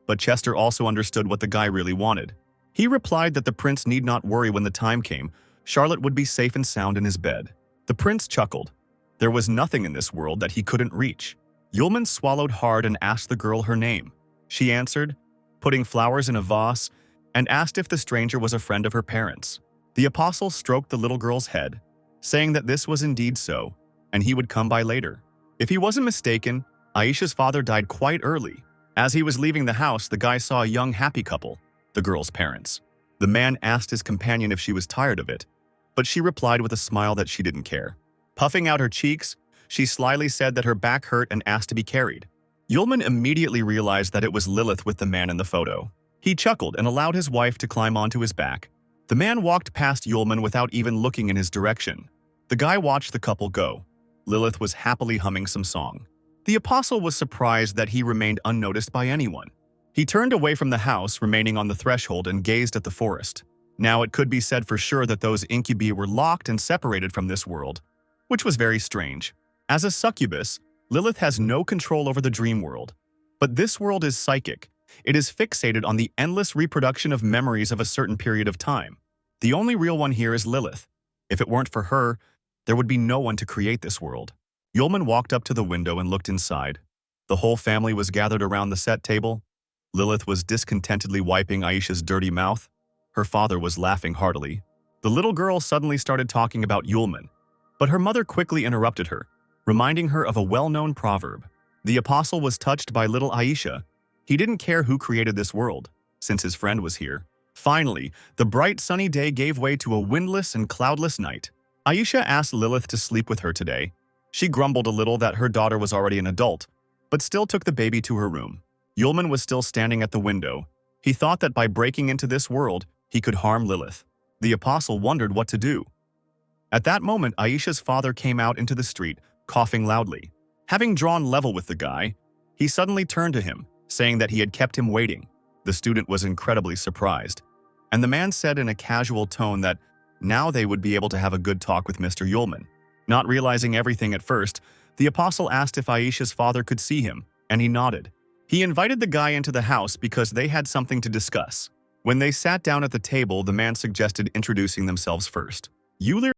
A: But Chester also understood what the guy really wanted. He replied that the prince need not worry when the time came. Charlotte would be safe and sound in his bed. The prince chuckled. There was nothing in this world that he couldn't reach. Yulman swallowed hard and asked the girl her name. She answered, putting flowers in a vase, and asked if the stranger was a friend of her parents. The apostle stroked the little girl's head, saying that this was indeed so, and he would come by later. If he wasn't mistaken, Aisha's father died quite early. As he was leaving the house, the guy saw a young happy couple, the girl's parents. The man asked his companion if she was tired of it, but she replied with a smile that she didn't care. Puffing out her cheeks, she slyly said that her back hurt and asked to be carried. Yulman immediately realized that it was Lilith with the man in the photo. He chuckled and allowed his wife to climb onto his back. The man walked past Yulman without even looking in his direction. The guy watched the couple go. Lilith was happily humming some song. The apostle was surprised that he remained unnoticed by anyone. He turned away from the house, remaining on the threshold, and gazed at the forest. Now it could be said for sure that those incubi were locked and separated from this world, which was very strange. As a succubus, Lilith has no control over the dream world. But this world is psychic. It is fixated on the endless reproduction of memories of a certain period of time. The only real one here is Lilith. If it weren't for her, there would be no one to create this world. Yulman walked up to the window and looked inside. The whole family was gathered around the set table. Lilith was discontentedly wiping Aisha's dirty mouth. Her father was laughing heartily. The little girl suddenly started talking about Yulman, but her mother quickly interrupted her, reminding her of a well-known proverb. The apostle was touched by little Aisha. He didn't care who created this world, since his friend was here. Finally, the bright sunny day gave way to a windless and cloudless night. Aisha asked Lilith to sleep with her today. She grumbled a little that her daughter was already an adult, but still took the baby to her room. Yulman was still standing at the window. He thought that by breaking into this world, he could harm Lilith. The apostle wondered what to do. At that moment, Aisha's father came out into the street, coughing loudly. Having drawn level with the guy, he suddenly turned to him, saying that he had kept him waiting. The student was incredibly surprised, and the man said in a casual tone that now they would be able to have a good talk with Mr. Yulman. Not realizing everything at first, the apostle asked if Aisha's father could see him, and he nodded. He invited the guy into the house because they had something to discuss. When they sat down at the table, the man suggested introducing themselves first. Euler